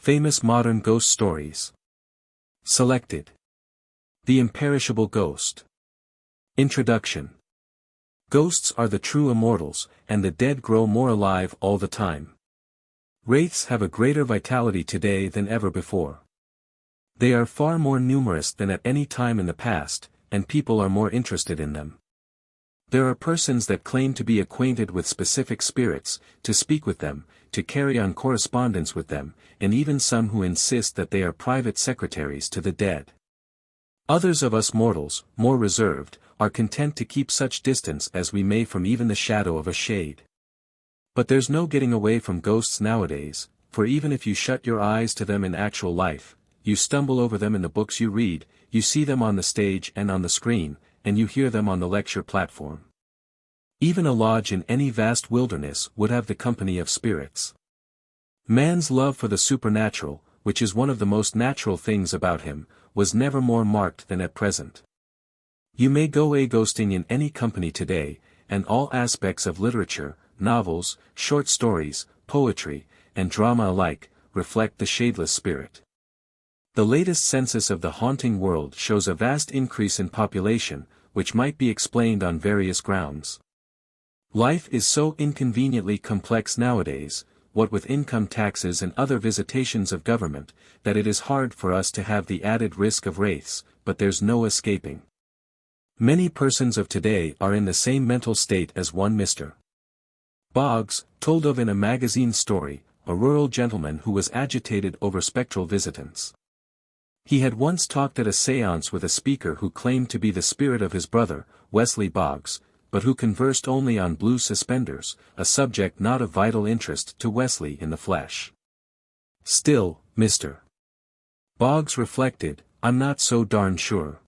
Famous modern ghost stories. Selected. The imperishable ghost. Introduction. Ghosts are the true immortals, and the dead grow more alive all the time. Wraiths have a greater vitality today than ever before. They are far more numerous than at any time in the past, and people are more interested in them. There are persons that claim to be acquainted with specific spirits, to speak with them, to carry on correspondence with them, and even some who insist that they are private secretaries to the dead. Others of us mortals, more reserved, are content to keep such distance as we may from even the shadow of a shade. But there's no getting away from ghosts nowadays, for even if you shut your eyes to them in actual life, you stumble over them in the books you read, you see them on the stage and on the screen, and you hear them on the lecture platform. Even a lodge in any vast wilderness would have the company of spirits. Man's love for the supernatural, which is one of the most natural things about him, was never more marked than at present. You may go ghosting in any company today, and all aspects of literature, novels, short stories, poetry, and drama alike, reflect the shadeless spirit. The latest census of the haunting world shows a vast increase in population, which might be explained on various grounds. Life is so inconveniently complex nowadays, what with income taxes and other visitations of government, that it is hard for us to have the added risk of wraiths, but there's no escaping. Many persons of today are in the same mental state as one Mr. Boggs, told of in a magazine story, a rural gentleman who was agitated over spectral visitants. He had once talked at a séance with a speaker who claimed to be the spirit of his brother, Wesley Boggs, but who conversed only on blue suspenders, a subject not of vital interest to Wesley in the flesh. Still, Mr. Boggs reflected, I'm not so darn sure.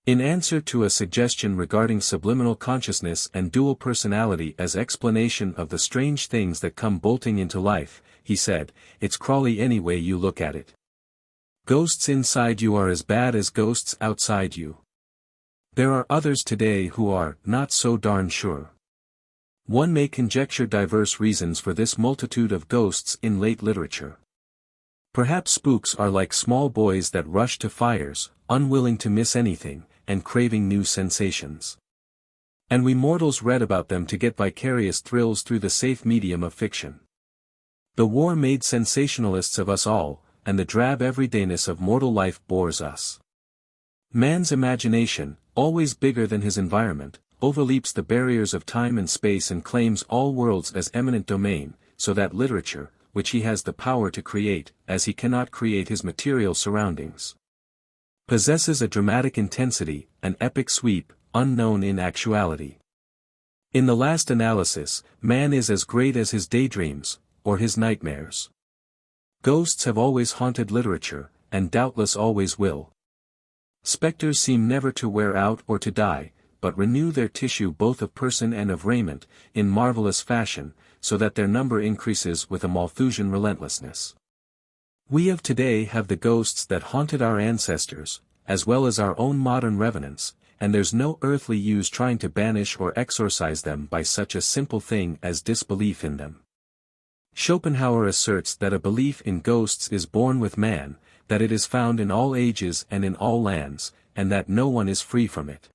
In answer to a suggestion regarding subliminal consciousness and dual personality as explanation of the strange things that come bolting into life, he said, it's crawly any way you look at it. Ghosts inside you are as bad as ghosts outside you. There are others today who are not so darn sure. One may conjecture diverse reasons for this multitude of ghosts in late literature. Perhaps spooks are like small boys that rush to fires, unwilling to miss anything, and craving new sensations. And we mortals read about them to get vicarious thrills through the safe medium of fiction. The war made sensationalists of us all, and the drab everydayness of mortal life bores us. Man's imagination, always bigger than his environment, overleaps the barriers of time and space and claims all worlds as eminent domain, so that literature, which he has the power to create, as he cannot create his material surroundings, possesses a dramatic intensity, an epic sweep, unknown in actuality. In the last analysis, man is as great as his daydreams, or his nightmares. Ghosts have always haunted literature, and doubtless always will. Spectres seem never to wear out or to die, but renew their tissue both of person and of raiment, in marvelous fashion, so that their number increases with a Malthusian relentlessness. We of today have the ghosts that haunted our ancestors, as well as our own modern revenants, and there's no earthly use trying to banish or exorcise them by such a simple thing as disbelief in them. Schopenhauer asserts that a belief in ghosts is born with man, that it is found in all ages and in all lands, and that no one is free from it.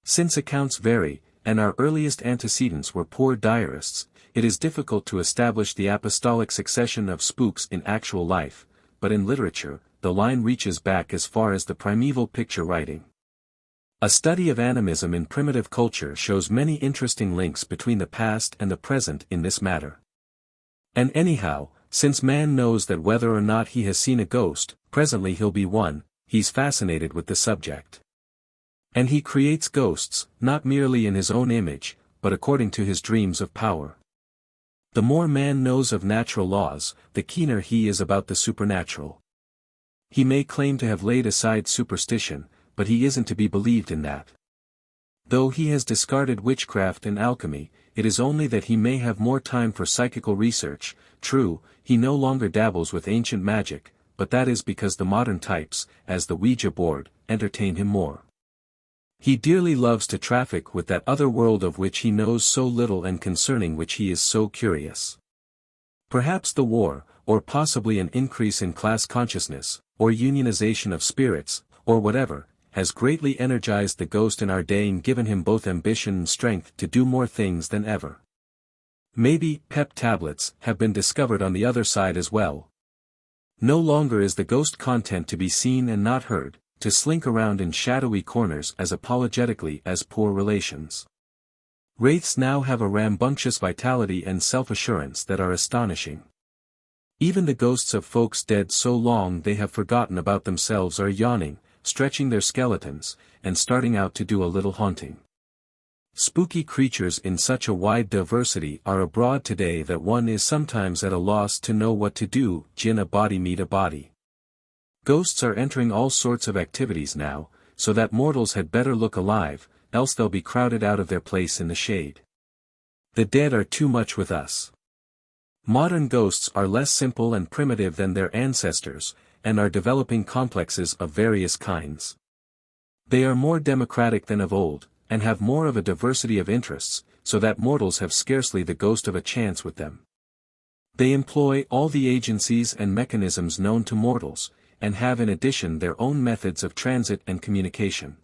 Since accounts vary, and our earliest antecedents were poor diarists, it is difficult to establish the apostolic succession of spooks in actual life, but in literature, the line reaches back as far as the primeval picture writing. A study of animism in primitive culture shows many interesting links between the past and the present in this matter. And anyhow, since man knows that whether or not he has seen a ghost, presently he'll be one, he's fascinated with the subject. And he creates ghosts, not merely in his own image, but according to his dreams of power. The more man knows of natural laws, the keener he is about the supernatural. He may claim to have laid aside superstition, but he isn't to be believed in that. Though he has discarded witchcraft and alchemy, it is only that he may have more time for psychical research. True, he no longer dabbles with ancient magic, but that is because the modern types, as the Ouija board, entertain him more. He dearly loves to traffic with that other world of which he knows so little and concerning which he is so curious. Perhaps the war, or possibly an increase in class consciousness, or unionization of spirits, or whatever, has greatly energized the ghost in our day and given him both ambition and strength to do more things than ever. Maybe PEP tablets have been discovered on the other side as well. No longer is the ghost content to be seen and not heard, to slink around in shadowy corners as apologetically as poor relations. Wraiths now have a rambunctious vitality and self-assurance that are astonishing. Even the ghosts of folks dead so long they have forgotten about themselves are yawning, stretching their skeletons, and starting out to do a little haunting. Spooky creatures in such a wide diversity are abroad today that one is sometimes at a loss to know what to do. Jinn a body meet a body. Ghosts are entering all sorts of activities now, so that mortals had better look alive, else they'll be crowded out of their place in the shade. The dead are too much with us. Modern ghosts are less simple and primitive than their ancestors, and are developing complexes of various kinds. They are more democratic than of old, and have more of a diversity of interests, so that mortals have scarcely the ghost of a chance with them. They employ all the agencies and mechanisms known to mortals, and have in addition their own methods of transit and communication.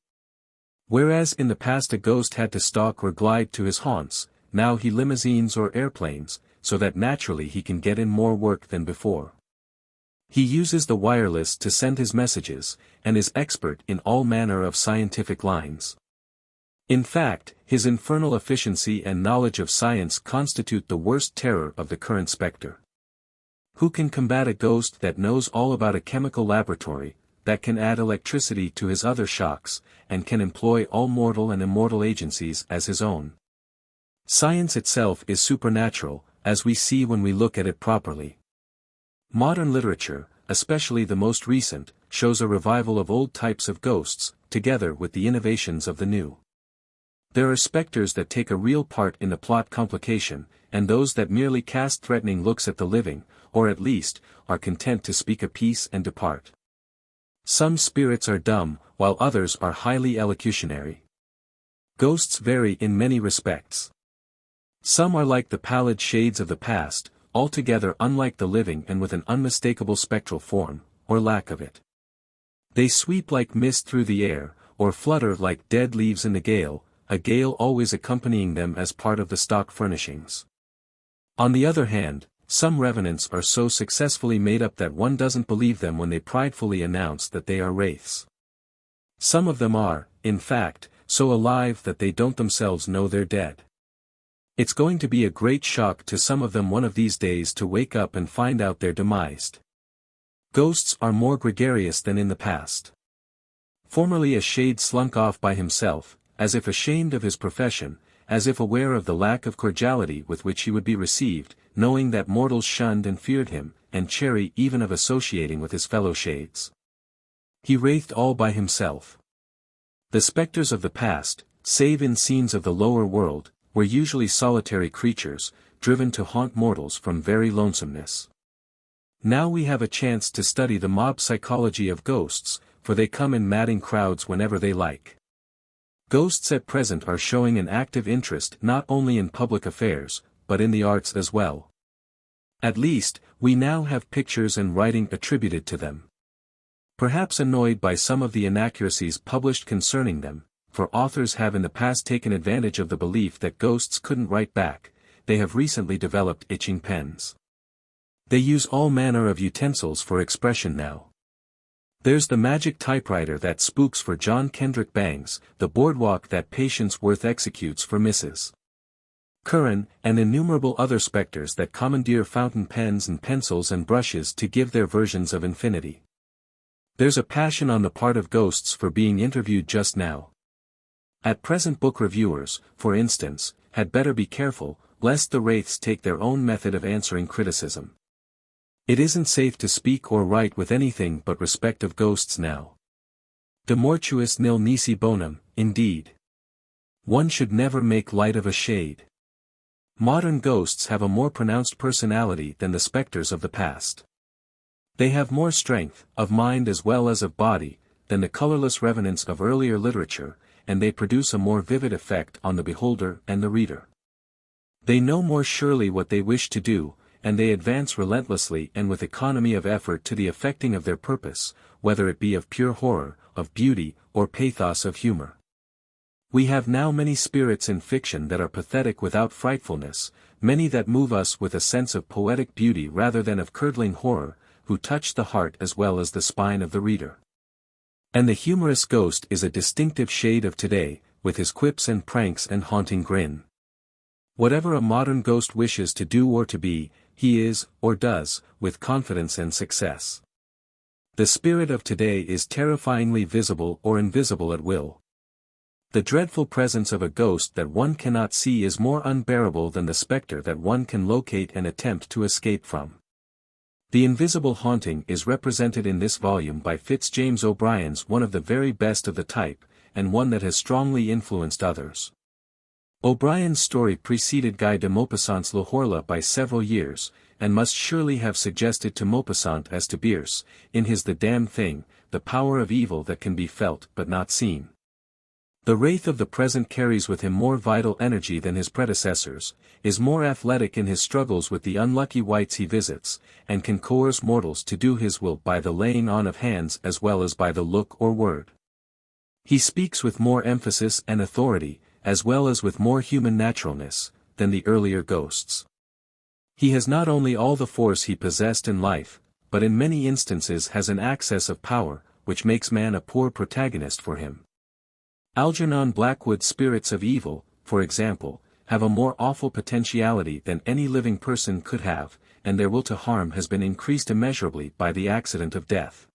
Whereas in the past a ghost had to stalk or glide to his haunts, now he limousines or airplanes, so that naturally he can get in more work than before. He uses the wireless to send his messages, and is expert in all manner of scientific lines. In fact, his infernal efficiency and knowledge of science constitute the worst terror of the current specter. Who can combat a ghost that knows all about a chemical laboratory, that can add electricity to his other shocks, and can employ all mortal and immortal agencies as his own? Science itself is supernatural, as we see when we look at it properly. Modern literature, especially the most recent, shows a revival of old types of ghosts, together with the innovations of the new. There are specters that take a real part in the plot complication, and those that merely cast threatening looks at the living, or at least, are content to speak a piece and depart. Some spirits are dumb, while others are highly elocutionary. Ghosts vary in many respects. Some are like the pallid shades of the past, altogether unlike the living and with an unmistakable spectral form, or lack of it. They sweep like mist through the air, or flutter like dead leaves in a gale always accompanying them as part of the stock furnishings. On the other hand, some revenants are so successfully made up that one doesn't believe them when they pridefully announce that they are wraiths. Some of them are, in fact, so alive that they don't themselves know they're dead. It's going to be a great shock to some of them one of these days to wake up and find out they're demised. Ghosts are more gregarious than in the past. Formerly a shade slunk off by himself, as if ashamed of his profession, as if aware of the lack of cordiality with which he would be received, knowing that mortals shunned and feared him, and chary even of associating with his fellow shades. He wraithed all by himself. The specters of the past, save in scenes of the lower world, were usually solitary creatures, driven to haunt mortals from very lonesomeness. Now we have a chance to study the mob psychology of ghosts, for they come in madding crowds whenever they like. Ghosts at present are showing an active interest not only in public affairs, but in the arts as well. At least, we now have pictures and writing attributed to them. Perhaps annoyed by some of the inaccuracies published concerning them, for authors have in the past taken advantage of the belief that ghosts couldn't write back, they have recently developed itching pens. They use all manner of utensils for expression now. There's the magic typewriter that spooks for John Kendrick Bangs, the boardwalk that Patience Worth executes for Mrs. Curran, and innumerable other specters that commandeer fountain pens and pencils and brushes to give their versions of infinity. There's a passion on the part of ghosts for being interviewed just now. At present book reviewers, for instance, had better be careful, lest the wraiths take their own method of answering criticism. It isn't safe to speak or write with anything but respect of ghosts now. De mortuis nil nisi bonum, indeed. One should never make light of a shade. Modern ghosts have a more pronounced personality than the specters of the past. They have more strength, of mind as well as of body, than the colorless revenants of earlier literature, and they produce a more vivid effect on the beholder and the reader. They know more surely what they wish to do, and they advance relentlessly and with economy of effort to the effecting of their purpose, whether it be of pure horror, of beauty, or pathos of humor. We have now many spirits in fiction that are pathetic without frightfulness, many that move us with a sense of poetic beauty rather than of curdling horror, who touch the heart as well as the spine of the reader. And the humorous ghost is a distinctive shade of today, with his quips and pranks and haunting grin. Whatever a modern ghost wishes to do or to be, he is, or does, with confidence and success. The spirit of today is terrifyingly visible or invisible at will. The dreadful presence of a ghost that one cannot see is more unbearable than the specter that one can locate and attempt to escape from. The invisible haunting is represented in this volume by James O'Brien's one of the very best of the type, and one that has strongly influenced others. O'Brien's story preceded Guy de Maupassant's La Horla by several years, and must surely have suggested to Maupassant as to Bierce, in his The Damned Thing, the power of evil that can be felt but not seen. The wraith of the present carries with him more vital energy than his predecessors, is more athletic in his struggles with the unlucky wights he visits, and can coerce mortals to do his will by the laying on of hands as well as by the look or word. He speaks with more emphasis and authority, as well as with more human naturalness, than the earlier ghosts. He has not only all the force he possessed in life, but in many instances has an access of power, which makes man a poor protagonist for him. Algernon Blackwood's spirits of evil, for example, have a more awful potentiality than any living person could have, and their will to harm has been increased immeasurably by the accident of death.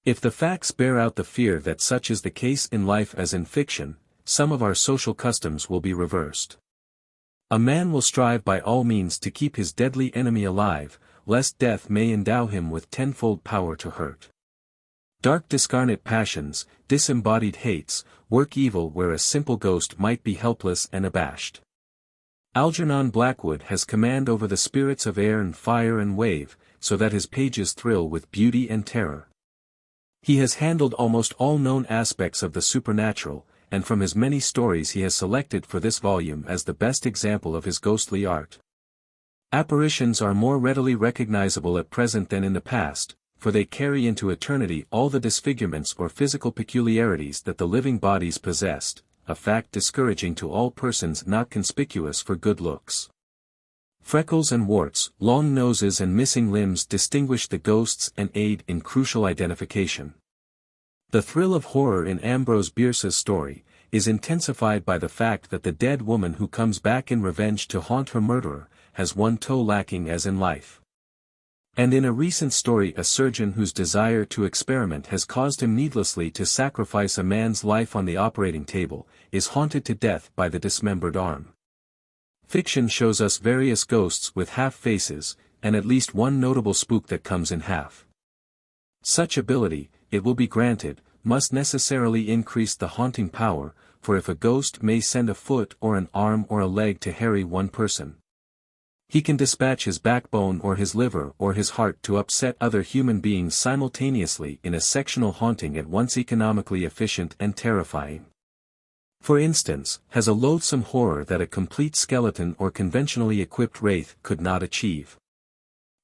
If the facts bear out the fear that such is the case in life as in fiction, some of our social customs will be reversed. A man will strive by all means to keep his deadly enemy alive, lest death may endow him with tenfold power to hurt. Dark discarnate passions, disembodied hates, work evil where a simple ghost might be helpless and abashed. Algernon Blackwood has command over the spirits of air and fire and wave, so that his pages thrill with beauty and terror. He has handled almost all known aspects of the supernatural, and from his many stories he has selected for this volume as the best example of his ghostly art. Apparitions are more readily recognizable at present than in the past, for they carry into eternity all the disfigurements or physical peculiarities that the living bodies possessed, a fact discouraging to all persons not conspicuous for good looks. Freckles and warts, long noses and missing limbs distinguish the ghosts and aid in crucial identification. The thrill of horror in Ambrose Bierce's story is intensified by the fact that the dead woman who comes back in revenge to haunt her murderer has one toe lacking as in life. And in a recent story a surgeon whose desire to experiment has caused him needlessly to sacrifice a man's life on the operating table, is haunted to death by the dismembered arm. Fiction shows us various ghosts with half faces, and at least one notable spook that comes in half. Such ability, it will be granted, must necessarily increase the haunting power, for if a ghost may send a foot or an arm or a leg to harry one person, he can dispatch his backbone or his liver or his heart to upset other human beings simultaneously in a sectional haunting at once economically efficient and terrifying. For instance, has a loathsome horror that a complete skeleton or conventionally equipped wraith could not achieve.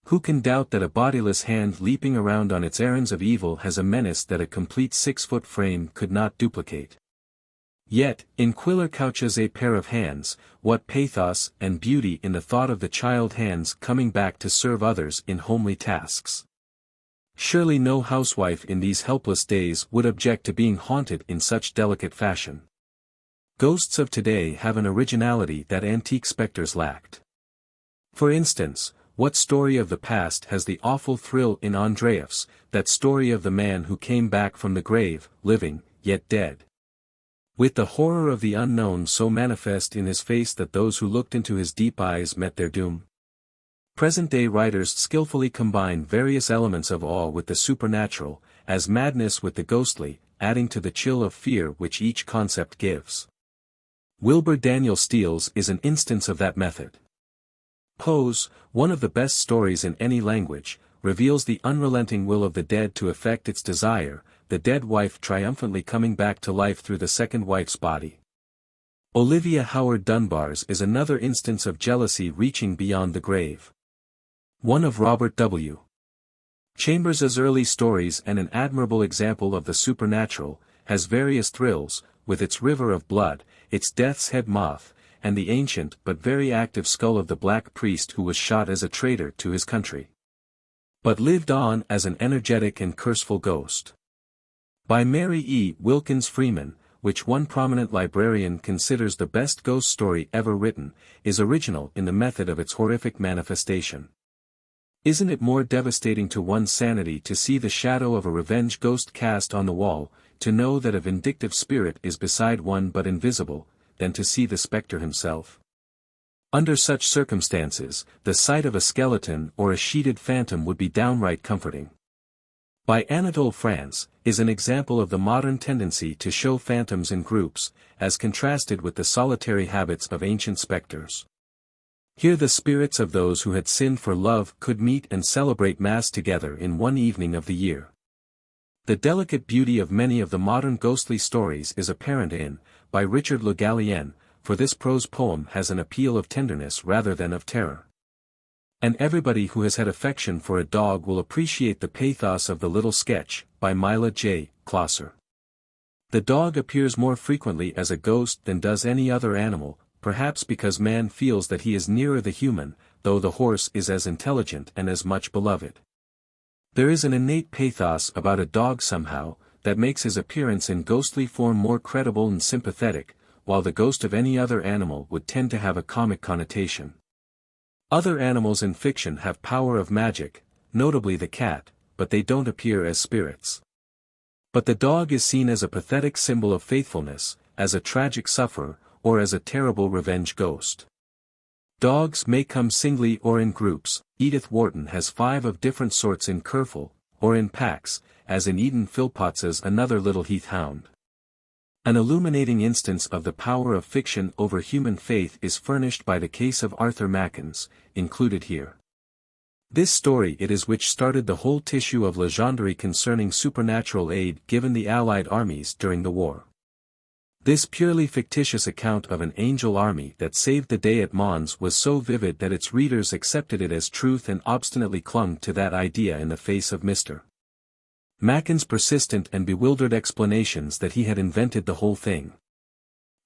Who can doubt that a bodiless hand leaping around on its errands of evil has a menace that a complete 6-foot frame could not duplicate? Yet, in Quiller couches a pair of hands, what pathos and beauty in the thought of the child hands coming back to serve others in homely tasks. Surely no housewife in these helpless days would object to being haunted in such delicate fashion. Ghosts of today have an originality that antique specters lacked. For instance, what story of the past has the awful thrill in Andreev's, that story of the man who came back from the grave, living, yet dead? With the horror of the unknown so manifest in his face that those who looked into his deep eyes met their doom. Present-day writers skillfully combine various elements of awe with the supernatural, as madness with the ghostly, adding to the chill of fear which each concept gives. Wilbur Daniel Steele's is an instance of that method. Pose, one of the best stories in any language, reveals the unrelenting will of the dead to effect its desire, the dead wife triumphantly coming back to life through the second wife's body. Olivia Howard Dunbar's is another instance of jealousy reaching beyond the grave. One of Robert W. Chambers's early stories and an admirable example of the supernatural, has various thrills, with its river of blood, its death's head moth, and the ancient but very active skull of the black priest who was shot as a traitor to his country, but lived on as an energetic and curseful ghost. By Mary E. Wilkins Freeman, which one prominent librarian considers the best ghost story ever written, is original in the method of its horrific manifestation. Isn't it more devastating to one's sanity to see the shadow of a revenge ghost cast on the wall, to know that a vindictive spirit is beside one but invisible, than to see the spectre himself? Under such circumstances, the sight of a skeleton or a sheeted phantom would be downright comforting. By Anatole France, is an example of the modern tendency to show phantoms in groups, as contrasted with the solitary habits of ancient specters. Here the spirits of those who had sinned for love could meet and celebrate Mass together in one evening of the year. The delicate beauty of many of the modern ghostly stories is apparent in, by Richard Le Gallienne, for this prose poem has an appeal of tenderness rather than of terror. And everybody who has had affection for a dog will appreciate the pathos of the little sketch, by Mila J. Closser. The dog appears more frequently as a ghost than does any other animal, perhaps because man feels that he is nearer the human, though the horse is as intelligent and as much beloved. There is an innate pathos about a dog somehow, that makes his appearance in ghostly form more credible and sympathetic, while the ghost of any other animal would tend to have a comic connotation. Other animals in fiction have power of magic, notably the cat, but they don't appear as spirits. But the dog is seen as a pathetic symbol of faithfulness, as a tragic sufferer, or as a terrible revenge ghost. Dogs may come singly or in groups. Edith Wharton has 5 of different sorts in Kerfel, or in packs, as in Eden Phillpots's Another Little Heath Hound. An illuminating instance of the power of fiction over human faith is furnished by the case of Arthur Mackins, included here. This story it is which started the whole tissue of legendary concerning supernatural aid given the Allied armies during the war. This purely fictitious account of an angel army that saved the day at Mons was so vivid that its readers accepted it as truth and obstinately clung to that idea in the face of Mr. Macken's persistent and bewildered explanations that he had invented the whole thing.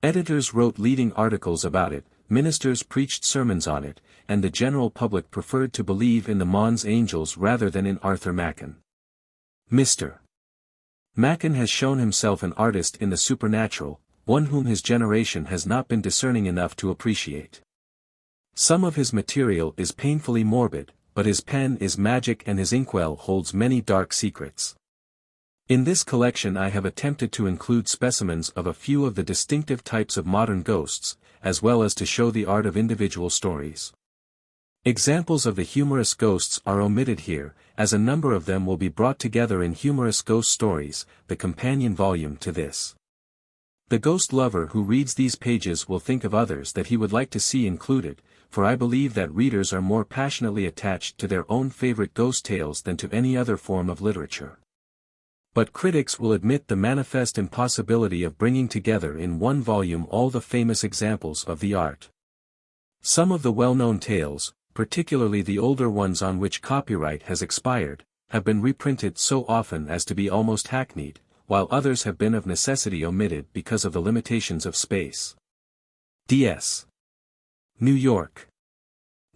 Editors wrote leading articles about it, ministers preached sermons on it, and the general public preferred to believe in the Mons angels rather than in Arthur Machen. Mr. Machen has shown himself an artist in the supernatural, one whom his generation has not been discerning enough to appreciate. Some of his material is painfully morbid, but his pen is magic and his inkwell holds many dark secrets. In this collection I have attempted to include specimens of a few of the distinctive types of modern ghosts, as well as to show the art of individual stories. Examples of the humorous ghosts are omitted here, as a number of them will be brought together in Humorous Ghost Stories, the companion volume to this. The ghost lover who reads these pages will think of others that he would like to see included, for I believe that readers are more passionately attached to their own favorite ghost tales than to any other form of literature. But critics will admit the manifest impossibility of bringing together in one volume all the famous examples of the art. Some of the well-known tales, particularly the older ones on which copyright has expired, have been reprinted so often as to be almost hackneyed, while others have been of necessity omitted because of the limitations of space. D.S. New York.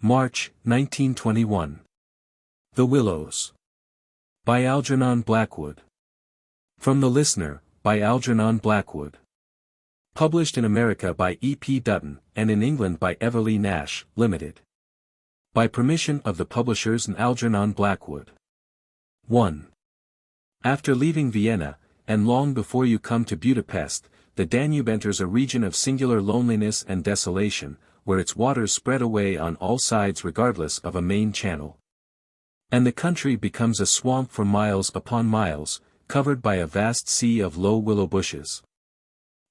March, 1921. The Willows. By Algernon Blackwood. From the Listener, by Algernon Blackwood. Published in America by E. P. Dutton, and in England by Everleigh Nash, Limited. By permission of the publishers and Algernon Blackwood. 1. After leaving Vienna, and long before you come to Budapest, the Danube enters a region of singular loneliness and desolation, where its waters spread away on all sides regardless of a main channel. And the country becomes a swamp for miles upon miles, covered by a vast sea of low willow bushes.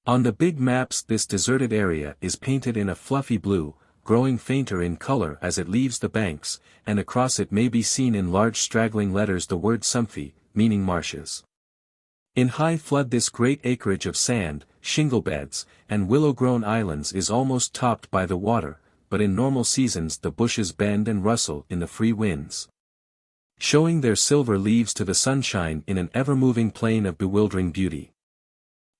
On the big maps this deserted area is painted in a fluffy blue, growing fainter in color as it leaves the banks, and across it may be seen in large straggling letters the word Sumphi, meaning marshes. In high flood this great acreage of sand, shingle beds, and willow-grown islands is almost topped by the water, but in normal seasons the bushes bend and rustle in the free winds, showing their silver leaves to the sunshine in an ever-moving plane of bewildering beauty.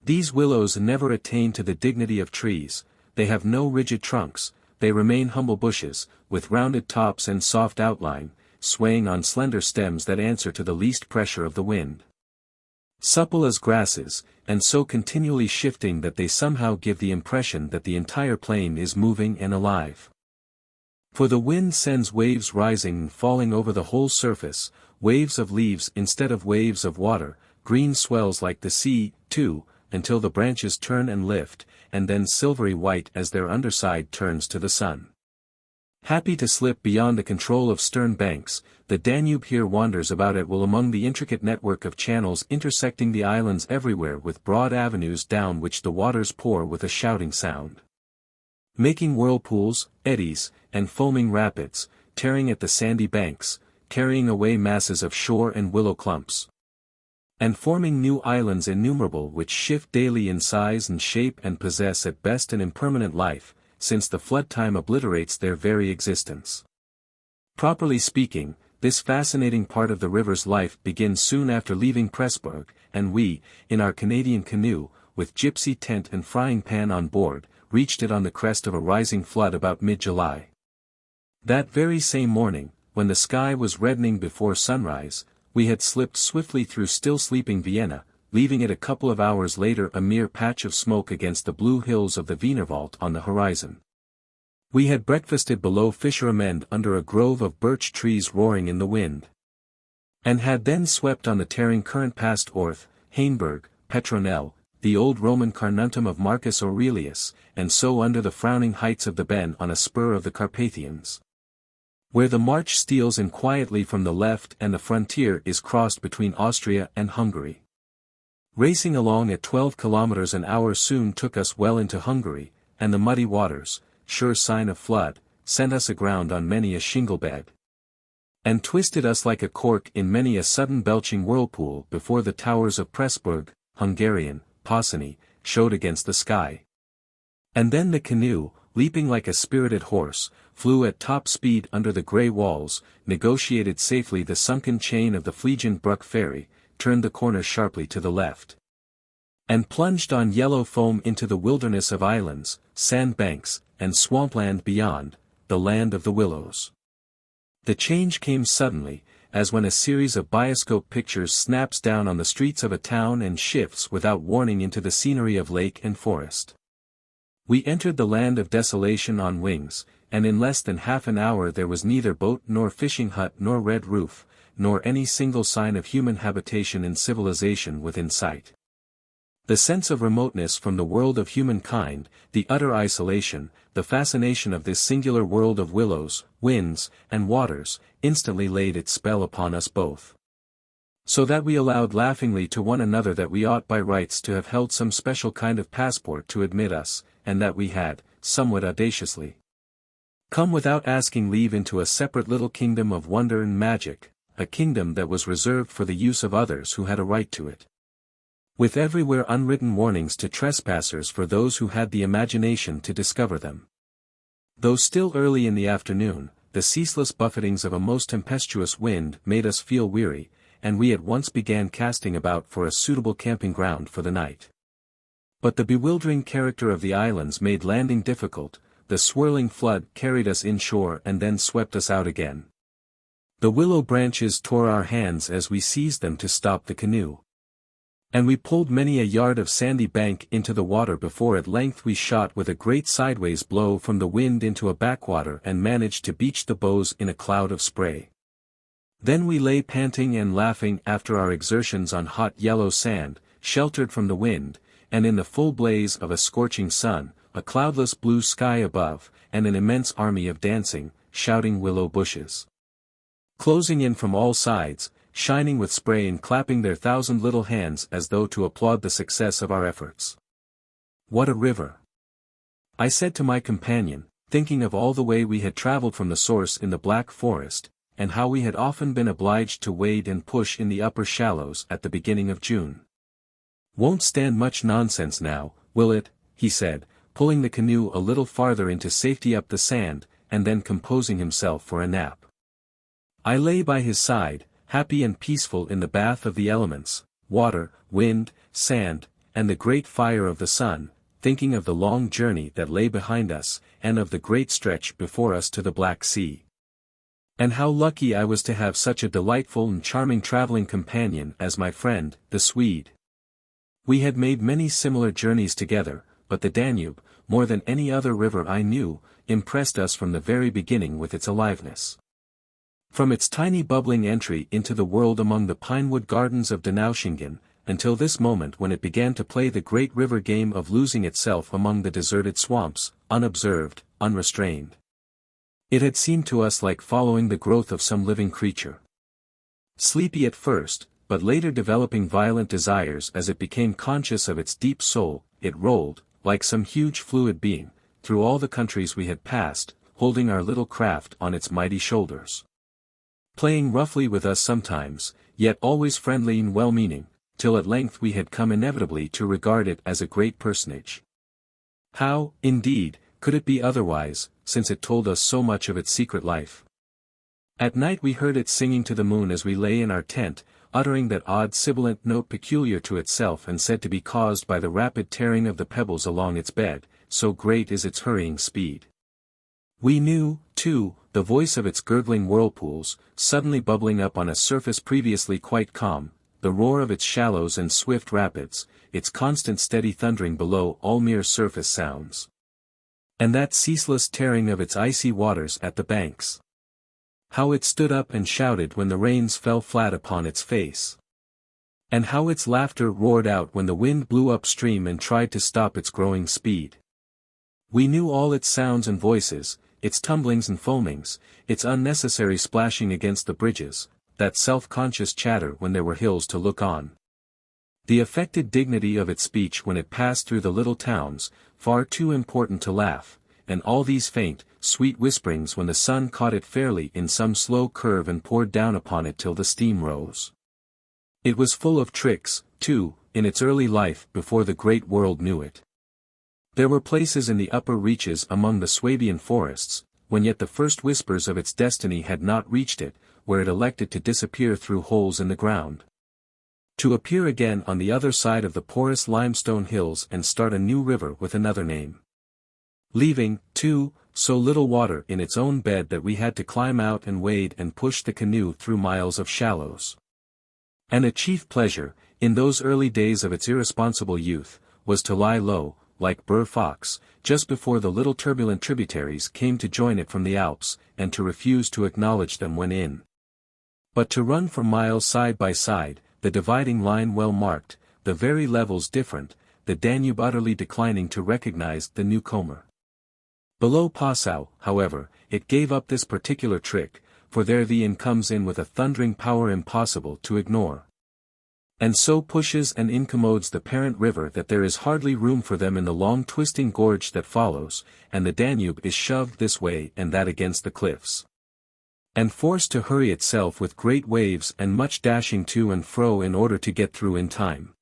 These willows never attain to the dignity of trees, they have no rigid trunks, they remain humble bushes, with rounded tops and soft outline, swaying on slender stems that answer to the least pressure of the wind. Supple as grasses, and so continually shifting that they somehow give the impression that the entire plain is moving and alive. For the wind sends waves rising and falling over the whole surface, waves of leaves instead of waves of water, green swells like the sea, too, until the branches turn and lift, and then silvery white as their underside turns to the sun. Happy to slip beyond the control of stern banks, the Danube here wanders about at will among the intricate network of channels intersecting the islands everywhere with broad avenues down which the waters pour with a shouting sound, making whirlpools, eddies, and foaming rapids, tearing at the sandy banks, carrying away masses of shore and willow clumps, and forming new islands innumerable which shift daily in size and shape and possess at best an impermanent life, since the flood time obliterates their very existence. Properly speaking, this fascinating part of the river's life begins soon after leaving Pressburg, and we, in our Canadian canoe, with gypsy tent and frying pan on board, reached it on the crest of a rising flood about mid-July. That very same morning, when the sky was reddening before sunrise, we had slipped swiftly through still sleeping Vienna, leaving it a couple of hours later a mere patch of smoke against the blue hills of the Wienerwald on the horizon. We had breakfasted below Fischermend under a grove of birch trees roaring in the wind, and had then swept on the tearing current past Orth, Hainburg, Petronell, the old Roman Carnuntum of Marcus Aurelius, and so under the frowning heights of the Ben on a spur of the Carpathians, where the march steals in quietly from the left and the frontier is crossed between Austria and Hungary. Racing along at 12 kilometers an hour soon took us well into Hungary, and the muddy waters, sure sign of flood, sent us aground on many a shingle bed, and twisted us like a cork in many a sudden belching whirlpool before the towers of Pressburg, Hungarian, Possany, showed against the sky. And then the canoe, leaping like a spirited horse, flew at top speed under the grey walls, negotiated safely the sunken chain of the Fliegend-Bruck ferry, turned the corner sharply to the left, and plunged on yellow foam into the wilderness of islands, sandbanks, and swampland beyond, the land of the willows. The change came suddenly, as when a series of bioscope pictures snaps down on the streets of a town and shifts without warning into the scenery of lake and forest. We entered the land of desolation on wings, and in less than half an hour there was neither boat nor fishing hut nor red roof, nor any single sign of human habitation and civilization within sight. The sense of remoteness from the world of humankind, the utter isolation, the fascination of this singular world of willows, winds, and waters, instantly laid its spell upon us both, so that we allowed laughingly to one another that we ought by rights to have held some special kind of passport to admit us, and that we had, somewhat audaciously, come without asking leave into a separate little kingdom of wonder and magic, a kingdom that was reserved for the use of others who had a right to it, with everywhere unwritten warnings to trespassers for those who had the imagination to discover them. Though still early in the afternoon, the ceaseless buffetings of a most tempestuous wind made us feel weary, and we at once began casting about for a suitable camping ground for the night. But the bewildering character of the islands made landing difficult, the swirling flood carried us inshore and then swept us out again. The willow branches tore our hands as we seized them to stop the canoe, and we pulled many a yard of sandy bank into the water before at length we shot with a great sideways blow from the wind into a backwater and managed to beach the bows in a cloud of spray. Then we lay panting and laughing after our exertions on hot yellow sand, sheltered from the wind, and in the full blaze of a scorching sun, a cloudless blue sky above, and an immense army of dancing, shouting willow bushes, closing in from all sides, shining with spray and clapping their 1,000 little hands as though to applaud the success of our efforts. What a river! I said to my companion, thinking of all the way we had traveled from the source in the Black Forest, and how we had often been obliged to wade and push in the upper shallows at the beginning of June. Won't stand much nonsense now, will it? He said, pulling the canoe a little farther into safety up the sand, and then composing himself for a nap. I lay by his side, happy and peaceful in the bath of the elements, water, wind, sand, and the great fire of the sun, thinking of the long journey that lay behind us, and of the great stretch before us to the Black Sea. And how lucky I was to have such a delightful and charming traveling companion as my friend, the Swede. We had made many similar journeys together, but the Danube, more than any other river I knew, impressed us from the very beginning with its aliveness. From its tiny bubbling entry into the world among the pinewood gardens of Donaueschingen, until this moment when it began to play the great river game of losing itself among the deserted swamps, unobserved, unrestrained. It had seemed to us like following the growth of some living creature. Sleepy at first, but later developing violent desires as it became conscious of its deep soul, it rolled, like some huge fluid being, through all the countries we had passed, holding our little craft on its mighty shoulders. Playing roughly with us sometimes, yet always friendly and well-meaning, till at length we had come inevitably to regard it as a great personage. How, indeed, could it be otherwise, since it told us so much of its secret life? At night we heard it singing to the moon as we lay in our tent, uttering that odd sibilant note peculiar to itself and said to be caused by the rapid tearing of the pebbles along its bed, so great is its hurrying speed. We knew, too, the voice of its gurgling whirlpools, suddenly bubbling up on a surface previously quite calm, the roar of its shallows and swift rapids, its constant steady thundering below all mere surface sounds. And that ceaseless tearing of its icy waters at the banks. How it stood up and shouted when the rains fell flat upon its face. And how its laughter roared out when the wind blew upstream and tried to stop its growing speed. We knew all its sounds and voices, its tumblings and foamings, its unnecessary splashing against the bridges, that self-conscious chatter when there were hills to look on. The affected dignity of its speech when it passed through the little towns, far too important to laugh, and all these faint, sweet whisperings when the sun caught it fairly in some slow curve and poured down upon it till the steam rose. It was full of tricks, too, in its early life before the great world knew it. There were places in the upper reaches among the Swabian forests, when yet the first whispers of its destiny had not reached it, where it elected to disappear through holes in the ground. To appear again on the other side of the porous limestone hills and start a new river with another name. Leaving, too, so little water in its own bed that we had to climb out and wade and push the canoe through miles of shallows. And a chief pleasure, in those early days of its irresponsible youth, was to lie low, like Burr Fox, just before the little turbulent tributaries came to join it from the Alps, and to refuse to acknowledge them when in. But to run for miles side by side, the dividing line well marked, the very levels different, the Danube utterly declining to recognize the newcomer. Below Passau, however, it gave up this particular trick, for there the inn comes in with a thundering power impossible to ignore. And so pushes and incommodes the parent river that there is hardly room for them in the long twisting gorge that follows, and the Danube is shoved this way and that against the cliffs. And forced to hurry itself with great waves and much dashing to and fro in order to get through in time.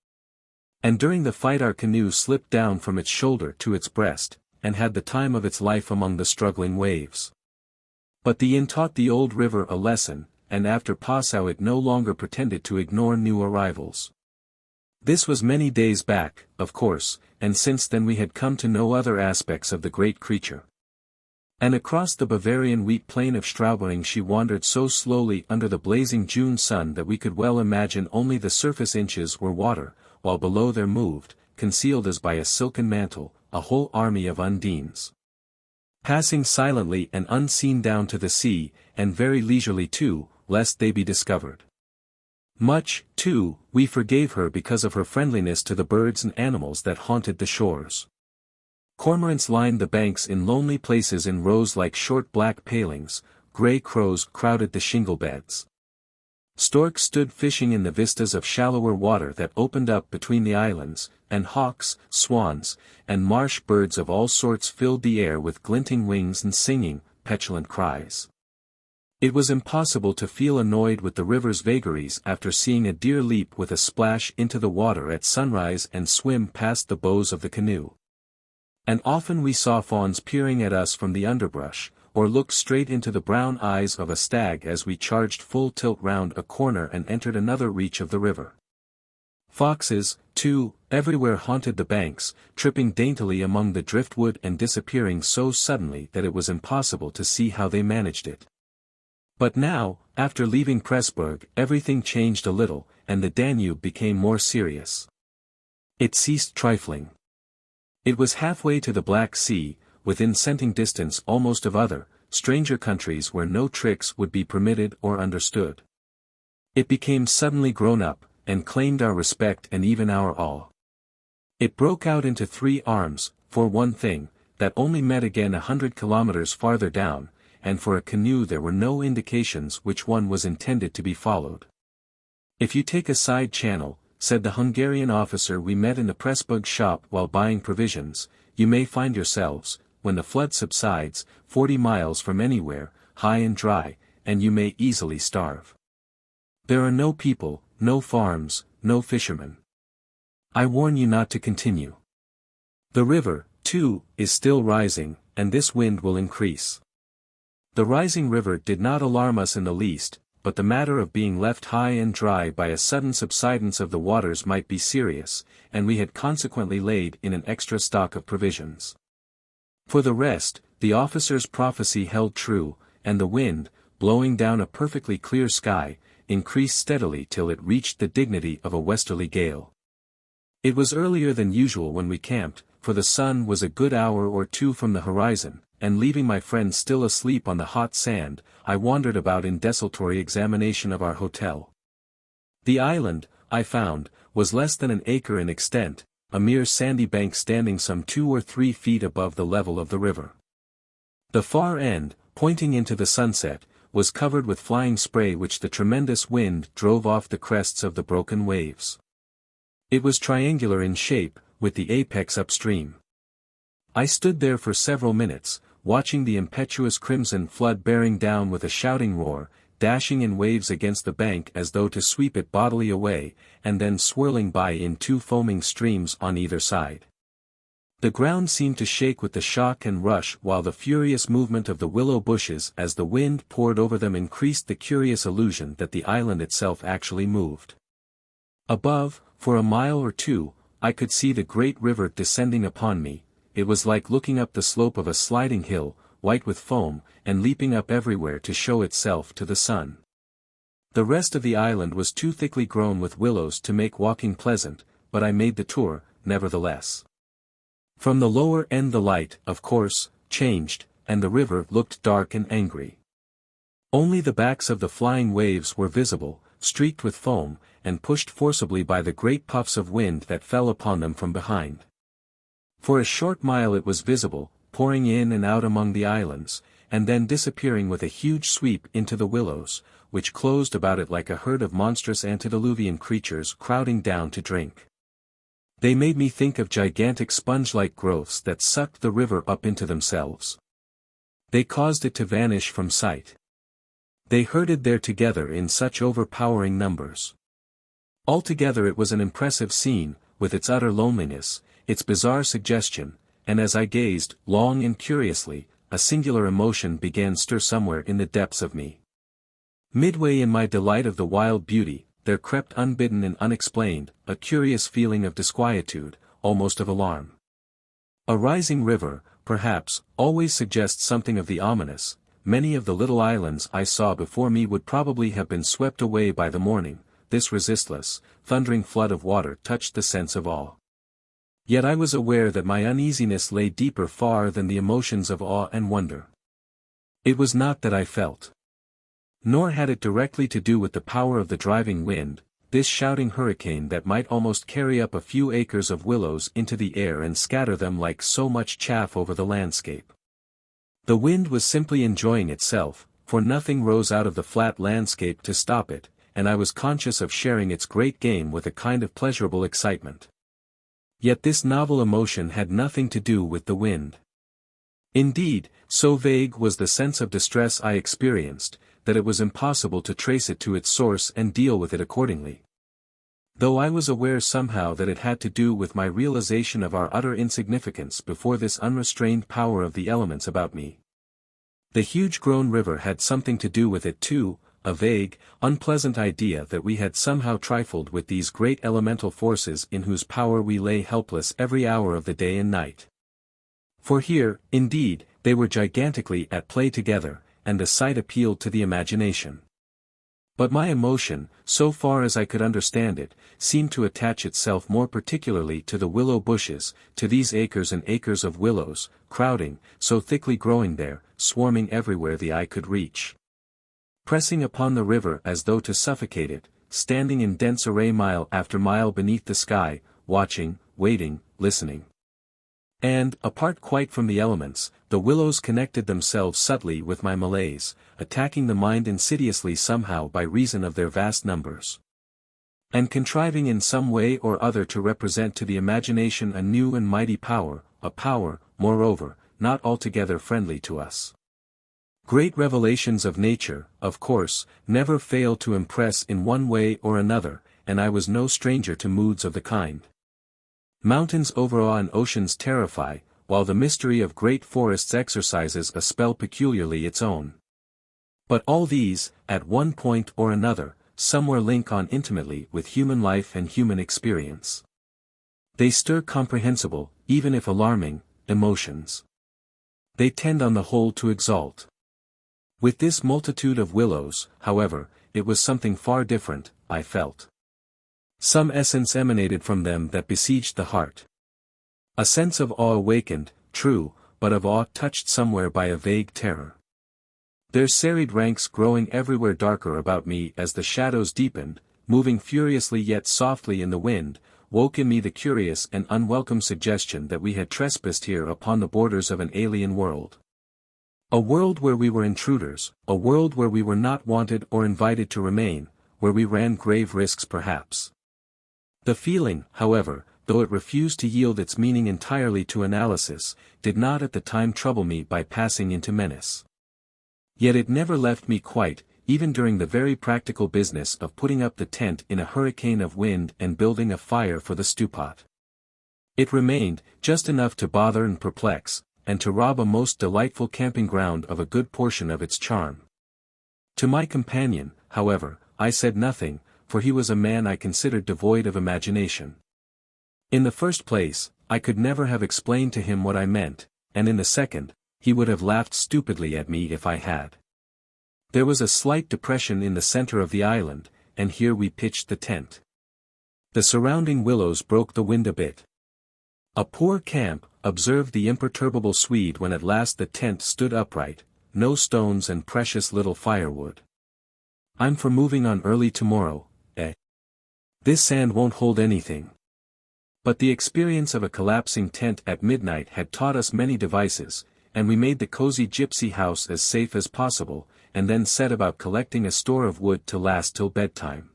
And during the fight our canoe slipped down from its shoulder to its breast, and had the time of its life among the struggling waves. But the inn taught the old river a lesson, and after Passau it no longer pretended to ignore new arrivals. This was many days back, of course, and since then we had come to know other aspects of the great creature. And across the Bavarian wheat plain of Straubing she wandered so slowly under the blazing June sun that we could well imagine only the surface inches were water, while below there moved, concealed as by a silken mantle, a whole army of undines. Passing silently and unseen down to the sea, and very leisurely too, lest they be discovered. Much, too, we forgave her because of her friendliness to the birds and animals that haunted the shores. Cormorants lined the banks in lonely places in rows like short black palings, grey crows crowded the shingle beds. Storks stood fishing in the vistas of shallower water that opened up between the islands, and hawks, swans, and marsh birds of all sorts filled the air with glinting wings and singing, petulant cries. It was impossible to feel annoyed with the river's vagaries after seeing a deer leap with a splash into the water at sunrise and swim past the bows of the canoe. And often we saw fawns peering at us from the underbrush, or looked straight into the brown eyes of a stag as we charged full tilt round a corner and entered another reach of the river. Foxes, too, everywhere haunted the banks, tripping daintily among the driftwood and disappearing so suddenly that it was impossible to see how they managed it. But now, after leaving Pressburg, everything changed a little, and the Danube became more serious. It ceased trifling. It was halfway to the Black Sea, within scenting distance almost of other, stranger countries where no tricks would be permitted or understood. It became suddenly grown up, and claimed our respect and even our awe. It broke out into three arms, for one thing, that only met again 100 kilometers farther down, and for a canoe there were no indications which one was intended to be followed. If you take a side channel, said the Hungarian officer we met in the Pressburg shop while buying provisions, you may find yourselves, when the flood subsides, 40 miles from anywhere, high and dry, and you may easily starve. There are no people, no farms, no fishermen. I warn you not to continue. The river, too, is still rising, and this wind will increase. The rising river did not alarm us in the least, but the matter of being left high and dry by a sudden subsidence of the waters might be serious, and we had consequently laid in an extra stock of provisions. For the rest, the officer's prophecy held true, and the wind, blowing down a perfectly clear sky, increased steadily till it reached the dignity of a westerly gale. It was earlier than usual when we camped, for the sun was a good hour or two from the horizon, and leaving my friend still asleep on the hot sand, I wandered about in desultory examination of our hotel. The island, I found, was less than an acre in extent, a mere sandy bank standing some 2 or 3 feet above the level of the river. The far end, pointing into the sunset, was covered with flying spray which the tremendous wind drove off the crests of the broken waves. It was triangular in shape, with the apex upstream. I stood there for several minutes, watching the impetuous crimson flood bearing down with a shouting roar, dashing in waves against the bank as though to sweep it bodily away, and then swirling by in 2 foaming streams on either side. The ground seemed to shake with the shock and rush while the furious movement of the willow bushes as the wind poured over them increased the curious illusion that the island itself actually moved. Above, for a mile or two, I could see the great river descending upon me. It was like looking up the slope of a sliding hill, white with foam, and leaping up everywhere to show itself to the sun. The rest of the island was too thickly grown with willows to make walking pleasant, but I made the tour, nevertheless. From the lower end the light, of course, changed, and the river looked dark and angry. Only the backs of the flying waves were visible, streaked with foam, and pushed forcibly by the great puffs of wind that fell upon them from behind. For a short mile it was visible, pouring in and out among the islands, and then disappearing with a huge sweep into the willows, which closed about it like a herd of monstrous antediluvian creatures crowding down to drink. They made me think of gigantic sponge-like growths that sucked the river up into themselves. They caused it to vanish from sight. They herded there together in such overpowering numbers. Altogether it was an impressive scene, with its utter loneliness, its bizarre suggestion, and as I gazed, long and curiously, a singular emotion began stir somewhere in the depths of me. Midway in my delight of the wild beauty, there crept unbidden and unexplained, a curious feeling of disquietude, almost of alarm. A rising river, perhaps, always suggests something of the ominous. Many of the little islands I saw before me would probably have been swept away by the morning. This resistless, thundering flood of water touched the sense of awe. Yet I was aware that my uneasiness lay deeper far than the emotions of awe and wonder. It was not that I felt. Nor had it directly to do with the power of the driving wind, this shouting hurricane that might almost carry up a few acres of willows into the air and scatter them like so much chaff over the landscape. The wind was simply enjoying itself, for nothing rose out of the flat landscape to stop it, and I was conscious of sharing its great game with a kind of pleasurable excitement. Yet this novel emotion had nothing to do with the wind. Indeed, so vague was the sense of distress I experienced, that it was impossible to trace it to its source and deal with it accordingly. though I was aware somehow that it had to do with my realization of our utter insignificance before this unrestrained power of the elements about me. The huge grown river had something to do with it too, a vague, unpleasant idea that we had somehow trifled with these great elemental forces in whose power we lay helpless every hour of the day and night. For here, indeed, they were gigantically at play together, and the sight appealed to the imagination. But my emotion, so far as I could understand it, seemed to attach itself more particularly to the willow bushes, to these acres and acres of willows, crowding, so thickly growing there, swarming everywhere the eye could reach. Pressing upon the river as though to suffocate it, standing in dense array mile after mile beneath the sky, watching, waiting, listening. And, apart quite from the elements, the willows connected themselves subtly with my malaise, attacking the mind insidiously somehow by reason of their vast numbers. And contriving in some way or other to represent to the imagination a new and mighty power, a power, moreover, not altogether friendly to us. Great revelations of nature, of course, never fail to impress in one way or another, and I was no stranger to moods of the kind. Mountains overawe and oceans terrify, while the mystery of great forests exercises a spell peculiarly its own. But all these, at one point or another, somewhere link on intimately with human life and human experience. They stir comprehensible, even if alarming, emotions. They tend on the whole to exalt. With this multitude of willows, however, it was something far different, I felt. Some essence emanated from them that besieged the heart. A sense of awe awakened, true, but of awe touched somewhere by a vague terror. Their serried ranks growing everywhere darker about me as the shadows deepened, moving furiously yet softly in the wind, woke in me the curious and unwelcome suggestion that we had trespassed here upon the borders of an alien world. A world where we were intruders, a world where we were not wanted or invited to remain, where we ran grave risks perhaps. The feeling, however, though it refused to yield its meaning entirely to analysis, did not at the time trouble me by passing into menace. Yet it never left me quite, even during the very practical business of putting up the tent in a hurricane of wind and building a fire for the stewpot. It remained, just enough to bother and perplex, and to rob a most delightful camping ground of a good portion of its charm. To my companion, however, I said nothing, for he was a man I considered devoid of imagination. In the first place, I could never have explained to him what I meant, and in the second, he would have laughed stupidly at me if I had. There was a slight depression in the center of the island, and here we pitched the tent. The surrounding willows broke the wind a bit. "A poor camp," observed the imperturbable Swede when at last the tent stood upright, "no stones and precious little firewood. I'm for moving on early tomorrow, eh? This sand won't hold anything." But the experience of a collapsing tent at midnight had taught us many devices, and we made the cozy gypsy house as safe as possible, and then set about collecting a store of wood to last till bedtime.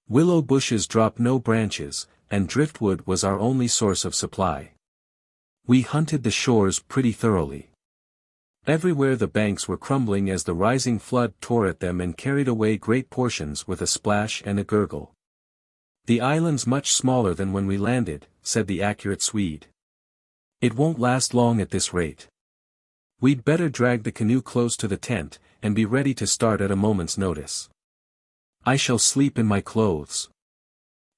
Willow bushes drop no branches, and driftwood was our only source of supply. We hunted the shores pretty thoroughly. Everywhere the banks were crumbling as the rising flood tore at them and carried away great portions with a splash and a gurgle. "The island's much smaller than when we landed," said the accurate Swede. "It won't last long at this rate. We'd better drag the canoe close to the tent, and be ready to start at a moment's notice. I shall sleep in my clothes."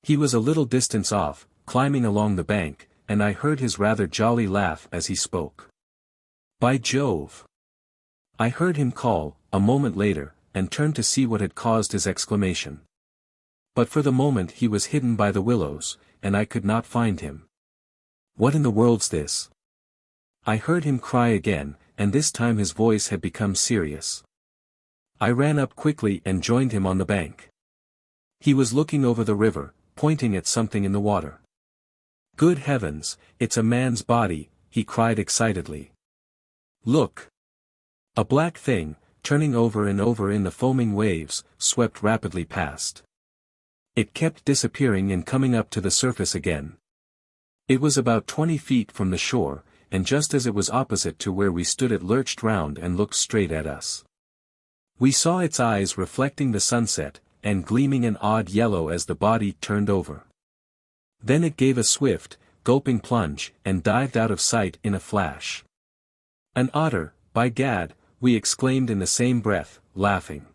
He was a little distance off, climbing along the bank, and I heard his rather jolly laugh as he spoke. "By Jove!" I heard him call, a moment later, and turned to see what had caused his exclamation. But for the moment he was hidden by the willows, and I could not find him. "What in the world's this?" I heard him cry again, and this time his voice had become serious. I ran up quickly and joined him on the bank. He was looking over the river, pointing at something in the water. "Good heavens, it's a man's body," he cried excitedly. "Look!" A black thing, turning over and over in the foaming waves, swept rapidly past. It kept disappearing and coming up to the surface again. It was about 20 feet from the shore, and just as it was opposite to where we stood it lurched round and looked straight at us. We saw its eyes reflecting the sunset, and gleaming an odd yellow as the body turned over. Then it gave a swift, gulping plunge, and dived out of sight in a flash. An otter, by gad, we exclaimed in the same breath, laughing.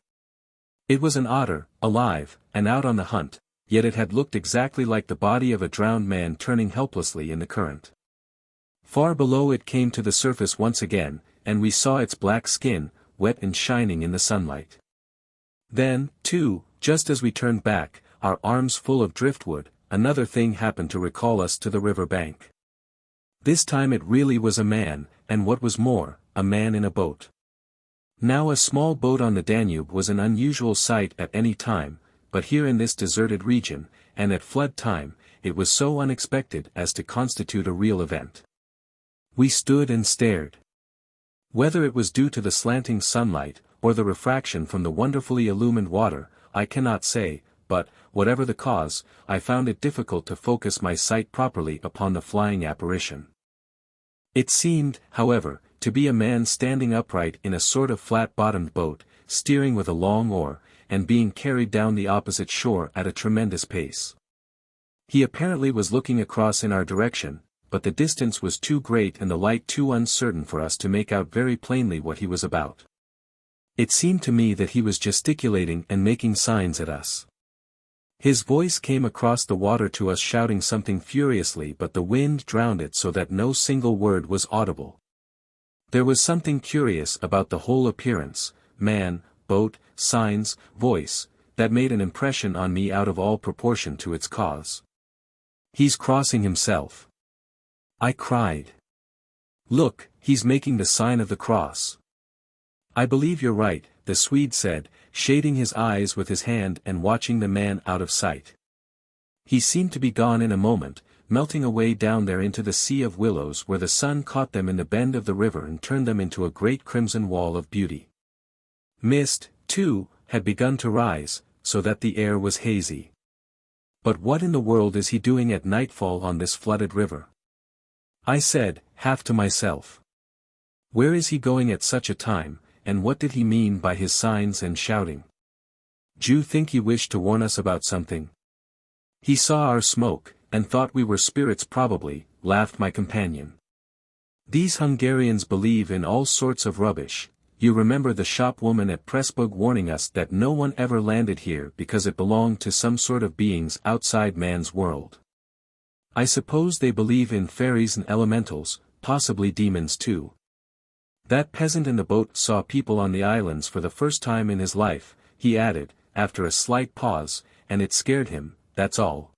It was an otter, alive, and out on the hunt, yet it had looked exactly like the body of a drowned man turning helplessly in the current. Far below it came to the surface once again, and we saw its black skin, wet and shining in the sunlight. Then, too, just as we turned back, our arms full of driftwood, another thing happened to recall us to the river bank. This time it really was a man, and what was more, a man in a boat. Now a small boat on the Danube was an unusual sight at any time, but here in this deserted region, and at flood time, it was so unexpected as to constitute a real event. We stood and stared. Whether it was due to the slanting sunlight, or the refraction from the wonderfully illumined water, I cannot say, but, whatever the cause, I found it difficult to focus my sight properly upon the flying apparition. It seemed, however, to be a man standing upright in a sort of flat-bottomed boat, steering with a long oar, and being carried down the opposite shore at a tremendous pace. He apparently was looking across in our direction, but the distance was too great and the light too uncertain for us to make out very plainly what he was about. It seemed to me that he was gesticulating and making signs at us. His voice came across the water to us shouting something furiously, but the wind drowned it so that no single word was audible. There was something curious about the whole appearance, man, boat, signs, voice, that made an impression on me out of all proportion to its cause. "He's crossing himself," I cried. "Look, he's making the sign of the cross." "I believe you're right," the Swede said, shading his eyes with his hand and watching the man out of sight. He seemed to be gone in a moment, melting away down there into the sea of willows where the sun caught them in the bend of the river and turned them into a great crimson wall of beauty. Mist, too, had begun to rise, so that the air was hazy. But what in the world is he doing at nightfall on this flooded river? I said, half to myself. Where is he going at such a time, and what did he mean by his signs and shouting? "Do you think he wished to warn us about something?" "He saw our smoke, and thought we were spirits probably," laughed my companion. "These Hungarians believe in all sorts of rubbish. You remember the shopwoman at Pressburg warning us that no one ever landed here because it belonged to some sort of beings outside man's world. I suppose they believe in fairies and elementals, possibly demons too. That peasant in the boat saw people on the islands for the first time in his life," he added, after a slight pause, "and it scared him, that's all."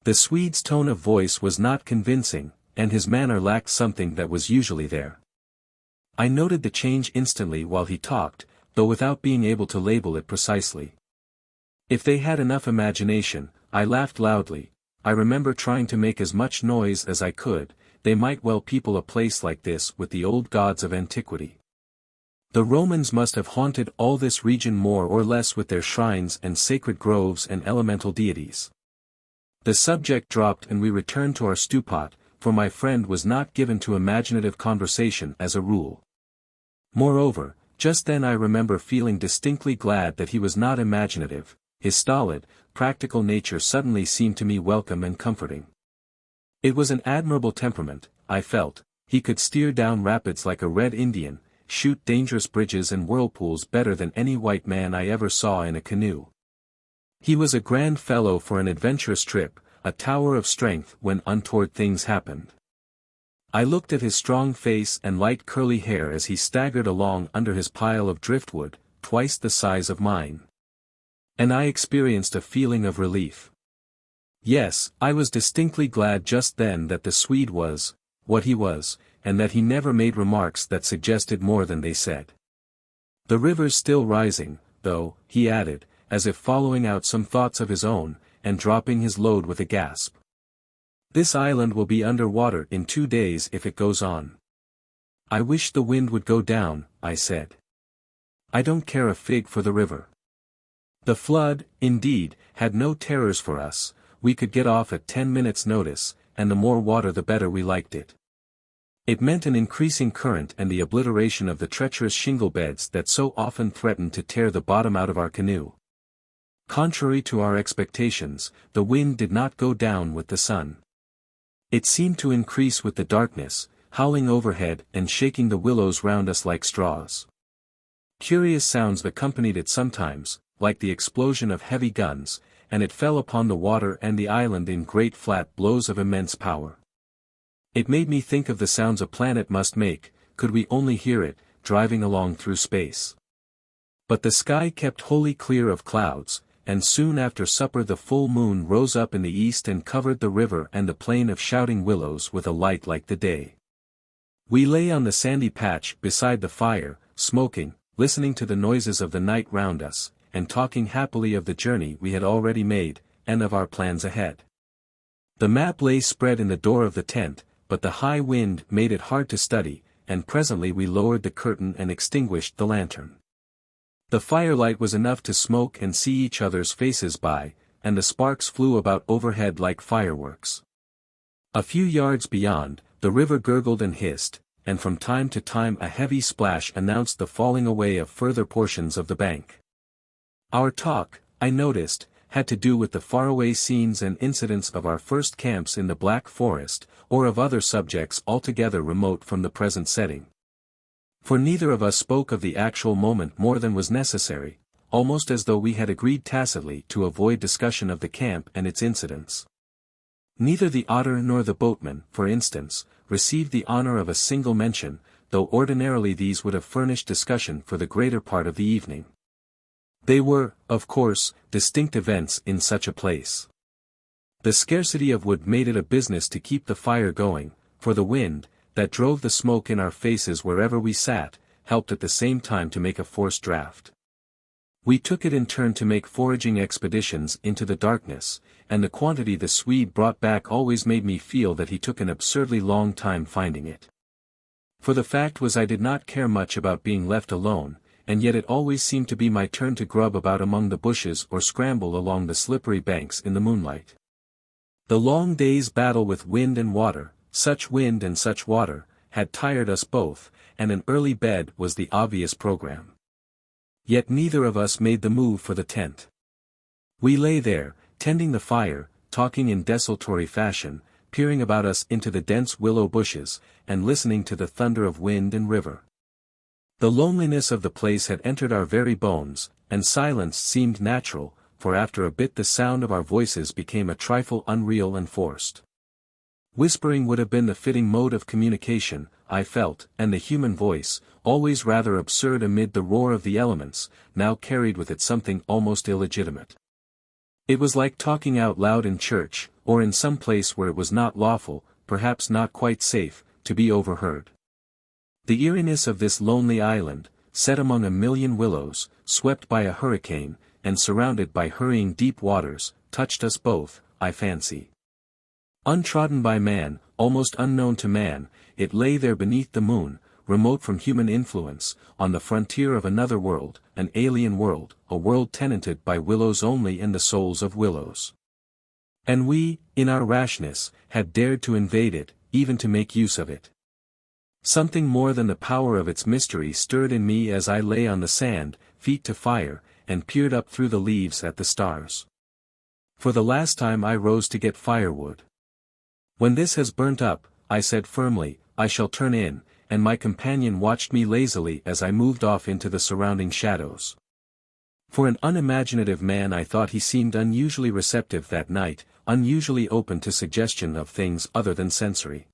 The Swede's tone of voice was not convincing, and his manner lacked something that was usually there. I noted the change instantly while he talked, though without being able to label it precisely. If they had enough imagination, I laughed loudly. I remember trying to make as much noise as I could. They might well people a place like this with the old gods of antiquity. The Romans must have haunted all this region more or less with their shrines and sacred groves and elemental deities. The subject dropped and we returned to our stewpot, for my friend was not given to imaginative conversation as a rule. Moreover, just then I remember feeling distinctly glad that he was not imaginative. His stolid, practical nature suddenly seemed to me welcome and comforting. It was an admirable temperament, I felt. He could steer down rapids like a Red Indian, shoot dangerous bridges and whirlpools better than any white man I ever saw in a canoe. He was a grand fellow for an adventurous trip, a tower of strength when untoward things happened. I looked at his strong face and light curly hair as he staggered along under his pile of driftwood, twice the size of mine. And I experienced a feeling of relief. Yes, I was distinctly glad just then that the Swede was what he was, and that he never made remarks that suggested more than they said. "The river's still rising, though," he added, as if following out some thoughts of his own, and dropping his load with a gasp. "This island will be under water in 2 days if it goes on." "I wish the wind would go down," I said. "I don't care a fig for the river." The flood, indeed, had no terrors for us. We could get off at 10 minutes' notice, and the more water the better we liked it. It meant an increasing current and the obliteration of the treacherous shingle beds that so often threatened to tear the bottom out of our canoe. Contrary to our expectations, the wind did not go down with the sun. It seemed to increase with the darkness, howling overhead and shaking the willows round us like straws. Curious sounds accompanied it sometimes, like the explosion of heavy guns, and it fell upon the water and the island in great flat blows of immense power. It made me think of the sounds a planet must make, could we only hear it, driving along through space. But the sky kept wholly clear of clouds, and soon after supper the full moon rose up in the east and covered the river and the plain of shouting willows with a light like the day. We lay on the sandy patch beside the fire, smoking, listening to the noises of the night round us, and talking happily of the journey we had already made, and of our plans ahead. The map lay spread in the door of the tent, but the high wind made it hard to study, and presently we lowered the curtain and extinguished the lantern. The firelight was enough to smoke and see each other's faces by, and the sparks flew about overhead like fireworks. A few yards beyond, the river gurgled and hissed, and from time to time a heavy splash announced the falling away of further portions of the bank. Our talk, I noticed, had to do with the faraway scenes and incidents of our first camps in the Black Forest, or of other subjects altogether remote from the present setting. For neither of us spoke of the actual moment more than was necessary, almost as though we had agreed tacitly to avoid discussion of the camp and its incidents. Neither the otter nor the boatman, for instance, received the honor of a single mention, though ordinarily these would have furnished discussion for the greater part of the evening. They were, of course, distinct events in such a place. The scarcity of wood made it a business to keep the fire going, for the wind, that drove the smoke in our faces wherever we sat, helped at the same time to make a forced draught. We took it in turn to make foraging expeditions into the darkness, and the quantity the Swede brought back always made me feel that he took an absurdly long time finding it. For the fact was I did not care much about being left alone, and yet it always seemed to be my turn to grub about among the bushes or scramble along the slippery banks in the moonlight. The long day's battle with wind and water, such wind and such water, had tired us both, and an early bed was the obvious program. Yet neither of us made the move for the tent. We lay there, tending the fire, talking in desultory fashion, peering about us into the dense willow bushes, and listening to the thunder of wind and river. The loneliness of the place had entered our very bones, and silence seemed natural, for after a bit the sound of our voices became a trifle unreal and forced. Whispering would have been the fitting mode of communication, I felt, and the human voice, always rather absurd amid the roar of the elements, now carried with it something almost illegitimate. It was like talking out loud in church, or in some place where it was not lawful, perhaps not quite safe, to be overheard. The eeriness of this lonely island, set among a million willows, swept by a hurricane, and surrounded by hurrying deep waters, touched us both, I fancy. Untrodden by man, almost unknown to man, it lay there beneath the moon, remote from human influence, on the frontier of another world, an alien world, a world tenanted by willows only and the souls of willows. And we, in our rashness, had dared to invade it, even to make use of it. Something more than the power of its mystery stirred in me as I lay on the sand, feet to fire, and peered up through the leaves at the stars. For the last time I rose to get firewood. When this has burnt up, I said firmly, I shall turn in, and my companion watched me lazily as I moved off into the surrounding shadows. For an unimaginative man I thought he seemed unusually receptive that night, unusually open to suggestion of things other than sensory.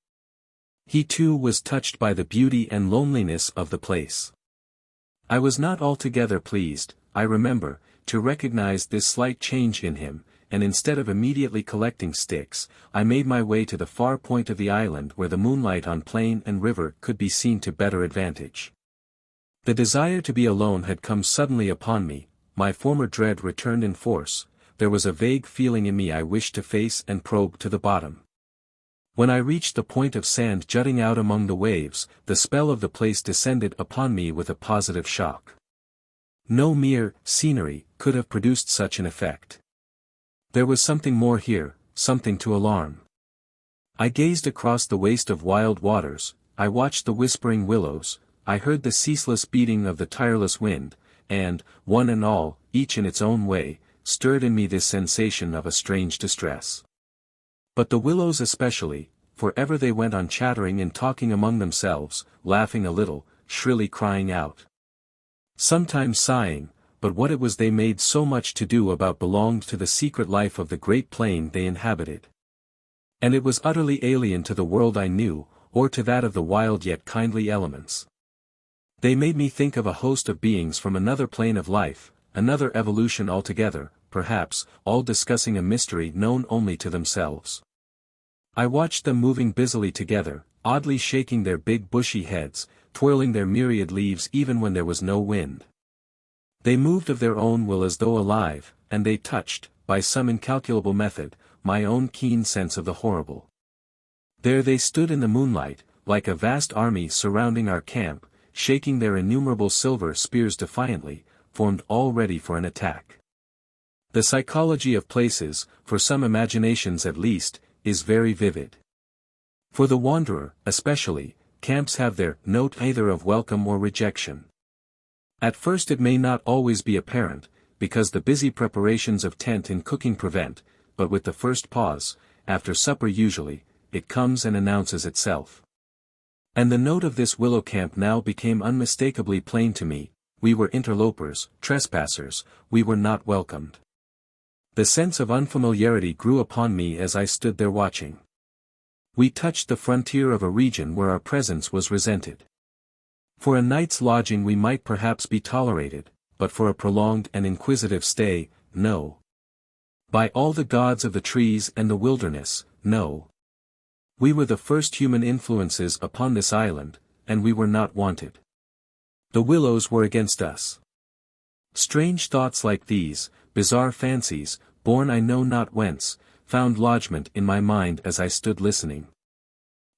He too was touched by the beauty and loneliness of the place. I was not altogether pleased, I remember, to recognize this slight change in him, and instead of immediately collecting sticks, I made my way to the far point of the island where the moonlight on plain and river could be seen to better advantage. The desire to be alone had come suddenly upon me, my former dread returned in force, there was a vague feeling in me I wished to face and probe to the bottom. When I reached the point of sand jutting out among the waves, the spell of the place descended upon me with a positive shock. No mere scenery could have produced such an effect. There was something more here, something to alarm. I gazed across the waste of wild waters, I watched the whispering willows, I heard the ceaseless beating of the tireless wind, and, one and all, each in its own way, stirred in me this sensation of a strange distress. But the willows especially, for ever they went on chattering and talking among themselves, laughing a little, shrilly crying out. Sometimes sighing, but what it was they made so much to do about belonged to the secret life of the great plain they inhabited. And it was utterly alien to the world I knew, or to that of the wild yet kindly elements. They made me think of a host of beings from another plane of life, another evolution altogether, perhaps, all discussing a mystery known only to themselves. I watched them moving busily together, oddly shaking their big bushy heads, twirling their myriad leaves even when there was no wind. They moved of their own will as though alive, and they touched, by some incalculable method, my own keen sense of the horrible. There they stood in the moonlight, like a vast army surrounding our camp, shaking their innumerable silver spears defiantly, formed all ready for an attack. The psychology of places, for some imaginations at least, is very vivid. For the wanderer, especially, camps have their note either of welcome or rejection. At first it may not always be apparent, because the busy preparations of tent and cooking prevent, but with the first pause, after supper usually, it comes and announces itself. And the note of this willow camp now became unmistakably plain to me: we were interlopers, trespassers, we were not welcomed. The sense of unfamiliarity grew upon me as I stood there watching. We touched the frontier of a region where our presence was resented. For a night's lodging we might perhaps be tolerated, but for a prolonged and inquisitive stay, no. By all the gods of the trees and the wilderness, no. We were the first human influences upon this island, and we were not wanted. The willows were against us. Strange thoughts like these, bizarre fancies, born I know not whence, found lodgment in my mind as I stood listening.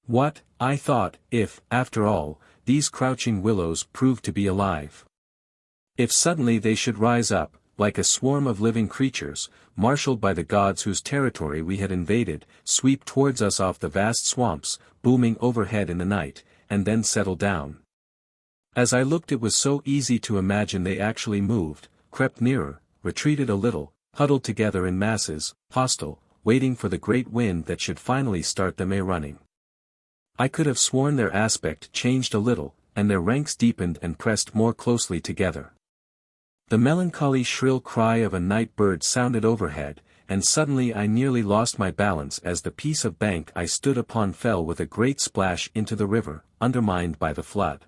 What, I thought, if, after all, these crouching willows proved to be alive? If suddenly they should rise up, like a swarm of living creatures, marshaled by the gods whose territory we had invaded, sweep towards us off the vast swamps, booming overhead in the night, and then settle down. As I looked it was so easy to imagine they actually moved, crept nearer, retreated a little, huddled together in masses, hostile, waiting for the great wind that should finally start them a-running. I could have sworn their aspect changed a little, and their ranks deepened and pressed more closely together. The melancholy shrill cry of a night bird sounded overhead, and suddenly I nearly lost my balance as the piece of bank I stood upon fell with a great splash into the river, undermined by the flood.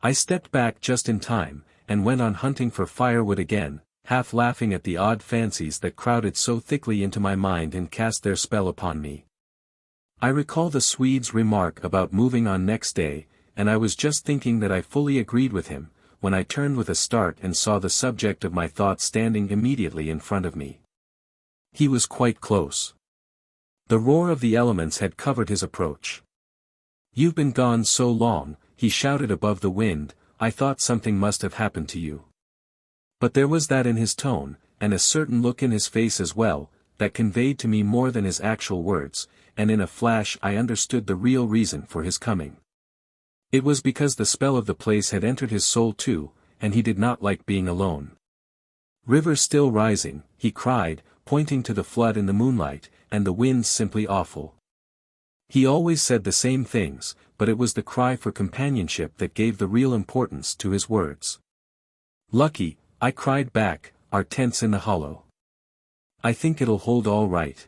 I stepped back just in time, and went on hunting for firewood again, half laughing at the odd fancies that crowded so thickly into my mind and cast their spell upon me. I recall the Swede's remark about moving on next day, and I was just thinking that I fully agreed with him, when I turned with a start and saw the subject of my thoughts standing immediately in front of me. He was quite close. The roar of the elements had covered his approach. "You've been gone so long," he shouted above the wind, "I thought something must have happened to you." But there was that in his tone, and a certain look in his face as well, that conveyed to me more than his actual words, and in a flash I understood the real reason for his coming. It was because the spell of the place had entered his soul too, and he did not like being alone. "River still rising," he cried, pointing to the flood in the moonlight, "and the wind's simply awful." He always said the same things, but it was the cry for companionship that gave the real importance to his words. "Lucky," I cried back, "our tent's in the hollow. I think it'll hold all right."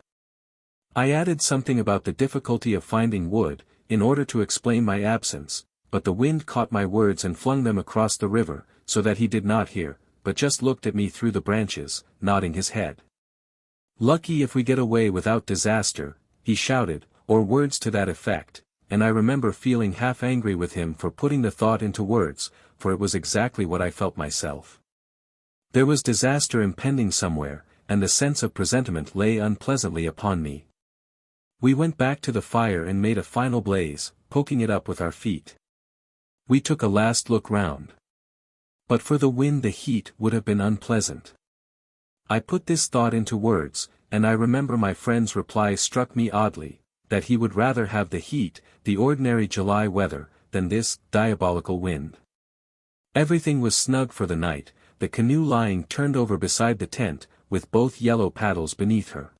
I added something about the difficulty of finding wood, in order to explain my absence, but the wind caught my words and flung them across the river, so that he did not hear, but just looked at me through the branches, nodding his head. "Lucky if we get away without disaster," he shouted, or words to that effect, and I remember feeling half angry with him for putting the thought into words, for it was exactly what I felt myself. There was disaster impending somewhere, and the sense of presentiment lay unpleasantly upon me. We went back to the fire and made a final blaze, poking it up with our feet. We took a last look round. But for the wind the heat would have been unpleasant. I put this thought into words, and I remember my friend's reply struck me oddly, that he would rather have the heat, the ordinary July weather, than this diabolical wind. Everything was snug for the night, the canoe lying turned over beside the tent, with both yellow paddles beneath her.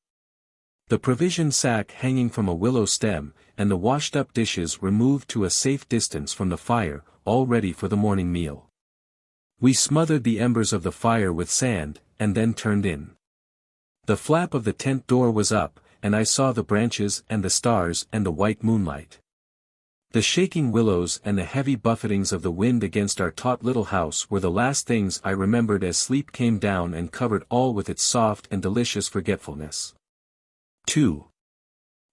The provision sack hanging from a willow stem, and the washed-up dishes removed to a safe distance from the fire, all ready for the morning meal. We smothered the embers of the fire with sand, and then turned in. The flap of the tent door was up, and I saw the branches and the stars and the white moonlight. The shaking willows and the heavy buffetings of the wind against our taut little house were the last things I remembered as sleep came down and covered all with its soft and delicious forgetfulness. 2.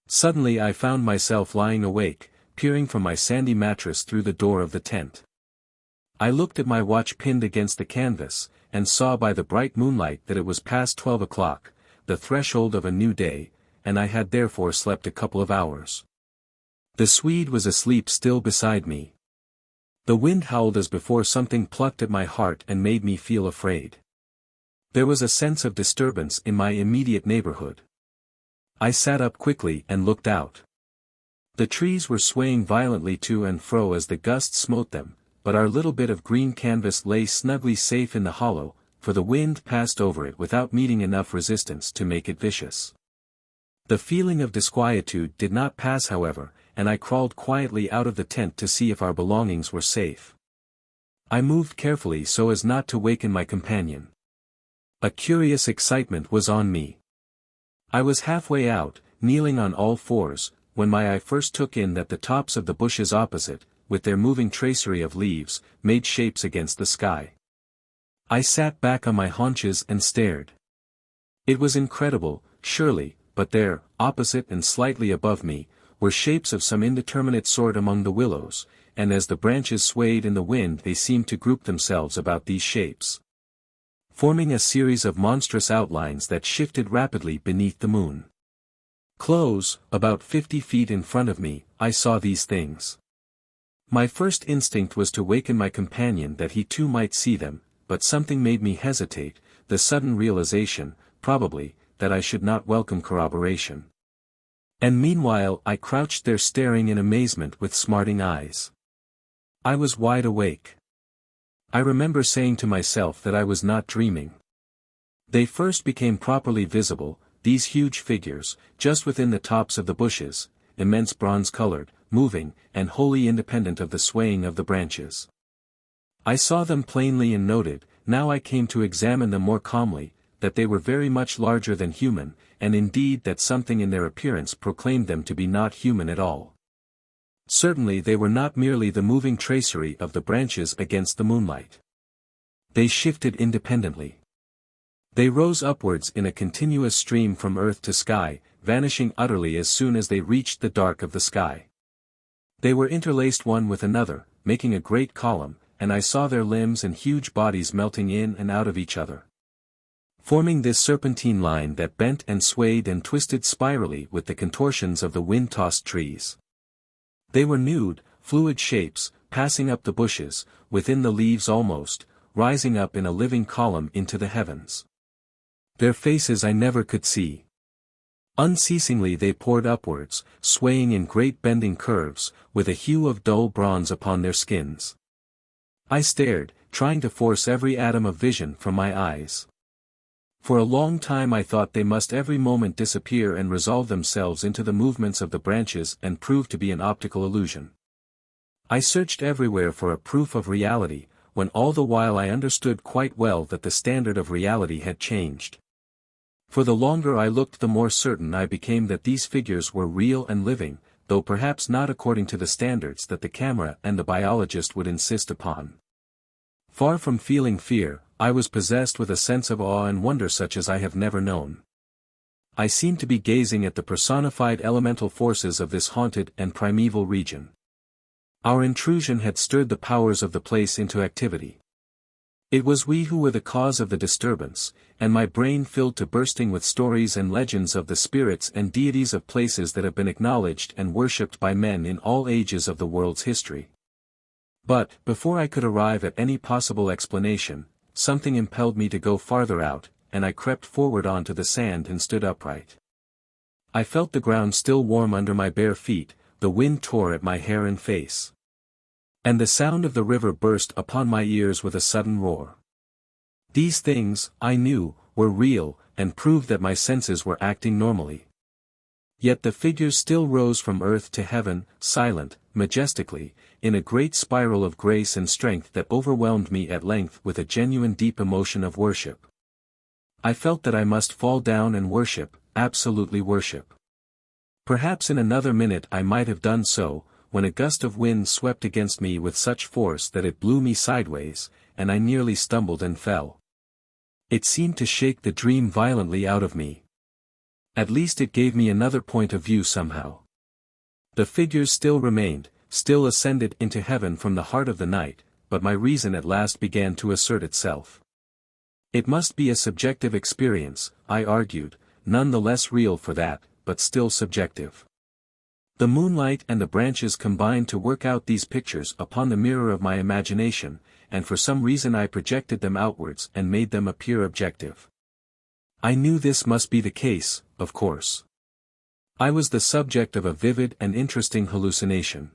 Suddenly I found myself lying awake, peering from my sandy mattress through the door of the tent. I looked at my watch pinned against the canvas, and saw by the bright moonlight that it was past 12 o'clock, the threshold of a new day, and I had therefore slept a couple of hours. The Swede was asleep still beside me. The wind howled as before. Something plucked at my heart and made me feel afraid. There was a sense of disturbance in my immediate neighborhood. I sat up quickly and looked out. The trees were swaying violently to and fro as the gusts smote them, but our little bit of green canvas lay snugly safe in the hollow, for the wind passed over it without meeting enough resistance to make it vicious. The feeling of disquietude did not pass, however, and I crawled quietly out of the tent to see if our belongings were safe. I moved carefully so as not to waken my companion. A curious excitement was on me. I was halfway out, kneeling on all fours, when my eye first took in that the tops of the bushes opposite, with their moving tracery of leaves, made shapes against the sky. I sat back on my haunches and stared. It was incredible, surely, but there, opposite and slightly above me, were shapes of some indeterminate sort among the willows, and as the branches swayed in the wind they seemed to group themselves about these shapes, forming a series of monstrous outlines that shifted rapidly beneath the moon. Close, about 50 feet in front of me, I saw these things. My first instinct was to waken my companion that he too might see them, but something made me hesitate, the sudden realization, probably, that I should not welcome corroboration. And meanwhile I crouched there staring in amazement with smarting eyes. I was wide awake. I remember saying to myself that I was not dreaming. They first became properly visible, these huge figures, just within the tops of the bushes, immense bronze-colored, moving, and wholly independent of the swaying of the branches. I saw them plainly and noted, now I came to examine them more calmly, that they were very much larger than human, and indeed that something in their appearance proclaimed them to be not human at all. Certainly they were not merely the moving tracery of the branches against the moonlight. They shifted independently. They rose upwards in a continuous stream from earth to sky, vanishing utterly as soon as they reached the dark of the sky. They were interlaced one with another, making a great column, and I saw their limbs and huge bodies melting in and out of each other, forming this serpentine line that bent and swayed and twisted spirally with the contortions of the wind-tossed trees. They were nude, fluid shapes, passing up the bushes, within the leaves almost, rising up in a living column into the heavens. Their faces I never could see. Unceasingly they poured upwards, swaying in great bending curves, with a hue of dull bronze upon their skins. I stared, trying to force every atom of vision from my eyes. For a long time I thought they must every moment disappear and resolve themselves into the movements of the branches and prove to be an optical illusion. I searched everywhere for a proof of reality, when all the while I understood quite well that the standard of reality had changed. For the longer I looked the more certain I became that these figures were real and living, though perhaps not according to the standards that the camera and the biologist would insist upon. Far from feeling fear, I was possessed with a sense of awe and wonder such as I have never known. I seemed to be gazing at the personified elemental forces of this haunted and primeval region. Our intrusion had stirred the powers of the place into activity. It was we who were the cause of the disturbance, and my brain filled to bursting with stories and legends of the spirits and deities of places that have been acknowledged and worshipped by men in all ages of the world's history. But, before I could arrive at any possible explanation, something impelled me to go farther out, and I crept forward onto the sand and stood upright. I felt the ground still warm under my bare feet, the wind tore at my hair and face. And the sound of the river burst upon my ears with a sudden roar. These things, I knew, were real, and proved that my senses were acting normally. Yet the figures still rose from earth to heaven, silent, majestically, in a great spiral of grace and strength that overwhelmed me at length with a genuine deep emotion of worship. I felt that I must fall down and worship, absolutely worship. Perhaps in another minute I might have done so, when a gust of wind swept against me with such force that it blew me sideways, and I nearly stumbled and fell. It seemed to shake the dream violently out of me. At least it gave me another point of view somehow. The figures still remained, still ascended into heaven from the heart of the night, but my reason at last began to assert itself. It must be a subjective experience, I argued, none the less real for that, but still subjective. The moonlight and the branches combined to work out these pictures upon the mirror of my imagination, and for some reason I projected them outwards and made them appear objective. I knew this must be the case, of course. I was the subject of a vivid and interesting hallucination.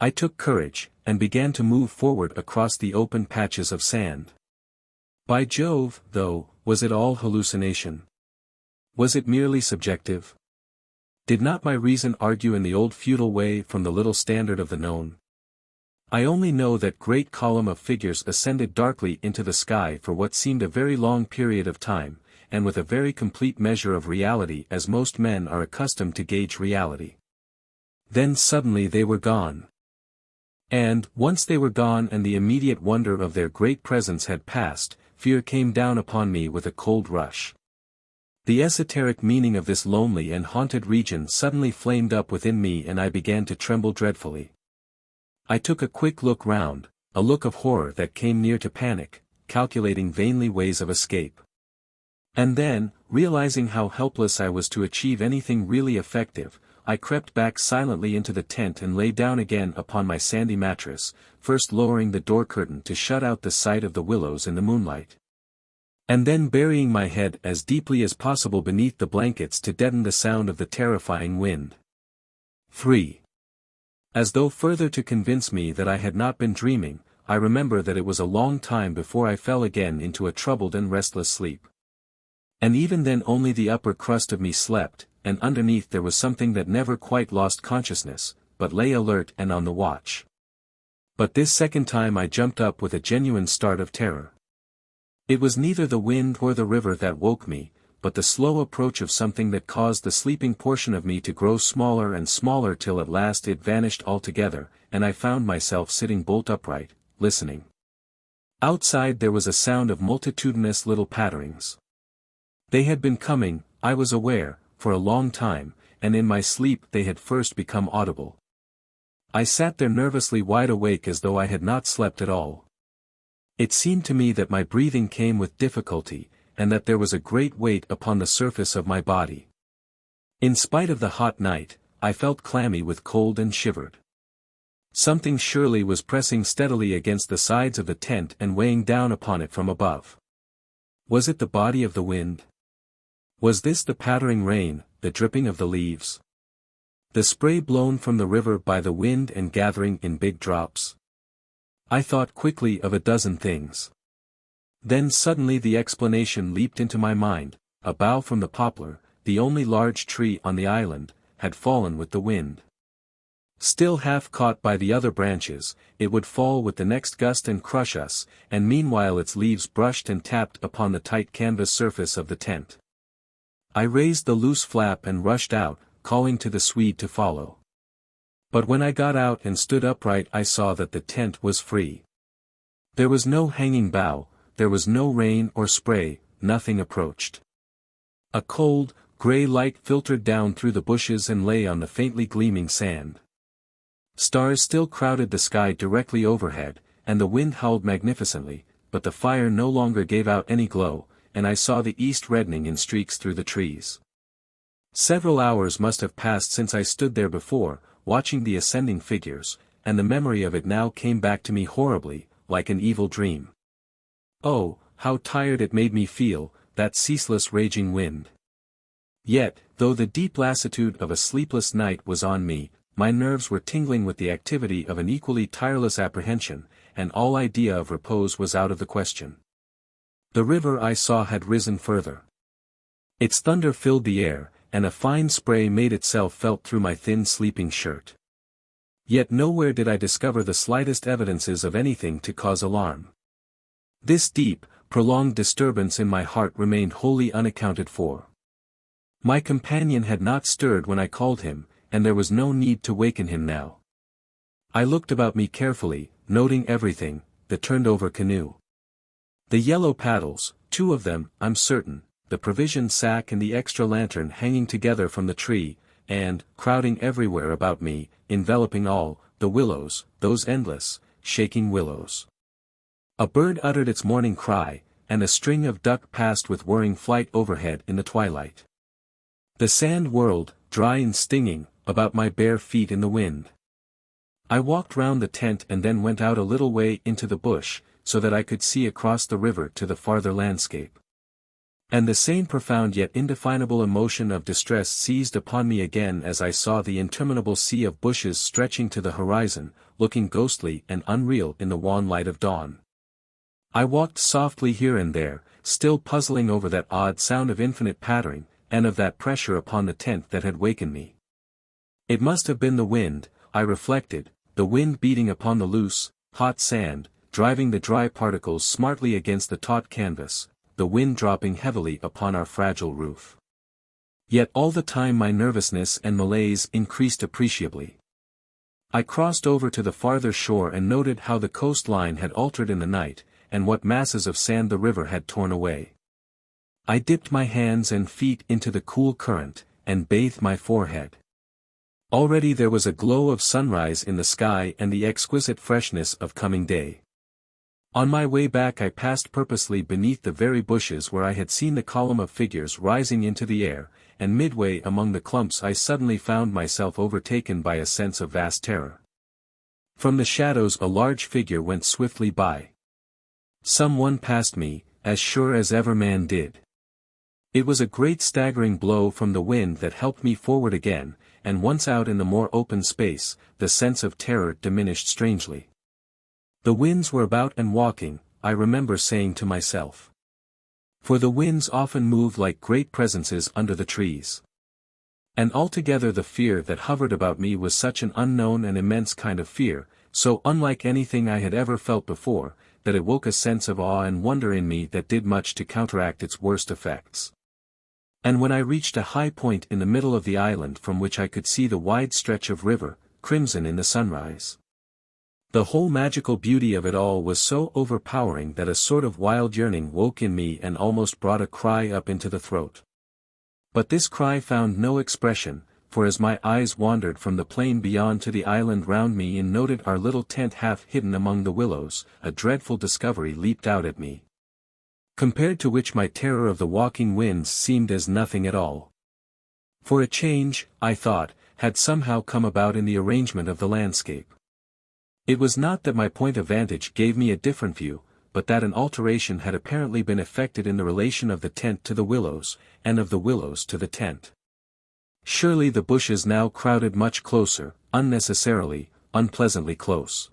I took courage, and began to move forward across the open patches of sand. By Jove, though, was it all hallucination? Was it merely subjective? Did not my reason argue in the old feudal way from the little standard of the known? I only know that great column of figures ascended darkly into the sky for what seemed a very long period of time, and with a very complete measure of reality as most men are accustomed to gauge reality. Then suddenly they were gone. And, once they were gone and the immediate wonder of their great presence had passed, fear came down upon me with a cold rush. The esoteric meaning of this lonely and haunted region suddenly flamed up within me and I began to tremble dreadfully. I took a quick look round, a look of horror that came near to panic, calculating vainly ways of escape. And then, realizing how helpless I was to achieve anything really effective, I crept back silently into the tent and lay down again upon my sandy mattress, first lowering the door curtain to shut out the sight of the willows in the moonlight. And then burying my head as deeply as possible beneath the blankets to deaden the sound of the terrifying wind. 3. As though further to convince me that I had not been dreaming, I remember that it was a long time before I fell again into a troubled and restless sleep. And even then only the upper crust of me slept, and underneath there was something that never quite lost consciousness, but lay alert and on the watch. But this second time I jumped up with a genuine start of terror. It was neither the wind or the river that woke me, but the slow approach of something that caused the sleeping portion of me to grow smaller and smaller till at last it vanished altogether, and I found myself sitting bolt upright, listening. Outside there was a sound of multitudinous little patterings. They had been coming, I was aware, for a long time, and in my sleep they had first become audible. I sat there nervously wide awake as though I had not slept at all. It seemed to me that my breathing came with difficulty, and that there was a great weight upon the surface of my body. In spite of the hot night, I felt clammy with cold and shivered. Something surely was pressing steadily against the sides of the tent and weighing down upon it from above. Was it the body of the wind? Was this the pattering rain, the dripping of the leaves? The spray blown from the river by the wind and gathering in big drops? I thought quickly of a dozen things. Then suddenly the explanation leaped into my mind: a bough from the poplar, the only large tree on the island, had fallen with the wind. Still half caught by the other branches, it would fall with the next gust and crush us, and meanwhile its leaves brushed and tapped upon the tight canvas surface of the tent. I raised the loose flap and rushed out, calling to the Swede to follow. But when I got out and stood upright I saw that the tent was free. There was no hanging bough, there was no rain or spray, nothing approached. A cold, grey light filtered down through the bushes and lay on the faintly gleaming sand. Stars still crowded the sky directly overhead, and the wind howled magnificently, but the fire no longer gave out any glow, and I saw the east reddening in streaks through the trees. Several hours must have passed since I stood there before, watching the ascending figures, and the memory of it now came back to me horribly, like an evil dream. Oh, how tired it made me feel, that ceaseless raging wind. Yet, though the deep lassitude of a sleepless night was on me, my nerves were tingling with the activity of an equally tireless apprehension, and all idea of repose was out of the question. The river I saw had risen further. Its thunder filled the air, and a fine spray made itself felt through my thin sleeping shirt. Yet nowhere did I discover the slightest evidences of anything to cause alarm. This deep, prolonged disturbance in my heart remained wholly unaccounted for. My companion had not stirred when I called him, and there was no need to waken him now. I looked about me carefully, noting everything: the turned-over canoe, the yellow paddles, 2 of them, I'm certain, the provision sack and the extra lantern hanging together from the tree, and, crowding everywhere about me, enveloping all, the willows, those endless, shaking willows. A bird uttered its morning cry, and a string of duck passed with whirring flight overhead in the twilight. The sand whirled, dry and stinging, about my bare feet in the wind. I walked round the tent and then went out a little way into the bush, so that I could see across the river to the farther landscape. And the same profound yet indefinable emotion of distress seized upon me again as I saw the interminable sea of bushes stretching to the horizon, looking ghostly and unreal in the wan light of dawn. I walked softly here and there, still puzzling over that odd sound of infinite pattering, and of that pressure upon the tent that had wakened me. It must have been the wind, I reflected, the wind beating upon the loose, hot sand, driving the dry particles smartly against the taut canvas, the wind dropping heavily upon our fragile roof. Yet all the time my nervousness and malaise increased appreciably. I crossed over to the farther shore and noted how the coastline had altered in the night, and what masses of sand the river had torn away. I dipped my hands and feet into the cool current, and bathed my forehead. Already there was a glow of sunrise in the sky and the exquisite freshness of coming day. On my way back I passed purposely beneath the very bushes where I had seen the column of figures rising into the air, and midway among the clumps I suddenly found myself overtaken by a sense of vast terror. From the shadows a large figure went swiftly by. Some one passed me, as sure as ever man did. It was a great staggering blow from the wind that helped me forward again, and once out in the more open space, the sense of terror diminished strangely. The winds were about and walking, I remember saying to myself. For the winds often move like great presences under the trees. And altogether the fear that hovered about me was such an unknown and immense kind of fear, so unlike anything I had ever felt before, that it woke a sense of awe and wonder in me that did much to counteract its worst effects. And when I reached a high point in the middle of the island from which I could see the wide stretch of river, crimson in the sunrise, the whole magical beauty of it all was so overpowering that a sort of wild yearning woke in me and almost brought a cry up into the throat. But this cry found no expression, for as my eyes wandered from the plain beyond to the island round me and noted our little tent half hidden among the willows, a dreadful discovery leaped out at me, compared to which my terror of the walking winds seemed as nothing at all. For a change, I thought, had somehow come about in the arrangement of the landscape. It was not that my point of vantage gave me a different view, but that an alteration had apparently been effected in the relation of the tent to the willows, and of the willows to the tent. Surely the bushes now crowded much closer, unnecessarily, unpleasantly close.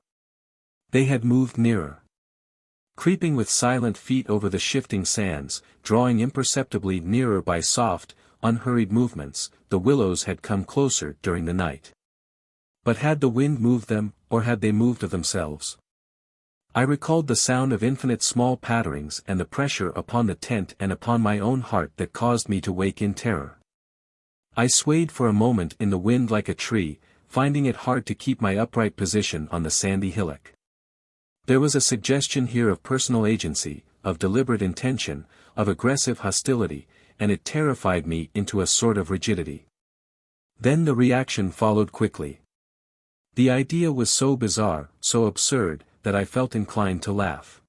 They had moved nearer. Creeping with silent feet over the shifting sands, drawing imperceptibly nearer by soft, unhurried movements, the willows had come closer during the night. But had the wind moved them, or had they moved of themselves? I recalled the sound of infinite small patterings and the pressure upon the tent and upon my own heart that caused me to wake in terror. I swayed for a moment in the wind like a tree, finding it hard to keep my upright position on the sandy hillock. There was a suggestion here of personal agency, of deliberate intention, of aggressive hostility, and it terrified me into a sort of rigidity. Then the reaction followed quickly. The idea was so bizarre, so absurd, that I felt inclined to laugh.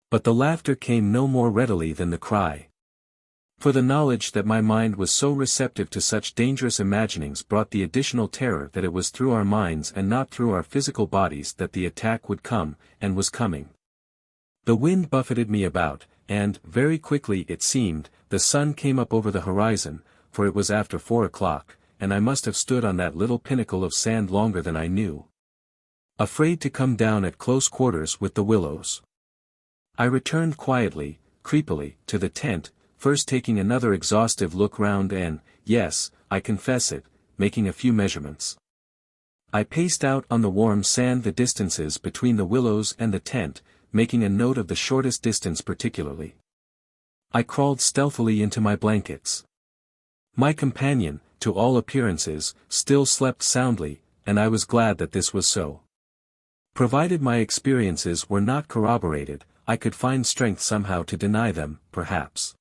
But the laughter came no more readily than the cry. For the knowledge that my mind was so receptive to such dangerous imaginings brought the additional terror that it was through our minds and not through our physical bodies that the attack would come, and was coming. The wind buffeted me about, and, very quickly it seemed, the sun came up over the horizon, for it was after 4 o'clock, and I must have stood on that little pinnacle of sand longer than I knew, afraid to come down at close quarters with the willows. I returned quietly, creepily, to the tent, first taking another exhaustive look round and, yes, I confess it, making a few measurements. I paced out on the warm sand the distances between the willows and the tent, making a note of the shortest distance particularly. I crawled stealthily into my blankets. My companion, to all appearances, still slept soundly, and I was glad that this was so. Provided my experiences were not corroborated, I could find strength somehow to deny them, perhaps.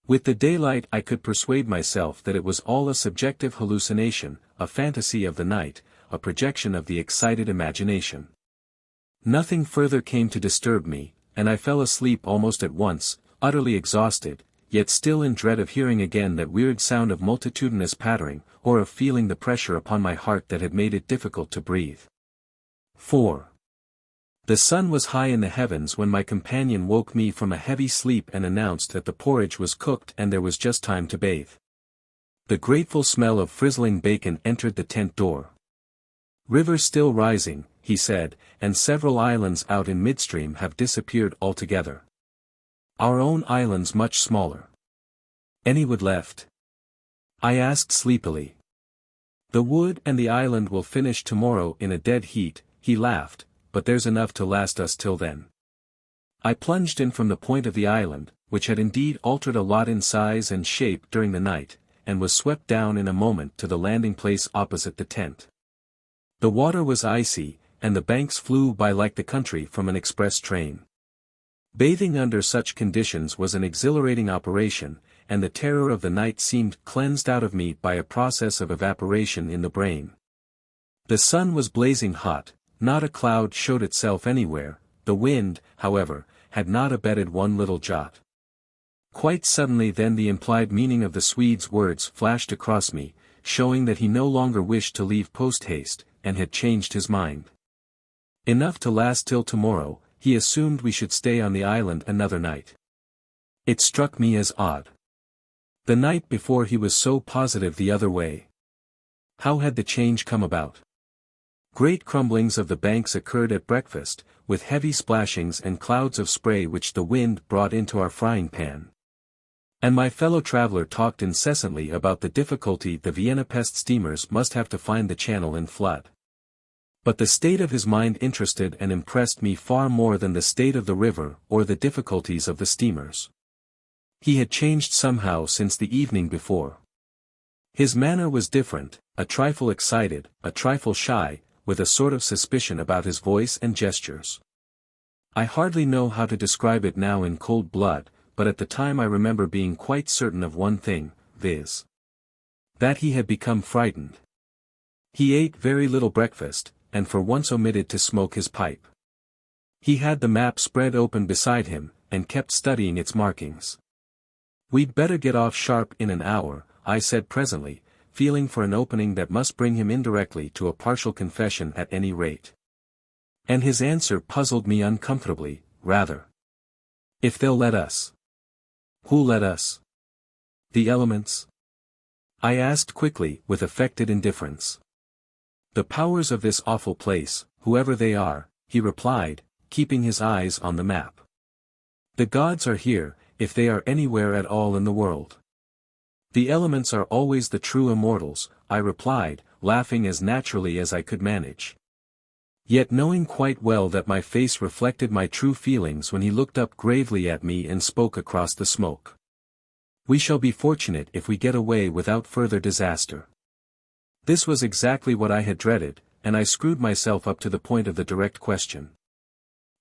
With the daylight I could persuade myself that it was all a subjective hallucination, a fantasy of the night, a projection of the excited imagination. Nothing further came to disturb me, and I fell asleep almost at once, utterly exhausted, yet still in dread of hearing again that weird sound of multitudinous pattering, or of feeling the pressure upon my heart that had made it difficult to breathe. 4. The sun was high in the heavens when my companion woke me from a heavy sleep and announced that the porridge was cooked and there was just time to bathe. The grateful smell of frizzling bacon entered the tent door. "River still rising," he said, "and several islands out in midstream have disappeared altogether. Our own island's much smaller. Any wood left?" I asked sleepily. "The wood and the island will finish tomorrow in a dead heat," he laughed, "but there's enough to last us till then." I plunged in from the point of the island, which had indeed altered a lot in size and shape during the night, and was swept down in a moment to the landing place opposite the tent. The water was icy, and the banks flew by like the country from an express train. Bathing under such conditions was an exhilarating operation, and the terror of the night seemed cleansed out of me by a process of evaporation in the brain. The sun was blazing hot, not a cloud showed itself anywhere, the wind, however, had not abated one little jot. Quite suddenly then the implied meaning of the Swede's words flashed across me, showing that he no longer wished to leave post-haste, and had changed his mind. Enough to last till tomorrow, he assumed we should stay on the island another night. It struck me as odd. The night before he was so positive the other way. How had the change come about? Great crumblings of the banks occurred at breakfast, with heavy splashings and clouds of spray which the wind brought into our frying pan. And my fellow traveler talked incessantly about the difficulty the Vienna Pest steamers must have to find the channel in flood. But the state of his mind interested and impressed me far more than the state of the river or the difficulties of the steamers. He had changed somehow since the evening before. His manner was different, a trifle excited, a trifle shy, with a sort of suspicion about his voice and gestures. I hardly know how to describe it now in cold blood, but at the time I remember being quite certain of one thing, viz. that he had become frightened. He ate very little breakfast, and for once omitted to smoke his pipe. He had the map spread open beside him, and kept studying its markings. "We'd better get off sharp in an hour," I said presently, feeling for an opening that must bring him indirectly to a partial confession at any rate. And his answer puzzled me uncomfortably, rather. "If they'll let us." "Who'll let us?" "The elements?" I asked quickly, with affected indifference. "The powers of this awful place, whoever they are," he replied, keeping his eyes on the map. "The gods are here, if they are anywhere at all in the world." "The elements are always the true immortals," I replied, laughing as naturally as I could manage. Yet knowing quite well that my face reflected my true feelings when he looked up gravely at me and spoke across the smoke. "We shall be fortunate if we get away without further disaster." This was exactly what I had dreaded, and I screwed myself up to the point of the direct question.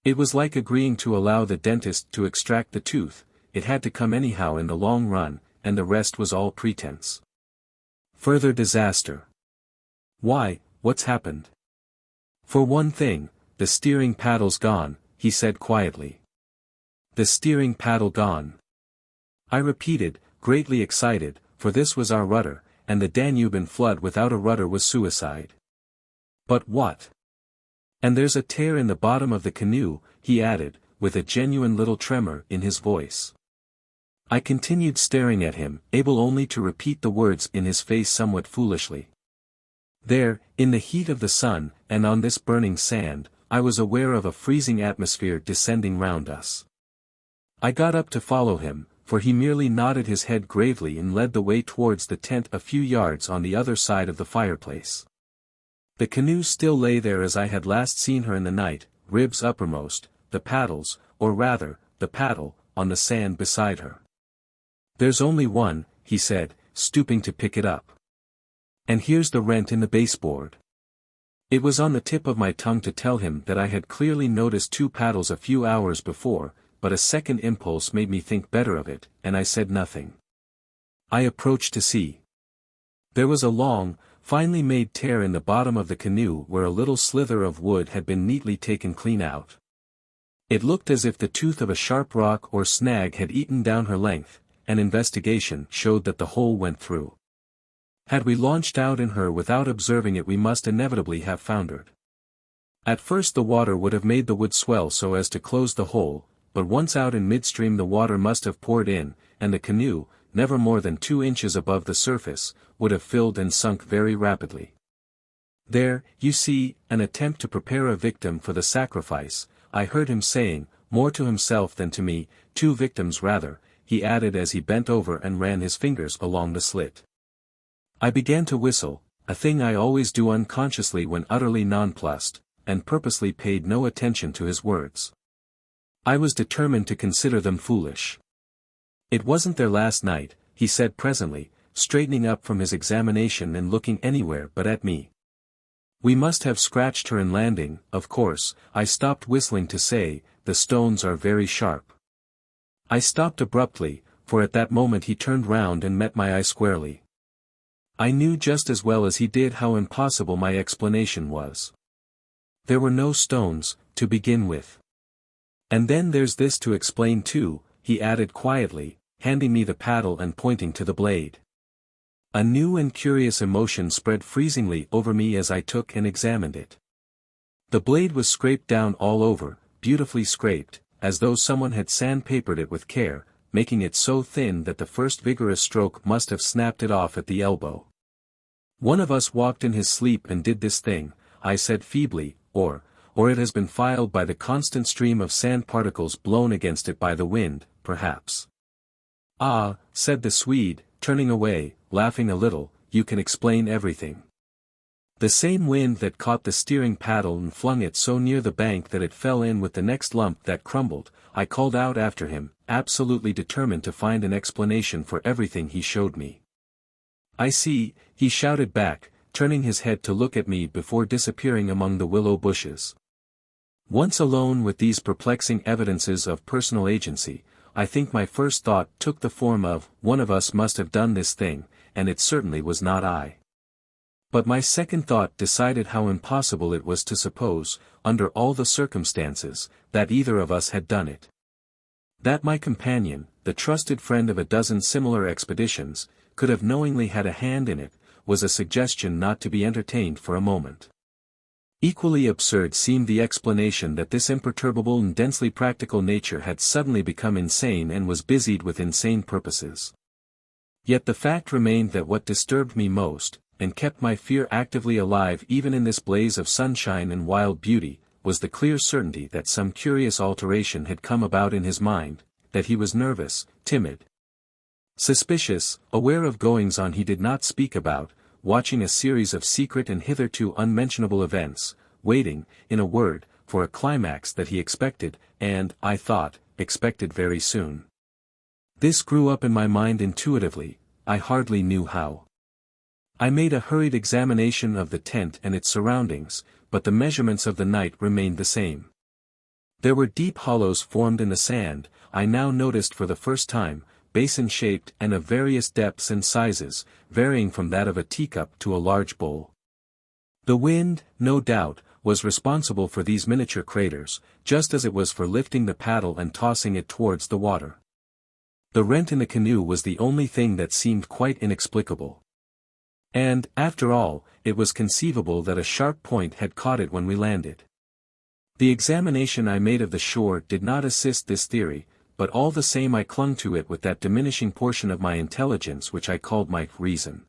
It was like agreeing to allow the dentist to extract the tooth, it had to come anyhow in the long run, and the rest was all pretense. "Further disaster." "Why, what's happened?" "For one thing, the steering paddle's gone," he said quietly. "The steering paddle gone?" I repeated, greatly excited, for this was our rudder, and the Danube in flood without a rudder was suicide. "But what?" "And there's a tear in the bottom of the canoe," he added, with a genuine little tremor in his voice. I continued staring at him, able only to repeat the words in his face somewhat foolishly. There, in the heat of the sun, and on this burning sand, I was aware of a freezing atmosphere descending round us. I got up to follow him, for he merely nodded his head gravely and led the way towards the tent a few yards on the other side of the fireplace. The canoe still lay there as I had last seen her in the night, ribs uppermost, the paddles, or rather, the paddle, on the sand beside her. "There's only one," he said, stooping to pick it up. "And here's the rent in the baseboard." It was on the tip of my tongue to tell him that I had clearly noticed 2 paddles a few hours before, but a second impulse made me think better of it, and I said nothing. I approached to see. There was a long, finely made tear in the bottom of the canoe where a little slither of wood had been neatly taken clean out. It looked as if the tooth of a sharp rock or snag had eaten down her length, and investigation showed that the hole went through. Had we launched out in her without observing it, we must inevitably have foundered. At first the water would have made the wood swell so as to close the hole, but once out in midstream the water must have poured in, and the canoe, never more than 2 inches above the surface, would have filled and sunk very rapidly. "There, you see, an attempt to prepare a victim for the sacrifice," I heard him saying, more to himself than to me. "2 victims rather," he added as he bent over and ran his fingers along the slit. I began to whistle, a thing I always do unconsciously when utterly nonplussed, and purposely paid no attention to his words. I was determined to consider them foolish. "It wasn't their last night," he said presently, straightening up from his examination and looking anywhere but at me. "We must have scratched her in landing, of course." I stopped whistling to say, "The stones are very sharp." I stopped abruptly, for at that moment he turned round and met my eye squarely. I knew just as well as he did how impossible my explanation was. There were no stones, to begin with. "And then there's this to explain too," he added quietly, handing me the paddle and pointing to the blade. A new and curious emotion spread freezingly over me as I took and examined it. The blade was scraped down all over, beautifully scraped, as though someone had sandpapered it with care, making it so thin that the first vigorous stroke must have snapped it off at the elbow. "One of us walked in his sleep and did this thing," I said feebly, or it has been filed by the constant stream of sand particles blown against it by the wind, perhaps." "Ah," said the Swede, turning away, laughing a little, "you can explain everything. The same wind that caught the steering paddle and flung it so near the bank that it fell in with the next lump that crumbled," I called out after him, absolutely determined to find an explanation for everything he showed me. "I see," he shouted back, turning his head to look at me before disappearing among the willow bushes. Once alone with these perplexing evidences of personal agency, I think my first thought took the form of, one of us must have done this thing, and it certainly was not I. But my second thought decided how impossible it was to suppose, under all the circumstances, that either of us had done it. That my companion, the trusted friend of a dozen similar expeditions, could have knowingly had a hand in it, was a suggestion not to be entertained for a moment. Equally absurd seemed the explanation that this imperturbable and densely practical nature had suddenly become insane and was busied with insane purposes. Yet the fact remained that what disturbed me most, and kept my fear actively alive even in this blaze of sunshine and wild beauty, was the clear certainty that some curious alteration had come about in his mind, that he was nervous, timid, suspicious, aware of goings-on he did not speak about, watching a series of secret and hitherto unmentionable events, waiting, in a word, for a climax that he expected, and, I thought, expected very soon. This grew up in my mind intuitively, I hardly knew how. I made a hurried examination of the tent and its surroundings, but the measurements of the night remained the same. There were deep hollows formed in the sand, I now noticed for the first time, basin-shaped and of various depths and sizes, varying from that of a teacup to a large bowl. The wind, no doubt, was responsible for these miniature craters, just as it was for lifting the paddle and tossing it towards the water. The rent in the canoe was the only thing that seemed quite inexplicable. And, after all, it was conceivable that a sharp point had caught it when we landed. The examination I made of the shore did not assist this theory, but all the same I clung to it with that diminishing portion of my intelligence which I called my reason.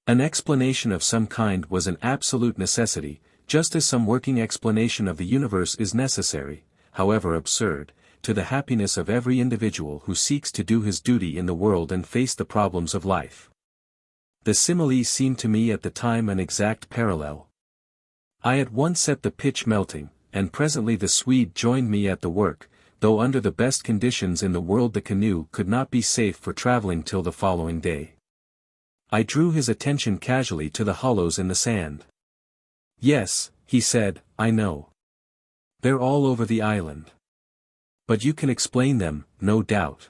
An explanation of some kind was an absolute necessity, just as some working explanation of the universe is necessary, however absurd, to the happiness of every individual who seeks to do his duty in the world and face the problems of life. The simile seemed to me at the time an exact parallel. I at once set the pitch melting, and presently the Swede joined me at the work, though under the best conditions in the world the canoe could not be safe for traveling till the following day. I drew his attention casually to the hollows in the sand. "Yes," he said, "I know. They're all over the island. But you can explain them, no doubt."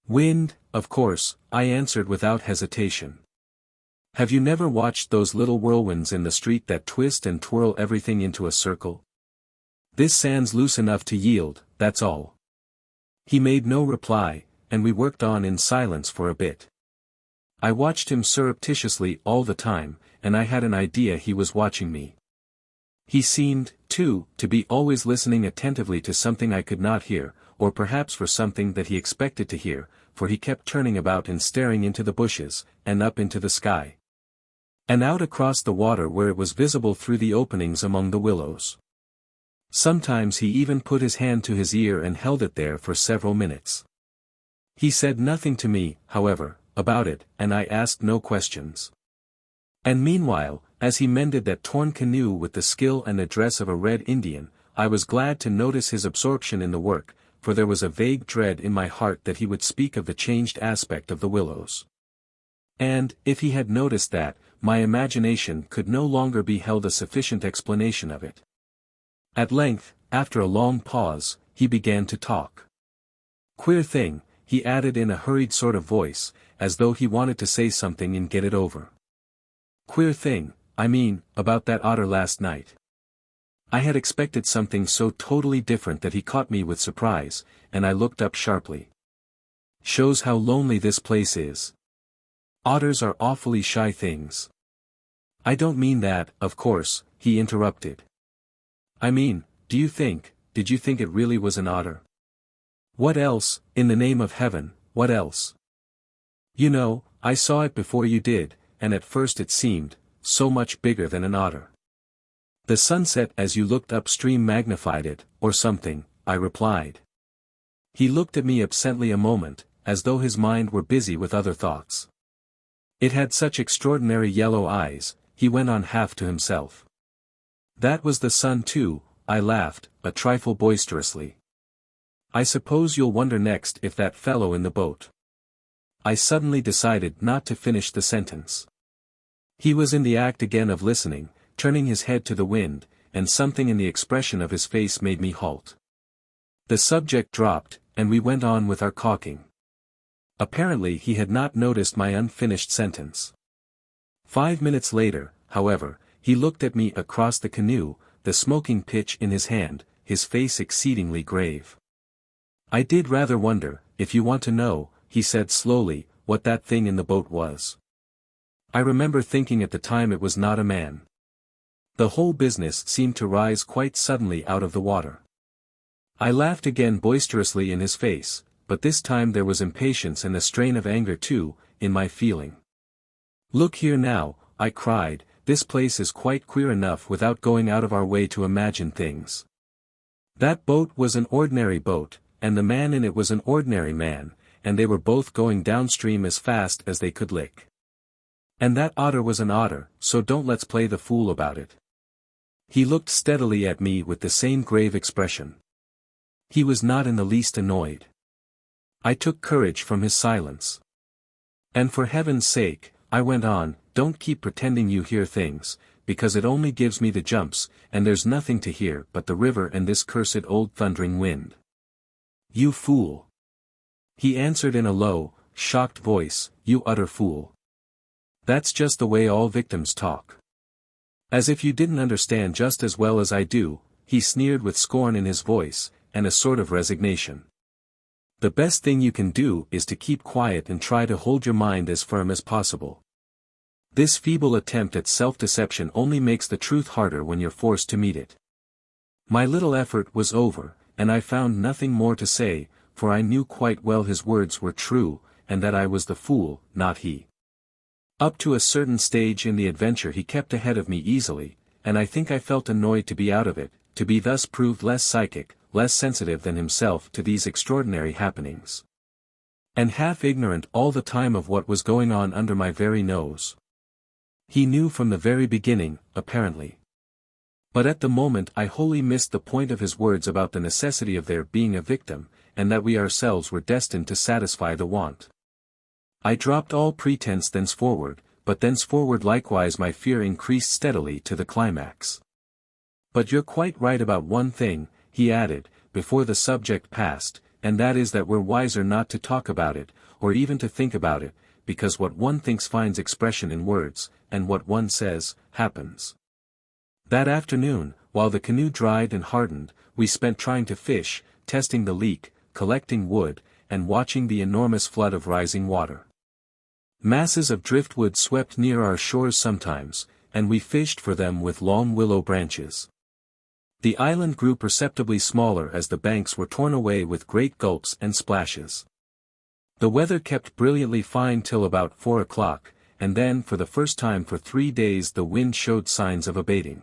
"Wind, of course," I answered without hesitation. "Have you never watched those little whirlwinds in the street that twist and twirl everything into a circle? This sand's loose enough to yield, that's all." He made no reply, and we worked on in silence for a bit. I watched him surreptitiously all the time, and I had an idea he was watching me. He seemed, too, to be always listening attentively to something I could not hear, or perhaps for something that he expected to hear, for he kept turning about and staring into the bushes, and up into the sky, and out across the water where it was visible through the openings among the willows. Sometimes he even put his hand to his ear and held it there for several minutes. He said nothing to me, however, about it, and I asked no questions. And meanwhile, as he mended that torn canoe with the skill and address of a Red Indian, I was glad to notice his absorption in the work, for there was a vague dread in my heart that he would speak of the changed aspect of the willows. And, if he had noticed that, my imagination could no longer be held a sufficient explanation of it. At length, after a long pause, he began to talk. "Queer thing," he added in a hurried sort of voice, as though he wanted to say something and get it over. "Queer thing, I mean, about that otter last night." I had expected something so totally different that he caught me with surprise, and I looked up sharply. "Shows how lonely this place is. Otters are awfully shy things." "I don't mean that, of course," he interrupted. "I mean, did you think it really was an otter?" "What else, in the name of heaven, what else?" "You know, I saw it before you did, and at first it seemed so much bigger than an otter." "The sunset as you looked upstream magnified it, or something," I replied. He looked at me absently a moment, as though his mind were busy with other thoughts. "It had such extraordinary yellow eyes," he went on half to himself. "That was the sun too," I laughed, a trifle boisterously. "I suppose you'll wonder next if that fellow in the boat—" I suddenly decided not to finish the sentence. He was in the act again of listening, turning his head to the wind, and something in the expression of his face made me halt. The subject dropped, and we went on with our caulking. Apparently he had not noticed my unfinished sentence. 5 minutes later, however, he looked at me across the canoe, the smoking pitch in his hand, his face exceedingly grave. "I did rather wonder, if you want to know," he said slowly, "what that thing in the boat was. I remember thinking at the time it was not a man." The whole business seemed to rise quite suddenly out of the water. I laughed again boisterously in his face, but this time there was impatience and a strain of anger too, in my feeling. "Look here now," I cried, "this place is quite queer enough without going out of our way to imagine things. That boat was an ordinary boat, and the man in it was an ordinary man, and they were both going downstream as fast as they could lick. And that otter was an otter, so don't let's play the fool about it." He looked steadily at me with the same grave expression. He was not in the least annoyed. I took courage from his silence. "And for heaven's sake," I went on, "don't keep pretending you hear things, because it only gives me the jumps, and there's nothing to hear but the river and this cursed old thundering wind." "You fool!" he answered in a low, shocked voice, "you utter fool. That's just the way all victims talk. As if you didn't understand just as well as I do," he sneered with scorn in his voice, and a sort of resignation. "The best thing you can do is to keep quiet and try to hold your mind as firm as possible. This feeble attempt at self-deception only makes the truth harder when you're forced to meet it." My little effort was over, and I found nothing more to say, for I knew quite well his words were true, and that I was the fool, not he. Up to a certain stage in the adventure he kept ahead of me easily, and I think I felt annoyed to be out of it, to be thus proved less psychic, less sensitive than himself to these extraordinary happenings. And half ignorant all the time of what was going on under my very nose. He knew from the very beginning, apparently. But at the moment I wholly missed the point of his words about the necessity of there being a victim, and that we ourselves were destined to satisfy the want. I dropped all pretense thenceforward, but thenceforward likewise my fear increased steadily to the climax. But you're quite right about one thing, he added, before the subject passed, and that is that we're wiser not to talk about it, or even to think about it, because what one thinks finds expression in words, and what one says, happens. That afternoon, while the canoe dried and hardened, we spent trying to fish, testing the leak, collecting wood, and watching the enormous flood of rising water. Masses of driftwood swept near our shores sometimes, and we fished for them with long willow branches. The island grew perceptibly smaller as the banks were torn away with great gulps and splashes. The weather kept brilliantly fine till about 4 o'clock, and then for the first time for 3 days the wind showed signs of abating.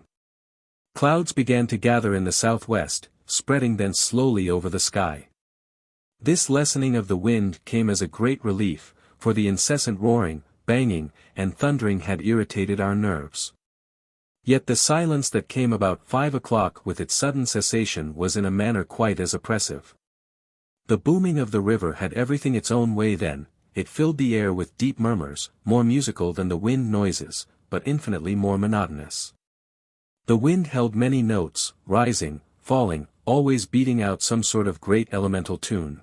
Clouds began to gather in the southwest, spreading thence slowly over the sky. This lessening of the wind came as a great relief, for the incessant roaring, banging, and thundering had irritated our nerves. Yet the silence that came about 5 o'clock with its sudden cessation was in a manner quite as oppressive. The booming of the river had everything its own way then, it filled the air with deep murmurs, more musical than the wind noises, but infinitely more monotonous. The wind held many notes, rising, falling, always beating out some sort of great elemental tune.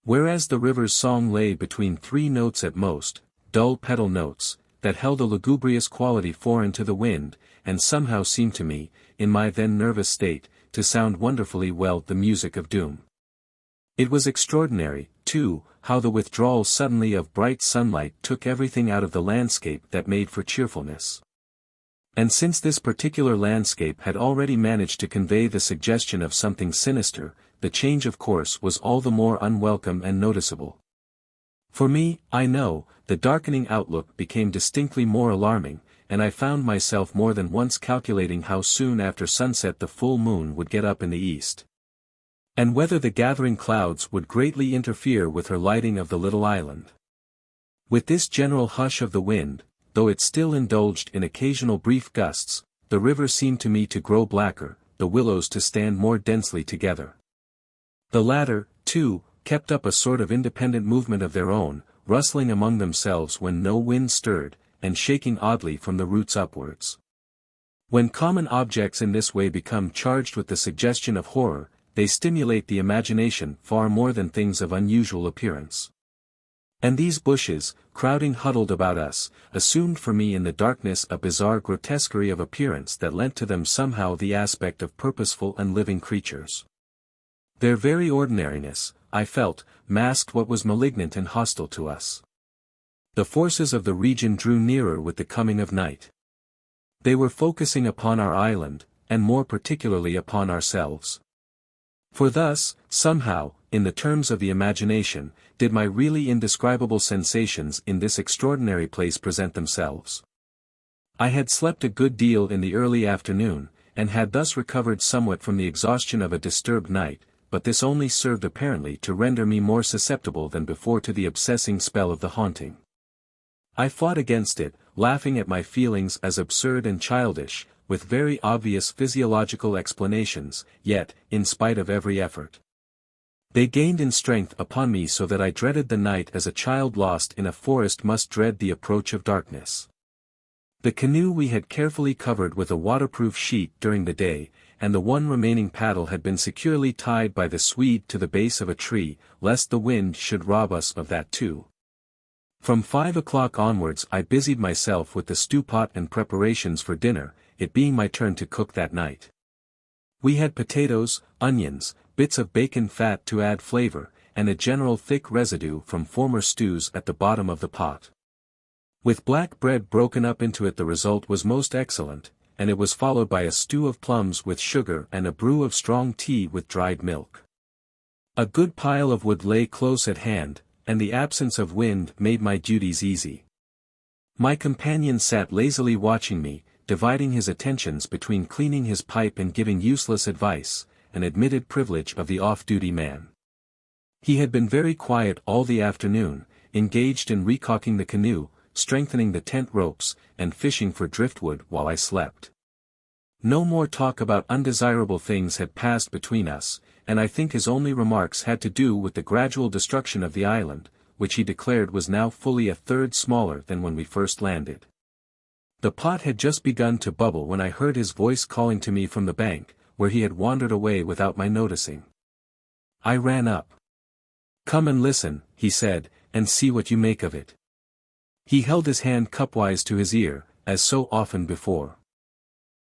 Whereas the river's song lay between 3 notes at most, dull pedal notes, that held a lugubrious quality foreign to the wind, and somehow seemed to me, in my then nervous state, to sound wonderfully well the music of doom. It was extraordinary, too, how the withdrawal suddenly of bright sunlight took everything out of the landscape that made for cheerfulness. And since this particular landscape had already managed to convey the suggestion of something sinister, the change of course was all the more unwelcome and noticeable. For me, I know, the darkening outlook became distinctly more alarming, and I found myself more than once calculating how soon after sunset the full moon would get up in the east. And whether the gathering clouds would greatly interfere with her lighting of the little island. With this general hush of the wind, though it still indulged in occasional brief gusts, the river seemed to me to grow blacker, the willows to stand more densely together. The latter, too, kept up a sort of independent movement of their own, rustling among themselves when no wind stirred, and shaking oddly from the roots upwards. When common objects in this way become charged with the suggestion of horror, they stimulate the imagination far more than things of unusual appearance. And these bushes, crowding huddled about us, assumed for me in the darkness a bizarre grotesquerie of appearance that lent to them somehow the aspect of purposeful and living creatures. Their very ordinariness, I felt, masked what was malignant and hostile to us. The forces of the region drew nearer with the coming of night. They were focusing upon our island, and more particularly upon ourselves. For thus, somehow, in the terms of the imagination, did my really indescribable sensations in this extraordinary place present themselves. I had slept a good deal in the early afternoon, and had thus recovered somewhat from the exhaustion of a disturbed night, but this only served apparently to render me more susceptible than before to the obsessing spell of the haunting. I fought against it, laughing at my feelings as absurd and childish, with very obvious physiological explanations, yet, in spite of every effort, they gained in strength upon me so that I dreaded the night as a child lost in a forest must dread the approach of darkness. The canoe we had carefully covered with a waterproof sheet during the day, and the one remaining paddle had been securely tied by the Swede to the base of a tree, lest the wind should rob us of that too. From 5 o'clock onwards I busied myself with the stew-pot and preparations for dinner, it being my turn to cook that night. We had potatoes, onions, bits of bacon fat to add flavor, and a general thick residue from former stews at the bottom of the pot. With black bread broken up into it the result was most excellent, and it was followed by a stew of plums with sugar and a brew of strong tea with dried milk. A good pile of wood lay close at hand, and the absence of wind made my duties easy. My companion sat lazily watching me, dividing his attentions between cleaning his pipe and giving useless advice, an admitted privilege of the off-duty man. He had been very quiet all the afternoon, engaged in recalking the canoe, strengthening the tent ropes, and fishing for driftwood while I slept. No more talk about undesirable things had passed between us, and I think his only remarks had to do with the gradual destruction of the island, which he declared was now fully a third smaller than when we first landed. The pot had just begun to bubble when I heard his voice calling to me from the bank, where he had wandered away without my noticing. I ran up. "Come and listen," he said, "and see what you make of it." He held his hand cupwise to his ear, as so often before.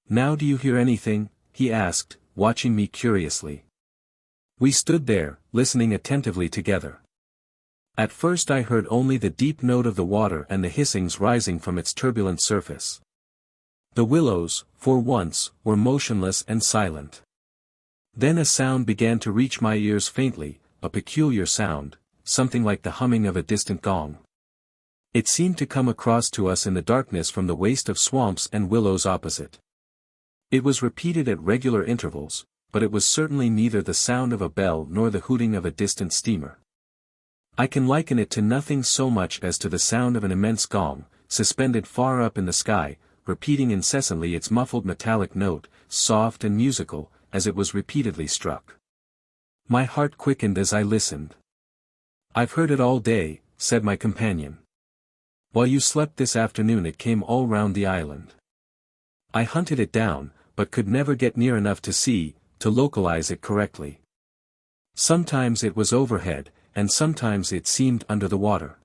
"Now do you hear anything?" he asked, watching me curiously. We stood there, listening attentively together. At first I heard only the deep note of the water and the hissings rising from its turbulent surface. The willows, for once, were motionless and silent. Then a sound began to reach my ears faintly, a peculiar sound, something like the humming of a distant gong. It seemed to come across to us in the darkness from the waste of swamps and willows opposite. It was repeated at regular intervals, but it was certainly neither the sound of a bell nor the hooting of a distant steamer. I can liken it to nothing so much as to the sound of an immense gong, suspended far up in the sky, repeating incessantly its muffled metallic note, soft and musical, as it was repeatedly struck. My heart quickened as I listened. "I've heard it all day," said my companion. "While you slept this afternoon it came all round the island. I hunted it down, but could never get near enough to localize it correctly. Sometimes it was overhead, and sometimes it seemed under the water.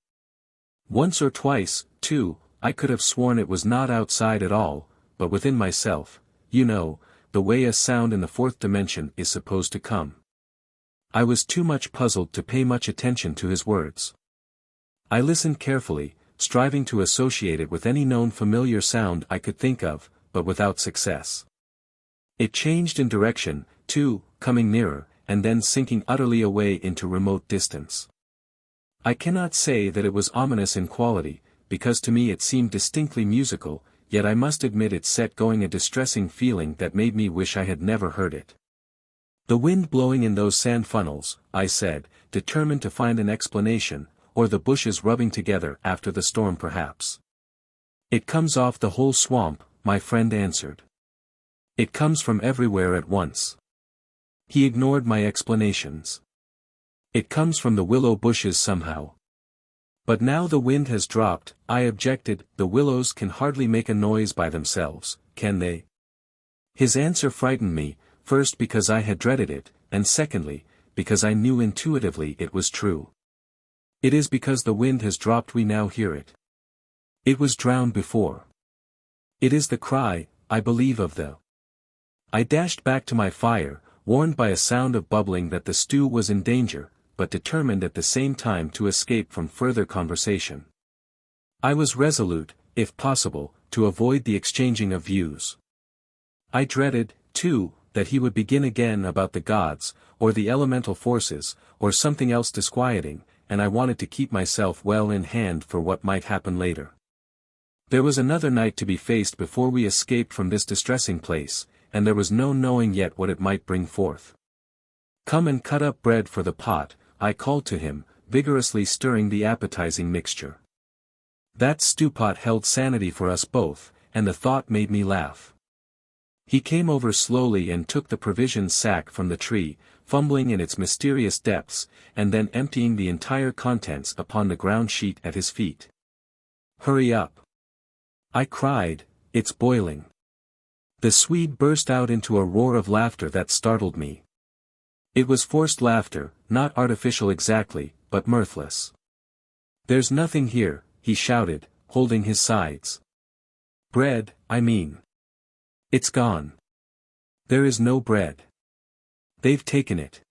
Once or twice, too, I could have sworn it was not outside at all, but within myself, you know, the way a sound in the fourth dimension is supposed to come." I was too much puzzled to pay much attention to his words. I listened carefully, striving to associate it with any known familiar sound I could think of, but without success. It changed in direction, too, coming nearer, and then sinking utterly away into remote distance. I cannot say that it was ominous in quality, because to me it seemed distinctly musical, yet I must admit it set going a distressing feeling that made me wish I had never heard it. "The wind blowing in those sand funnels," I said, determined to find an explanation, "or the bushes rubbing together after the storm perhaps." "It comes off the whole swamp," my friend answered. "It comes from everywhere at once." He ignored my explanations. "It comes from the willow bushes somehow." "But now the wind has dropped," I objected, "the willows can hardly make a noise by themselves, can they?" His answer frightened me, first because I had dreaded it, and secondly, because I knew intuitively it was true. "It is because the wind has dropped we now hear it. It was drowned before. It is the cry, I believe of the—" I dashed back to my fire, warned by a sound of bubbling that the stew was in danger, but determined at the same time to escape from further conversation. I was resolute, if possible, to avoid the exchanging of views. I dreaded, too, that he would begin again about the gods, or the elemental forces, or something else disquieting, and I wanted to keep myself well in hand for what might happen later. There was another night to be faced before we escaped from this distressing place, and there was no knowing yet what it might bring forth. "Come and cut up bread for the pot," I called to him, vigorously stirring the appetizing mixture. That stewpot held sanity for us both, and the thought made me laugh. He came over slowly and took the provision sack from the tree, fumbling in its mysterious depths, and then emptying the entire contents upon the ground sheet at his feet. "Hurry up!" I cried, "It's boiling." The Swede burst out into a roar of laughter that startled me. It was forced laughter, not artificial exactly, but mirthless. "There's nothing here," he shouted, holding his sides. "Bread, I mean. It's gone. There is no bread. They've taken it."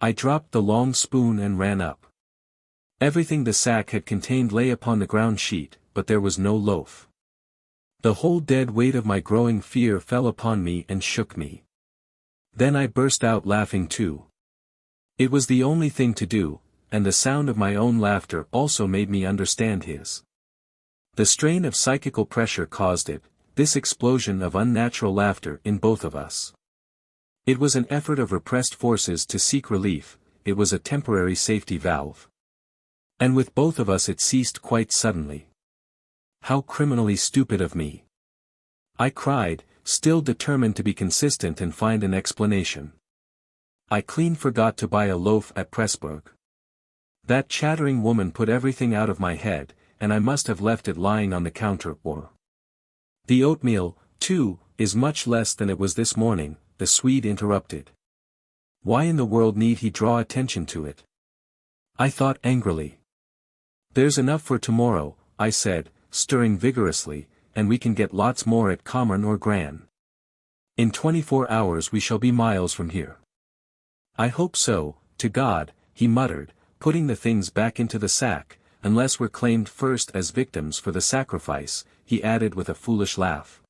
I dropped the long spoon and ran up. Everything the sack had contained lay upon the ground sheet, but there was no loaf. The whole dead weight of my growing fear fell upon me and shook me. Then I burst out laughing too. It was the only thing to do, and the sound of my own laughter also made me understand his. The strain of psychical pressure caused it, this explosion of unnatural laughter in both of us. It was an effort of repressed forces to seek relief, it was a temporary safety valve. And with both of us it ceased quite suddenly. How criminally stupid of me! I cried, still determined to be consistent and find an explanation. I clean forgot to buy a loaf at Pressburg. That chattering woman put everything out of my head, and I must have left it lying on the counter or. The oatmeal, too, is much less than it was this morning, the Swede interrupted. Why in the world need he draw attention to it? I thought angrily. There's enough for tomorrow, I said, stirring vigorously, and we can get lots more at Common or Gran. In 24 hours we shall be miles from here. I hope so, to God, he muttered, putting the things back into the sack, unless we're claimed first as victims for the sacrifice, he added with a foolish laugh.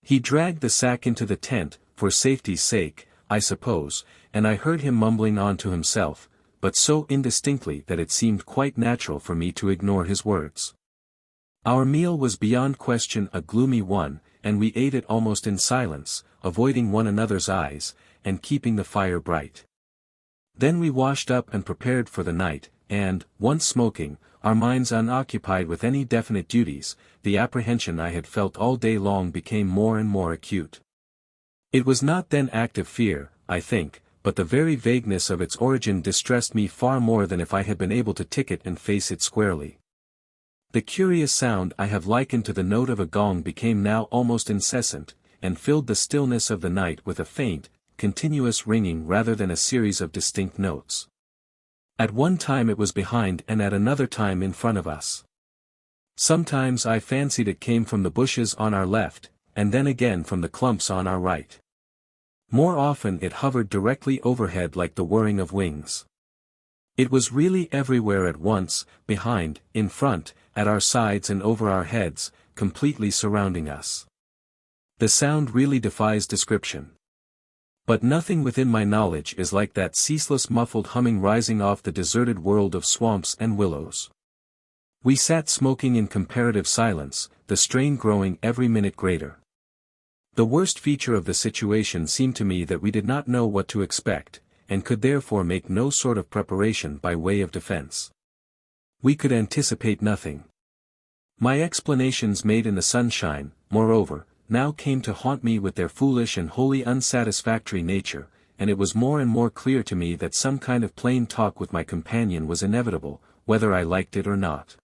He dragged the sack into the tent, for safety's sake, I suppose, and I heard him mumbling on to himself, but so indistinctly that it seemed quite natural for me to ignore his words. Our meal was beyond question a gloomy one, and we ate it almost in silence, avoiding one another's eyes, and keeping the fire bright. Then we washed up and prepared for the night, and, once smoking, our minds unoccupied with any definite duties, the apprehension I had felt all day long became more and more acute. It was not then active fear, I think, but the very vagueness of its origin distressed me far more than if I had been able to tick it and face it squarely. The curious sound I have likened to the note of a gong became now almost incessant, and filled the stillness of the night with a faint, continuous ringing rather than a series of distinct notes. At one time it was behind and at another time in front of us. Sometimes I fancied it came from the bushes on our left, and then again from the clumps on our right. More often it hovered directly overhead like the whirring of wings. It was really everywhere at once, behind, in front, at our sides and over our heads, completely surrounding us. The sound really defies description. But nothing within my knowledge is like that ceaseless muffled humming rising off the deserted world of swamps and willows. We sat smoking in comparative silence, the strain growing every minute greater. The worst feature of the situation seemed to me that we did not know what to expect, and could therefore make no sort of preparation by way of defense. We could anticipate nothing. My explanations made in the sunshine, moreover, now came to haunt me with their foolish and wholly unsatisfactory nature, and it was more and more clear to me that some kind of plain talk with my companion was inevitable, whether I liked it or not.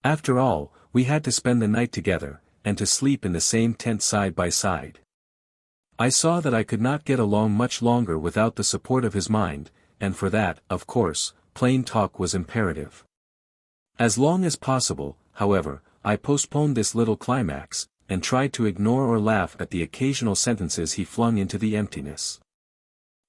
After all, we had to spend the night together, and to sleep in the same tent side by side. I saw that I could not get along much longer without the support of his mind, and for that, of course, plain talk was imperative. As long as possible, however, I postponed this little climax, and tried to ignore or laugh at the occasional sentences he flung into the emptiness.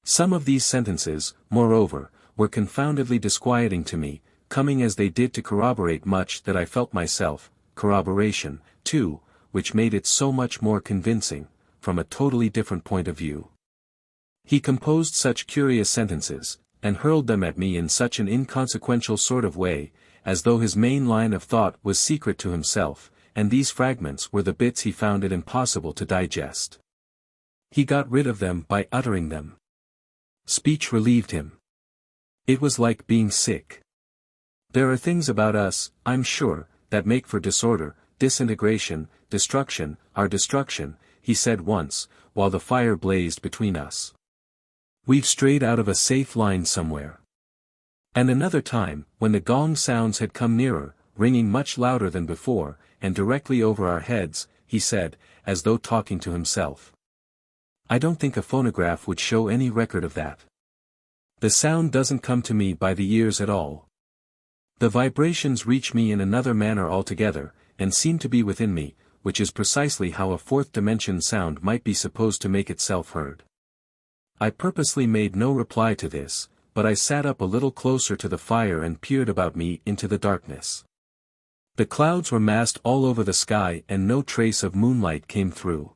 Some of these sentences, moreover, were confoundedly disquieting to me, coming as they did to corroborate much that I felt myself, corroboration, too, which made it so much more convincing, from a totally different point of view. He composed such curious sentences, and hurled them at me in such an inconsequential sort of way, as though his main line of thought was secret to himself, and these fragments were the bits he found it impossible to digest. He got rid of them by uttering them. Speech relieved him. It was like being sick. There are things about us, I'm sure, that make for disorder, disintegration, destruction, our destruction, he said once, while the fire blazed between us. We've strayed out of a safe line somewhere. And another time, when the gong sounds had come nearer, ringing much louder than before, and directly over our heads, he said, as though talking to himself. I don't think a phonograph would show any record of that. The sound doesn't come to me by the ears at all. The vibrations reach me in another manner altogether, and seem to be within me, which is precisely how a fourth dimension sound might be supposed to make itself heard. I purposely made no reply to this, but I sat up a little closer to the fire and peered about me into the darkness. The clouds were massed all over the sky and no trace of moonlight came through.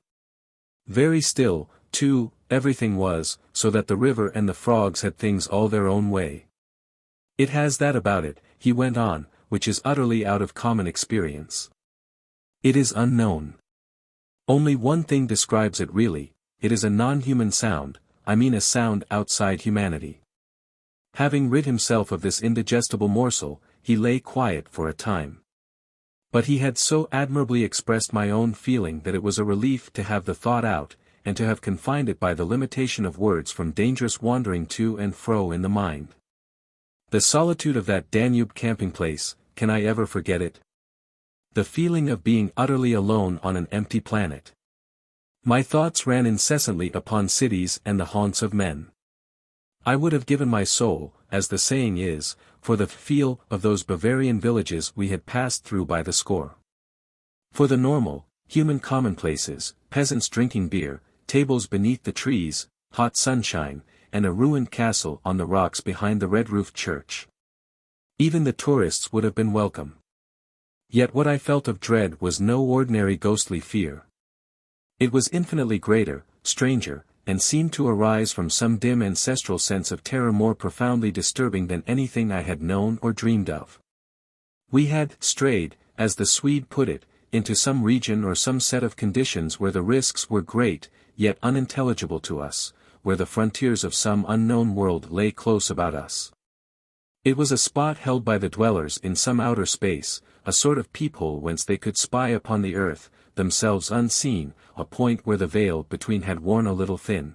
Very still, too, everything was, so that the river and the frogs had things all their own way. It has that about it, he went on, which is utterly out of common experience. It is unknown. Only one thing describes it really, it is a non-human sound, I mean a sound outside humanity. Having rid himself of this indigestible morsel, he lay quiet for a time. But he had so admirably expressed my own feeling that it was a relief to have the thought out, and to have confined it by the limitation of words from dangerous wandering to and fro in the mind. The solitude of that Danube camping place, can I ever forget it? The feeling of being utterly alone on an empty planet. My thoughts ran incessantly upon cities and the haunts of men. I would have given my soul, as the saying is, for the feel of those Bavarian villages we had passed through by the score. For the normal, human commonplaces, peasants drinking beer, tables beneath the trees, hot sunshine, and a ruined castle on the rocks behind the red-roofed church. Even the tourists would have been welcome. Yet what I felt of dread was no ordinary ghostly fear. It was infinitely greater, stranger, and seemed to arise from some dim ancestral sense of terror more profoundly disturbing than anything I had known or dreamed of. We had strayed, as the Swede put it, into some region or some set of conditions where the risks were great, yet unintelligible to us, where the frontiers of some unknown world lay close about us. It was a spot held by the dwellers in some outer space, a sort of peephole whence they could spy upon the earth, themselves unseen, a point where the veil between had worn a little thin.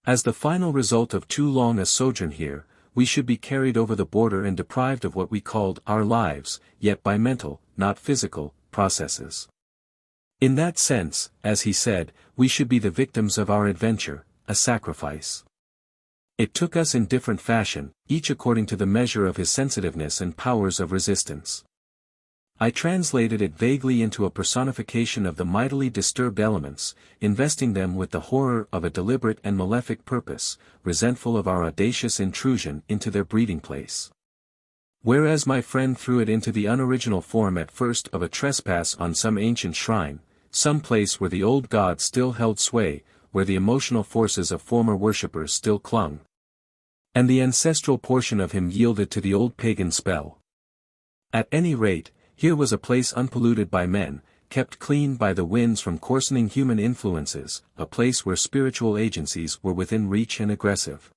As the final result of too long a sojourn here, we should be carried over the border and deprived of what we called our lives, yet by mental, not physical, processes. In that sense, as he said, we should be the victims of our adventure, a sacrifice. It took us in different fashion, each according to the measure of his sensitiveness and powers of resistance. I translated it vaguely into a personification of the mightily disturbed elements, investing them with the horror of a deliberate and malefic purpose, resentful of our audacious intrusion into their breeding place. Whereas my friend threw it into the unoriginal form at first of a trespass on some ancient shrine, some place where the old god still held sway, where the emotional forces of former worshippers still clung. And the ancestral portion of him yielded to the old pagan spell. At any rate, here was a place unpolluted by men, kept clean by the winds from coarsening human influences, a place where spiritual agencies were within reach and aggressive.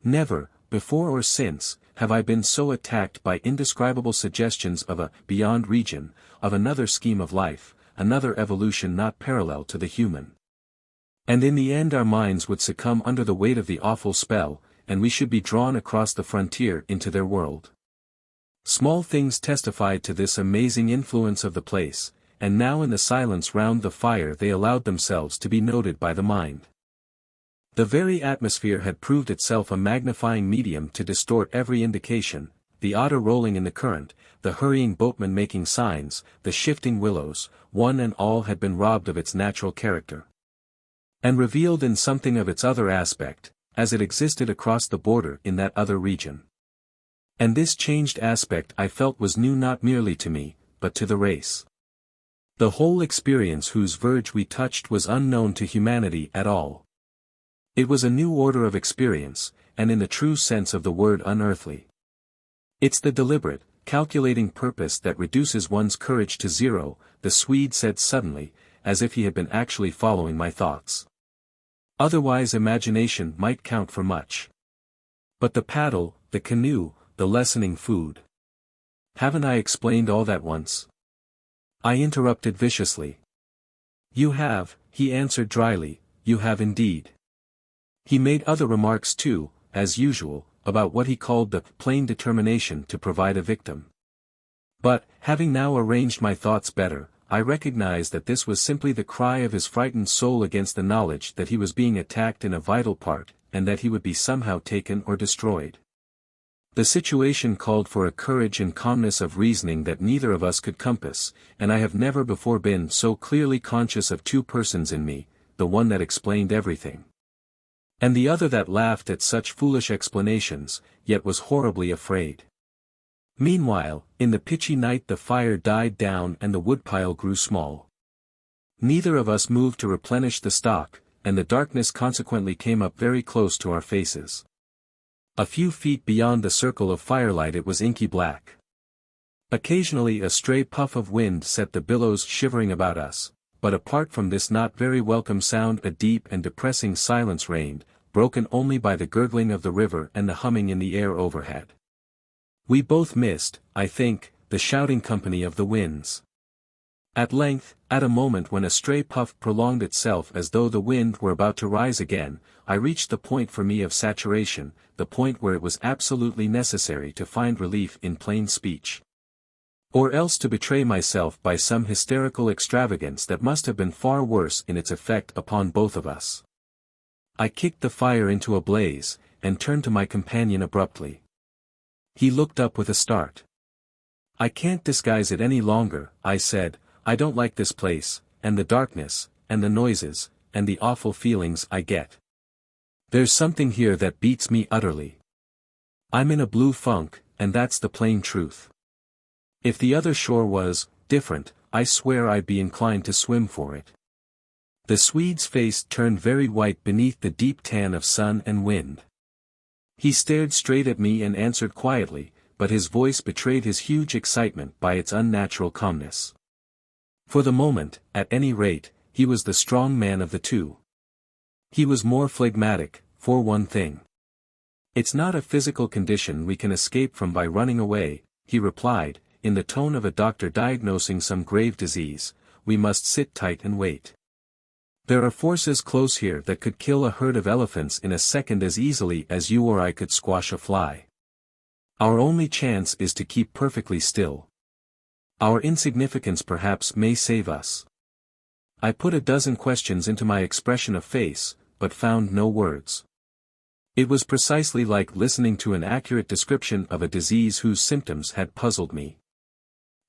Never, before or since, have I been so attacked by indescribable suggestions of a beyond region, of another scheme of life, another evolution not parallel to the human. And in the end our minds would succumb under the weight of the awful spell, and we should be drawn across the frontier into their world. Small things testified to this amazing influence of the place, and now in the silence round the fire they allowed themselves to be noted by the mind. The very atmosphere had proved itself a magnifying medium to distort every indication, the otter rolling in the current, the hurrying boatman making signs, the shifting willows, one and all had been robbed of its natural character, and revealed in something of its other aspect, as it existed across the border in that other region. And this changed aspect I felt was new not merely to me, but to the race. The whole experience whose verge we touched was unknown to humanity at all. It was a new order of experience, and in the true sense of the word unearthly. It's the deliberate, calculating purpose that reduces one's courage to zero, the Swede said suddenly, as if he had been actually following my thoughts. Otherwise imagination might count for much. But the paddle, the canoe, the lessening food. Haven't I explained all that once? I interrupted viciously. You have, he answered dryly, you have indeed. He made other remarks too, as usual, about what he called the plain determination to provide a victim. But, having now arranged my thoughts better, I recognized that this was simply the cry of his frightened soul against the knowledge that he was being attacked in a vital part, and that he would be somehow taken or destroyed. The situation called for a courage and calmness of reasoning that neither of us could compass, and I have never before been so clearly conscious of two persons in me, the one that explained everything, and the other that laughed at such foolish explanations, yet was horribly afraid. Meanwhile, in the pitchy night the fire died down and the woodpile grew small. Neither of us moved to replenish the stock, and the darkness consequently came up very close to our faces. A few feet beyond the circle of firelight it was inky black. Occasionally a stray puff of wind set the billows shivering about us, but apart from this not very welcome sound a deep and depressing silence reigned, broken only by the gurgling of the river and the humming in the air overhead. We both missed, I think, the shouting company of the winds. At length, at a moment when a stray puff prolonged itself as though the wind were about to rise again, I reached the point for me of saturation, the point where it was absolutely necessary to find relief in plain speech. Or else to betray myself by some hysterical extravagance that must have been far worse in its effect upon both of us. I kicked the fire into a blaze, and turned to my companion abruptly. He looked up with a start. "I can't disguise it any longer," I said. "I don't like this place, and the darkness, and the noises, and the awful feelings I get. There's something here that beats me utterly. I'm in a blue funk, and that's the plain truth. If the other shore was different, I swear I'd be inclined to swim for it." The Swede's face turned very white beneath the deep tan of sun and wind. He stared straight at me and answered quietly, but his voice betrayed his huge excitement by its unnatural calmness. For the moment, at any rate, he was the strong man of the two. He was more phlegmatic, for one thing. "It's not a physical condition we can escape from by running away," he replied, in the tone of a doctor diagnosing some grave disease. "We must sit tight and wait. There are forces close here that could kill a herd of elephants in a second as easily as you or I could squash a fly. Our only chance is to keep perfectly still. Our insignificance perhaps may save us." I put a dozen questions into my expression of face, but found no words. It was precisely like listening to an accurate description of a disease whose symptoms had puzzled me.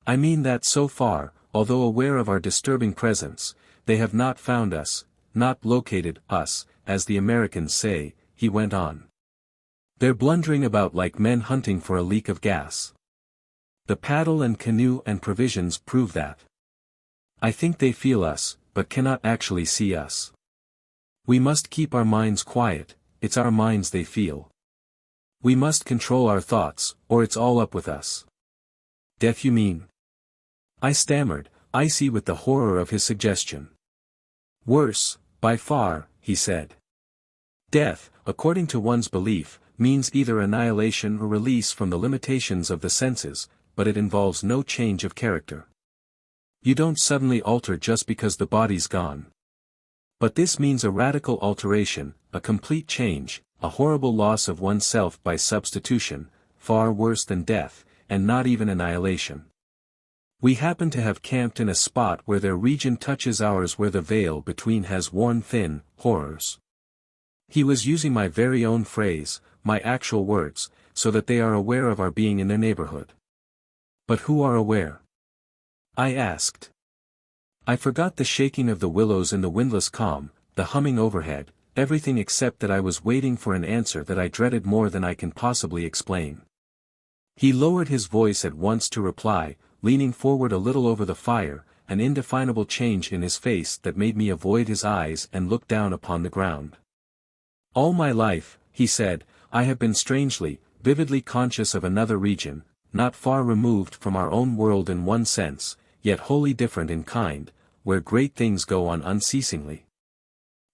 I mean that so far, although aware of our disturbing presence, they have not found us, not located us, as the Americans say, he went on. "They're blundering about like men hunting for a leak of gas. The paddle and canoe and provisions prove that. I think they feel us, but cannot actually see us. We must keep our minds quiet, it's our minds they feel. We must control our thoughts, or it's all up with us." "Death you mean?" I stammered, icy with the horror of his suggestion. "Worse, by far," he said. "Death, according to one's belief, means either annihilation or release from the limitations of the senses, but it involves no change of character. You don't suddenly alter just because the body's gone. But this means a radical alteration, a complete change, a horrible loss of oneself by substitution, far worse than death, and not even annihilation. We happen to have camped in a spot where their region touches ours, where the veil between has worn thin. Horrors." He was using my very own phrase, my actual words, so that they are aware of our being in their neighborhood. "But who are aware?" I asked. I forgot the shaking of the willows in the windless calm, the humming overhead, everything except that I was waiting for an answer that I dreaded more than I can possibly explain. He lowered his voice at once to reply, leaning forward a little over the fire, an indefinable change in his face that made me avoid his eyes and look down upon the ground. "All my life," he said, "I have been strangely, vividly conscious of another region, not far removed from our own world in one sense, yet wholly different in kind, where great things go on unceasingly.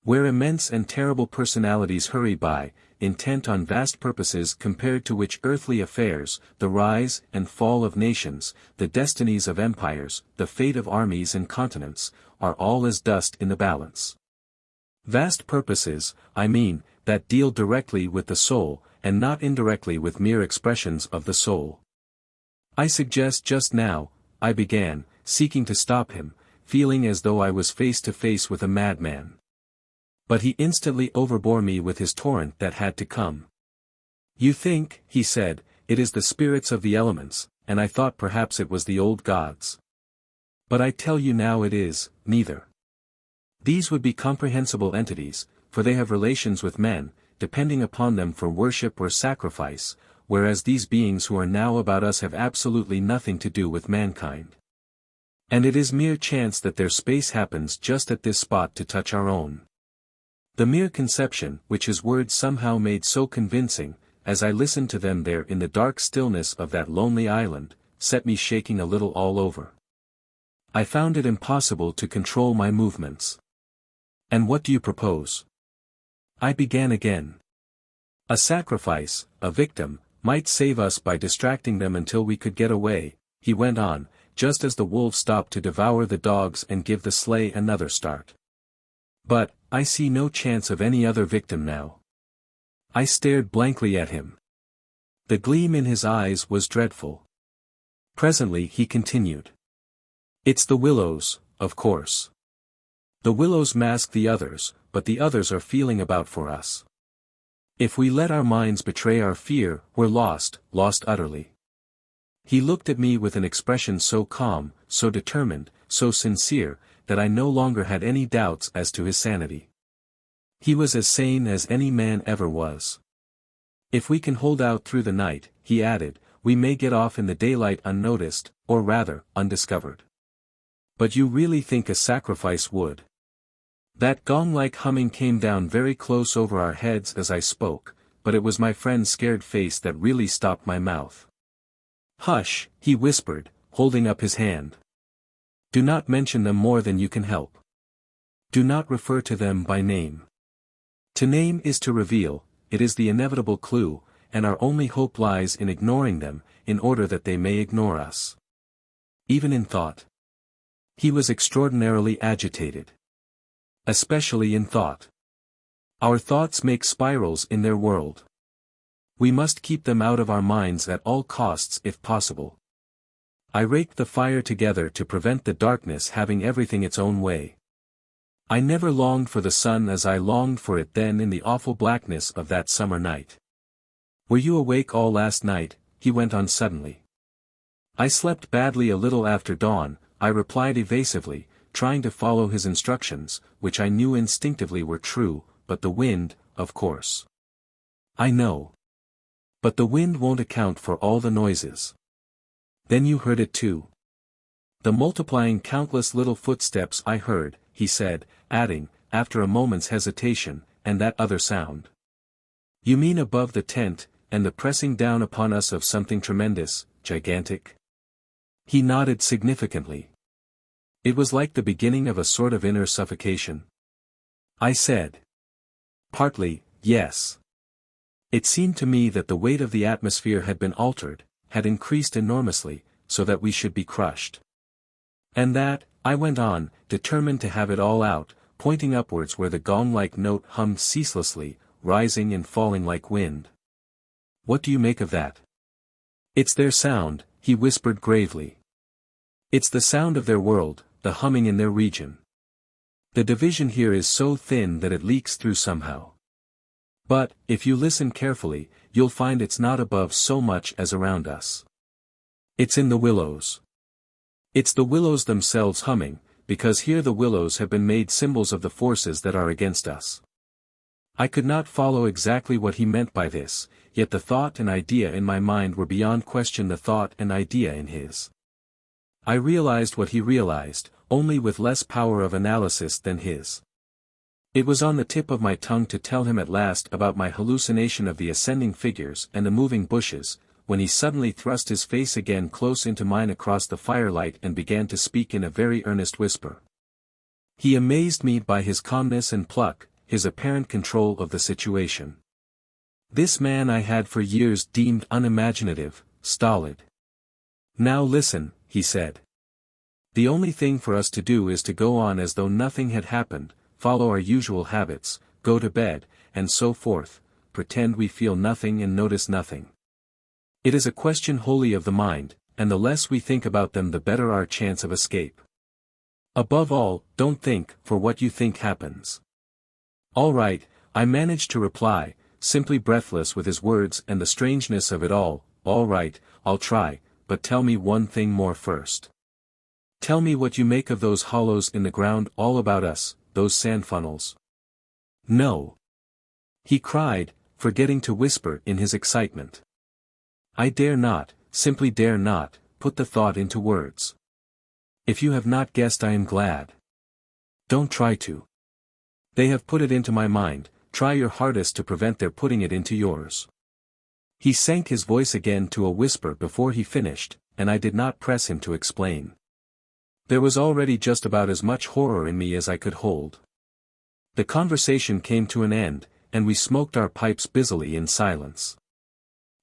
Where immense and terrible personalities hurry by, intent on vast purposes compared to which earthly affairs, the rise and fall of nations, the destinies of empires, the fate of armies and continents, are all as dust in the balance. Vast purposes, I mean, that deal directly with the soul, and not indirectly with mere expressions of the soul. I suggest just now," I began, seeking to stop him, feeling as though I was face to face with a madman. But he instantly overbore me with his torrent that had to come. "You think," he said, "it is the spirits of the elements, and I thought perhaps it was the old gods. But I tell you now it is, neither. These would be comprehensible entities, for they have relations with men, depending upon them for worship or sacrifice, whereas these beings who are now about us have absolutely nothing to do with mankind. And it is mere chance that their space happens just at this spot to touch our own." The mere conception, which his words somehow made so convincing, as I listened to them there in the dark stillness of that lonely island, set me shaking a little all over. I found it impossible to control my movements. And what do you propose? I began again. A sacrifice, a victim, might save us by distracting them until we could get away, he went on, just as the wolves stopped to devour the dogs and give the sleigh another start. But, I see no chance of any other victim now. I stared blankly at him. The gleam in his eyes was dreadful. Presently he continued. It's the willows, of course. The willows mask the others, but the others are feeling about for us. If we let our minds betray our fear, we're lost utterly. He looked at me with an expression so calm, so determined, so sincere, that I no longer had any doubts as to his sanity. He was as sane as any man ever was. If we can hold out through the night, he added, we may get off in the daylight unnoticed, or rather, undiscovered. But you really think a sacrifice would? That gong-like humming came down very close over our heads as I spoke, but it was my friend's scared face that really stopped my mouth. Hush, he whispered, holding up his hand. Do not mention them more than you can help. Do not refer to them by name. To name is to reveal, it is the inevitable clue, and our only hope lies in ignoring them, in order that they may ignore us. Even in thought. He was extraordinarily agitated. Especially in thought. Our thoughts make spirals in their world. We must keep them out of our minds at all costs if possible. I raked the fire together to prevent the darkness having everything its own way. I never longed for the sun as I longed for it then in the awful blackness of that summer night. Were you awake all last night? He went on suddenly. I slept badly a little after dawn, I replied evasively, trying to follow his instructions, which I knew instinctively were true, but the wind, of course. I know. But the wind won't account for all the noises. Then you heard it too. The multiplying countless little footsteps I heard, he said, adding, after a moment's hesitation, and that other sound. You mean above the tent, and the pressing down upon us of something tremendous, gigantic? He nodded significantly. It was like the beginning of a sort of inner suffocation. I said. Partly, yes. It seemed to me that the weight of the atmosphere had been altered, had increased enormously, so that we should be crushed. And that, I went on, determined to have it all out, pointing upwards where the gong-like note hummed ceaselessly, rising and falling like wind. What do you make of that? It's their sound, he whispered gravely. It's the sound of their world, the humming in their region. The division here is so thin that it leaks through somehow. But, if you listen carefully, you'll find it's not above so much as around us. It's in the willows. It's the willows themselves humming, because here the willows have been made symbols of the forces that are against us. I could not follow exactly what he meant by this, yet the thought and idea in my mind were beyond question the thought and idea in his. I realized what he realized, only with less power of analysis than his. It was on the tip of my tongue to tell him at last about my hallucination of the ascending figures and the moving bushes, when he suddenly thrust his face again close into mine across the firelight and began to speak in a very earnest whisper. He amazed me by his calmness and pluck, his apparent control of the situation. This man I had for years deemed unimaginative, stolid. Now listen, he said. The only thing for us to do is to go on as though nothing had happened, follow our usual habits, go to bed, and so forth, pretend we feel nothing and notice nothing. It is a question wholly of the mind, and the less we think about them the better our chance of escape. Above all, don't think, for what you think happens. All right, I managed to reply, simply breathless with his words and the strangeness of it all right, I'll try, but tell me one thing more first. Tell me what you make of those hollows in the ground all about us, those sand funnels. No. He cried, forgetting to whisper in his excitement. I dare not, simply dare not, put the thought into words. If you have not guessed I am glad. Don't try to. They have put it into my mind, try your hardest to prevent their putting it into yours. He sank his voice again to a whisper before he finished, and I did not press him to explain. There was already just about as much horror in me as I could hold. The conversation came to an end, and we smoked our pipes busily in silence.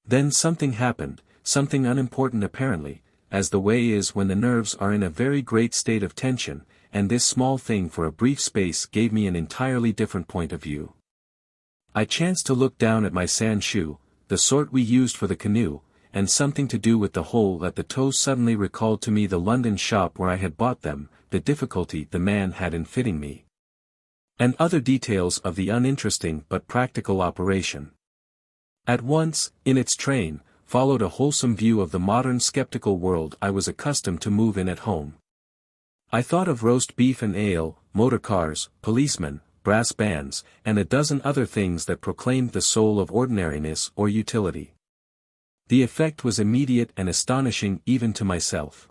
Then something happened, something unimportant apparently, as the way is when the nerves are in a very great state of tension, and this small thing for a brief space gave me an entirely different point of view. I chanced to look down at my sand shoe, the sort we used for the canoe, and something to do with the hole at the toe suddenly recalled to me the London shop where I had bought them, the difficulty the man had in fitting me, and other details of the uninteresting but practical operation. At once, in its train, followed a wholesome view of the modern skeptical world I was accustomed to move in at home. I thought of roast beef and ale, motor cars, policemen, brass bands, and a dozen other things that proclaimed the soul of ordinariness or utility. The effect was immediate and astonishing even to myself.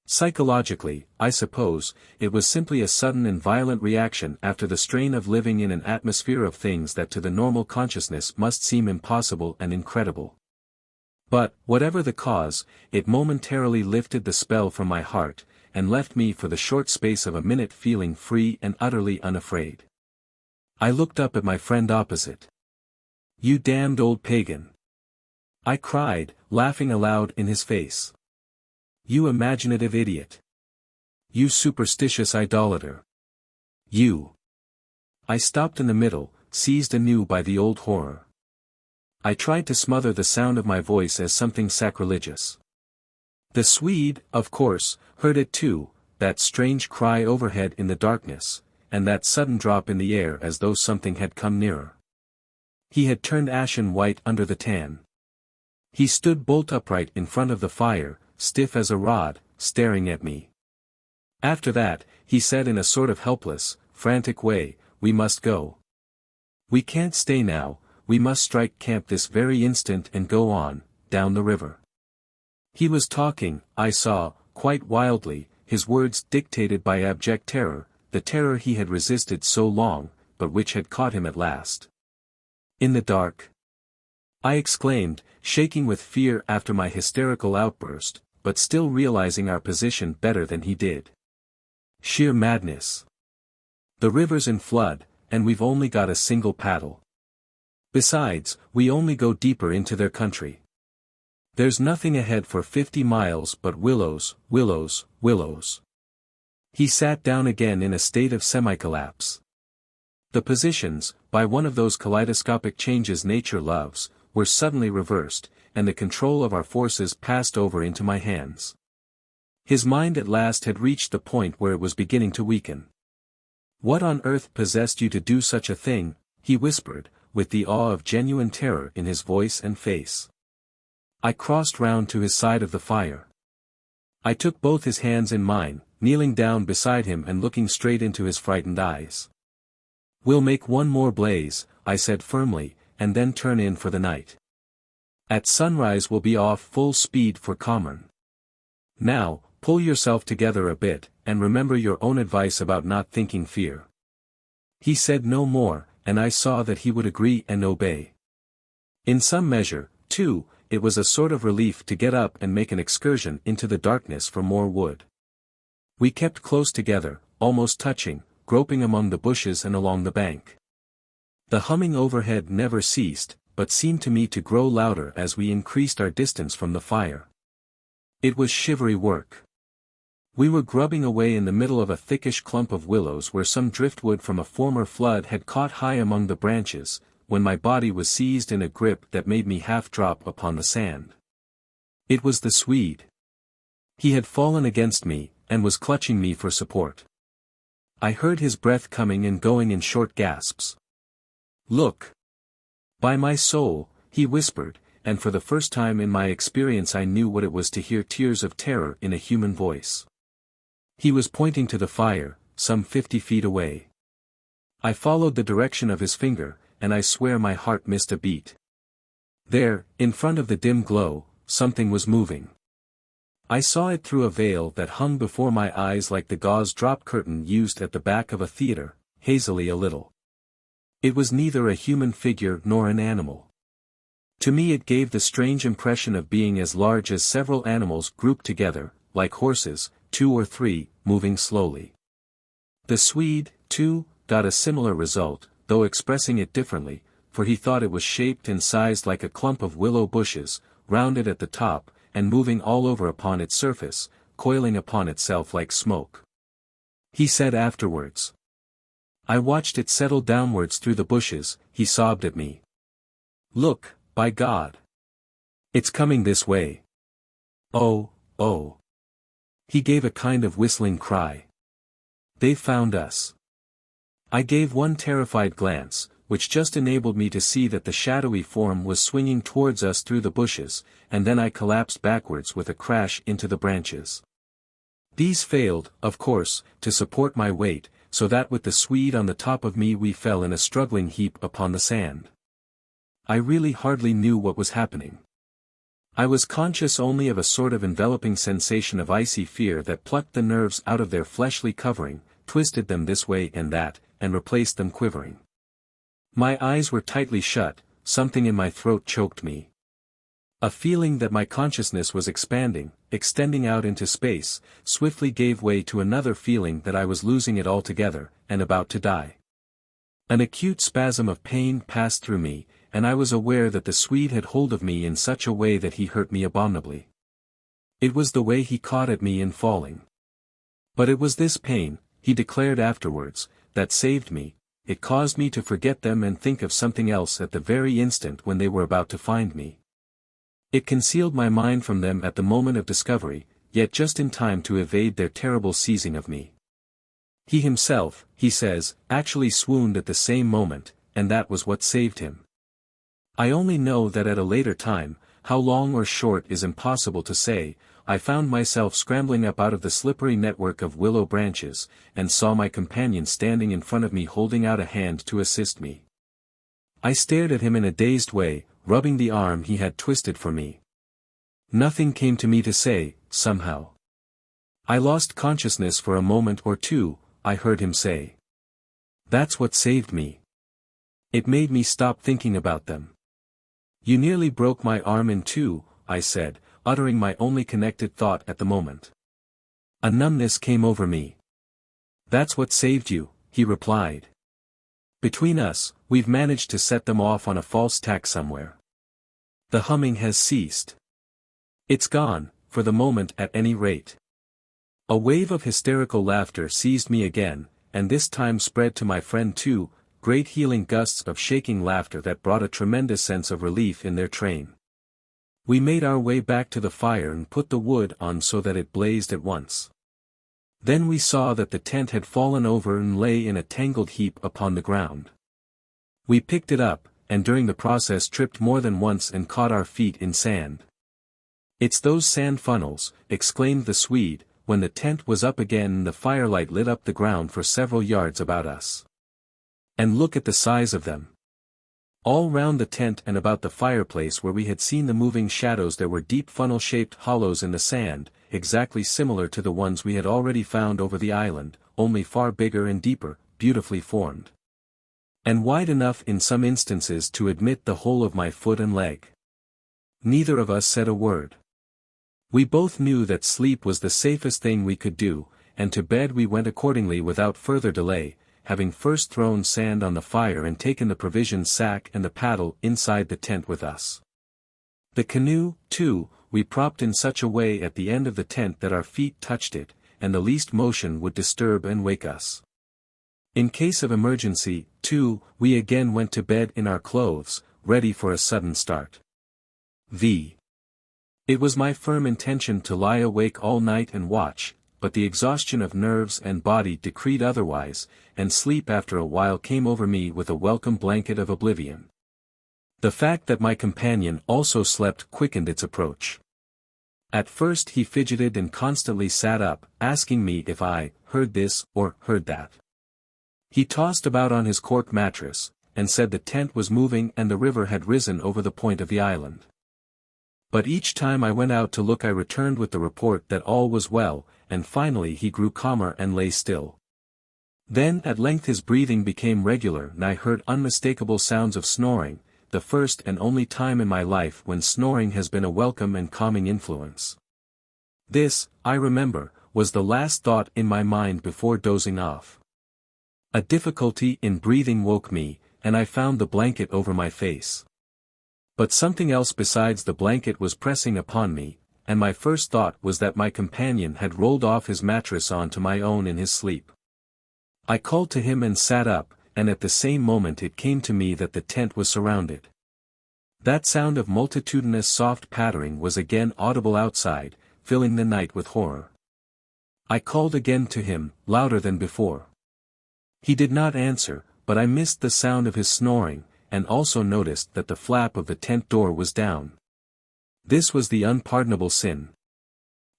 Psychologically, I suppose, it was simply a sudden and violent reaction after the strain of living in an atmosphere of things that to the normal consciousness must seem impossible and incredible. But, whatever the cause, it momentarily lifted the spell from my heart, and left me for the short space of a minute feeling free and utterly unafraid. I looked up at my friend opposite. "You damned old pagan!" I cried, laughing aloud in his face. "You imaginative idiot! You superstitious idolater! You!" I stopped in the middle, seized anew by the old horror. I tried to smother the sound of my voice as something sacrilegious. The Swede, of course, heard it too, that strange cry overhead in the darkness, and that sudden drop in the air as though something had come nearer. He had turned ashen white under the tan. He stood bolt upright in front of the fire, stiff as a rod, staring at me. After that, he said in a sort of helpless, frantic way, "We must go. We can't stay now, we must strike camp this very instant and go on, down the river." He was talking, I saw, quite wildly, his words dictated by abject terror, the terror he had resisted so long, but which had caught him at last. "In the dark?" I exclaimed, shaking with fear after my hysterical outburst, but still realizing our position better than he did. "Sheer madness. The river's in flood, and we've only got a single paddle. Besides, we only go deeper into their country. There's nothing ahead for 50 miles but willows, willows, willows." He sat down again in a state of semi-collapse. The positions, by one of those kaleidoscopic changes nature loves, were suddenly reversed, and the control of our forces passed over into my hands. His mind at last had reached the point where it was beginning to weaken. "What on earth possessed you to do such a thing?" he whispered, with the awe of genuine terror in his voice and face. I crossed round to his side of the fire. I took both his hands in mine, kneeling down beside him and looking straight into his frightened eyes. "We'll make one more blaze," I said firmly, "and then turn in for the night. At sunrise we'll be off full speed for Commern. Now, pull yourself together a bit, and remember your own advice about not thinking fear." He said no more, and I saw that he would agree and obey. In some measure, too, it was a sort of relief to get up and make an excursion into the darkness for more wood. We kept close together, almost touching, groping among the bushes and along the bank. The humming overhead never ceased, but seemed to me to grow louder as we increased our distance from the fire. It was shivery work. We were grubbing away in the middle of a thickish clump of willows where some driftwood from a former flood had caught high among the branches, when my body was seized in a grip that made me half drop upon the sand. It was the Swede. He had fallen against me, and was clutching me for support. I heard his breath coming and going in short gasps. "Look! By my soul," he whispered, and for the first time in my experience I knew what it was to hear tears of terror in a human voice. He was pointing to the fire, some 50 feet away. I followed the direction of his finger, and I swear my heart missed a beat. There, in front of the dim glow, something was moving. I saw it through a veil that hung before my eyes like the gauze drop curtain used at the back of a theater, hazily a little. It was neither a human figure nor an animal. To me it gave the strange impression of being as large as several animals grouped together, like horses, 2 or 3, moving slowly. The Swede, too, got a similar result, though expressing it differently, for he thought it was shaped and sized like a clump of willow bushes, rounded at the top, and moving all over upon its surface, coiling upon itself like smoke. He said afterwards. I watched it settle downwards through the bushes. He sobbed at me. Look, by God! It's coming this way. Oh, oh. He gave a kind of whistling cry. They've found us. I gave one terrified glance, which just enabled me to see that the shadowy form was swinging towards us through the bushes, and then I collapsed backwards with a crash into the branches. These failed, of course, to support my weight, so that with the Swede on the top of me we fell in a struggling heap upon the sand. I really hardly knew what was happening. I was conscious only of a sort of enveloping sensation of icy fear that plucked the nerves out of their fleshly covering, twisted them this way and that, and replaced them quivering. My eyes were tightly shut, something in my throat choked me. A feeling that my consciousness was expanding, extending out into space, swiftly gave way to another feeling that I was losing it altogether, and about to die. An acute spasm of pain passed through me, and I was aware that the Swede had hold of me in such a way that he hurt me abominably. It was the way he caught at me in falling. But it was this pain, he declared afterwards, that saved me. It caused me to forget them and think of something else at the very instant when they were about to find me. It concealed my mind from them at the moment of discovery, yet just in time to evade their terrible seizing of me. He himself, he says, actually swooned at the same moment, and that was what saved him. I only know that at a later time, how long or short is impossible to say, I found myself scrambling up out of the slippery network of willow branches, and saw my companion standing in front of me holding out a hand to assist me. I stared at him in a dazed way, rubbing the arm he had twisted for me. Nothing came to me to say, somehow. I lost consciousness for a moment or two, I heard him say. That's what saved me. It made me stop thinking about them. You nearly broke my arm in two, I said, uttering my only connected thought at the moment. A numbness came over me. That's what saved you, he replied. Between us, we've managed to set them off on a false tack somewhere. The humming has ceased. It's gone, for the moment at any rate. A wave of hysterical laughter seized me again, and this time spread to my friend too, great healing gusts of shaking laughter that brought a tremendous sense of relief in their train. We made our way back to the fire and put the wood on so that it blazed at once. Then we saw that the tent had fallen over and lay in a tangled heap upon the ground. We picked it up, and during the process tripped more than once and caught our feet in sand. It's those sand funnels, exclaimed the Swede, when the tent was up again and the firelight lit up the ground for several yards about us. And look at the size of them. All round the tent and about the fireplace where we had seen the moving shadows there were deep funnel-shaped hollows in the sand, exactly similar to the ones we had already found over the island, only far bigger and deeper, beautifully formed. And wide enough in some instances to admit the whole of my foot and leg. Neither of us said a word. We both knew that sleep was the safest thing we could do, and to bed we went accordingly without further delay, having first thrown sand on the fire and taken the provision sack and the paddle inside the tent with us. The canoe, too, we propped in such a way at the end of the tent that our feet touched it, and the least motion would disturb and wake us. In case of emergency, too, we again went to bed in our clothes, ready for a sudden start. It was my firm intention to lie awake all night and watch, but the exhaustion of nerves and body decreed otherwise, and sleep after a while came over me with a welcome blanket of oblivion. The fact that my companion also slept quickened its approach. At first he fidgeted and constantly sat up, asking me if I heard this or heard that. He tossed about on his cork mattress, and said the tent was moving and the river had risen over the point of the island. But each time I went out to look I returned with the report that all was well, and finally he grew calmer and lay still. Then at length his breathing became regular and I heard unmistakable sounds of snoring, the first and only time in my life when snoring has been a welcome and calming influence. This, I remember, was the last thought in my mind before dozing off. A difficulty in breathing woke me, and I found the blanket over my face. But something else besides the blanket was pressing upon me, and my first thought was that my companion had rolled off his mattress onto my own in his sleep. I called to him and sat up, and at the same moment it came to me that the tent was surrounded. That sound of multitudinous soft pattering was again audible outside, filling the night with horror. I called again to him, louder than before. He did not answer, but I missed the sound of his snoring, and also noticed that the flap of the tent door was down. This was the unpardonable sin.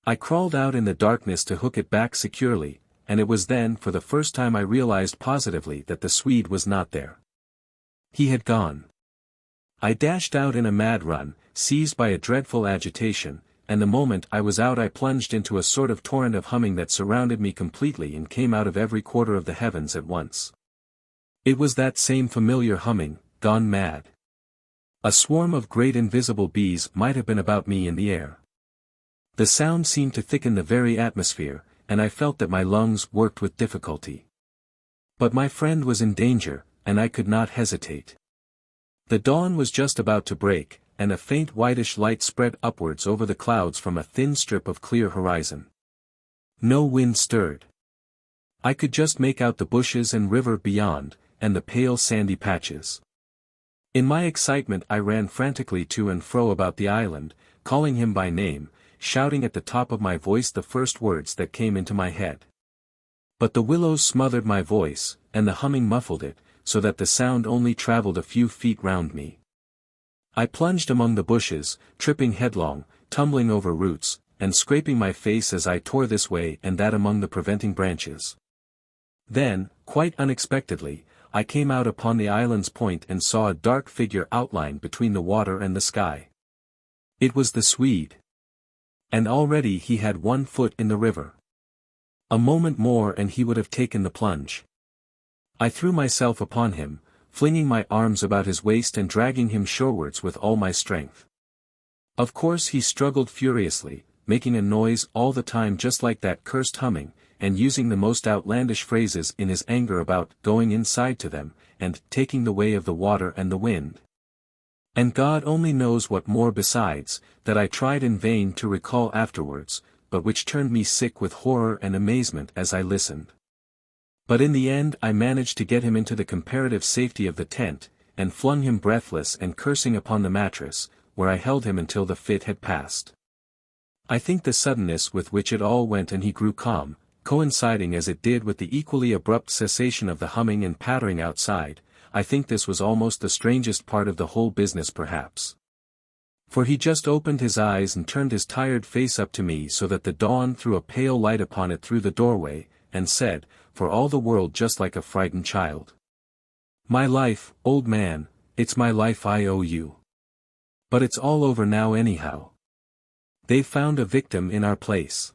I crawled out in the darkness to hook it back securely, and it was then for the first time I realized positively that the Swede was not there. He had gone. I dashed out in a mad run, seized by a dreadful agitation, and the moment I was out I plunged into a sort of torrent of humming that surrounded me completely and came out of every quarter of the heavens at once. It was that same familiar humming, gone mad. A swarm of great invisible bees might have been about me in the air. The sound seemed to thicken the very atmosphere, and I felt that my lungs worked with difficulty. But my friend was in danger, and I could not hesitate. The dawn was just about to break, and a faint whitish light spread upwards over the clouds from a thin strip of clear horizon. No wind stirred. I could just make out the bushes and river beyond, and the pale sandy patches. In my excitement I ran frantically to and fro about the island, calling him by name, shouting at the top of my voice the first words that came into my head. But the willows smothered my voice, and the humming muffled it, so that the sound only traveled a few feet round me. I plunged among the bushes, tripping headlong, tumbling over roots, and scraping my face as I tore this way and that among the preventing branches. Then, quite unexpectedly, I came out upon the island's point and saw a dark figure outlined between the water and the sky. It was the Swede. And already he had 1 foot in the river. A moment more and he would have taken the plunge. I threw myself upon him, flinging my arms about his waist and dragging him shorewards with all my strength. Of course he struggled furiously, making a noise all the time just like that cursed humming, and using the most outlandish phrases in his anger about going inside to them, and taking the way of the water and the wind. And God only knows what more besides, that I tried in vain to recall afterwards, but which turned me sick with horror and amazement as I listened. But in the end I managed to get him into the comparative safety of the tent, and flung him breathless and cursing upon the mattress, where I held him until the fit had passed. I think the suddenness with which it all went and he grew calm, coinciding as it did with the equally abrupt cessation of the humming and pattering outside, I think this was almost the strangest part of the whole business perhaps. For he just opened his eyes and turned his tired face up to me so that the dawn threw a pale light upon it through the doorway, and said, for all the world just like a frightened child, "My life, old man, it's my life I owe you. But it's all over now anyhow. They've found a victim in our place."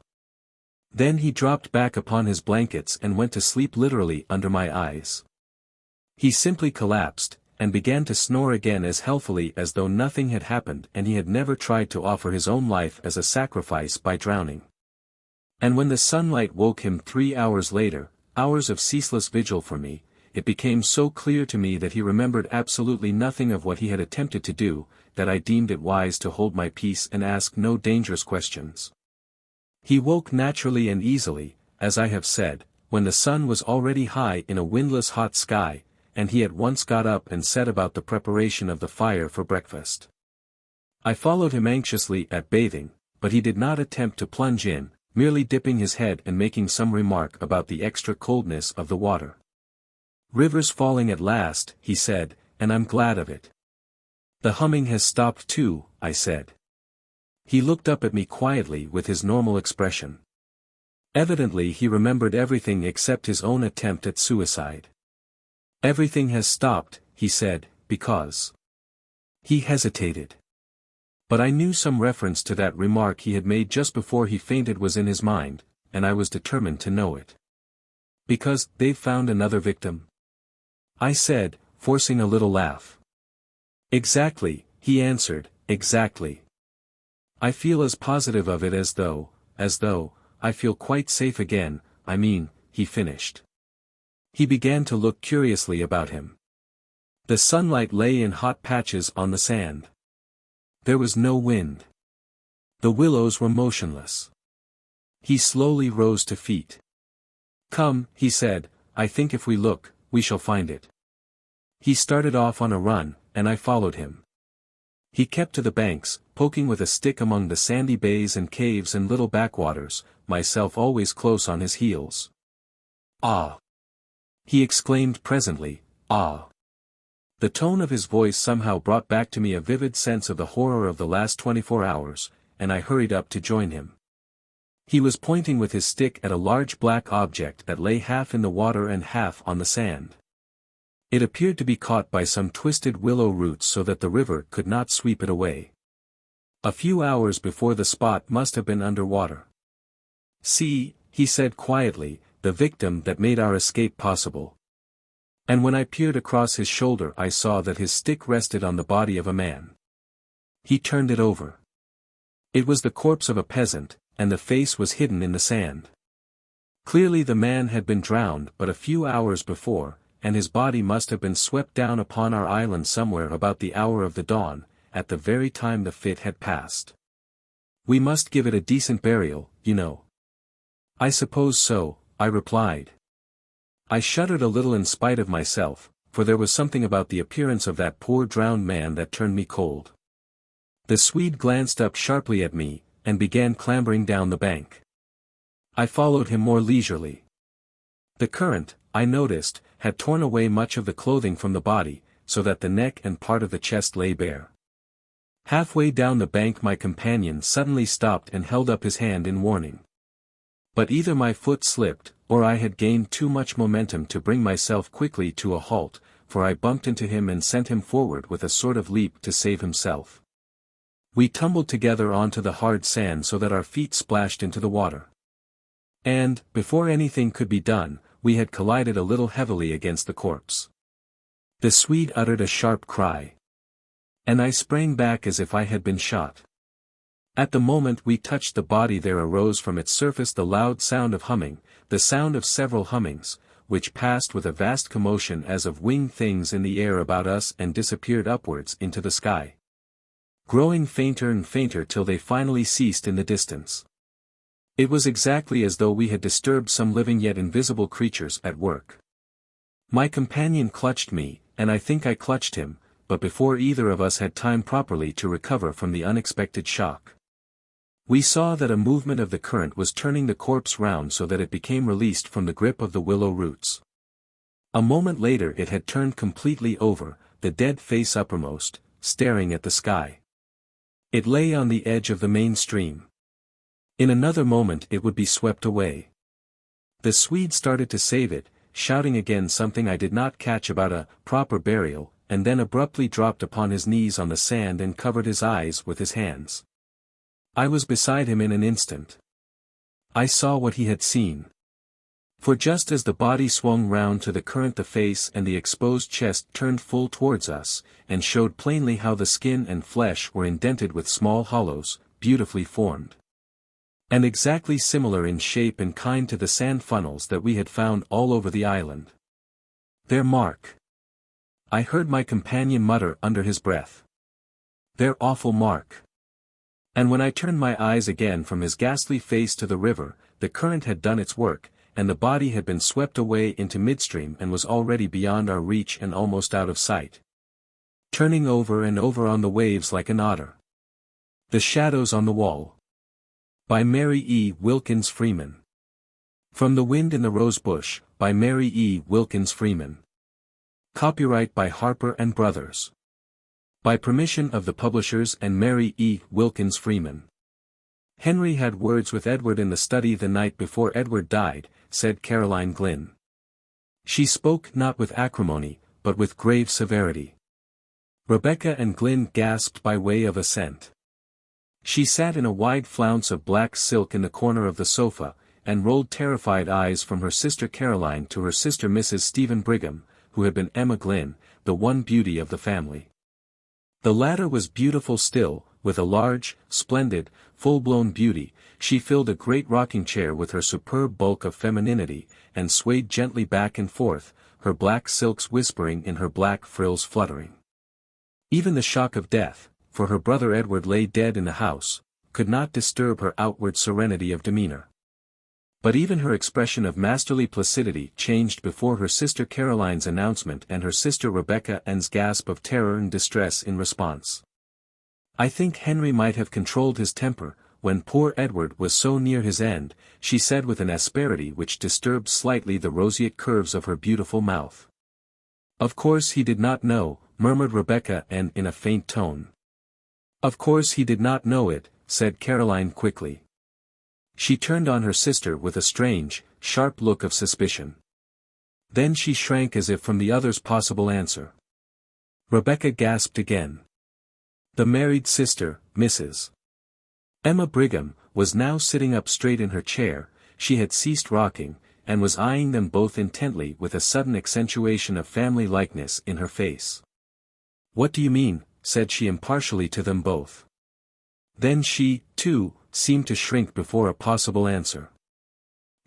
Then he dropped back upon his blankets and went to sleep literally under my eyes. He simply collapsed, and began to snore again as healthily as though nothing had happened and he had never tried to offer his own life as a sacrifice by drowning. And when the sunlight woke him 3 hours later, hours of ceaseless vigil for me, it became so clear to me that he remembered absolutely nothing of what he had attempted to do, that I deemed it wise to hold my peace and ask no dangerous questions. He woke naturally and easily, as I have said, when the sun was already high in a windless hot sky, and he at once got up and set about the preparation of the fire for breakfast. I followed him anxiously at bathing, but he did not attempt to plunge in, merely dipping his head and making some remark about the extra coldness of the water. "River's falling at last," he said, "and I'm glad of it." "The humming has stopped too," I said. He looked up at me quietly with his normal expression. Evidently he remembered everything except his own attempt at suicide. "Everything has stopped," he said, "because..." He hesitated. But I knew some reference to that remark he had made just before he fainted was in his mind, and I was determined to know it. "Because they've found another victim?" I said, forcing a little laugh. "Exactly," he answered, "exactly. I feel as positive of it as though, I feel quite safe again, he finished. He began to look curiously about him. The sunlight lay in hot patches on the sand. There was no wind. The willows were motionless. He slowly rose to feet. "Come," he said, "I think if we look, we shall find it." He started off on a run, and I followed him. He kept to the banks, poking with a stick among the sandy bays and caves and little backwaters, myself always close on his heels. "Ah!" he exclaimed presently, "ah!" The tone of his voice somehow brought back to me a vivid sense of the horror of the last 24 hours, and I hurried up to join him. He was pointing with his stick at a large black object that lay half in the water and half on the sand. It appeared to be caught by some twisted willow roots so that the river could not sweep it away. A few hours before the spot must have been under water. "See," he said quietly, "the victim that made our escape possible." And when I peered across his shoulder I saw that his stick rested on the body of a man. He turned it over. It was the corpse of a peasant, and the face was hidden in the sand. Clearly the man had been drowned but a few hours before, and his body must have been swept down upon our island somewhere about the hour of the dawn, at the very time the fit had passed. "We must give it a decent burial, you know." "I suppose so," I replied. I shuddered a little in spite of myself, for there was something about the appearance of that poor drowned man that turned me cold. The Swede glanced up sharply at me, and began clambering down the bank. I followed him more leisurely. The current, I noticed, had torn away much of the clothing from the body, so that the neck and part of the chest lay bare. Halfway down the bank my companion suddenly stopped and held up his hand in warning. But either my foot slipped, or I had gained too much momentum to bring myself quickly to a halt, for I bumped into him and sent him forward with a sort of leap to save himself. We tumbled together onto the hard sand so that our feet splashed into the water. And, before anything could be done, we had collided a little heavily against the corpse. The Swede uttered a sharp cry. And I sprang back as if I had been shot. At the moment we touched the body there arose from its surface the loud sound of humming, the sound of several hummings, which passed with a vast commotion as of winged things in the air about us and disappeared upwards into the sky, growing fainter and fainter till they finally ceased in the distance. It was exactly as though we had disturbed some living yet invisible creatures at work. My companion clutched me, and I think I clutched him, but before either of us had time properly to recover from the unexpected shock, we saw that a movement of the current was turning the corpse round so that it became released from the grip of the willow roots. A moment later it had turned completely over, the dead face uppermost, staring at the sky. It lay on the edge of the main stream. In another moment it would be swept away. The Swede started to save it, shouting again something I did not catch about a proper burial, and then abruptly dropped upon his knees on the sand and covered his eyes with his hands. I was beside him in an instant. I saw what he had seen. For just as the body swung round to the current the face and the exposed chest turned full towards us, and showed plainly how the skin and flesh were indented with small hollows, beautifully formed, and exactly similar in shape and kind to the sand funnels that we had found all over the island. "Their mark," I heard my companion mutter under his breath. "Their awful mark." And when I turned my eyes again from his ghastly face to the river, the current had done its work, and the body had been swept away into midstream and was already beyond our reach and almost out of sight, turning over and over on the waves like an otter. The Shadows on the Wall, by Mary E. Wilkins Freeman. From the Wind in the Rose Bush, by Mary E. Wilkins Freeman. Copyright by Harper & Brothers. By permission of the publishers and Mary E. Wilkins Freeman. Henry had words with Edward in the study the night before Edward died, said Caroline Glynn. She spoke not with acrimony, but with grave severity. Rebecca and Glynn gasped by way of assent. She sat in a wide flounce of black silk in the corner of the sofa, and rolled terrified eyes from her sister Caroline to her sister Mrs. Stephen Brigham, who had been Emma Glynn, the one beauty of the family. The latter was beautiful still, with a large, splendid, full-blown beauty, she filled a great rocking chair with her superb bulk of femininity, and swayed gently back and forth, her black silks whispering in her black frills fluttering. Even the shock of death, for her brother Edward lay dead in the house, could not disturb her outward serenity of demeanor. But even her expression of masterly placidity changed before her sister Caroline's announcement and her sister Rebecca Ann's gasp of terror and distress in response. "I think Henry might have controlled his temper, when poor Edward was so near his end," she said with an asperity which disturbed slightly the roseate curves of her beautiful mouth. "Of course he did not know," murmured Rebecca Ann in a faint tone. "Of course he did not know it," said Caroline quickly. She turned on her sister with a strange, sharp look of suspicion. Then she shrank as if from the other's possible answer. Rebecca gasped again. The married sister, Mrs. Emma Brigham, was now sitting up straight in her chair. She had ceased rocking, and was eyeing them both intently with a sudden accentuation of family likeness in her face. "What do you mean?" said she impartially to them both. Then she, too, seemed to shrink before a possible answer.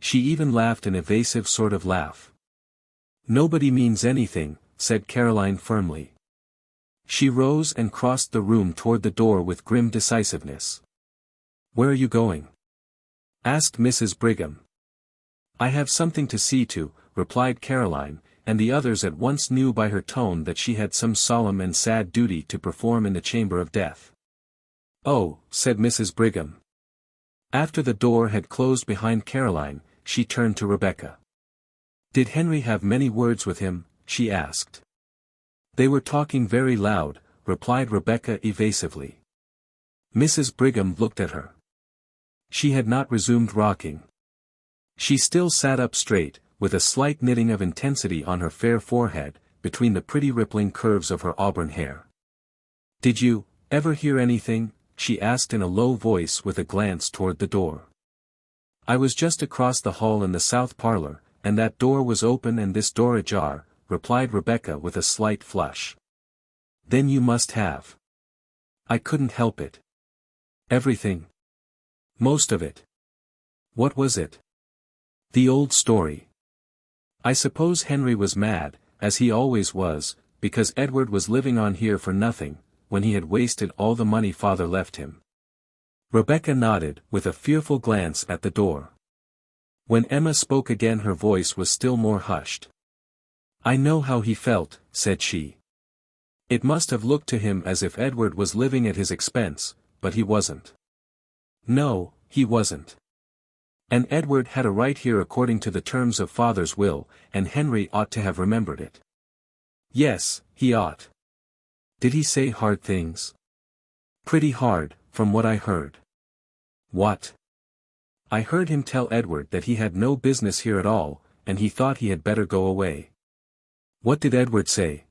She even laughed an evasive sort of laugh. "Nobody means anything," said Caroline firmly. She rose and crossed the room toward the door with grim decisiveness. "Where are you going?" asked Mrs. Brigham. "I have something to see to," replied Caroline, and the others at once knew by her tone that she had some solemn and sad duty to perform in the chamber of death. "Oh," said Mrs. Brigham. After the door had closed behind Caroline, she turned to Rebecca. "Did Henry have many words with him?" she asked. "They were talking very loud," replied Rebecca evasively. Mrs. Brigham looked at her. She had not resumed rocking. She still sat up straight, with a slight knitting of intensity on her fair forehead, between the pretty rippling curves of her auburn hair. "Did you ever hear anything?" she asked in a low voice with a glance toward the door. "I was just across the hall in the south parlor, and that door was open and this door ajar," replied Rebecca with a slight flush. "Then you must have." "I couldn't help it." "Everything?" "Most of it." "What was it?" "The old story. I suppose Henry was mad, as he always was, because Edward was living on here for nothing, when he had wasted all the money father left him." Rebecca nodded, with a fearful glance at the door. When Emma spoke again her voice was still more hushed. "I know how he felt," said she. "It must have looked to him as if Edward was living at his expense, but he wasn't. No, he wasn't. And Edward had a right here according to the terms of father's will, and Henry ought to have remembered it." "Yes, he ought." "Did he say hard things?" "Pretty hard, from what I heard." "What?" "I heard him tell Edward that he had no business here at all, and he thought he had better go away." "What did Edward say?"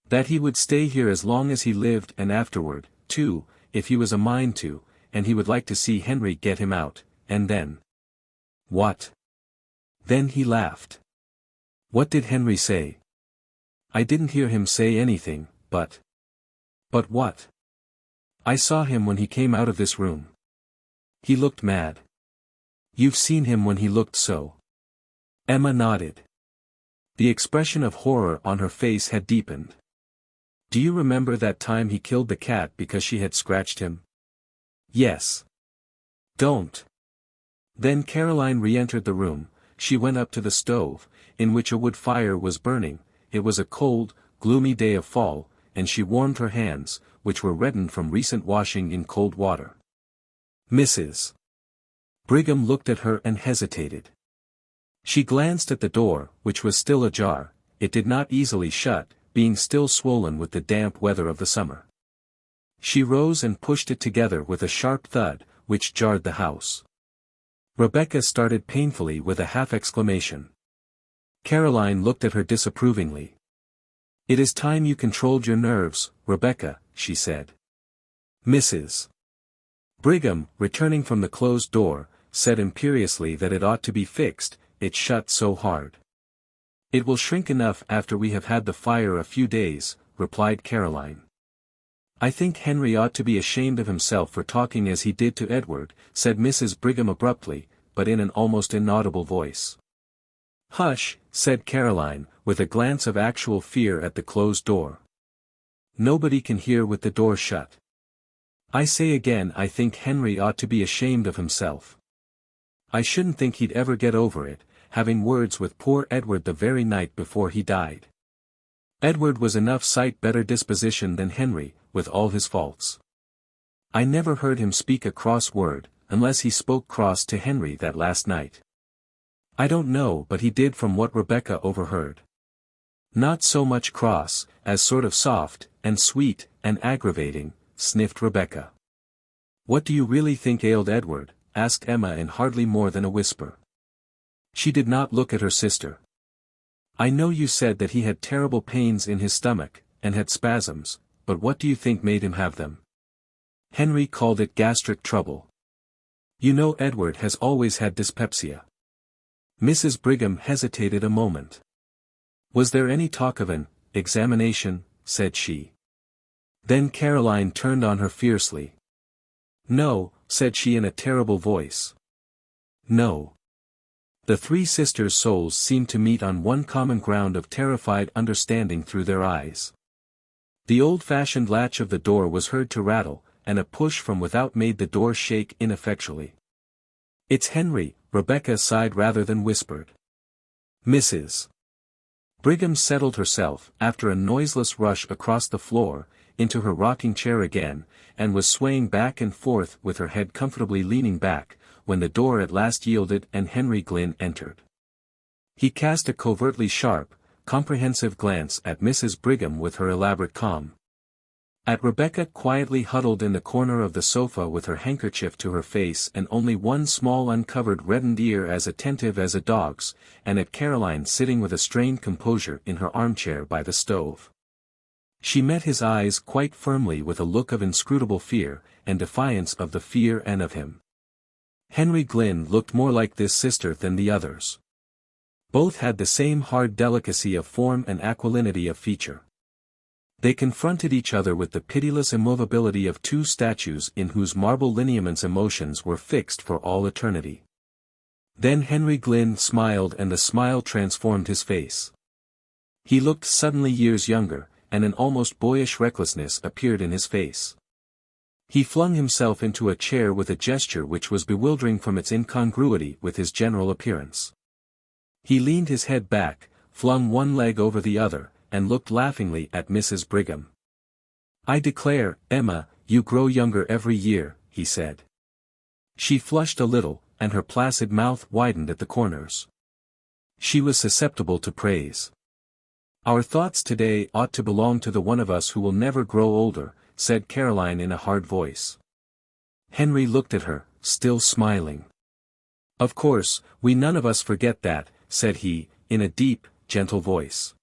"That he would stay here as long as he lived and afterward, too, if he was a mind to, and he would like to see Henry get him out, and then." "What?" "Then he laughed." "What did Henry say?" "I didn't hear him say anything, but—" "But what?" "I saw him when he came out of this room. He looked mad." "You've seen him when he looked so?" Emma nodded. The expression of horror on her face had deepened. "Do you remember that time he killed the cat because she had scratched him?" "Yes." "Don't." Then Caroline re-entered the room. She went up to the stove, in which a wood fire was burning. It was a cold, gloomy day of fall, and she warmed her hands, which were reddened from recent washing in cold water. Mrs. Brigham looked at her and hesitated. She glanced at the door, which was still ajar. It did not easily shut, being still swollen with the damp weather of the summer. She rose and pushed it together with a sharp thud, which jarred the house. Rebecca started painfully with a half-exclamation. Caroline looked at her disapprovingly. "It is time you controlled your nerves, Rebecca," she said. Mrs. Brigham, returning from the closed door, said imperiously that it ought to be fixed, it shut so hard. "It will shrink enough after we have had the fire a few days," replied Caroline. "I think Henry ought to be ashamed of himself for talking as he did to Edward," said Mrs. Brigham abruptly, but in an almost inaudible voice. "Hush," said Caroline, with a glance of actual fear at the closed door. "Nobody can hear with the door shut. I say again, I think Henry ought to be ashamed of himself. I shouldn't think he'd ever get over it, having words with poor Edward the very night before he died. Edward was enough sight better disposition than Henry, with all his faults. I never heard him speak a cross word, unless he spoke cross to Henry that last night. I don't know, but he did from what Rebecca overheard. Not so much cross, as sort of soft, and sweet, and aggravating," sniffed Rebecca. "What do you really think ailed Edward?" asked Emma in hardly more than a whisper. She did not look at her sister. "I know you said that he had terrible pains in his stomach, and had spasms, but what do you think made him have them?" "Henry called it gastric trouble. You know Edward has always had dyspepsia." Mrs. Brigham hesitated a moment. "Was there any talk of an examination?" said she. Then Caroline turned on her fiercely. "No," said she in a terrible voice. "No." The three sisters' souls seemed to meet on one common ground of terrified understanding through their eyes. The old-fashioned latch of the door was heard to rattle, and a push from without made the door shake ineffectually. "It's Henry," Rebecca sighed rather than whispered. Mrs. Brigham settled herself, after a noiseless rush across the floor, into her rocking chair again, and was swaying back and forth with her head comfortably leaning back, when the door at last yielded and Henry Glynn entered. He cast a covertly sharp, comprehensive glance at Mrs. Brigham with her elaborate calm. At Rebecca quietly huddled in the corner of the sofa with her handkerchief to her face and only one small uncovered reddened ear as attentive as a dog's, and at Caroline sitting with a strained composure in her armchair by the stove. She met his eyes quite firmly with a look of inscrutable fear, and defiance of the fear and of him. Henry Glynn looked more like this sister than the others. Both had the same hard delicacy of form and aquilinity of feature. They confronted each other with the pitiless immovability of two statues in whose marble lineaments emotions were fixed for all eternity. Then Henry Glynn smiled, and the smile transformed his face. He looked suddenly years younger, and an almost boyish recklessness appeared in his face. He flung himself into a chair with a gesture which was bewildering from its incongruity with his general appearance. He leaned his head back, flung one leg over the other, and looked laughingly at Mrs. Brigham. "I declare, Emma, you grow younger every year," he said. She flushed a little, and her placid mouth widened at the corners. She was susceptible to praise. "Our thoughts today ought to belong to the one of us who will never grow older," said Caroline in a hard voice. Henry looked at her, still smiling. "Of course, we none of us forget that," said he, in a deep, gentle voice.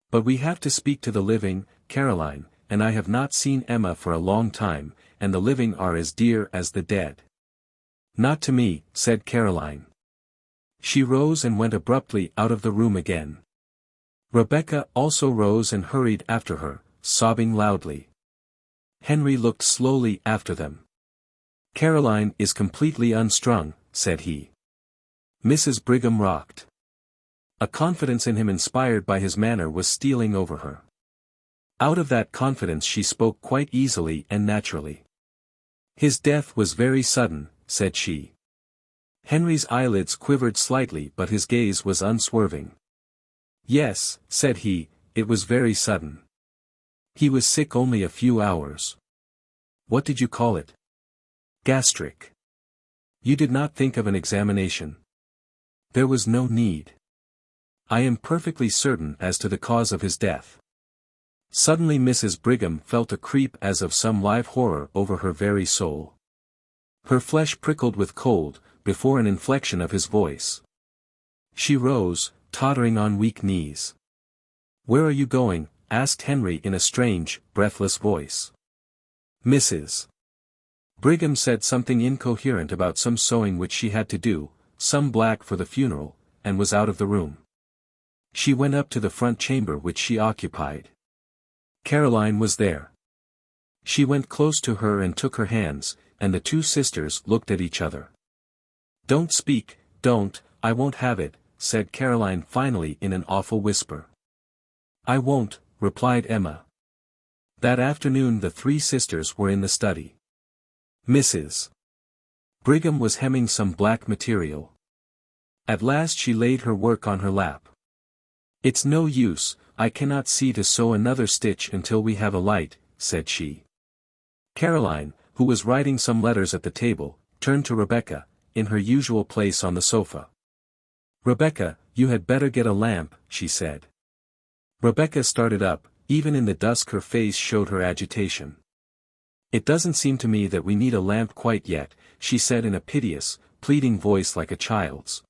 "But we have to speak to the living, Caroline, and I have not seen Emma for a long time, and the living are as dear as the dead." "Not to me," said Caroline. She rose and went abruptly out of the room again. Rebecca also rose and hurried after her, sobbing loudly. Henry looked slowly after them. "Caroline is completely unstrung," said he. Mrs. Brigham rocked. A confidence in him inspired by his manner was stealing over her. Out of that confidence she spoke quite easily and naturally. "His death was very sudden," said she. Henry's eyelids quivered slightly, but his gaze was unswerving. "Yes," said he, "it was very sudden. He was sick only a few hours." "What did you call it?" "Gastric." "You did not think of an examination?" "There was no need. I am perfectly certain as to the cause of his death." Suddenly Mrs. Brigham felt a creep as of some live horror over her very soul. Her flesh prickled with cold, before an inflection of his voice. She rose, tottering on weak knees. "Where are you going?" asked Henry in a strange, breathless voice. Mrs. Brigham said something incoherent about some sewing which she had to do, some black for the funeral, and was out of the room. She went up to the front chamber which she occupied. Caroline was there. She went close to her and took her hands, and the two sisters looked at each other. "Don't speak, don't, I won't have it," said Caroline finally in an awful whisper. "I won't," replied Emma. That afternoon the three sisters were in the study. Mrs. Brigham was hemming some black material. At last she laid her work on her lap. "It's no use, I cannot see to sew another stitch until we have a light," said she. Caroline, who was writing some letters at the table, turned to Rebecca, in her usual place on the sofa. "Rebecca, you had better get a lamp," she said. Rebecca started up, even in the dusk her face showed her agitation. "It doesn't seem to me that we need a lamp quite yet," she said in a piteous, pleading voice like a child's.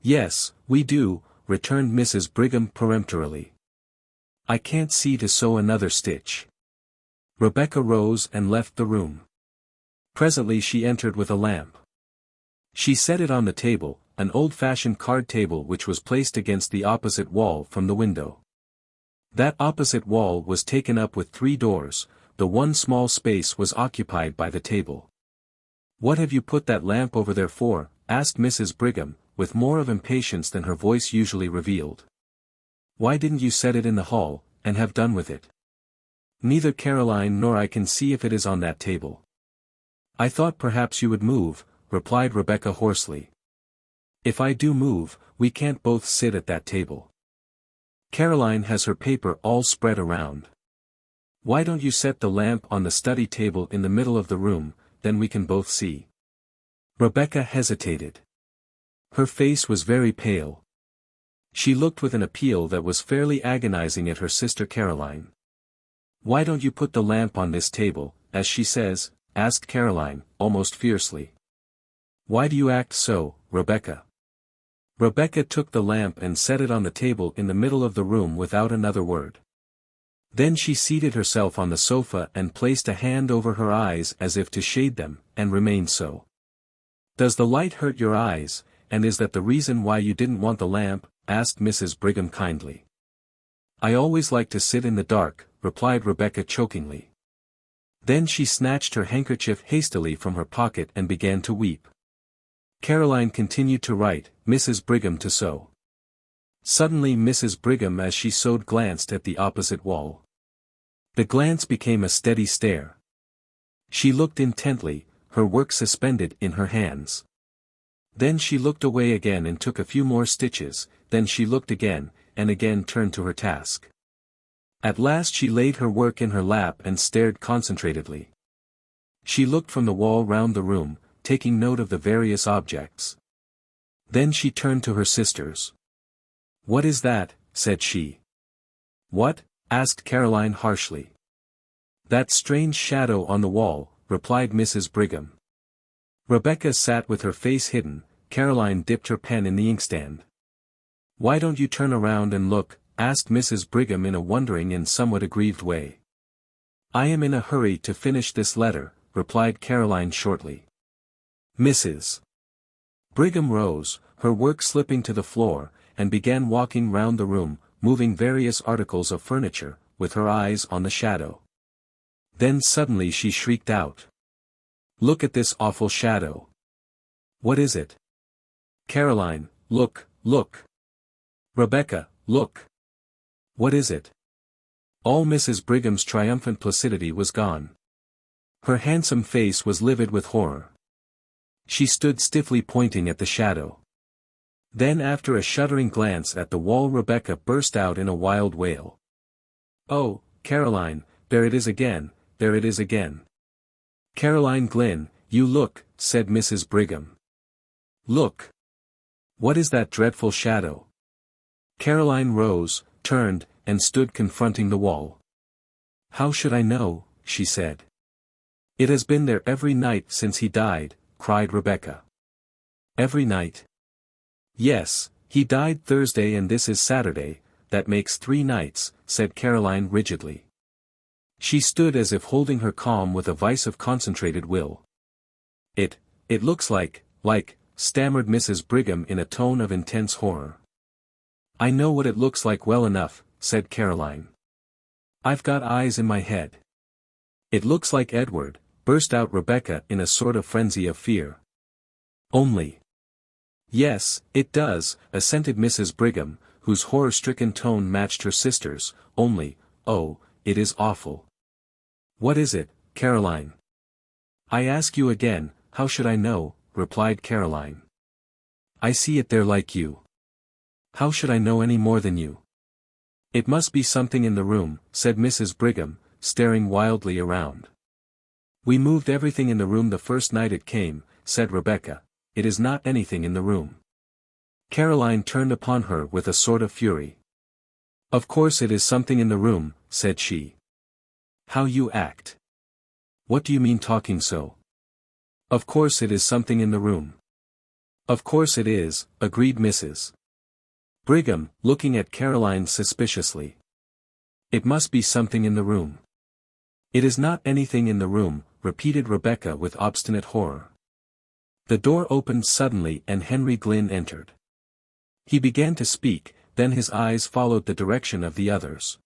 "Yes, we do," returned Mrs. Brigham peremptorily. "I can't see to sew another stitch." Rebecca rose and left the room. Presently she entered with a lamp. She set it on the table, an old-fashioned card table which was placed against the opposite wall from the window. That opposite wall was taken up with 3 doors, the one small space was occupied by the table. "What have you put that lamp over there for?" asked Mrs. Brigham, with more of impatience than her voice usually revealed. "Why didn't you set it in the hall, and have done with it?" "Neither Caroline nor I can see if it is on that table." "I thought perhaps you would move," replied Rebecca hoarsely. "If I do move, we can't both sit at that table. Caroline has her paper all spread around. Why don't you set the lamp on the study table in the middle of the room, then we can both see." Rebecca hesitated. Her face was very pale. She looked with an appeal that was fairly agonizing at her sister Caroline. "Why don't you put the lamp on this table, as she says?" asked Caroline, almost fiercely. "Why do you act so, Rebecca?" Rebecca took the lamp and set it on the table in the middle of the room without another word. Then she seated herself on the sofa and placed a hand over her eyes as if to shade them, and remained so. "Does the light hurt your eyes, and is that the reason why you didn't want the lamp?" asked Mrs. Brigham kindly. "I always like to sit in the dark," replied Rebecca chokingly. Then she snatched her handkerchief hastily from her pocket and began to weep. Caroline continued to write, Mrs. Brigham to sew. Suddenly Mrs. Brigham as she sewed glanced at the opposite wall. The glance became a steady stare. She looked intently, her work suspended in her hands. Then she looked away again and took a few more stitches, then she looked again, and again turned to her task. At last she laid her work in her lap and stared concentratedly. She looked from the wall round the room, taking note of the various objects. Then she turned to her sisters. "What is that?" said she. "What?" asked Caroline harshly. "That strange shadow on the wall," replied Mrs. Brigham. Rebecca sat with her face hidden, Caroline dipped her pen in the inkstand. "Why don't you turn around and look?" asked Mrs. Brigham in a wondering and somewhat aggrieved way. "I am in a hurry to finish this letter," replied Caroline shortly. Mrs. Brigham rose, her work slipping to the floor, and began walking round the room, moving various articles of furniture, with her eyes on the shadow. Then suddenly she shrieked out. "Look at this awful shadow. What is it? Caroline, look, look. Rebecca, look. What is it?" All Mrs. Brigham's triumphant placidity was gone. Her handsome face was livid with horror. She stood stiffly pointing at the shadow. Then after a shuddering glance at the wall Rebecca burst out in a wild wail. "Oh, Caroline, there it is again, there it is again. Caroline Glynn, you look," said Mrs. Brigham. "Look. What is that dreadful shadow?" Caroline rose, turned, and stood confronting the wall. "How should I know?" she said. "It has been there every night since he died," cried Rebecca. "Every night?" "Yes, he died Thursday and this is Saturday, that makes 3 nights," said Caroline rigidly. She stood as if holding her calm with a vice of concentrated will. It looks like, stammered Mrs. Brigham in a tone of intense horror. "I know what it looks like well enough," said Caroline. "I've got eyes in my head. "It looks like Edward," burst out Rebecca in a sort of frenzy of fear. "Only." "Yes, it does," assented Mrs. Brigham, whose horror-stricken tone matched her sister's, "only, oh, it is awful." "What is it, Caroline?" "I ask you again, how should I know?" replied Caroline. "I see it there like you. How should I know any more than you?" "It must be something in the room," said Mrs. Brigham, staring wildly around. "We moved everything in the room the first night it came," said Rebecca. "It is not anything in the room." Caroline turned upon her with a sort of fury. "Of course it is something in the room," said she. "How you act! What do you mean talking so? Of course it is something in the room." "Of course it is," agreed Mrs. Brigham, looking at Caroline suspiciously. "It must be something in the room." "It is not anything in the room," repeated Rebecca with obstinate horror. The door opened suddenly and Henry Glynn entered. He began to speak, then his eyes followed the direction of the others.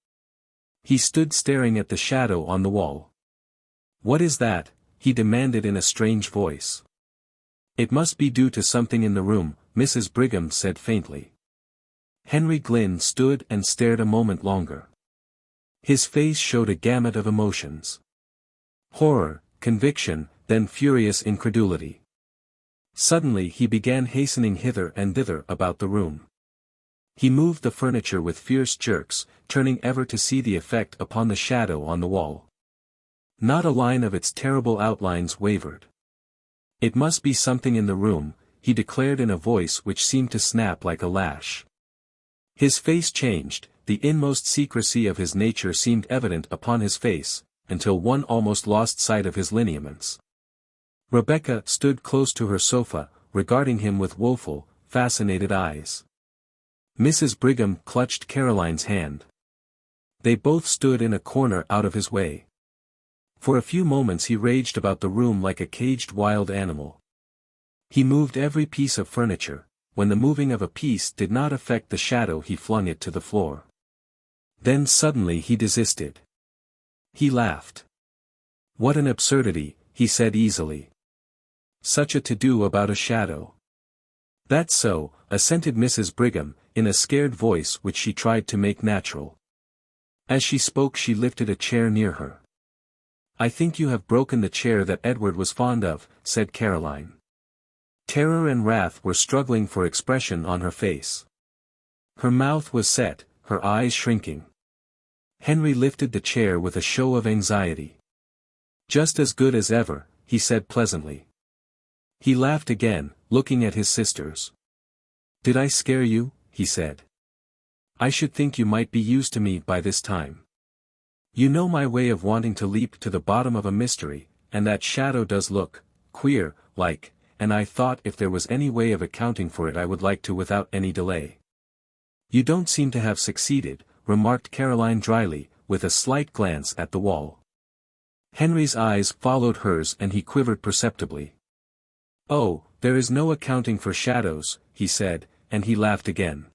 He stood staring at the shadow on the wall. "What is that?" he demanded in a strange voice. "It must be due to something in the room," Mrs. Brigham said faintly. Henry Glynn stood and stared a moment longer. His face showed a gamut of emotions. Horror, conviction, then furious incredulity. Suddenly he began hastening hither and thither about the room. He moved the furniture with fierce jerks, turning ever to see the effect upon the shadow on the wall. Not a line of its terrible outlines wavered. "It must be something in the room," he declared in a voice which seemed to snap like a lash. His face changed, the inmost secrecy of his nature seemed evident upon his face, until one almost lost sight of his lineaments. Rebecca stood close to her sofa, regarding him with woeful, fascinated eyes. Mrs. Brigham clutched Caroline's hand. They both stood in a corner out of his way. For a few moments he raged about the room like a caged wild animal. He moved every piece of furniture. When the moving of a piece did not affect the shadow he flung it to the floor. Then suddenly he desisted. He laughed. "What an absurdity," he said easily. "Such a to-do about a shadow." "That's so," assented Mrs. Brigham, in a scared voice which she tried to make natural. As she spoke she lifted a chair near her. "I think you have broken the chair that Edward was fond of," said Caroline. Terror and wrath were struggling for expression on her face. Her mouth was set, her eyes shrinking. Henry lifted the chair with a show of anxiety. "Just as good as ever," he said pleasantly. He laughed again, looking at his sisters. "Did I scare you?" he said. "I should think you might be used to me by this time. You know my way of wanting to leap to the bottom of a mystery, and that shadow does look queer, like, and I thought if there was any way of accounting for it I would like to without any delay." "You don't seem to have succeeded," remarked Caroline dryly, with a slight glance at the wall. Henry's eyes followed hers and he quivered perceptibly. "Oh, there is no accounting for shadows," he said, and he laughed again.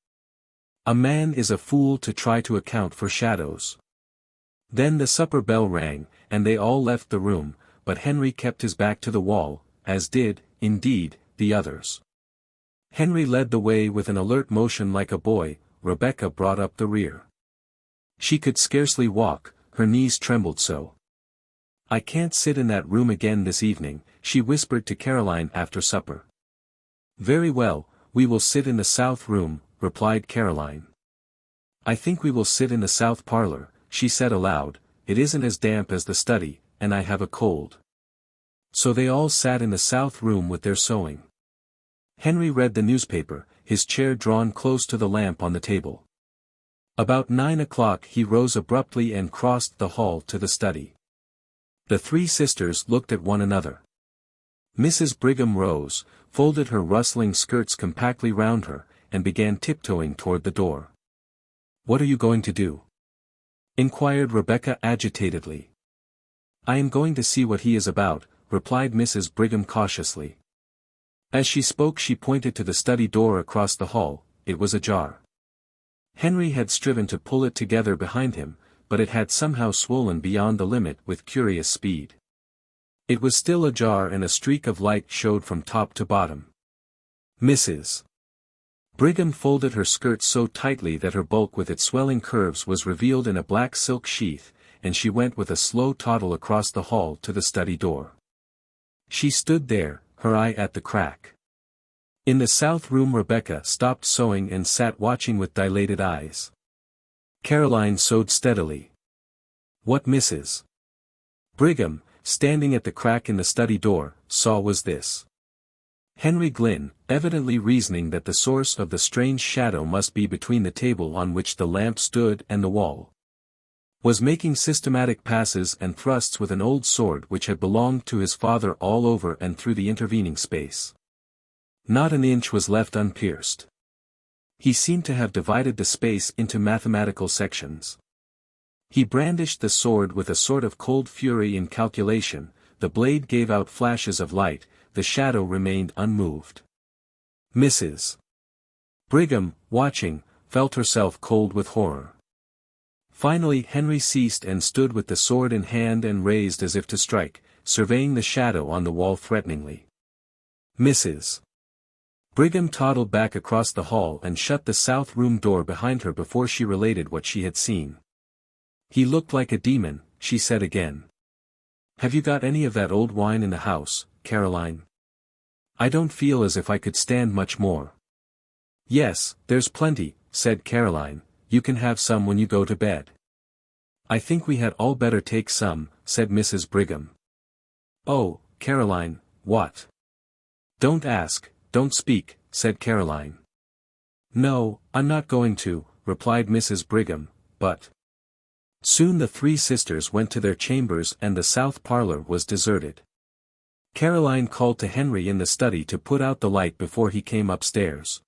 "A man is a fool to try to account for shadows." Then the supper bell rang, and they all left the room, but Henry kept his back to the wall, as did, indeed, the others. Henry led the way with an alert motion like a boy, Rebecca brought up the rear. She could scarcely walk, her knees trembled so. "I can't sit in that room again this evening," she whispered to Caroline after supper. "Very well, we will sit in the south room," replied Caroline. "I think we will sit in the south parlor," she said aloud. "It isn't as damp as the study, and I have a cold." So they all sat in the south room with their sewing. Henry read the newspaper, his chair drawn close to the lamp on the table. About 9 o'clock he rose abruptly and crossed the hall to the study. The three sisters looked at one another. Mrs. Brigham rose, folded her rustling skirts compactly round her, and began tiptoeing toward the door. "What are you going to do?" inquired Rebecca agitatedly. "I am going to see what he is about," replied Mrs. Brigham cautiously. As she spoke she pointed to the study door across the hall. It was ajar. Henry had striven to pull it together behind him, but it had somehow swollen beyond the limit with curious speed. It was still ajar and a streak of light showed from top to bottom. Mrs. Brigham folded her skirt so tightly that her bulk with its swelling curves was revealed in a black silk sheath, and she went with a slow toddle across the hall to the study door. She stood there, her eye at the crack. In the south room Rebecca stopped sewing and sat watching with dilated eyes. Caroline sewed steadily. What Mrs. Brigham, standing at the crack in the study door, saw was this. Henry Glynn, evidently reasoning that the source of the strange shadow must be between the table on which the lamp stood and the wall, was making systematic passes and thrusts with an old sword which had belonged to his father all over and through the intervening space. Not an inch was left unpierced. He seemed to have divided the space into mathematical sections. He brandished the sword with a sort of cold fury in calculation, the blade gave out flashes of light, the shadow remained unmoved. Mrs. Brigham, watching, felt herself cold with horror. Finally Henry ceased and stood with the sword in hand and raised as if to strike, surveying the shadow on the wall threateningly. Mrs. Brigham toddled back across the hall and shut the south room door behind her before she related what she had seen. He looked like a demon, she said again. Have you got any of that old wine in the house, Caroline? I don't feel as if I could stand much more. Yes, there's plenty, said Caroline, you can have some when you go to bed. I think we had all better take some, said Mrs. Brigham. Oh, Caroline, what? Don't ask, don't speak, said Caroline. No, I'm not going to, replied Mrs. Brigham, but... Soon the three sisters went to their chambers and the south parlor was deserted. Caroline called to Henry in the study to put out the light before he came upstairs.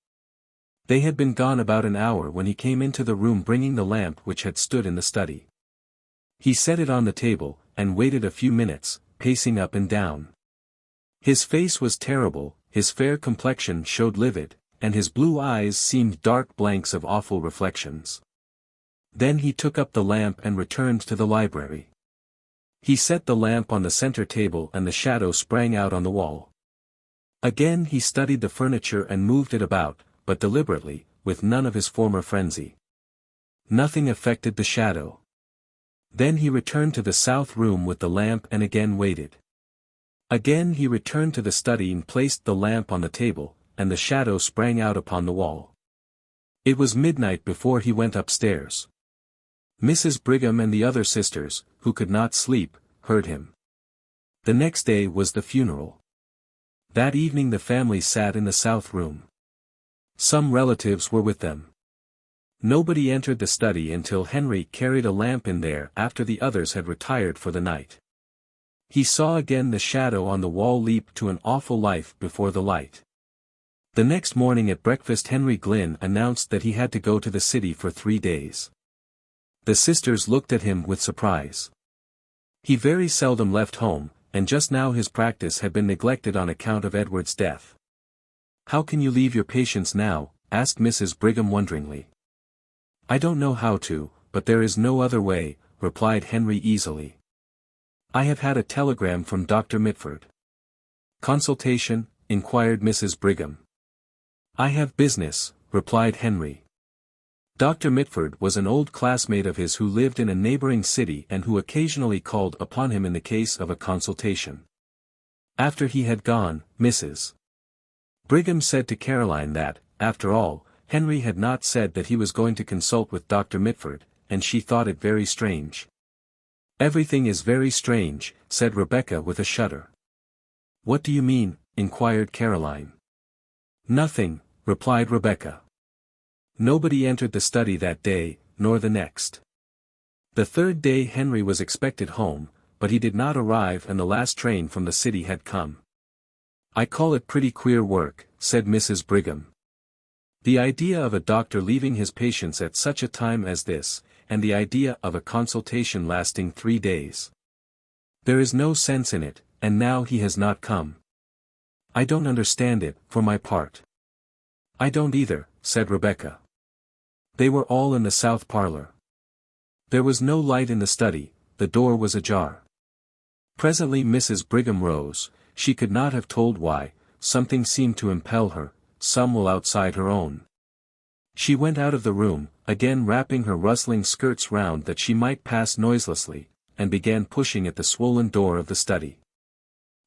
They had been gone about an hour when he came into the room bringing the lamp which had stood in the study. He set it on the table, and waited a few minutes, pacing up and down. His face was terrible, his fair complexion showed livid, and his blue eyes seemed dark blanks of awful reflections. Then he took up the lamp and returned to the library. He set the lamp on the center table and the shadow sprang out on the wall. Again he studied the furniture and moved it about, but deliberately, with none of his former frenzy. Nothing affected the shadow. Then he returned to the south room with the lamp and again waited. Again he returned to the study and placed the lamp on the table, and the shadow sprang out upon the wall. It was midnight before he went upstairs. Mrs. Brigham and the other sisters, who could not sleep, heard him. The next day was the funeral. That evening the family sat in the south room. Some relatives were with them. Nobody entered the study until Henry carried a lamp in there after the others had retired for the night. He saw again the shadow on the wall leap to an awful life before the light. The next morning at breakfast Henry Glynn announced that he had to go to the city for 3 days. The sisters looked at him with surprise. He very seldom left home, and just now his practice had been neglected on account of Edward's death. How can you leave your patients now? Asked Mrs. Brigham wonderingly. I don't know how to, but there is no other way, replied Henry easily. I have had a telegram from Dr. Mitford. Consultation? Inquired Mrs. Brigham. I have business, replied Henry. Dr. Mitford was an old classmate of his who lived in a neighboring city and who occasionally called upon him in the case of a consultation. After he had gone, Mrs. Brigham said to Caroline that, after all, Henry had not said that he was going to consult with Dr. Mitford, and she thought it very strange. Everything is very strange, said Rebecca with a shudder. What do you mean? Inquired Caroline. Nothing, replied Rebecca. Nobody entered the study that day, nor the next. The third day Henry was expected home, but he did not arrive and the last train from the city had come. I call it pretty queer work, said Mrs. Brigham. The idea of a doctor leaving his patients at such a time as this, and the idea of a consultation lasting 3 days. There is no sense in it, and now he has not come. I don't understand it, for my part. I don't either, said Rebecca. They were all in the south parlor. There was no light in the study, the door was ajar. Presently Mrs. Brigham rose, she could not have told why, something seemed to impel her, some will outside her own. She went out of the room, again wrapping her rustling skirts round that she might pass noiselessly, and began pushing at the swollen door of the study.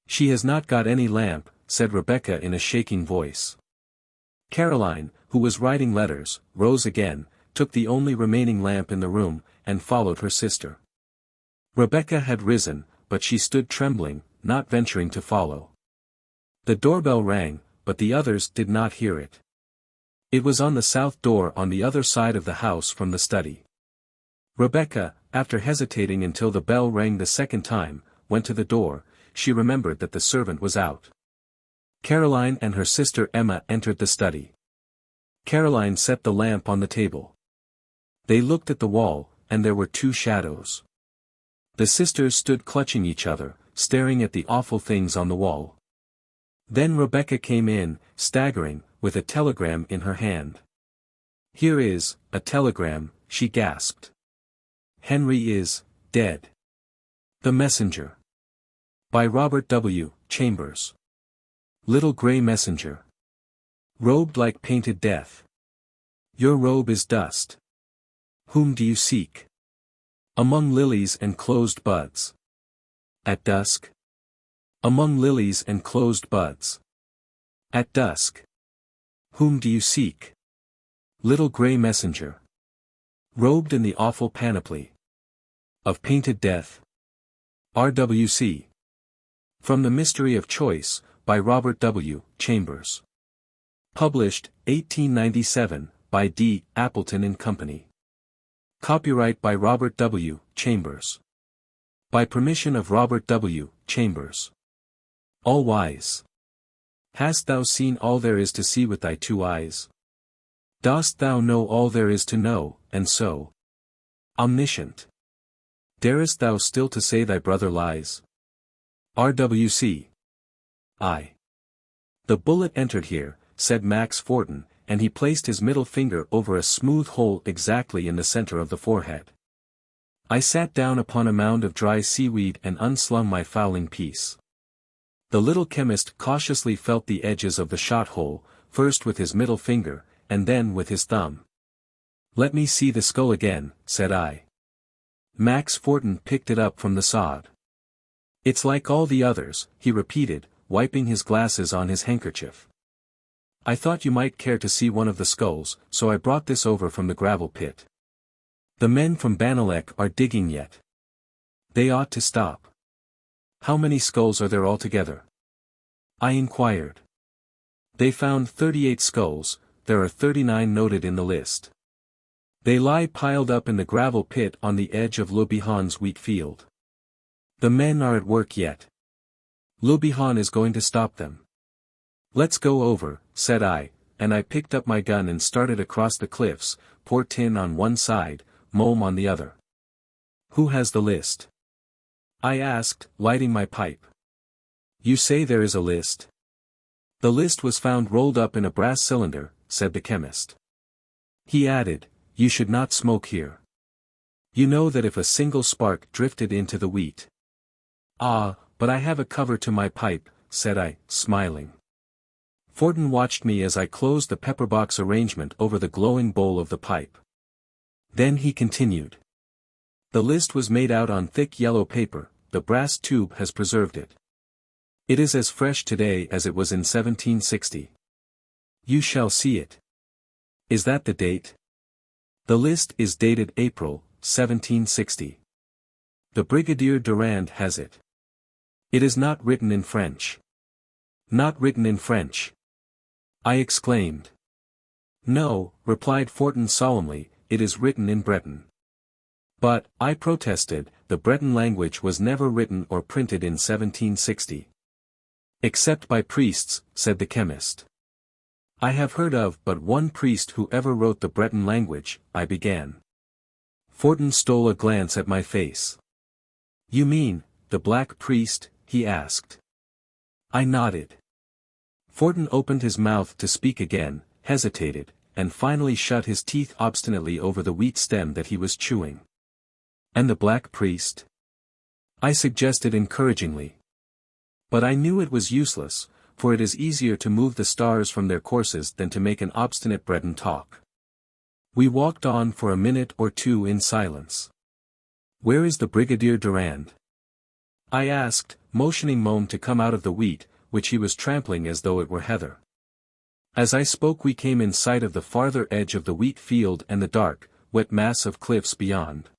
"She has not got any lamp," said Rebecca in a shaking voice. Caroline, who was writing letters, rose again, took the only remaining lamp in the room, and followed her sister. Rebecca had risen, but she stood trembling, not venturing to follow. The doorbell rang, but the others did not hear it. It was on the south door on the other side of the house from the study. Rebecca, after hesitating until the bell rang the second time, went to the door. She remembered that the servant was out. Caroline and her sister Emma entered the study. Caroline set the lamp on the table. They looked at the wall, and there were two shadows. The sisters stood clutching each other, staring at the awful things on the wall. Then Rebecca came in, staggering, with a telegram in her hand. "Here is a telegram," she gasped. "Henry is dead. The Messenger. By Robert W. Chambers. Little gray messenger. Robed like painted death. Your robe is dust. Whom do you seek? Among lilies and closed buds. At dusk? Among lilies and closed buds. At dusk. Whom do you seek? Little gray messenger. Robed in the awful panoply of painted death. R.W.C. From The Mystery of Choice, by Robert W. Chambers. Published, 1897, by D. Appleton and Company. Copyright by Robert W. Chambers. By permission of Robert W. Chambers. All wise. Hast thou seen all there is to see with thy two eyes? Dost thou know all there is to know, and so omniscient? Darest thou still to say thy brother lies? R.W.C. I. The bullet entered here, said Max Fortin, and he placed his middle finger over a smooth hole exactly in the center of the forehead. I sat down upon a mound of dry seaweed and unslung my fowling piece. The little chemist cautiously felt the edges of the shot hole, first with his middle finger, and then with his thumb. "Let me see the skull again," said I. Max Fortin picked it up from the sod. "It's like all the others," he repeated, wiping his glasses on his handkerchief. "I thought you might care to see one of the skulls, so I brought this over from the gravel pit. The men from Banalek are digging yet. They ought to stop." "How many skulls are there altogether?" I inquired. "They found 38 skulls, there are 39 noted in the list. They lie piled up in the gravel pit on the edge of Le Bihon's wheat field. The men are at work yet. Le Bihon is going to stop them." "Let's go over," said I, and I picked up my gun and started across the cliffs, poor Tin on one side, Mome on the other. "Who has the list?" I asked, lighting my pipe. "You say there is a list?" "The list was found rolled up in a brass cylinder," said the chemist. He added, "You should not smoke here. You know that if a single spark drifted into the wheat—" "Ah, but I have a cover to my pipe," said I, smiling. Fortin watched me as I closed the pepperbox arrangement over the glowing bowl of the pipe. Then he continued. "The list was made out on thick yellow paper, the brass tube has preserved it. It is as fresh today as it was in 1760. You shall see it." "Is that the date?" "The list is dated April, 1760. The Brigadier Durand has it. It is not written in French." "Not written in French?" I exclaimed. "No," replied Fortin solemnly, "it is written in Breton." "But," I protested, "the Breton language was never written or printed in 1760. "Except by priests," said the chemist. "I have heard of but one priest who ever wrote the Breton language," I began. Fortin stole a glance at my face. "You mean, the Black Priest?" he asked. I nodded. Fortin opened his mouth to speak again, hesitated, and finally shut his teeth obstinately over the wheat stem that he was chewing. And the Black Priest? I suggested encouragingly. But I knew it was useless, for it is easier to move the stars from their courses than to make an obstinate Breton talk. We walked on for a minute or two in silence. "Where is the Brigadier Durand?" I asked, motioning Mome to come out of the wheat, which he was trampling as though it were heather. As I spoke we came in sight of the farther edge of the wheat field and the dark, wet mass of cliffs beyond.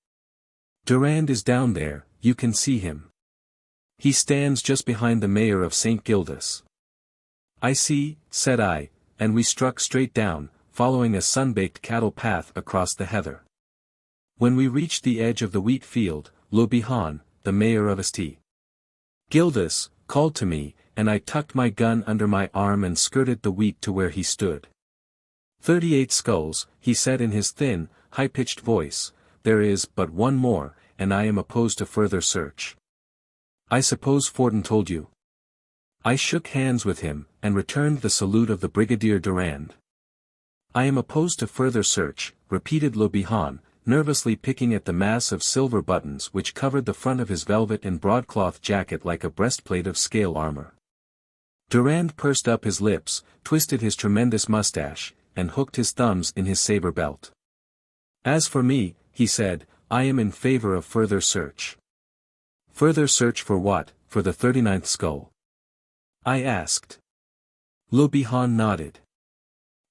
"Durand is down there, you can see him. He stands just behind the mayor of St. Gildas." "I see," said I, and we struck straight down, following a sun-baked cattle path across the heather. When we reached the edge of the wheat field, Le Bihan, the mayor of St. Gildas, called to me, and I tucked my gun under my arm and skirted the wheat to where he stood. 38 skulls, he said in his thin, high-pitched voice, "there is but one more, and I am opposed to further search." "I suppose Fortin told you?" I shook hands with him, and returned the salute of the Brigadier Durand. "I am opposed to further search," repeated Le Bihan, nervously picking at the mass of silver buttons which covered the front of his velvet and broadcloth jacket like a breastplate of scale armor. Durand pursed up his lips, twisted his tremendous mustache, and hooked his thumbs in his saber belt. "As for me," he said, "I am in favor of further search." "Further search for what, for the 39th skull?" I asked. Le Bihan nodded.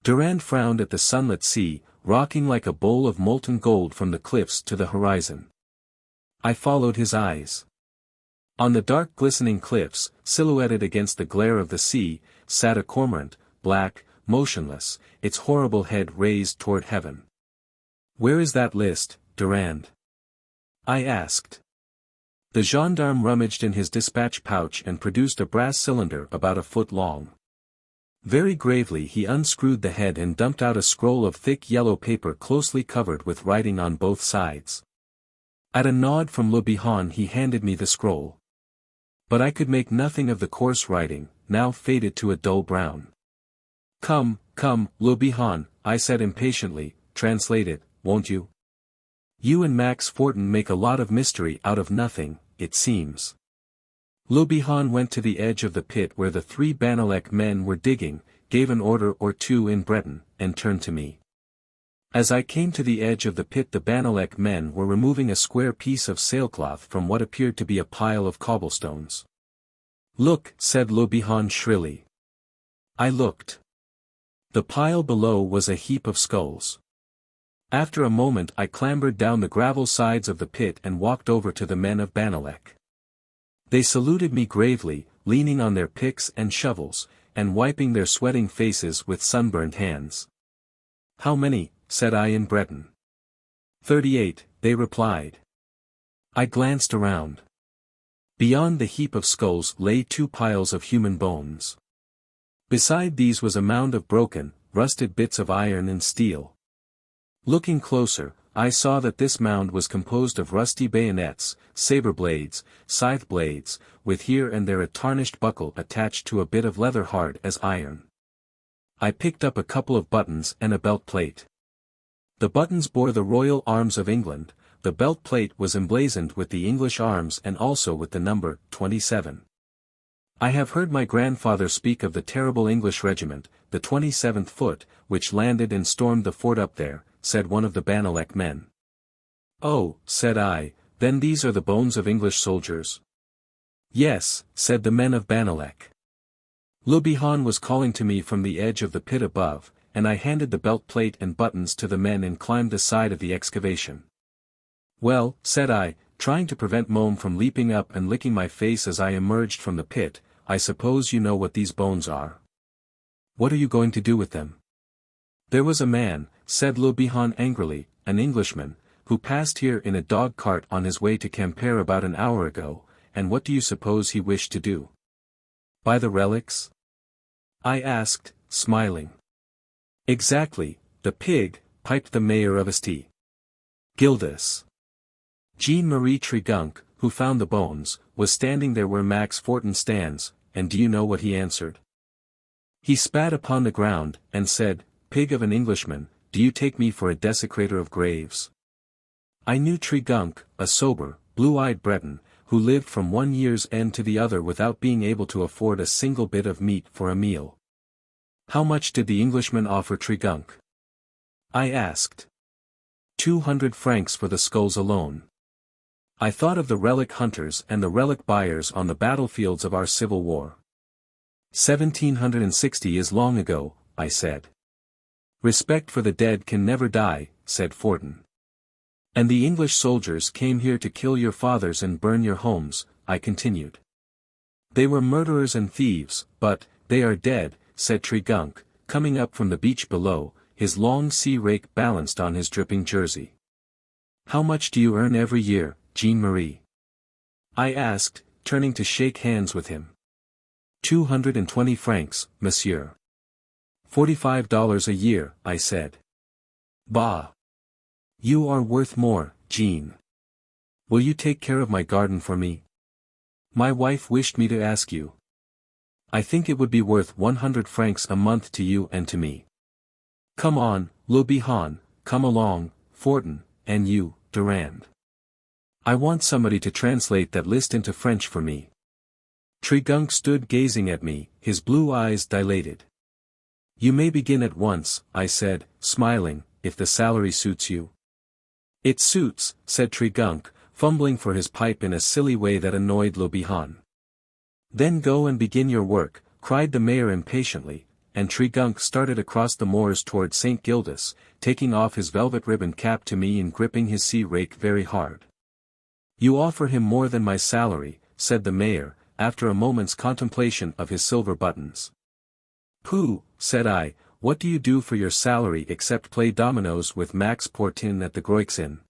Durand frowned at the sunlit sea, rocking like a bowl of molten gold from the cliffs to the horizon. I followed his eyes. On the dark glistening cliffs, silhouetted against the glare of the sea, sat a cormorant, black, motionless, its horrible head raised toward heaven. "Where is that list, Durand?" I asked. The gendarme rummaged in his dispatch pouch and produced a brass cylinder about a foot long. Very gravely he unscrewed the head and dumped out a scroll of thick yellow paper closely covered with writing on both sides. At a nod from Le Bihan he handed me the scroll. But I could make nothing of the coarse writing, now faded to a dull brown. "Come, come, Le Bihan," I said impatiently, "translate it, won't you? You and Max Fortin make a lot of mystery out of nothing, it seems." Le Bihan went to the edge of the pit where the 3 Banalec men were digging, gave an order or two in Breton, and turned to me. As I came to the edge of the pit the Banalec men were removing a square piece of sailcloth from what appeared to be a pile of cobblestones. "Look," said Le Bihan shrilly. I looked. The pile below was a heap of skulls. After a moment I clambered down the gravel sides of the pit and walked over to the men of Banalec. They saluted me gravely, leaning on their picks and shovels, and wiping their sweating faces with sunburned hands. "How many?" said I in Breton. 38, they replied. I glanced around. Beyond the heap of skulls lay 2 piles of human bones. Beside these was a mound of broken, rusted bits of iron and steel. Looking closer, I saw that this mound was composed of rusty bayonets, saber blades, scythe blades, with here and there a tarnished buckle attached to a bit of leather hard as iron. I picked up a couple of buttons and a belt plate. The buttons bore the royal arms of England, the belt plate was emblazoned with the English arms and also with the number 27. I have heard my grandfather speak of the terrible English regiment, the 27th Foot, which landed and stormed the fort up there, said one of the Banalec men. Oh, said I, then these are the bones of English soldiers? Yes, said the men of Banalec. Le Bihan was calling to me from the edge of the pit above, and I handed the belt plate and buttons to the men and climbed the side of the excavation. Well, said I, trying to prevent Mome from leaping up and licking my face as I emerged from the pit, I suppose you know what these bones are. What are you going to do with them? There was a man, said Le Bihan angrily, an Englishman, who passed here in a dog cart on his way to Quimper about an hour ago, and what do you suppose he wished to do? Buy the relics? I asked, smiling. Exactly, the pig, piped the mayor of St. Gildas. Jean-Marie Trigunk, who found the bones, was standing there where Max Fortin stands, and do you know what he answered? He spat upon the ground, and said, Pig of an Englishman, do you take me for a desecrator of graves? I knew Tregunc, a sober, blue-eyed Breton, who lived from one year's end to the other without being able to afford a single bit of meat for a meal. How much did the Englishman offer Tregunc? I asked. 200 francs for the skulls alone. I thought of the relic hunters and the relic buyers on the battlefields of our Civil War. 1760 is long ago, I said. Respect for the dead can never die, said Fortin. And the English soldiers came here to kill your fathers and burn your homes, I continued. They were murderers and thieves, but, they are dead, said Tregunc, coming up from the beach below, his long sea rake balanced on his dripping jersey. How much do you earn every year, Jean-Marie? I asked, turning to shake hands with him. 220 francs, monsieur. $45 a year, I said. Bah! You are worth more, Jean. Will you take care of my garden for me? My wife wished me to ask you. I think it would be worth 100 francs a month to you and to me. Come on, Le Bihan, come along, Fortin, and you, Durand. I want somebody to translate that list into French for me. Tregunc stood gazing at me, his blue eyes dilated. You may begin at once, I said, smiling, if the salary suits you. It suits, said Tregunc, fumbling for his pipe in a silly way that annoyed Le Bihan. Then go and begin your work, cried the mayor impatiently, and Tregunc started across the moors toward St. Gildas, taking off his velvet ribbon cap to me and gripping his sea rake very hard. You offer him more than my salary, said the mayor, after a moment's contemplation of his silver buttons. Pooh, said I, what do you do for your salary except play dominoes with Max Portin at the Groixin?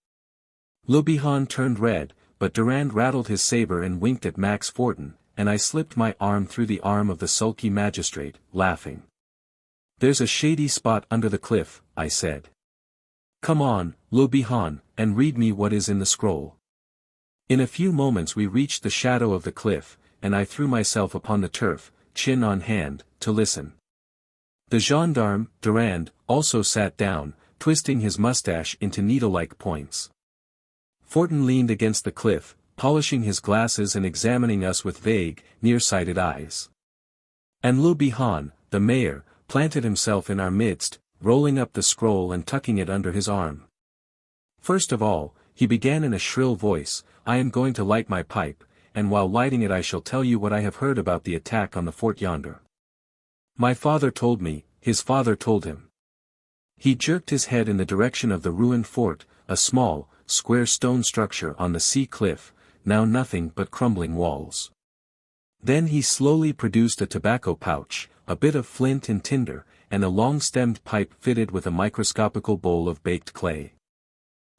Le Bihan turned red, but Durand rattled his saber and winked at Max Fortin, and I slipped my arm through the arm of the sulky magistrate, laughing. There's a shady spot under the cliff, I said. Come on, Le Bihan, and read me what is in the scroll. In a few moments we reached the shadow of the cliff, and I threw myself upon the turf, chin on hand, to listen. The gendarme, Durand, also sat down, twisting his mustache into needle-like points. Fortin leaned against the cliff, polishing his glasses and examining us with vague, nearsighted eyes. And Le Bihan, the mayor, planted himself in our midst, rolling up the scroll and tucking it under his arm. First of all, he began in a shrill voice, I am going to light my pipe, and while lighting it I shall tell you what I have heard about the attack on the fort yonder. My father told me, his father told him. He jerked his head in the direction of the ruined fort, a small, square stone structure on the sea cliff, now nothing but crumbling walls. Then he slowly produced a tobacco pouch, a bit of flint and tinder, and a long-stemmed pipe fitted with a microscopical bowl of baked clay.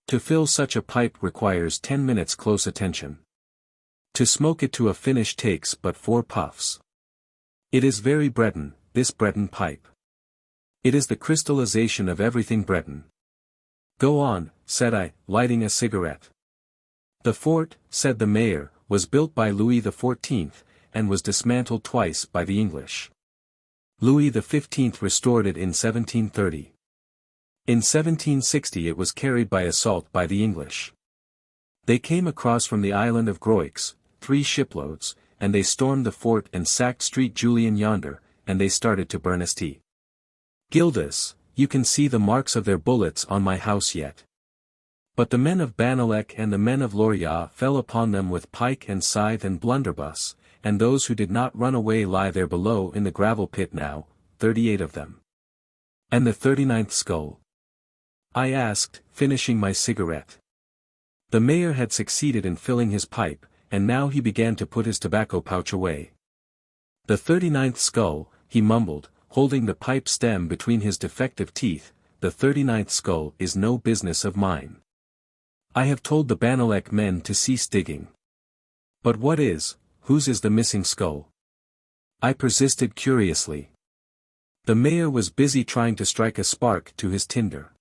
To fill such a pipe requires 10 minutes close attention. To smoke it to a finish takes but 4 puffs. It is very Breton, this Breton pipe. It is the crystallization of everything Breton. Go on, said I, lighting a cigarette. The fort, said the mayor, was built by Louis XIV, and was dismantled twice by the English. Louis XV restored it in 1730. In 1760 it was carried by assault by the English. They came across from the island of Groix, 3 shiploads, and they stormed the fort and sacked Street Julien yonder, and they started to burn St. Gildas, you can see the marks of their bullets on my house yet. But the men of Banalec and the men of Loriat fell upon them with pike and scythe and blunderbuss, and those who did not run away lie there below in the gravel pit now, 38 of them. And the 39th skull? I asked, finishing my cigarette. The mayor had succeeded in filling his pipe, and now he began to put his tobacco pouch away. The 39th skull, he mumbled, holding the pipe stem between his defective teeth, the 39th skull is no business of mine. I have told the Banalec men to cease digging. But whose is the missing skull? I persisted curiously. The mayor was busy trying to strike a spark to his tinder.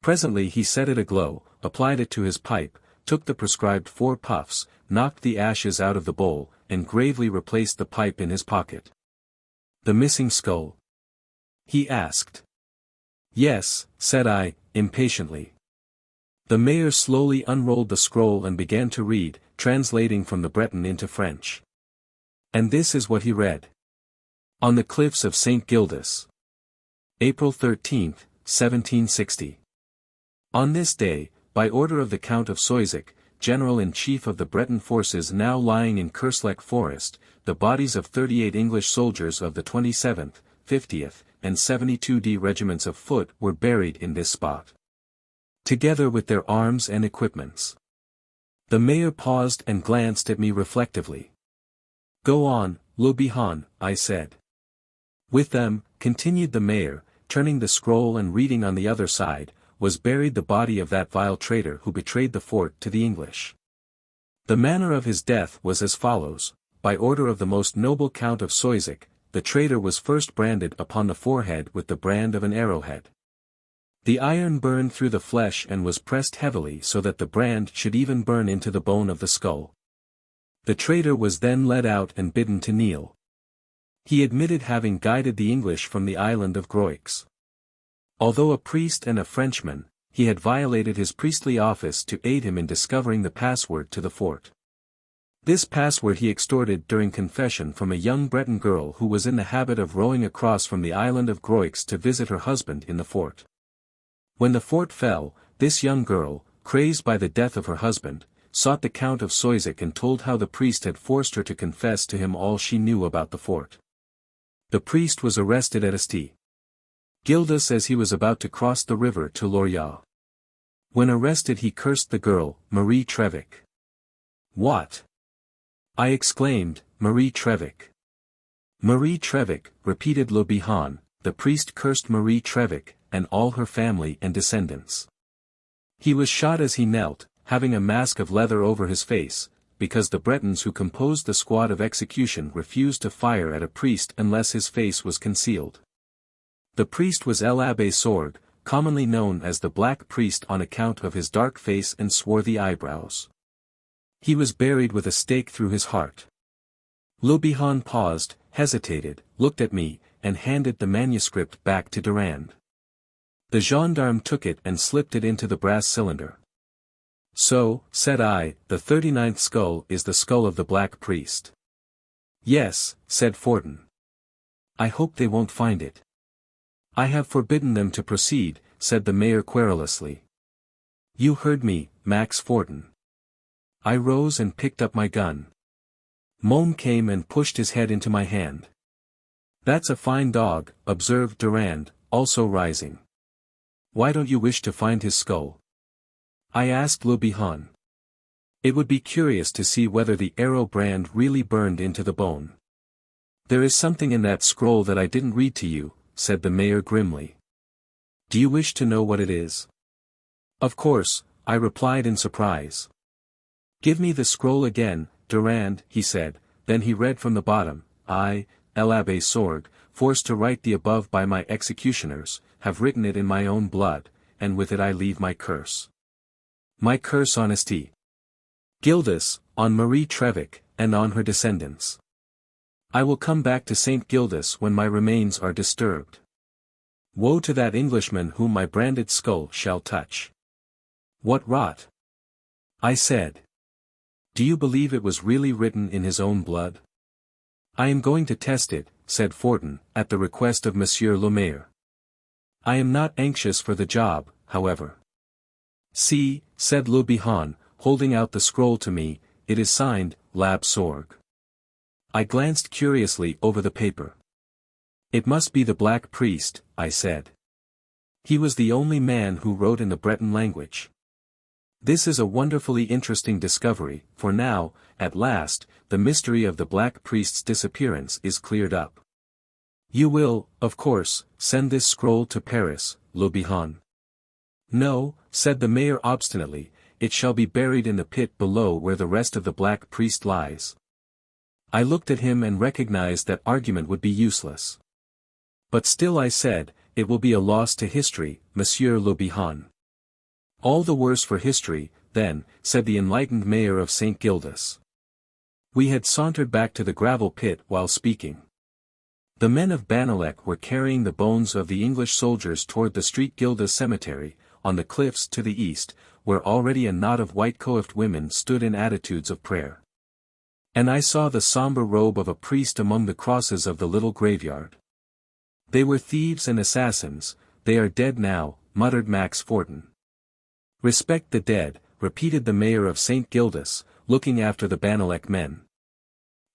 Presently he set it aglow, applied it to his pipe, took the prescribed 4 puffs, knocked the ashes out of the bowl, and gravely replaced the pipe in his pocket. The missing skull? He asked. Yes, said I, impatiently. The mayor slowly unrolled the scroll and began to read, translating from the Breton into French. And this is what he read. On the cliffs of St. Gildas. April 13, 1760. On this day, by order of the Count of Soisic, General-in-Chief of the Breton forces now lying in Kerslec forest, the bodies of 38 English soldiers of the 27th, 50th, and 72d regiments of foot were buried in this spot, together with their arms and equipments. The mayor paused and glanced at me reflectively. Go on, Le Bihan, I said. With them, continued the mayor, turning the scroll and reading on the other side, was buried the body of that vile traitor who betrayed the fort to the English. The manner of his death was as follows: by order of the most noble Count of Soisic, the traitor was first branded upon the forehead with the brand of an arrowhead. The iron burned through the flesh and was pressed heavily so that the brand should even burn into the bone of the skull. The traitor was then led out and bidden to kneel. He admitted having guided the English from the island of Groix. Although a priest and a Frenchman, he had violated his priestly office to aid him in discovering the password to the fort. This password he extorted during confession from a young Breton girl who was in the habit of rowing across from the island of Groix to visit her husband in the fort. When the fort fell, this young girl, crazed by the death of her husband, sought the Count of Soisic and told how the priest had forced her to confess to him all she knew about the fort. The priest was arrested at St. Gildas as he was about to cross the river to Lorient. When arrested he cursed the girl, Marie Trevic. What? I exclaimed, Marie Trevic. Marie Trevic, repeated Le Bihan, the priest cursed Marie Trevic, and all her family and descendants. He was shot as he knelt, having a mask of leather over his face, because the Bretons who composed the squad of execution refused to fire at a priest unless his face was concealed. The priest was l'Abbé Sorgue, commonly known as the Black Priest on account of his dark face and swarthy eyebrows. He was buried with a stake through his heart. Le Bihan paused, hesitated, looked at me, and handed the manuscript back to Durand. The gendarme took it and slipped it into the brass cylinder. So, said I, the 39th skull is the skull of the Black Priest. Yes, said Fortin. I hope they won't find it. I have forbidden them to proceed, said the mayor querulously. You heard me, Max Fortin. I rose and picked up my gun. Mome came and pushed his head into my hand. That's a fine dog, observed Durand, also rising. Why don't you wish to find his skull? I asked Le Bihan. It would be curious to see whether the arrow brand really burned into the bone. There is something in that scroll that I didn't read to you, said the mayor grimly. Do you wish to know what it is? Of course, I replied in surprise. Give me the scroll again, Durand, he said, then he read from the bottom, I, l'Abbé Sorgue, forced to write the above by my executioners, have written it in my own blood, and with it I leave my curse. My curse on St. Gildas, on Marie Trevic, and on her descendants. I will come back to St. Gildas when my remains are disturbed. Woe to that Englishman whom my branded skull shall touch. What rot! I said. Do you believe it was really written in his own blood? I am going to test it, said Fortin, at the request of Monsieur le Maire. I am not anxious for the job, however. See, said Le Bihan, holding out the scroll to me, it is signed, L'Abbé Sorgue. I glanced curiously over the paper. It must be the Black Priest, I said. He was the only man who wrote in the Breton language. This is a wonderfully interesting discovery, for now, at last, the mystery of the Black Priest's disappearance is cleared up. You will, of course, send this scroll to Paris, Le Bihan. No, said the mayor obstinately, it shall be buried in the pit below where the rest of the Black Priest lies. I looked at him and recognized that argument would be useless. But still I said, it will be a loss to history, Monsieur Le Bihan. All the worse for history, then, said the enlightened mayor of St. Gildas. We had sauntered back to the gravel pit while speaking. The men of Banalec were carrying the bones of the English soldiers toward the Street Gildas cemetery, on the cliffs to the east, where already a knot of white-coiffed women stood in attitudes of prayer. And I saw the somber robe of a priest among the crosses of the little graveyard. They were thieves and assassins, they are dead now, muttered Max Fortin. Respect the dead, repeated the mayor of St. Gildas, looking after the Banalek men.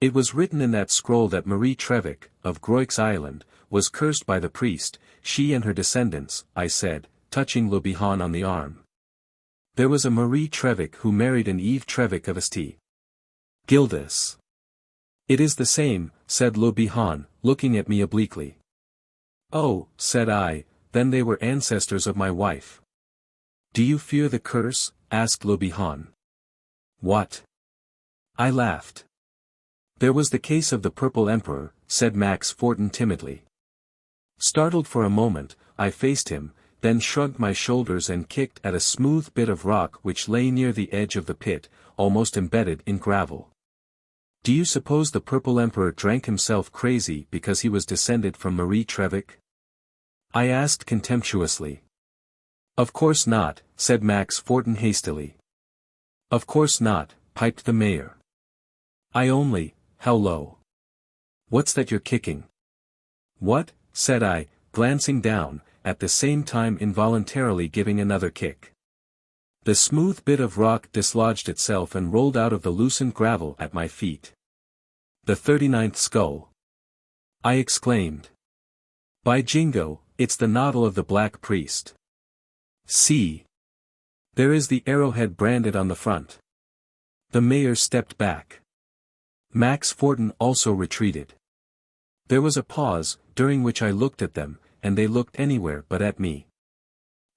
It was written in that scroll that Marie Trevik, of Groix Island, was cursed by the priest, she and her descendants, I said, touching Le Bihan on the arm. There was a Marie Trevik who married an Eve Trevik of St. Gildas. It is the same, said Le Bihan, looking at me obliquely. Oh, said I, then they were ancestors of my wife. Do you fear the curse? Asked Le Bihan. What? I laughed. There was the case of the Purple Emperor, said Max Fortin timidly. Startled for a moment, I faced him, then shrugged my shoulders and kicked at a smooth bit of rock which lay near the edge of the pit, almost embedded in gravel. Do you suppose the Purple Emperor drank himself crazy because he was descended from Marie Trevik? I asked contemptuously. Of course not, said Max Fortin hastily. Of course not, piped the mayor. How low? What's that you're kicking? What? Said I, glancing down, at the same time involuntarily giving another kick. The smooth bit of rock dislodged itself and rolled out of the loosened gravel at my feet. The 39th skull. I exclaimed. By jingo, it's the noddle of the Black Priest. See. There is the arrowhead branded on the front. The mayor stepped back. Max Fortin also retreated. There was a pause, during which I looked at them, and they looked anywhere but at me.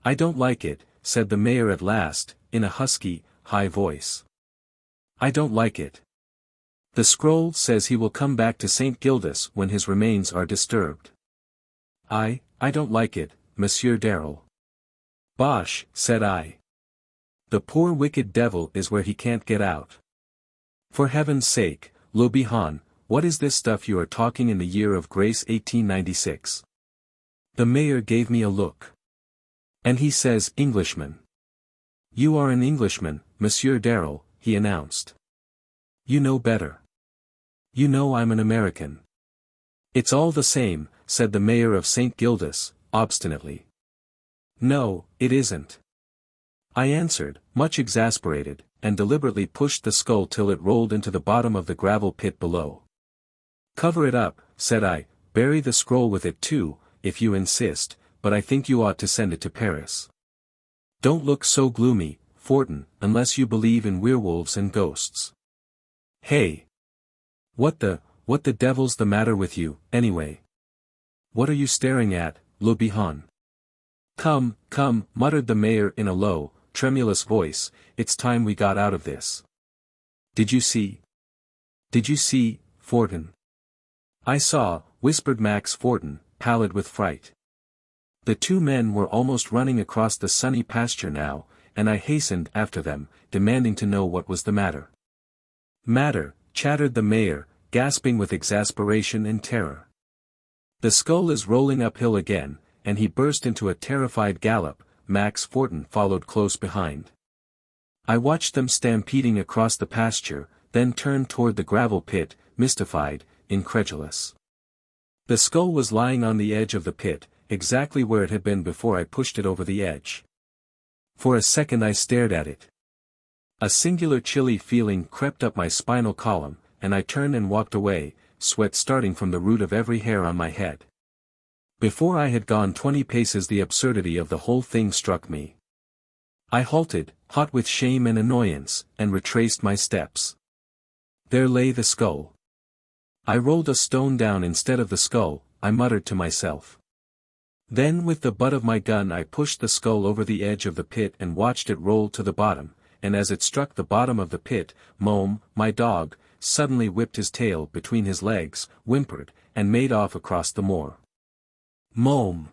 I don't like it, said the mayor at last, in a husky, high voice. I don't like it. The scroll says he will come back to St. Gildas when his remains are disturbed. I don't like it, Monsieur Darrell. Bosh, said I. The poor wicked devil is where he can't get out. For heaven's sake, Le Bihan, what is this stuff you are talking in the year of grace 1896? The mayor gave me a look. And he says Englishman. You are an Englishman, Monsieur Darrell, he announced. You know better. You know I'm an American. It's all the same, said the mayor of St. Gildas, obstinately. No, it isn't. I answered, much exasperated, and deliberately pushed the skull till it rolled into the bottom of the gravel pit below. Cover it up, said I, bury the scroll with it too, if you insist, but I think you ought to send it to Paris. Don't look so gloomy, Fortin, unless you believe in werewolves and ghosts. Hey! What the devil's the matter with you, anyway? What are you staring at, Le Bihan? Come, muttered the mayor in a low, tremulous voice, it's time we got out of this. Did you see? Fortin? I saw, whispered Max Fortin, pallid with fright. The two men were almost running across the sunny pasture now, and I hastened after them, demanding to know what was the matter. Matter, chattered the mayor, gasping with exasperation and terror. The skull is rolling uphill again, and he burst into a terrified gallop. Max Fortin followed close behind. I watched them stampeding across the pasture, then turned toward the gravel pit, mystified, incredulous. The skull was lying on the edge of the pit, exactly where it had been before I pushed it over the edge. For a second I stared at it. A singular chilly feeling crept up my spinal column, and I turned and walked away, sweat starting from the root of every hair on my head. Before I had gone 20 paces the absurdity of the whole thing struck me. I halted, hot with shame and annoyance, and retraced my steps. There lay the skull. I rolled a stone down instead of the skull, I muttered to myself. Then with the butt of my gun I pushed the skull over the edge of the pit and watched it roll to the bottom, and as it struck the bottom of the pit, Mome, my dog, suddenly whipped his tail between his legs, whimpered, and made off across the moor. Mome!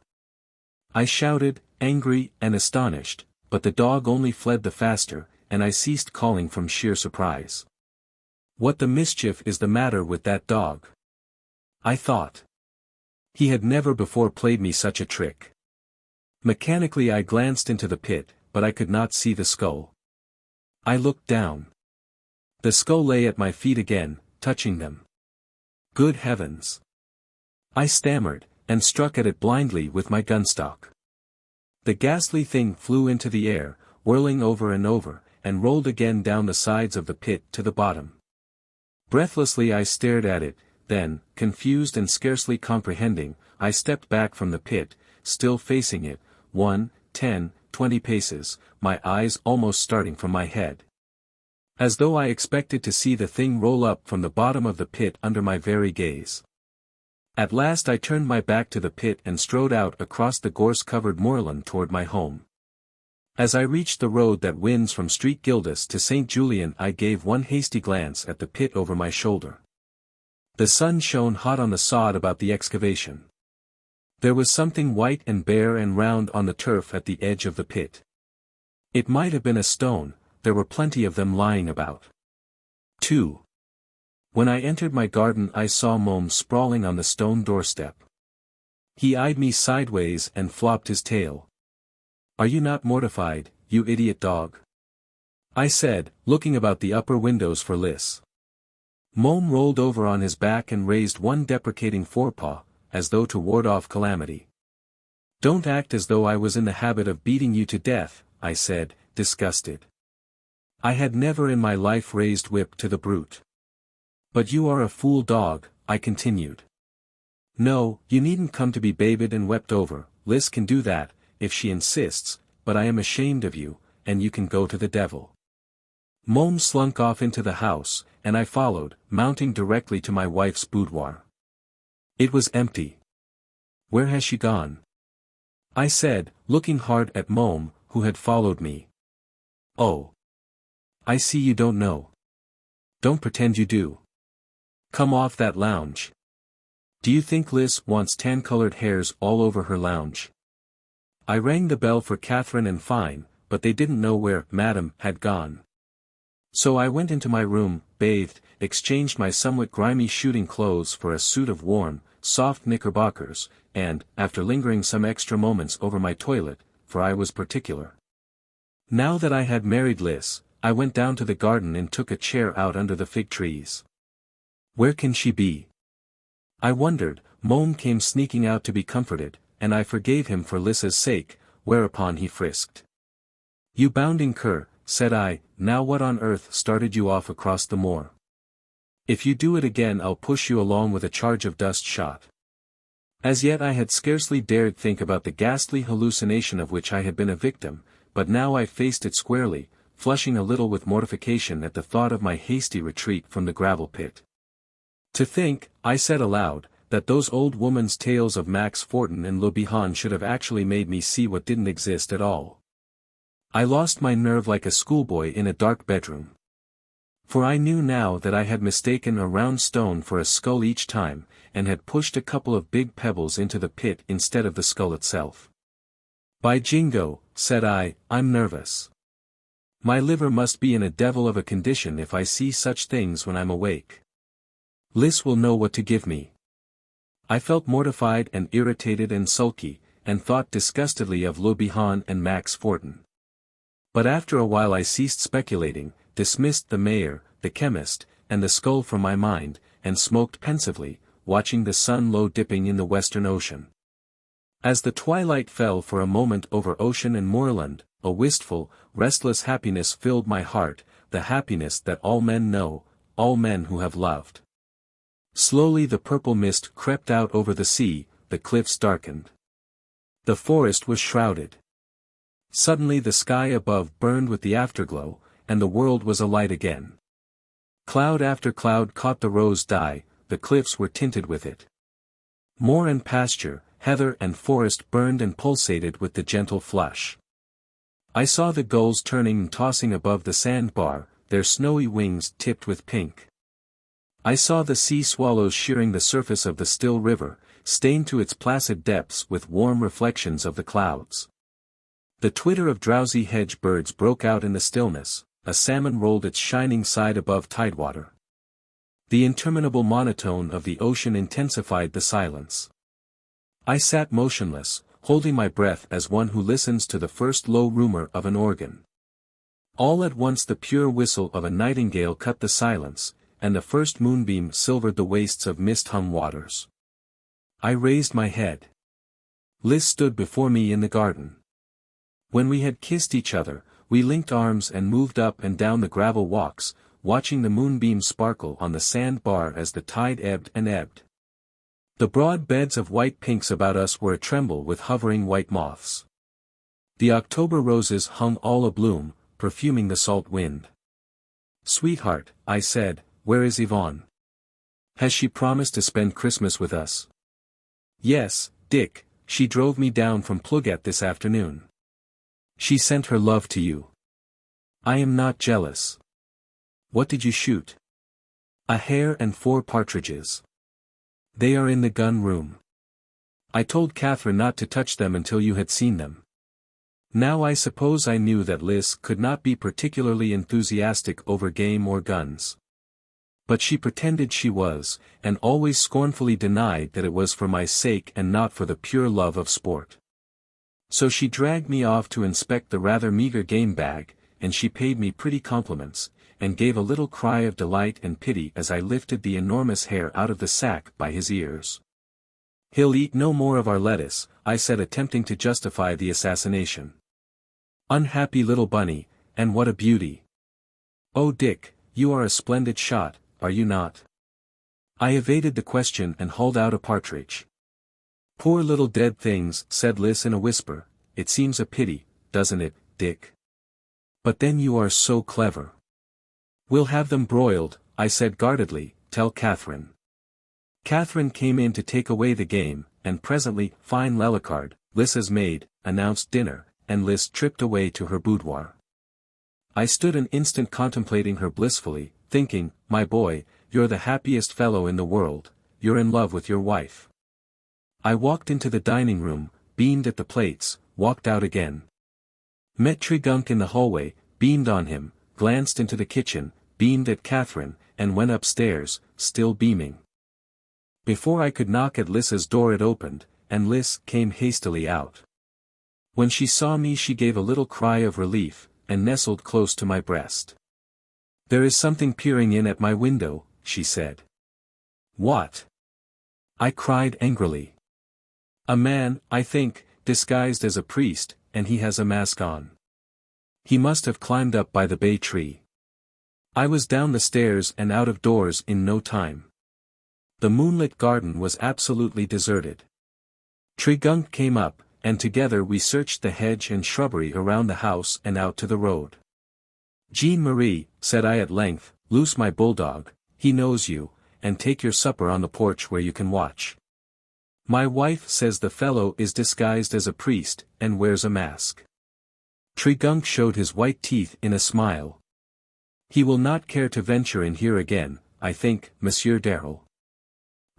I shouted, angry and astonished, but the dog only fled the faster, and I ceased calling from sheer surprise. What the mischief is the matter with that dog? I thought. He had never before played me such a trick. Mechanically I glanced into the pit, but I could not see the skull. I looked down. The skull lay at my feet again, touching them. Good heavens! I stammered, and struck at it blindly with my gunstock. The ghastly thing flew into the air, whirling over and over, and rolled again down the sides of the pit to the bottom. Breathlessly I stared at it, then, confused and scarcely comprehending, I stepped back from the pit, still facing it, 1, 10, 20 paces, my eyes almost starting from my head. As though I expected to see the thing roll up from the bottom of the pit under my very gaze. At last I turned my back to the pit and strode out across the gorse-covered moorland toward my home. As I reached the road that winds from Street Gildas to St. Julian I gave one hasty glance at the pit over my shoulder. The sun shone hot on the sod about the excavation. There was something white and bare and round on the turf at the edge of the pit. It might have been a stone, there were plenty of them lying about. 2. When I entered my garden I saw Mom sprawling on the stone doorstep. He eyed me sideways and flopped his tail. "Are you not mortified, you idiot dog?" I said, looking about the upper windows for Liz. Mom rolled over on his back and raised one deprecating forepaw, as though to ward off calamity. "Don't act as though I was in the habit of beating you to death," I said, disgusted. I had never in my life raised whip to the brute. "But you are a fool dog," I continued. "No, you needn't come to be babed and wept over, Liz can do that, if she insists, but I am ashamed of you, and you can go to the devil." Mom slunk off into the house, and I followed, mounting directly to my wife's boudoir. It was empty. "Where has she gone?" I said, looking hard at Mom, who had followed me. "Oh. I see you don't know. Don't pretend you do. Come off that lounge. Do you think Liz wants tan-colored hairs all over her lounge?" I rang the bell for Catherine and Fine, but they didn't know where Madam had gone. So I went into my room, bathed, exchanged my somewhat grimy shooting clothes for a suit of warm, soft knickerbockers, and, after lingering some extra moments over my toilet, for I was particular. Now that I had married Liz, I went down to the garden and took a chair out under the fig trees. Where can she be? I wondered. Mom came sneaking out to be comforted, and I forgave him for Liz's sake, whereupon he frisked. "You bounding cur," said I, "now what on earth started you off across the moor? If you do it again I'll push you along with a charge of dust shot." As yet I had scarcely dared think about the ghastly hallucination of which I had been a victim, but now I faced it squarely, flushing a little with mortification at the thought of my hasty retreat from the gravel pit. "To think," I said aloud, "that those old woman's tales of Max Fortin and Le Bihan should have actually made me see what didn't exist at all." I lost my nerve like a schoolboy in a dark bedroom. For I knew now that I had mistaken a round stone for a skull each time, and had pushed a couple of big pebbles into the pit instead of the skull itself. "By Jingo," said I, "I'm nervous. My liver must be in a devil of a condition if I see such things when I'm awake. Liz will know what to give me." I felt mortified and irritated and sulky, and thought disgustedly of Le Bihan and Max Fortin. But after a while I ceased speculating, dismissed the mayor, the chemist, and the skull from my mind, and smoked pensively, watching the sun low dipping in the western ocean. As the twilight fell for a moment over ocean and moorland, a wistful, restless happiness filled my heart, the happiness that all men know, all men who have loved. Slowly the purple mist crept out over the sea, the cliffs darkened. The forest was shrouded. Suddenly the sky above burned with the afterglow, and the world was alight again. Cloud after cloud caught the rose dye, the cliffs were tinted with it. Moor and pasture, heather and forest burned and pulsated with the gentle flush. I saw the gulls turning and tossing above the sandbar, their snowy wings tipped with pink. I saw the sea swallows shearing the surface of the still river, stained to its placid depths with warm reflections of the clouds. The twitter of drowsy hedge birds broke out in the stillness, a salmon rolled its shining side above tidewater. The interminable monotone of the ocean intensified the silence. I sat motionless, holding my breath as one who listens to the first low rumor of an organ. All at once the pure whistle of a nightingale cut the silence, and the first moonbeam silvered the wastes of mist-hung waters. I raised my head. Liz stood before me in the garden. When we had kissed each other, we linked arms and moved up and down the gravel walks, watching the moonbeam sparkle on the sandbar as the tide ebbed and ebbed. The broad beds of white pinks about us were a-tremble with hovering white moths. The October roses hung all abloom, perfuming the salt wind. "Sweetheart," I said, "where is Yvonne? Has she promised to spend Christmas with us?" "Yes, Dick, she drove me down from Plugat this afternoon. She sent her love to you. I am not jealous." "What did you shoot?" "A hare and 4 partridges. They are in the gun room. I told Catherine not to touch them until you had seen them." Now I suppose I knew that Liz could not be particularly enthusiastic over game or guns. But she pretended she was, and always scornfully denied that it was for my sake and not for the pure love of sport. So she dragged me off to inspect the rather meager game bag, and she paid me pretty compliments, and gave a little cry of delight and pity as I lifted the enormous hare out of the sack by his ears. "He'll eat no more of our lettuce," I said, attempting to justify the assassination. "Unhappy little bunny, and what a beauty! Oh Dick, you are a splendid shot, are you not?" I evaded the question and hauled out a partridge. "Poor little dead things," said Liz in a whisper, "it seems a pity, doesn't it, Dick? But then you are so clever." "We'll have them broiled," I said guardedly, "tell Catherine." Catherine came in to take away the game, and presently, fine Lellicard, Liz's maid, announced dinner, and Liz tripped away to her boudoir. I stood an instant contemplating her blissfully, thinking, my boy, you're the happiest fellow in the world, you're in love with your wife. I walked into the dining room, beamed at the plates, walked out again. Met Trigunk in the hallway, beamed on him, glanced into the kitchen, beamed at Catherine, and went upstairs, still beaming. Before I could knock at Liz's door it opened, and Liz came hastily out. When she saw me she gave a little cry of relief, and nestled close to my breast. "There is something peering in at my window," she said. "What?" I cried angrily. "A man, I think, disguised as a priest, and he has a mask on. He must have climbed up by the bay tree. I was down the stairs and out of doors in no time." The moonlit garden was absolutely deserted. Trigunk came up, and together we searched the hedge and shrubbery around the house and out to the road. "Jean-Marie," said I at length, "loose my bulldog, he knows you, and take your supper on the porch where you can watch. My wife says the fellow is disguised as a priest, and wears a mask." Trigunk showed his white teeth in a smile. "He will not care to venture in here again, I think, Monsieur Darrell."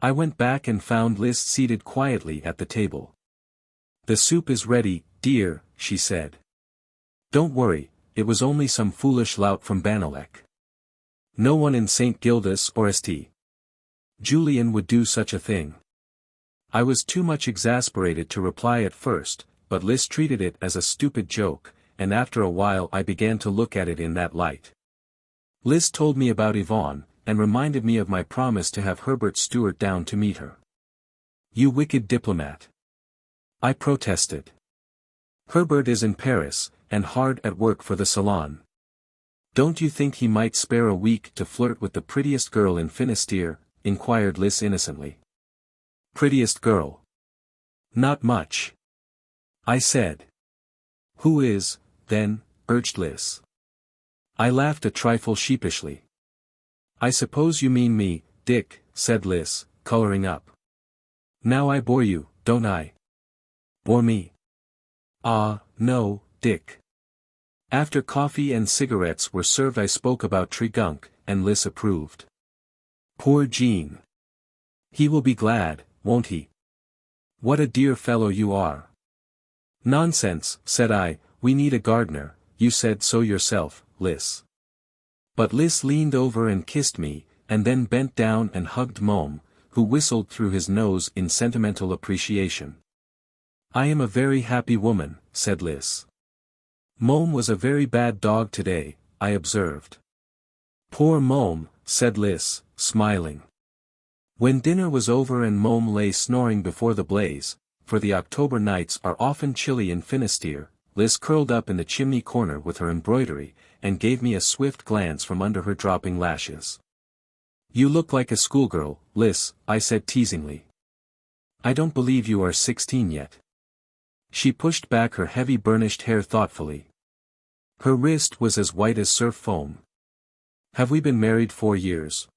I went back and found Liz seated quietly at the table. "The soup is ready, dear," she said. "Don't worry, it was only some foolish lout from Banalek. No one in St. Gildas or St. Julian would do such a thing." I was too much exasperated to reply at first, but Liz treated it as a stupid joke, and after a while I began to look at it in that light. Liz told me about Yvonne, and reminded me of my promise to have Herbert Stewart down to meet her. "You wicked diplomat!" I protested. "Herbert is in Paris, and hard at work for the Salon. Don't you think he might spare a week to flirt with the prettiest girl in Finisterre?" inquired Liz innocently. "Prettiest girl? Not much," I said. "Who is, then?" urged Liz. I laughed a trifle sheepishly. "I suppose you mean me, Dick," said Liz, coloring up. "Now I bore you, don't I?" "Bore me? Ah, no, Dick." After coffee and cigarettes were served I spoke about Trigunk, and Liz approved. "Poor Jean. He will be glad, won't he? What a dear fellow you are." "Nonsense," said I, "we need a gardener, you said so yourself, Liz." But Liz leaned over and kissed me, and then bent down and hugged Mome, who whistled through his nose in sentimental appreciation. I am a very happy woman, said Liz. Mome was a very bad dog today, I observed. Poor Mome, said Liz, smiling. When dinner was over and Mome lay snoring before the blaze, for the October nights are often chilly in Finisterre, Liz curled up in the chimney corner with her embroidery, and gave me a swift glance from under her dropping lashes. You look like a schoolgirl, Liz, I said teasingly. I don't believe you are 16 yet. She pushed back her heavy burnished hair thoughtfully. Her wrist was as white as surf foam. Have we been married 4 years?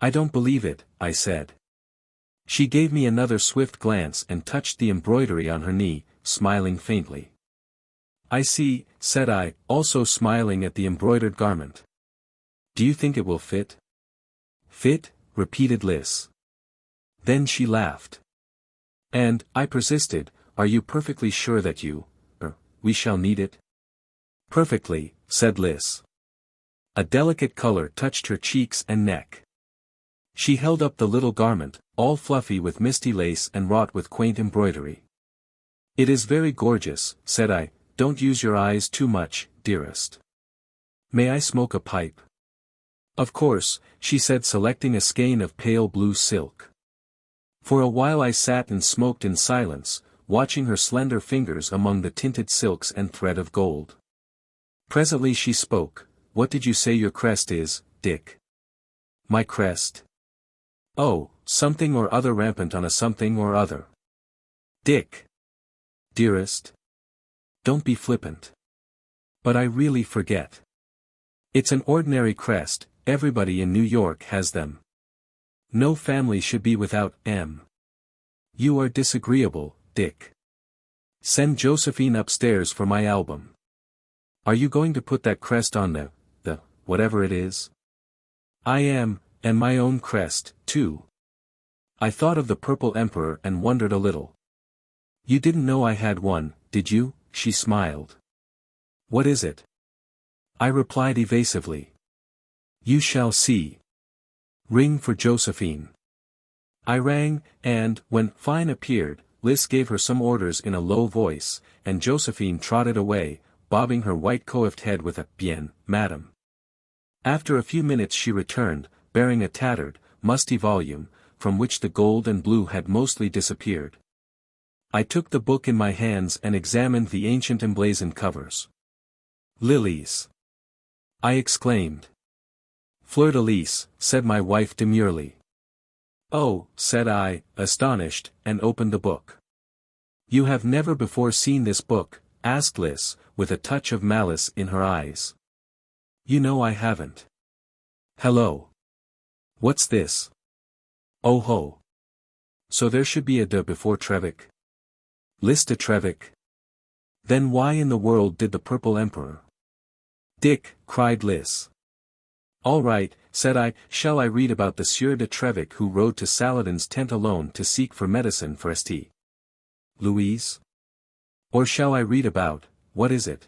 I don't believe it, I said. She gave me another swift glance and touched the embroidery on her knee, smiling faintly. I see, said I, also smiling at the embroidered garment. Do you think it will fit? Fit? Repeated Liz. Then she laughed. And, I persisted, are you perfectly sure that we shall need it? Perfectly, said Liz. A delicate color touched her cheeks and neck. She held up the little garment, all fluffy with misty lace and wrought with quaint embroidery. It is very gorgeous, said I, don't use your eyes too much, dearest. May I smoke a pipe? Of course, she said, selecting a skein of pale blue silk. For a while I sat and smoked in silence, watching her slender fingers among the tinted silks and thread of gold. Presently she spoke. What did you say your crest is, Dick? My crest? Oh, something or other rampant on a something or other. Dick. Dearest. Don't be flippant. But I really forget. It's an ordinary crest, everybody in New York has them. No family should be without M. You are disagreeable, Dick. Send Josephine upstairs for my album. Are you going to put that crest on the whatever it is? I am, and my own crest, too. I thought of the Purple Emperor and wondered a little. You didn't know I had one, did you? She smiled. What is it? I replied evasively. You shall see. Ring for Josephine. I rang, and, when Fine appeared, Liz gave her some orders in a low voice, and Josephine trotted away, bobbing her white coiffed head with a bien, madam. After a few minutes she returned, bearing a tattered, musty volume, from which the gold and blue had mostly disappeared. I took the book in my hands and examined the ancient emblazoned covers. Lilies! I exclaimed. Fleur-de-lis, said my wife demurely. Oh, said I, astonished, and opened the book. You have never before seen this book, asked Liz, with a touch of malice in her eyes. You know I haven't. Hello. What's this? Oh ho. So there should be a de before Trevik? Liz de Trevik? Then why in the world did the Purple Emperor? Dick, cried Liz. All right, said I, shall I read about the Sieur de Trevik who rode to Saladin's tent alone to seek for medicine for St. Louise? Or shall I read about, what is it?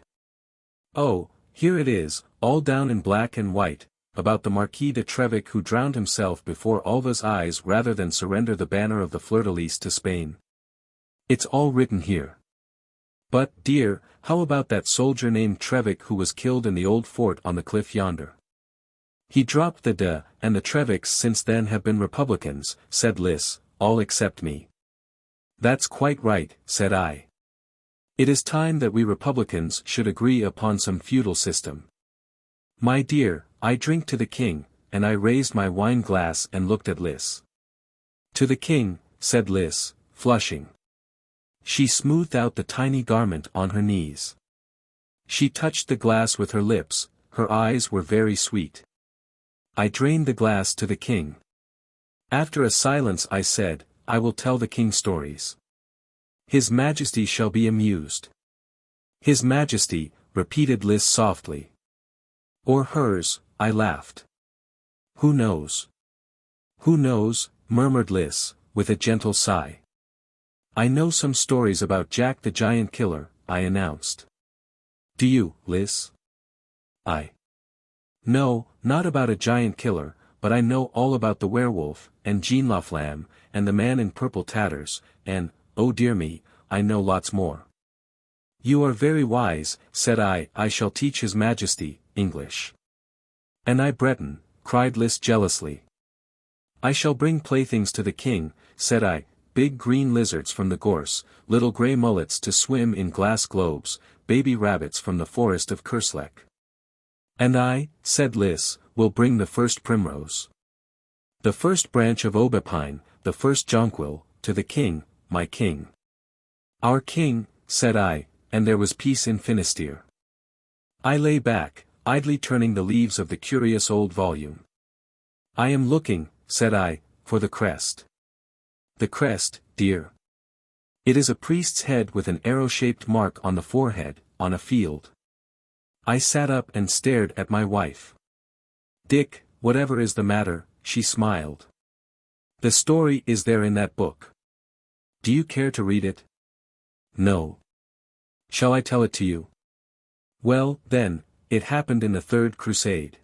Oh, here it is, all down in black and white, about the Marquis de Trevik who drowned himself before Alva's eyes rather than surrender the banner of the Fleur-de-lis to Spain. It's all written here. But, dear, how about that soldier named Trevik who was killed in the old fort on the cliff yonder? He dropped the de, and the Treviks since then have been Republicans, said Liz, all except me. That's quite right, said I. It is time that we Republicans should agree upon some feudal system. My dear, I drink to the king, and I raised my wine glass and looked at Liz. To the king, said Liz, flushing. She smoothed out the tiny garment on her knees. She touched the glass with her lips, her eyes were very sweet. I drained the glass to the king. After a silence I said, I will tell the king stories. His Majesty shall be amused. His Majesty, repeated Liz softly. Or hers, I laughed. Who knows? Who knows, murmured Liz, with a gentle sigh. I know some stories about Jack the Giant Killer, I announced. Do you, Liz? No, not about a giant killer, but I know all about the werewolf, and Jean Laflamme, and the man in purple tatters, and, oh dear me, I know lots more. You are very wise, said I shall teach His Majesty, English. And I Breton, cried Lys jealously. I shall bring playthings to the king, said I, big green lizards from the gorse, little grey mullets to swim in glass globes, baby rabbits from the forest of Kerslek. And I, said Lys, will bring the first primrose. The first branch of aubepine, the first jonquil, to the king, my king. Our king, said I, and there was peace in Finisterre. I lay back, idly turning the leaves of the curious old volume. I am looking, said I, for the crest. The crest, dear. It is a priest's head with an arrow-shaped mark on the forehead, on a field. I sat up and stared at my wife. Dick, whatever is the matter, she smiled. The story is there in that book. Do you care to read it? No. Shall I tell it to you? Well, then, it happened in the Third Crusade.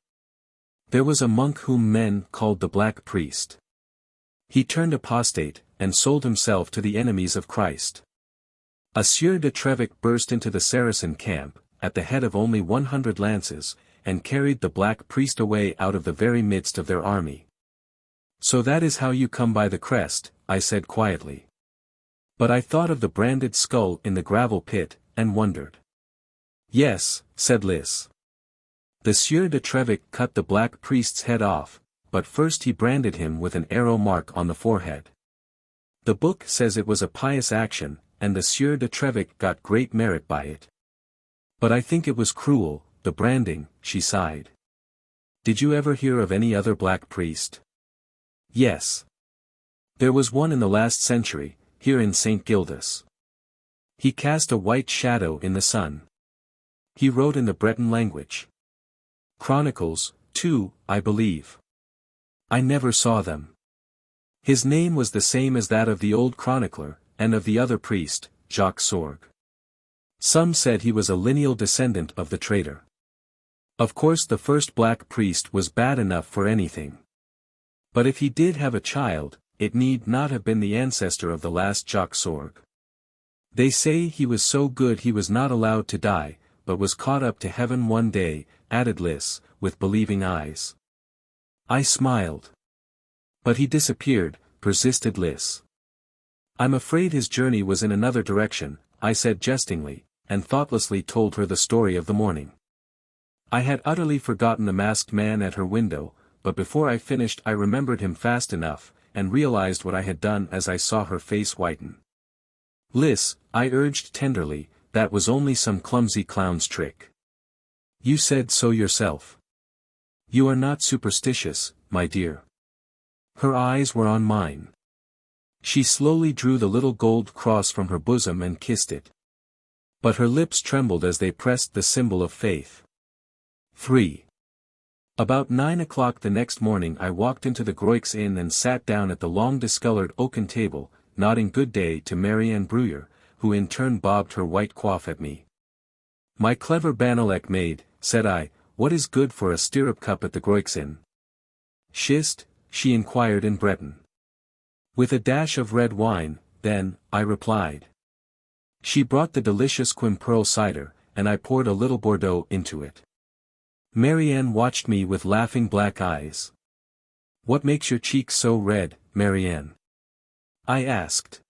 There was a monk whom men called the Black Priest. He turned apostate, and sold himself to the enemies of Christ. A Sieur de Trevec burst into the Saracen camp, at the head of only 100 lances, and carried the Black Priest away out of the very midst of their army. So that is how you come by the crest, I said quietly. But I thought of the branded skull in the gravel pit, and wondered. Yes, said Lys. The Sieur de Trevec cut the Black Priest's head off, but first he branded him with an arrow mark on the forehead. The book says it was a pious action, and the Sieur de Trevec got great merit by it. But I think it was cruel, the branding, she sighed. Did you ever hear of any other Black Priest? Yes. There was one in the last century, here in St. Gildas. He cast a white shadow in the sun. He wrote in the Breton language. Chronicles, too, I believe. I never saw them. His name was the same as that of the old chronicler, and of the other priest, Jacques Sorgue. Some said he was a lineal descendant of the traitor. Of course the first Black Priest was bad enough for anything. But if he did have a child, it need not have been the ancestor of the last Jacques Sorgue. They say he was so good he was not allowed to die, but was caught up to heaven one day, added Lys, with believing eyes. I smiled. But he disappeared, persisted Lys. I'm afraid his journey was in another direction, I said jestingly, and thoughtlessly told her the story of the morning. I had utterly forgotten the masked man at her window, but before I finished I remembered him fast enough, and realized what I had done as I saw her face whiten. Lys, I urged tenderly, that was only some clumsy clown's trick. You said so yourself. You are not superstitious, my dear. Her eyes were on mine. She slowly drew the little gold cross from her bosom and kissed it. But her lips trembled as they pressed the symbol of faith. 3. About 9 o'clock the next morning I walked into the Groix Inn and sat down at the long-discolored oaken table, nodding good day to Marianne Bruyère, who in turn bobbed her white coif at me. My clever Banalec maid, said I, what is good for a stirrup cup at the Groix Inn? Schist, she inquired in Breton. With a dash of red wine, then, I replied. She brought the delicious Quimperle cider, and I poured a little Bordeaux into it. Marianne watched me with laughing black eyes. What makes your cheeks so red, Marianne? I asked.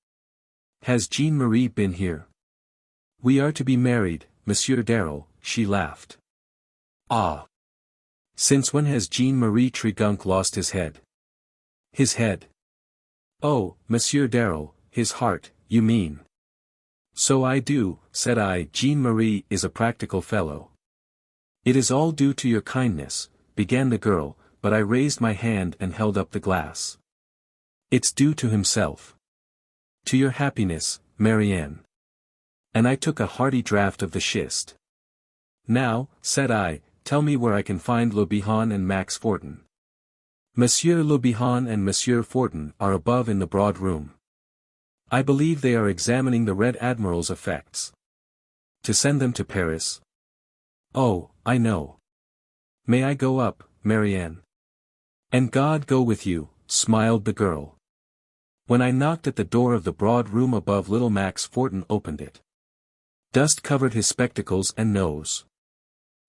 Has Jean-Marie been here? We are to be married, Monsieur Darrel, she laughed. Ah! Since when has Jean-Marie Tregunc lost his head? His head? Oh, Monsieur Darrel, his heart, you mean. So I do, said I. Jean-Marie is a practical fellow. It is all due to your kindness, began the girl, but I raised my hand and held up the glass. It's due to himself. To your happiness, Marianne. And I took a hearty draught of the schist. Now, said I, tell me where I can find Le Bihan and Max Fortin. Monsieur Le Bihan and Monsieur Fortin are above in the broad room. I believe they are examining the Red Admiral's effects. To send them to Paris? Oh, I know. May I go up, Marianne? And God go with you, smiled the girl. When I knocked at the door of the broad room above, little Max Fortin opened it. Dust covered his spectacles and nose.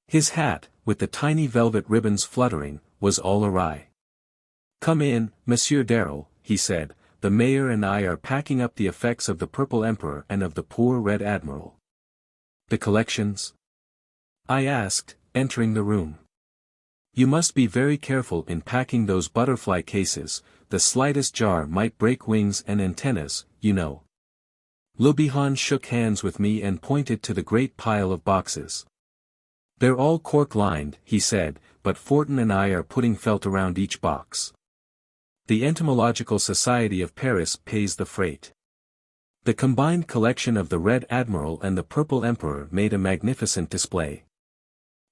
His hat, with the tiny velvet ribbons fluttering, was all awry. "Come in, Monsieur Darrell," he said, "the mayor and I are packing up the effects of the Purple Emperor and of the poor Red Admiral." "The collections?" I asked, entering the room. "You must be very careful in packing those butterfly cases, the slightest jar might break wings and antennas, you know." Le Bihan shook hands with me and pointed to the great pile of boxes. "They're all cork-lined," he said, "but Fortin and I are putting felt around each box. The Entomological Society of Paris pays the freight." The combined collection of the Red Admiral and the Purple Emperor made a magnificent display.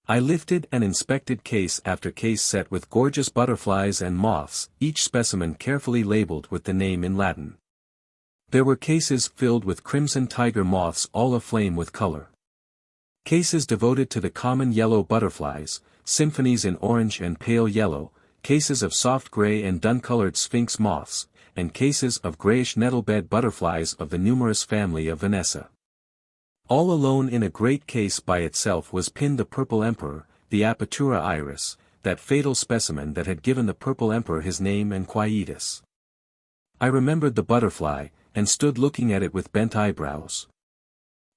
I lifted and inspected case after case set with gorgeous butterflies and moths, each specimen carefully labeled with the name in Latin. There were cases filled with crimson tiger moths all aflame with color. Cases devoted to the common yellow butterflies, symphonies in orange and pale yellow, cases of soft gray and dun-colored sphinx moths, and cases of grayish nettlebed butterflies of the numerous family of Vanessa. All alone in a great case by itself was pinned the Purple Emperor, the Apatura iris, that fatal specimen that had given the Purple Emperor his name and quietus. I remembered the butterfly, and stood looking at it with bent eyebrows.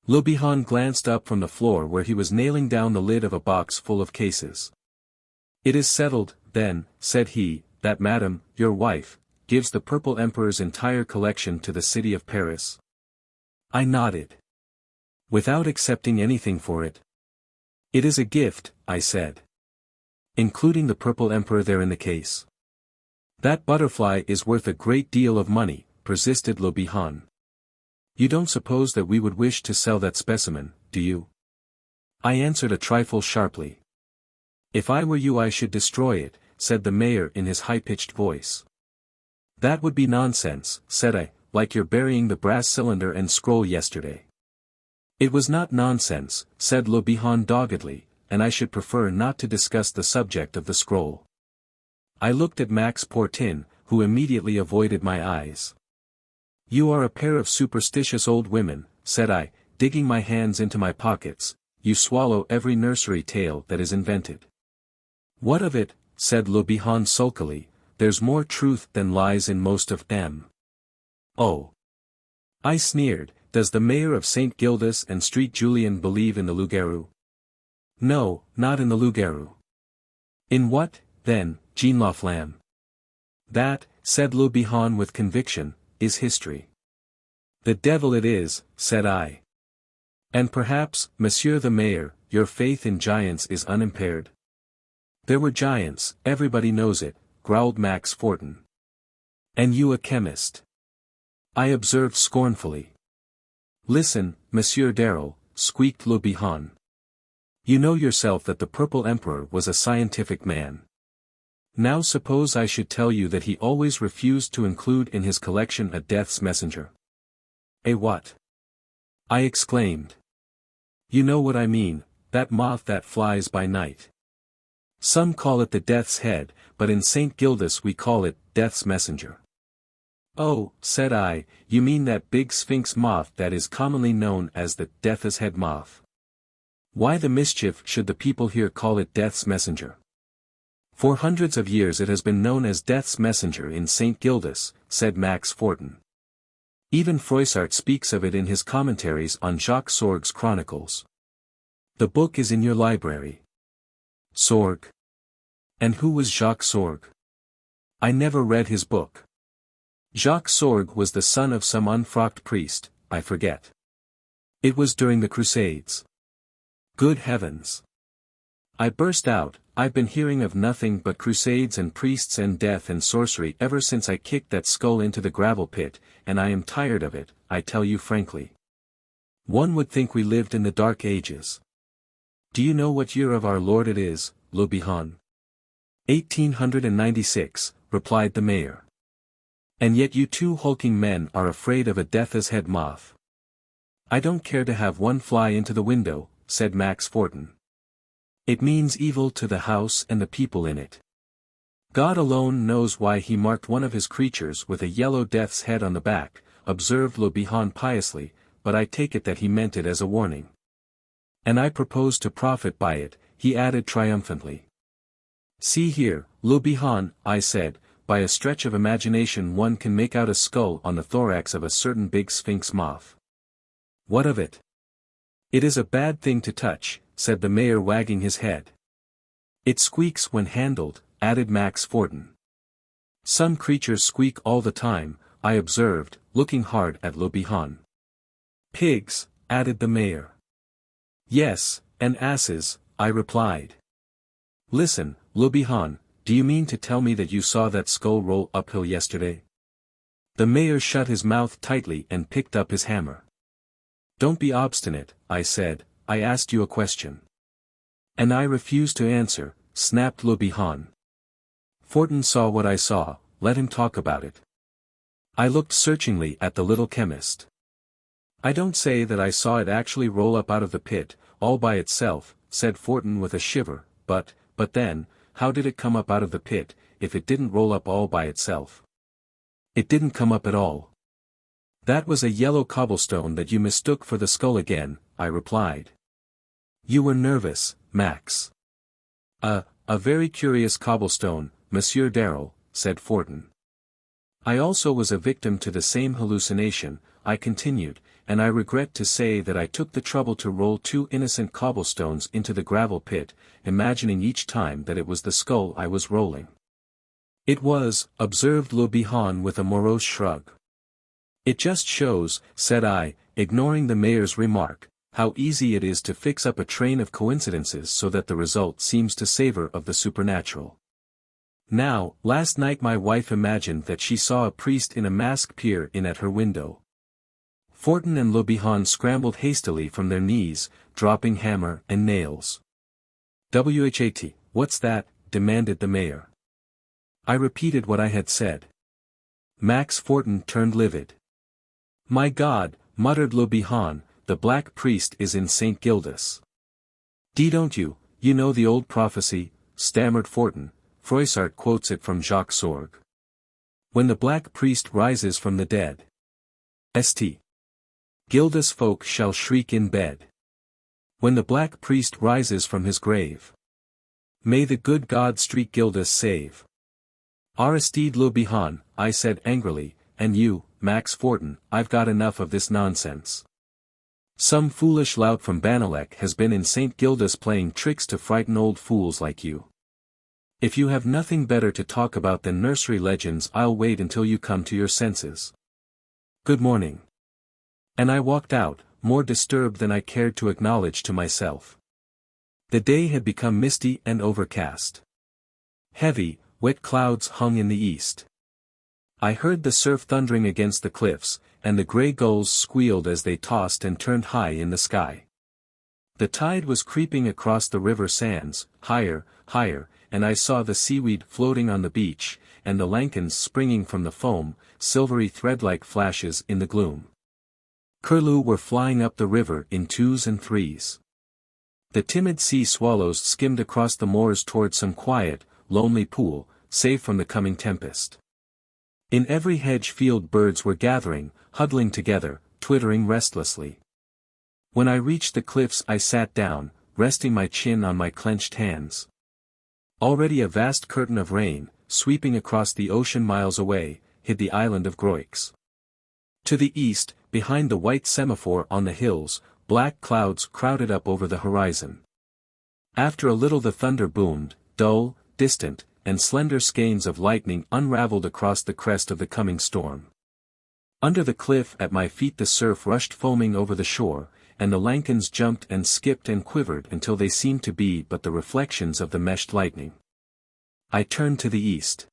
Le Bihan glanced up from the floor where he was nailing down the lid of a box full of cases. "It is settled, then," said he, "that Madame, your wife, gives the Purple Emperor's entire collection to the city of Paris?" I nodded. "Without accepting anything for it?" "It is a gift," I said. "Including the Purple Emperor there in the case?" "That butterfly is worth a great deal of money," persisted Le Bihan. "You don't suppose that we would wish to sell that specimen, do you?" I answered a trifle sharply. "If I were you I should destroy it," said the mayor in his high-pitched voice. "That would be nonsense," said I, "like your burying the brass cylinder and scroll yesterday." "It was not nonsense," said Le Bihan doggedly, "and I should prefer not to discuss the subject of the scroll." I looked at Max Fortin, who immediately avoided my eyes. "You are a pair of superstitious old women," said I, digging my hands into my pockets, "you swallow every nursery tale that is invented." "What of it?" said Le Bihan sulkily, "there's more truth than lies in most of them." "Oh!" I sneered, "does the mayor of St. Gildas and Street Julian believe in the loup-garou?" "No, not in the loup-garou." "In what, then, Jean la Flamme?" "That," said Le Bihan with conviction, "is history." "The devil it is," said I. "And perhaps, Monsieur the Mayor, your faith in giants is unimpaired?" "There were giants, everybody knows it," growled Max Fortin. "And you a chemist?" I observed scornfully. "Listen, Monsieur Darrell," squeaked Le Bihan. "You know yourself that the Purple Emperor was a scientific man. Now suppose I should tell you that he always refused to include in his collection a death's messenger." "A what?" I exclaimed. "You know what I mean, that moth that flies by night. Some call it the death's head, but in St. Gildas we call it death's messenger." "Oh," said I, "you mean that big sphinx moth that is commonly known as the death's head moth. Why the mischief should the people here call it death's messenger?" "For hundreds of years it has been known as death's messenger in St. Gildas," said Max Fortin. "Even Froissart speaks of it in his commentaries on Jacques Sorgue's Chronicles. The book is in your library." "Sorgue? And who was Jacques Sorgue?" "I never read his book." "Jacques Sorgue was the son of some unfrocked priest, I forget. It was during the Crusades." "Good heavens!" I burst out, "I've been hearing of nothing but crusades and priests and death and sorcery ever since I kicked that skull into the gravel pit, and I am tired of it, I tell you frankly. One would think we lived in the Dark Ages." "Do you know what year of our Lord it is, Le Bihan?" 1896, replied the mayor. "And yet you two hulking men are afraid of a death's head moth." "I don't care to have one fly into the window," said Max Fortin. "It means evil to the house and the people in it." God alone knows why he marked one of his creatures with a yellow death's head on the back, observed Le Bihan piously, but I take it that he meant it as a warning. And I propose to profit by it, he added triumphantly. See here, Le Bihan, I said, by a stretch of imagination one can make out a skull on the thorax of a certain big sphinx moth. What of it? It is a bad thing to touch, said the mayor wagging his head. It squeaks when handled, added Max Fortin. Some creatures squeak all the time, I observed, looking hard at Le Bihan. Pigs, added the mayor. Yes, and asses, I replied. Listen, Le Bihan, do you mean to tell me that you saw that skull roll uphill yesterday? The mayor shut his mouth tightly and picked up his hammer. Don't be obstinate, I said, I asked you a question. And I refuse to answer, snapped Le Bihan. Fortin saw what I saw, let him talk about it. I looked searchingly at the little chemist. I don't say that I saw it actually roll up out of the pit, all by itself, said Fortin with a shiver, but then, how did it come up out of the pit, if it didn't roll up all by itself? It didn't come up at all. That was a yellow cobblestone that you mistook for the skull again, I replied. You were nervous, Max. A very curious cobblestone, Monsieur Darrell, said Fortin. I also was a victim to the same hallucination, I continued, and I regret to say that I took the trouble to roll 2 innocent cobblestones into the gravel pit, imagining each time that it was the skull I was rolling. It was, observed Le Bihan with a morose shrug. It just shows, said I, ignoring the mayor's remark, how easy it is to fix up a train of coincidences so that the result seems to savor of the supernatural. Now, last night my wife imagined that she saw a priest in a mask peer in at her window. Fortin and Le Bihan scrambled hastily from their knees, dropping hammer and nails. "What, what's that?" demanded the mayor. I repeated what I had said. Max Fortin turned livid. "My God," muttered Le Bihan, "the black priest is in St. Gildas." Don't you know the old prophecy," stammered Fortin. Froissart quotes it from Jacques Sorgue. "When the black priest rises from the dead. St. Gildas folk shall shriek in bed. When the black priest rises from his grave. May the good God St. Gildas save." "Aristide Le Bihan," I said angrily, "and you, Max Fortin, I've got enough of this nonsense. Some foolish lout from Banalec has been in St. Gildas playing tricks to frighten old fools like you. If you have nothing better to talk about than nursery legends, I'll wait until you come to your senses. Good morning." And I walked out, more disturbed than I cared to acknowledge to myself. The day had become misty and overcast. Heavy, wet clouds hung in the east. I heard the surf thundering against the cliffs, and the grey gulls squealed as they tossed and turned high in the sky. The tide was creeping across the river sands, higher, higher, and I saw the seaweed floating on the beach, and the lankins springing from the foam, silvery thread-like flashes in the gloom. Curlew were flying up the river in 2s and 3s. The timid sea swallows skimmed across the moors toward some quiet, lonely pool, safe from the coming tempest. In every hedge field birds were gathering, huddling together, twittering restlessly. When I reached the cliffs I sat down, resting my chin on my clenched hands. Already a vast curtain of rain, sweeping across the ocean miles away, hid the island of Groix. To the east, behind the white semaphore on the hills, black clouds crowded up over the horizon. After a little the thunder boomed, dull, distant, and slender skeins of lightning unraveled across the crest of the coming storm. Under the cliff at my feet the surf rushed foaming over the shore, and the lankins jumped and skipped and quivered until they seemed to be but the reflections of the meshed lightning. I turned to the east.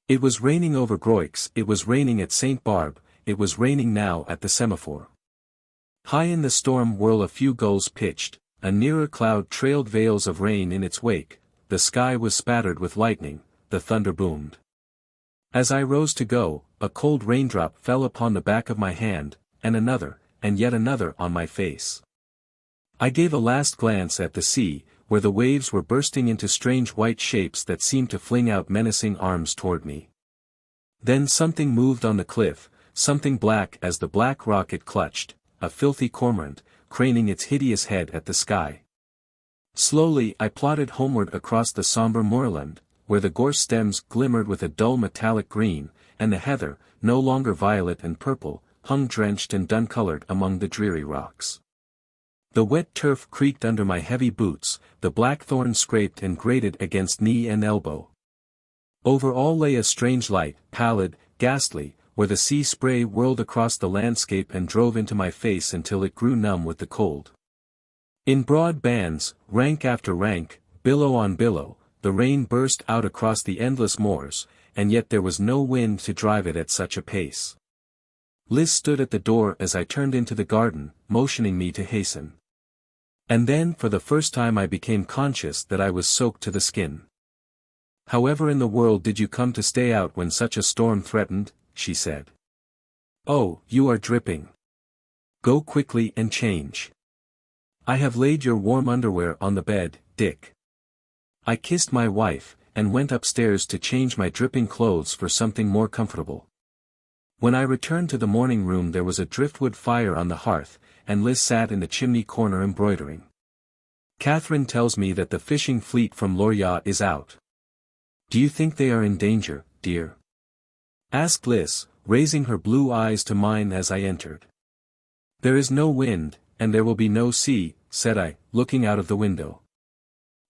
It was raining over Groix, it was raining at St. Barbe, it was raining now at the semaphore. High in the storm whirl a few gulls pitched, a nearer cloud trailed veils of rain in its wake, the sky was spattered with lightning, the thunder boomed. As I rose to go, a cold raindrop fell upon the back of my hand, and yet another on my face. I gave a last glance at the sea, where the waves were bursting into strange white shapes that seemed to fling out menacing arms toward me. Then something moved on the cliff, something black as the black rock it clutched, a filthy cormorant, craning its hideous head at the sky. Slowly I plodded homeward across the somber moorland, where the gorse stems glimmered with a dull metallic green, and the heather, no longer violet and purple, hung drenched and dun-colored among the dreary rocks. The wet turf creaked under my heavy boots, the blackthorn scraped and grated against knee and elbow. Over all lay a strange light, pallid, ghastly, where the sea spray whirled across the landscape and drove into my face until it grew numb with the cold. In broad bands, rank after rank, billow on billow, the rain burst out across the endless moors, and yet there was no wind to drive it at such a pace. Liz stood at the door as I turned into the garden, motioning me to hasten. And then for the first time I became conscious that I was soaked to the skin. "However in the world did you come to stay out when such a storm threatened?" she said. "Oh, you are dripping. Go quickly and change. I have laid your warm underwear on the bed, Dick." I kissed my wife, and went upstairs to change my dripping clothes for something more comfortable. When I returned to the morning room there was a driftwood fire on the hearth, and Liz sat in the chimney corner embroidering. "Catherine tells me that the fishing fleet from Lorya is out. Do you think they are in danger, dear?" asked Liz, raising her blue eyes to mine as I entered. "There is no wind, and there will be no sea," said I, looking out of the window.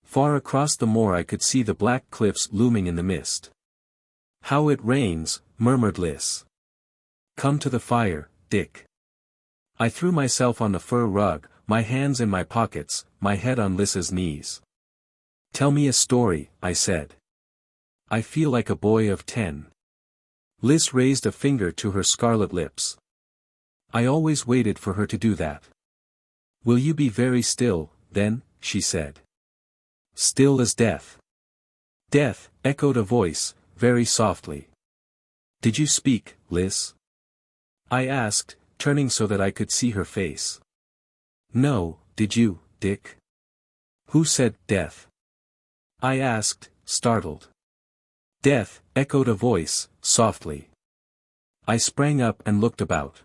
Far across the moor I could see the black cliffs looming in the mist. "How it rains," murmured Liz. "Come to the fire, Dick." I threw myself on the fur rug, my hands in my pockets, my head on Liz's knees. "Tell me a story," I said. "I feel like a boy of 10. Liz raised a finger to her scarlet lips. I always waited for her to do that. "Will you be very still, then?" she said. "Still as death." "Death," echoed a voice, very softly. "Did you speak, Liz?" I asked, turning so that I could see her face. "No, did you, Dick?" "Who said death?" I asked, startled. "Death," echoed a voice, softly. I sprang up and looked about.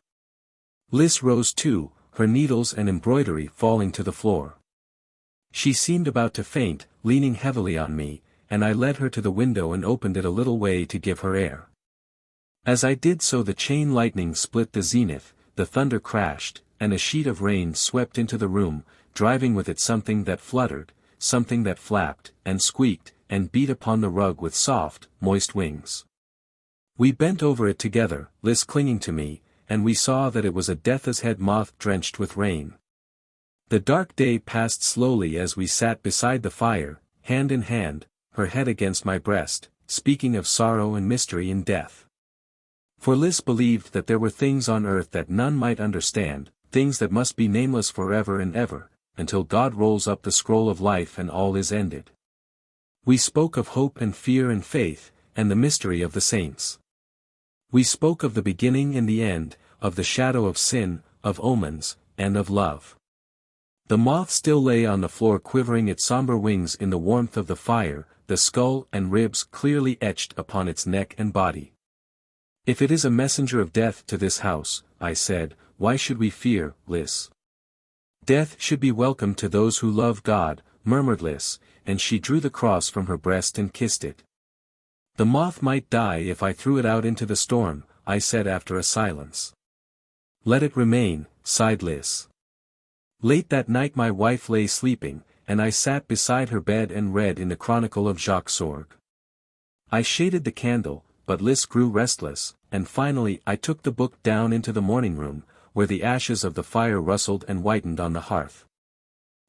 Liz rose too, her needles and embroidery falling to the floor. She seemed about to faint, leaning heavily on me, and I led her to the window and opened it a little way to give her air. As I did so the chain lightning split the zenith, the thunder crashed, and a sheet of rain swept into the room, driving with it something that fluttered, something that flapped, and squeaked, and beat upon the rug with soft, moist wings. We bent over it together, Liz clinging to me, and we saw that it was a death's head moth drenched with rain. The dark day passed slowly as we sat beside the fire, hand in hand, her head against my breast, speaking of sorrow and mystery and death. For Liz believed that there were things on earth that none might understand, things that must be nameless forever and ever, until God rolls up the scroll of life and all is ended. We spoke of hope and fear and faith, and the mystery of the saints. We spoke of the beginning and the end, of the shadow of sin, of omens, and of love. The moth still lay on the floor quivering its somber wings in the warmth of the fire, the skull and ribs clearly etched upon its neck and body. "If it is a messenger of death to this house," I said, "why should we fear, Liz?" "Death should be welcome to those who love God," murmured Liz, and she drew the cross from her breast and kissed it. "The moth might die if I threw it out into the storm," I said after a silence. "Let it remain," sighed Liz. Late that night my wife lay sleeping, and I sat beside her bed and read in the Chronicle of Jacques Sorgue. I shaded the candle, but Liz grew restless, and finally I took the book down into the morning room, where the ashes of the fire rustled and whitened on the hearth.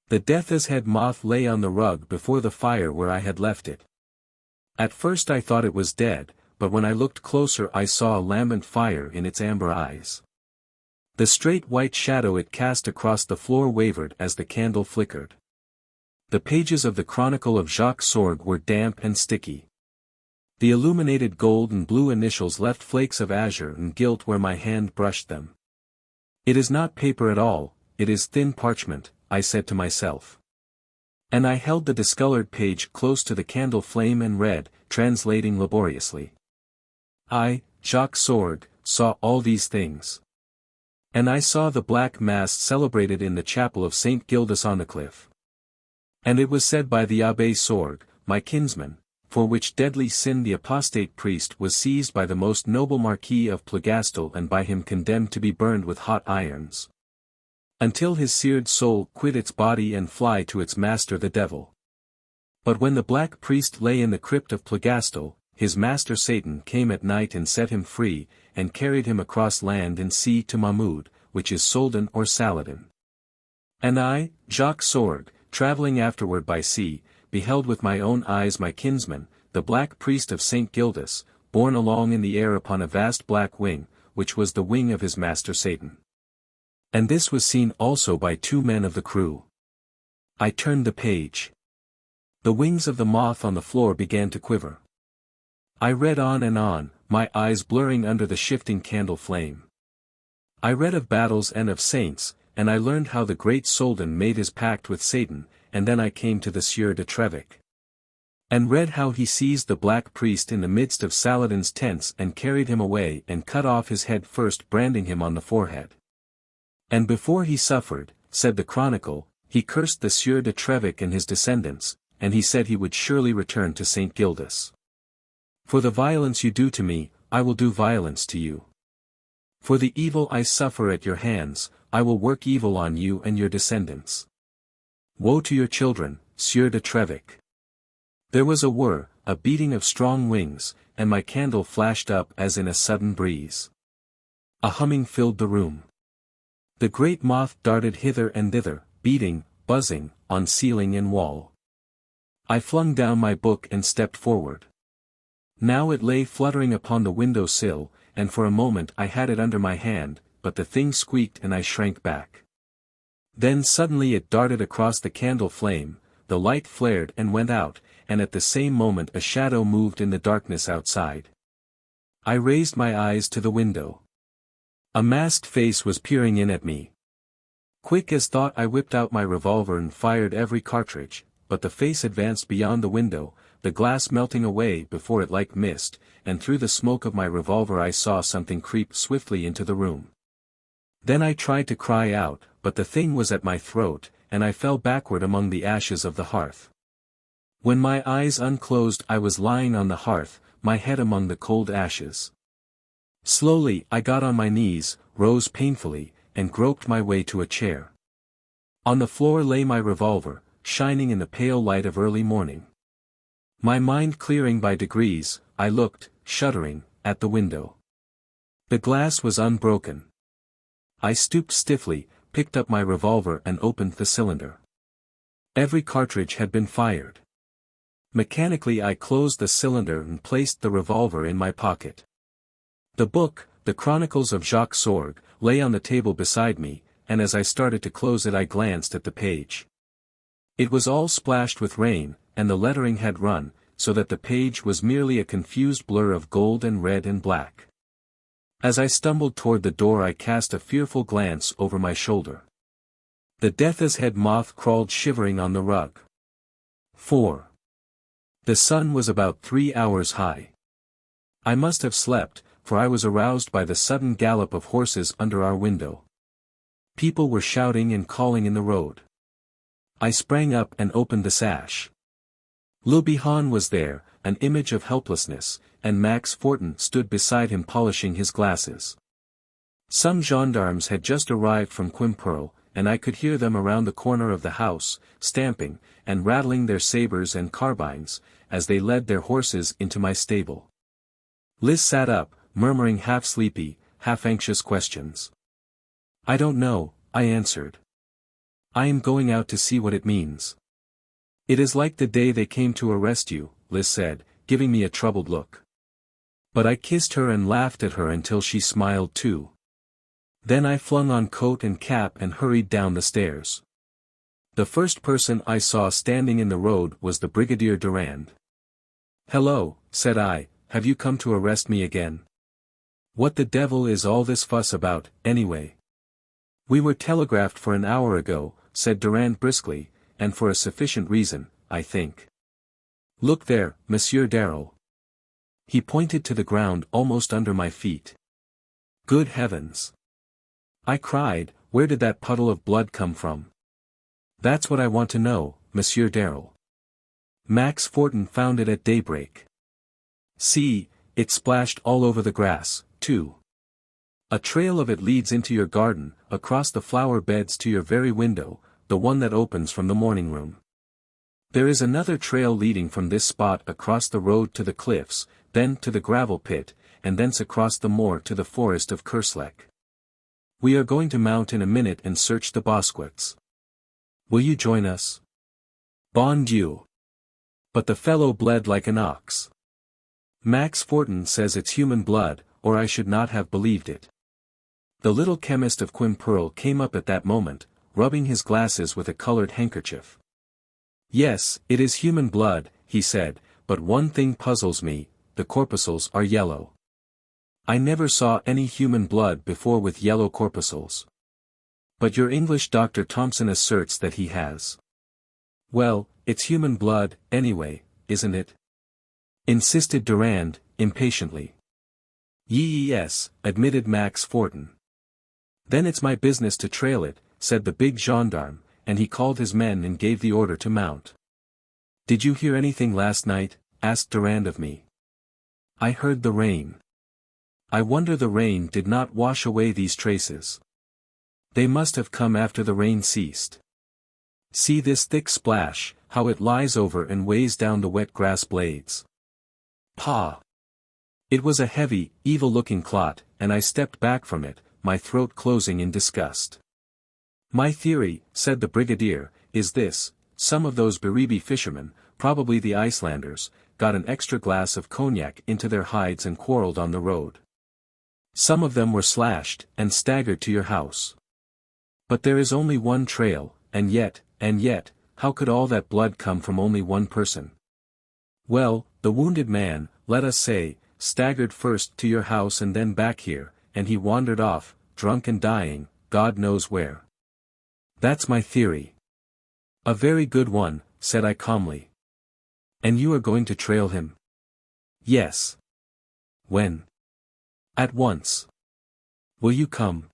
The death's head moth lay on the rug before the fire where I had left it. At first I thought it was dead, but when I looked closer I saw a lambent fire in its amber eyes. The straight white shadow it cast across the floor wavered as the candle flickered. The pages of the Chronicle of Jacques Sorgue were damp and sticky. The illuminated gold and blue initials left flakes of azure and gilt where my hand brushed them. "It is not paper at all, it is thin parchment," I said to myself. And I held the discolored page close to the candle flame and read, translating laboriously. I, Jacques Sorgue, saw all these things. And I saw the black mass celebrated in the chapel of St. Gildas on the cliff. And it was said by the Abbé Sorgue, my kinsman, for which deadly sin the apostate priest was seized by the most noble Marquis of Plougastel and by him condemned to be burned with hot irons, until his seared soul quit its body and fly to its master the devil. But when the black priest lay in the crypt of Plougastel, his master Satan came at night and set him free, and carried him across land and sea to Mahmoud, which is Soldan or Saladin. And I, Jacques Sorgue, travelling afterward by sea, beheld with my own eyes my kinsman, the black priest of St. Gildas, borne along in the air upon a vast black wing, which was the wing of his master Satan. And this was seen also by 2 men of the crew. I turned the page. The wings of the moth on the floor began to quiver. I read on, my eyes blurring under the shifting candle flame. I read of battles and of saints, and I learned how the great Soldan made his pact with Satan, and then I came to the Sieur de Trevec. And read how he seized the black priest in the midst of Saladin's tents and carried him away and cut off his head first, branding him on the forehead. And before he suffered, said the chronicle, he cursed the Sieur de Trevec and his descendants, and he said he would surely return to St. Gildas. For the violence you do to me, I will do violence to you. For the evil I suffer at your hands, I will work evil on you and your descendants. Woe to your children, Sieur de Trevec. There was a whir, a beating of strong wings, and my candle flashed up as in a sudden breeze. A humming filled the room. The great moth darted hither and thither, beating, buzzing, on ceiling and wall. I flung down my book and stepped forward. Now it lay fluttering upon the window sill, and for a moment I had it under my hand, but the thing squeaked and I shrank back. Then suddenly it darted across the candle flame, the light flared and went out, and at the same moment a shadow moved in the darkness outside. I raised my eyes to the window. A masked face was peering in at me. Quick as thought I whipped out my revolver and fired every cartridge, but the face advanced beyond the window, the glass melting away before it like mist, and through the smoke of my revolver I saw something creep swiftly into the room. Then I tried to cry out, but the thing was at my throat, and I fell backward among the ashes of the hearth. When my eyes unclosed I was lying on the hearth, my head among the cold ashes. Slowly I got on my knees, rose painfully, and groped my way to a chair. On the floor lay my revolver, shining in the pale light of early morning. My mind clearing by degrees, I looked, shuddering, at the window. The glass was unbroken. I stooped stiffly, picked up my revolver and opened the cylinder. Every cartridge had been fired. Mechanically I closed the cylinder and placed the revolver in my pocket. The book, The Chronicles of Jacques Sorgue, lay on the table beside me, and as I started to close it I glanced at the page. It was all splashed with rain, and the lettering had run, so that the page was merely a confused blur of gold and red and black. As I stumbled toward the door I cast a fearful glance over my shoulder. The death's head moth crawled shivering on the rug. 4. The sun was about 3 hours high. I must have slept, for I was aroused by the sudden gallop of horses under our window. People were shouting and calling in the road. I sprang up and opened the sash. Le Bihan was there, an image of helplessness, and Max Fortin stood beside him polishing his glasses. Some gendarmes had just arrived from Quimperle, and I could hear them around the corner of the house, stamping, and rattling their sabres and carbines, as they led their horses into my stable. Liz sat up, murmuring half-sleepy, half-anxious questions. "I don't know," I answered. "I am going out to see what it means." "It is like the day they came to arrest you," Liz said, giving me a troubled look. But I kissed her and laughed at her until she smiled too. Then I flung on coat and cap and hurried down the stairs. The first person I saw standing in the road was the Brigadier Durand. "Hello," said I, "have you come to arrest me again? What the devil is all this fuss about, anyway?" "We were telegraphed for an hour ago," said Durand briskly, and for a sufficient reason, I think. Look there, Monsieur Darrell. He pointed to the ground almost under my feet. Good heavens! I cried, where did that puddle of blood come from? That's what I want to know, Monsieur Darrell. Max Fortin found it at daybreak. See, it splashed all over the grass, too. A trail of it leads into your garden, across the flower beds to your very window, the one that opens from the morning room. There is another trail leading from this spot across the road to the cliffs, then to the gravel pit, and thence across the moor to the forest of Kerslake. We are going to mount in a minute and search the bosquets. Will you join us? Bon Dieu! But the fellow bled like an ox. Max Fortin says it's human blood, or I should not have believed it. The little chemist of Quimperle came up at that moment, rubbing his glasses with a colored handkerchief. Yes, it is human blood, he said, but one thing puzzles me, the corpuscles are yellow. I never saw any human blood before with yellow corpuscles. But your English Dr. Thompson asserts that he has. Well, it's human blood, anyway, isn't it? Insisted Durand, impatiently. Yes, admitted Max Fortin. Then it's my business to trail it, said the big gendarme, and he called his men and gave the order to mount. Did you hear anything last night? Asked Durand of me. I heard the rain. I wonder the rain did not wash away these traces. They must have come after the rain ceased. See this thick splash, how it lies over and weighs down the wet grass blades. Pah! It was a heavy, evil-looking clot, and I stepped back from it, my throat closing in disgust. My theory, said the brigadier, is this: some of those Beribi fishermen, probably the Icelanders, got an extra glass of cognac into their hides and quarreled on the road. Some of them were slashed, and staggered to your house. But there is only one trail, and yet, how could all that blood come from only one person? Well, the wounded man, let us say, staggered first to your house and then back here, and he wandered off, drunk and dying, God knows where. That's my theory. A very good one, said I calmly. And you are going to trail him? Yes. When? At once. Will you come?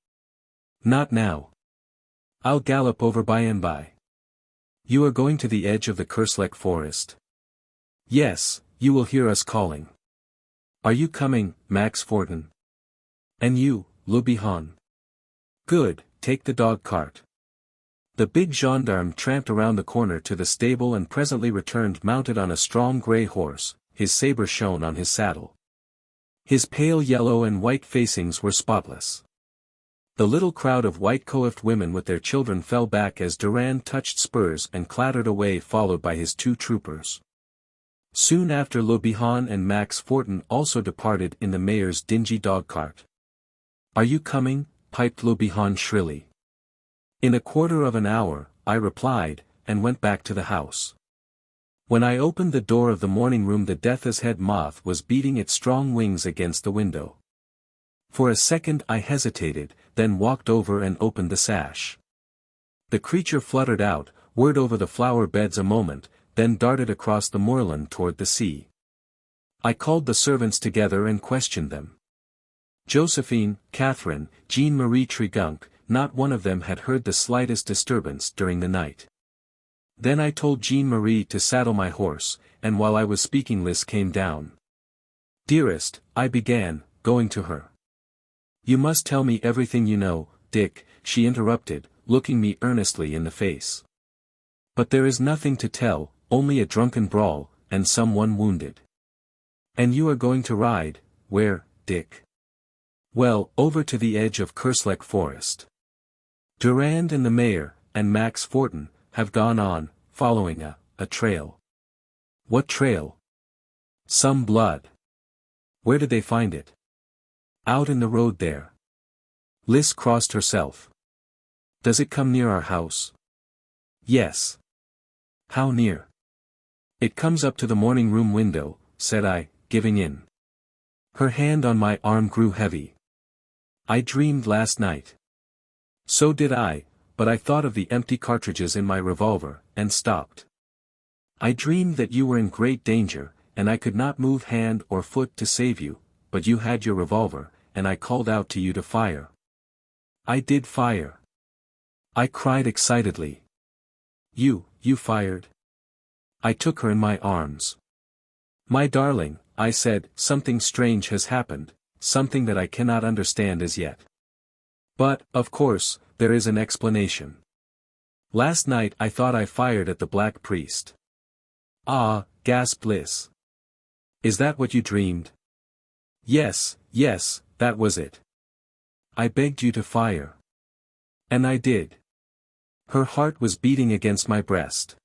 Not now. I'll gallop over by and by. You are going to the edge of the Kerslake forest? Yes, you will hear us calling. Are you coming, Max Fortin? And you, Le Bihan? Good, take the dog cart. The big gendarme tramped around the corner to the stable and presently returned mounted on a strong grey horse, his sabre shone on his saddle. His pale yellow and white facings were spotless. The little crowd of white-coiffed women with their children fell back as Durand touched spurs and clattered away followed by his 2 troopers. Soon after Le Bihan and Max Fortin also departed in the mayor's dingy dog-cart. Are you coming? Piped Le Bihan shrilly. In a quarter of an hour, I replied, and went back to the house. When I opened the door of the morning room the death's head moth was beating its strong wings against the window. For a second I hesitated, then walked over and opened the sash. The creature fluttered out, whirred over the flower beds a moment, then darted across the moorland toward the sea. I called the servants together and questioned them. Josephine, Catherine, Jean-Marie Trigunk, not one of them had heard the slightest disturbance during the night. Then I told Jean-Marie to saddle my horse, and while I was speaking Liz came down. Dearest, I began, going to her. You must tell me everything you know, Dick, she interrupted, looking me earnestly in the face. But there is nothing to tell, only a drunken brawl, and someone wounded. And you are going to ride, where, Dick? Well, over to the edge of Kerslake forest. Durand and the mayor, and Max Fortin, have gone on, following a trail. What trail? Some blood. Where did they find it? Out in the road there. Liz crossed herself. Does it come near our house? Yes. How near? It comes up to the morning room window, said I, giving in. Her hand on my arm grew heavy. I dreamed last night. So did I, but I thought of the empty cartridges in my revolver, and stopped. I dreamed that you were in great danger, and I could not move hand or foot to save you, but you had your revolver, and I called out to you to fire. I did fire. I cried excitedly. You fired? I took her in my arms. My darling, I said, something strange has happened, something that I cannot understand as yet. But, of course, there is an explanation. Last night I thought I fired at the Black Priest. Ah, gasped Liz. Is that what you dreamed? Yes, that was it. I begged you to fire. And I did. Her heart was beating against my breast.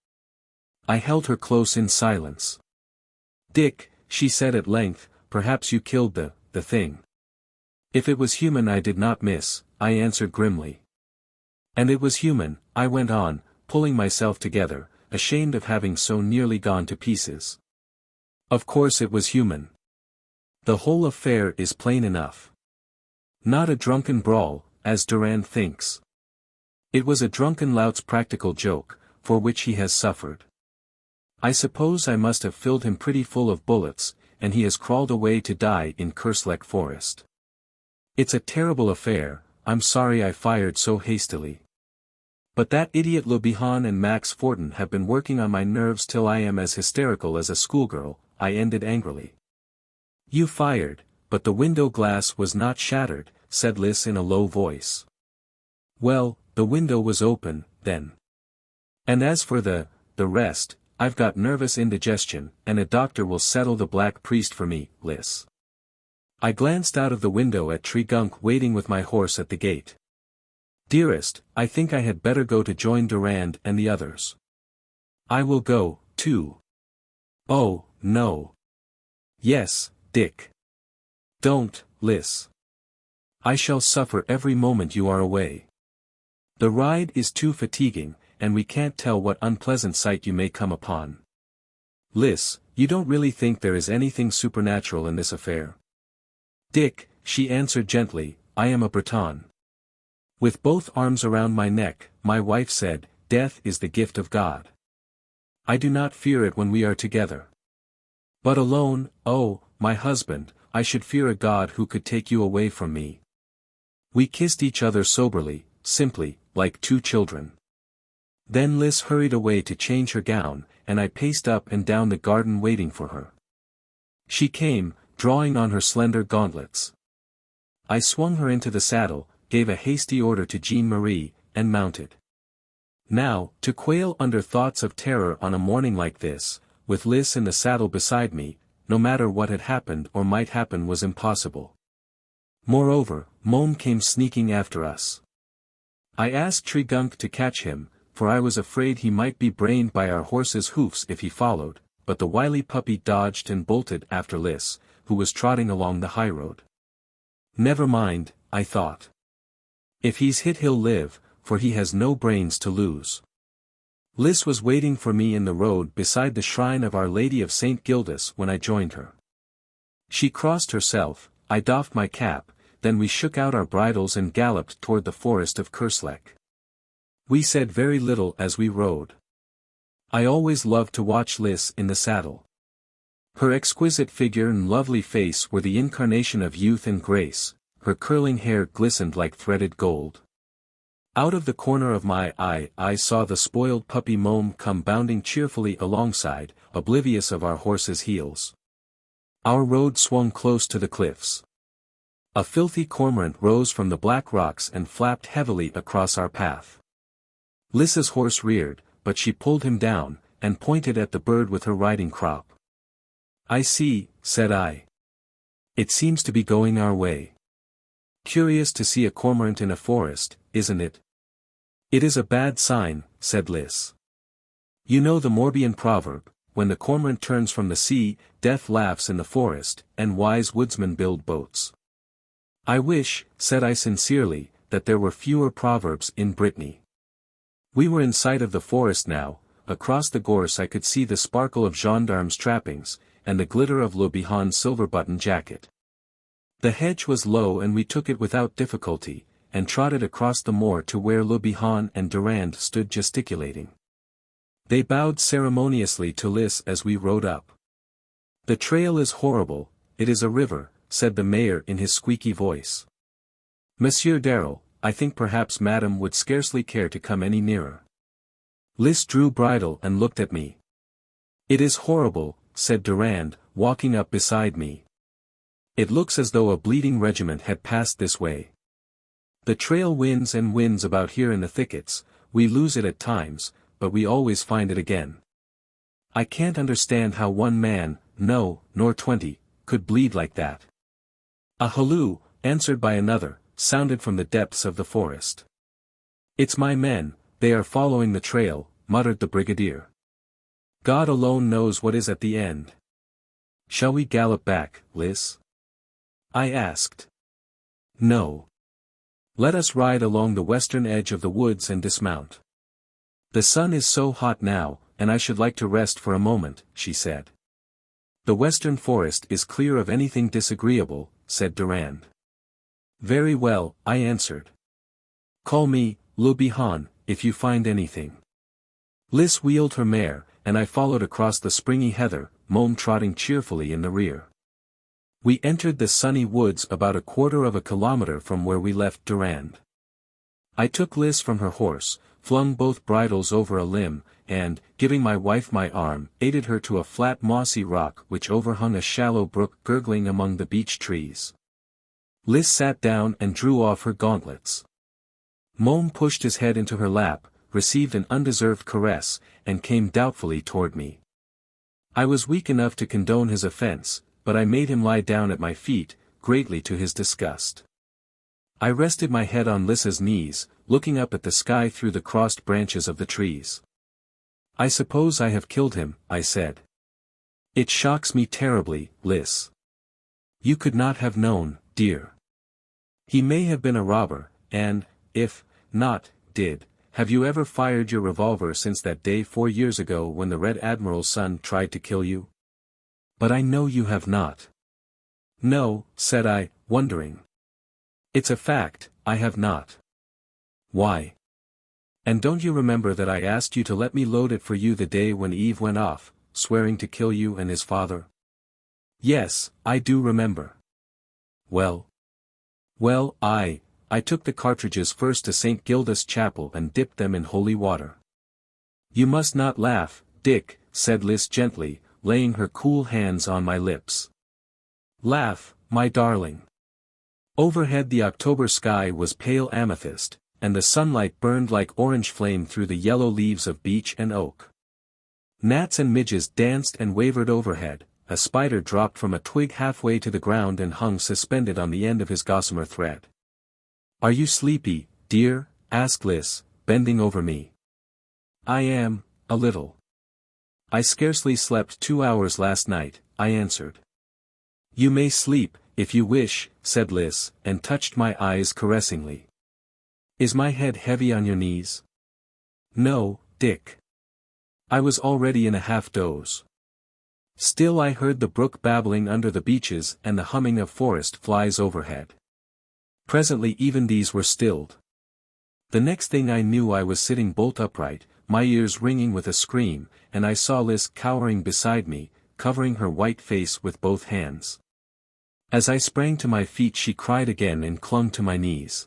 I held her close in silence. Dick, she said at length, perhaps you killed the thing. If it was human I did not miss, I answered grimly. And it was human, I went on, pulling myself together, ashamed of having so nearly gone to pieces. Of course it was human. The whole affair is plain enough. Not a drunken brawl, as Durand thinks. It was a drunken lout's practical joke, for which he has suffered. I suppose I must have filled him pretty full of bullets, and he has crawled away to die in Kerslake Forest. It's a terrible affair, I'm sorry I fired so hastily. But that idiot Le Bihan and Max Fortin have been working on my nerves till I am as hysterical as a schoolgirl, I ended angrily. You fired, but the window glass was not shattered, said Liz in a low voice. Well, the window was open, then. And as for the rest, I've got nervous indigestion, and a doctor will settle the Black Priest for me, Liz. I glanced out of the window at Tregunc waiting with my horse at the gate. Dearest, I think I had better go to join Durand and the others. I will go, too. Oh, no. Yes, Dick. Don't, Liz. I shall suffer every moment you are away. The ride is too fatiguing, and we can't tell what unpleasant sight you may come upon. Liz, you don't really think there is anything supernatural in this affair? Dick, she answered gently, I am a Breton. With both arms around my neck, my wife said, death is the gift of God. I do not fear it when we are together. But alone, oh, my husband, I should fear a God who could take you away from me. We kissed each other soberly, simply, like two children. Then Liz hurried away to change her gown, and I paced up and down the garden waiting for her. She came, drawing on her slender gauntlets. I swung her into the saddle, gave a hasty order to Jean-Marie, and mounted. Now, to quail under thoughts of terror on a morning like this, with Liz in the saddle beside me, no matter what had happened or might happen was impossible. Moreover, Mom came sneaking after us. I asked Tregunc to catch him, for I was afraid he might be brained by our horse's hoofs if he followed, but the wily puppy dodged and bolted after Liz, who was trotting along the highroad. Never mind, I thought. If he's hit he'll live, for he has no brains to lose. Liz was waiting for me in the road beside the shrine of Our Lady of St. Gildas when I joined her. She crossed herself, I doffed my cap, then we shook out our bridles and galloped toward the forest of Kerslake. We said very little as we rode. I always loved to watch Liz in the saddle. Her exquisite figure and lovely face were the incarnation of youth and grace, her curling hair glistened like threaded gold. Out of the corner of my eye I saw the spoiled puppy Mom come bounding cheerfully alongside, oblivious of our horses' heels. Our road swung close to the cliffs. A filthy cormorant rose from the black rocks and flapped heavily across our path. Liz's horse reared, but she pulled him down, and pointed at the bird with her riding crop. I see, said I. It seems to be going our way. Curious to see a cormorant in a forest, isn't it? It is a bad sign, said Liz. You know the Morbihan proverb, when the cormorant turns from the sea, death laughs in the forest, and wise woodsmen build boats. I wish, said I sincerely, that there were fewer proverbs in Brittany. We were in sight of the forest now, across the gorse I could see the sparkle of gendarme's trappings, and the glitter of Le Bihan's silver-button jacket. The hedge was low and we took it without difficulty, and trotted across the moor to where Le Bihan and Durand stood gesticulating. They bowed ceremoniously to Liz as we rode up. "The trail is horrible, it is a river," said the mayor in his squeaky voice. "Monsieur Darrell, I think perhaps madame would scarcely care to come any nearer." Liz drew bridle and looked at me. "It is horrible," said Durand, walking up beside me. "It looks as though a bleeding regiment had passed this way. The trail winds and winds about here in the thickets, we lose it at times, but we always find it again. I can't understand how one man, no, nor 20, could bleed like that." A halloo, answered by another, sounded from the depths of the forest. "It's my men, they are following the trail," muttered the brigadier. "God alone knows what is at the end." "Shall we gallop back, Liz?" I asked. "No. Let us ride along the western edge of the woods and dismount. The sun is so hot now, and I should like to rest for a moment," she said. "The western forest is clear of anything disagreeable," said Durand. "Very well," I answered. "Call me, Le Bihan, if you find anything." Liz wheeled her mare, and I followed across the springy heather, Mome trotting cheerfully in the rear. We entered the sunny woods about a quarter of a kilometer from where we left Durand. I took Liz from her horse, flung both bridles over a limb, and, giving my wife my arm, aided her to a flat mossy rock which overhung a shallow brook gurgling among the beech trees. Liz sat down and drew off her gauntlets. Mome pushed his head into her lap, received an undeserved caress, and came doubtfully toward me. I was weak enough to condone his offense, but I made him lie down at my feet, greatly to his disgust. I rested my head on Liz's knees, looking up at the sky through the crossed branches of the trees. "I suppose I have killed him," I said. "It shocks me terribly, Liz. You could not have known, dear. He may have been a robber, and, if not, have you ever fired your revolver since that day 4 years ago when the Red Admiral's son tried to kill you? But I know you have not." "No," said I, wondering. "It's a fact, I have not." "Why? And don't you remember that I asked you to let me load it for you the day when Eve went off, swearing to kill you and his father?" "Yes, I do remember." Well, I took the cartridges first to St. Gildas Chapel and dipped them in holy water." "You must not laugh, Dick," said Liz gently, laying her cool hands on my lips. "Laugh, my darling." Overhead the October sky was pale amethyst, and the sunlight burned like orange flame through the yellow leaves of beech and oak. Gnats and midges danced and wavered overhead, a spider dropped from a twig halfway to the ground and hung suspended on the end of his gossamer thread. "Are you sleepy, dear?" asked Liz, bending over me. "I am, a little. I scarcely slept 2 hours last night," I answered. "You may sleep, if you wish," said Liz, and touched my eyes caressingly. "Is my head heavy on your knees?" "No, Dick." I was already in a half-doze. Still I heard the brook babbling under the beeches and the humming of forest flies overhead. Presently even these were stilled. The next thing I knew I was sitting bolt upright, my ears ringing with a scream, and I saw Liz cowering beside me, covering her white face with both hands. As I sprang to my feet she cried again and clung to my knees.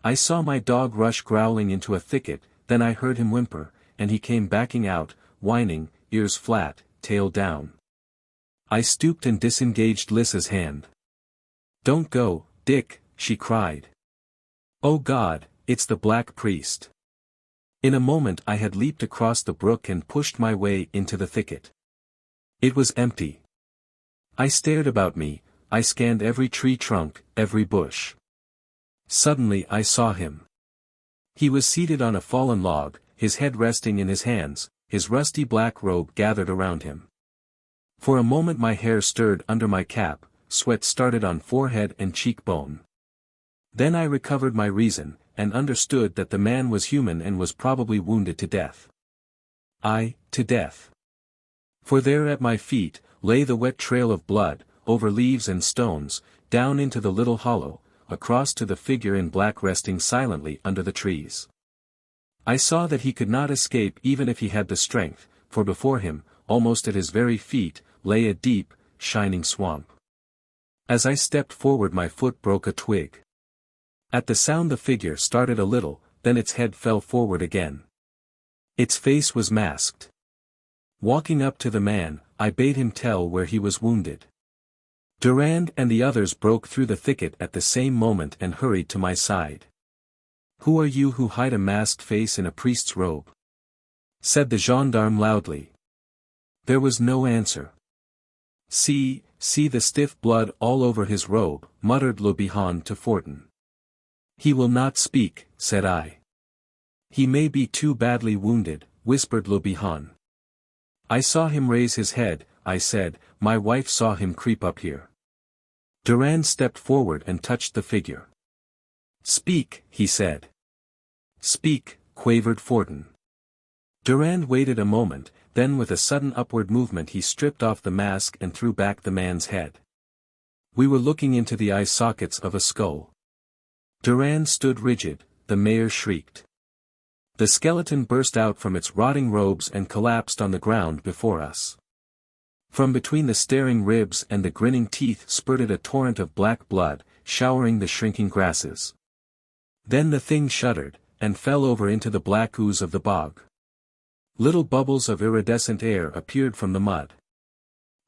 I saw my dog rush growling into a thicket, then I heard him whimper, and he came backing out, whining, ears flat, tail down. I stooped and disengaged Liz's hand. "Don't go, Dick," she cried. "Oh God, it's the Black Priest." In a moment I had leaped across the brook and pushed my way into the thicket. It was empty. I stared about me, I scanned every tree trunk, every bush. Suddenly I saw him. He was seated on a fallen log, his head resting in his hands, his rusty black robe gathered around him. For a moment my hair stirred under my cap, sweat started on forehead and cheekbone. Then I recovered my reason, and understood that the man was human and was probably wounded to death. To death. For there at my feet, lay the wet trail of blood, over leaves and stones, down into the little hollow, across to the figure in black resting silently under the trees. I saw that he could not escape even if he had the strength, for before him, almost at his very feet, lay a deep, shining swamp. As I stepped forward my foot broke a twig. At the sound the figure started a little, then its head fell forward again. Its face was masked. Walking up to the man, I bade him tell where he was wounded. Durand and the others broke through the thicket at the same moment and hurried to my side. "Who are you who hide a masked face in a priest's robe?" said the gendarme loudly. There was no answer. See the stiff blood all over his robe," muttered Le Bihan to Fortin. "He will not speak," said I. "He may be too badly wounded," whispered Le Bihan. "I saw him raise his head," I said, "my wife saw him creep up here." Durand stepped forward and touched the figure. "Speak," he said. "Speak," quavered Fortin. Durand waited a moment, then with a sudden upward movement he stripped off the mask and threw back the man's head. We were looking into the eye sockets of a skull. Durand stood rigid, the mayor shrieked. The skeleton burst out from its rotting robes and collapsed on the ground before us. From between the staring ribs and the grinning teeth spurted a torrent of black blood, showering the shrinking grasses. Then the thing shuddered, and fell over into the black ooze of the bog. Little bubbles of iridescent air appeared from the mud.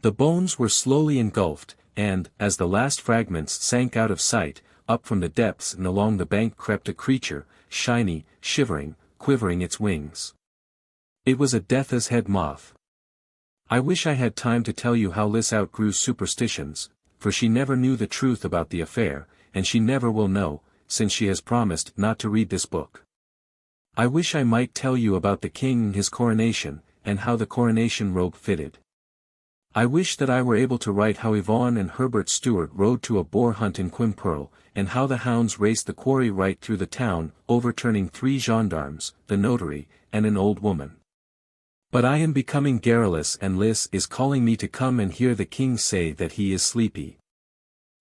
The bones were slowly engulfed, and, as the last fragments sank out of sight, up from the depths and along the bank crept a creature, shiny, shivering, quivering its wings. It was a death's head moth. I wish I had time to tell you how Lys outgrew superstitions, for she never knew the truth about the affair, and she never will know, since she has promised not to read this book. I wish I might tell you about the king and his coronation, and how the coronation robe fitted. I wish that I were able to write how Yvonne and Herbert Stewart rode to a boar hunt in Quimperle, and how the hounds raced the quarry right through the town, overturning 3 gendarmes, the notary, and an old woman. But I am becoming garrulous and Lys is calling me to come and hear the king say that he is sleepy.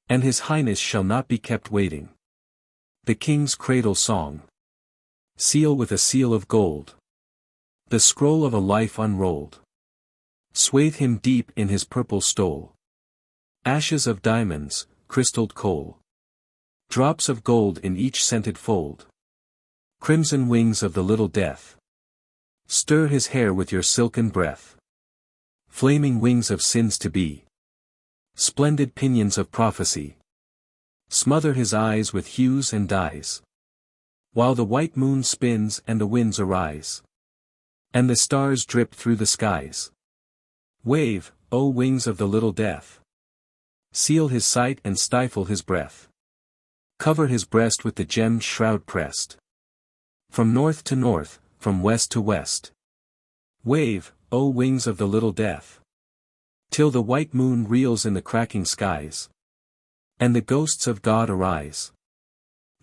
And his highness shall not be kept waiting. The king's cradle song. Seal with a seal of gold. The scroll of a life unrolled. Swathe him deep in his purple stole. Ashes of diamonds, crystalled coal. Drops of gold in each scented fold. Crimson wings of the little death. Stir his hair with your silken breath. Flaming wings of sins to be. Splendid pinions of prophecy. Smother his eyes with hues and dyes. While the white moon spins and the winds arise. And the stars drip through the skies. Wave, O wings of the little death. Seal his sight and stifle his breath. Cover his breast with the gemmed shroud pressed. From north to north, from west to west. Wave, O wings of the little death. Till the white moon reels in the cracking skies. And the ghosts of God arise.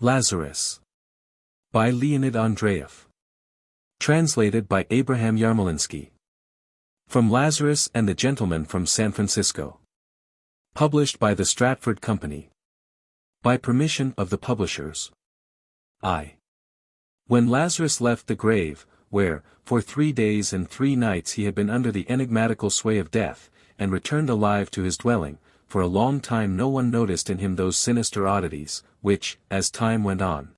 Lazarus. By Leonid Andreev. Translated by Abraham Yarmolinsky. From Lazarus and the Gentleman from San Francisco. Published by the Stratford Company. By permission of the publishers. I. When Lazarus left the grave, where, for 3 days and 3 nights he had been under the enigmatical sway of death, and returned alive to his dwelling, for a long time no one noticed in him those sinister oddities, which, as time went on,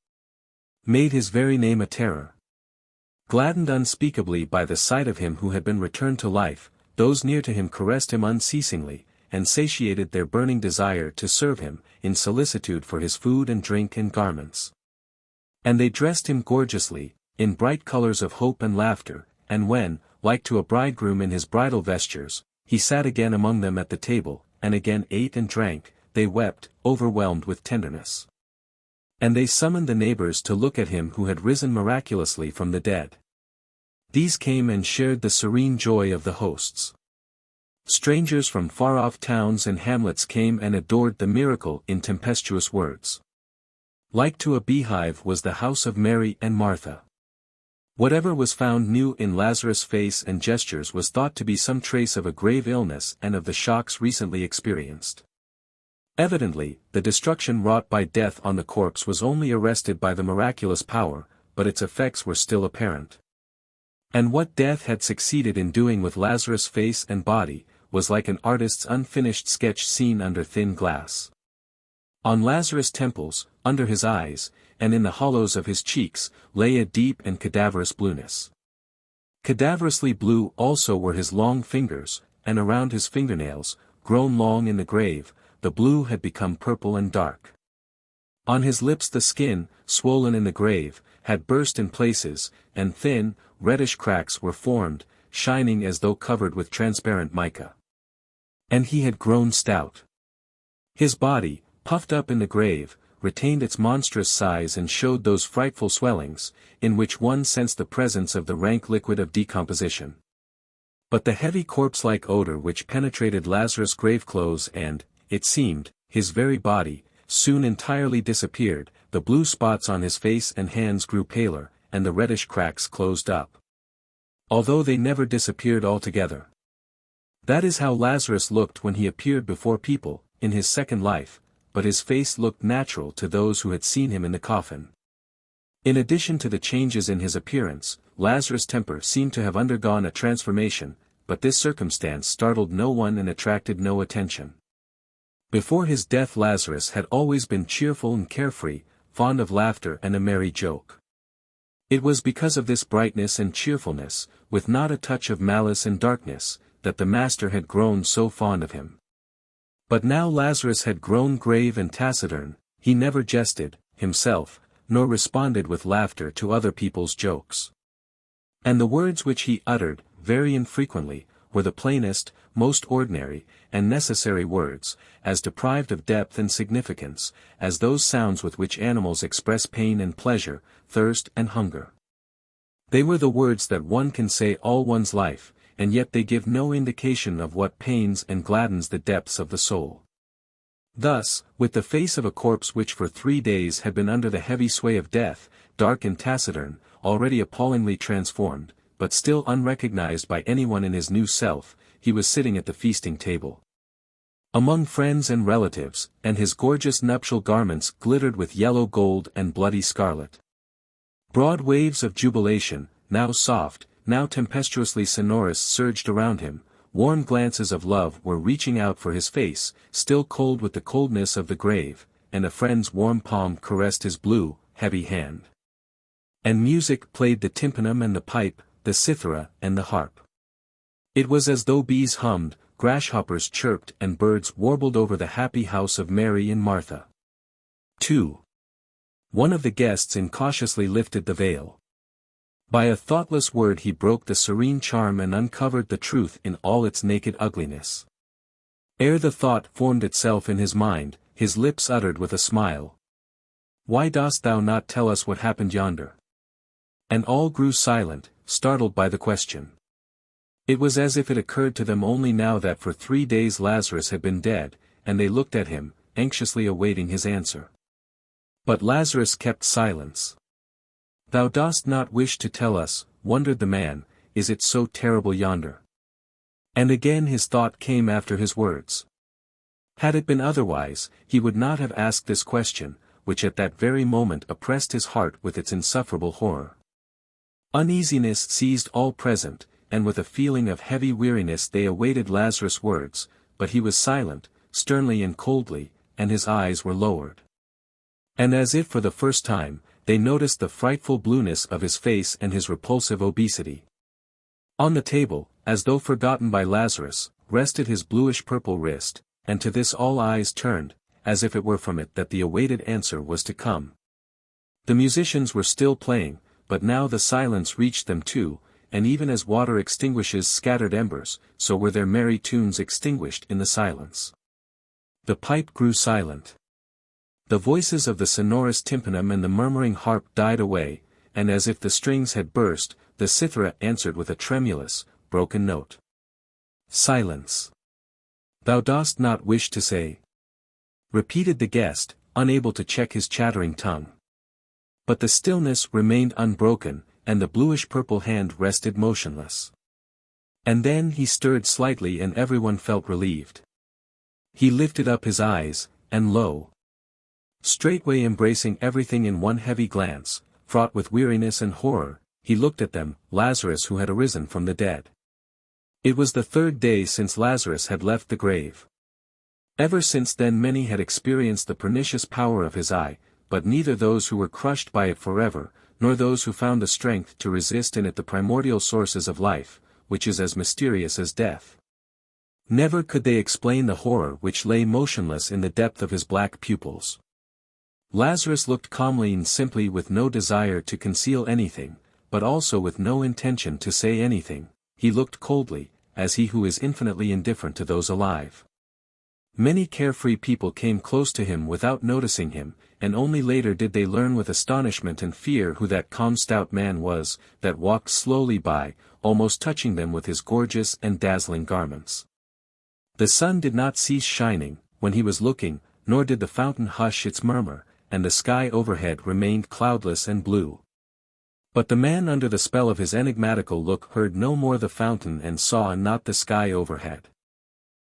made his very name a terror. Gladdened unspeakably by the sight of him who had been returned to life, those near to him caressed him unceasingly, and satiated their burning desire to serve him, in solicitude for his food and drink and garments. And they dressed him gorgeously, in bright colors of hope and laughter, and when, like to a bridegroom in his bridal vestures, he sat again among them at the table, and again ate and drank, they wept, overwhelmed with tenderness. And they summoned the neighbors to look at him who had risen miraculously from the dead. These came and shared the serene joy of the hosts. Strangers from far-off towns and hamlets came and adored the miracle in tempestuous words. Like to a beehive was the house of Mary and Martha. Whatever was found new in Lazarus' face and gestures was thought to be some trace of a grave illness and of the shocks recently experienced. Evidently, the destruction wrought by death on the corpse was only arrested by the miraculous power, but its effects were still apparent. And what death had succeeded in doing with Lazarus' face and body, was like an artist's unfinished sketch seen under thin glass. On Lazarus' temples, under his eyes, and in the hollows of his cheeks, lay a deep and cadaverous blueness. Cadaverously blue also were his long fingers, and around his fingernails, grown long in the grave, the blue had become purple and dark. On his lips the skin, swollen in the grave, had burst in places, and thin, reddish cracks were formed, shining as though covered with transparent mica. And he had grown stout. His body, puffed up in the grave, retained its monstrous size and showed those frightful swellings, in which one sensed the presence of the rank liquid of decomposition. But the heavy corpse-like odor which penetrated Lazarus' graveclothes and, it seemed, his very body, soon entirely disappeared, the blue spots on his face and hands grew paler, and the reddish cracks closed up. Although they never disappeared altogether. That is how Lazarus looked when he appeared before people, in his second life, but his face looked natural to those who had seen him in the coffin. In addition to the changes in his appearance, Lazarus' temper seemed to have undergone a transformation, but this circumstance startled no one and attracted no attention. Before his death Lazarus had always been cheerful and carefree, fond of laughter and a merry joke. It was because of this brightness and cheerfulness, with not a touch of malice and darkness, that the Master had grown so fond of him. But now Lazarus had grown grave and taciturn, he never jested, himself, nor responded with laughter to other people's jokes. And the words which he uttered, very infrequently, were the plainest, most ordinary, and necessary words, as deprived of depth and significance, as those sounds with which animals express pain and pleasure, thirst and hunger. They were the words that one can say all one's life, and yet they give no indication of what pains and gladdens the depths of the soul. Thus, with the face of a corpse which for 3 days had been under the heavy sway of death, dark and taciturn, already appallingly transformed, but still unrecognized by anyone in his new self, he was sitting at the feasting table. Among friends and relatives, and his gorgeous nuptial garments glittered with yellow gold and bloody scarlet. Broad waves of jubilation, now soft, now tempestuously sonorous, surged around him, warm glances of love were reaching out for his face, still cold with the coldness of the grave, and a friend's warm palm caressed his blue, heavy hand. And music played the tympanum and the pipe, the cithara and the harp. It was as though bees hummed, grasshoppers chirped and birds warbled over the happy house of Mary and Martha. 2. One of the guests incautiously lifted the veil. By a thoughtless word he broke the serene charm and uncovered the truth in all its naked ugliness. Ere the thought formed itself in his mind, his lips uttered with a smile, "Why dost thou not tell us what happened yonder?" And all grew silent, startled by the question. It was as if it occurred to them only now that for 3 days Lazarus had been dead, and they looked at him, anxiously awaiting his answer. But Lazarus kept silence. "Thou dost not wish to tell us," wondered the man, "is it so terrible yonder?" And again his thought came after his words. Had it been otherwise, he would not have asked this question, which at that very moment oppressed his heart with its insufferable horror. Uneasiness seized all present, and with a feeling of heavy weariness they awaited Lazarus' words, but he was silent, sternly and coldly, and his eyes were lowered. And as if for the first time, they noticed the frightful blueness of his face and his repulsive obesity. On the table, as though forgotten by Lazarus, rested his bluish-purple wrist, and to this all eyes turned, as if it were from it that the awaited answer was to come. The musicians were still playing, but now the silence reached them too, and even as water extinguishes scattered embers, so were their merry tunes extinguished in the silence. The pipe grew silent. The voices of the sonorous tympanum and the murmuring harp died away, and as if the strings had burst, the cithara answered with a tremulous, broken note. "Silence. Thou dost not wish to say?" repeated the guest, unable to check his chattering tongue. But the stillness remained unbroken, and the bluish-purple hand rested motionless. And then he stirred slightly and everyone felt relieved. He lifted up his eyes, and lo! Straightway embracing everything in one heavy glance, fraught with weariness and horror, he looked at them, Lazarus who had arisen from the dead. It was the third day since Lazarus had left the grave. Ever since then many had experienced the pernicious power of his eye, but neither those who were crushed by it forever, nor those who found the strength to resist in it the primordial sources of life, which is as mysterious as death. Never could they explain the horror which lay motionless in the depth of his black pupils. Lazarus looked calmly and simply with no desire to conceal anything, but also with no intention to say anything. He looked coldly, as he who is infinitely indifferent to those alive. Many carefree people came close to him without noticing him, and only later did they learn with astonishment and fear who that calm stout man was, that walked slowly by, almost touching them with his gorgeous and dazzling garments. The sun did not cease shining, when he was looking, nor did the fountain hush its murmur, and the sky overhead remained cloudless and blue. But the man under the spell of his enigmatical look heard no more the fountain and saw not the sky overhead.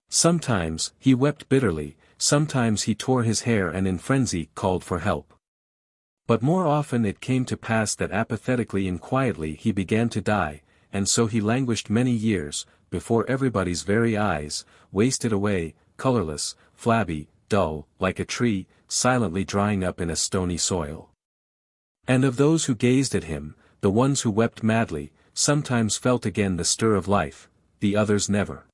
Sometimes he wept bitterly, sometimes he tore his hair and in frenzy called for help. But more often it came to pass that apathetically and quietly he began to die, and so he languished many years, before everybody's very eyes, wasted away, colorless, flabby, dull, like a tree, silently drying up in a stony soil. And of those who gazed at him, the ones who wept madly, sometimes felt again the stir of life, the others never.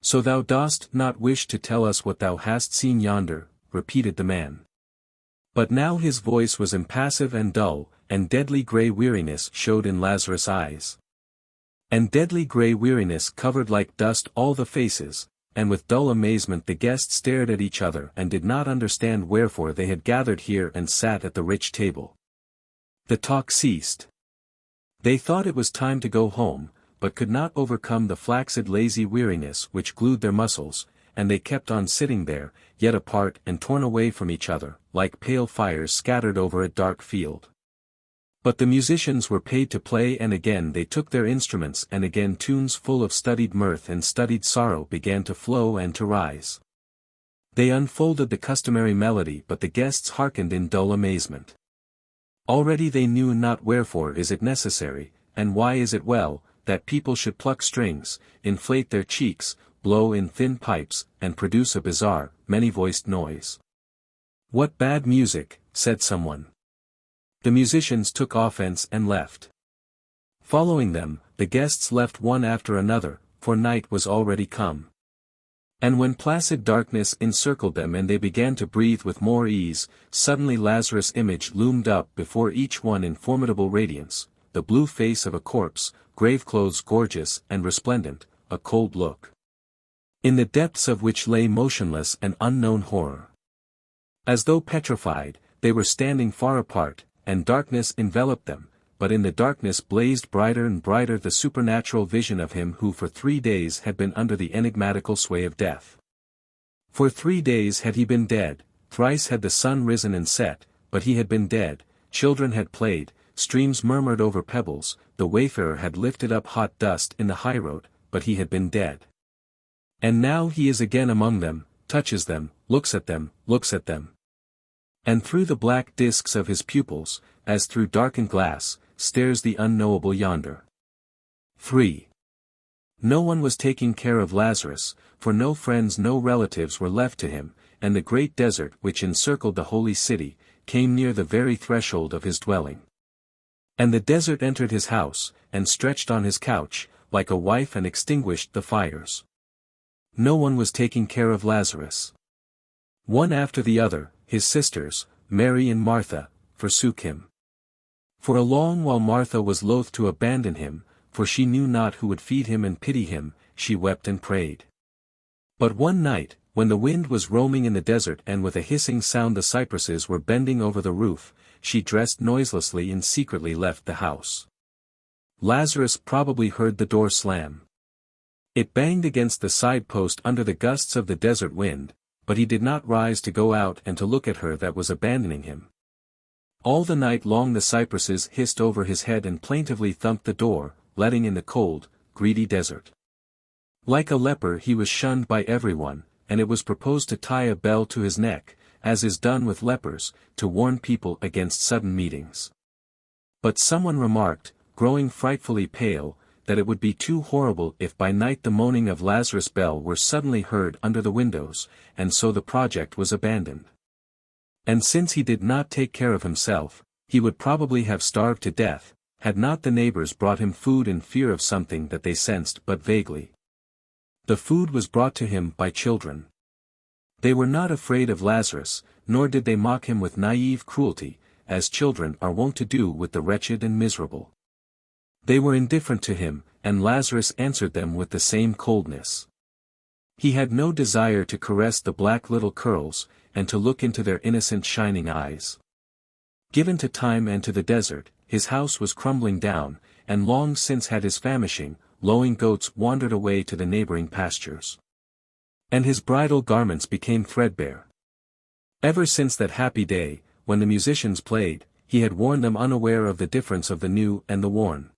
"So thou dost not wish to tell us what thou hast seen yonder," repeated the man. But now his voice was impassive and dull, and deadly grey weariness showed in Lazarus' eyes. And deadly grey weariness covered like dust all the faces, and with dull amazement the guests stared at each other and did not understand wherefore they had gathered here and sat at the rich table. The talk ceased. They thought it was time to go home, but could not overcome the flaccid lazy weariness which glued their muscles, and they kept on sitting there, yet apart and torn away from each other, like pale fires scattered over a dark field. But the musicians were paid to play, and again they took their instruments, and again tunes full of studied mirth and studied sorrow began to flow and to rise. They unfolded the customary melody, but the guests hearkened in dull amazement. Already they knew not wherefore is it necessary, and why is it well, that people should pluck strings, inflate their cheeks, blow in thin pipes, and produce a bizarre, many-voiced noise. "What bad music," said someone. The musicians took offense and left. Following them, the guests left one after another, for night was already come. And when placid darkness encircled them and they began to breathe with more ease, suddenly Lazarus' image loomed up before each one in formidable radiance, the blue face of a corpse, grave clothes gorgeous and resplendent, a cold look, in the depths of which lay motionless and unknown horror. As though petrified, they were standing far apart, and darkness enveloped them, but in the darkness blazed brighter and brighter the supernatural vision of him who for 3 days had been under the enigmatical sway of death. For 3 days had he been dead, thrice had the sun risen and set, but he had been dead, children had played, streams murmured over pebbles, the wayfarer had lifted up hot dust in the highroad, but he had been dead. And now he is again among them, touches them, looks at them, looks at them. And through the black discs of his pupils, as through darkened glass, stares the unknowable yonder. 3. No one was taking care of Lazarus, for no friends no relatives were left to him, and the great desert which encircled the holy city, came near the very threshold of his dwelling. And the desert entered his house, and stretched on his couch, like a wife and extinguished the fires. No one was taking care of Lazarus. One after the other, his sisters, Mary and Martha, forsook him. For a long while Martha was loath to abandon him, for she knew not who would feed him and pity him, she wept and prayed. But one night, when the wind was roaming in the desert and with a hissing sound the cypresses were bending over the roof, she dressed noiselessly and secretly left the house. Lazarus probably heard the door slam. It banged against the side post under the gusts of the desert wind, but he did not rise to go out and to look at her that was abandoning him. All the night long the cypresses hissed over his head and plaintively thumped the door, letting in the cold, greedy desert. Like a leper he was shunned by everyone, and it was proposed to tie a bell to his neck, as is done with lepers, to warn people against sudden meetings. But someone remarked, growing frightfully pale, that it would be too horrible if by night the moaning of Lazarus' bell were suddenly heard under the windows, and so the project was abandoned. And since he did not take care of himself, he would probably have starved to death, had not the neighbors brought him food in fear of something that they sensed but vaguely. The food was brought to him by children. They were not afraid of Lazarus, nor did they mock him with naive cruelty, as children are wont to do with the wretched and miserable. They were indifferent to him, and Lazarus answered them with the same coldness. He had no desire to caress the black little curls, and to look into their innocent shining eyes. Given to time and to the desert, his house was crumbling down, and long since had his famishing, lowing goats wandered away to the neighboring pastures. And his bridal garments became threadbare. Ever since that happy day, when the musicians played, he had worn them unaware of the difference of the new and the worn.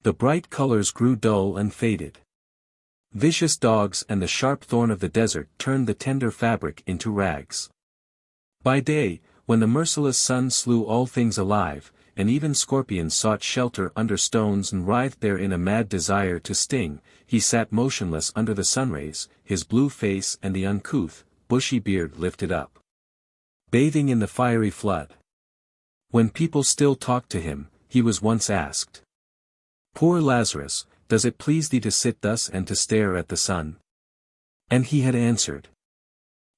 The bright colors grew dull and faded. Vicious dogs and the sharp thorn of the desert turned the tender fabric into rags. By day, when the merciless sun slew all things alive, and even scorpions sought shelter under stones and writhed there in a mad desire to sting, he sat motionless under the sunrays, his blue face and the uncouth, bushy beard lifted up, bathing in the fiery flood. When people still talked to him, he was once asked, "Poor Lazarus, does it please thee to sit thus and to stare at the sun?" And he had answered,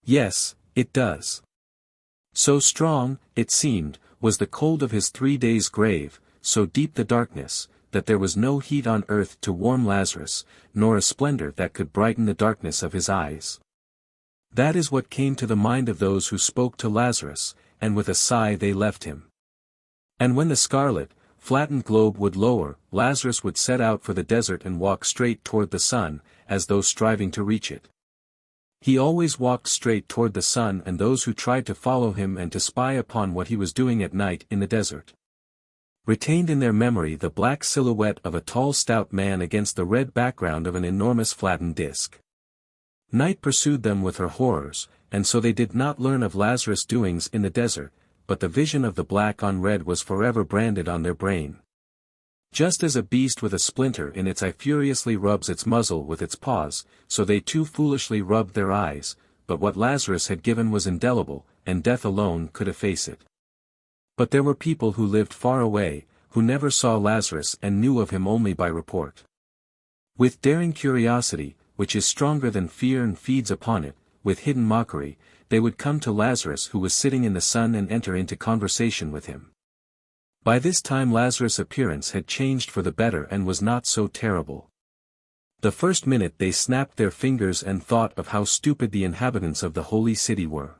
"Yes, it does." So strong, it seemed, was the cold of his 3 days' grave, so deep the darkness, that there was no heat on earth to warm Lazarus, nor a splendor that could brighten the darkness of his eyes. That is what came to the mind of those who spoke to Lazarus, and with a sigh they left him. And when the scarlet, flattened globe would lower, Lazarus would set out for the desert and walk straight toward the sun, as though striving to reach it. He always walked straight toward the sun, and those who tried to follow him and to spy upon what he was doing at night in the desert retained in their memory the black silhouette of a tall stout man against the red background of an enormous flattened disk. Night pursued them with her horrors, and so they did not learn of Lazarus' doings in the desert, but the vision of the black on red was forever branded on their brain. Just as a beast with a splinter in its eye furiously rubs its muzzle with its paws, so they too foolishly rubbed their eyes, but what Lazarus had given was indelible, and death alone could efface it. But there were people who lived far away, who never saw Lazarus and knew of him only by report. With daring curiosity, which is stronger than fear and feeds upon it, with hidden mockery, they would come to Lazarus who was sitting in the sun and enter into conversation with him. By this time Lazarus' appearance had changed for the better and was not so terrible. The first minute they snapped their fingers and thought of how stupid the inhabitants of the holy city were.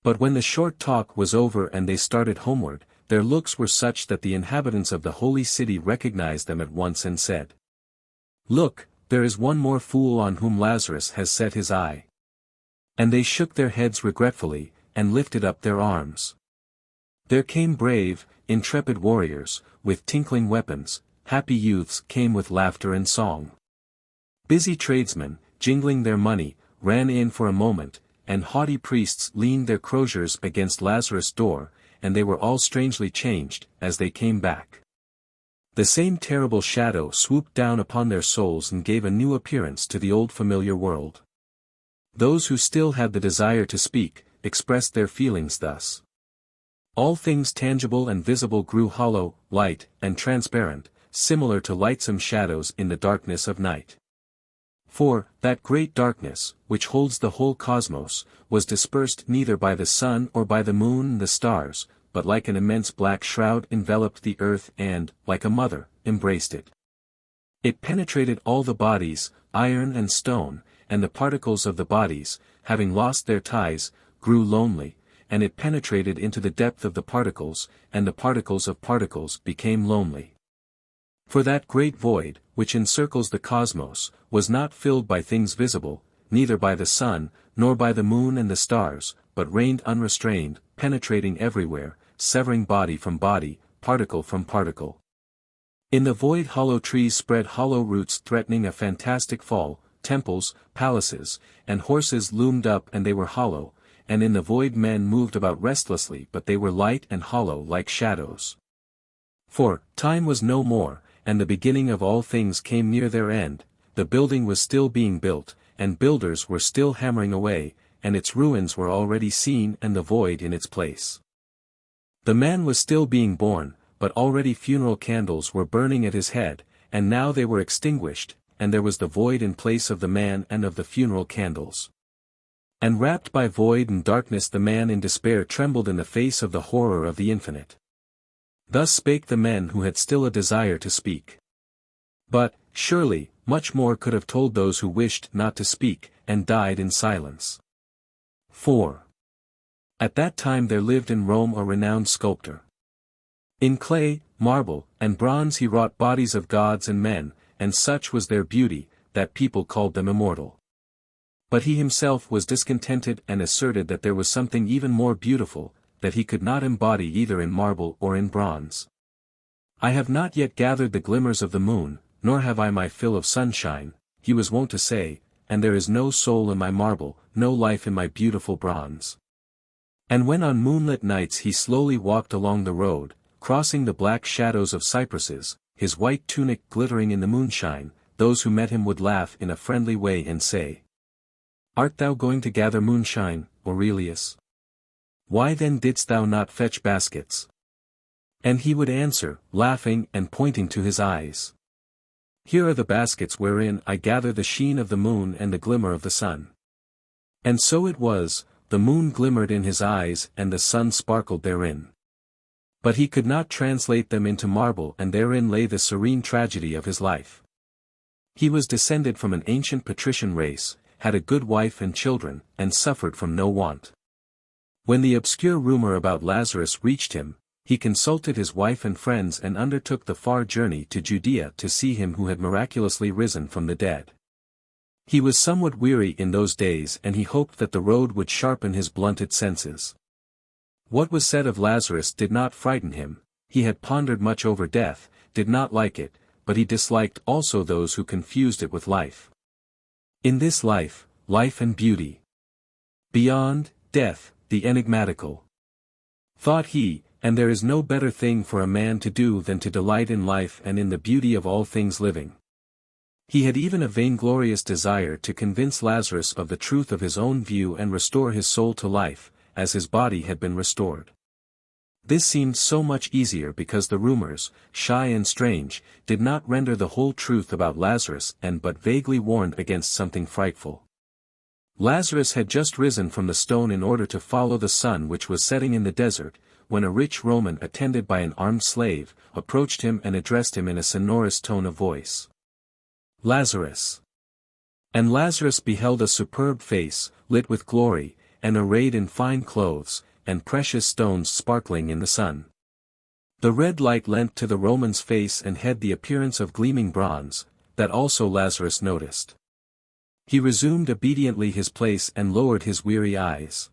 But when the short talk was over and they started homeward, their looks were such that the inhabitants of the holy city recognized them at once and said, "Look, there is one more fool on whom Lazarus has set his eye." And they shook their heads regretfully, and lifted up their arms. There came brave, intrepid warriors, with tinkling weapons, happy youths came with laughter and song. Busy tradesmen, jingling their money, ran in for a moment, and haughty priests leaned their croziers against Lazarus' door, and they were all strangely changed, as they came back. The same terrible shadow swooped down upon their souls and gave a new appearance to the old familiar world. Those who still had the desire to speak, expressed their feelings thus. All things tangible and visible grew hollow, light, and transparent, similar to lightsome shadows in the darkness of night. For, that great darkness, which holds the whole cosmos, was dispersed neither by the sun or by the moon and the stars, but like an immense black shroud enveloped the earth and, like a mother, embraced it. It penetrated all the bodies, iron and stone, and the particles of the bodies, having lost their ties, grew lonely, and it penetrated into the depth of the particles, and the particles of particles became lonely. For that great void, which encircles the cosmos, was not filled by things visible, neither by the sun, nor by the moon and the stars, but reigned unrestrained, penetrating everywhere, severing body from body, particle from particle. In the void hollow trees spread hollow roots threatening a fantastic fall, temples, palaces, and horses loomed up and they were hollow, and in the void men moved about restlessly but they were light and hollow like shadows. For, time was no more, and the beginning of all things came near their end, the building was still being built, and builders were still hammering away, and its ruins were already seen and the void in its place. The man was still being born, but already funeral candles were burning at his head, and now they were extinguished, and there was the void in place of the man and of the funeral candles. And wrapped by void and darkness the man in despair trembled in the face of the horror of the infinite. Thus spake the men who had still a desire to speak. But, surely, much more could have told those who wished not to speak, and died in silence. 4. At that time there lived in Rome a renowned sculptor. In clay, marble, and bronze he wrought bodies of gods and men, and such was their beauty, that people called them immortal. But he himself was discontented and asserted that there was something even more beautiful, that he could not embody either in marble or in bronze. I have not yet gathered the glimmers of the moon, nor have I my fill of sunshine, he was wont to say, and there is no soul in my marble, no life in my beautiful bronze. And when on moonlit nights he slowly walked along the road, crossing the black shadows of cypresses, his white tunic glittering in the moonshine, those who met him would laugh in a friendly way and say, "Art thou going to gather moonshine, Aurelius? Why then didst thou not fetch baskets?" And he would answer, laughing and pointing to his eyes, "Here are the baskets wherein I gather the sheen of the moon and the glimmer of the sun." And so it was, the moon glimmered in his eyes and the sun sparkled therein. But he could not translate them into marble, and therein lay the serene tragedy of his life. He was descended from an ancient patrician race, had a good wife and children, and suffered from no want. When the obscure rumor about Lazarus reached him, he consulted his wife and friends and undertook the far journey to Judea to see him who had miraculously risen from the dead. He was somewhat weary in those days, and he hoped that the road would sharpen his blunted senses. What was said of Lazarus did not frighten him, he had pondered much over death, did not like it, but he disliked also those who confused it with life. In this life, life and beauty. Beyond, death, the enigmatical. Thought he, and there is no better thing for a man to do than to delight in life and in the beauty of all things living. He had even a vainglorious desire to convince Lazarus of the truth of his own view and restore his soul to life, as his body had been restored. This seemed so much easier because the rumors, shy and strange, did not render the whole truth about Lazarus and but vaguely warned against something frightful. Lazarus had just risen from the stone in order to follow the sun which was setting in the desert, when a rich Roman attended by an armed slave, approached him and addressed him in a sonorous tone of voice. "Lazarus." And Lazarus beheld a superb face, lit with glory, and arrayed in fine clothes, and precious stones sparkling in the sun. The red light lent to the Roman's face and head the appearance of gleaming bronze, that also Lazarus noticed. He resumed obediently his place and lowered his weary eyes.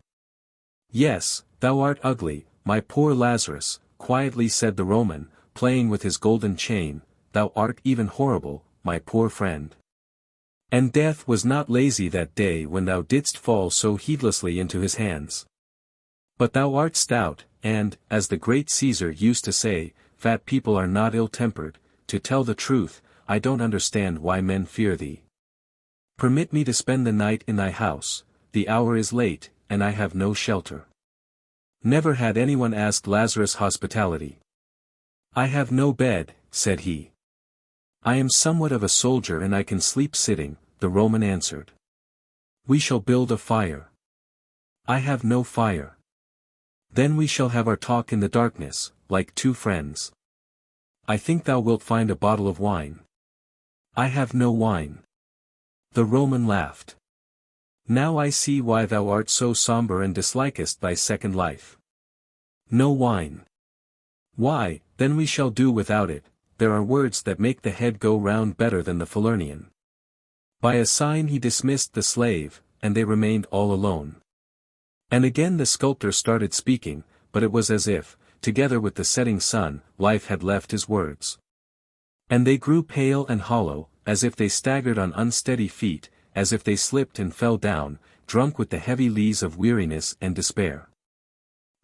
"Yes, thou art ugly, my poor Lazarus," quietly said the Roman, playing with his golden chain, "thou art even horrible, my poor friend. And death was not lazy that day when thou didst fall so heedlessly into his hands. But thou art stout, and, as the great Caesar used to say, fat people are not ill-tempered. To tell the truth, I don't understand why men fear thee. Permit me to spend the night in thy house, the hour is late, and I have no shelter." Never had anyone asked Lazarus hospitality. "I have no bed," said he. "I am somewhat of a soldier and I can sleep sitting," the Roman answered. "We shall build a fire." "I have no fire." "Then we shall have our talk in the darkness, like two friends." "I think thou wilt find a bottle of wine." "I have no wine." The Roman laughed. "Now I see why thou art so somber and dislikest thy second life. No wine. Why, then we shall do without it. There are words that make the head go round better than the Falernian." By a sign he dismissed the slave, and they remained all alone. And again the sculptor started speaking, but it was as if, together with the setting sun, life had left his words. And they grew pale and hollow, as if they staggered on unsteady feet, as if they slipped and fell down, drunk with the heavy lees of weariness and despair.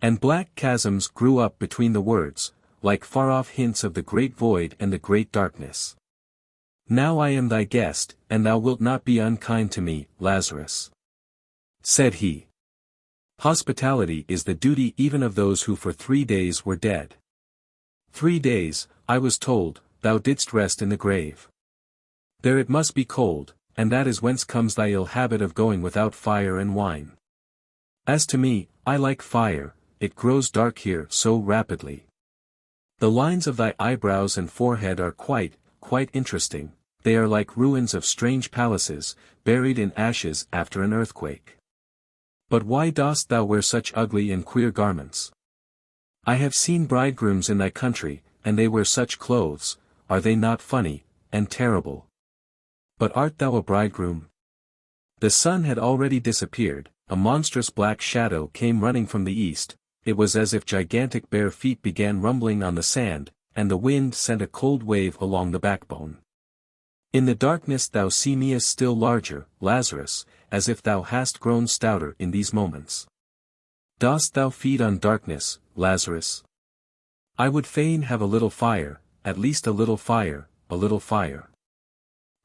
And black chasms grew up between the words, like far-off hints of the great void and the great darkness. Now I am thy guest, and thou wilt not be unkind to me, Lazarus, said he. Hospitality is the duty even of those who for 3 days were dead. 3 days, I was told, thou didst rest in the grave. There it must be cold, and that is whence comes thy ill habit of going without fire and wine. As to me, I like fire, it grows dark here so rapidly. The lines of thy eyebrows and forehead are quite interesting, they are like ruins of strange palaces, buried in ashes after an earthquake. But why dost thou wear such ugly and queer garments? I have seen bridegrooms in thy country, and they wear such clothes, are they not funny, and terrible? But art thou a bridegroom? The sun had already disappeared, a monstrous black shadow came running from the east, it was as if gigantic bare feet began rumbling on the sand, and the wind sent a cold wave along the backbone. In the darkness thou seemest still larger, Lazarus, as if thou hast grown stouter in these moments. Dost thou feed on darkness, Lazarus? I would fain have a little fire, at least a little fire, a little fire.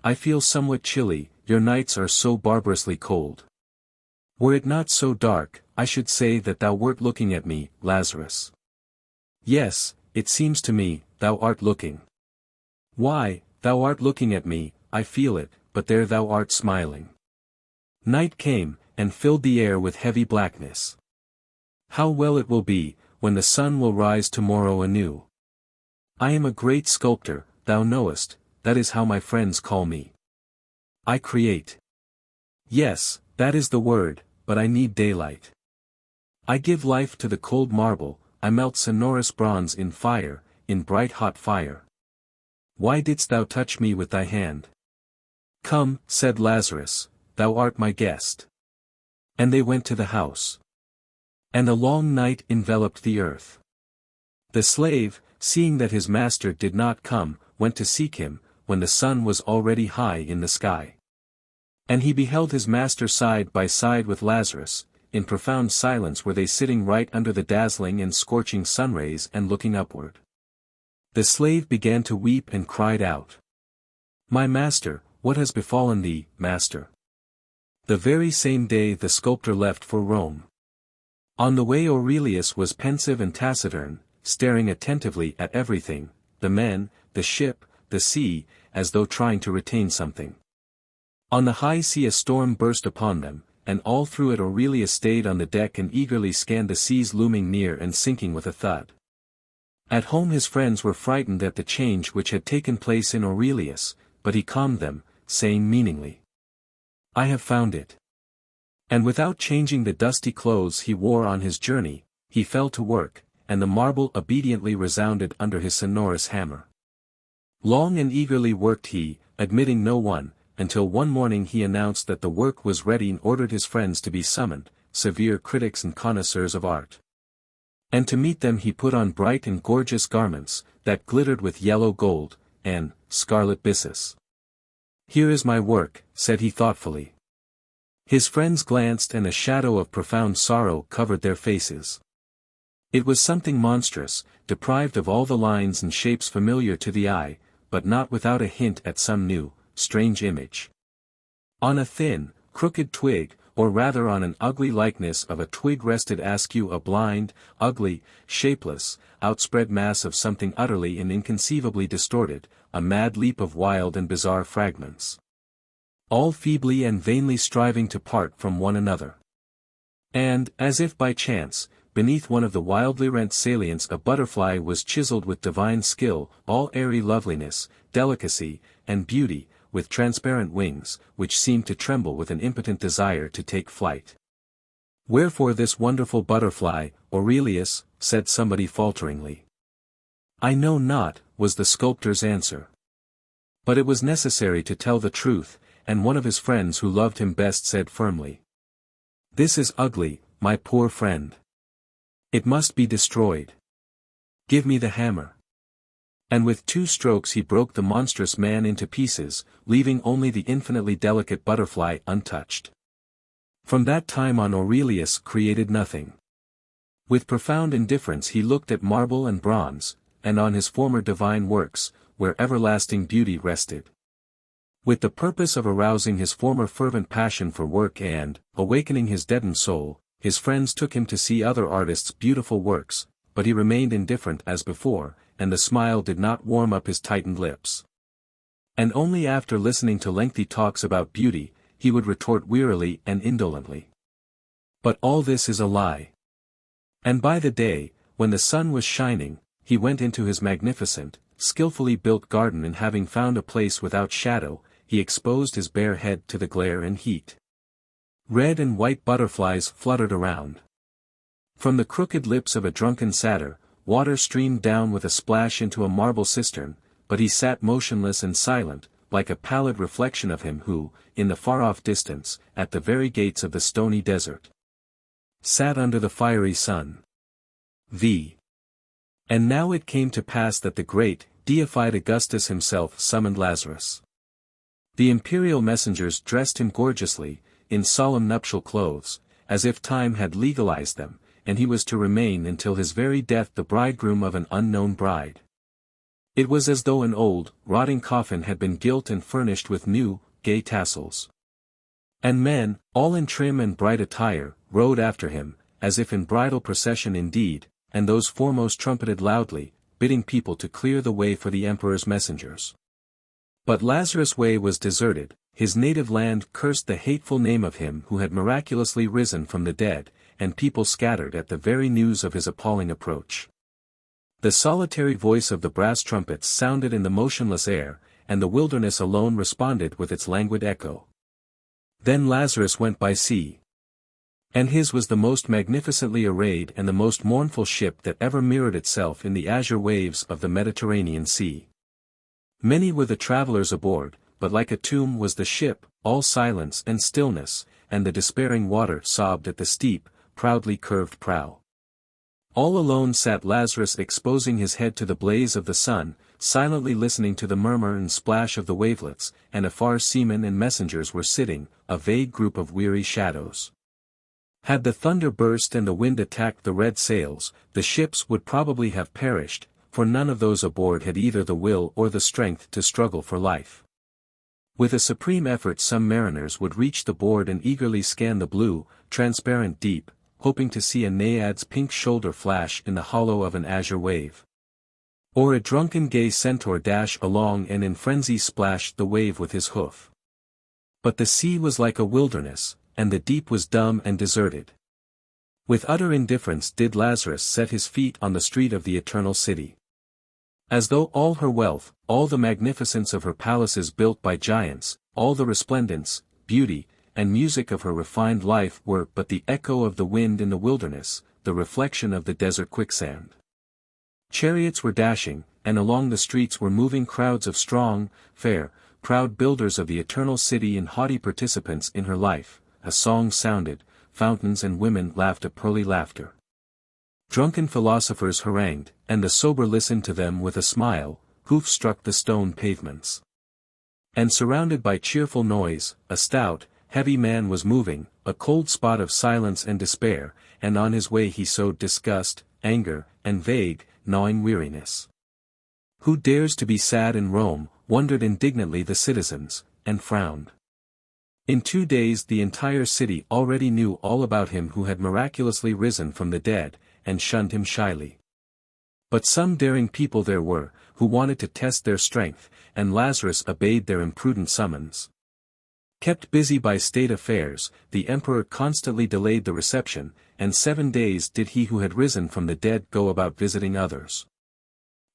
I feel somewhat chilly, your nights are so barbarously cold. Were it not so dark, I should say that thou wert looking at me, Lazarus. Yes, it seems to me, thou art looking. Why, thou art looking at me, I feel it, but there thou art smiling. Night came, and filled the air with heavy blackness. How well it will be, when the sun will rise tomorrow anew. I am a great sculptor, thou knowest, that is how my friends call me. I create. Yes, that is the word, but I need daylight. I give life to the cold marble, I melt sonorous bronze in fire, in bright hot fire. Why didst thou touch me with thy hand? Come, said Lazarus, thou art my guest. And they went to the house. And a long night enveloped the earth. The slave, seeing that his master did not come, went to seek him, when the sun was already high in the sky. And he beheld his master side by side with Lazarus, in profound silence were they sitting right under the dazzling and scorching sunrays and looking upward. The slave began to weep and cried out. My master, what has befallen thee, master? The very same day the sculptor left for Rome. On the way Aurelius was pensive and taciturn, staring attentively at everything, the men, the ship, the sea, as though trying to retain something. On the high sea a storm burst upon them, and all through it Aurelius stayed on the deck and eagerly scanned the seas looming near and sinking with a thud. At home his friends were frightened at the change which had taken place in Aurelius, but he calmed them, saying meaningly, I have found it. And without changing the dusty clothes he wore on his journey, he fell to work, and the marble obediently resounded under his sonorous hammer. Long and eagerly worked he, admitting no one, until one morning he announced that the work was ready and ordered his friends to be summoned, severe critics and connoisseurs of art. And to meet them he put on bright and gorgeous garments, that glittered with yellow gold, and scarlet byssus. Here is my work, said he thoughtfully. His friends glanced and a shadow of profound sorrow covered their faces. It was something monstrous, deprived of all the lines and shapes familiar to the eye, but not without a hint at some new, strange image. On a thin, crooked twig, or rather on an ugly likeness of a twig rested askew a blind, ugly, shapeless, outspread mass of something utterly and inconceivably distorted, a mad leap of wild and bizarre fragments. All feebly and vainly striving to part from one another. And, as if by chance, beneath one of the wildly rent salients a butterfly was chiseled with divine skill, all airy loveliness, delicacy, and beauty, with transparent wings, which seemed to tremble with an impotent desire to take flight. Wherefore this wonderful butterfly, Aurelius, said somebody falteringly. I know not, was the sculptor's answer. But it was necessary to tell the truth, and one of his friends who loved him best said firmly. This is ugly, my poor friend. It must be destroyed. Give me the hammer. And with 2 strokes he broke the monstrous man into pieces, leaving only the infinitely delicate butterfly untouched. From that time on Aurelius created nothing. With profound indifference he looked at marble and bronze, and on his former divine works, where everlasting beauty rested. With the purpose of arousing his former fervent passion for work and, awakening his deadened soul, his friends took him to see other artists' beautiful works, but he remained indifferent as before, and the smile did not warm up his tightened lips. And only after listening to lengthy talks about beauty, he would retort wearily and indolently. But all this is a lie. And by the day, when the sun was shining, he went into his magnificent, skillfully built garden, and having found a place without shadow, he exposed his bare head to the glare and heat. Red and white butterflies fluttered around. From the crooked lips of a drunken satyr, water streamed down with a splash into a marble cistern, but he sat motionless and silent, like a pallid reflection of him who, in the far-off distance, at the very gates of the stony desert, sat under the fiery sun. And now it came to pass that the great, deified Augustus himself summoned Lazarus. The imperial messengers dressed him gorgeously, in solemn nuptial clothes, as if time had legalized them, and he was to remain until his very death the bridegroom of an unknown bride. It was as though an old, rotting coffin had been gilt and furnished with new, gay tassels. And men, all in trim and bright attire, rode after him, as if in bridal procession indeed, and those foremost trumpeted loudly, bidding people to clear the way for the emperor's messengers. But Lazarus' way was deserted, his native land cursed the hateful name of him who had miraculously risen from the dead, and people scattered at the very news of his appalling approach. The solitary voice of the brass trumpets sounded in the motionless air, and the wilderness alone responded with its languid echo. Then Lazarus went by sea. And his was the most magnificently arrayed and the most mournful ship that ever mirrored itself in the azure waves of the Mediterranean Sea. Many were the travelers aboard, but like a tomb was the ship, all silence and stillness, and the despairing water sobbed at the steep, proudly curved prow. All alone sat Lazarus, exposing his head to the blaze of the sun, silently listening to the murmur and splash of the wavelets, and afar seamen and messengers were sitting, a vague group of weary shadows. Had the thunder burst and the wind attacked the red sails, the ships would probably have perished, for none of those aboard had either the will or the strength to struggle for life. With a supreme effort some mariners would reach the board and eagerly scan the blue, transparent deep, hoping to see a naiad's pink shoulder flash in the hollow of an azure wave. Or a drunken gay centaur dash along and in frenzy splash the wave with his hoof. But the sea was like a wilderness, and the deep was dumb and deserted. With utter indifference did Lazarus set his feet on the street of the eternal city. As though all her wealth, all the magnificence of her palaces built by giants, all the resplendence, beauty, and music of her refined life were but the echo of the wind in the wilderness, the reflection of the desert quicksand. Chariots were dashing, and along the streets were moving crowds of strong, fair, proud builders of the eternal city and haughty participants in her life. A song sounded, fountains and women laughed a pearly laughter. Drunken philosophers harangued, and the sober listened to them with a smile, hoofs struck the stone pavements. And surrounded by cheerful noise, a stout, heavy man was moving, a cold spot of silence and despair, and on his way he sowed disgust, anger, and vague, gnawing weariness. Who dares to be sad in Rome, wondered indignantly the citizens, and frowned. In 2 days the entire city already knew all about him who had miraculously risen from the dead, and shunned him shyly. But some daring people there were, who wanted to test their strength, and Lazarus obeyed their imprudent summons. Kept busy by state affairs, the emperor constantly delayed the reception, and 7 days did he who had risen from the dead go about visiting others.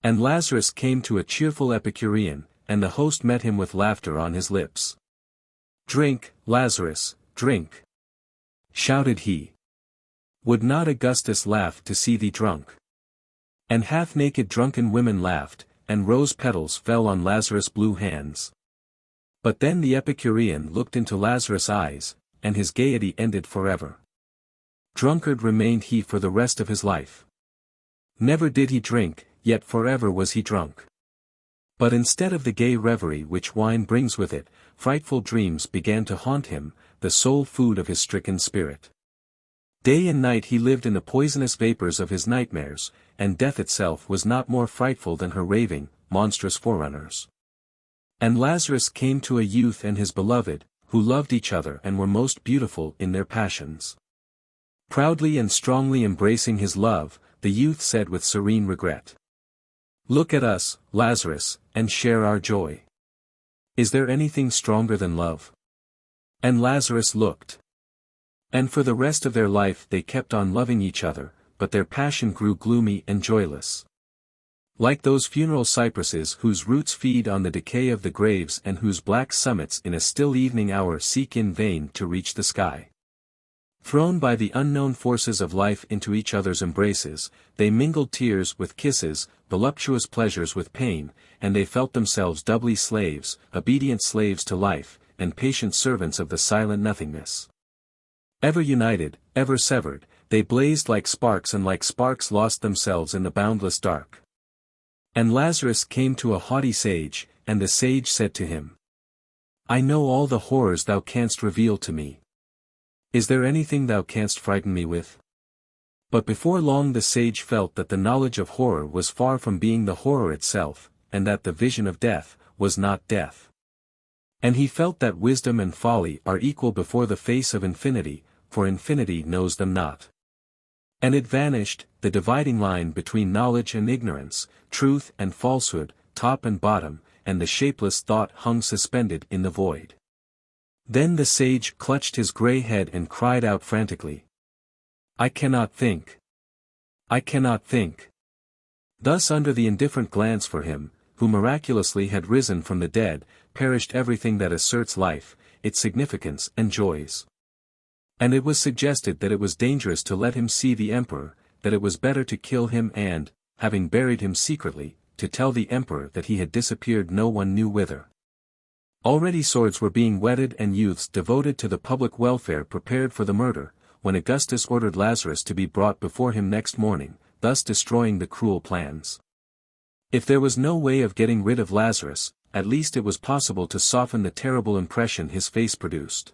And Lazarus came to a cheerful Epicurean, and the host met him with laughter on his lips. "Drink, Lazarus, drink!" shouted he. "Would not Augustus laugh to see thee drunk?" And half-naked drunken women laughed, and rose petals fell on Lazarus' blue hands. But then the Epicurean looked into Lazarus' eyes, and his gaiety ended forever. Drunkard remained he for the rest of his life. Never did he drink, yet forever was he drunk. But instead of the gay reverie which wine brings with it, frightful dreams began to haunt him, the sole food of his stricken spirit. Day and night he lived in the poisonous vapors of his nightmares, and death itself was not more frightful than her raving, monstrous forerunners. And Lazarus came to a youth and his beloved, who loved each other and were most beautiful in their passions. Proudly and strongly embracing his love, the youth said with serene regret, "Look at us, Lazarus, and share our joy. Is there anything stronger than love?" And Lazarus looked. And for the rest of their life they kept on loving each other, but their passion grew gloomy and joyless. Like those funeral cypresses whose roots feed on the decay of the graves and whose black summits in a still evening hour seek in vain to reach the sky. Thrown by the unknown forces of life into each other's embraces, they mingled tears with kisses, voluptuous pleasures with pain, and they felt themselves doubly slaves, obedient slaves to life, and patient servants of the silent nothingness. Ever united, ever severed, they blazed like sparks and like sparks lost themselves in the boundless dark. And Lazarus came to a haughty sage, and the sage said to him, "I know all the horrors thou canst reveal to me. Is there anything thou canst frighten me with?" But before long the sage felt that the knowledge of horror was far from being the horror itself, and that the vision of death was not death. And he felt that wisdom and folly are equal before the face of infinity, for infinity knows them not. And it vanished, the dividing line between knowledge and ignorance, truth and falsehood, top and bottom, and the shapeless thought hung suspended in the void. Then the sage clutched his grey head and cried out frantically, "I cannot think. I cannot think." Thus under the indifferent glance for him, who miraculously had risen from the dead, perished everything that asserts life, its significance and joys. And it was suggested that it was dangerous to let him see the emperor, that it was better to kill him and, having buried him secretly, to tell the emperor that he had disappeared no one knew whither. Already swords were being whetted and youths devoted to the public welfare prepared for the murder, when Augustus ordered Lazarus to be brought before him next morning, thus destroying the cruel plans. If there was no way of getting rid of Lazarus, at least it was possible to soften the terrible impression his face produced.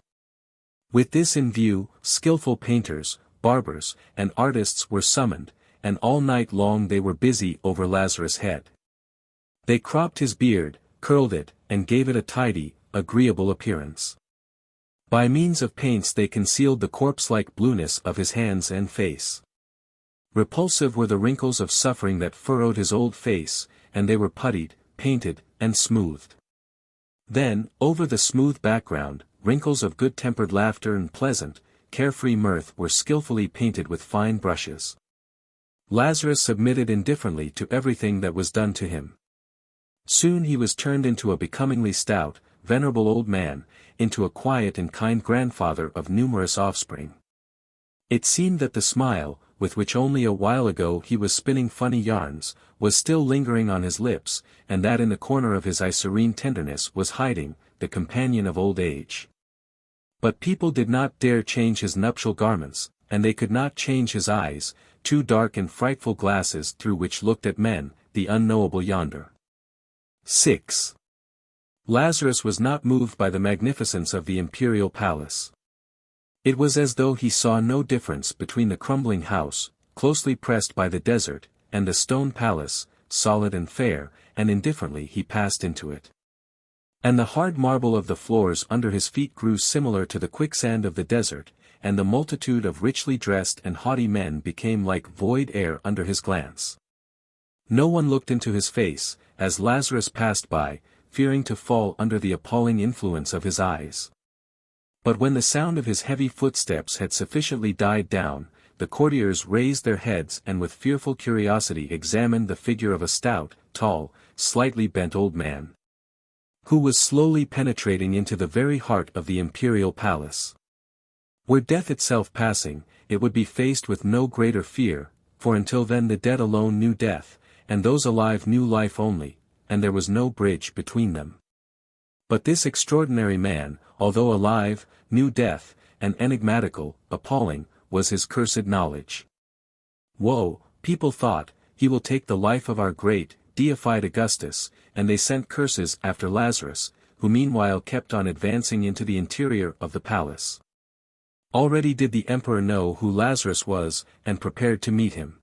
With this in view, skillful painters, barbers, and artists were summoned, and all night long they were busy over Lazarus' head. They cropped his beard, curled it, and gave it a tidy, agreeable appearance. By means of paints they concealed the corpse-like blueness of his hands and face. Repulsive were the wrinkles of suffering that furrowed his old face, and they were puttied, painted, and smoothed. Then, over the smooth background, wrinkles of good-tempered laughter and pleasant, carefree mirth were skillfully painted with fine brushes. Lazarus submitted indifferently to everything that was done to him. Soon he was turned into a becomingly stout, venerable old man, into a quiet and kind grandfather of numerous offspring. It seemed that the smile, with which only a while ago he was spinning funny yarns, was still lingering on his lips, and that in the corner of his eye serene tenderness was hiding, the companion of old age. But people did not dare change his nuptial garments, and they could not change his eyes, two dark and frightful glasses through which looked at men, the unknowable yonder. 6. Lazarus was not moved by the magnificence of the imperial palace. It was as though he saw no difference between the crumbling house, closely pressed by the desert, and the stone palace, solid and fair, and indifferently he passed into it. And the hard marble of the floors under his feet grew similar to the quicksand of the desert, and the multitude of richly dressed and haughty men became like void air under his glance. No one looked into his face, as Lazarus passed by, fearing to fall under the appalling influence of his eyes. But when the sound of his heavy footsteps had sufficiently died down, the courtiers raised their heads and with fearful curiosity examined the figure of a stout, tall, slightly bent old man, who was slowly penetrating into the very heart of the imperial palace. Were death itself passing, it would be faced with no greater fear, for until then the dead alone knew death, and those alive knew life only, and there was no bridge between them. But this extraordinary man, although alive, knew death, and enigmatical, appalling, was his cursed knowledge. Woe, people thought, he will take the life of our great, deified Augustus, and they sent curses after Lazarus, who meanwhile kept on advancing into the interior of the palace. Already did the emperor know who Lazarus was, and prepared to meet him.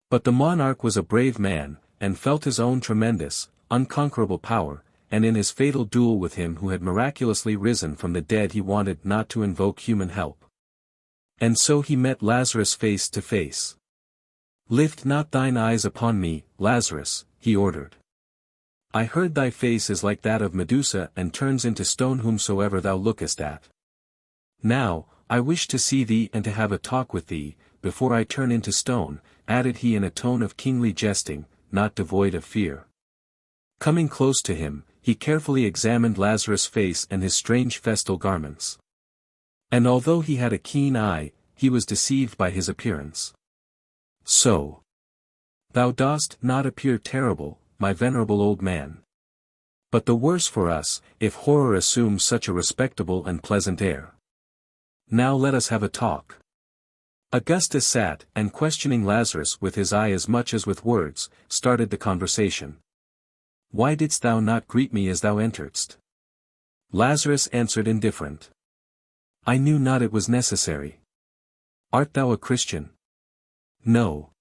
But the monarch was a brave man, and felt his own tremendous, unconquerable power, and in his fatal duel with him who had miraculously risen from the dead he wanted not to invoke human help. And so he met Lazarus face to face. "Lift not thine eyes upon me, Lazarus," he ordered. "I heard thy face is like that of Medusa and turns into stone whomsoever thou lookest at. Now, I wish to see thee and to have a talk with thee, before I turn into stone," added he in a tone of kingly jesting, not devoid of fear. Coming close to him, he carefully examined Lazarus' face and his strange festal garments. And although he had a keen eye, he was deceived by his appearance. "So, thou dost not appear terrible, my venerable old man. But the worse for us, if horror assumes such a respectable and pleasant air. Now let us have a talk." Augustus sat, and questioning Lazarus with his eye as much as with words, started the conversation. "Why didst thou not greet me as thou enteredst?" Lazarus answered indifferent. "I knew not it was necessary." "Art thou a Christian?" "No."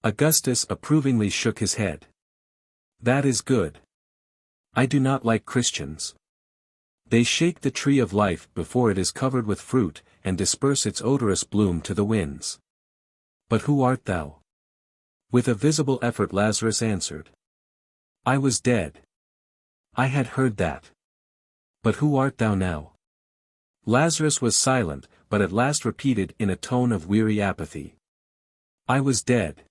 Augustus approvingly shook his head. "That is good. I do not like Christians. They shake the tree of life before it is covered with fruit, and disperse its odorous bloom to the winds. But who art thou?" With a visible effort Lazarus answered. "I was dead." "I had heard that. But who art thou now?" Lazarus was silent, but at last repeated in a tone of weary apathy. "I was dead."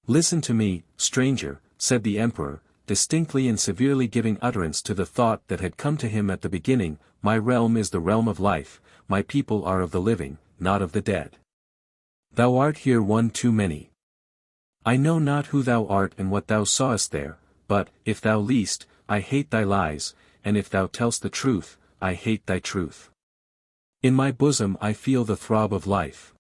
"Listen to me, stranger," said the emperor, distinctly and severely giving utterance to the thought that had come to him at the beginning, "My realm is the realm of life, my people are of the living, not of the dead. Thou art here one too many. I know not who thou art and what thou sawest there, but, if thou liest, I hate thy lies, and if thou tellst the truth, I hate thy truth. In my bosom I feel the throb of life.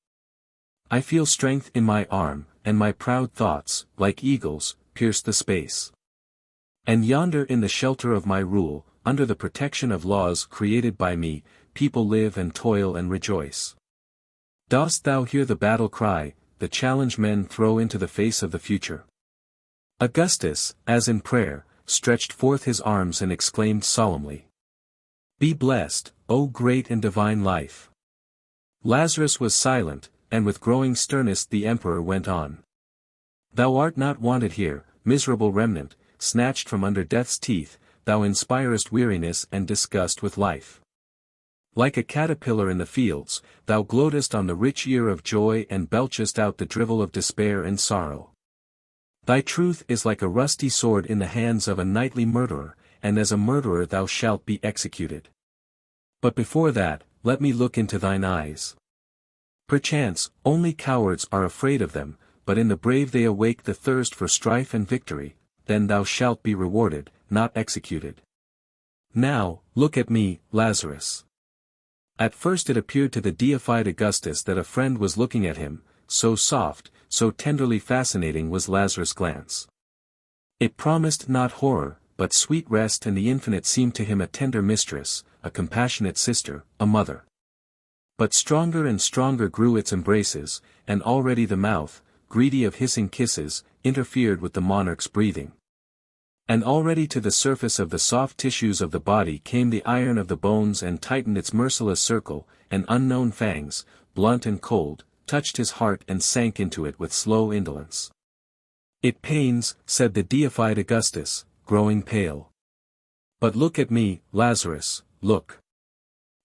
I feel strength in my arm, and my proud thoughts, like eagles, pierce the space. And yonder in the shelter of my rule, under the protection of laws created by me, people live and toil and rejoice. Dost thou hear the battle cry, the challenge men throw into the face of the future?" Augustus, as in prayer, stretched forth his arms and exclaimed solemnly, "Be blessed, O great and divine life." Lazarus was silent, and with growing sternness the emperor went on. "Thou art not wanted here, miserable remnant, snatched from under death's teeth, thou inspirest weariness and disgust with life. Like a caterpillar in the fields, thou gloatest on the rich ear of joy and belchest out the drivel of despair and sorrow. Thy truth is like a rusty sword in the hands of a nightly murderer, and as a murderer thou shalt be executed. But before that, let me look into thine eyes. Perchance, only cowards are afraid of them, but in the brave they awake the thirst for strife and victory, then thou shalt be rewarded, not executed. Now, look at me, Lazarus." At first it appeared to the deified Augustus that a friend was looking at him, so soft, so tenderly fascinating was Lazarus' glance. It promised not horror, but sweet rest, and the infinite seemed to him a tender mistress, a compassionate sister, a mother. But stronger and stronger grew its embraces, and already the mouth, greedy of hissing kisses, interfered with the monarch's breathing. And already to the surface of the soft tissues of the body came the iron of the bones and tightened its merciless circle, and unknown fangs, blunt and cold, touched his heart and sank into it with slow indolence. "It pains," said the deified Augustus, growing pale. "But look at me, Lazarus, look."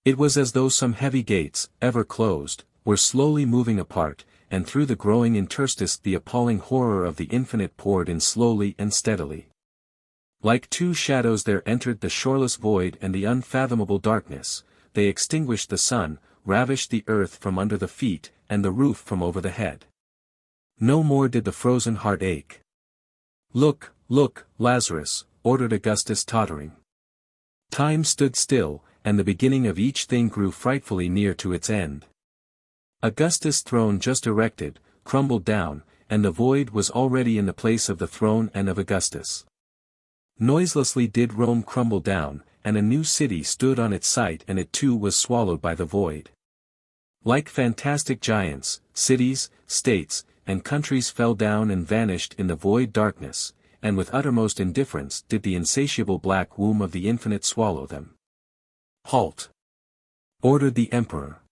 It was as though some heavy gates, ever closed, were slowly moving apart, and through the growing interstice the appalling horror of the infinite poured in slowly and steadily. Like two shadows there entered the shoreless void and the unfathomable darkness, they extinguished the sun, ravished the earth from under the feet, and the roof from over the head. No more did the frozen heart ache. "Look, look, Lazarus," ordered Augustus tottering. Time stood still, and the beginning of each thing grew frightfully near to its end. Augustus' throne just erected, crumbled down, and the void was already in the place of the throne and of Augustus. Noiselessly did Rome crumble down, and a new city stood on its site, and it too was swallowed by the void. Like fantastic giants, cities, states, and countries fell down and vanished in the void darkness, and with uttermost indifference did the insatiable black womb of the infinite swallow them. "Halt!" ordered the emperor.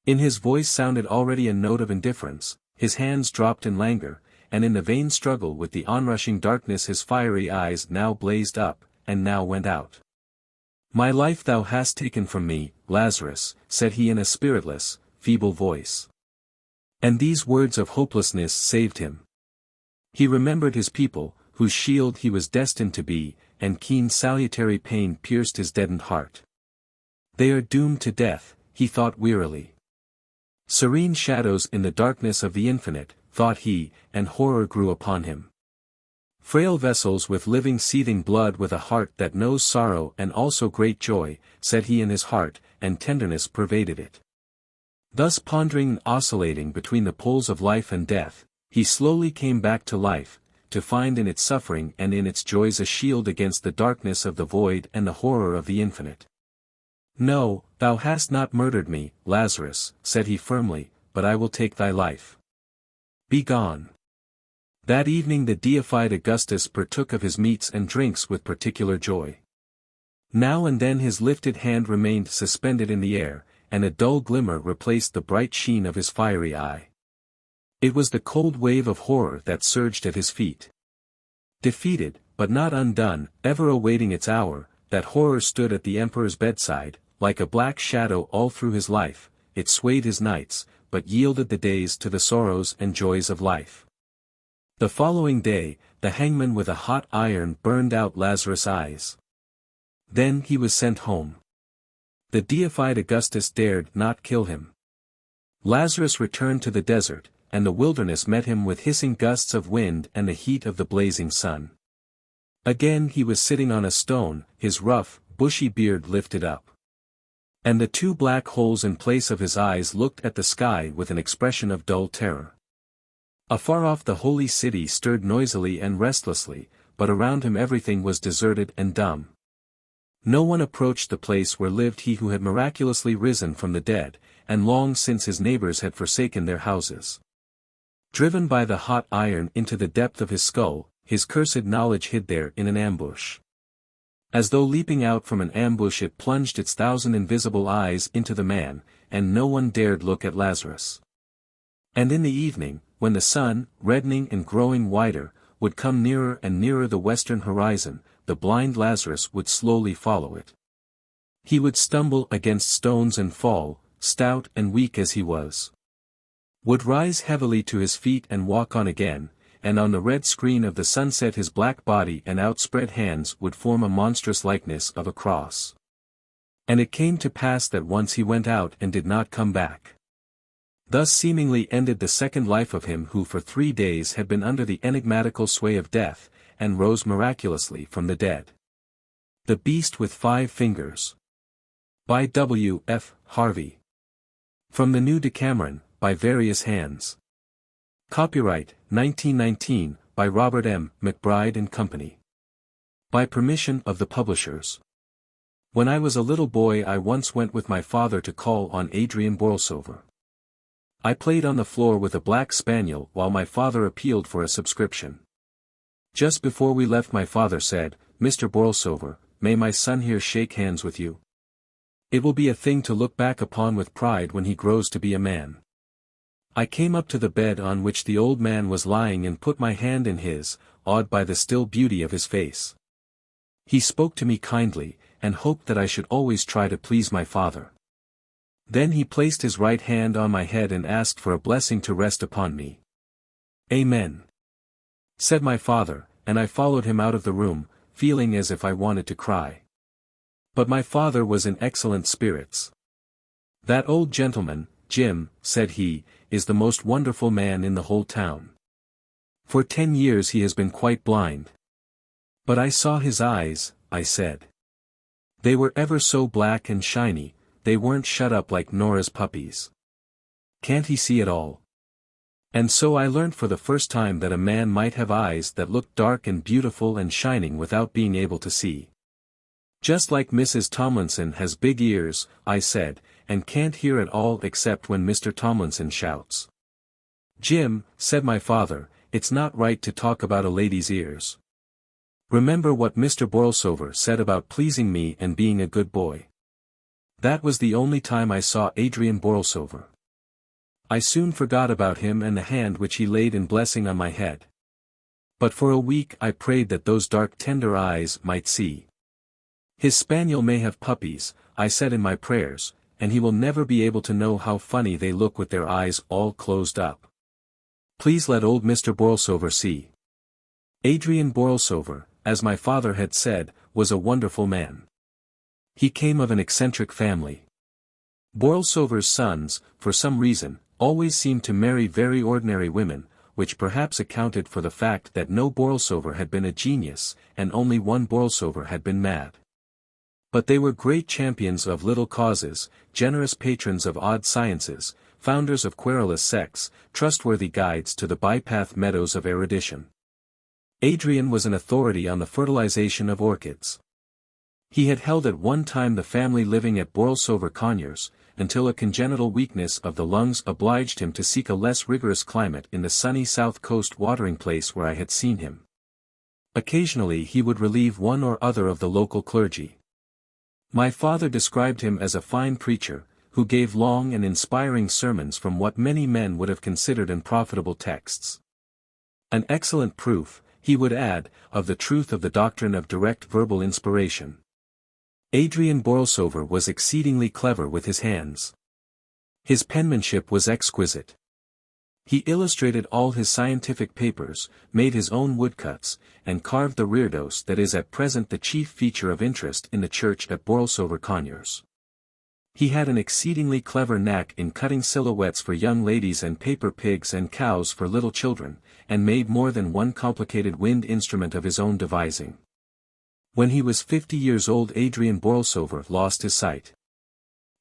In his voice sounded already a note of indifference, his hands dropped in languor, and in the vain struggle with the onrushing darkness his fiery eyes now blazed up, and now went out. "My life thou hast taken from me, Lazarus," said he in a spiritless, feeble voice. And these words of hopelessness saved him. He remembered his people, whose shield he was destined to be, and keen salutary pain pierced his deadened heart. "They are doomed to death," he thought wearily. "Serene shadows in the darkness of the infinite," thought he, and horror grew upon him. "Frail vessels with living seething blood with a heart that knows sorrow and also great joy," said he in his heart, and tenderness pervaded it. Thus pondering and oscillating between the poles of life and death, he slowly came back to life, to find in its suffering and in its joys a shield against the darkness of the void and the horror of the infinite. "No, thou hast not murdered me, Lazarus," said he firmly, "but I will take thy life. Be gone." That evening the deified Augustus partook of his meats and drinks with particular joy. Now and then his lifted hand remained suspended in the air, and a dull glimmer replaced the bright sheen of his fiery eye. It was the cold wave of horror that surged at his feet. Defeated, but not undone, ever awaiting its hour, that horror stood at the emperor's bedside, like a black shadow all through his life. It swayed his nights, but yielded the days to the sorrows and joys of life. The following day, the hangman with a hot iron burned out Lazarus' eyes. Then he was sent home. The deified Augustus dared not kill him. Lazarus returned to the desert, and the wilderness met him with hissing gusts of wind and the heat of the blazing sun. Again he was sitting on a stone, his rough, bushy beard lifted up. And the two black holes in place of his eyes looked at the sky with an expression of dull terror. Afar off the holy city stirred noisily and restlessly, but around him everything was deserted and dumb. No one approached the place where lived he who had miraculously risen from the dead, and long since his neighbors had forsaken their houses. Driven by the hot iron into the depth of his skull, his cursed knowledge hid there in an ambush. As though leaping out from an ambush it plunged its thousand invisible eyes into the man, and no one dared look at Lazarus. And in the evening, when the sun, reddening and growing wider, would come nearer and nearer the western horizon, the blind Lazarus would slowly follow it. He would stumble against stones and fall, stout and weak as he was. Would rise heavily to his feet and walk on again, and on the red screen of the sunset his black body and outspread hands would form a monstrous likeness of a cross. And it came to pass that once he went out and did not come back. Thus seemingly ended the second life of him who for 3 days had been under the enigmatical sway of death, and rose miraculously from the dead. The Beast with 5 Fingers. By W. F. Harvey. From the New Decameron, by various hands. Copyright, 1919, by Robert M. McBride and Company. By permission of the publishers. When I was a little boy I once went with my father to call on Adrian Borlsover. I played on the floor with a black spaniel while my father appealed for a subscription. Just before we left my father said, "Mr. Borlsover, may my son here shake hands with you? It will be a thing to look back upon with pride when he grows to be a man." I came up to the bed on which the old man was lying and put my hand in his, awed by the still beauty of his face. He spoke to me kindly, and hoped that I should always try to please my father. Then he placed his right hand on my head and asked for a blessing to rest upon me. "Amen," said my father, and I followed him out of the room, feeling as if I wanted to cry. But my father was in excellent spirits. "That old gentleman, Jim," said he, "is the most wonderful man in the whole town. For 10 years he has been quite blind." "But I saw his eyes," I said. "They were ever so black and shiny, they weren't shut up like Nora's puppies. Can't he see at all?" And so I learnt for the first time that a man might have eyes that looked dark and beautiful and shining without being able to see. "Just like Mrs. Tomlinson has big ears," I said, and can't hear at all except when Mr. Tomlinson shouts. "Jim," said my father, "it's not right to talk about a lady's ears. Remember what Mr. Borlsover said about pleasing me and being a good boy." That was the only time I saw Adrian Borlsover. I soon forgot about him and the hand which he laid in blessing on my head. But for a week I prayed that those dark tender eyes might see. "His spaniel may have puppies," I said in my prayers, "and he will never be able to know how funny they look with their eyes all closed up. Please let old Mr. Borlsover see." Adrian Borlsover, as my father had said, was a wonderful man. He came of an eccentric family. Borlsover's sons, for some reason, always seemed to marry very ordinary women, which perhaps accounted for the fact that no Borlsover had been a genius, and only one Borlsover had been mad. But they were great champions of little causes, generous patrons of odd sciences, founders of querulous sects, trustworthy guides to the bypath meadows of erudition. Adrian was an authority on the fertilization of orchids. He had held at one time the family living at Borlsover Conyers, until a congenital weakness of the lungs obliged him to seek a less rigorous climate in the sunny south coast watering place where I had seen him. Occasionally he would relieve one or other of the local clergy. My father described him as a fine preacher, who gave long and inspiring sermons from what many men would have considered unprofitable texts. An excellent proof, he would add, of the truth of the doctrine of direct verbal inspiration. Adrian Borlsover was exceedingly clever with his hands. His penmanship was exquisite. He illustrated all his scientific papers, made his own woodcuts, and carved the reredos that is at present the chief feature of interest in the church at Borlsover Conyers. He had an exceedingly clever knack in cutting silhouettes for young ladies and paper pigs and cows for little children, and made more than one complicated wind instrument of his own devising. When he was 50 years old, Adrian Borlsover lost his sight.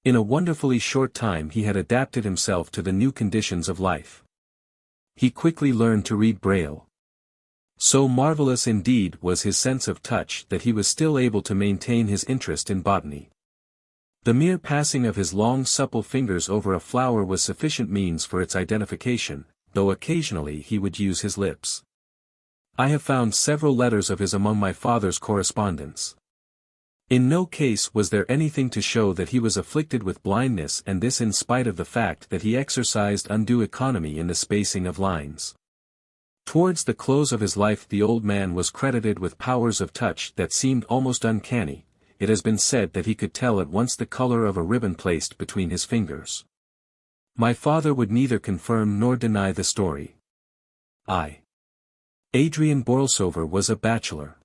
In a wonderfully short time he had adapted himself to the new conditions of life. He quickly learned to read Braille. So marvelous indeed was his sense of touch that he was still able to maintain his interest in botany. The mere passing of his long supple fingers over a flower was sufficient means for its identification, though occasionally he would use his lips. I have found several letters of his among my father's correspondence. In no case was there anything to show that he was afflicted with blindness, and this in spite of the fact that he exercised undue economy in the spacing of lines. Towards the close of his life the old man was credited with powers of touch that seemed almost uncanny. It has been said that he could tell at once the color of a ribbon placed between his fingers. My father would neither confirm nor deny the story. Adrian Borlsover was a bachelor.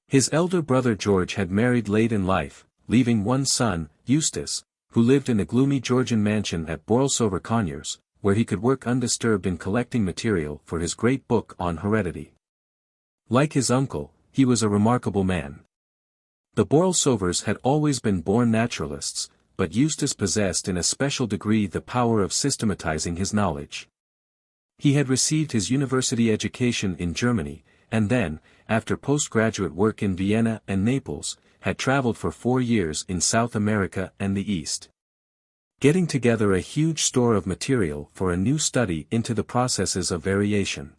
His elder brother George had married late in life, leaving one son, Eustace, who lived in a gloomy Georgian mansion at Borlsover Conyers, where he could work undisturbed in collecting material for his great book on heredity. Like his uncle, he was a remarkable man. The Borlsovers had always been born naturalists, but Eustace possessed in a special degree the power of systematizing his knowledge. He had received his university education in Germany, and then, after postgraduate work in Vienna and Naples, had traveled for 4 years in South America and the East, getting together a huge store of material for a new study into the processes of variation.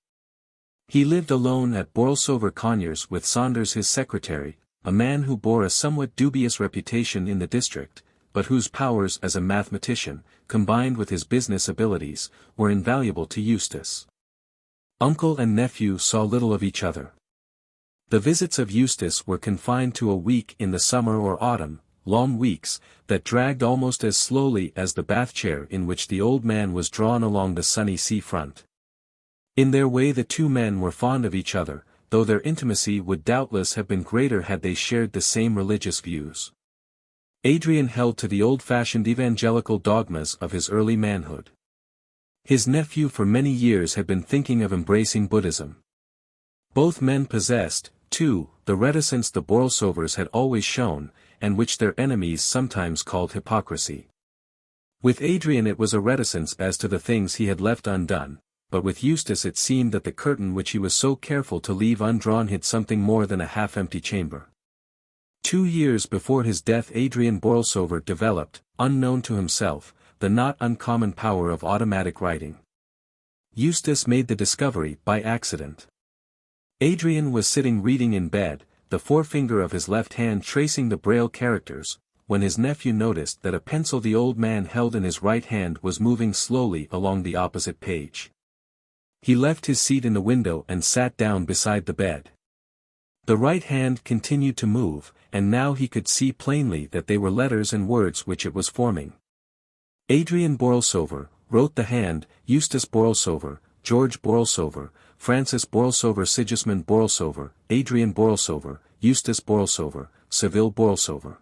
He lived alone at Borlsover Conyers with Saunders his secretary, a man who bore a somewhat dubious reputation in the district, but whose powers as a mathematician, combined with his business abilities, were invaluable to Eustace. Uncle and nephew saw little of each other. The visits of Eustace were confined to a week in the summer or autumn, long weeks, that dragged almost as slowly as the bath chair in which the old man was drawn along the sunny sea front. In their way the two men were fond of each other, though their intimacy would doubtless have been greater had they shared the same religious views. Adrian held to the old-fashioned evangelical dogmas of his early manhood. His nephew for many years had been thinking of embracing Buddhism. Both men possessed, too, the reticence the Borlsovers had always shown, and which their enemies sometimes called hypocrisy. With Adrian it was a reticence as to the things he had left undone, but with Eustace it seemed that the curtain which he was so careful to leave undrawn hid something more than a half-empty chamber. 2 years before his death, Adrian Borlsover developed, unknown to himself, the not uncommon power of automatic writing. Eustace made the discovery by accident. Adrian was sitting reading in bed, the forefinger of his left hand tracing the Braille characters, when his nephew noticed that a pencil the old man held in his right hand was moving slowly along the opposite page. He left his seat in the window and sat down beside the bed. The right hand continued to move, and now he could see plainly that they were letters and words which it was forming. Adrian Borlsover, wrote the hand, Eustace Borlsover, George Borlsover, Francis Borlsover, Sigismund Borlsover, Adrian Borlsover, Eustace Borlsover, Seville Borlsover.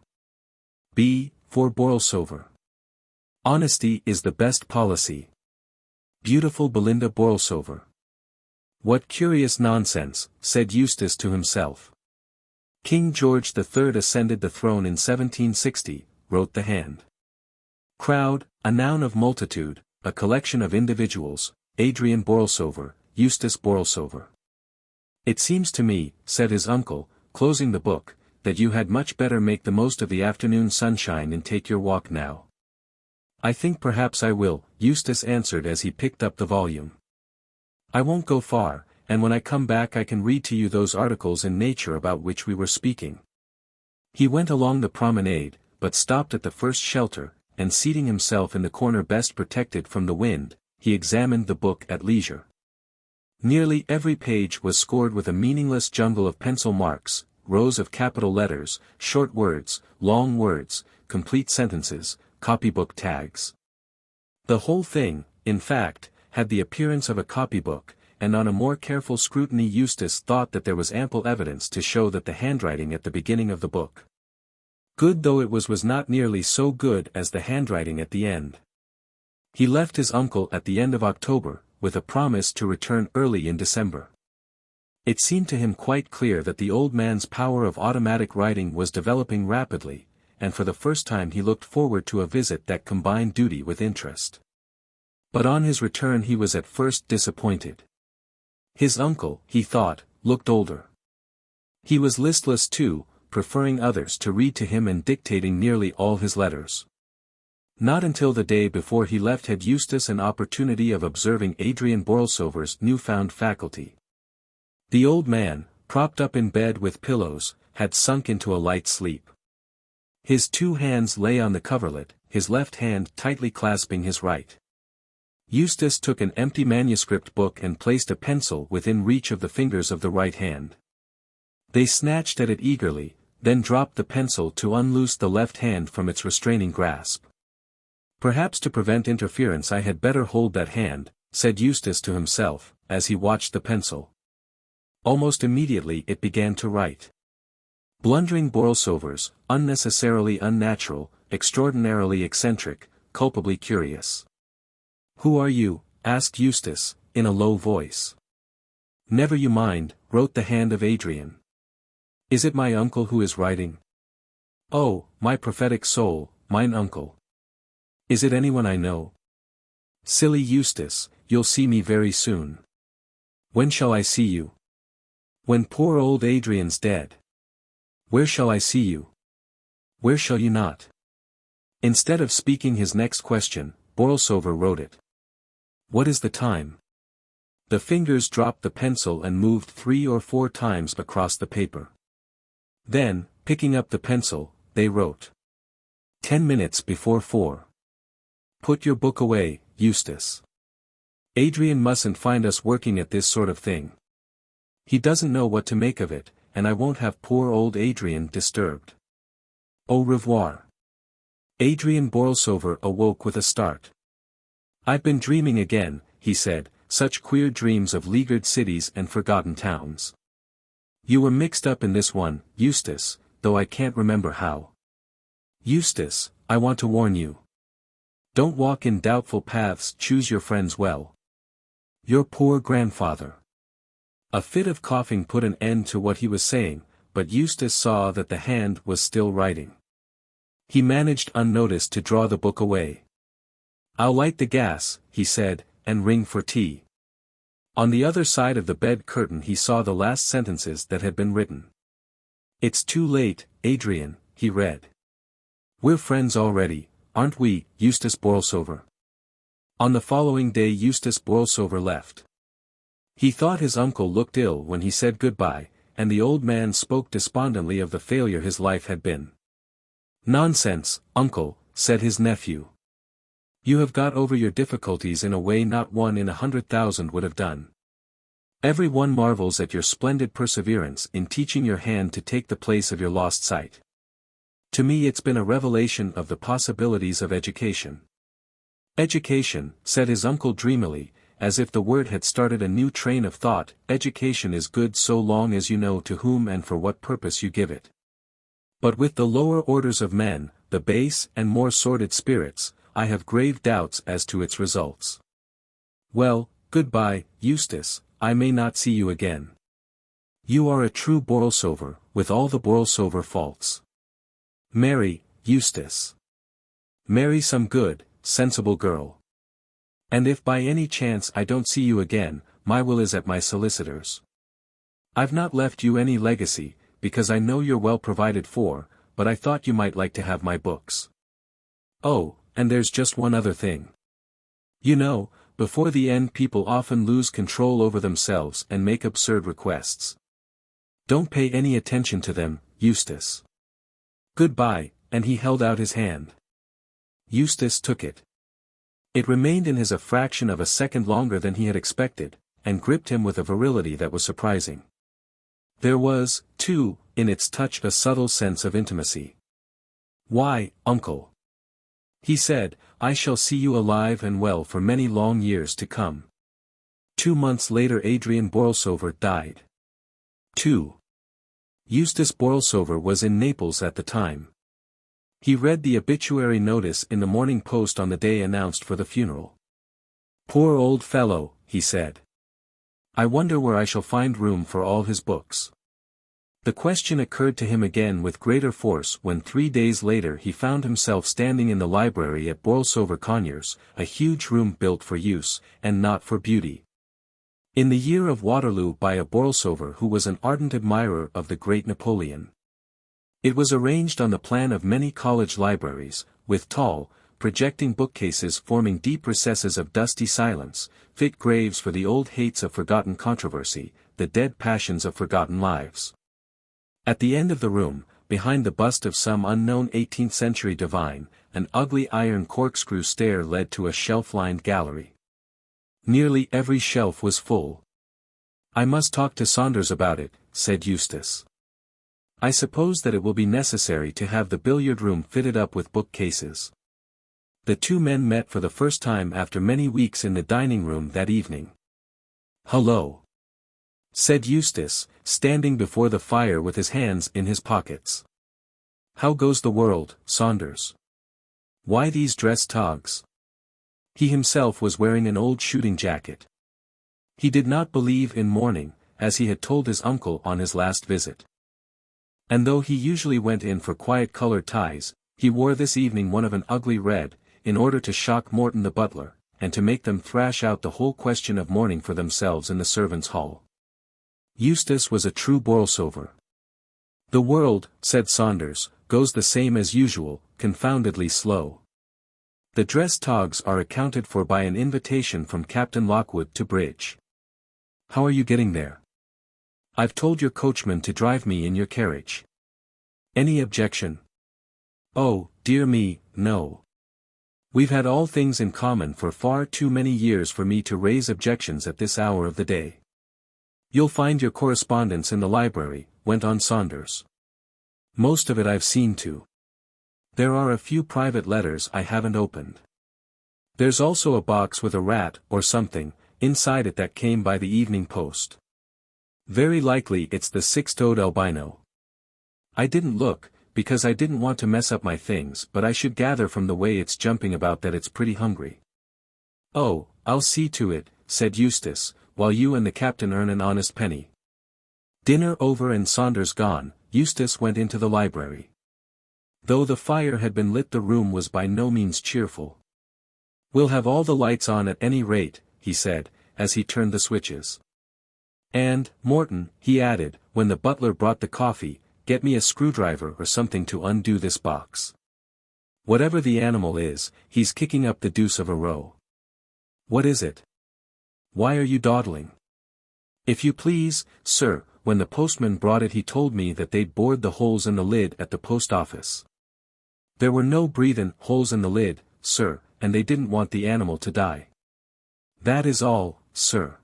B. For Borlsover. Honesty is the best policy. Beautiful Belinda Borlsover. What curious nonsense, said Eustace to himself. King George III ascended the throne in 1760, wrote the hand. Crowd, a noun of multitude, a collection of individuals, Adrian Borlsover, Eustace Borlsover. It seems to me, said his uncle, closing the book, that you had much better make the most of the afternoon sunshine and take your walk now. I think perhaps I will, Eustace answered as he picked up the volume. I won't go far, and when I come back I can read to you those articles in Nature about which we were speaking. He went along the promenade, but stopped at the first shelter, and seating himself in the corner best protected from the wind, he examined the book at leisure. Nearly every page was scored with a meaningless jungle of pencil marks, rows of capital letters, short words, long words, complete sentences, copybook tags. The whole thing, in fact, had the appearance of a copybook, and on a more careful scrutiny Eustace thought that there was ample evidence to show that the handwriting at the beginning of the book, good though it was not nearly so good as the handwriting at the end. He left his uncle at the end of October, with a promise to return early in December. It seemed to him quite clear that the old man's power of automatic writing was developing rapidly, and for the first time he looked forward to a visit that combined duty with interest. But on his return he was at first disappointed. His uncle, he thought, looked older. He was listless too, preferring others to read to him and dictating nearly all his letters. Not until the day before he left had Eustace an opportunity of observing Adrian Borlsover's newfound faculty. The old man, propped up in bed with pillows, had sunk into a light sleep. His two hands lay on the coverlet, his left hand tightly clasping his right. Eustace took an empty manuscript book and placed a pencil within reach of the fingers of the right hand. They snatched at it eagerly, then dropped the pencil to unloose the left hand from its restraining grasp. Perhaps to prevent interference I had better hold that hand, said Eustace to himself, as he watched the pencil. Almost immediately it began to write. Blundering Borlsovers, unnecessarily unnatural, extraordinarily eccentric, culpably curious. Who are you? Asked Eustace, in a low voice. Never you mind, wrote the hand of Adrian. Is it my uncle who is writing? Oh, my prophetic soul, mine uncle. Is it anyone I know? Silly Eustace, you'll see me very soon. When shall I see you? When poor old Adrian's dead. Where shall I see you? Where shall you not? Instead of speaking his next question, Borlsover wrote it. What is the time? The fingers dropped the pencil and moved 3 or 4 times across the paper. Then, picking up the pencil, they wrote. 10 minutes before 4. Put your book away, Eustace. Adrian mustn't find us working at this sort of thing. He doesn't know what to make of it, and I won't have poor old Adrian disturbed. Au revoir. Adrian Borlsover awoke with a start. I've been dreaming again, he said, such queer dreams of leaguered cities and forgotten towns. You were mixed up in this one, Eustace, though I can't remember how. Eustace, I want to warn you. Don't walk in doubtful paths, choose your friends well. Your poor grandfather. A fit of coughing put an end to what he was saying, but Eustace saw that the hand was still writing. He managed unnoticed to draw the book away. I'll light the gas, he said, and ring for tea. On the other side of the bed curtain he saw the last sentences that had been written. It's too late, Adrian, he read. We're friends already, aren't we, Eustace Borlsover? On the following day Eustace Borlsover left. He thought his uncle looked ill when he said goodbye, and the old man spoke despondently of the failure his life had been. Nonsense, uncle, said his nephew. You have got over your difficulties in a way not one in 100,000 would have done. Every one marvels at your splendid perseverance in teaching your hand to take the place of your lost sight. To me it's been a revelation of the possibilities of education. Education, said his uncle dreamily, as if the word had started a new train of thought, education is good so long as you know to whom and for what purpose you give it. But with the lower orders of men, the base and more sordid spirits, I have grave doubts as to its results. Well, goodbye, Eustace, I may not see you again. You are a true Borlsover, with all the Borlsover faults. Marry, Eustace. Marry some good, sensible girl. And if by any chance I don't see you again, my will is at my solicitor's. I've not left you any legacy, because I know you're well provided for, but I thought you might like to have my books. Oh, and there's just one other thing. You know, before the end people often lose control over themselves and make absurd requests. Don't pay any attention to them, Eustace. Goodbye, and he held out his hand. Eustace took it. It remained in his a fraction of a second longer than he had expected, and gripped him with a virility that was surprising. There was, too, in its touch a subtle sense of intimacy. Why, uncle, he said, I shall see you alive and well for many long years to come. 2 months later Adrian Borlsover died. 2. Eustace Borlsover was in Naples at the time. He read the obituary notice in the Morning Post on the day announced for the funeral. Poor old fellow, he said. I wonder where I shall find room for all his books. The question occurred to him again with greater force when 3 days later he found himself standing in the library at Borlsover Conyers, a huge room built for use, and not for beauty. In the year of Waterloo by a Borlsover who was an ardent admirer of the great Napoleon. It was arranged on the plan of many college libraries, with tall, projecting bookcases forming deep recesses of dusty silence, fit graves for the old hates of forgotten controversy, the dead passions of forgotten lives. At the end of the room, behind the bust of some unknown 18th-century divine, an ugly iron corkscrew stair led to a shelf-lined gallery. Nearly every shelf was full. I must talk to Saunders about it, said Eustace. I suppose that it will be necessary to have the billiard room fitted up with bookcases. The two men met for the first time after many weeks in the dining room that evening. Hullo, said Eustace, standing before the fire with his hands in his pockets. How goes the world, Saunders? Why these dress togs? He himself was wearing an old shooting jacket. He did not believe in mourning, as he had told his uncle on his last visit. And though he usually went in for quiet-colored ties, he wore this evening one of an ugly red, in order to shock Morton the butler, and to make them thrash out the whole question of mourning for themselves in the servants' hall. Eustace was a true Borlsover. The world, said Saunders, goes the same as usual, confoundedly slow. The dress togs are accounted for by an invitation from Captain Lockwood to bridge. How are you getting there? I've told your coachman to drive me in your carriage. Any objection? Oh, dear me, no. We've had all things in common for far too many years for me to raise objections at this hour of the day. You'll find your correspondence in the library, went on Saunders. Most of it I've seen to. There are a few private letters I haven't opened. There's also a box with a rat, or something, inside it that came by the evening post. Very likely it's the six-toed albino. I didn't look, because I didn't want to mess up my things, but I should gather from the way it's jumping about that it's pretty hungry. Oh, I'll see to it, said Eustace, while you and the captain earn an honest penny. Dinner over and Saunders gone, Eustace went into the library. Though the fire had been lit the room was by no means cheerful. We'll have all the lights on at any rate, he said, as he turned the switches. And, Morton, he added, when the butler brought the coffee, get me a screwdriver or something to undo this box. Whatever the animal is, he's kicking up the deuce of a row. What is it? Why are you dawdling? If you please, sir, when the postman brought it he told me that they'd bored the holes in the lid at the post office. There were no breathin' holes in the lid, sir, and they didn't want the animal to die. That is all, sir.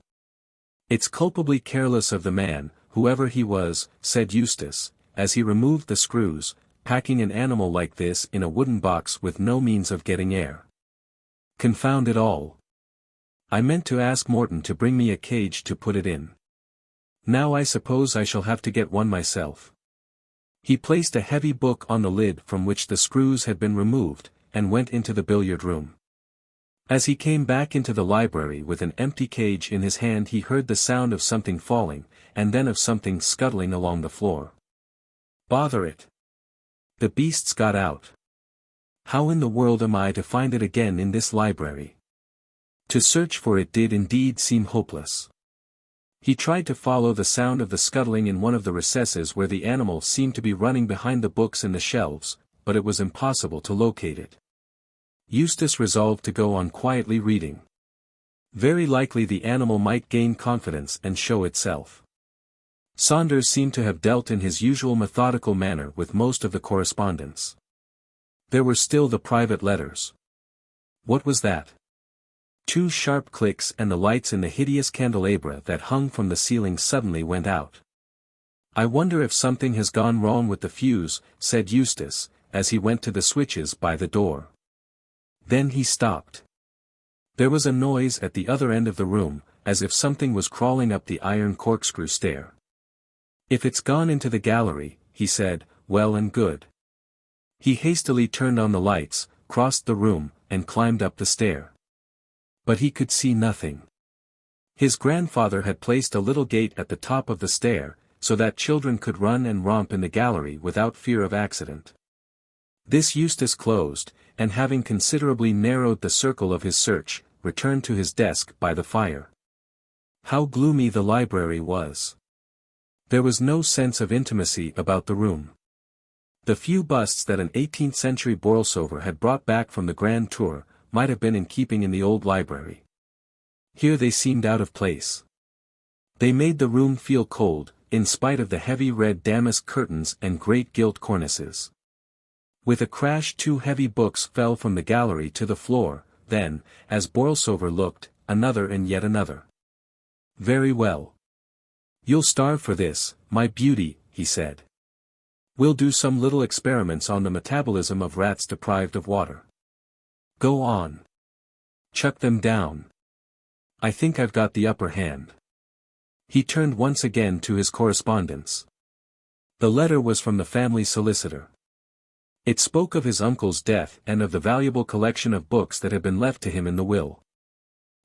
It's culpably careless of the man, whoever he was, said Eustace, as he removed the screws, packing an animal like this in a wooden box with no means of getting air. Confound it all. I meant to ask Morton to bring me a cage to put it in. Now I suppose I shall have to get one myself. He placed a heavy book on the lid from which the screws had been removed, and went into the billiard room. As he came back into the library with an empty cage in his hand he heard the sound of something falling, and then of something scuttling along the floor. Bother it! The beast's got out. How in the world am I to find it again in this library? To search for it did indeed seem hopeless. He tried to follow the sound of the scuttling in one of the recesses where the animal seemed to be running behind the books in the shelves, but it was impossible to locate it. Eustace resolved to go on quietly reading. Very likely the animal might gain confidence and show itself. Saunders seemed to have dealt in his usual methodical manner with most of the correspondence. There were still the private letters. What was that? 2 sharp clicks and the lights in the hideous candelabra that hung from the ceiling suddenly went out. I wonder if something has gone wrong with the fuse, said Eustace, as he went to the switches by the door. Then he stopped. There was a noise at the other end of the room, as if something was crawling up the iron corkscrew stair. If it's gone into the gallery, he said, well and good. He hastily turned on the lights, crossed the room, and climbed up the stair. But he could see nothing. His grandfather had placed a little gate at the top of the stair, so that children could run and romp in the gallery without fear of accident. This Eustace closed, and having considerably narrowed the circle of his search, returned to his desk by the fire. How gloomy the library was. There was no sense of intimacy about the room. The few busts that an 18th-century Borlsover had brought back from the Grand Tour, might have been in keeping in the old library. Here they seemed out of place. They made the room feel cold, in spite of the heavy red damask curtains and great gilt cornices. With a crash 2 heavy books fell from the gallery to the floor, then, as Borlsover looked, another and yet another. Very well. You'll starve for this, my beauty, he said. We'll do some little experiments on the metabolism of rats deprived of water. Go on. Chuck them down. I think I've got the upper hand. He turned once again to his correspondence. The letter was from the family solicitor. It spoke of his uncle's death and of the valuable collection of books that had been left to him in the will.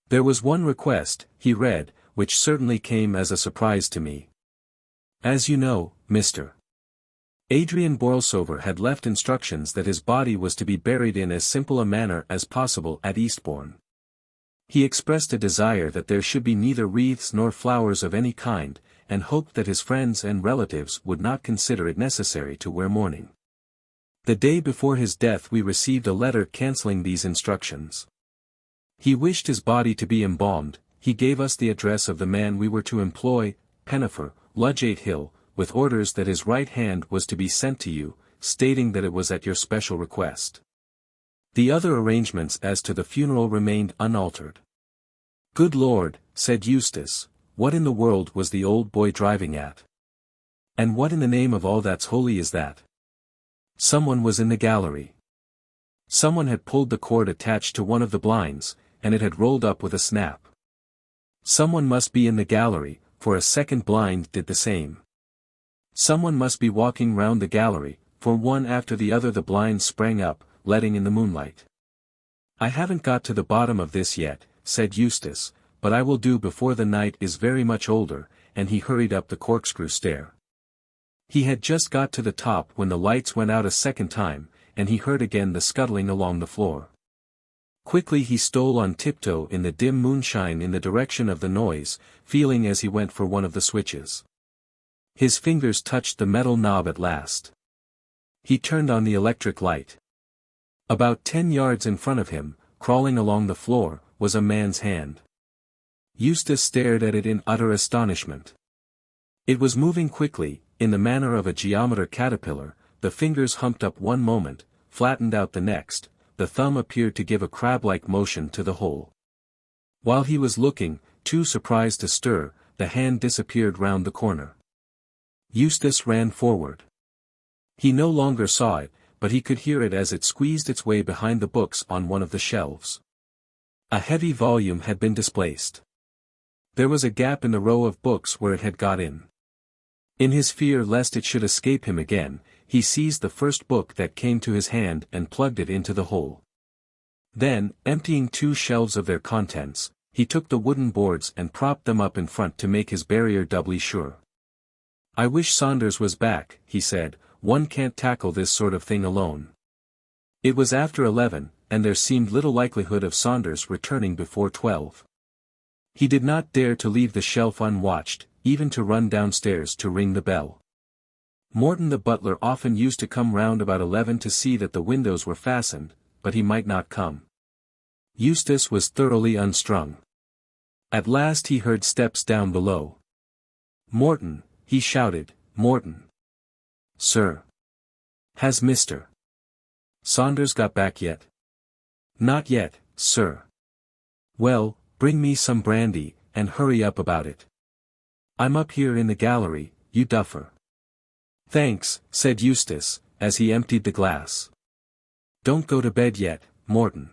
There was one request, he read, which certainly came as a surprise to me. As you know, Mr. Adrian Borlsover had left instructions that his body was to be buried in as simple a manner as possible at Eastbourne. He expressed a desire that there should be neither wreaths nor flowers of any kind, and hoped that his friends and relatives would not consider it necessary to wear mourning. The day before his death we received a letter cancelling these instructions. He wished his body to be embalmed. He gave us the address of the man we were to employ, Pennifer, Ludgate Hill, with orders that his right hand was to be sent to you, stating that it was at your special request. The other arrangements as to the funeral remained unaltered. Good Lord, said Eustace, what in the world was the old boy driving at? And what in the name of all that's holy is that? Someone was in the gallery. Someone had pulled the cord attached to one of the blinds, and it had rolled up with a snap. Someone must be in the gallery, for a second blind did the same. Someone must be walking round the gallery, for one after the other the blinds sprang up, letting in the moonlight. I haven't got to the bottom of this yet, said Eustace, but I will do before the night is very much older, and he hurried up the corkscrew stair. He had just got to the top when the lights went out a second time, and he heard again the scuttling along the floor. Quickly he stole on tiptoe in the dim moonshine in the direction of the noise, feeling as he went for one of the switches. His fingers touched the metal knob at last. He turned on the electric light. About 10 yards in front of him, crawling along the floor, was a man's hand. Eustace stared at it in utter astonishment. It was moving quickly, in the manner of a geometer caterpillar, the fingers humped up one moment, flattened out the next, the thumb appeared to give a crab-like motion to the whole. While he was looking, too surprised to stir, the hand disappeared round the corner. Eustace ran forward. He no longer saw it, but he could hear it as it squeezed its way behind the books on one of the shelves. A heavy volume had been displaced. There was a gap in the row of books where it had got in. In his fear lest it should escape him again, he seized the first book that came to his hand and plugged it into the hole. Then, emptying 2 shelves of their contents, he took the wooden boards and propped them up in front to make his barrier doubly sure. "I wish Saunders was back," he said, "one can't tackle this sort of thing alone." It was after 11, and there seemed little likelihood of Saunders returning before 12. He did not dare to leave the shelf unwatched, even to run downstairs to ring the bell. Morton the butler often used to come round about 11 to see that the windows were fastened, but he might not come. Eustace was thoroughly unstrung. At last he heard steps down below. "Morton," he shouted, "Morton." "Sir." "Has Mr. Saunders got back yet?" "Not yet, sir." "Well, bring me some brandy, and hurry up about it. I'm up here in the gallery, you duffer." "Thanks," said Eustace, as he emptied the glass. "Don't go to bed yet, Morton.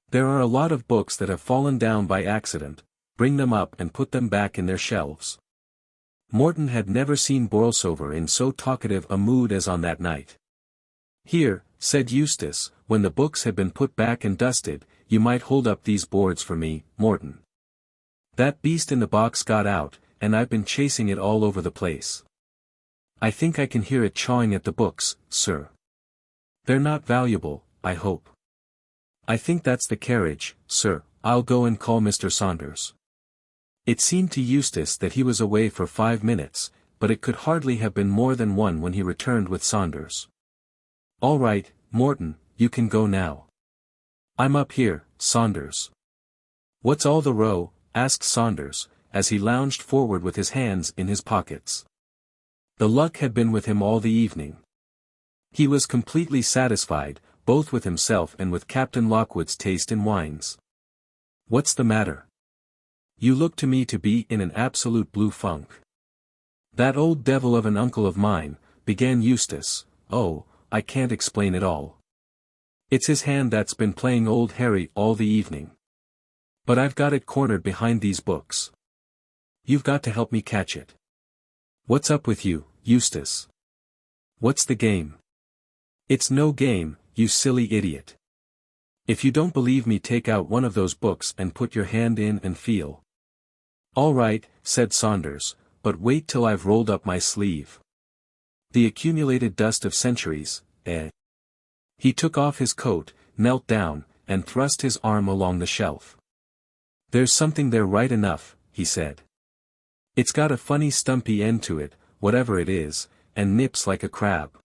There are a lot of books that have fallen down by accident, bring them up and put them back in their shelves." Morton had never seen Borlsover in so talkative a mood as on that night. "Here," said Eustace, when the books had been put back and dusted, "you might hold up these boards for me, Morton. That beast in the box got out, and I've been chasing it all over the place. I think I can hear it chawing at the books, sir. They're not valuable, I hope." "I think that's the carriage, sir. I'll go and call Mr. Saunders." It seemed to Eustace that he was away for 5 minutes, but it could hardly have been more than 1 when he returned with Saunders. "All right, Morton, you can go now." "I'm up here, Saunders." "What's all the row?" asked Saunders, as he lounged forward with his hands in his pockets. The luck had been with him all the evening. He was completely satisfied, both with himself and with Captain Lockwood's taste in wines. "What's the matter? You look to me to be in an absolute blue funk." "That old devil of an uncle of mine," began Eustace. "Oh, I can't explain it all. It's his hand that's been playing old Harry all the evening. But I've got it cornered behind these books. You've got to help me catch it." "What's up with you, Eustace? What's the game?" "It's no game, you silly idiot. If you don't believe me, take out one of those books and put your hand in and feel." "All right," said Saunders, "but wait till I've rolled up my sleeve. The accumulated dust of centuries, eh?" He took off his coat, knelt down, and thrust his arm along the shelf. "There's something there right enough," he said. "It's got a funny stumpy end to it, whatever it is, and nips like a crab."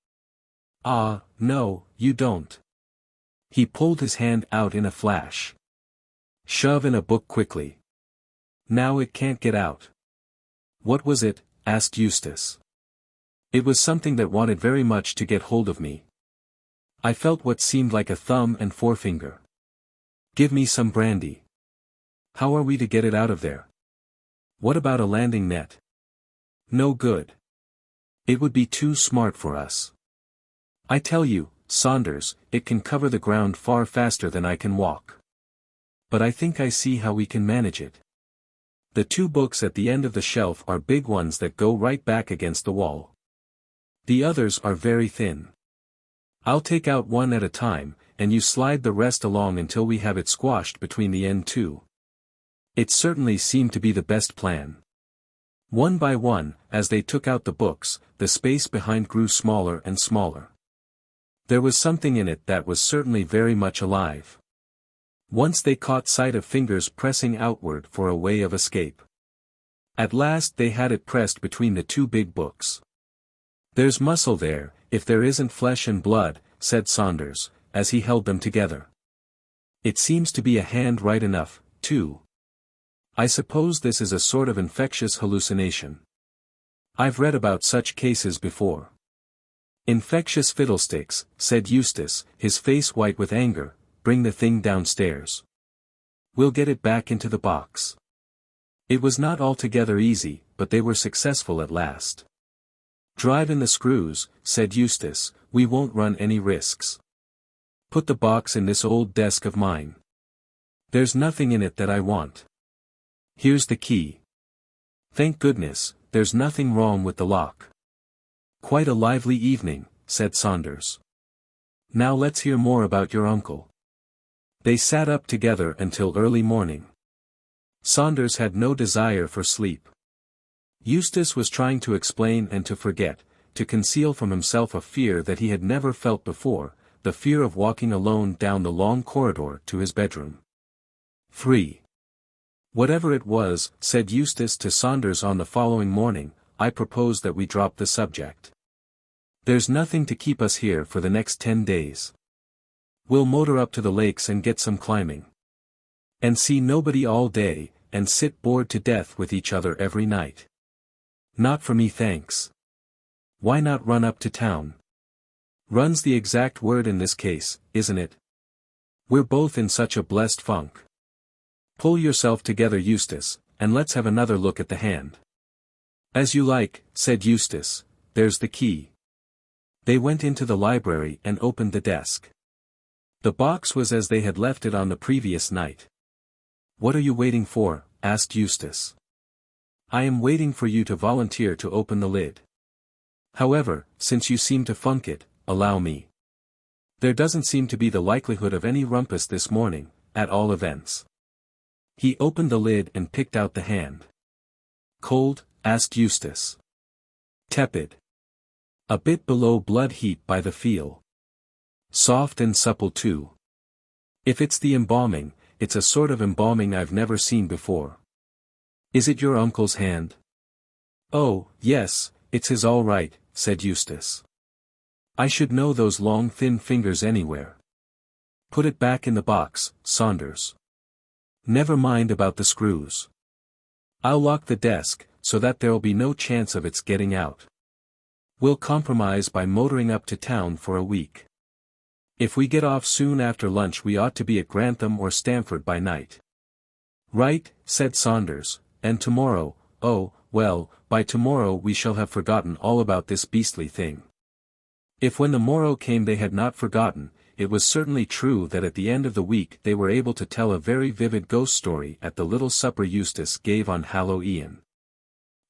"Ah, no, you don't." He pulled his hand out in a flash. "Shove in a book quickly. Now it can't get out." "What was it?" asked Eustace. "It was something that wanted very much to get hold of me. I felt what seemed like a thumb and forefinger." "Give me some brandy." "How are we to get it out of there?" "What about a landing net?" "No good. It would be too smart for us. I tell you, Saunders, it can cover the ground far faster than I can walk. But I think I see how we can manage it. The 2 books at the end of the shelf are big ones that go right back against the wall. The others are very thin. I'll take out one at a time, and you slide the rest along until we have it squashed between the end 2. It certainly seemed to be the best plan. One by one, as they took out the books, the space behind grew smaller and smaller. There was something in it that was certainly very much alive. Once they caught sight of fingers pressing outward for a way of escape. At last they had it pressed between the two big books. "There's muscle there, if there isn't flesh and blood," said Saunders, as he held them together. "It seems to be a hand right enough, too. I suppose this is a sort of infectious hallucination. I've read about such cases before." "Infectious fiddlesticks," said Eustace, his face white with anger. "Bring the thing downstairs. We'll get it back into the box." It was not altogether easy, but they were successful at last. "Drive in the screws," said Eustace, "we won't run any risks. Put the box in this old desk of mine. There's nothing in it that I want. Here's the key. Thank goodness, there's nothing wrong with the lock." "Quite a lively evening," said Saunders. "Now let's hear more about your uncle." They sat up together until early morning. Saunders had no desire for sleep. Eustace was trying to explain and to forget, to conceal from himself a fear that he had never felt before, the fear of walking alone down the long corridor to his bedroom. 3. "Whatever it was," said Eustace to Saunders on the following morning, "I propose that we drop the subject. There's nothing to keep us here for the next 10 days. We'll motor up to the lakes and get some climbing. And see nobody all day, and sit bored to death with each other every night. Not for me, thanks. Why not run up to town? Run's the exact word in this case, isn't it? We're both in such a blessed funk. Pull yourself together, Eustace, and let's have another look at the hand." "As you like," said Eustace. "There's the key." They went into the library and opened the desk. The box was as they had left it on the previous night. "What are you waiting for?" asked Eustace. "I am waiting for you to volunteer to open the lid. However, since you seem to funk it, allow me. There doesn't seem to be the likelihood of any rumpus this morning, at all events." He opened the lid and picked out the hand. "Cold?" asked Eustace. "Tepid. A bit below blood heat by the feel. Soft and supple too. If it's the embalming, it's a sort of embalming I've never seen before." "Is it your uncle's hand?" "Oh, yes, it's his all right," said Eustace. "I should know those long thin fingers anywhere. Put it back in the box, Saunders. Never mind about the screws. I'll lock the desk, so that there'll be no chance of its getting out. We'll compromise by motoring up to town for a week. If we get off soon after lunch we ought to be at Grantham or Stamford by night." "Right," said Saunders, "and tomorrow, oh, well, by tomorrow we shall have forgotten all about this beastly thing." If when the morrow came they had not forgotten, it was certainly true that at the end of the week they were able to tell a very vivid ghost story at the little supper Eustace gave on Hallow-E'en.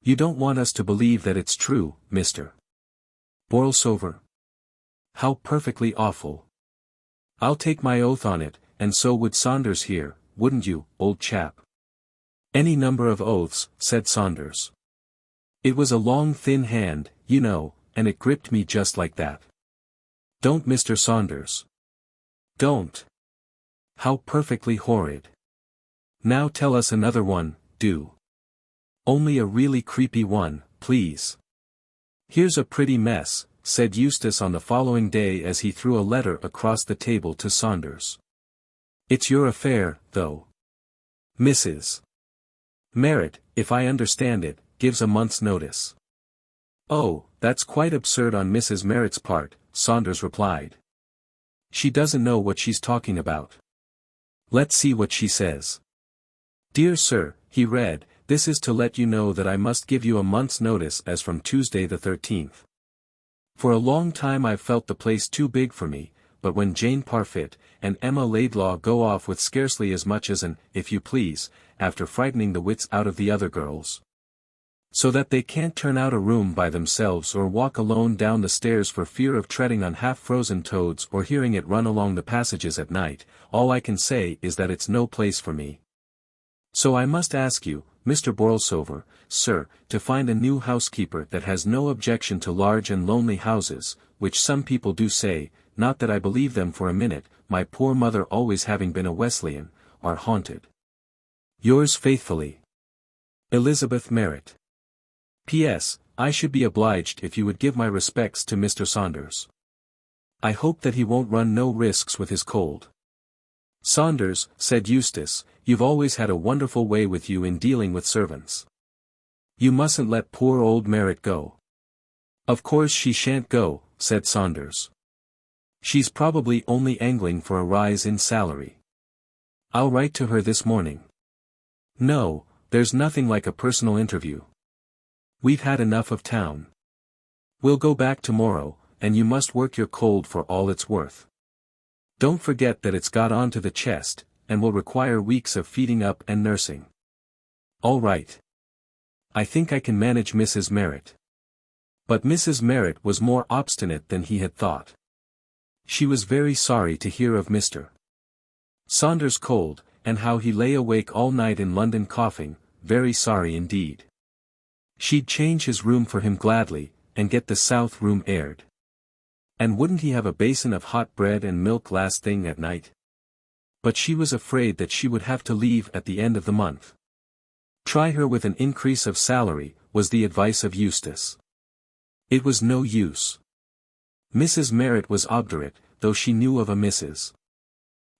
"You don't want us to believe that it's true, Mr. Borlsover? How perfectly awful. I'll take my oath on it, and so would Saunders here, wouldn't you, old chap?" "Any number of oaths," said Saunders. "It was a long thin hand, you know, and it gripped me just like that." "Don't, Mr. Saunders. Don't. How perfectly horrid. Now tell us another one, do. Only a really creepy one, please." "Here's a pretty mess," said Eustace on the following day as he threw a letter across the table to Saunders. "It's your affair, though. Mrs. Merritt, if I understand it, gives a month's notice." "Oh, that's quite absurd on Mrs. Merritt's part," Saunders replied. "She doesn't know what she's talking about. Let's see what she says." "Dear Sir," he read, "this is to let you know that I must give you a month's notice as from Tuesday the 13th. For a long time I've felt the place too big for me, but when Jane Parfitt and Emma Laidlaw go off with scarcely as much as an, if you please, after frightening the wits out of the other girls, so that they can't turn out a room by themselves or walk alone down the stairs for fear of treading on half-frozen toads or hearing it run along the passages at night, all I can say is that it's no place for me. So I must ask you, Mr. Borlsover, sir, to find a new housekeeper that has no objection to large and lonely houses, which some people do say, not that I believe them for a minute, my poor mother always having been a Wesleyan, are haunted. Yours faithfully, Elizabeth Merritt. P.S. I should be obliged if you would give my respects to Mr. Saunders. I hope that he won't run no risks with his cold. Saunders, said Eustace, you've always had a wonderful way with you in dealing with servants. You mustn't let poor old Merritt go. Of course she shan't go, said Saunders. She's probably only angling for a rise in salary. I'll write to her this morning. No, there's nothing like a personal interview. We've had enough of town. We'll go back tomorrow, and you must work your cold for all it's worth. Don't forget that it's got onto the chest, and will require weeks of feeding up and nursing. All right. I think I can manage Mrs. Merritt. But Mrs. Merritt was more obstinate than he had thought. She was very sorry to hear of Mr. Saunders' cold, and how he lay awake all night in London coughing, very sorry indeed. She'd change his room for him gladly, and get the south room aired. And wouldn't he have a basin of hot bread and milk last thing at night? But she was afraid that she would have to leave at the end of the month. Try her with an increase of salary, was the advice of Eustace. It was no use. Mrs. Merritt was obdurate, though she knew of a Mrs.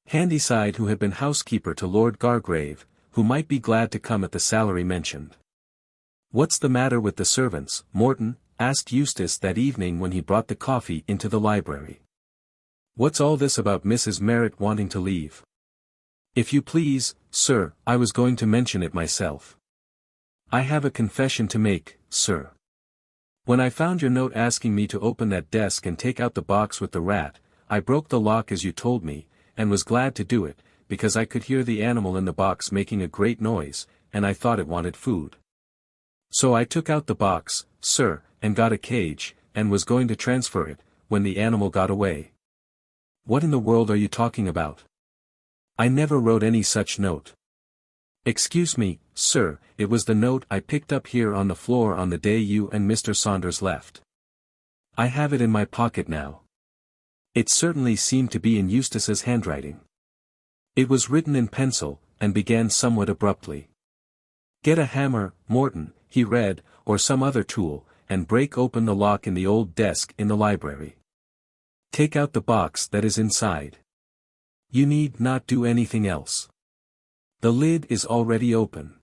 Handyside who had been housekeeper to Lord Gargrave, who might be glad to come at the salary mentioned. What's the matter with the servants, Morton? Asked Eustace that evening when he brought the coffee into the library. What's all this about Mrs. Merritt wanting to leave? If you please, sir, I was going to mention it myself. I have a confession to make, sir. When I found your note asking me to open that desk and take out the box with the rat, I broke the lock as you told me, and was glad to do it, because I could hear the animal in the box making a great noise, and I thought it wanted food. So I took out the box, sir, and got a cage, and was going to transfer it, when the animal got away. What in the world are you talking about? I never wrote any such note. Excuse me, sir, it was the note I picked up here on the floor on the day you and Mr. Saunders left. I have it in my pocket now. It certainly seemed to be in Eustace's handwriting. It was written in pencil, and began somewhat abruptly. Get a hammer, Morton, he read, or some other tool, and break open the lock in the old desk in the library. Take out the box that is inside. You need not do anything else. The lid is already open.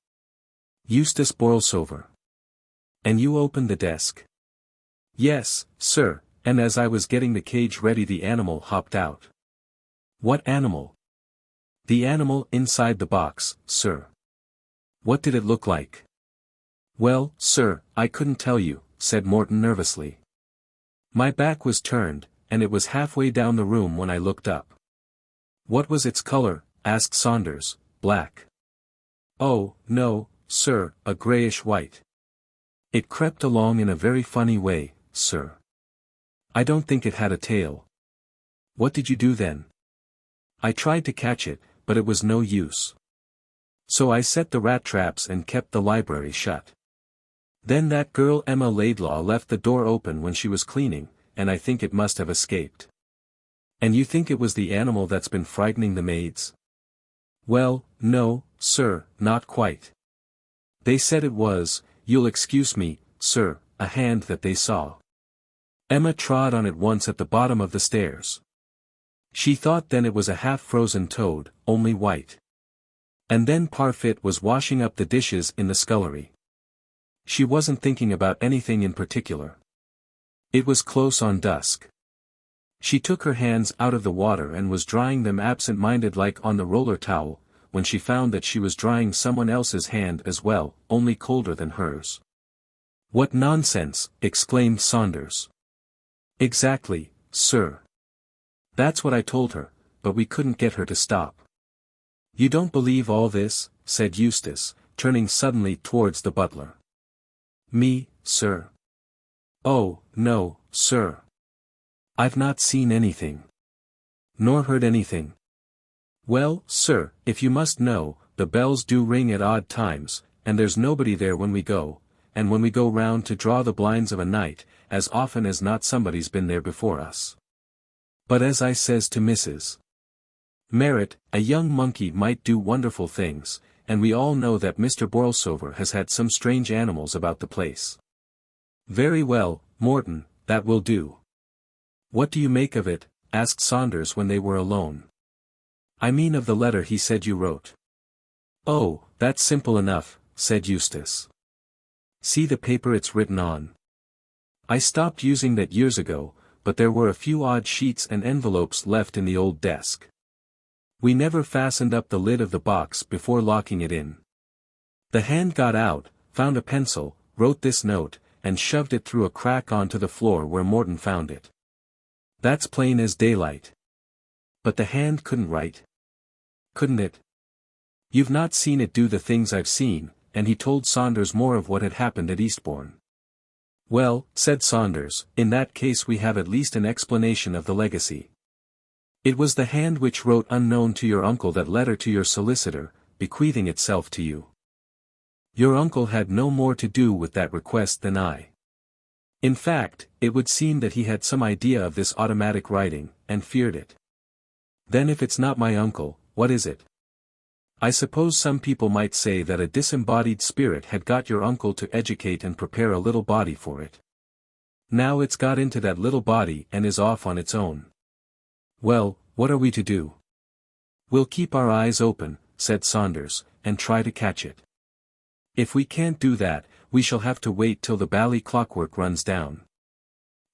Eustace Borlsover. And you opened the desk? Yes, sir, and as I was getting the cage ready the animal hopped out. What animal? The animal inside the box, sir. What did it look like? Well, sir, I couldn't tell you, said Morton nervously. My back was turned, and it was halfway down the room when I looked up. What was its color? Asked Saunders. Black. Oh, no, sir, a grayish-white. It crept along in a very funny way, sir. I don't think it had a tail. What did you do then? I tried to catch it, but it was no use. So I set the rat traps and kept the library shut. Then that girl Emma Laidlaw left the door open when she was cleaning, and I think it must have escaped. And you think it was the animal that's been frightening the maids? Well, no, sir, not quite. They said it was, you'll excuse me, sir, a hand that they saw. Emma trod on it once at the bottom of the stairs. She thought then it was a half-frozen toad, only white. And then Parfit was washing up the dishes in the scullery. She wasn't thinking about anything in particular. It was close on dusk. She took her hands out of the water and was drying them absent-minded like on the roller towel, when she found that she was drying someone else's hand as well, only colder than hers. What nonsense, exclaimed Saunders. Exactly, sir. That's what I told her, but we couldn't get her to stop. You don't believe all this, said Eustace, turning suddenly towards the butler. Me, sir? Oh, no, sir. I've not seen anything. Nor heard anything. Well, sir, if you must know, the bells do ring at odd times, and there's nobody there when we go, and when we go round to draw the blinds of a night, as often as not somebody's been there before us. But as I says to Mrs. Merritt, a young monkey might do wonderful things, and we all know that Mr. Borlsover has had some strange animals about the place. Very well, Morton, that will do. What do you make of it? Asked Saunders when they were alone. I mean of the letter he said you wrote. Oh, that's simple enough, said Eustace. See the paper it's written on. I stopped using that years ago, but there were a few odd sheets and envelopes left in the old desk. We never fastened up the lid of the box before locking it in. The hand got out, found a pencil, wrote this note, and shoved it through a crack onto the floor where Morton found it. That's plain as daylight. But the hand couldn't write. Couldn't it? You've not seen it do the things I've seen, and he told Saunders more of what had happened at Eastbourne. Well, said Saunders, in that case we have at least an explanation of the legacy. It was the hand which wrote unknown to your uncle that letter to your solicitor, bequeathing itself to you. Your uncle had no more to do with that request than I. In fact, it would seem that he had some idea of this automatic writing, and feared it. Then if it's not my uncle, what is it? I suppose some people might say that a disembodied spirit had got your uncle to educate and prepare a little body for it. Now it's got into that little body and is off on its own. Well, what are we to do? We'll keep our eyes open, said Saunders, and try to catch it. If we can't do that, we shall have to wait till the bally clockwork runs down.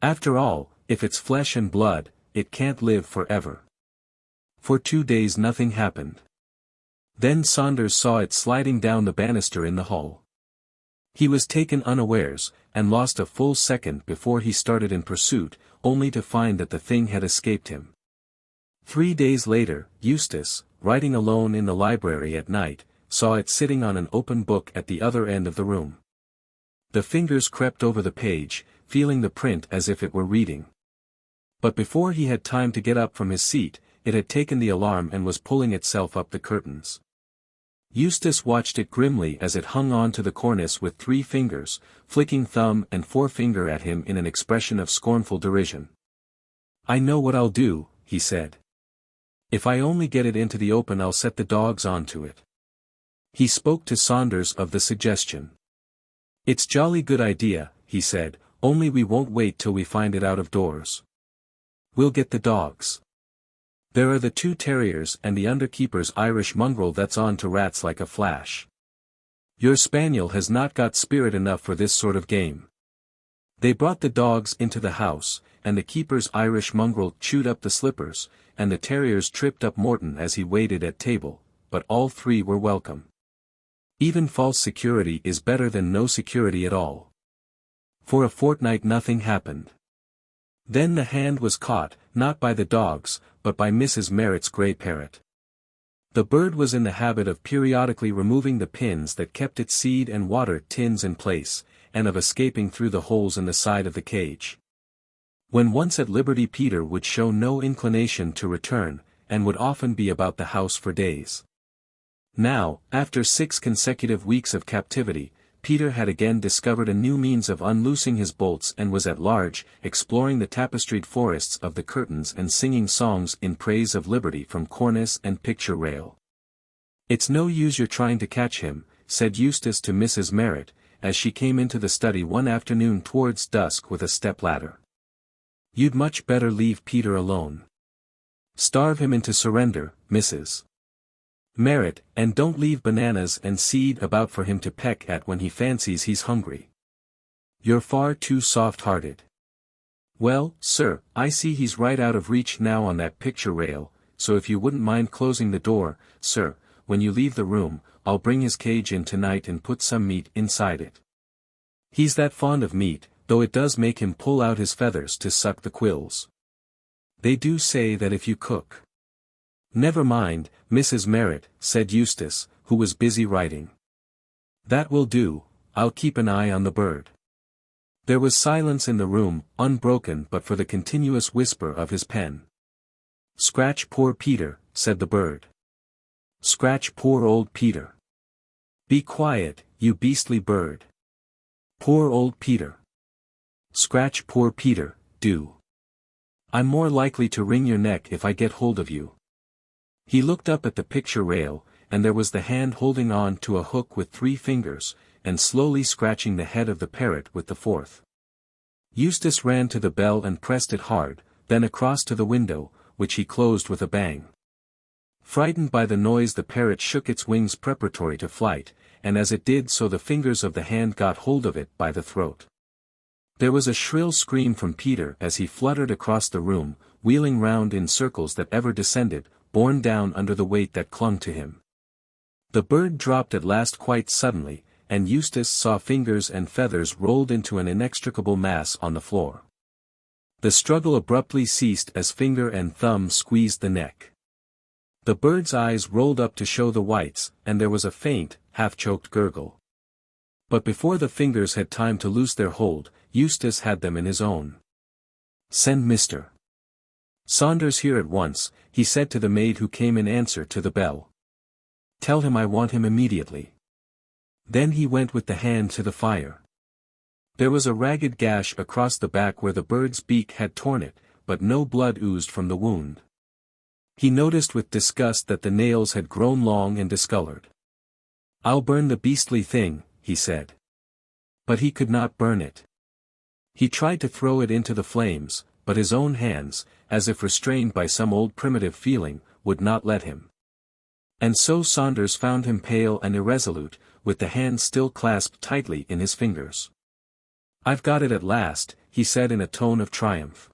After all, if it's flesh and blood, it can't live forever. For 2 days nothing happened. Then Saunders saw it sliding down the banister in the hall. He was taken unawares, and lost a full second before he started in pursuit, only to find that the thing had escaped him. 3 days later, Eustace, writing alone in the library at night, saw it sitting on an open book at the other end of the room. The fingers crept over the page, feeling the print as if it were reading. But before he had time to get up from his seat, it had taken the alarm and was pulling itself up the curtains. Eustace watched it grimly as it hung on to the cornice with 3 fingers, flicking thumb and forefinger at him in an expression of scornful derision. I know what I'll do, he said. If I only get it into the open I'll set the dogs on to it. He spoke to Saunders of the suggestion. It's jolly good idea, he said, only we won't wait till we find it out of doors. We'll get the dogs. There are the 2 terriers and the underkeeper's Irish mongrel that's on to rats like a flash. Your spaniel has not got spirit enough for this sort of game. They brought the dogs into the house, and the keeper's Irish mongrel chewed up the slippers, and the terriers tripped up Morton as he waited at table, but all 3 were welcome. Even false security is better than no security at all. For a fortnight nothing happened. Then the hand was caught, not by the dogs, but by Mrs. Merritt's grey parrot. The bird was in the habit of periodically removing the pins that kept its seed and water tins in place, and of escaping through the holes in the side of the cage. When once at liberty Peter would show no inclination to return, and would often be about the house for days. Now, after 6 consecutive weeks of captivity, Peter had again discovered a new means of unloosing his bolts and was at large, exploring the tapestried forests of the curtains and singing songs in praise of liberty from cornice and picture rail. It's no use your trying to catch him, said Eustace to Mrs. Merritt, as she came into the study one afternoon towards dusk with a step-ladder. You'd much better leave Peter alone. Starve him into surrender, Mrs. Merritt, and don't leave bananas and seed about for him to peck at when he fancies he's hungry. You're far too soft-hearted. Well, sir, I see he's right out of reach now on that picture rail, so if you wouldn't mind closing the door, sir, when you leave the room, I'll bring his cage in tonight and put some meat inside it. He's that fond of meat, though it does make him pull out his feathers to suck the quills. They do say that if you cook. Never mind, Mrs. Merritt, said Eustace, who was busy writing. That will do, I'll keep an eye on the bird. There was silence in the room, unbroken but for the continuous whisper of his pen. Scratch poor Peter, said the bird. Scratch poor old Peter. Be quiet, you beastly bird. Poor old Peter. Scratch poor Peter, do. I'm more likely to wring your neck if I get hold of you. He looked up at the picture rail, and there was the hand holding on to a hook with 3 fingers, and slowly scratching the head of the parrot with the 4th. Eustace ran to the bell and pressed it hard, then across to the window, which he closed with a bang. Frightened by the noise, the parrot shook its wings preparatory to flight, and as it did so the fingers of the hand got hold of it by the throat. There was a shrill scream from Peter as he fluttered across the room, wheeling round in circles that ever descended, borne down under the weight that clung to him. The bird dropped at last quite suddenly, and Eustace saw fingers and feathers rolled into an inextricable mass on the floor. The struggle abruptly ceased as finger and thumb squeezed the neck. The bird's eyes rolled up to show the whites, and there was a faint, half-choked gurgle. But before the fingers had time to loose their hold, Eustace had them in his own. "Send Mr. Saunders here at once," he said to the maid who came in answer to the bell. "Tell him I want him immediately." Then he went with the hand to the fire. There was a ragged gash across the back where the bird's beak had torn it, but no blood oozed from the wound. He noticed with disgust that the nails had grown long and discolored. "I'll burn the beastly thing," he said. But he could not burn it. He tried to throw it into the flames, but his own hands, as if restrained by some old primitive feeling, would not let him. And so Saunders found him pale and irresolute, with the hand still clasped tightly in his fingers. "I've got it at last," he said in a tone of triumph.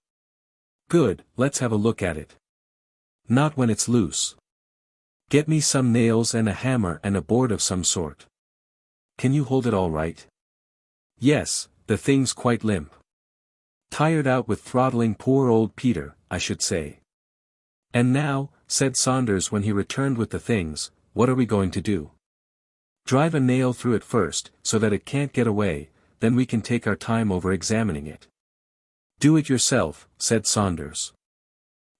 "Good, let's have a look at it." "Not when it's loose. Get me some nails and a hammer and a board of some sort." "Can you hold it all right?" "Yes, the thing's quite limp. Tired out with throttling poor old Peter, I should say." "And now," said Saunders when he returned with the things, "what are we going to do?" "Drive a nail through it first, so that it can't get away, then we can take our time over examining it." "Do it yourself," said Saunders.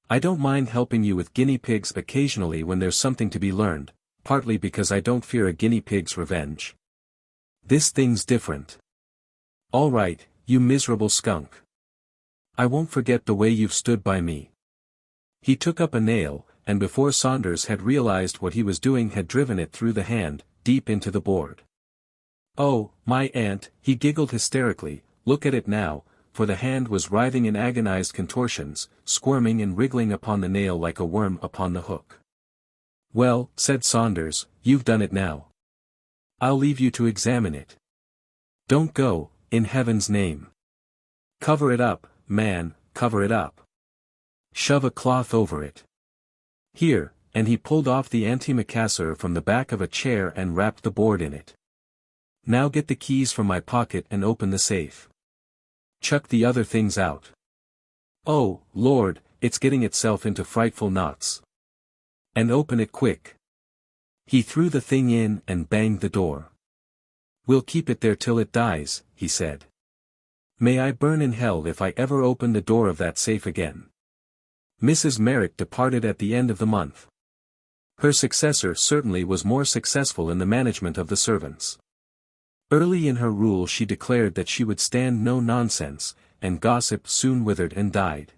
"I don't mind helping you with guinea pigs occasionally when there's something to be learned, partly because I don't fear a guinea pig's revenge. This thing's different. All right, you miserable skunk. I won't forget the way you've stood by me." He took up a nail, and before Saunders had realized what he was doing had driven it through the hand, deep into the board. "Oh, my aunt," he giggled hysterically, "look at it now," for the hand was writhing in agonized contortions, squirming and wriggling upon the nail like a worm upon the hook. "Well," said Saunders, "you've done it now. I'll leave you to examine it. Don't go, in heaven's name. Cover it up, man, cover it up. Shove a cloth over it. Here," and he pulled off the antimacassar from the back of a chair and wrapped the board in it. "Now get the keys from my pocket and open the safe. Chuck the other things out. Oh, Lord, it's getting itself into frightful knots. And open it quick." He threw the thing in and banged the door. "We'll keep it there till it dies," he said. "May I burn in hell if I ever open the door of that safe again." Mrs. Merrick departed at the end of the month. Her successor certainly was more successful in the management of the servants. Early in her rule she declared that she would stand no nonsense, and gossip soon withered and died.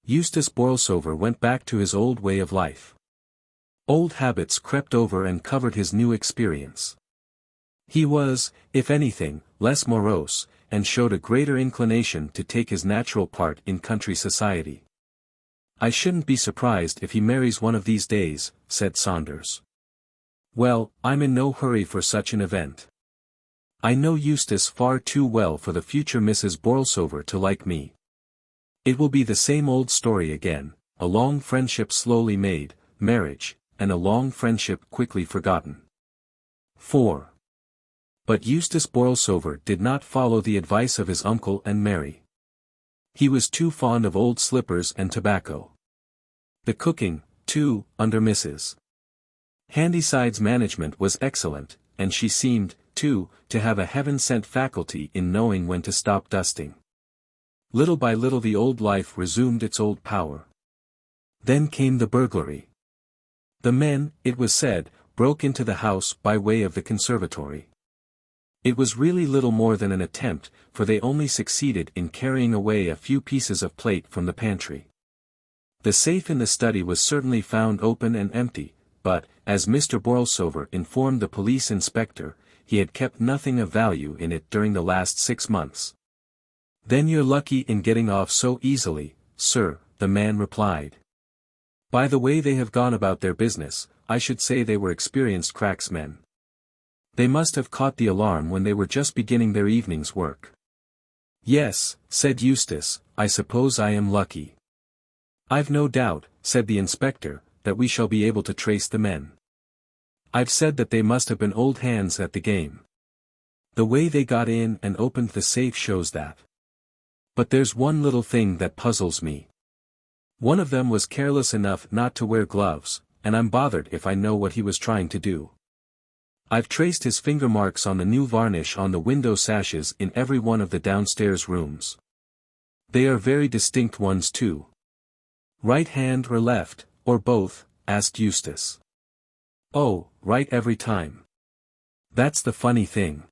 Eustace Borlsover went back to his old way of life. Old habits crept over and covered his new experience. He was, if anything, less morose, and showed a greater inclination to take his natural part in country society. "I shouldn't be surprised if he marries one of these days," said Saunders. "Well, I'm in no hurry for such an event. I know Eustace far too well for the future Mrs. Borlsover to like me. It will be the same old story again, a long friendship slowly made, marriage, and a long friendship quickly forgotten." 4. But Eustace Borlsover did not follow the advice of his uncle and Mary. He was too fond of old slippers and tobacco. The cooking, too, under Mrs. Handyside's management was excellent, and she seemed, too, to have a heaven-sent faculty in knowing when to stop dusting. Little by little the old life resumed its old power. Then came the burglary. The men, it was said, broke into the house by way of the conservatory. It was really little more than an attempt, for they only succeeded in carrying away a few pieces of plate from the pantry. The safe in the study was certainly found open and empty, but, as Mr. Borlsover informed the police inspector, he had kept nothing of value in it during the last 6 months. "Then you're lucky in getting off so easily, sir," the man replied. "By the way they have gone about their business, I should say they were experienced cracksmen. They must have caught the alarm when they were just beginning their evening's work." "Yes," said Eustace, "I suppose I am lucky." "I've no doubt," said the inspector, "that we shall be able to trace the men. I've said that they must have been old hands at the game. The way they got in and opened the safe shows that. But there's one little thing that puzzles me. One of them was careless enough not to wear gloves, and I'm bothered if I know what he was trying to do. I've traced his finger marks on the new varnish on the window sashes in every one of the downstairs rooms. They are very distinct ones too." "Right hand or left, or both?" asked Eustace. "Oh, right every time. That's the funny thing.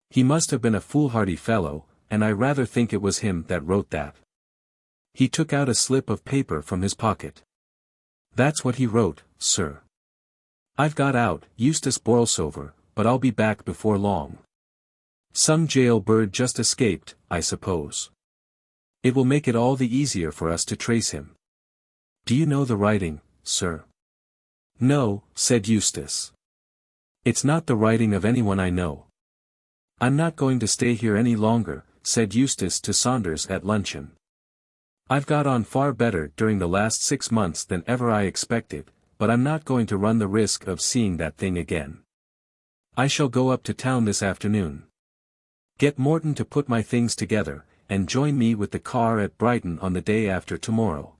He must have been a foolhardy fellow, and I rather think it was him that wrote that." He took out a slip of paper from his pocket. "That's what he wrote, sir. I've got out, Eustace Borlsover, but I'll be back before long. Some jail bird just escaped, I suppose. It will make it all the easier for us to trace him." "Do you know the writing, sir?" "No," said Eustace. "It's not the writing of anyone I know." "I'm not going to stay here any longer," said Eustace to Saunders at luncheon. "I've got on far better during the last 6 months than ever I expected, but I'm not going to run the risk of seeing that thing again. I shall go up to town this afternoon. Get Morton to put my things together, and join me with the car at Brighton on the day after tomorrow.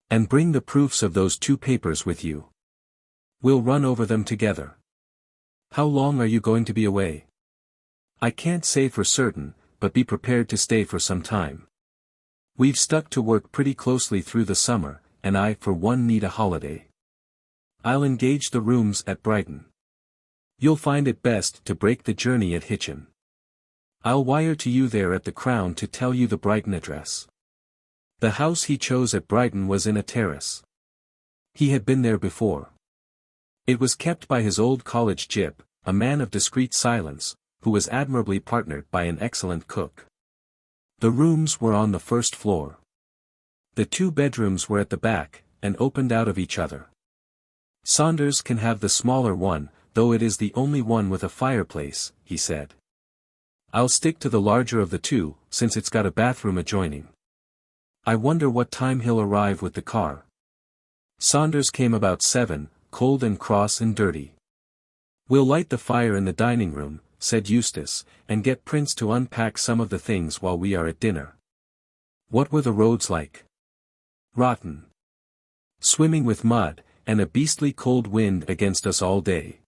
And bring the proofs of those 2 papers with you. We'll run over them together." "How long are you going to be away?" "I can't say for certain, but be prepared to stay for some time. We've stuck to work pretty closely through the summer, and I for one need a holiday. I'll engage the rooms at Brighton. You'll find it best to break the journey at Hitchin. I'll wire to you there at the Crown to tell you the Brighton address." The house he chose at Brighton was in a terrace. He had been there before. It was kept by his old college gyp, a man of discreet silence, who was admirably partnered by an excellent cook. The rooms were on the first floor. The 2 bedrooms were at the back, and opened out of each other. "Saunders can have the smaller one, though it is the only one with a fireplace," he said. "I'll stick to the larger of the 2, since it's got a bathroom adjoining. I wonder what time he'll arrive with the car." Saunders came about 7, cold and cross and dirty. "We'll light the fire in the dining room," said Eustace, "and get Prince to unpack some of the things while we are at dinner." "What were the roads like?" "Rotten. Swimming with mud, and a beastly cold wind against us all day.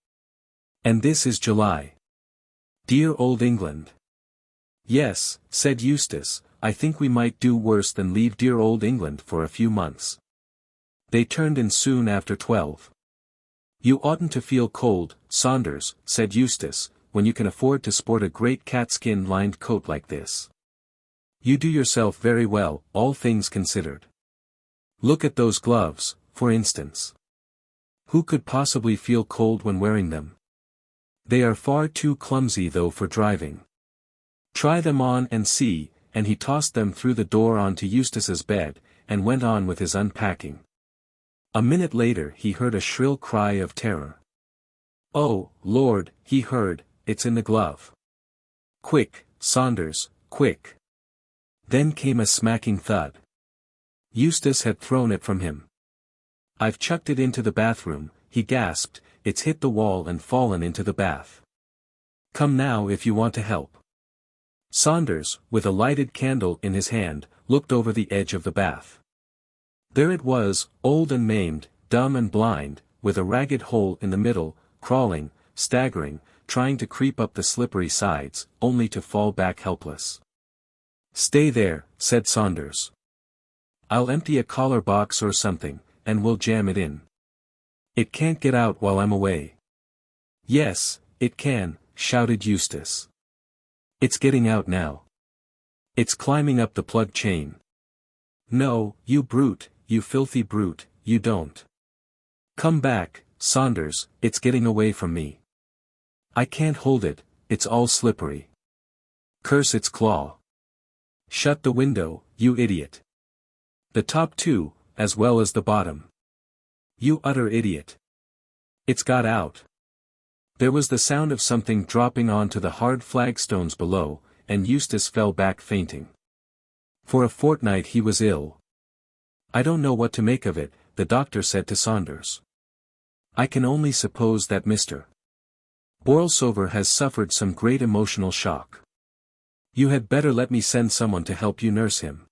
And this is July. Dear old England." "Yes," said Eustace, "I think we might do worse than leave dear old England for a few months." They turned in soon after 12. "You oughtn't to feel cold, Saunders," said Eustace, "when you can afford to sport a great catskin-lined coat like this. You do yourself very well, all things considered. Look at those gloves, for instance. Who could possibly feel cold when wearing them? They are far too clumsy though for driving. Try them on and see," and he tossed them through the door onto Eustace's bed, and went on with his unpacking. A minute later he heard a shrill cry of terror. "Oh, Lord," he heard, "it's in the glove. Quick, Saunders, quick." Then came a smacking thud. Eustace had thrown it from him. "I've chucked it into the bathroom," he gasped, "it's hit the wall and fallen into the bath. Come now if you want to help." Saunders, with a lighted candle in his hand, looked over the edge of the bath. There it was, old and maimed, dumb and blind, with a ragged hole in the middle, crawling, staggering, trying to creep up the slippery sides, only to fall back helpless. "Stay there," said Saunders. "I'll empty a collar box or something, and we'll jam it in. It can't get out while I'm away." "Yes, it can," shouted Eustace. "It's getting out now. It's climbing up the plug chain." "No, you brute, you filthy brute, you don't." Come back, Saunders, it's getting away from me. I can't hold it, it's all slippery. Curse its claw. Shut the window, you idiot. The top too, as well as the bottom. You utter idiot. It's got out. There was the sound of something dropping onto the hard flagstones below, and Eustace fell back fainting. For a fortnight he was ill. I don't know what to make of it, the doctor said to Saunders. I can only suppose that Mr. Borlsover has suffered some great emotional shock. You had better let me send someone to help you nurse him.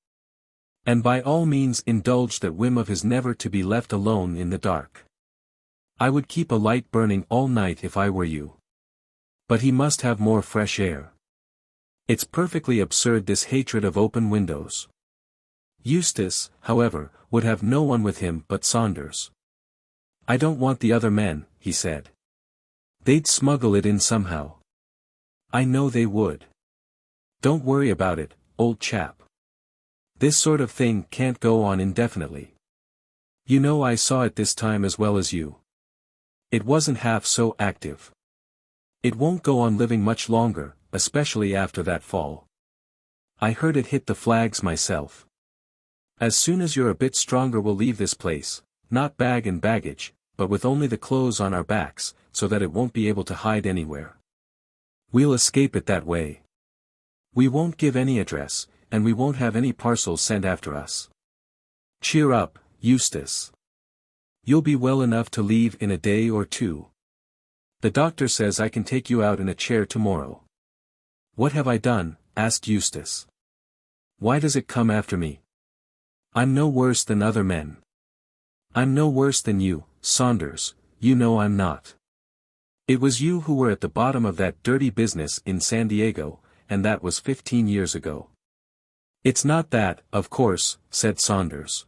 And by all means indulge that whim of his never to be left alone in the dark. I would keep a light burning all night if I were you. But he must have more fresh air. It's perfectly absurd, this hatred of open windows. Eustace, however, would have no one with him but Saunders. I don't want the other men, he said. They'd smuggle it in somehow. I know they would. Don't worry about it, old chap. This sort of thing can't go on indefinitely. You know, I saw it this time as well as you. It wasn't half so active. It won't go on living much longer, especially after that fall. I heard it hit the flags myself. As soon as you're a bit stronger we'll leave this place, not bag and baggage, but with only the clothes on our backs, so that it won't be able to hide anywhere. We'll escape it that way. We won't give any address, and we won't have any parcels sent after us. Cheer up, Eustace. You'll be well enough to leave in a day or two. The doctor says I can take you out in a chair tomorrow. What have I done? Asked Eustace. Why does it come after me? I'm no worse than other men. I'm no worse than you, Saunders, you know I'm not. It was you who were at the bottom of that dirty business in San Diego, and that was 15 years ago. It's not that, of course, said Saunders.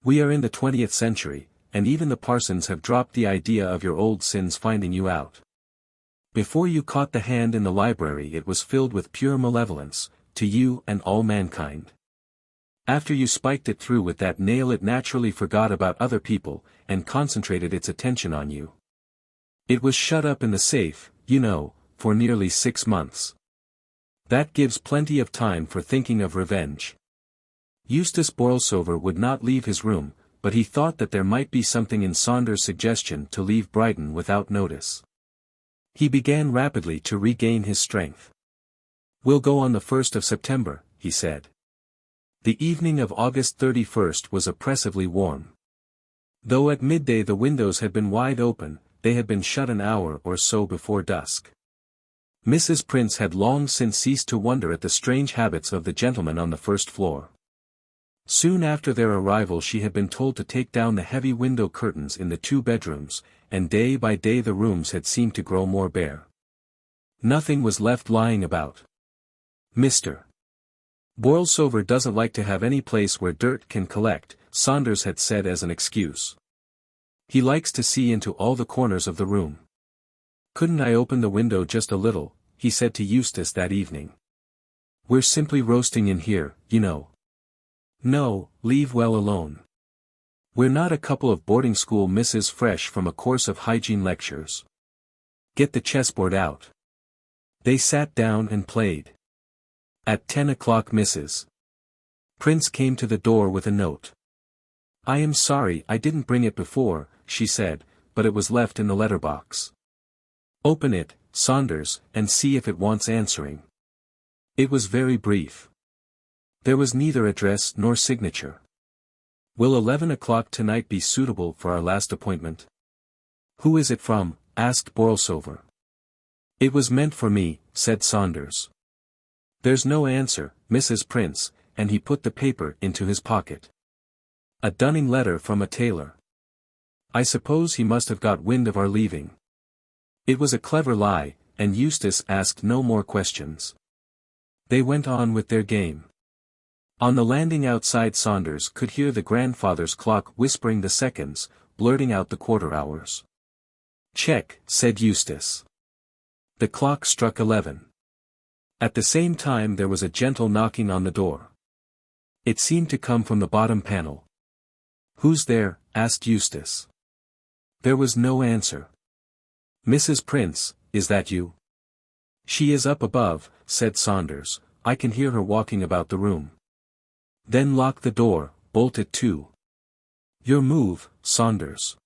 We are in the 20th century, and even the parsons have dropped the idea of your old sins finding you out. Before you caught the hand in the library it was filled with pure malevolence, to you and all mankind. After you spiked it through with that nail it naturally forgot about other people, and concentrated its attention on you. It was shut up in the safe, you know, for nearly 6 months. That gives plenty of time for thinking of revenge. Eustace Borlsover would not leave his room, but he thought that there might be something in Saunders' suggestion to leave Brighton without notice. He began rapidly to regain his strength. We'll go on the 1st of September, he said. The evening of August 31st was oppressively warm. Though at midday the windows had been wide open, they had been shut an hour or so before dusk. Mrs. Prince had long since ceased to wonder at the strange habits of the gentlemen on the first floor. Soon after their arrival she had been told to take down the heavy window curtains in the 2 bedrooms, and day by day the rooms had seemed to grow more bare. Nothing was left lying about. Mr. Borlsover doesn't like to have any place where dirt can collect, Saunders had said as an excuse. He likes to see into all the corners of the room. Couldn't I open the window just a little, he said to Eustace that evening. We're simply roasting in here, you know. No, leave well alone. We're not a couple of boarding school misses fresh from a course of hygiene lectures. Get the chessboard out. They sat down and played. At 10 o'clock Mrs. Prince came to the door with a note. I am sorry I didn't bring it before, she said, but it was left in the letterbox. Open it, Saunders, and see if it wants answering. It was very brief. There was neither address nor signature. Will 11 o'clock tonight be suitable for our last appointment? Who is it from? Asked Borlsover. It was meant for me, said Saunders. There's no answer, Mrs. Prince, and he put the paper into his pocket. A dunning letter from a tailor. I suppose he must have got wind of our leaving. It was a clever lie, and Eustace asked no more questions. They went on with their game. On the landing outside Saunders could hear the grandfather's clock whispering the seconds, blurting out the quarter hours. Check, said Eustace. The clock struck 11. At the same time there was a gentle knocking on the door. It seemed to come from the bottom panel. Who's there? Asked Eustace. There was no answer. "Mrs. Prince, is that you?" "She is up above," said Saunders. "I can hear her walking about the room." "Then lock the door, bolt it too." "Your move, Saunders."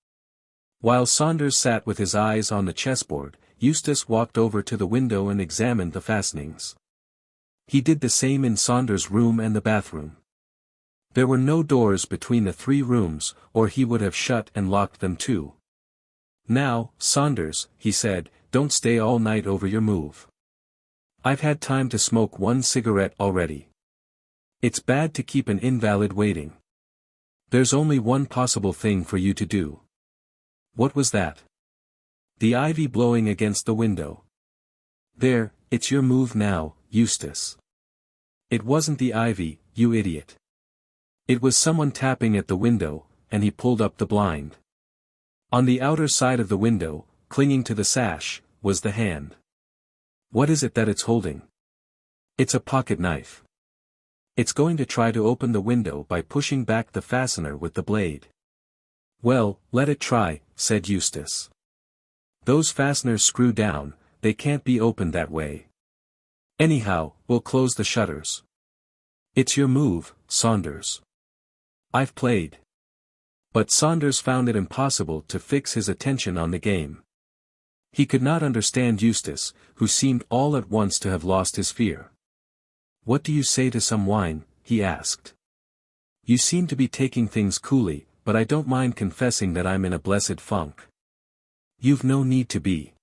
While Saunders sat with his eyes on the chessboard, Eustace walked over to the window and examined the fastenings. He did the same in Saunders' room and the bathroom. There were no doors between the 3 rooms, or he would have shut and locked them too. "Now, Saunders," he said, "don't stay all night over your move. I've had time to smoke 1 cigarette already. It's bad to keep an invalid waiting. There's only one possible thing for you to do." "What was that?" "The ivy blowing against the window." "There, it's your move now, Eustace." "It wasn't the ivy, you idiot. It was someone tapping at the window," and he pulled up the blind. On the outer side of the window, clinging to the sash, was the hand. "What is it that it's holding?" "It's a pocket knife. It's going to try to open the window by pushing back the fastener with the blade." "Well, let it try," said Eustace. "Those fasteners screw down, they can't be opened that way. Anyhow, we'll close the shutters. It's your move, Saunders." "I've played." But Saunders found it impossible to fix his attention on the game. He could not understand Eustace, who seemed all at once to have lost his fear. "What do you say to some wine?" he asked. "You seem to be taking things coolly, but I don't mind confessing that I'm in a blessed funk." "You've no need to be.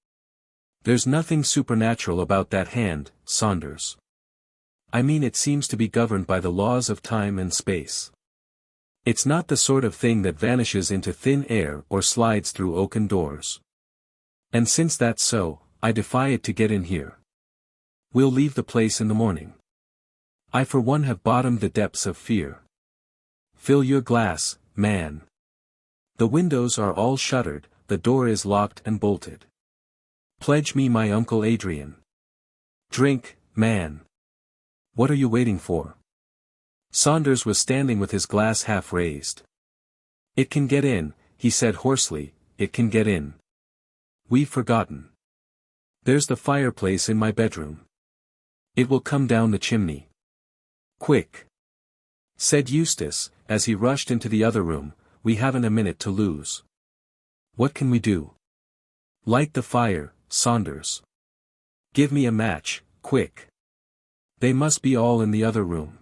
There's nothing supernatural about that hand, Saunders. I mean, it seems to be governed by the laws of time and space. It's not the sort of thing that vanishes into thin air or slides through oaken doors. And since that's so, I defy it to get in here. We'll leave the place in the morning. I for one have bottomed the depths of fear. Fill your glass, man. The windows are all shuttered, the door is locked and bolted. Pledge me my Uncle Adrian. Drink, man. What are you waiting for?" Saunders was standing with his glass half raised. "It can get in," he said hoarsely, "it can get in. We've forgotten. There's the fireplace in my bedroom. It will come down the chimney." "Quick," said Eustace, as he rushed into the other room, "we haven't a minute to lose." "What can we do?" "Light the fire, Saunders. Give me a match, quick. They must be all in the other room."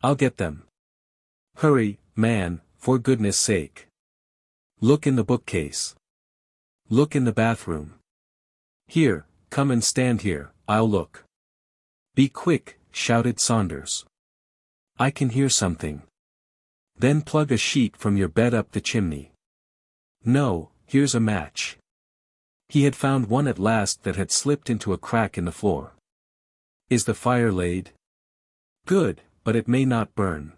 "I'll get them." "Hurry, man, for goodness sake. Look in the bookcase. Look in the bathroom. Here, come and stand here, I'll look." "Be quick," shouted Saunders. "I can hear something." "Then plug a sheet from your bed up the chimney." "No, here's a match." He had found one at last that had slipped into a crack in the floor. "Is the fire laid?" "Good, but it may not burn."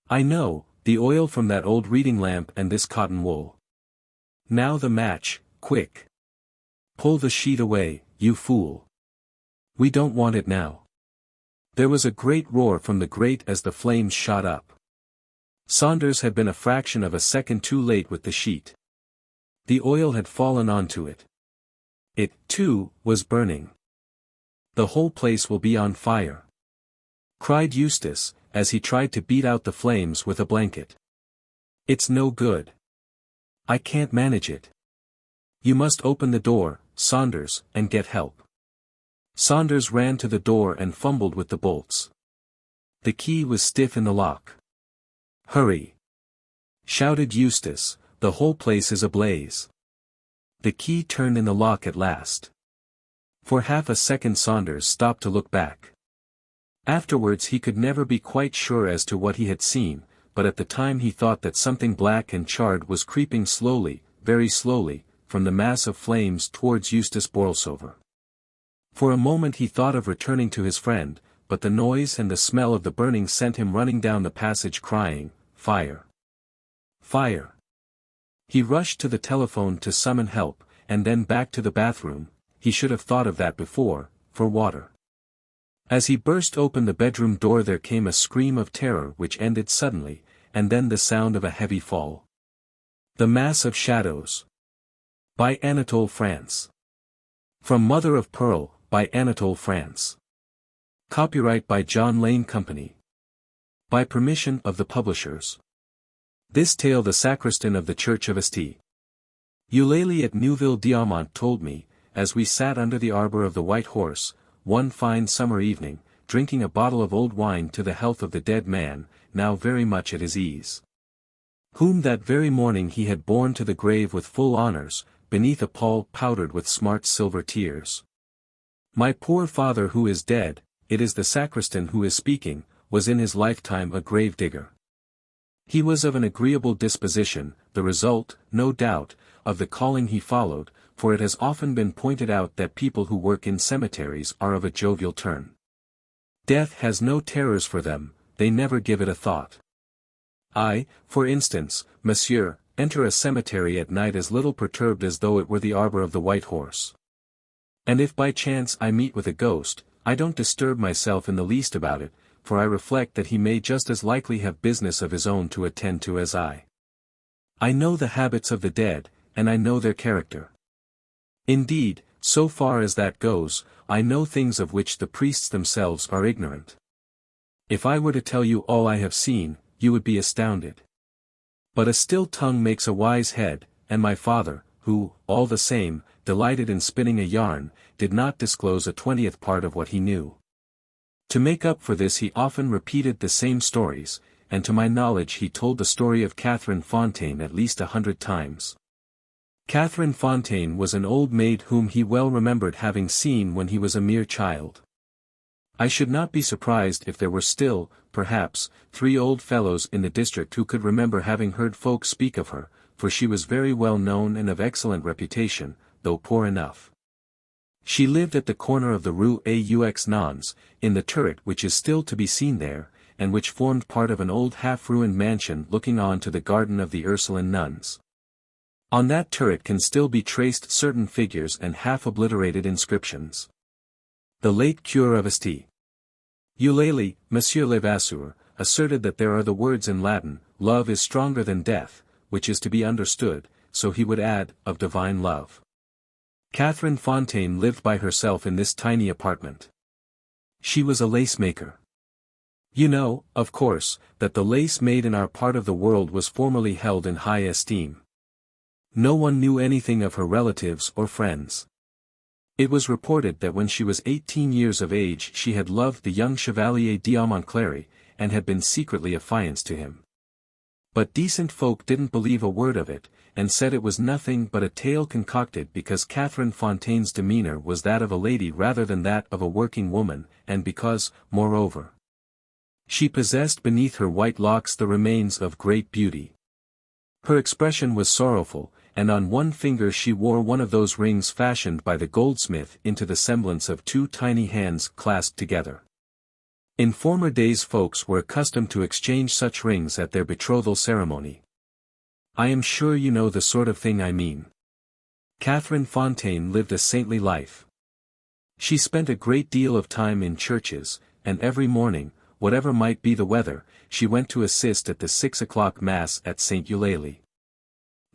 "I know, the oil from that old reading lamp and this cotton wool." "Now the match, quick. Pull the sheet away, you fool. We don't want it now." There was a great roar from the grate as the flames shot up. Saunders had been a fraction of a second too late with the sheet. The oil had fallen onto it. It, too, was burning. "The whole place will be on fire," cried Eustace, as he tried to beat out the flames with a blanket. "It's no good. I can't manage it. You must open the door, Saunders, and get help." Saunders ran to the door and fumbled with the bolts. The key was stiff in the lock. "Hurry!" shouted Eustace, "the whole place is ablaze." The key turned in the lock at last. For half a second Saunders stopped to look back. Afterwards he could never be quite sure as to what he had seen, but at the time he thought that something black and charred was creeping slowly, very slowly, from the mass of flames towards Eustace Borlsover. For a moment he thought of returning to his friend, but the noise and the smell of the burning sent him running down the passage crying, "Fire! Fire!" He rushed to the telephone to summon help, and then back to the bathroom. He should have thought of that before, for water. As he burst open the bedroom door there came a scream of terror which ended suddenly, and then the sound of a heavy fall. The Mass of Shadows. By Anatole France. From Mother of Pearl, by Anatole France. Copyright by John Lane Company. By permission of the publishers. This tale the sacristan of the Church of St. Eulalie at Neuville-d'Aumont told me, as we sat under the arbor of the White Horse, one fine summer evening, drinking a bottle of old wine to the health of the dead man, now very much at his ease, whom that very morning he had borne to the grave with full honours, beneath a pall powdered with smart silver tears. My poor father who is dead, it is the sacristan who is speaking, was in his lifetime a grave digger. He was of an agreeable disposition, the result, no doubt, of the calling he followed, for it has often been pointed out that people who work in cemeteries are of a jovial turn. Death has no terrors for them, they never give it a thought. I, for instance, monsieur, enter a cemetery at night as little perturbed as though it were the arbor of the White Horse. And if by chance I meet with a ghost, I don't disturb myself in the least about it, for I reflect that he may just as likely have business of his own to attend to as I. I know the habits of the dead, and I know their character. Indeed, so far as that goes, I know things of which the priests themselves are ignorant. If I were to tell you all I have seen, you would be astounded. But a still tongue makes a wise head, and my father, who, all the same, delighted in spinning a yarn, did not disclose a 20th part of what he knew. To make up for this he often repeated the same stories, and to my knowledge he told the story of Catherine Fontaine at least 100 times. Catherine Fontaine was an old maid whom he well remembered having seen when he was a mere child. I should not be surprised if there were still, perhaps, 3 old fellows in the district who could remember having heard folk speak of her, for she was very well known and of excellent reputation, though poor enough. She lived at the corner of the Rue aux Nuns, in the turret which is still to be seen there, and which formed part of an old half-ruined mansion looking on to the garden of the Ursuline nuns. On that turret can still be traced certain figures and half-obliterated inscriptions. The late cure of St. Eulalie, Monsieur Levasseur, asserted that there are the words in Latin, love is stronger than death, which is to be understood, so he would add, of divine love. Catherine Fontaine lived by herself in this tiny apartment. She was a lace-maker. You know, of course, that the lace made in our part of the world was formerly held in high esteem. No one knew anything of her relatives or friends. It was reported that when she was 18 years of age she had loved the young Chevalier d'Aumont, and had been secretly affianced to him. But decent folk didn't believe a word of it, and said it was nothing but a tale concocted because Catherine Fontaine's demeanour was that of a lady rather than that of a working woman, and because, moreover, she possessed beneath her white locks the remains of great beauty. Her expression was sorrowful, and on one finger she wore one of those rings fashioned by the goldsmith into the semblance of 2 tiny hands clasped together. In former days folks were accustomed to exchange such rings at their betrothal ceremony. I am sure you know the sort of thing I mean. Catherine Fontaine lived a saintly life. She spent a great deal of time in churches, and every morning, whatever might be the weather, she went to assist at the 6 o'clock Mass at St. Eulalie.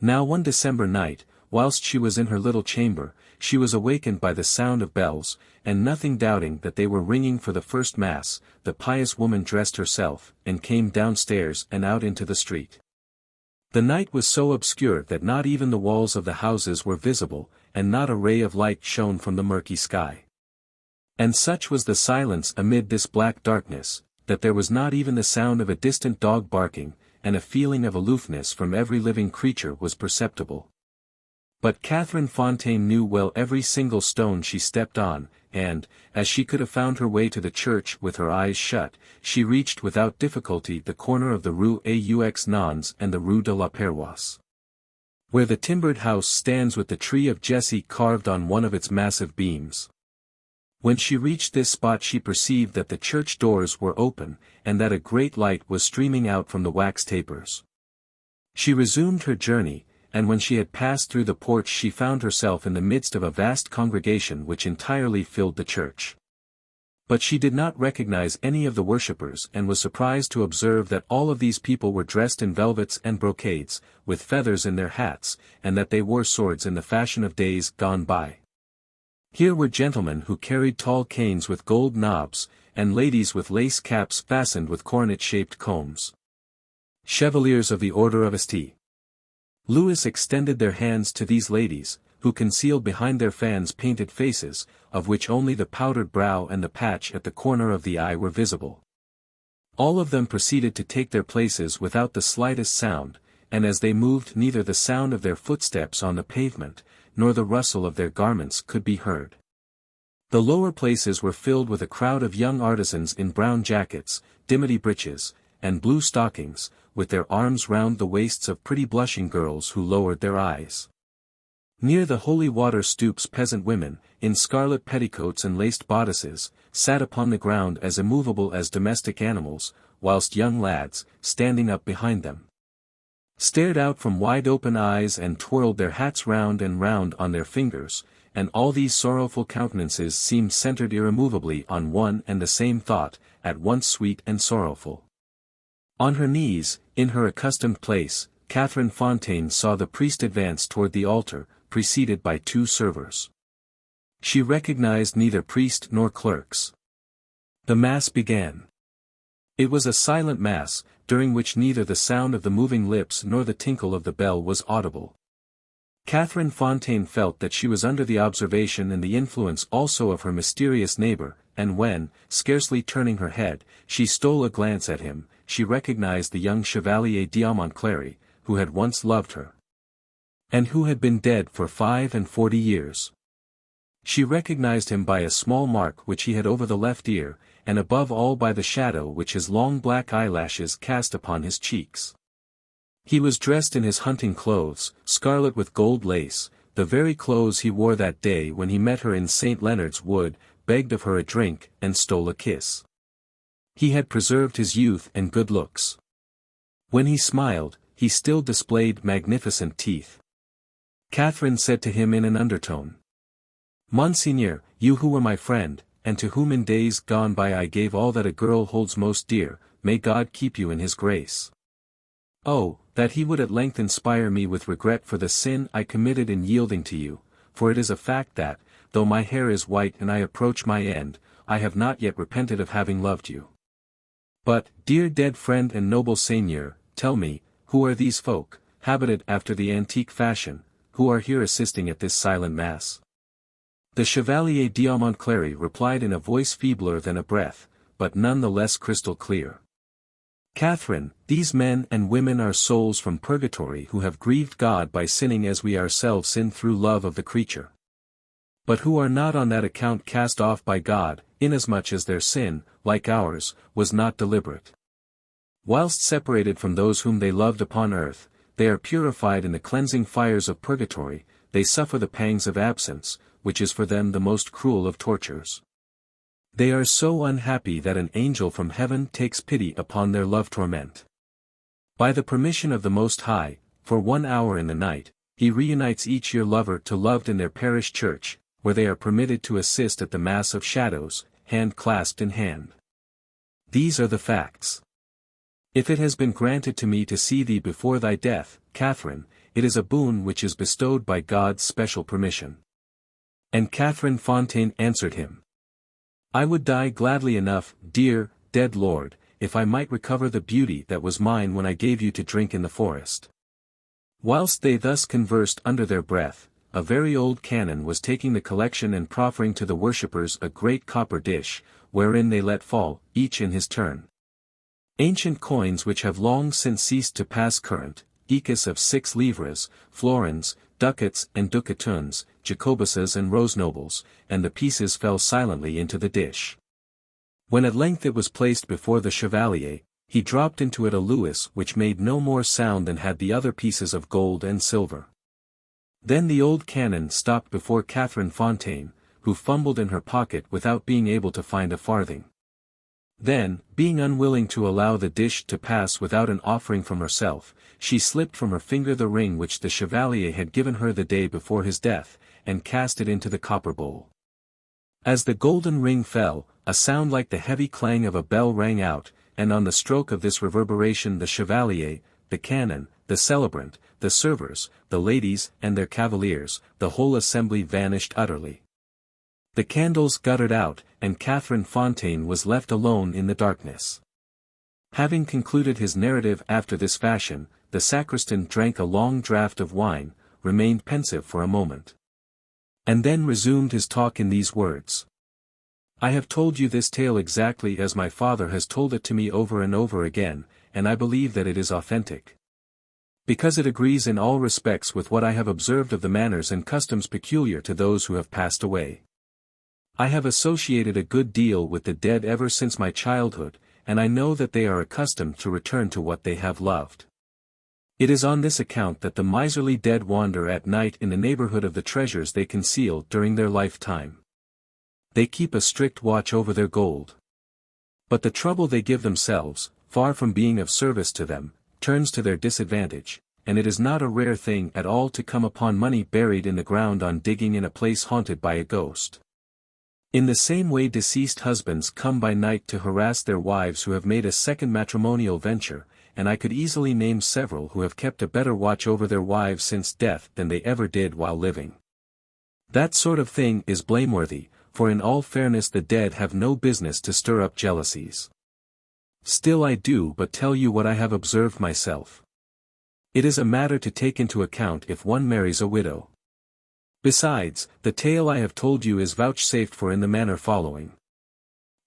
Now one December night, whilst she was in her little chamber, she was awakened by the sound of bells, and nothing doubting that they were ringing for the first Mass, the pious woman dressed herself, and came downstairs and out into the street. The night was so obscure that not even the walls of the houses were visible, and not a ray of light shone from the murky sky. And such was the silence amid this black darkness, that there was not even the sound of a distant dog barking, and a feeling of aloofness from every living creature was perceptible. But Catherine Fontaine knew well every single stone she stepped on, and, as she could have found her way to the church with her eyes shut, she reached without difficulty the corner of the Rue aux Nuns and the Rue de la Paroisse, where the timbered house stands with the tree of Jesse carved on one of its massive beams. When she reached this spot she perceived that the church doors were open, and that a great light was streaming out from the wax tapers. She resumed her journey, and when she had passed through the porch she found herself in the midst of a vast congregation which entirely filled the church. But she did not recognize any of the worshippers and was surprised to observe that all of these people were dressed in velvets and brocades, with feathers in their hats, and that they wore swords in the fashion of days gone by. Here were gentlemen who carried tall canes with gold knobs, and ladies with lace caps fastened with coronet-shaped combs. Chevaliers of the Order of St. Louis extended their hands to these ladies, who concealed behind their fans painted faces, of which only the powdered brow and the patch at the corner of the eye were visible. All of them proceeded to take their places without the slightest sound, and as they moved neither the sound of their footsteps on the pavement, nor the rustle of their garments could be heard. The lower places were filled with a crowd of young artisans in brown jackets, dimity breeches, and blue stockings, with their arms round the waists of pretty blushing girls who lowered their eyes. Near the holy water stoops peasant women, in scarlet petticoats and laced bodices, sat upon the ground as immovable as domestic animals, whilst young lads, standing up behind them, stared out from wide-open eyes and twirled their hats round and round on their fingers, and all these sorrowful countenances seemed centered irremovably on one and the same thought, at once sweet and sorrowful. On her knees, in her accustomed place, Catherine Fontaine saw the priest advance toward the altar, preceded by 2 servers. She recognized neither priest nor clerks. The Mass began. It was a silent Mass, during which neither the sound of the moving lips nor the tinkle of the bell was audible. Catherine Fontaine felt that she was under the observation and the influence also of her mysterious neighbor, and when, scarcely turning her head, she stole a glance at him, she recognized the young Chevalier d'Aumont-Cléry, who had once loved her, and who had been dead for 45 years. She recognized him by a small mark which he had over the left ear, and above all by the shadow which his long black eyelashes cast upon his cheeks. He was dressed in his hunting clothes, scarlet with gold lace, the very clothes he wore that day when he met her in St. Leonard's Wood, begged of her a drink, and stole a kiss. He had preserved his youth and good looks. When he smiled, he still displayed magnificent teeth. Catherine said to him in an undertone, "Monseigneur, you who were my friend, and to whom in days gone by I gave all that a girl holds most dear, may God keep you in his grace. Oh, that he would at length inspire me with regret for the sin I committed in yielding to you, for it is a fact that, though my hair is white and I approach my end, I have not yet repented of having loved you. But, dear dead friend and noble seigneur, tell me, who are these folk, habited after the antique fashion, who are here assisting at this silent Mass?" The Chevalier d'Aumont-Cléry replied in a voice feebler than a breath, but none the less crystal clear. "Catherine, these men and women are souls from purgatory who have grieved God by sinning as we ourselves sin through love of the creature. But who are not on that account cast off by God, inasmuch as their sin, like ours, was not deliberate. Whilst separated from those whom they loved upon earth, they are purified in the cleansing fires of purgatory, they suffer the pangs of absence, which is for them the most cruel of tortures. They are so unhappy that an angel from heaven takes pity upon their love torment. By the permission of the Most High, for 1 hour in the night, he reunites each your lover to loved in their parish church, where they are permitted to assist at the Mass of Shadows, hand clasped in hand. These are the facts. If it has been granted to me to see thee before thy death, Catherine, it is a boon which is bestowed by God's special permission." And Catherine Fontaine answered him, "I would die gladly enough, dear, dead lord, if I might recover the beauty that was mine when I gave you to drink in the forest." Whilst they thus conversed under their breath, a very old canon was taking the collection and proffering to the worshippers a great copper dish, wherein they let fall, each in his turn, ancient coins which have long since ceased to pass current, écus of 6 livres, florins, ducats and ducatoons, jacobuses and rose nobles, and the pieces fell silently into the dish. When at length it was placed before the Chevalier, he dropped into it a louis which made no more sound than had the other pieces of gold and silver. Then the old canon stopped before Catherine Fontaine, who fumbled in her pocket without being able to find a farthing. Then, being unwilling to allow the dish to pass without an offering from herself, she slipped from her finger the ring which the Chevalier had given her the day before his death, and cast it into the copper bowl. As the golden ring fell, a sound like the heavy clang of a bell rang out, and on the stroke of this reverberation the chevalier, the canon, the celebrant, the servers, the ladies and their cavaliers, the whole assembly vanished utterly. The candles guttered out, and Catherine Fontaine was left alone in the darkness. Having concluded his narrative after this fashion, the sacristan drank a long draught of wine, remained pensive for a moment, and then resumed his talk in these words. I have told you this tale exactly as my father has told it to me over and over again, and I believe that it is authentic, because it agrees in all respects with what I have observed of the manners and customs peculiar to those who have passed away. I have associated a good deal with the dead ever since my childhood, and I know that they are accustomed to return to what they have loved. It is on this account that the miserly dead wander at night in the neighborhood of the treasures they conceal during their lifetime. They keep a strict watch over their gold. But the trouble they give themselves, far from being of service to them, turns to their disadvantage, and it is not a rare thing at all to come upon money buried in the ground on digging in a place haunted by a ghost. In the same way deceased husbands come by night to harass their wives who have made a second matrimonial venture, and I could easily name several who have kept a better watch over their wives since death than they ever did while living. That sort of thing is blameworthy, for in all fairness the dead have no business to stir up jealousies. Still I do but tell you what I have observed myself. It is a matter to take into account if one marries a widow. Besides, the tale I have told you is vouchsafed for in the manner following.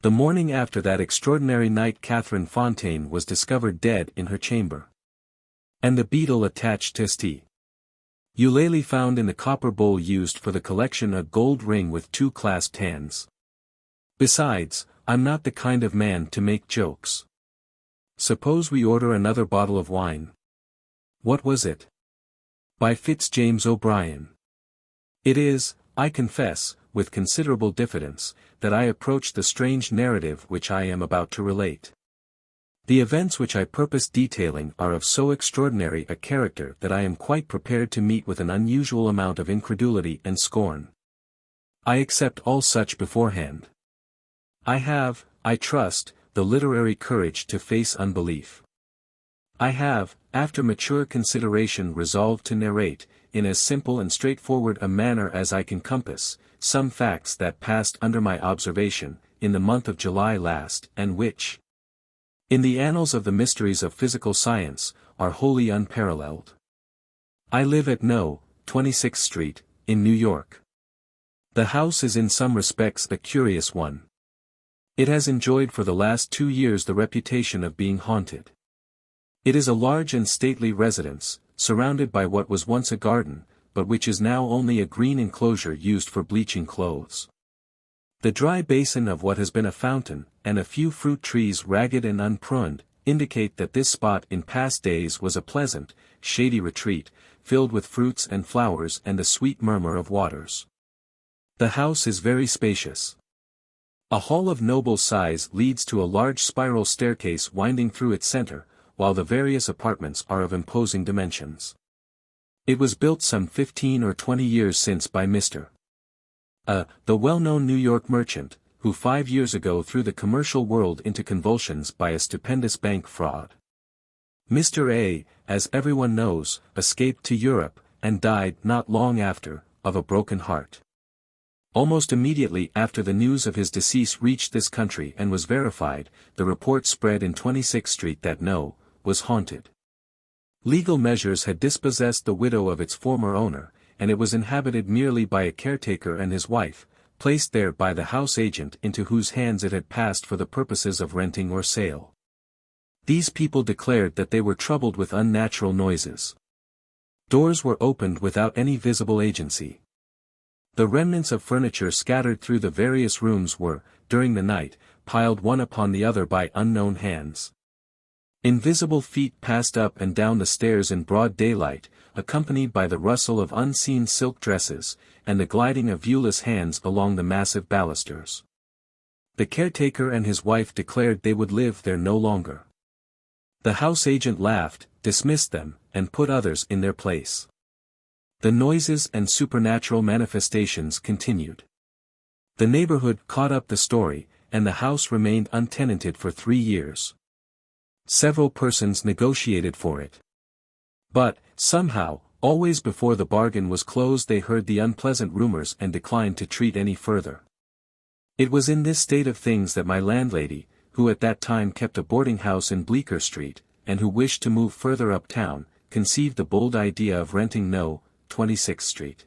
The morning after that extraordinary night Catherine Fontaine was discovered dead in her chamber, and the beetle attached to St. Eulalie found in the copper bowl used for the collection a gold ring with 2 clasped hands. Besides, I'm not the kind of man to make jokes. Suppose we order another bottle of wine. What was it? By Fitzjames O'Brien. It is, I confess, with considerable diffidence, that I approach the strange narrative which I am about to relate. The events which I purpose detailing are of so extraordinary a character that I am quite prepared to meet with an unusual amount of incredulity and scorn. I accept all such beforehand. I have, I trust, the literary courage to face unbelief. I have, after mature consideration, resolved to narrate, in as simple and straightforward a manner as I can compass, some facts that passed under my observation, in the month of July last, and which, in the annals of the mysteries of physical science, are wholly unparalleled. I live at No. 26th Street, in New York. The house is in some respects a curious one. It has enjoyed for the last 2 years the reputation of being haunted. It is a large and stately residence, surrounded by what was once a garden, but which is now only a green enclosure used for bleaching clothes. The dry basin of what has been a fountain, and a few fruit trees ragged and unpruned, indicate that this spot in past days was a pleasant, shady retreat, filled with fruits and flowers and the sweet murmur of waters. The house is very spacious. A hall of noble size leads to a large spiral staircase winding through its center, while the various apartments are of imposing dimensions. It was built some 15 or 20 years since by Mr. The well-known New York merchant, who 5 years ago threw the commercial world into convulsions by a stupendous bank fraud. Mr. A, as everyone knows, escaped to Europe, and died not long after, of a broken heart. Almost immediately after the news of his decease reached this country and was verified, the report spread in 26th Street that No. was haunted. Legal measures had dispossessed the widow of its former owner, and it was inhabited merely by a caretaker and his wife, placed there by the house agent into whose hands it had passed for the purposes of renting or sale. These people declared that they were troubled with unnatural noises. Doors were opened without any visible agency. The remnants of furniture scattered through the various rooms were, during the night, piled one upon the other by unknown hands. Invisible feet passed up and down the stairs in broad daylight, accompanied by the rustle of unseen silk dresses, and the gliding of viewless hands along the massive balusters. The caretaker and his wife declared they would live there no longer. The house agent laughed, dismissed them, and put others in their place. The noises and supernatural manifestations continued. The neighborhood caught up the story, and the house remained untenanted for 3 years. Several persons negotiated for it. But, somehow, always before the bargain was closed they heard the unpleasant rumors and declined to treat any further. It was in this state of things that my landlady, who at that time kept a boarding house in Bleecker Street, and who wished to move further uptown, conceived the bold idea of renting No. 26th Street.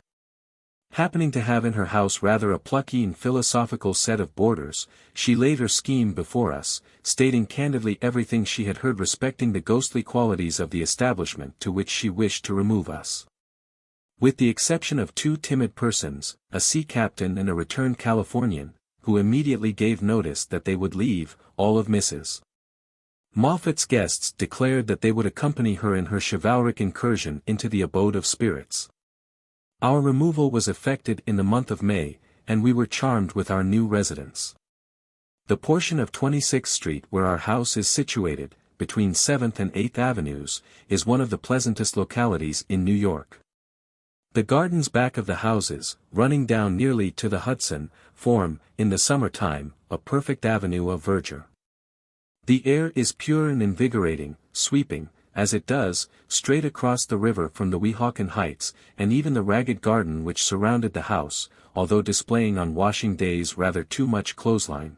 Happening to have in her house rather a plucky and philosophical set of boarders, she laid her scheme before us, stating candidly everything she had heard respecting the ghostly qualities of the establishment to which she wished to remove us. With the exception of 2 timid persons, a sea captain and a returned Californian, who immediately gave notice that they would leave, all of Mrs. Moffat's guests declared that they would accompany her in her chivalric incursion into the abode of spirits. Our removal was effected in the month of May, and we were charmed with our new residence. The portion of 26th Street where our house is situated, between 7th and 8th Avenues, is one of the pleasantest localities in New York. The gardens back of the houses, running down nearly to the Hudson, form, in the summer-time, a perfect avenue of verdure. The air is pure and invigorating, sweeping, as it does, straight across the river from the Weehawken Heights, and even the ragged garden which surrounded the house, although displaying on washing days rather too much clothesline,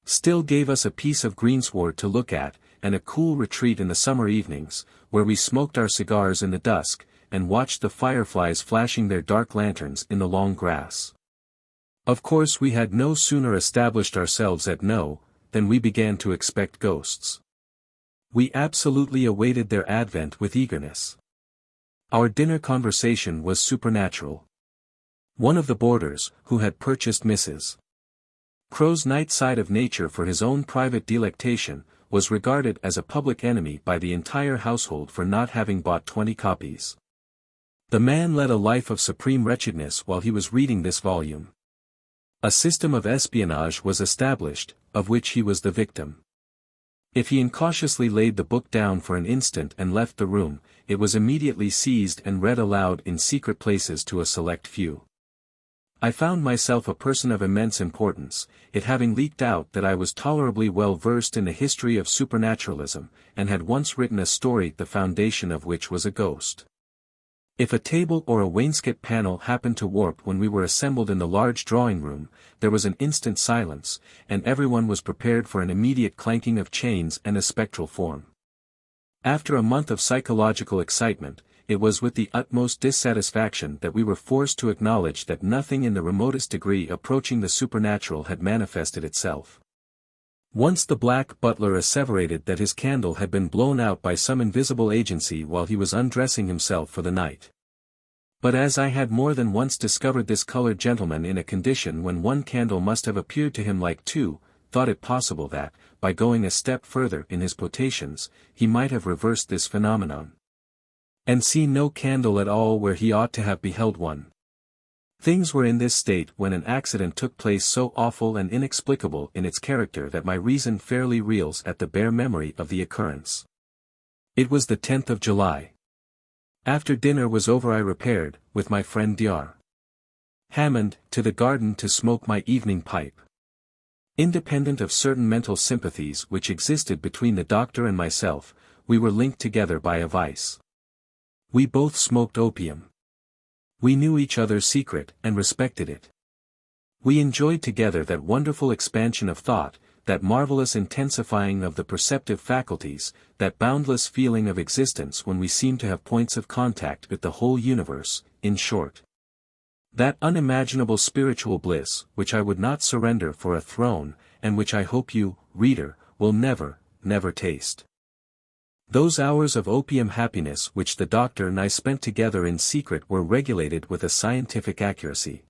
still gave us a piece of greensward to look at, and a cool retreat in the summer evenings, where we smoked our cigars in the dusk, and watched the fireflies flashing their dark lanterns in the long grass. Of course we had no sooner established ourselves at No. than we began to expect ghosts. We absolutely awaited their advent with eagerness. Our dinner conversation was supernatural. One of the boarders, who had purchased Mrs. Crow's Night Side of Nature for his own private delectation, was regarded as a public enemy by the entire household for not having bought 20 copies. The man led a life of supreme wretchedness while he was reading this volume. A system of espionage was established, of which he was the victim. If he incautiously laid the book down for an instant and left the room, it was immediately seized and read aloud in secret places to a select few. I found myself a person of immense importance, it having leaked out that I was tolerably well versed in the history of supernaturalism, and had once written a story the foundation of which was a ghost. If a table or a wainscot panel happened to warp when we were assembled in the large drawing-room, there was an instant silence, and everyone was prepared for an immediate clanking of chains and a spectral form. After a month of psychological excitement, it was with the utmost dissatisfaction that we were forced to acknowledge that nothing in the remotest degree approaching the supernatural had manifested itself. Once the black butler asseverated that his candle had been blown out by some invisible agency while he was undressing himself for the night. But as I had more than once discovered this colored gentleman in a condition when one candle must have appeared to him like 2, thought it possible that, by going a step further in his potations, he might have reversed this phenomenon, and seen no candle at all where he ought to have beheld one. Things were in this state when an accident took place so awful and inexplicable in its character that my reason fairly reels at the bare memory of the occurrence. It was the 10th of July. After dinner was over I repaired, with my friend Dr. Hammond, to the garden to smoke my evening pipe. Independent of certain mental sympathies which existed between the doctor and myself, we were linked together by a vice. We both smoked opium. We knew each other's secret and respected it. We enjoyed together that wonderful expansion of thought, that marvelous intensifying of the perceptive faculties, that boundless feeling of existence when we seem to have points of contact with the whole universe, in short. That unimaginable spiritual bliss, which I would not surrender for a throne, and which I hope you, reader, will never, never taste. Those hours of opium happiness which the doctor and I spent together in secret were regulated with a scientific accuracy.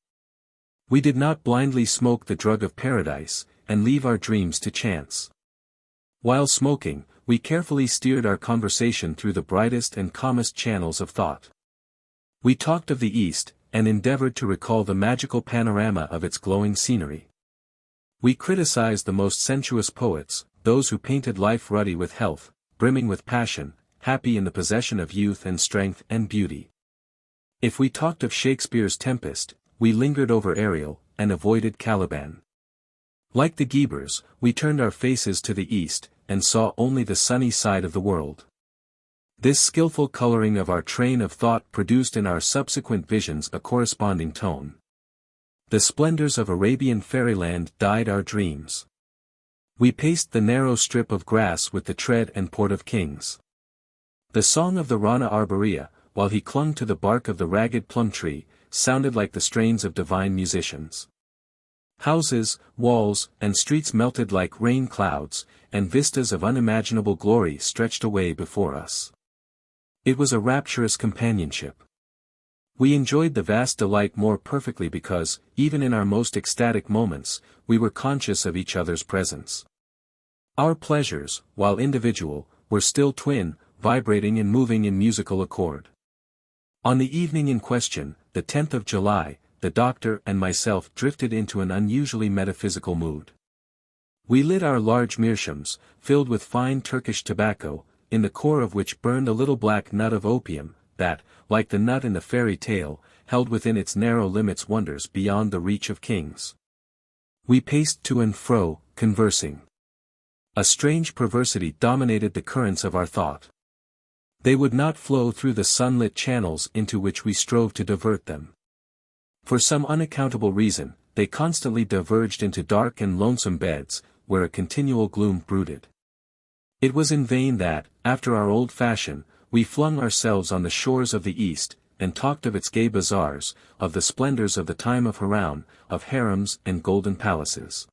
We did not blindly smoke the drug of paradise, and leave our dreams to chance. While smoking, we carefully steered our conversation through the brightest and calmest channels of thought. We talked of the East, and endeavored to recall the magical panorama of its glowing scenery. We criticized the most sensuous poets, those who painted life ruddy with health, brimming with passion, happy in the possession of youth and strength and beauty. If we talked of Shakespeare's Tempest, we lingered over Ariel, and avoided Caliban. Like the Gebers, we turned our faces to the east, and saw only the sunny side of the world. This skillful coloring of our train of thought produced in our subsequent visions a corresponding tone. The splendors of Arabian fairyland dyed our dreams. We paced the narrow strip of grass with the tread and port of kings. The song of the Rana Arborea, while he clung to the bark of the ragged plum tree, sounded like the strains of divine musicians. Houses, walls, and streets melted like rain clouds, and vistas of unimaginable glory stretched away before us. It was a rapturous companionship. We enjoyed the vast delight more perfectly because, even in our most ecstatic moments, we were conscious of each other's presence. Our pleasures, while individual, were still twin, vibrating and moving in musical accord. On the evening in question, the 10th of July, the doctor and myself drifted into an unusually metaphysical mood. We lit our large meerschaums, filled with fine Turkish tobacco, in the core of which burned a little black nut of opium, that, like the nut in the fairy tale, held within its narrow limits wonders beyond the reach of kings. We paced to and fro, conversing. A strange perversity dominated the currents of our thought. They would not flow through the sunlit channels into which we strove to divert them. For some unaccountable reason, they constantly diverged into dark and lonesome beds, where a continual gloom brooded. It was in vain that, after our old fashion, we flung ourselves on the shores of the East, and talked of its gay bazaars, of the splendors of the time of Haroun, of harems and golden palaces.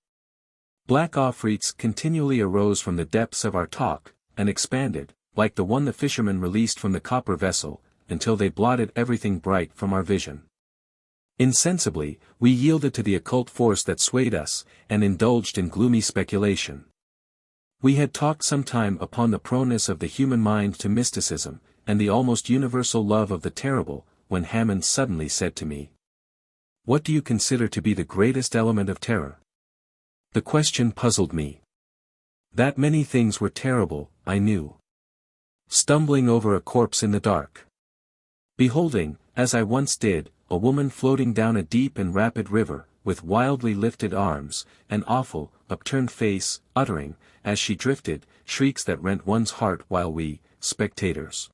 Black afrits continually arose from the depths of our talk, and expanded, like the one the fisherman released from the copper vessel, until they blotted everything bright from our vision. Insensibly, we yielded to the occult force that swayed us, and indulged in gloomy speculation. We had talked some time upon the proneness of the human mind to mysticism, and the almost universal love of the terrible, when Hammond suddenly said to me, "What do you consider to be the greatest element of terror?" The question puzzled me. That many things were terrible, I knew. Stumbling over a corpse in the dark. Beholding, as I once did, a woman floating down a deep and rapid river, with wildly lifted arms, an awful, upturned face, uttering, as she drifted, shrieks that rent one's heart while we, spectators,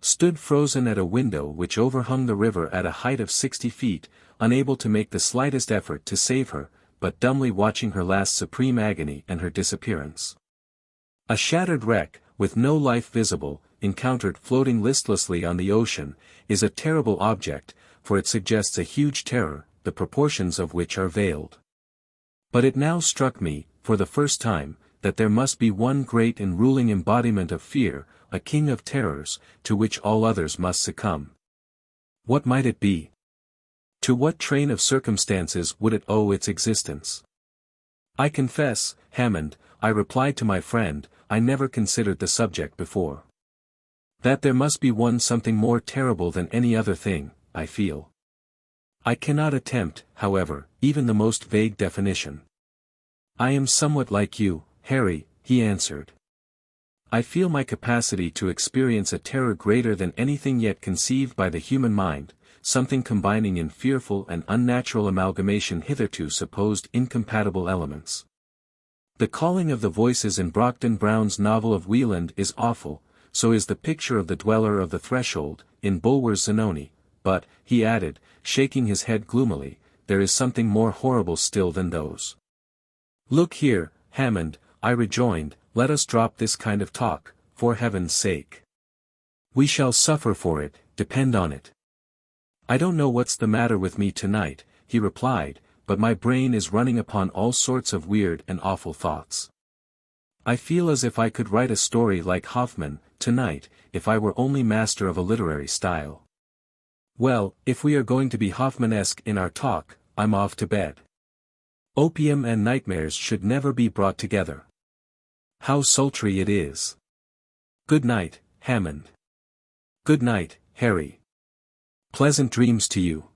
stood frozen at a window which overhung the river at a height of 60 feet, unable to make the slightest effort to save her, but dumbly watching her last supreme agony and her disappearance. A shattered wreck, with no life visible, encountered floating listlessly on the ocean, is a terrible object, for it suggests a huge terror, the proportions of which are veiled. But it now struck me, for the first time, that there must be one great and ruling embodiment of fear, a king of terrors, to which all others must succumb. What might it be? To what train of circumstances would it owe its existence? I confess, Hammond, I replied to my friend, I never considered the subject before. That there must be one something more terrible than any other thing, I feel. I cannot attempt, however, even the most vague definition. I am somewhat like you, Harry, he answered. I feel my capacity to experience a terror greater than anything yet conceived by the human mind, something combining in fearful and unnatural amalgamation hitherto supposed incompatible elements. The calling of the voices in Brockden Brown's novel of Wieland is awful, so is the picture of the dweller of the threshold, in Bulwer's Zanoni, but, he added, shaking his head gloomily, there is something more horrible still than those. Look here, Hammond, I rejoined, let us drop this kind of talk, for heaven's sake. We shall suffer for it, depend on it. I don't know what's the matter with me tonight, he replied, but my brain is running upon all sorts of weird and awful thoughts. I feel as if I could write a story like Hoffman, tonight, if I were only master of a literary style. Well, if we are going to be Hoffman-esque in our talk, I'm off to bed. Opium and nightmares should never be brought together. How sultry it is. Good night, Hammond. Good night, Harry. Pleasant dreams to you.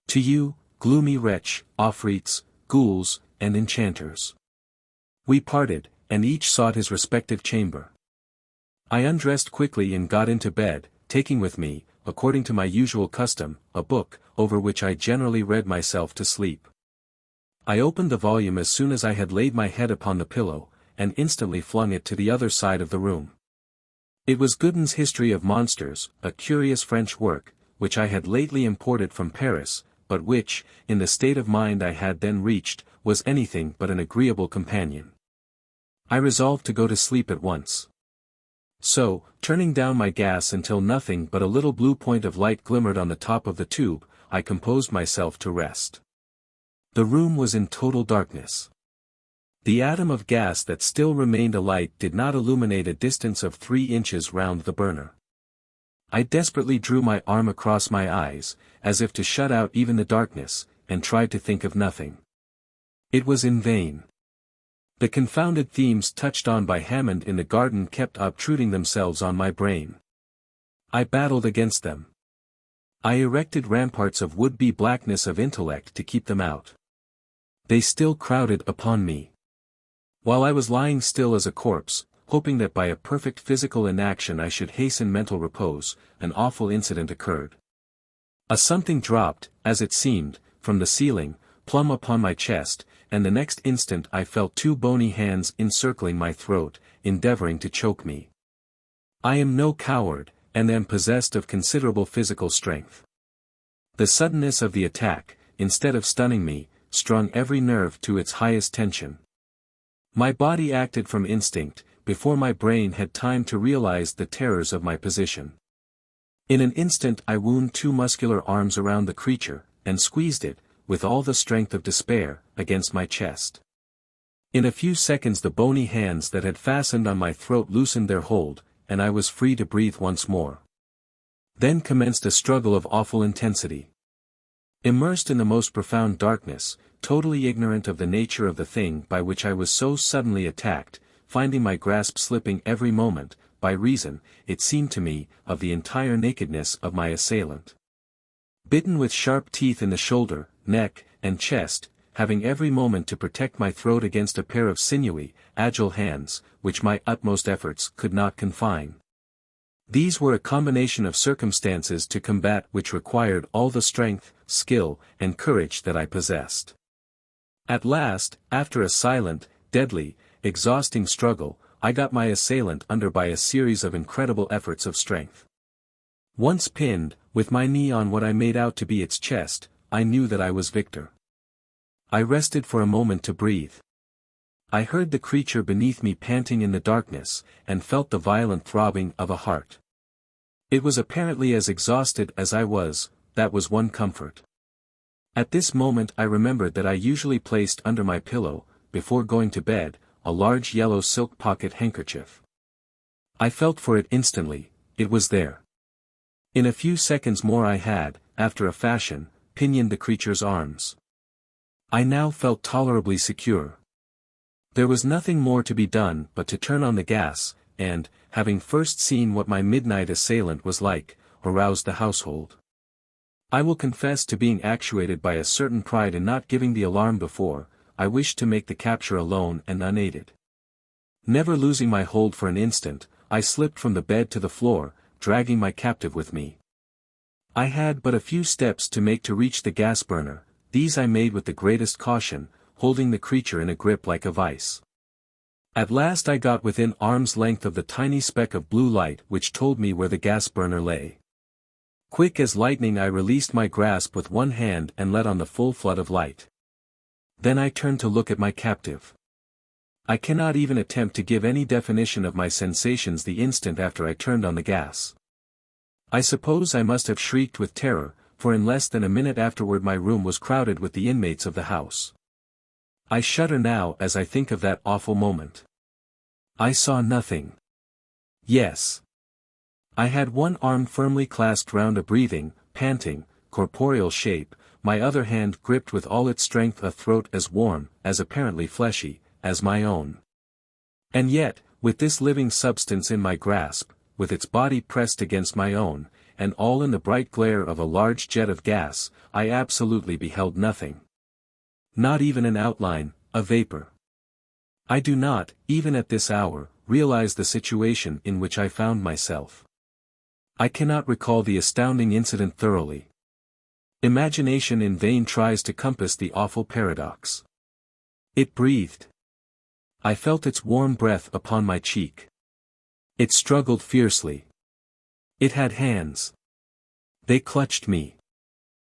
To you, gloomy wretch, afrits, ghouls, and enchanters. We parted, and each sought his respective chamber. I undressed quickly and got into bed, taking with me, according to my usual custom, a book, over which I generally read myself to sleep. I opened the volume as soon as I had laid my head upon the pillow, and instantly flung it to the other side of the room. It was Goodin's History of Monsters, a curious French work, which I had lately imported from Paris, but which, in the state of mind I had then reached, was anything but an agreeable companion. I resolved to go to sleep at once. So, turning down my gas until nothing but a little blue point of light glimmered on the top of the tube, I composed myself to rest. The room was in total darkness. The atom of gas that still remained alight did not illuminate a distance of 3 inches round the burner. I desperately drew my arm across my eyes, as if to shut out even the darkness, and tried to think of nothing. It was in vain. The confounded themes touched on by Hammond in the garden kept obtruding themselves on my brain. I battled against them. I erected ramparts of would-be blackness of intellect to keep them out. They still crowded upon me. While I was lying still as a corpse, hoping that by a perfect physical inaction I should hasten mental repose, an awful incident occurred. A something dropped, as it seemed, from the ceiling, plumb upon my chest, and the next instant I felt 2 bony hands encircling my throat, endeavoring to choke me. I am no coward, and am possessed of considerable physical strength. The suddenness of the attack, instead of stunning me, strung every nerve to its highest tension. My body acted from instinct, before my brain had time to realize the terrors of my position. In an instant I wound 2 muscular arms around the creature, and squeezed it, with all the strength of despair, against my chest. In a few seconds the bony hands that had fastened on my throat loosened their hold, and I was free to breathe once more. Then commenced a struggle of awful intensity. Immersed in the most profound darkness, totally ignorant of the nature of the thing by which I was so suddenly attacked, finding my grasp slipping every moment, by reason, it seemed to me, of the entire nakedness of my assailant. Bitten with sharp teeth in the shoulder, neck, and chest, having every moment to protect my throat against a pair of sinewy, agile hands, which my utmost efforts could not confine. These were a combination of circumstances to combat which required all the strength, skill, and courage that I possessed. At last, after a silent, deadly, exhausting struggle, I got my assailant under by a series of incredible efforts of strength. Once pinned, with my knee on what I made out to be its chest, I knew that I was victor. I rested for a moment to breathe. I heard the creature beneath me panting in the darkness, and felt the violent throbbing of a heart. It was apparently as exhausted as I was, that was one comfort. At this moment I remembered that I usually placed under my pillow, before going to bed, a large yellow silk pocket handkerchief. I felt for it instantly, it was there. In a few seconds more I had, after a fashion, pinioned the creature's arms. I now felt tolerably secure. There was nothing more to be done but to turn on the gas, and, having first seen what my midnight assailant was like, arouse the household. I will confess to being actuated by a certain pride in not giving the alarm before. I wished to make the capture alone and unaided. Never losing my hold for an instant, I slipped from the bed to the floor, dragging my captive with me. I had but a few steps to make to reach the gas burner. These I made with the greatest caution, holding the creature in a grip like a vice. At last I got within arm's length of the tiny speck of blue light which told me where the gas burner lay. Quick as lightning I released my grasp with one hand and let on the full flood of light. Then I turned to look at my captive. I cannot even attempt to give any definition of my sensations the instant after I turned on the gas. I suppose I must have shrieked with terror, for in less than a minute afterward my room was crowded with the inmates of the house. I shudder now as I think of that awful moment. I saw nothing. Yes. I had one arm firmly clasped round a breathing, panting, corporeal shape, my other hand gripped with all its strength a throat as warm, as apparently fleshy, as my own. And yet, with this living substance in my grasp, with its body pressed against my own, and all in the bright glare of a large jet of gas, I absolutely beheld nothing. Not even an outline, a vapor. I do not, even at this hour, realize the situation in which I found myself. I cannot recall the astounding incident thoroughly. Imagination in vain tries to compass the awful paradox. It breathed. I felt its warm breath upon my cheek. It struggled fiercely. It had hands. They clutched me.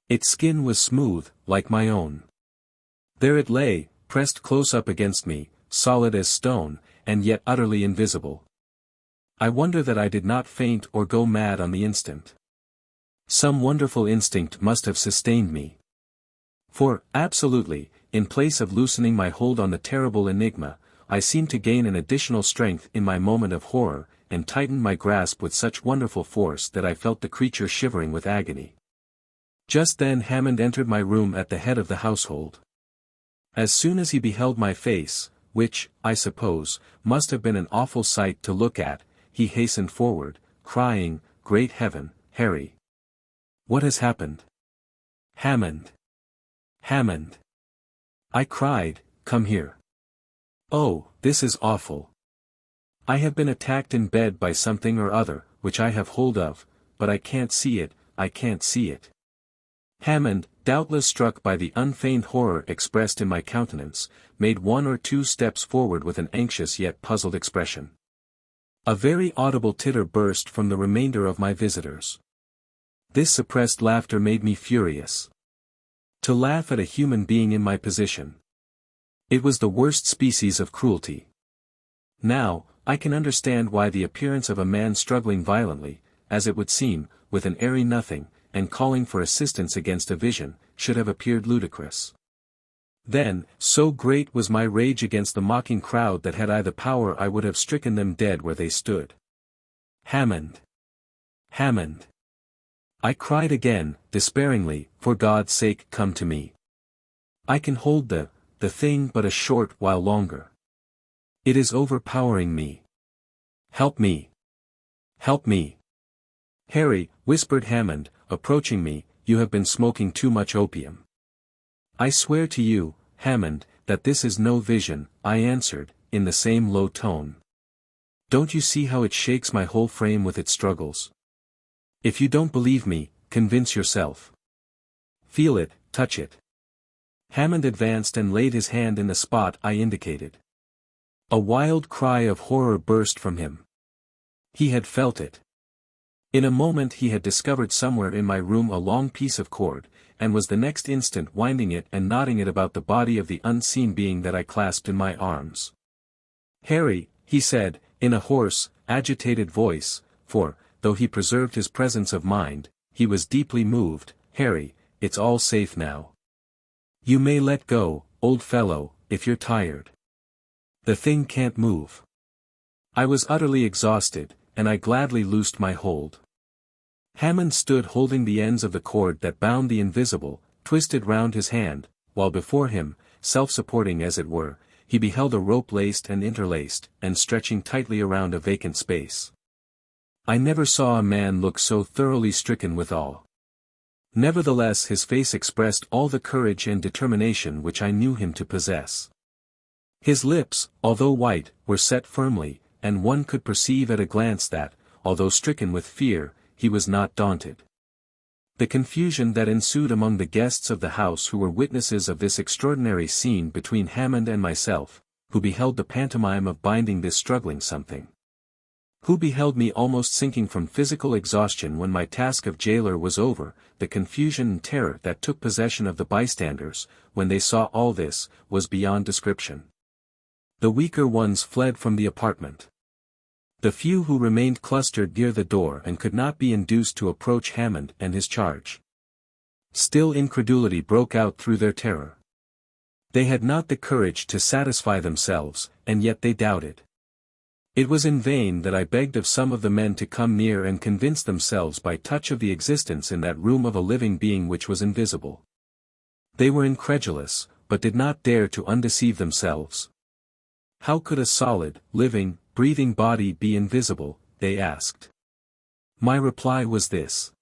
Its skin was smooth, like my own. There it lay, pressed close up against me, solid as stone, and yet utterly invisible. I wonder that I did not faint or go mad on the instant. Some wonderful instinct must have sustained me. For, absolutely, in place of loosening my hold on the terrible enigma, I seemed to gain an additional strength in my moment of horror, and tightened my grasp with such wonderful force that I felt the creature shivering with agony. Just then Hammond entered my room at the head of the household. As soon as he beheld my face, which, I suppose, must have been an awful sight to look at, he hastened forward, crying, "Great heaven, Harry! What has happened?" "Hammond! Hammond!" I cried, "Come here. Oh, this is awful. I have been attacked in bed by something or other, which I have hold of, but I can't see it, I can't see it." Hammond, doubtless struck by the unfeigned horror expressed in my countenance, made 1 or 2 steps forward with an anxious yet puzzled expression. A very audible titter burst from the remainder of my visitors. This suppressed laughter made me furious. To laugh at a human being in my position. It was the worst species of cruelty. Now, I can understand why the appearance of a man struggling violently, as it would seem, with an airy nothing, and calling for assistance against a vision, should have appeared ludicrous. Then, so great was my rage against the mocking crowd that had I the power I would have stricken them dead where they stood. "Hammond! Hammond!" I cried again, despairingly, "For God's sake come to me. I can hold the thing but a short while longer. It is overpowering me. Help me! Help me!" "Harry," whispered Hammond, approaching me, "you have been smoking too much opium." "I swear to you, Hammond, that this is no vision," I answered, in the same low tone. "Don't you see how it shakes my whole frame with its struggles? If you don't believe me, convince yourself. Feel it, touch it." Hammond advanced and laid his hand in the spot I indicated. A wild cry of horror burst from him. He had felt it. In a moment he had discovered somewhere in my room a long piece of cord, and was the next instant winding it and knotting it about the body of the unseen being that I clasped in my arms. "Harry," he said, in a hoarse, agitated voice, for, though he preserved his presence of mind, he was deeply moved, "Harry, it's all safe now. You may let go, old fellow, if you're tired. The thing can't move." I was utterly exhausted, and I gladly loosed my hold. Hammond stood holding the ends of the cord that bound the invisible, twisted round his hand, while before him, self-supporting as it were, he beheld a rope laced and interlaced, and stretching tightly around a vacant space. I never saw a man look so thoroughly stricken with awe. Nevertheless his face expressed all the courage and determination which I knew him to possess. His lips, although white, were set firmly, and one could perceive at a glance that, although stricken with fear, he was not daunted. The confusion that ensued among the guests of the house who were witnesses of this extraordinary scene between Hammond and myself, who beheld the pantomime of binding this struggling something, who beheld me almost sinking from physical exhaustion when my task of jailer was over, the confusion and terror that took possession of the bystanders, when they saw all this, was beyond description. The weaker ones fled from the apartment. The few who remained clustered near the door and could not be induced to approach Hammond and his charge. Still incredulity broke out through their terror. They had not the courage to satisfy themselves, and yet they doubted. It was in vain that I begged of some of the men to come near and convince themselves by touch of the existence in that room of a living being which was invisible. They were incredulous, but did not dare to undeceive themselves. How could a solid, living, breathing body be invisible, they asked. My reply was this.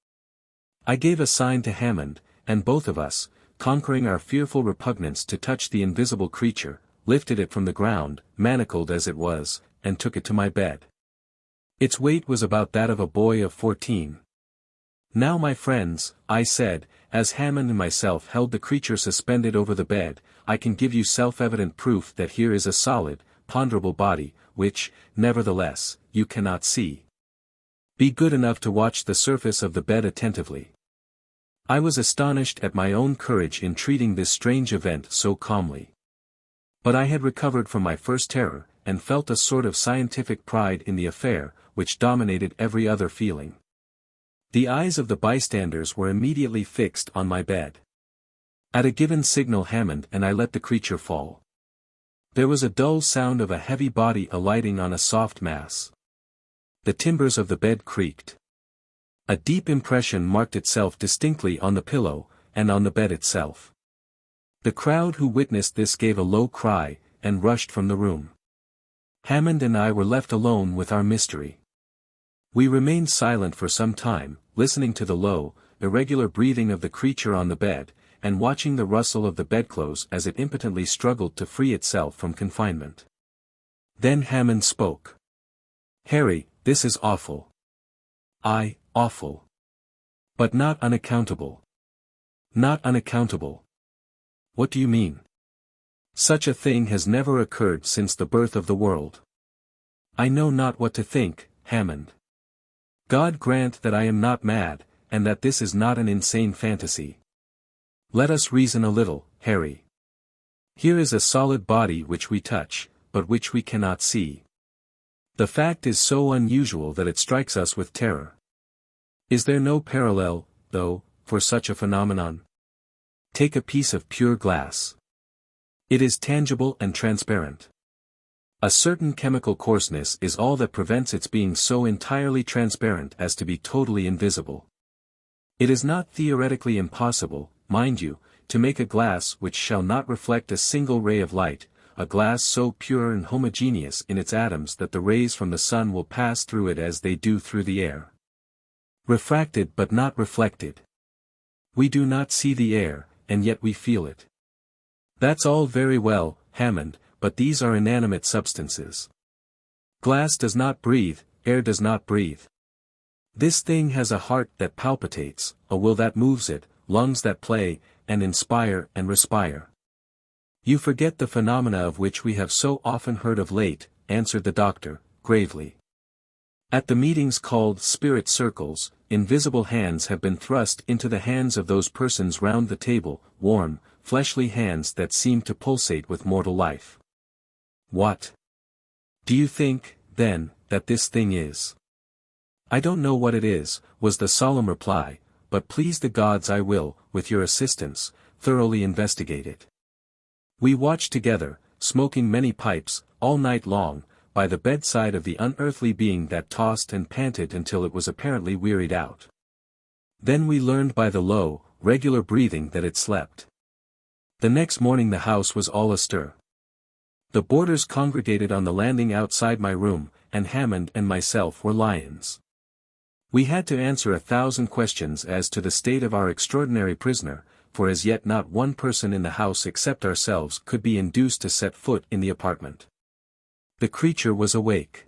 I gave a sign to Hammond, and both of us, conquering our fearful repugnance to touch the invisible creature, lifted it from the ground, manacled as it was, and took it to my bed. Its weight was about that of a boy of 14. Now my friends, I said, as Hammond and myself held the creature suspended over the bed, I can give you self-evident proof that here is a solid, ponderable body, which, nevertheless, you cannot see. Be good enough to watch the surface of the bed attentively. I was astonished at my own courage in treating this strange event so calmly. But I had recovered from my first terror, and felt a sort of scientific pride in the affair, which dominated every other feeling. The eyes of the bystanders were immediately fixed on my bed. At a given signal Hammond and I let the creature fall. There was a dull sound of a heavy body alighting on a soft mass. The timbers of the bed creaked. A deep impression marked itself distinctly on the pillow, and on the bed itself. The crowd who witnessed this gave a low cry, and rushed from the room. Hammond and I were left alone with our mystery. We remained silent for some time, listening to the low, irregular breathing of the creature on the bed, and watching the rustle of the bedclothes as it impotently struggled to free itself from confinement. Then Hammond spoke. "Harry, this is awful." Awful. But not unaccountable. Not unaccountable. What do you mean? Such a thing has never occurred since the birth of the world. I know not what to think, Hammond. God grant that I am not mad, and that this is not an insane fantasy. Let us reason a little, Harry. Here is a solid body which we touch, but which we cannot see. The fact is so unusual that it strikes us with terror. Is there no parallel, though, for such a phenomenon? Take a piece of pure glass. It is tangible and transparent. A certain chemical coarseness is all that prevents its being so entirely transparent as to be totally invisible. It is not theoretically impossible, mind you, to make a glass which shall not reflect a single ray of light, a glass so pure and homogeneous in its atoms that the rays from the sun will pass through it as they do through the air. Refracted but not reflected. We do not see the air, and yet we feel it. That's all very well, Hammond, but these are inanimate substances. Glass does not breathe, air does not breathe. This thing has a heart that palpitates, a will that moves it, lungs that play, and inspire and respire. You forget the phenomena of which we have so often heard of late, answered the doctor, gravely. At the meetings called spirit circles, invisible hands have been thrust into the hands of those persons round the table, warm, fleshly hands that seem to pulsate with mortal life. What? Do you think, then, that this thing is? I don't know what it is, was the solemn reply, but please the gods I will, with your assistance, thoroughly investigate it. We watched together, smoking many pipes, all night long, by the bedside of the unearthly being that tossed and panted until it was apparently wearied out. Then we learned by the low, regular breathing that it slept. The next morning the house was all astir. The boarders congregated on the landing outside my room, and Hammond and myself were lions. We had to answer 1,000 questions as to the state of our extraordinary prisoner, for as yet not one person in the house except ourselves could be induced to set foot in the apartment. The creature was awake.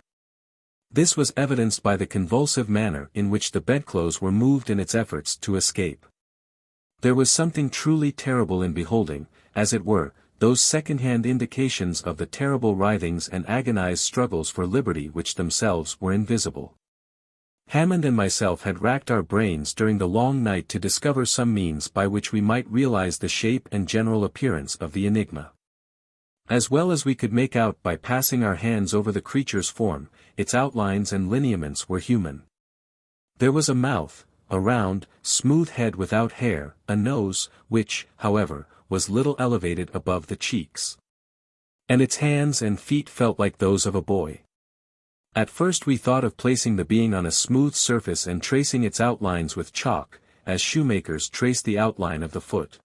This was evidenced by the convulsive manner in which the bedclothes were moved in its efforts to escape. There was something truly terrible in beholding, as it were, those second-hand indications of the terrible writhings and agonized struggles for liberty which themselves were invisible. Hammond and myself had racked our brains during the long night to discover some means by which we might realize the shape and general appearance of the enigma. As well as we could make out by passing our hands over the creature's form, its outlines and lineaments were human. There was a mouth, a round, smooth head without hair, a nose, which, however, was little elevated above the cheeks. And its hands and feet felt like those of a boy. At first we thought of placing the being on a smooth surface and tracing its outlines with chalk, as shoemakers trace the outline of the foot.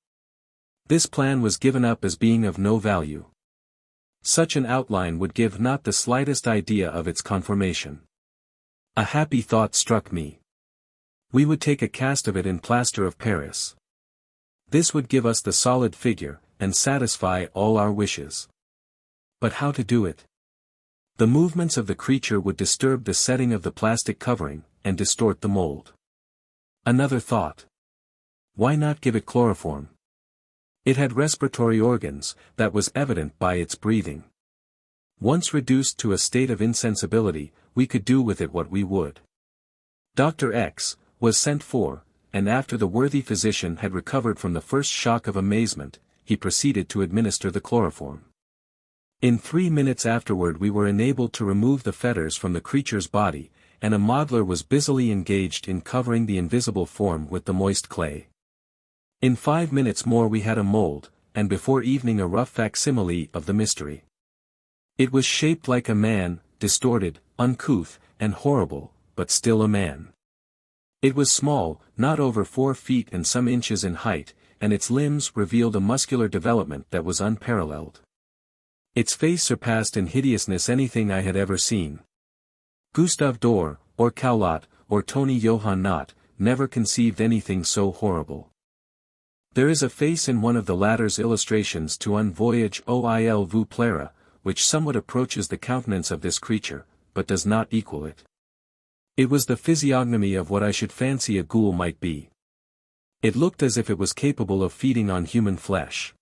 This plan was given up as being of no value. Such an outline would give not the slightest idea of its conformation. A happy thought struck me. We would take a cast of it in plaster of Paris. This would give us the solid figure, and satisfy all our wishes. But how to do it? The movements of the creature would disturb the setting of the plastic covering, and distort the mold. Another thought. Why not give it chloroform? It had respiratory organs, that was evident by its breathing. Once reduced to a state of insensibility, we could do with it what we would. Dr. X was sent for, and after the worthy physician had recovered from the first shock of amazement, he proceeded to administer the chloroform. In 3 minutes afterward we were enabled to remove the fetters from the creature's body, and a modeler was busily engaged in covering the invisible form with the moist clay. In 5 minutes more we had a mold, and before evening a rough facsimile of the mystery. It was shaped like a man, distorted, uncouth, and horrible, but still a man. It was small, not over 4 feet and some inches in height, and its limbs revealed a muscular development that was unparalleled. Its face surpassed in hideousness anything I had ever seen. Gustave Doré, or Cowlot, or Tony Johann Knott, never conceived anything so horrible. There is a face in one of the latter's illustrations to Un voyage au vous plaira, which somewhat approaches the countenance of this creature, but does not equal it. It was the physiognomy of what I should fancy a ghoul might be. It looked as if it was capable of feeding on human flesh.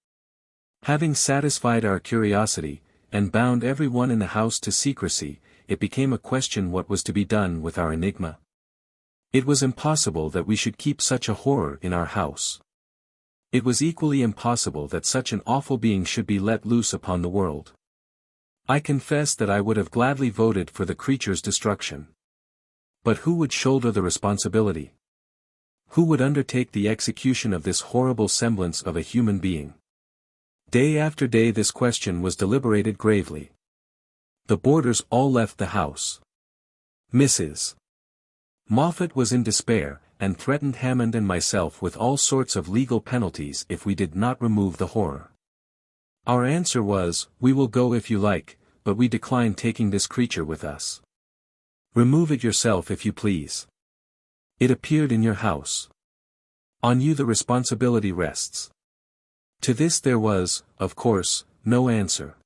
Having satisfied our curiosity, and bound every one in the house to secrecy, it became a question what was to be done with our enigma. It was impossible that we should keep such a horror in our house. It was equally impossible that such an awful being should be let loose upon the world. I confess that I would have gladly voted for the creature's destruction. But who would shoulder the responsibility? Who would undertake the execution of this horrible semblance of a human being? Day after day this question was deliberated gravely. The boarders all left the house. Mrs. Moffat was in despair, and threatened Hammond and myself with all sorts of legal penalties if we did not remove the horror. Our answer was, we will go if you like, but we decline taking this creature with us. Remove it yourself if you please. It appeared in your house. On you the responsibility rests. To this there was, of course, no answer.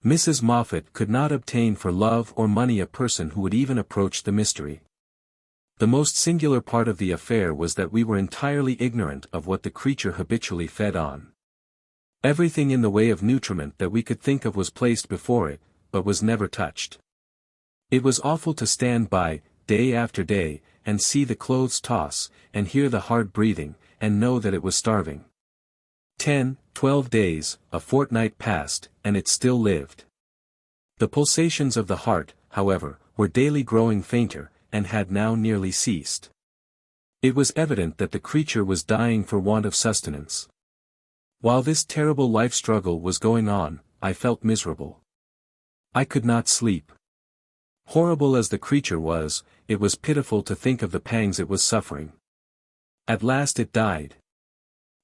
Mrs. Moffat could not obtain for love or money a person who would even approach the mystery. The most singular part of the affair was that we were entirely ignorant of what the creature habitually fed on. Everything in the way of nutriment that we could think of was placed before it, but was never touched. It was awful to stand by, day after day, and see the clothes toss, and hear the hard breathing, and know that it was starving. 10, 12 days, a fortnight passed, and it still lived. The pulsations of the heart, however, were daily growing fainter, and had now nearly ceased. It was evident that the creature was dying for want of sustenance. While this terrible life struggle was going on, I felt miserable. I could not sleep. Horrible as the creature was, it was pitiful to think of the pangs it was suffering. At last it died.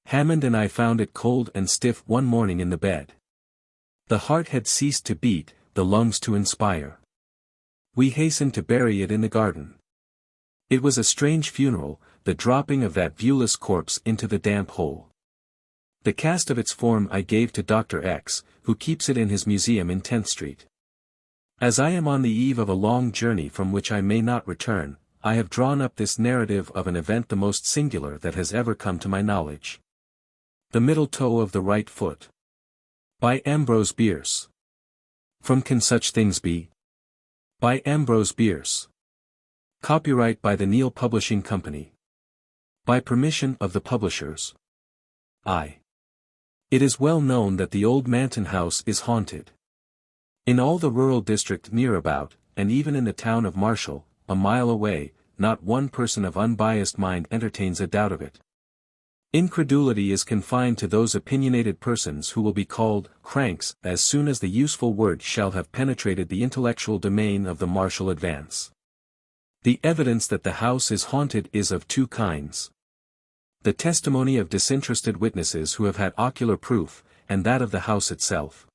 Hammond and I found it cold and stiff one morning in the bed. The heart had ceased to beat, the lungs to inspire. We hastened to bury it in the garden. It was a strange funeral, the dropping of that viewless corpse into the damp hole. The cast of its form I gave to Dr. X, who keeps it in his museum in 10th Street. As I am on the eve of a long journey from which I may not return, I have drawn up this narrative of an event the most singular that has ever come to my knowledge. The middle toe of the right foot. By Ambrose Bierce. From Can Such Things Be? By Ambrose Bierce. Copyright by the Neal Publishing Company. By permission of the publishers. I. It is well known that the old Manton House is haunted. In all the rural district near about, and even in the town of Marshall, a mile away, not one person of unbiased mind entertains a doubt of it. Incredulity is confined to those opinionated persons who will be called cranks as soon as the useful word shall have penetrated the intellectual domain of the Marshall advance. The evidence that the house is haunted is of two kinds. The testimony of disinterested witnesses who have had ocular proof, and that of the house itself.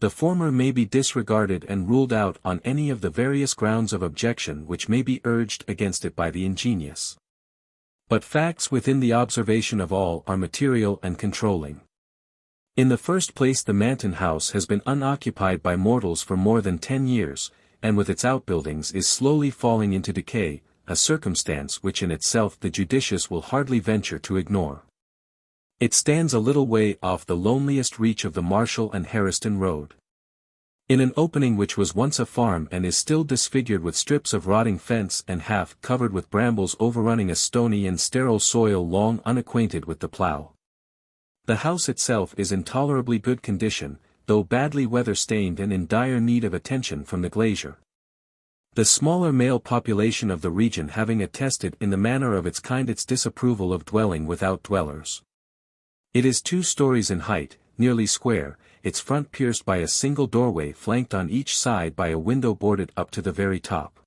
The former may be disregarded and ruled out on any of the various grounds of objection which may be urged against it by the ingenious. But facts within the observation of all are material and controlling. In the first place, the Manton House has been unoccupied by mortals for more than 10 years, and with its outbuildings is slowly falling into decay, a circumstance which in itself the judicious will hardly venture to ignore. It stands a little way off the loneliest reach of the Marshall and Harriston Road. In an opening which was once a farm and is still disfigured with strips of rotting fence and half covered with brambles overrunning a stony and sterile soil long unacquainted with the plow. The house itself is in tolerably good condition, though badly weather-stained and in dire need of attention from the glazier. The smaller male population of the region having attested in the manner of its kind its disapproval of dwelling without dwellers. It is 2 stories in height, nearly square, its front pierced by a single doorway flanked on each side by a window boarded up to the very top.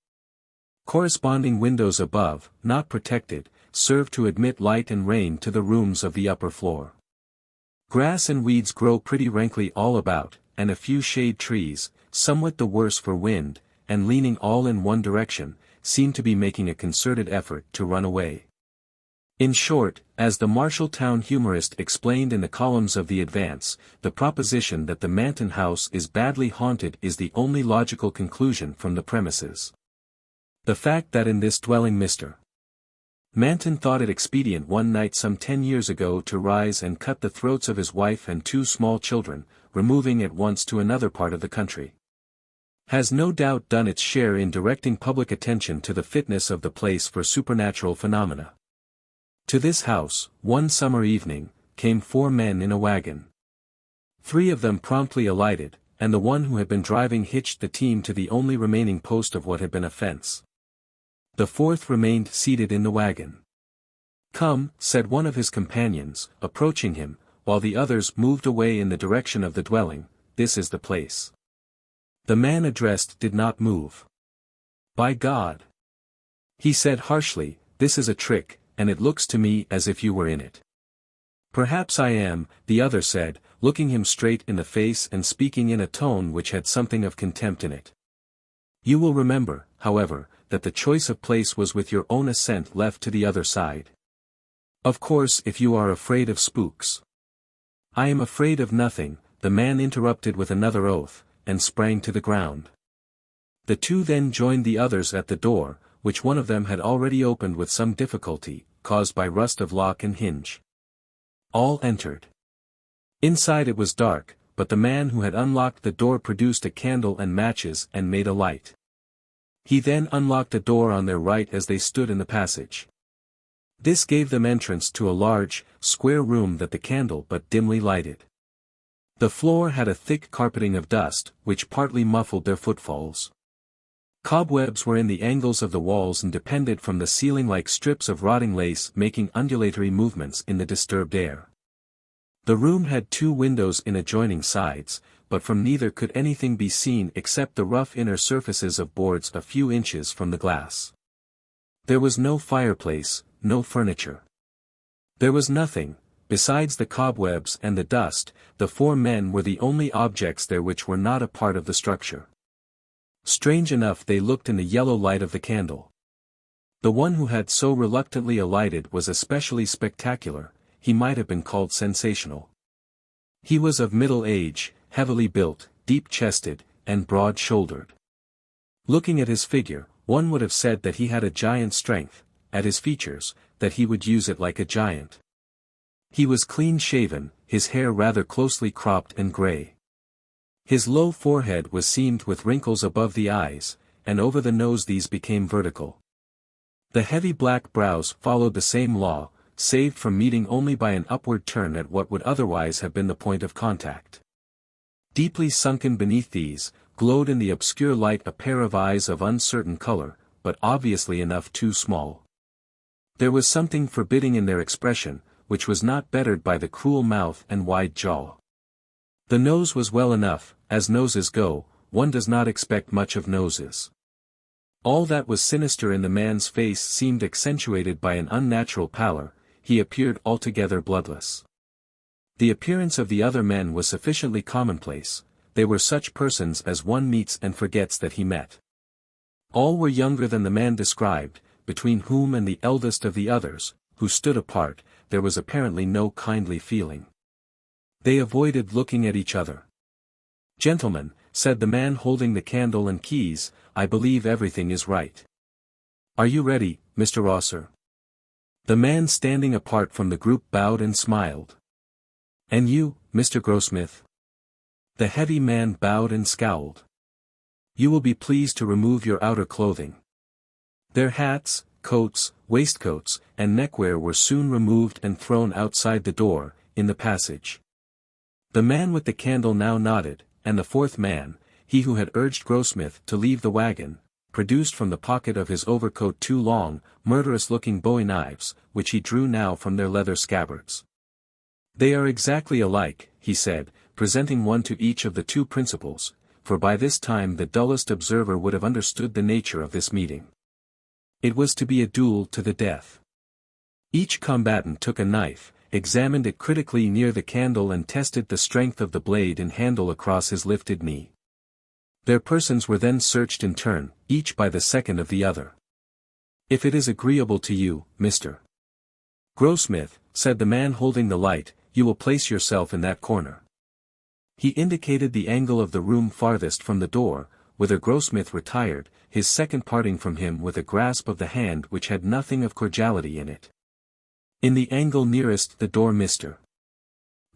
Corresponding windows above, not protected, serve to admit light and rain to the rooms of the upper floor. Grass and weeds grow pretty rankly all about, and a few shade trees, somewhat the worse for wind, and leaning all in one direction, seem to be making a concerted effort to run away. In short, as the Marshalltown humorist explained in the columns of the Advance, the proposition that the Manton house is badly haunted is the only logical conclusion from the premises. The fact that in this dwelling Mr. Manton thought it expedient one night some 10 years ago to rise and cut the throats of his wife and 2 small children, removing at once to another part of the country, has no doubt done its share in directing public attention to the fitness of the place for supernatural phenomena. To this house, one summer evening, came 4 men in a wagon. 3 of them promptly alighted, and the one who had been driving hitched the team to the only remaining post of what had been a fence. The 4th remained seated in the wagon. "Come," said one of his companions, approaching him, while the others moved away in the direction of the dwelling, "this is the place." The man addressed did not move. "By God," he said harshly, "this is a trick, and it looks to me as if you were in it." "Perhaps I am," the other said, looking him straight in the face and speaking in a tone which had something of contempt in it. "You will remember, however, that the choice of place was with your own assent left to the other side. Of course if you are afraid of spooks—" "I am afraid of nothing," the man interrupted with another oath, and sprang to the ground. The 2 then joined the others at the door, which one of them had already opened with some difficulty, caused by rust of lock and hinge. All entered. Inside it was dark, but the man who had unlocked the door produced a candle and matches and made a light. He then unlocked a door on their right as they stood in the passage. This gave them entrance to a large, square room that the candle but dimly lighted. The floor had a thick carpeting of dust, which partly muffled their footfalls. Cobwebs were in the angles of the walls and depended from the ceiling like strips of rotting lace making undulatory movements in the disturbed air. The room had 2 windows in adjoining sides, but from neither could anything be seen except the rough inner surfaces of boards a few inches from the glass. There was no fireplace, no furniture. There was nothing, besides the cobwebs and the dust. The 4 men were the only objects there which were not a part of the structure. Strange enough they looked in the yellow light of the candle. The one who had so reluctantly alighted was especially spectacular, he might have been called sensational. He was of middle age, heavily built, deep-chested, and broad-shouldered. Looking at his figure, one would have said that he had a giant's strength, at his features, that he would use it like a giant. He was clean-shaven, his hair rather closely cropped and grey. His low forehead was seamed with wrinkles above the eyes, and over the nose these became vertical. The heavy black brows followed the same law, saved from meeting only by an upward turn at what would otherwise have been the point of contact. Deeply sunken beneath these, glowed in the obscure light a pair of eyes of uncertain color, but obviously enough too small. There was something forbidding in their expression, which was not bettered by the cruel mouth and wide jaw. The nose was well enough, as noses go, one does not expect much of noses. All that was sinister in the man's face seemed accentuated by an unnatural pallor, he appeared altogether bloodless. The appearance of the other men was sufficiently commonplace, they were such persons as one meets and forgets that he met. All were younger than the man described, between whom and the eldest of the others, who stood apart, there was apparently no kindly feeling. They avoided looking at each other. "Gentlemen," said the man holding the candle and keys, "I believe everything is right. Are you ready, Mr. Rosser? The man standing apart from the group bowed and smiled. And you, Mr. Grossmith? The heavy man bowed and scowled. You will be pleased to remove your outer clothing. Their hats, coats, waistcoats, and neckwear were soon removed and thrown outside the door, in the passage. The man with the candle now nodded, and the fourth man, he who had urged Grossmith to leave the wagon, produced from the pocket of his overcoat two long, murderous-looking bowie knives, which he drew now from their leather scabbards. They are exactly alike, he said, presenting one to each of the two principals, for by this time the dullest observer would have understood the nature of this meeting. It was to be a duel to the death. Each combatant took a knife, examined it critically near the candle and tested the strength of the blade and handle across his lifted knee. Their persons were then searched in turn, each by the second of the other. If it is agreeable to you, Mr. Grossmith, said the man holding the light, you will place yourself in that corner. He indicated the angle of the room farthest from the door, whither Grossmith retired, his second parting from him with a grasp of the hand which had nothing of cordiality in it. In the angle nearest the door Mr.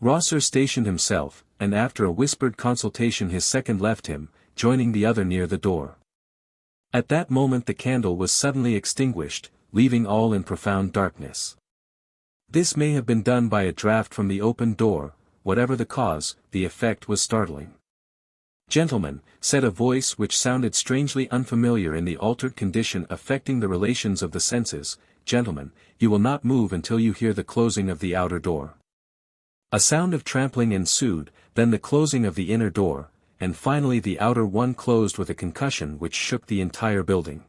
Rosser stationed himself, and after a whispered consultation his second left him, joining the other near the door. At that moment the candle was suddenly extinguished, leaving all in profound darkness. This may have been done by a draught from the open door, whatever the cause, the effect was startling. Gentlemen, said a voice which sounded strangely unfamiliar in the altered condition affecting the relations of the senses, gentlemen, you will not move until you hear the closing of the outer door. A sound of trampling ensued, then the closing of the inner door, and finally the outer one closed with a concussion which shook the entire building.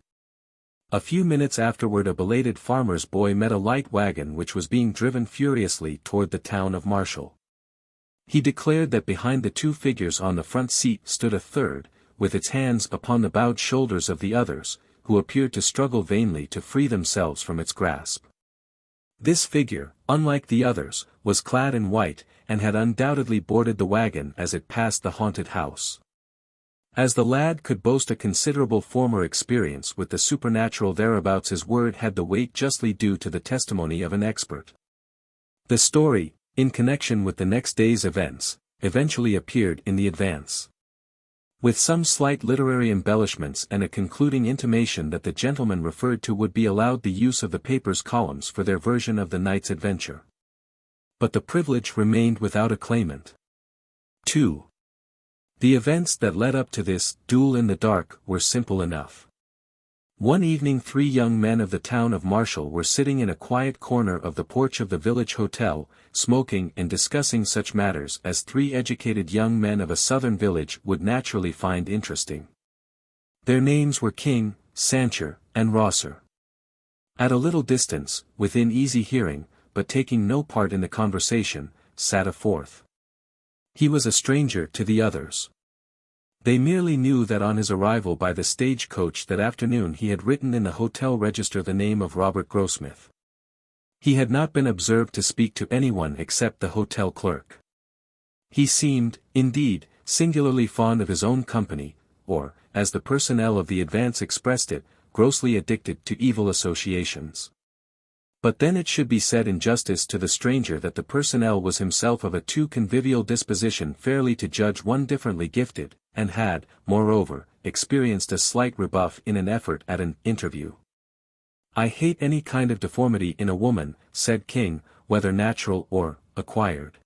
A few minutes afterward a belated farmer's boy met a light wagon which was being driven furiously toward the town of Marshall. He declared that behind the two figures on the front seat stood a third, with its hands upon the bowed shoulders of the others, who appeared to struggle vainly to free themselves from its grasp. This figure, unlike the others, was clad in white, and had undoubtedly boarded the wagon as it passed the haunted house. As the lad could boast a considerable former experience with the supernatural thereabouts, his word had the weight justly due to the testimony of an expert. The story, in connection with the next day's events, eventually appeared in the Advance. With some slight literary embellishments and a concluding intimation that the gentleman referred to would be allowed the use of the paper's columns for their version of the night's adventure. But the privilege remained without a claimant. 2. The events that led up to this duel in the dark were simple enough. One evening 3 young men of the town of Marshall were sitting in a quiet corner of the porch of the village hotel, smoking and discussing such matters as 3 educated young men of a southern village would naturally find interesting. Their names were King, Sancher, and Rosser. At a little distance, within easy hearing, but taking no part in the conversation, sat a fourth. He was a stranger to the others. They merely knew that on his arrival by the stage-coach that afternoon he had written in the hotel register the name of Robert Grossmith. He had not been observed to speak to anyone except the hotel clerk. He seemed, indeed, singularly fond of his own company, or, as the personnel of the Advance expressed it, grossly addicted to evil associations. But then it should be said in justice to the stranger that the personnel was himself of a too convivial disposition fairly to judge one differently gifted, and had, moreover, experienced a slight rebuff in an effort at an interview. I hate any kind of deformity in a woman, said King, whether natural or acquired.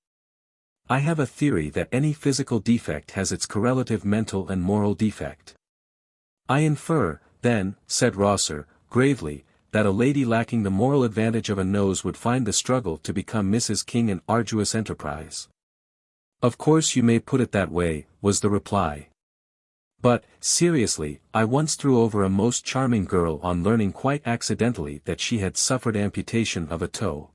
I have a theory that any physical defect has its correlative mental and moral defect. I infer, then, said Rosser, gravely, that a lady lacking the moral advantage of a nose would find the struggle to become Mrs. King an arduous enterprise. Of course you may put it that way, was the reply. But, seriously, I once threw over a most charming girl on learning quite accidentally that she had suffered amputation of a toe.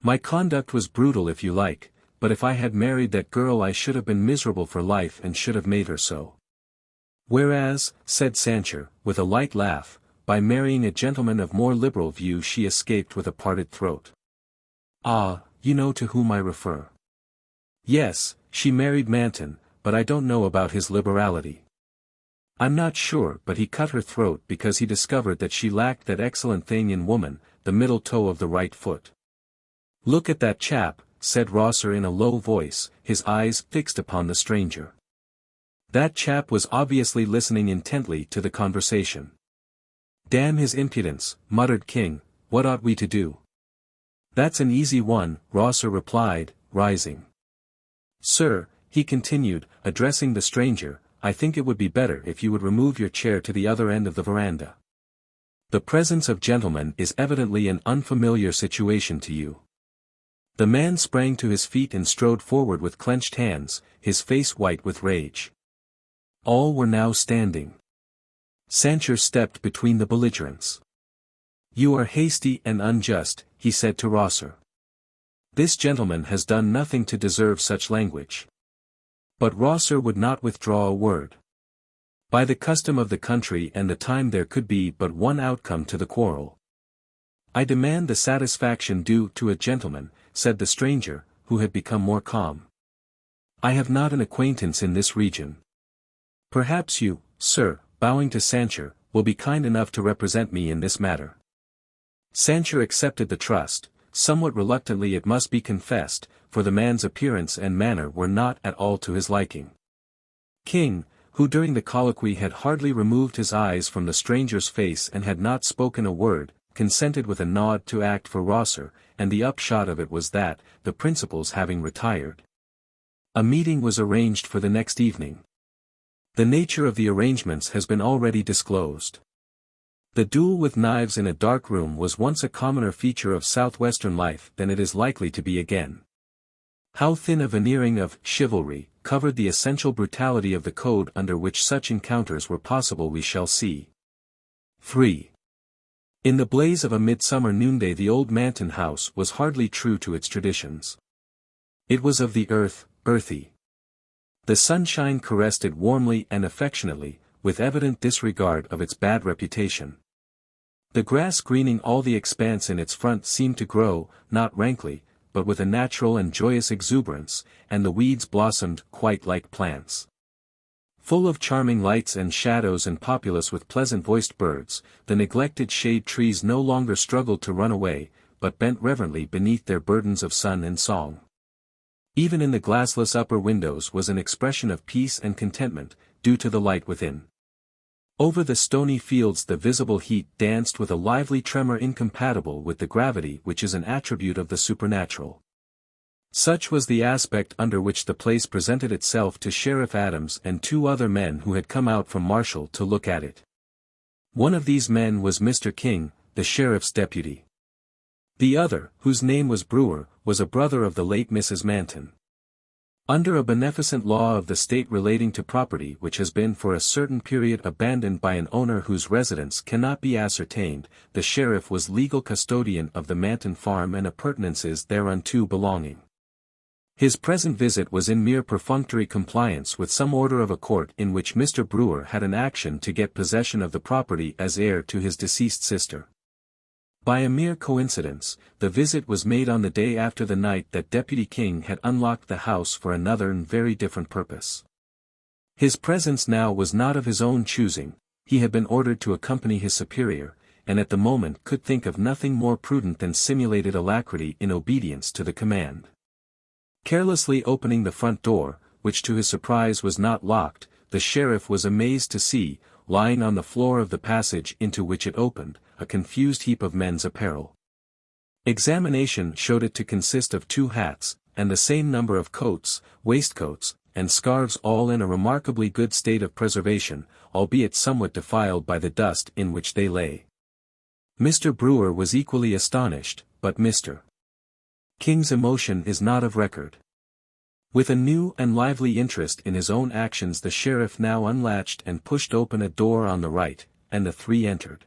My conduct was brutal if you like, but if I had married that girl I should have been miserable for life and should have made her so. Whereas, said Sancher, with a light laugh, by marrying a gentleman of more liberal view she escaped with a parted throat. Ah, you know to whom I refer. Yes, she married Manton, but I don't know about his liberality. I'm not sure, but he cut her throat because he discovered that she lacked that excellent thing in woman, the middle toe of the right foot. Look at that chap, said Rosser in a low voice, his eyes fixed upon the stranger. That chap was obviously listening intently to the conversation. Damn his impudence, muttered King, what ought we to do? That's an easy one, Rosser replied, rising. Sir, he continued, addressing the stranger, I think it would be better if you would remove your chair to the other end of the veranda. The presence of gentlemen is evidently an unfamiliar situation to you. The man sprang to his feet and strode forward with clenched hands, his face white with rage. All were now standing. Sancher stepped between the belligerents. You are hasty and unjust, he said to Rosser. This gentleman has done nothing to deserve such language. But Rosser would not withdraw a word. By the custom of the country and the time there could be but one outcome to the quarrel. I demand the satisfaction due to a gentleman, said the stranger, who had become more calm. I have not an acquaintance in this region. Perhaps you, sir, bowing to Sancher, will be kind enough to represent me in this matter. Sancher accepted the trust, somewhat reluctantly it must be confessed, for the man's appearance and manner were not at all to his liking. King, who during the colloquy had hardly removed his eyes from the stranger's face and had not spoken a word, consented with a nod to act for Rosser, and the upshot of it was that, the principals having retired, a meeting was arranged for the next evening. The nature of the arrangements has been already disclosed. The duel with knives in a dark room was once a commoner feature of southwestern life than it is likely to be again. How thin a veneering of chivalry covered the essential brutality of the code under which such encounters were possible we shall see. 3. In the blaze of a midsummer noonday the old Manton house was hardly true to its traditions. It was of the earthy. The sunshine caressed it warmly and affectionately, with evident disregard of its bad reputation. The grass greening all the expanse in its front seemed to grow, not rankly, but with a natural and joyous exuberance, and the weeds blossomed quite like plants. Full of charming lights and shadows and populous with pleasant-voiced birds, the neglected shade trees no longer struggled to run away, but bent reverently beneath their burdens of sun and song. Even in the glassless upper windows was an expression of peace and contentment, due to the light within. Over the stony fields the visible heat danced with a lively tremor incompatible with the gravity which is an attribute of the supernatural. Such was the aspect under which the place presented itself to Sheriff Adams and two other men who had come out from Marshall to look at it. One of these men was Mr. King, the sheriff's deputy. The other, whose name was Brewer, was a brother of the late Mrs. Manton. Under a beneficent law of the state relating to property which has been for a certain period abandoned by an owner whose residence cannot be ascertained, the sheriff was legal custodian of the Manton farm and appurtenances thereunto belonging. His present visit was in mere perfunctory compliance with some order of a court in which Mr. Brewer had an action to get possession of the property as heir to his deceased sister. By a mere coincidence, the visit was made on the day after the night that Deputy King had unlocked the house for another and very different purpose. His presence now was not of his own choosing, he had been ordered to accompany his superior, and at the moment could think of nothing more prudent than simulated alacrity in obedience to the command. Carelessly opening the front door, which to his surprise was not locked, the sheriff was amazed to see, lying on the floor of the passage into which it opened, a confused heap of men's apparel. Examination showed it to consist of 2 hats, and the same number of coats, waistcoats, and scarves all in a remarkably good state of preservation, albeit somewhat defiled by the dust in which they lay. Mr. Brewer was equally astonished, but Mr. King's emotion is not of record. With a new and lively interest in his own actions the sheriff now unlatched and pushed open a door on the right, and the 3 entered.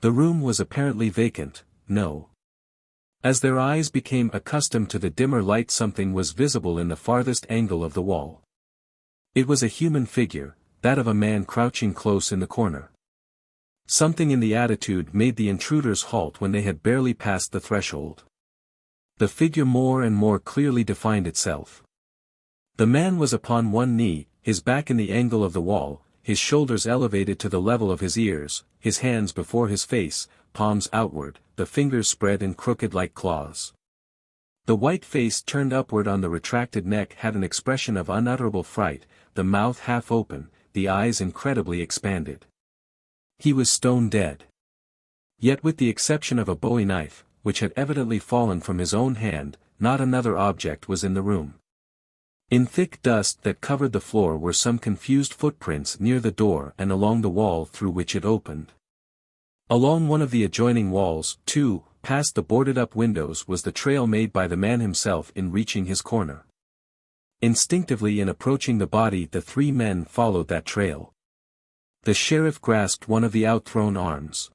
The room was apparently vacant, no. As their eyes became accustomed to the dimmer light something was visible in the farthest angle of the wall. It was a human figure, that of a man crouching close in the corner. Something in the attitude made the intruders halt when they had barely passed the threshold. The figure more and more clearly defined itself. The man was upon one knee, his back in the angle of the wall, his shoulders elevated to the level of his ears, his hands before his face, palms outward, the fingers spread and crooked like claws. The white face turned upward on the retracted neck had an expression of unutterable fright, the mouth half open, the eyes incredibly expanded. He was stone dead. Yet with the exception of a bowie knife, which had evidently fallen from his own hand, not another object was in the room. In thick dust that covered the floor were some confused footprints near the door and along the wall through which it opened. Along one of the adjoining walls, too, past the boarded-up windows was the trail made by the man himself in reaching his corner. Instinctively in approaching the body the three men followed that trail. The sheriff grasped one of the outthrown arms.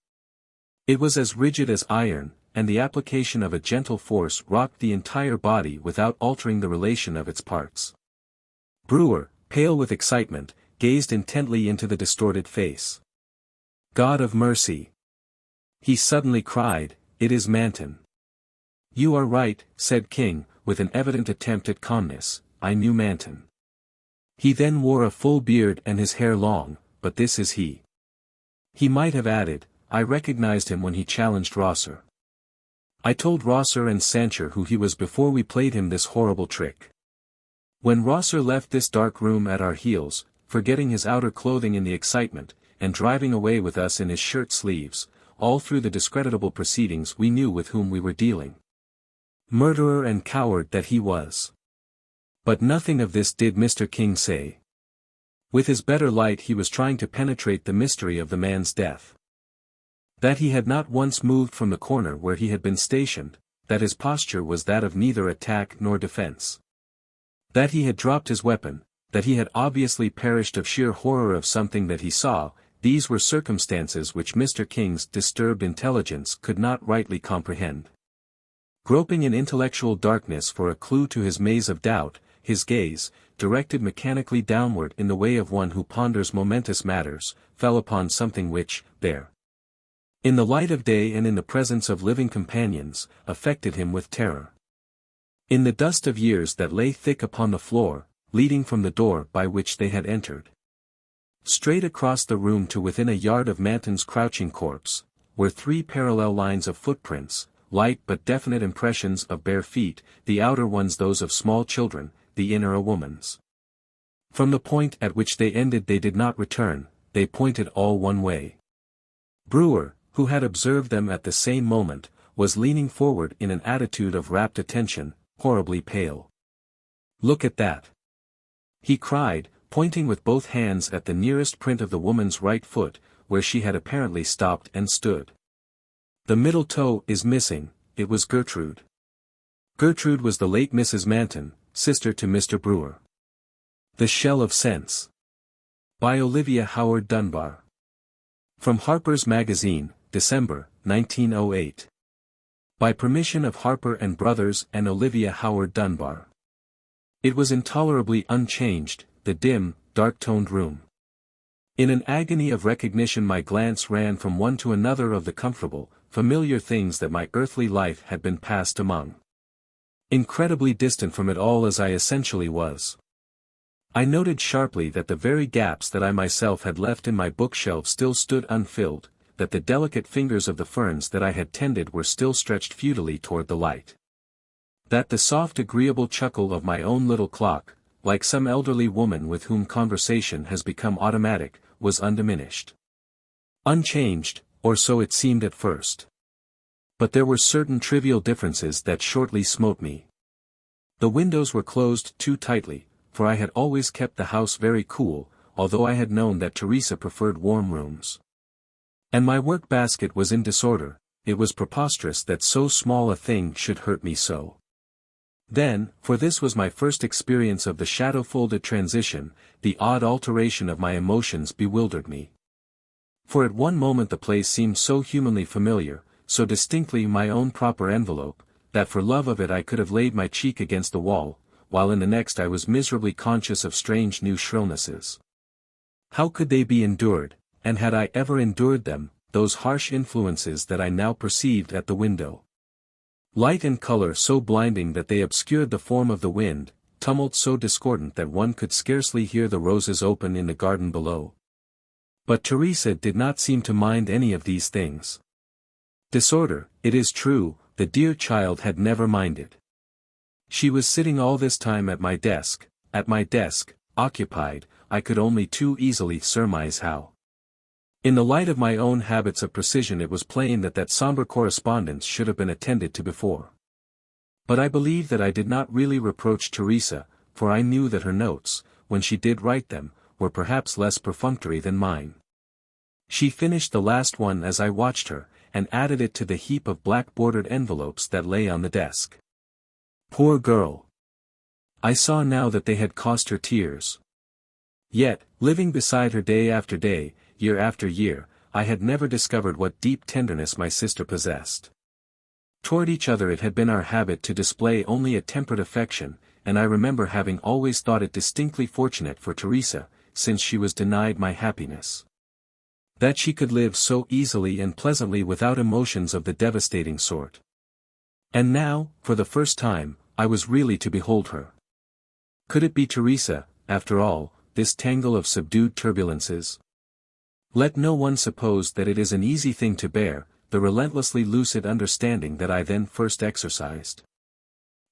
It was as rigid as iron, and the application of a gentle force rocked the entire body without altering the relation of its parts. Brewer, pale with excitement, gazed intently into the distorted face. "God of mercy!" he suddenly cried, "it is Manton." "You are right," said King, with an evident attempt at calmness, "I knew Manton. He then wore a full beard and his hair long, but this is he." He might have added, "I recognized him when he challenged Rosser. I told Rosser and Sancher who he was before we played him this horrible trick. When Rosser left this dark room at our heels, forgetting his outer clothing in the excitement, and driving away with us in his shirt sleeves, all through the discreditable proceedings we knew with whom we were dealing. Murderer and coward that he was. But nothing of this did Mr. King say. With his better light he was trying to penetrate the mystery of the man's death. That he had not once moved from the corner where he had been stationed, that his posture was that of neither attack nor defense. That he had dropped his weapon, that he had obviously perished of sheer horror of something that he saw, these were circumstances which Mr. King's disturbed intelligence could not rightly comprehend. Groping in intellectual darkness for a clue to his maze of doubt, his gaze, directed mechanically downward in the way of one who ponders momentous matters, fell upon something which, there, in the light of day and in the presence of living companions, affected him with terror. In the dust of years that lay thick upon the floor, leading from the door by which they had entered, straight across the room to within a yard of Manton's crouching corpse, were three parallel lines of footprints, light but definite impressions of bare feet, the outer ones those of small children, the inner a woman's. From the point at which they ended they did not return, they pointed all one way. Brewer, who had observed them at the same moment, was leaning forward in an attitude of rapt attention, horribly pale. "Look at that!" he cried, pointing with both hands at the nearest print of the woman's right foot, where she had apparently stopped and stood. "The middle toe is missing." It was Gertrude. Gertrude was the late Mrs. Manton, sister to Mr. Brewer. The Shell of Sense. By Olivia Howard Dunbar. From Harper's Magazine, December, 1908. By permission of Harper and Brothers and Olivia Howard Dunbar. It was intolerably unchanged, the dim, dark-toned room. In an agony of recognition my glance ran from one to another of the comfortable, familiar things that my earthly life had been passed among. Incredibly distant from it all as I essentially was. I noted sharply that the very gaps that I myself had left in my bookshelf still stood unfilled, that the delicate fingers of the ferns that I had tended were still stretched futilely toward the light. That the soft agreeable chuckle of my own little clock, like some elderly woman with whom conversation has become automatic, was undiminished. Unchanged, or so it seemed at first. But there were certain trivial differences that shortly smote me. The windows were closed too tightly, for I had always kept the house very cool, although I had known that Teresa preferred warm rooms. And my work basket was in disorder. It was preposterous that so small a thing should hurt me so. Then, for this was my first experience of the shadow-folded transition, the odd alteration of my emotions bewildered me. For at one moment the place seemed so humanly familiar, so distinctly my own proper envelope, that for love of it I could have laid my cheek against the wall, while in the next I was miserably conscious of strange new shrillnesses. How could they be endured, and had I ever endured them, those harsh influences that I now perceived at the window? Light and color so blinding that they obscured the form of the wind, tumult so discordant that one could scarcely hear the roses open in the garden below, But Teresa did not seem to mind any of these things. Disorder, it is true, the dear child had never minded. She was sitting all this time at my desk, occupied, I could only too easily surmise how. In the light of my own habits of precision, it was plain that somber correspondence should have been attended to before. But I believe that I did not really reproach Teresa, for I knew that her notes, when she did write them, were perhaps less perfunctory than mine. She finished the last one as I watched her, and added it to the heap of black-bordered envelopes that lay on the desk. Poor girl! I saw now that they had cost her tears. Yet, living beside her day after day, year after year, I had never discovered what deep tenderness my sister possessed. Toward each other it had been our habit to display only a tempered affection, and I remember having always thought it distinctly fortunate for Teresa, since she was denied my happiness. That she could live so easily and pleasantly without emotions of the devastating sort. And now, for the first time, I was really to behold her. Could it be Teresa, after all, this tangle of subdued turbulences? Let no one suppose that it is an easy thing to bear, the relentlessly lucid understanding that I then first exercised.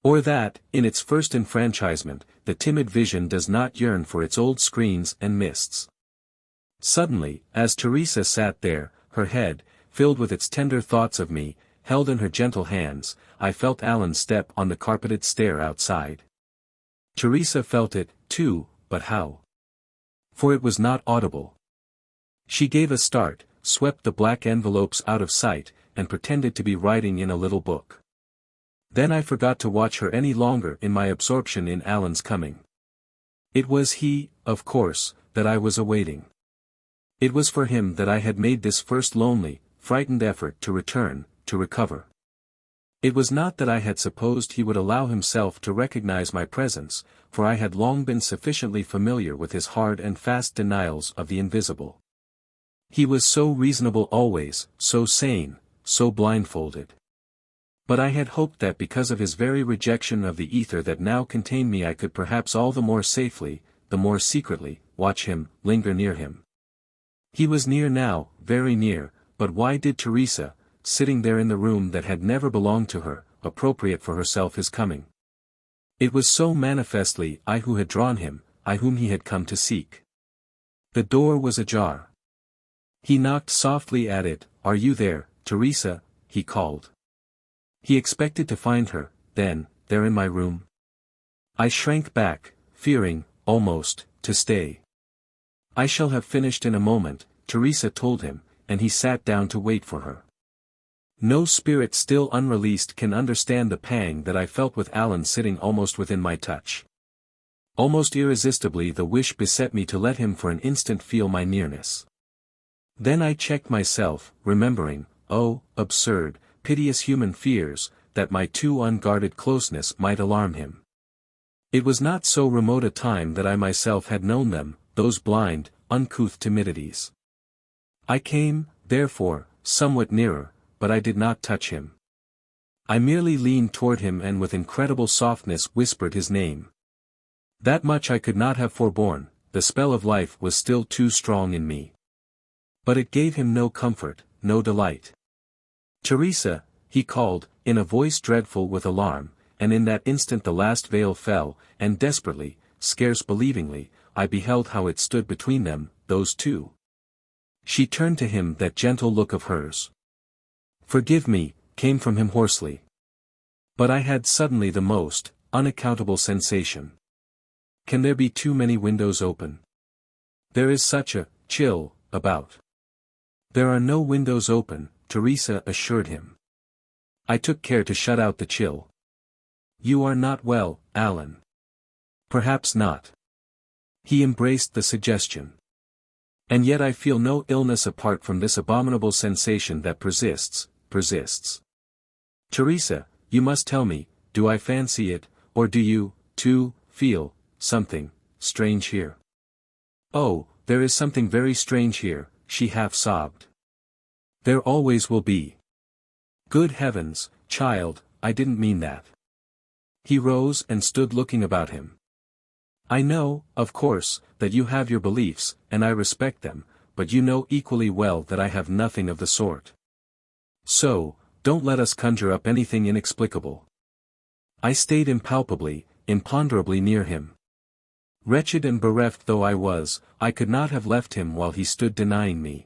Or that, in its first enfranchisement, the timid vision does not yearn for its old screens and mists. Suddenly, as Teresa sat there, her head, filled with its tender thoughts of me, held in her gentle hands, I felt Alan's step on the carpeted stair outside. Teresa felt it, too, but how? For it was not audible. She gave a start, swept the black envelopes out of sight, and pretended to be writing in a little book. Then I forgot to watch her any longer in my absorption in Alan's coming. It was he, of course, that I was awaiting. It was for him that I had made this first lonely, frightened effort to return, to recover. It was not that I had supposed he would allow himself to recognize my presence, for I had long been sufficiently familiar with his hard and fast denials of the invisible. He was so reasonable always, so sane, so blindfolded. But I had hoped that because of his very rejection of the ether that now contained me I could perhaps all the more safely, the more secretly, watch him, linger near him. He was near now, very near, but why did Teresa, sitting there in the room that had never belonged to her, appropriate for herself his coming? It was so manifestly I who had drawn him, I whom he had come to seek. The door was ajar. He knocked softly at it. "Are you there, Teresa?" he called. He expected to find her, then, there in my room. I shrank back, fearing, almost, to stay. "I shall have finished in a moment," Teresa told him, and he sat down to wait for her. No spirit still unreleased can understand the pang that I felt with Alan sitting almost within my touch. Almost irresistibly the wish beset me to let him for an instant feel my nearness. Then I checked myself, remembering, oh, absurd, piteous human fears, that my too unguarded closeness might alarm him. It was not so remote a time that I myself had known them, those blind, uncouth timidities. I came, therefore, somewhat nearer, but I did not touch him. I merely leaned toward him and with incredible softness whispered his name. That much I could not have forborne, the spell of life was still too strong in me. But it gave him no comfort, no delight. "Teresa," he called, in a voice dreadful with alarm, and in that instant the last veil fell, and desperately, scarce believingly, I beheld how it stood between them, those two. She turned to him that gentle look of hers. "Forgive me," came from him hoarsely. But I had suddenly the most unaccountable sensation. Can there be too many windows open? There is such a chill about. "There are no windows open," Teresa assured him. I took care to shut out the chill. "You are not well, Alan." "Perhaps not." He embraced the suggestion. "And yet I feel no illness apart from this abominable sensation that persists. Teresa, you must tell me, do I fancy it, or do you, too, feel something strange here?" "Oh, there is something very strange here," she half sobbed. "There always will be." "Good heavens, child, I didn't mean that." He rose and stood looking about him. "I know, of course, that you have your beliefs, and I respect them, but you know equally well that I have nothing of the sort. So, don't let us conjure up anything inexplicable. I stayed impalpably, imponderably near him. Wretched and bereft though I was, I could not have left him while he stood denying me.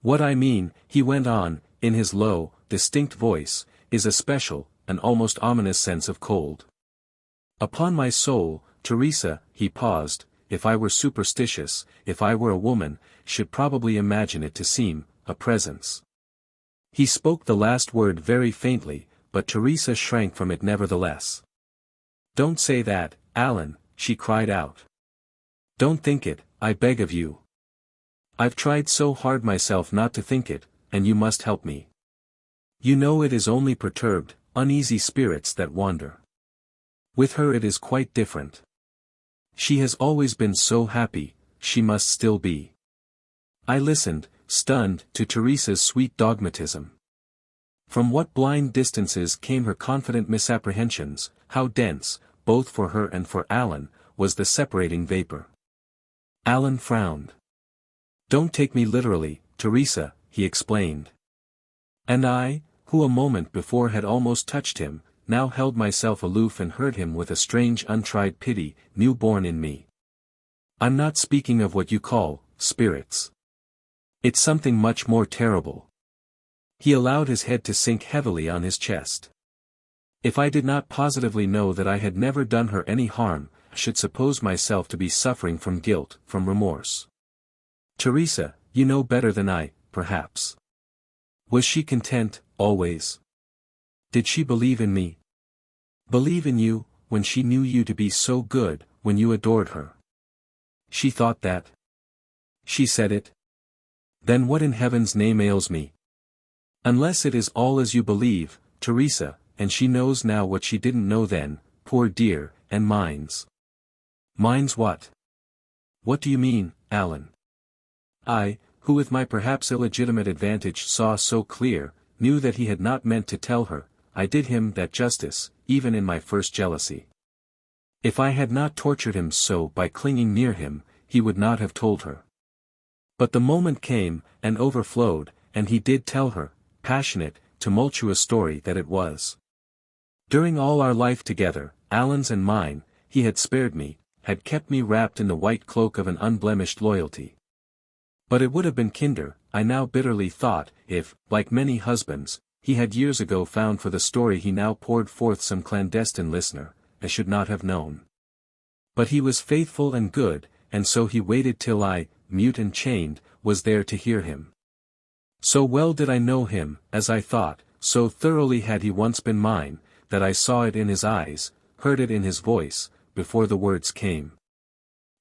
What I mean, he went on, in his low, distinct voice, is a special, an almost ominous sense of cold. Upon my soul, Teresa, he paused, if I were superstitious, if I were a woman, should probably imagine it to seem, a presence. He spoke the last word very faintly, but Teresa shrank from it nevertheless. Don't say that, Alan, she cried out. Don't think it, I beg of you. I've tried so hard myself not to think it, and you must help me. You know it is only perturbed, uneasy spirits that wander. With her it is quite different. She has always been so happy, she must still be. I listened, stunned, to Teresa's sweet dogmatism. From what blind distances came her confident misapprehensions, how dense, both for her and for Alan, was the separating vapor. Alan frowned. Don't take me literally, Teresa, he explained. And I, who a moment before had almost touched him, now held myself aloof and heard him with a strange untried pity, new-born in me. I'm not speaking of what you call, spirits. It's something much more terrible. He allowed his head to sink heavily on his chest. If I did not positively know that I had never done her any harm, I should suppose myself to be suffering from guilt, from remorse. Teresa, you know better than I, perhaps. Was she content, always? Did she believe in me? Believe in you, when she knew you to be so good, when you adored her? She thought that? She said it? Then what in heaven's name ails me? Unless it is all as you believe, Teresa, and she knows now what she didn't know then, poor dear, and minds. Minds what? What do you mean, Alan? I, who with my perhaps illegitimate advantage saw so clear, knew that he had not meant to tell her, I did him that justice, even in my first jealousy. If I had not tortured him so by clinging near him, he would not have told her. But the moment came, and overflowed, and he did tell her, passionate, tumultuous story that it was. During all our life together, Alan's and mine, he had spared me, had kept me wrapped in the white cloak of an unblemished loyalty. But it would have been kinder, I now bitterly thought, if, like many husbands, he had years ago found for the story he now poured forth some clandestine listener, I should not have known. But he was faithful and good, and so he waited till I, mute and chained, was there to hear him. So well did I know him, as I thought, so thoroughly had he once been mine, that I saw it in his eyes, heard it in his voice, before the words came.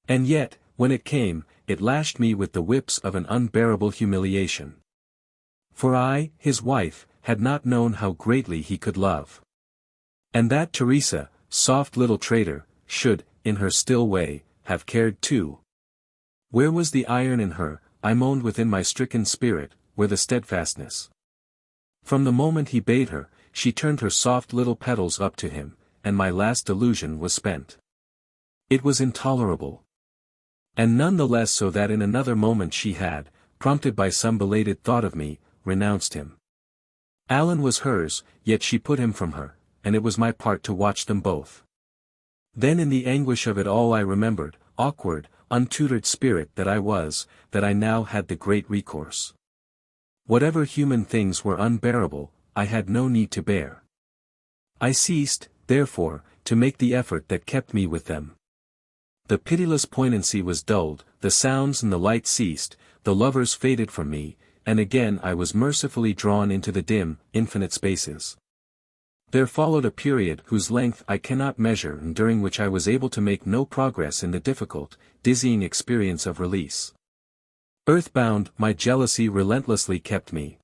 And yet, when it came, it lashed me with the whips of an unbearable humiliation. For I, his wife, had not known how greatly he could love. And that Teresa, soft little traitor, should, in her still way, have cared too. Where was the iron in her, I moaned within my stricken spirit, where the steadfastness? From the moment he bade her, she turned her soft little petals up to him, and my last delusion was spent. It was intolerable. And none the less so that in another moment she had, prompted by some belated thought of me, renounced him. Alan was hers, yet she put him from her, and it was my part to watch them both. Then in the anguish of it all I remembered, awkward, untutored spirit that I was, that I now had the great recourse. Whatever human things were unbearable, I had no need to bear. I ceased, therefore, to make the effort that kept me with them. The pitiless poignancy was dulled, the sounds and the light ceased, the lovers faded from me, and again I was mercifully drawn into the dim, infinite spaces. There followed a period whose length I cannot measure and during which I was able to make no progress in the difficult, dizzying experience of release. Earthbound, my jealousy relentlessly kept me.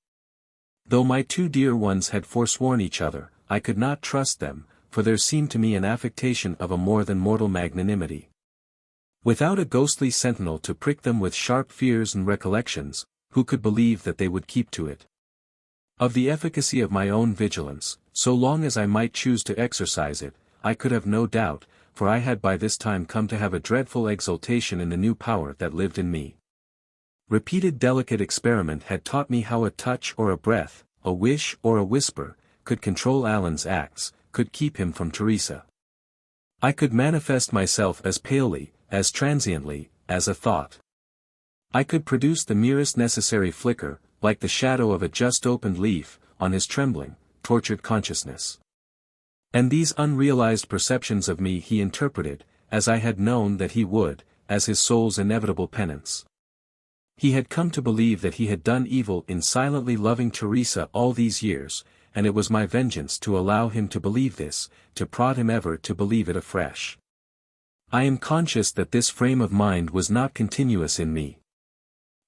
Though my two dear ones had forsworn each other, I could not trust them, for there seemed to me an affectation of a more than mortal magnanimity. Without a ghostly sentinel to prick them with sharp fears and recollections, who could believe that they would keep to it? Of the efficacy of my own vigilance, so long as I might choose to exercise it, I could have no doubt, for I had by this time come to have a dreadful exultation in the new power that lived in me. Repeated delicate experiment had taught me how a touch or a breath, a wish or a whisper, could control Alan's acts, could keep him from Teresa. I could manifest myself as palely, as transiently, as a thought. I could produce the merest necessary flicker, like the shadow of a just opened leaf, on his trembling, tortured consciousness. And these unrealized perceptions of me he interpreted, as I had known that he would, as his soul's inevitable penance. He had come to believe that he had done evil in silently loving Teresa all these years, and it was my vengeance to allow him to believe this, to prod him ever to believe it afresh. I am conscious that this frame of mind was not continuous in me.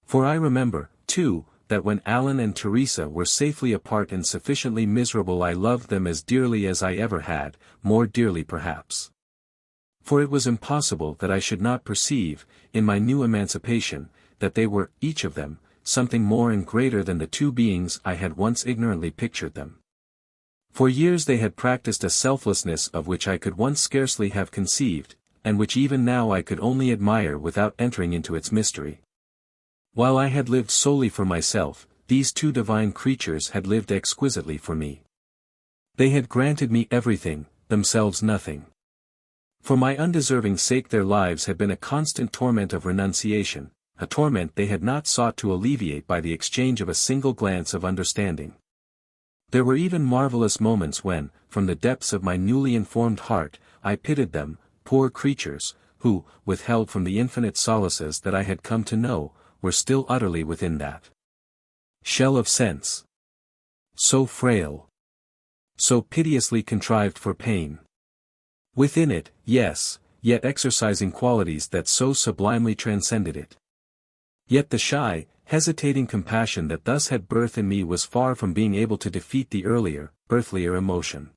For I remember, too, that when Alan and Teresa were safely apart and sufficiently miserable I loved them as dearly as I ever had, more dearly perhaps. For it was impossible that I should not perceive, in my new emancipation, that they were, each of them, something more and greater than the two beings I had once ignorantly pictured them. For years they had practiced a selflessness of which I could once scarcely have conceived, and which even now I could only admire without entering into its mystery. While I had lived solely for myself, these two divine creatures had lived exquisitely for me. They had granted me everything, themselves nothing. For my undeserving sake their lives had been a constant torment of renunciation, a torment they had not sought to alleviate by the exchange of a single glance of understanding. There were even marvelous moments when, from the depths of my newly informed heart, I pitied them, poor creatures, who, withheld from the infinite solaces that I had come to know, were still utterly within that shell of sense. So frail. So piteously contrived for pain. Within it, yes, yet exercising qualities that so sublimely transcended it. Yet the shy, hesitating compassion that thus had birth in me was far from being able to defeat the earlier, earthlier emotion.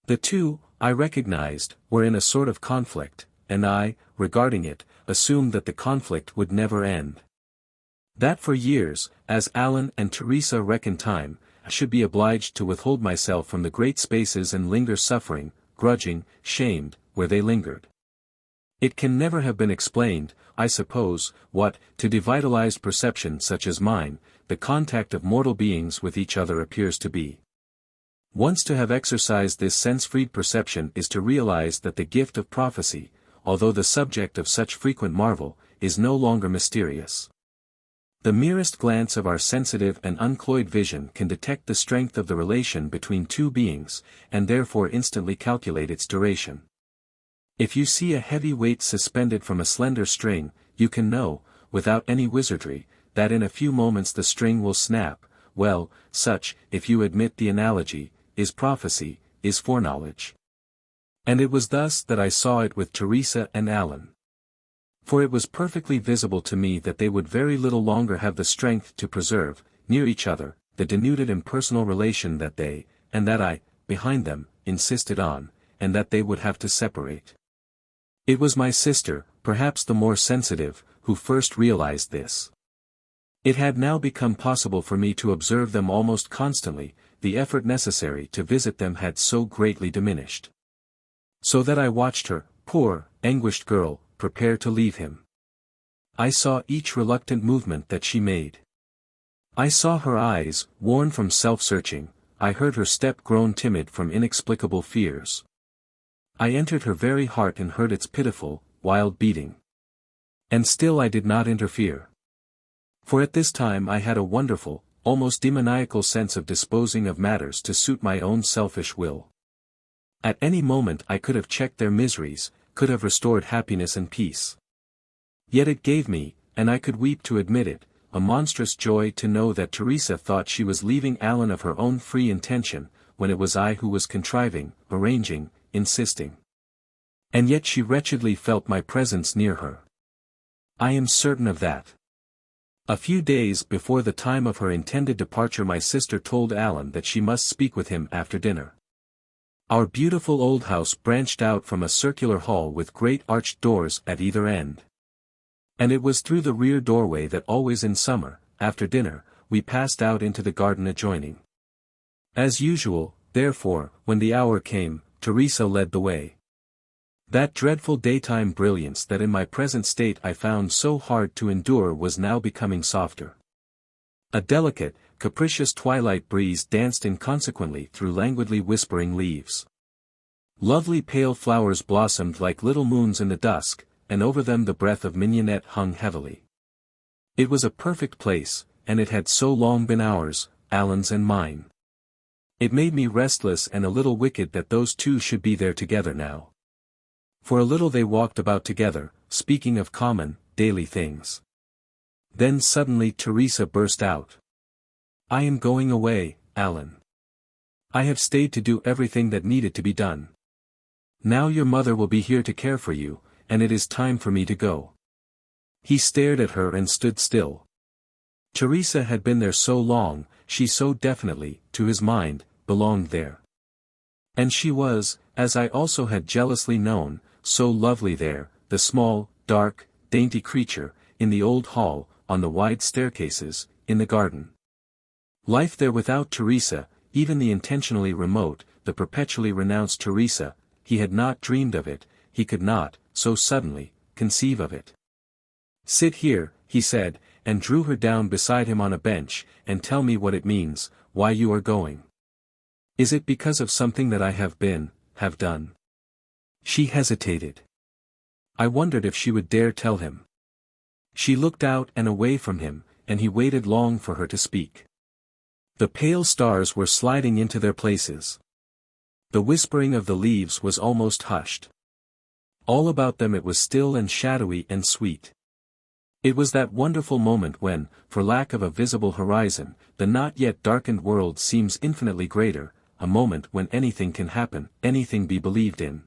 The two, I recognized, were in a sort of conflict, and I, regarding it, assumed that the conflict would never end. That for years, as Alan and Teresa reckoned time, I should be obliged to withhold myself from the great spaces and linger suffering, grudging, shamed, where they lingered. It can never have been explained, I suppose, what, to devitalized perception such as mine, the contact of mortal beings with each other appears to be. Once to have exercised this sense-freed perception is to realize that the gift of prophecy, although the subject of such frequent marvel, is no longer mysterious. The merest glance of our sensitive and uncloyed vision can detect the strength of the relation between two beings, and therefore instantly calculate its duration. If you see a heavy weight suspended from a slender string, you can know, without any wizardry, that in a few moments the string will snap. Well, such, if you admit the analogy, is prophecy, is foreknowledge. And it was thus that I saw it with Teresa and Alan. For it was perfectly visible to me that they would very little longer have the strength to preserve, near each other, the denuded impersonal relation that they, and that I, behind them, insisted on, and that they would have to separate. It was my sister, perhaps the more sensitive, who first realized this. It had now become possible for me to observe them almost constantly, the effort necessary to visit them had so greatly diminished. So that I watched her, poor, anguished girl, prepare to leave him. I saw each reluctant movement that she made. I saw her eyes, worn from self-searching, I heard her step grown timid from inexplicable fears. I entered her very heart and heard its pitiful, wild beating. And still I did not interfere. For at this time I had a wonderful, almost demoniacal sense of disposing of matters to suit my own selfish will. At any moment I could have checked their miseries, could have restored happiness and peace. Yet it gave me, and I could weep to admit it, a monstrous joy to know that Teresa thought she was leaving Alan of her own free intention, when it was I who was contriving, arranging, insisting. And yet she wretchedly felt my presence near her. I am certain of that. A few days before the time of her intended departure my sister told Alan that she must speak with him after dinner. Our beautiful old house branched out from a circular hall with great arched doors at either end. And it was through the rear doorway that always in summer, after dinner, we passed out into the garden adjoining. As usual, therefore, when the hour came, Teresa led the way. That dreadful daytime brilliance that in my present state I found so hard to endure was now becoming softer. A delicate, capricious twilight breeze danced inconsequently through languidly whispering leaves. Lovely pale flowers blossomed like little moons in the dusk, and over them the breath of mignonette hung heavily. It was a perfect place, and it had so long been ours, Alan's and mine. It made me restless and a little wicked that those two should be there together now. For a little they walked about together, speaking of common, daily things. Then suddenly Teresa burst out. "I am going away, Alan. I have stayed to do everything that needed to be done. Now your mother will be here to care for you, and it is time for me to go." He stared at her and stood still. Teresa had been there so long, she so definitely, to his mind, belonged there. And she was, as I also had jealously known, so lovely there, the small, dark, dainty creature, in the old hall, on the wide staircases, in the garden. Life there without Teresa, even the intentionally remote, the perpetually renounced Teresa, he had not dreamed of it, he could not, so suddenly, conceive of it. "Sit here," he said, and drew her down beside him on a bench, "and tell me what it means, why you are going. Is it because of something that I have done?" She hesitated. I wondered if she would dare tell him. She looked out and away from him, and he waited long for her to speak. The pale stars were sliding into their places. The whispering of the leaves was almost hushed. All about them it was still and shadowy and sweet. It was that wonderful moment when, for lack of a visible horizon, the not yet darkened world seems infinitely greater, a moment when anything can happen, anything be believed in.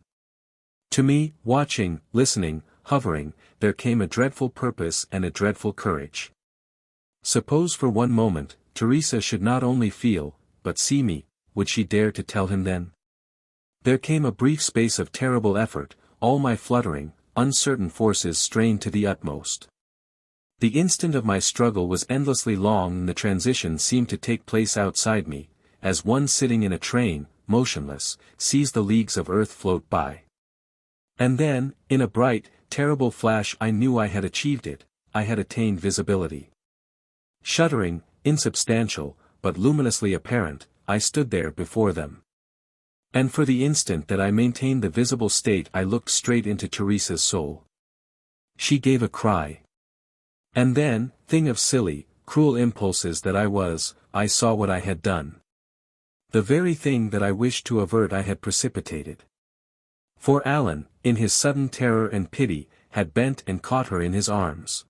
To me, watching, listening, hovering, there came a dreadful purpose and a dreadful courage. Suppose for one moment, Teresa should not only feel, but see me, would she dare to tell him then? There came a brief space of terrible effort, all my fluttering, uncertain forces strained to the utmost. The instant of my struggle was endlessly long and the transition seemed to take place outside me, as one sitting in a train, motionless, sees the leagues of earth float by. And then, in a bright, terrible flash I knew I had achieved it, I had attained visibility. Shuddering, insubstantial, but luminously apparent, I stood there before them. And for the instant that I maintained the visible state I looked straight into Teresa's soul. She gave a cry. And then, thing of silly, cruel impulses that I was, I saw what I had done. The very thing that I wished to avert I had precipitated. For Alan, in his sudden terror and pity, had bent and caught her in his arms.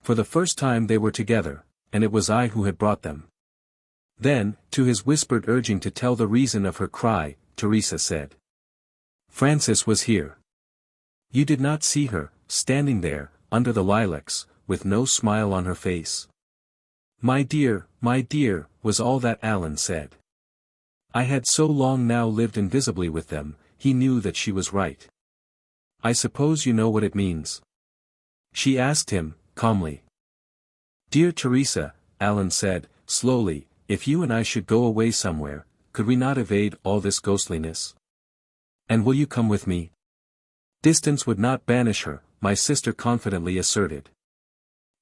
For the first time they were together, and it was I who had brought them. Then, to his whispered urging to tell the reason of her cry, Teresa said. "Frances was here. You did not see her, standing there, under the lilacs, with no smile on her face." my dear," was all that Alan said. I had so long now lived invisibly with them, he knew that she was right. "I suppose you know what it means?" she asked him, calmly. "Dear Teresa," Alan said, slowly, "if you and I should go away somewhere, could we not evade all this ghostliness? And will you come with me?" "Distance would not banish her," my sister confidently asserted.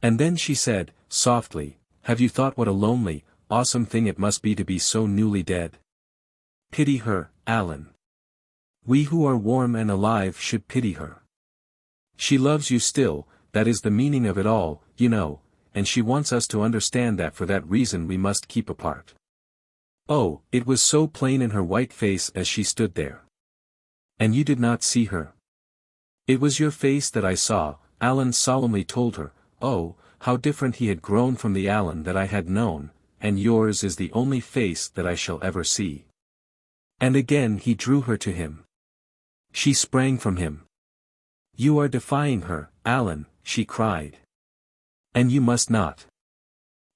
And then she said, softly, "Have you thought what a lonely, awesome thing it must be to be so newly dead? Pity her, Alan. We who are warm and alive should pity her. She loves you still, that is the meaning of it all, you know, and she wants us to understand that for that reason we must keep apart." Oh, it was so plain in her white face as she stood there. "And you did not see her?" "It was your face that I saw," Alan solemnly told her. Oh, how different he had grown from the Alan that I had known, "and yours is the only face that I shall ever see." And again he drew her to him. She sprang from him. "You are defying her, Alan," she cried. "And you must not.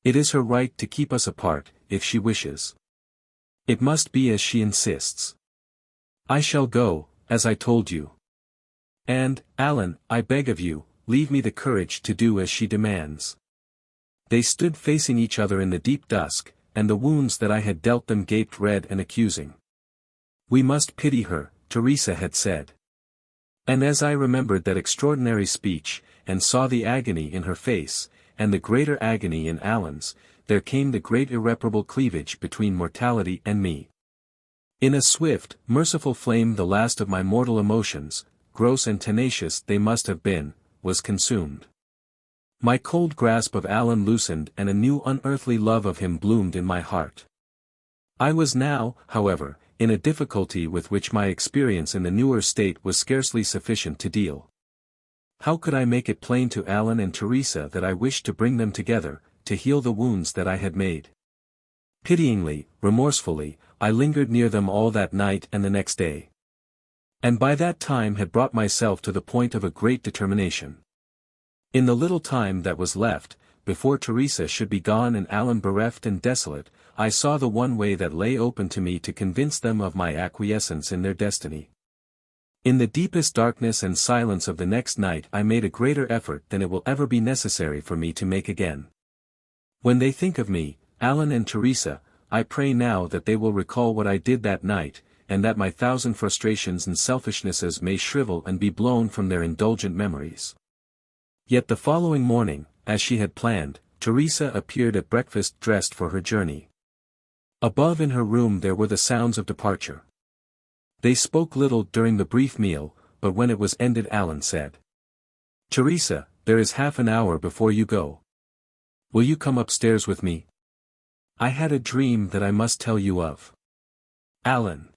It is her right to keep us apart, if she wishes. It must be as she insists. I shall go, as I told you. And, Alan, I beg of you, leave me the courage to do as she demands." They stood facing each other in the deep dusk, and the wounds that I had dealt them gaped red and accusing. "We must pity her," Teresa had said. And as I remembered that extraordinary speech, and saw the agony in her face, and the greater agony in Alan's, there came the great irreparable cleavage between mortality and me. In a swift, merciful flame the last of my mortal emotions, gross and tenacious they must have been, was consumed. My cold grasp of Alan loosened and a new unearthly love of him bloomed in my heart. I was now, however, in a difficulty with which my experience in the newer state was scarcely sufficient to deal. How could I make it plain to Alan and Teresa that I wished to bring them together, to heal the wounds that I had made? Pityingly, remorsefully, I lingered near them all that night and the next day. And by that time had brought myself to the point of a great determination. In the little time that was left, before Teresa should be gone and Alan bereft and desolate, I saw the one way that lay open to me to convince them of my acquiescence in their destiny. In the deepest darkness and silence of the next night I made a greater effort than it will ever be necessary for me to make again. When they think of me, Alan and Teresa, I pray now that they will recall what I did that night, and that my thousand frustrations and selfishnesses may shrivel and be blown from their indulgent memories. Yet the following morning, as she had planned, Teresa appeared at breakfast dressed for her journey. Above in her room there were the sounds of departure. They spoke little during the brief meal, but when it was ended Alan said, "Teresa, there is half an hour before you go. Will you come upstairs with me? I had a dream that I must tell you of." "Alan."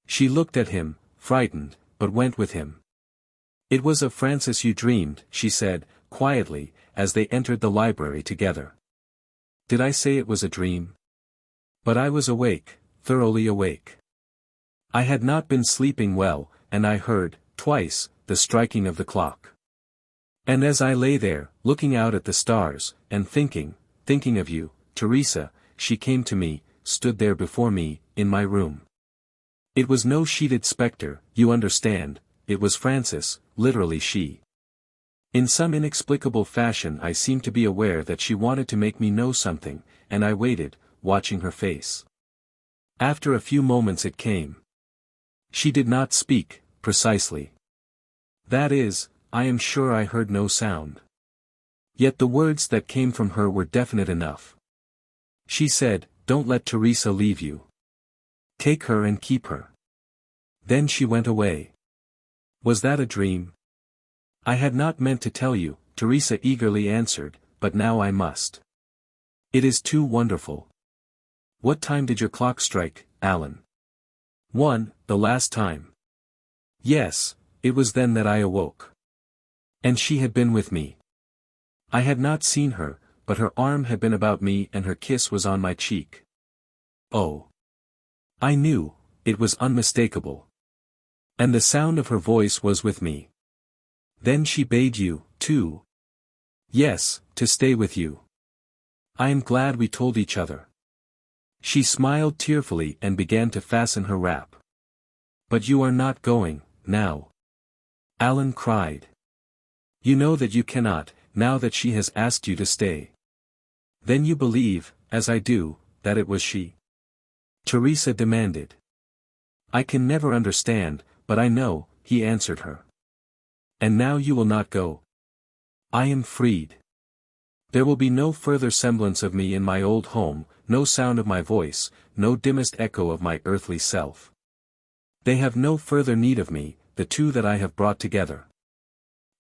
She looked at him, frightened, but went with him. "It was of Francis you dreamed," she said, quietly, as they entered the library together. "Did I say it was a dream? But I was awake, thoroughly awake. I had not been sleeping well, and I heard, twice, the striking of the clock. And as I lay there, looking out at the stars, and thinking of you, Teresa, she came to me, stood there before me, in my room. It was no sheeted spectre, you understand, it was Francis, literally she. In some inexplicable fashion I seemed to be aware that she wanted to make me know something, and I waited, watching her face. After a few moments it came. She did not speak, precisely. That is, I am sure I heard no sound. Yet the words that came from her were definite enough. She said, "Don't let Teresa leave you. Take her and keep her." Then she went away. Was that a dream? "I had not meant to tell you," Teresa eagerly answered, "but now I must. It is too wonderful." "What time did your clock strike, Alan?" "1, the last time." "Yes, it was then that I awoke. And she had been with me. I had not seen her, but her arm had been about me and her kiss was on my cheek. Oh! I knew, it was unmistakable. And the sound of her voice was with me. Then she bade you, too. Yes, to stay with you. I am glad we told each other." She smiled tearfully and began to fasten her wrap. "But you are not going, now?" Alan cried. "You know that you cannot, now that she has asked you to stay. Then you believe, as I do, that it was she?" Teresa demanded. "I can never understand, but I know," he answered her. "And now you will not go?" "I am freed. There will be no further semblance of me in my old home, no sound of my voice, no dimmest echo of my earthly self. They have no further need of me, the two that I have brought together.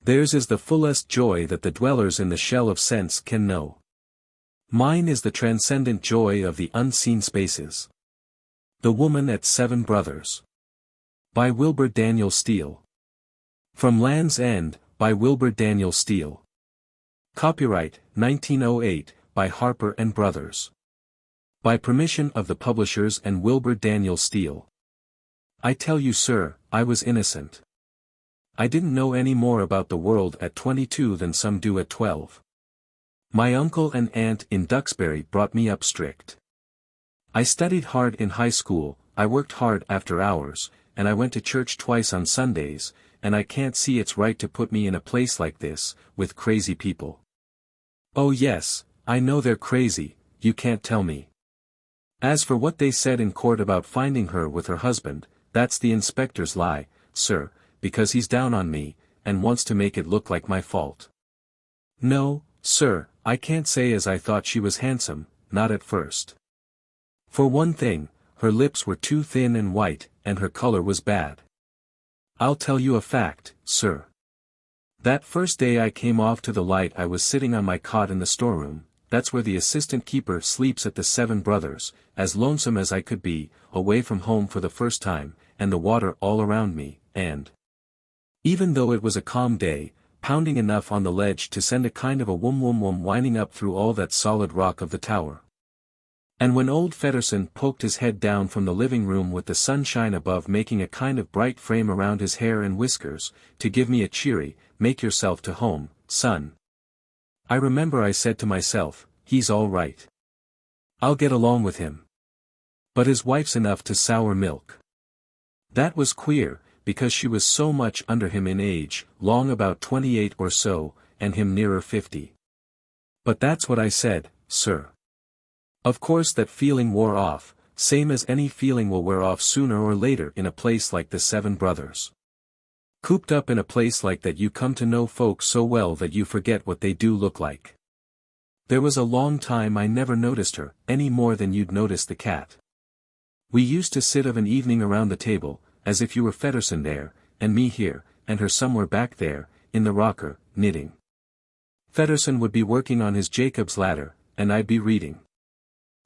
Theirs is the fullest joy that the dwellers in the shell of sense can know. Mine is the transcendent joy of the unseen spaces." The Woman at Seven Brothers. By Wilbur Daniel Steele. From Land's End, by Wilbur Daniel Steele. Copyright, 1908, by Harper & Brothers. By permission of the publishers and Wilbur Daniel Steele. I tell you, sir, I was innocent. I didn't know any more about the world at 22 than some do at 12. My uncle and aunt in Duxbury brought me up strict. I studied hard in high school, I worked hard after hours, and I went to church twice on Sundays, and I can't see it's right to put me in a place like this, with crazy people. Oh yes, I know they're crazy, you can't tell me. As for what they said in court about finding her with her husband, that's the inspector's lie, sir, because he's down on me, and wants to make it look like my fault. No, sir, I can't say as I thought she was handsome, not at first. For one thing, her lips were too thin and white, and her color was bad. I'll tell you a fact, sir. That first day I came off to the light I was sitting on my cot in the storeroom, that's where the assistant keeper sleeps at the Seven Brothers, as lonesome as I could be, away from home for the first time, and the water all around me, and even though it was a calm day, pounding enough on the ledge to send a kind of a wum winding up through all that solid rock of the tower. And when old Fedderson poked his head down from the living room with the sunshine above making a kind of bright frame around his hair and whiskers, to give me a cheery, "Make yourself to home, son." I remember I said to myself, he's all right. I'll get along with him. But his wife's enough to sour milk. That was queer, because she was so much under him in age, long about 28 or so, and him nearer 50. But that's what I said, sir. Of course that feeling wore off, same as any feeling will wear off sooner or later in a place like the Seven Brothers. Cooped up in a place like that you come to know folks so well that you forget what they do look like. There was a long time I never noticed her, any more than you'd notice the cat. We used to sit of an evening around the table, as if you were Fedderson there, and me here, and her somewhere back there, in the rocker, knitting. Fedderson would be working on his Jacob's ladder, and I'd be reading.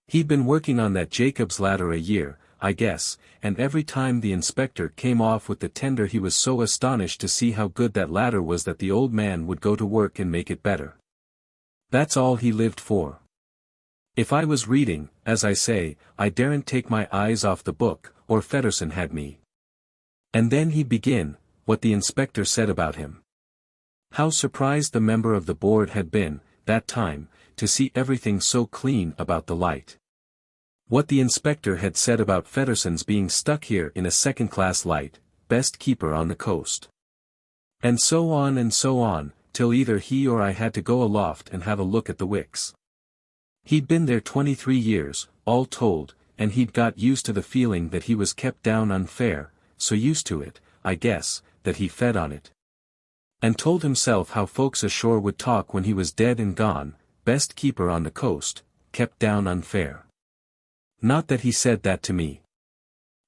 He'd been working on that Jacob's ladder a year, I guess, and every time the inspector came off with the tender he was so astonished to see how good that ladder was that the old man would go to work and make it better. That's all he lived for. If I was reading, as I say, I daren't take my eyes off the book, or Fedderson had me. And then he'd begin, what the inspector said about him. How surprised the member of the board had been, that time, to see everything so clean about the light. What the inspector had said about Fedderson's being stuck here in a second-class light, best keeper on the coast. And so on, till either he or I had to go aloft and have a look at the wicks. He'd been there 23 years, all told, and he'd got used to the feeling that he was kept down unfair, so used to it, I guess, that he fed on it. And told himself how folks ashore would talk when he was dead and gone, best keeper on the coast, kept down unfair. Not that he said that to me.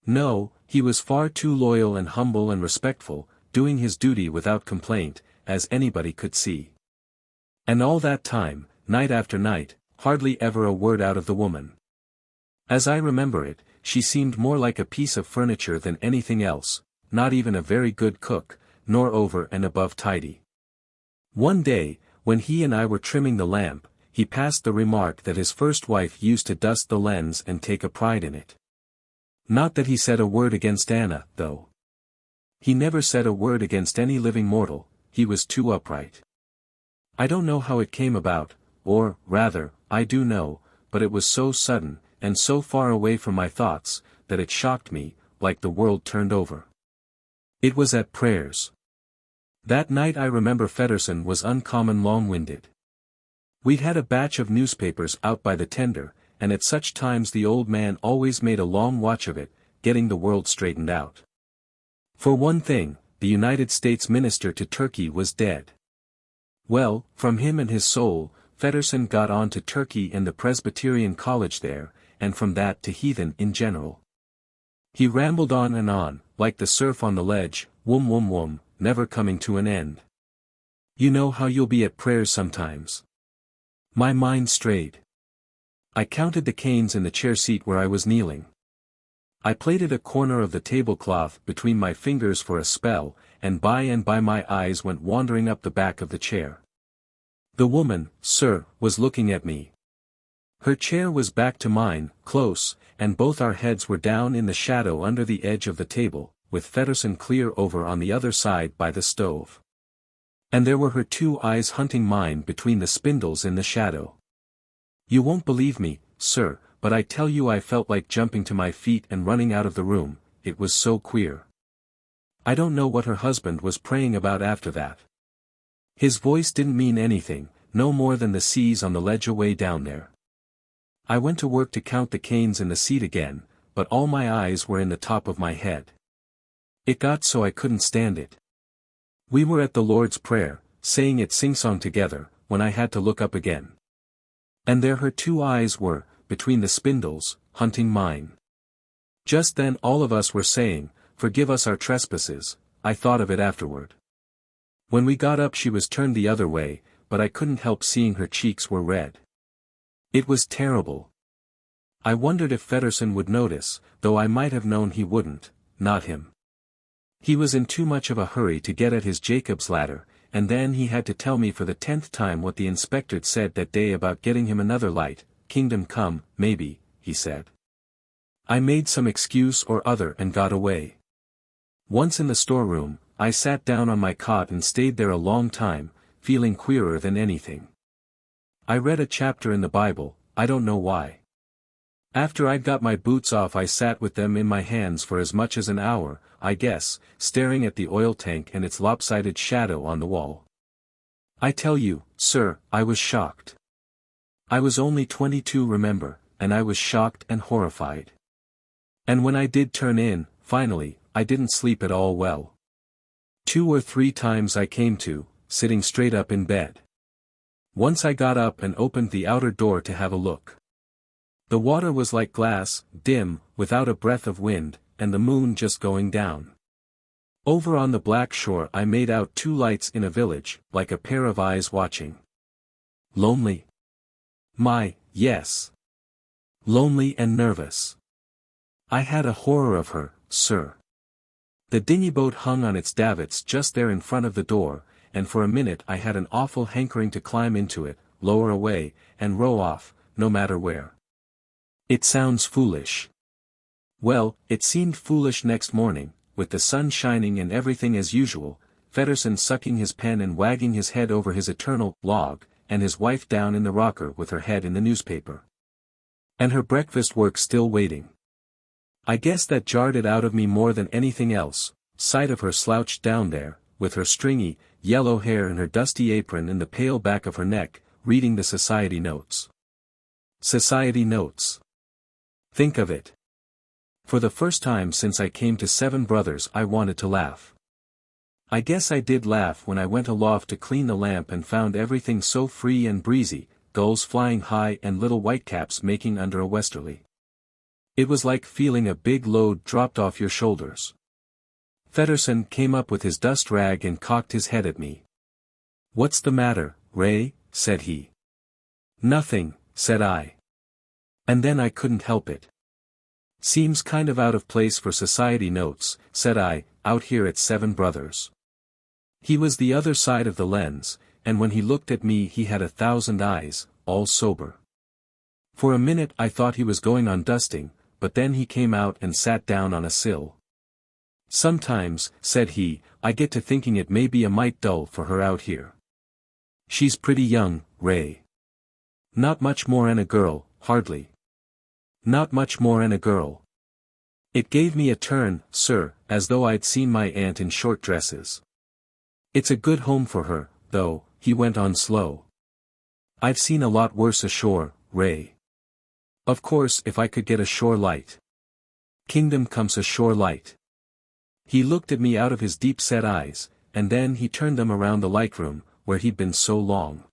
No, he was far too loyal and humble and respectful, doing his duty without complaint, as anybody could see. And all that time, night after night, hardly ever a word out of the woman. As I remember it, she seemed more like a piece of furniture than anything else, not even a very good cook, nor over and above tidy. One day, when he and I were trimming the lamp, he passed the remark that his first wife used to dust the lens and take a pride in it. Not that he said a word against Anna, though. He never said a word against any living mortal, he was too upright. I don't know how it came about, or, rather, I do know, but it was so sudden, and so far away from my thoughts, that it shocked me, like the world turned over. It was at prayers. That night I remember Fedderson was uncommon long-winded. We'd had a batch of newspapers out by the tender, and at such times the old man always made a long watch of it, getting the world straightened out. For one thing, the United States minister to Turkey was dead. Well, from him and his soul, Fedderson got on to Turkey and the Presbyterian College there, and from that to heathen in general. He rambled on, like the surf on the ledge, wum, never coming to an end. You know how you'll be at prayers sometimes. My mind strayed. I counted the canes in the chair seat where I was kneeling. I plaited a corner of the tablecloth between my fingers for a spell, and by my eyes went wandering up the back of the chair. The woman, sir, was looking at me. Her chair was back to mine, close, and both our heads were down in the shadow under the edge of the table, with Fedderson clear over on the other side by the stove. And there were her two eyes hunting mine between the spindles in the shadow. You won't believe me, sir, but I tell you I felt like jumping to my feet and running out of the room, it was so queer. I don't know what her husband was praying about after that. His voice didn't mean anything, no more than the seas on the ledge away down there. I went to work to count the canes in the seat again, but all my eyes were in the top of my head. It got so I couldn't stand it. We were at the Lord's Prayer, saying it sing-song together, when I had to look up again. And there her two eyes were, between the spindles, hunting mine. Just then all of us were saying, "Forgive us our trespasses." I thought of it afterward. When we got up she was turned the other way, but I couldn't help seeing her cheeks were red. It was terrible. I wondered if Fedderson would notice, though I might have known he wouldn't, not him. He was in too much of a hurry to get at his Jacob's ladder, and then he had to tell me for the 10th time what the inspector said that day about getting him another light. "Kingdom come, maybe," he said. I made some excuse or other and got away. Once in the storeroom, I sat down on my cot and stayed there a long time, feeling queerer than anything. I read a chapter in the Bible, I don't know why. After I'd got my boots off I sat with them in my hands for as much as an hour, I guess, staring at the oil tank and its lopsided shadow on the wall. I tell you, sir, I was shocked. I was only 22, remember, and I was shocked and horrified. And when I did turn in, finally, I didn't sleep at all well. 2 or 3 times I came to, sitting straight up in bed. Once I got up and opened the outer door to have a look. The water was like glass, dim, without a breath of wind, and the moon just going down. Over on the black shore I made out 2 lights in a village, like a pair of eyes watching. Lonely? My, yes. Lonely and nervous. I had a horror of her, sir. The dinghy boat hung on its davits just there in front of the door, and for a minute I had an awful hankering to climb into it, lower away, and row off, no matter where. It sounds foolish. Well, it seemed foolish next morning, with the sun shining and everything as usual, Fedderson sucking his pen and wagging his head over his eternal log, and his wife down in the rocker with her head in the newspaper. And her breakfast work still waiting. I guess that jarred it out of me more than anything else, sight of her slouched down there, with her stringy, yellow hair and her dusty apron in the pale back of her neck, reading the society notes. Society notes. Think of it. For the first time since I came to Seven Brothers I wanted to laugh. I guess I did laugh when I went aloft to clean the lamp and found everything so free and breezy, gulls flying high and little whitecaps making under a westerly. It was like feeling a big load dropped off your shoulders. Fedderson came up with his dust rag and cocked his head at me. "What's the matter, Ray?" said he. "Nothing," said I. And then I couldn't help it. "Seems kind of out of place for society notes," said I, "out here at Seven Brothers." He was the other side of the lens, and when he looked at me he had 1,000 eyes, all sober. For a minute I thought he was going on dusting, but then he came out and sat down on a sill. "Sometimes," said he, "I get to thinking it may be a mite dull for her out here. She's pretty young, Ray. Not much more 'n a girl, hardly. Not much more 'n a girl." It gave me a turn, sir, as though I'd seen my aunt in short dresses. "It's a good home for her, though," he went on slow. "I've seen a lot worse ashore, Ray. Of course if I could get a shore light. Kingdom comes a shore light." He looked at me out of his deep-set eyes, and then he turned them around the lightroom, where he'd been so long.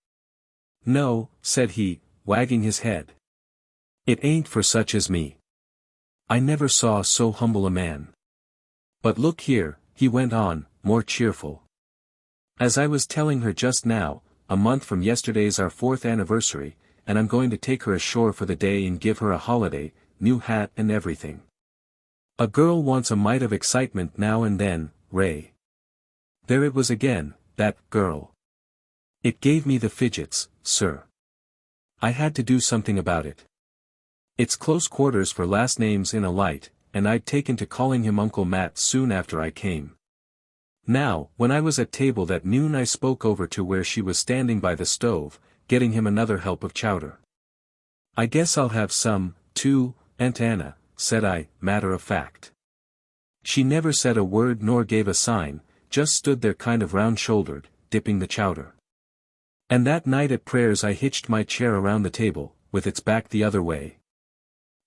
"No," said he, wagging his head. "It ain't for such as me. I never saw so humble a man. But look here," he went on, more cheerful. "As I was telling her just now, a month from yesterday's our 4th anniversary, and I'm going to take her ashore for the day and give her a holiday, new hat and everything. A girl wants a mite of excitement now and then, Ray." There it was again, that girl. It gave me the fidgets, sir. I had to do something about it. It's close quarters for last names in a light, and I'd taken to calling him Uncle Matt soon after I came. Now, when I was at table that noon I spoke over to where she was standing by the stove, getting him another help of chowder. "I guess I'll have some, too, Aunt Anna," said I, matter of fact. She never said a word nor gave a sign, just stood there kind of round-shouldered, dipping the chowder. And that night at prayers I hitched my chair around the table, with its back the other way.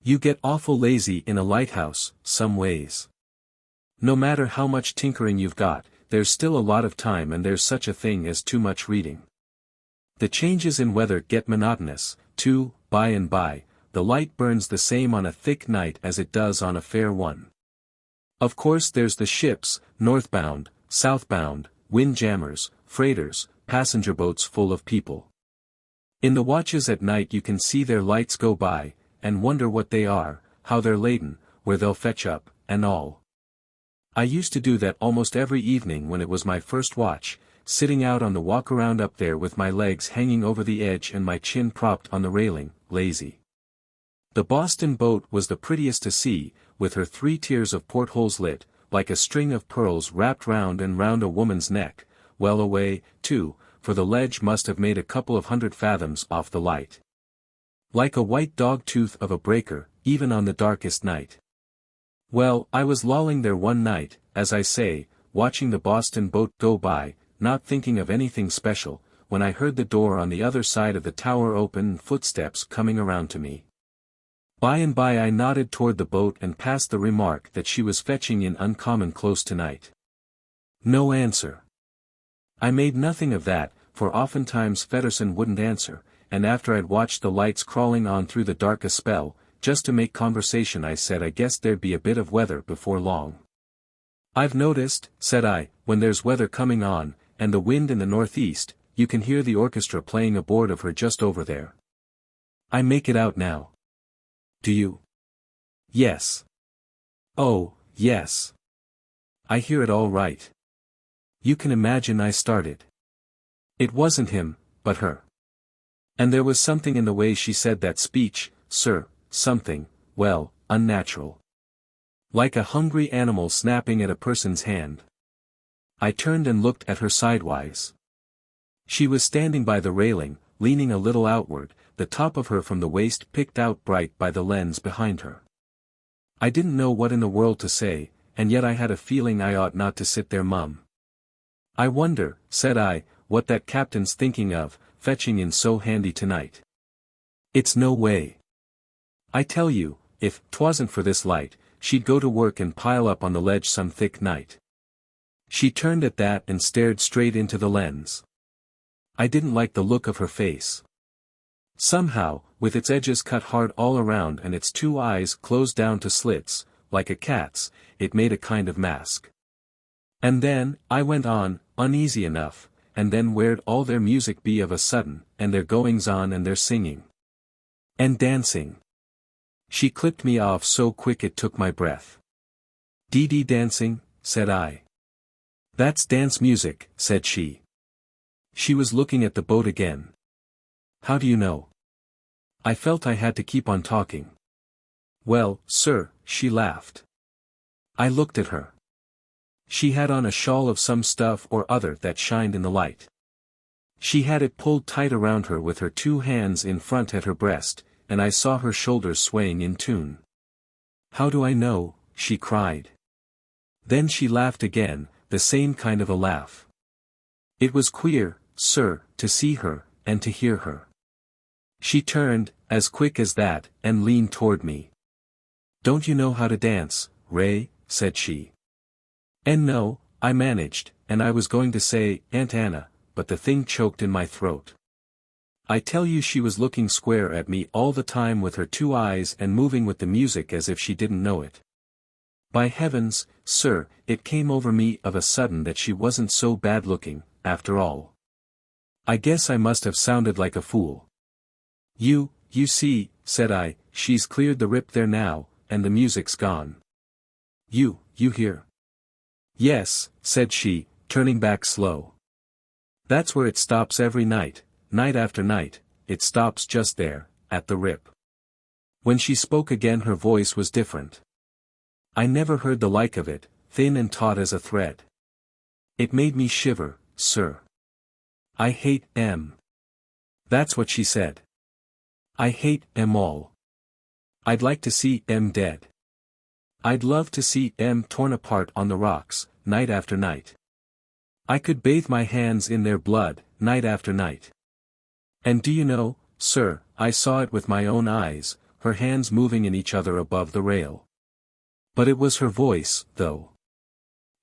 You get awful lazy in a lighthouse, some ways. No matter how much tinkering you've got, there's still a lot of time and there's such a thing as too much reading. The changes in weather get monotonous, too, by and by, the light burns the same on a thick night as it does on a fair one. Of course there's the ships, northbound, southbound, windjammers, freighters, passenger boats full of people. In the watches at night you can see their lights go by, and wonder what they are, how they're laden, where they'll fetch up, and all. I used to do that almost every evening when it was my first watch, sitting out on the walk-around up there with my legs hanging over the edge and my chin propped on the railing, lazy. The Boston boat was the prettiest to see, with her 3 tiers of portholes lit, like a string of pearls wrapped round and round a woman's neck, well away, too, for the ledge must have made a couple of 100 fathoms off the light. Like a white dog tooth of a breaker, even on the darkest night. Well, I was lolling there one night, as I say, watching the Boston boat go by, not thinking of anything special, when I heard the door on the other side of the tower open and footsteps coming around to me. By and by I nodded toward the boat and passed the remark that she was fetching in uncommon close tonight. No answer. I made nothing of that, for oftentimes Fedderson wouldn't answer, and after I'd watched the lights crawling on through the dark a spell, just to make conversation I said I guessed there'd be a bit of weather before long. I've noticed, said I, when there's weather coming on, and the wind in the northeast, you can hear the orchestra playing aboard of her just over there. I make it out now. Do you? Yes. Oh, yes. I hear it all right. You can imagine I started. It wasn't him, but her. And there was something in the way she said that speech, sir, something, well, unnatural. Like a hungry animal snapping at a person's hand. I turned and looked at her sidewise. She was standing by the railing, leaning a little outward, the top of her from the waist picked out bright by the lens behind her. I didn't know what in the world to say, and yet I had a feeling I ought not to sit there mum. I wonder, said I, what that captain's thinking of, fetching in so handy tonight. It's no way. I tell you, if 'twasn't for this light, she'd go to work and pile up on the ledge some thick night. She turned at that and stared straight into the lens. I didn't like the look of her face. Somehow, with its edges cut hard all around and its 2 eyes closed down to slits, like a cat's, it made a kind of mask. And then, I went on, uneasy enough, and then where'd all their music be of a sudden, and their goings-on and their singing? And dancing. She clipped me off so quick it took my breath. Dee dancing, said I. That's dance music, said she. She was looking at the boat again. How do you know? I felt I had to keep on talking. Well, sir, she laughed. I looked at her. She had on a shawl of some stuff or other that shined in the light. She had it pulled tight around her with her 2 hands in front at her breast, and I saw her shoulders swaying in tune. How do I know? She cried. Then she laughed again, the same kind of a laugh. It was queer, sir, to see her, and to hear her. She turned, as quick as that, and leaned toward me. Don't you know how to dance, Ray? Said she. And no, I managed, and I was going to say, Aunt Anna, but the thing choked in my throat. I tell you she was looking square at me all the time with her 2 eyes and moving with the music as if she didn't know it. By heavens, sir, it came over me of a sudden that she wasn't so bad looking, after all. I guess I must have sounded like a fool. You see, said I, she's cleared the rip there now, and the music's gone. You hear? Yes, said she, turning back slow. That's where it stops every night, night after night, it stops just there, at the rip. When she spoke again her voice was different. I never heard the like of it, thin and taut as a thread. It made me shiver, sir. I hate 'em. That's what she said. I hate 'em all. I'd like to see 'em dead. I'd love to see 'em torn apart on the rocks, night after night. I could bathe my hands in their blood, night after night. And do you know, sir, I saw it with my own eyes, her hands moving in each other above the rail. But it was her voice, though.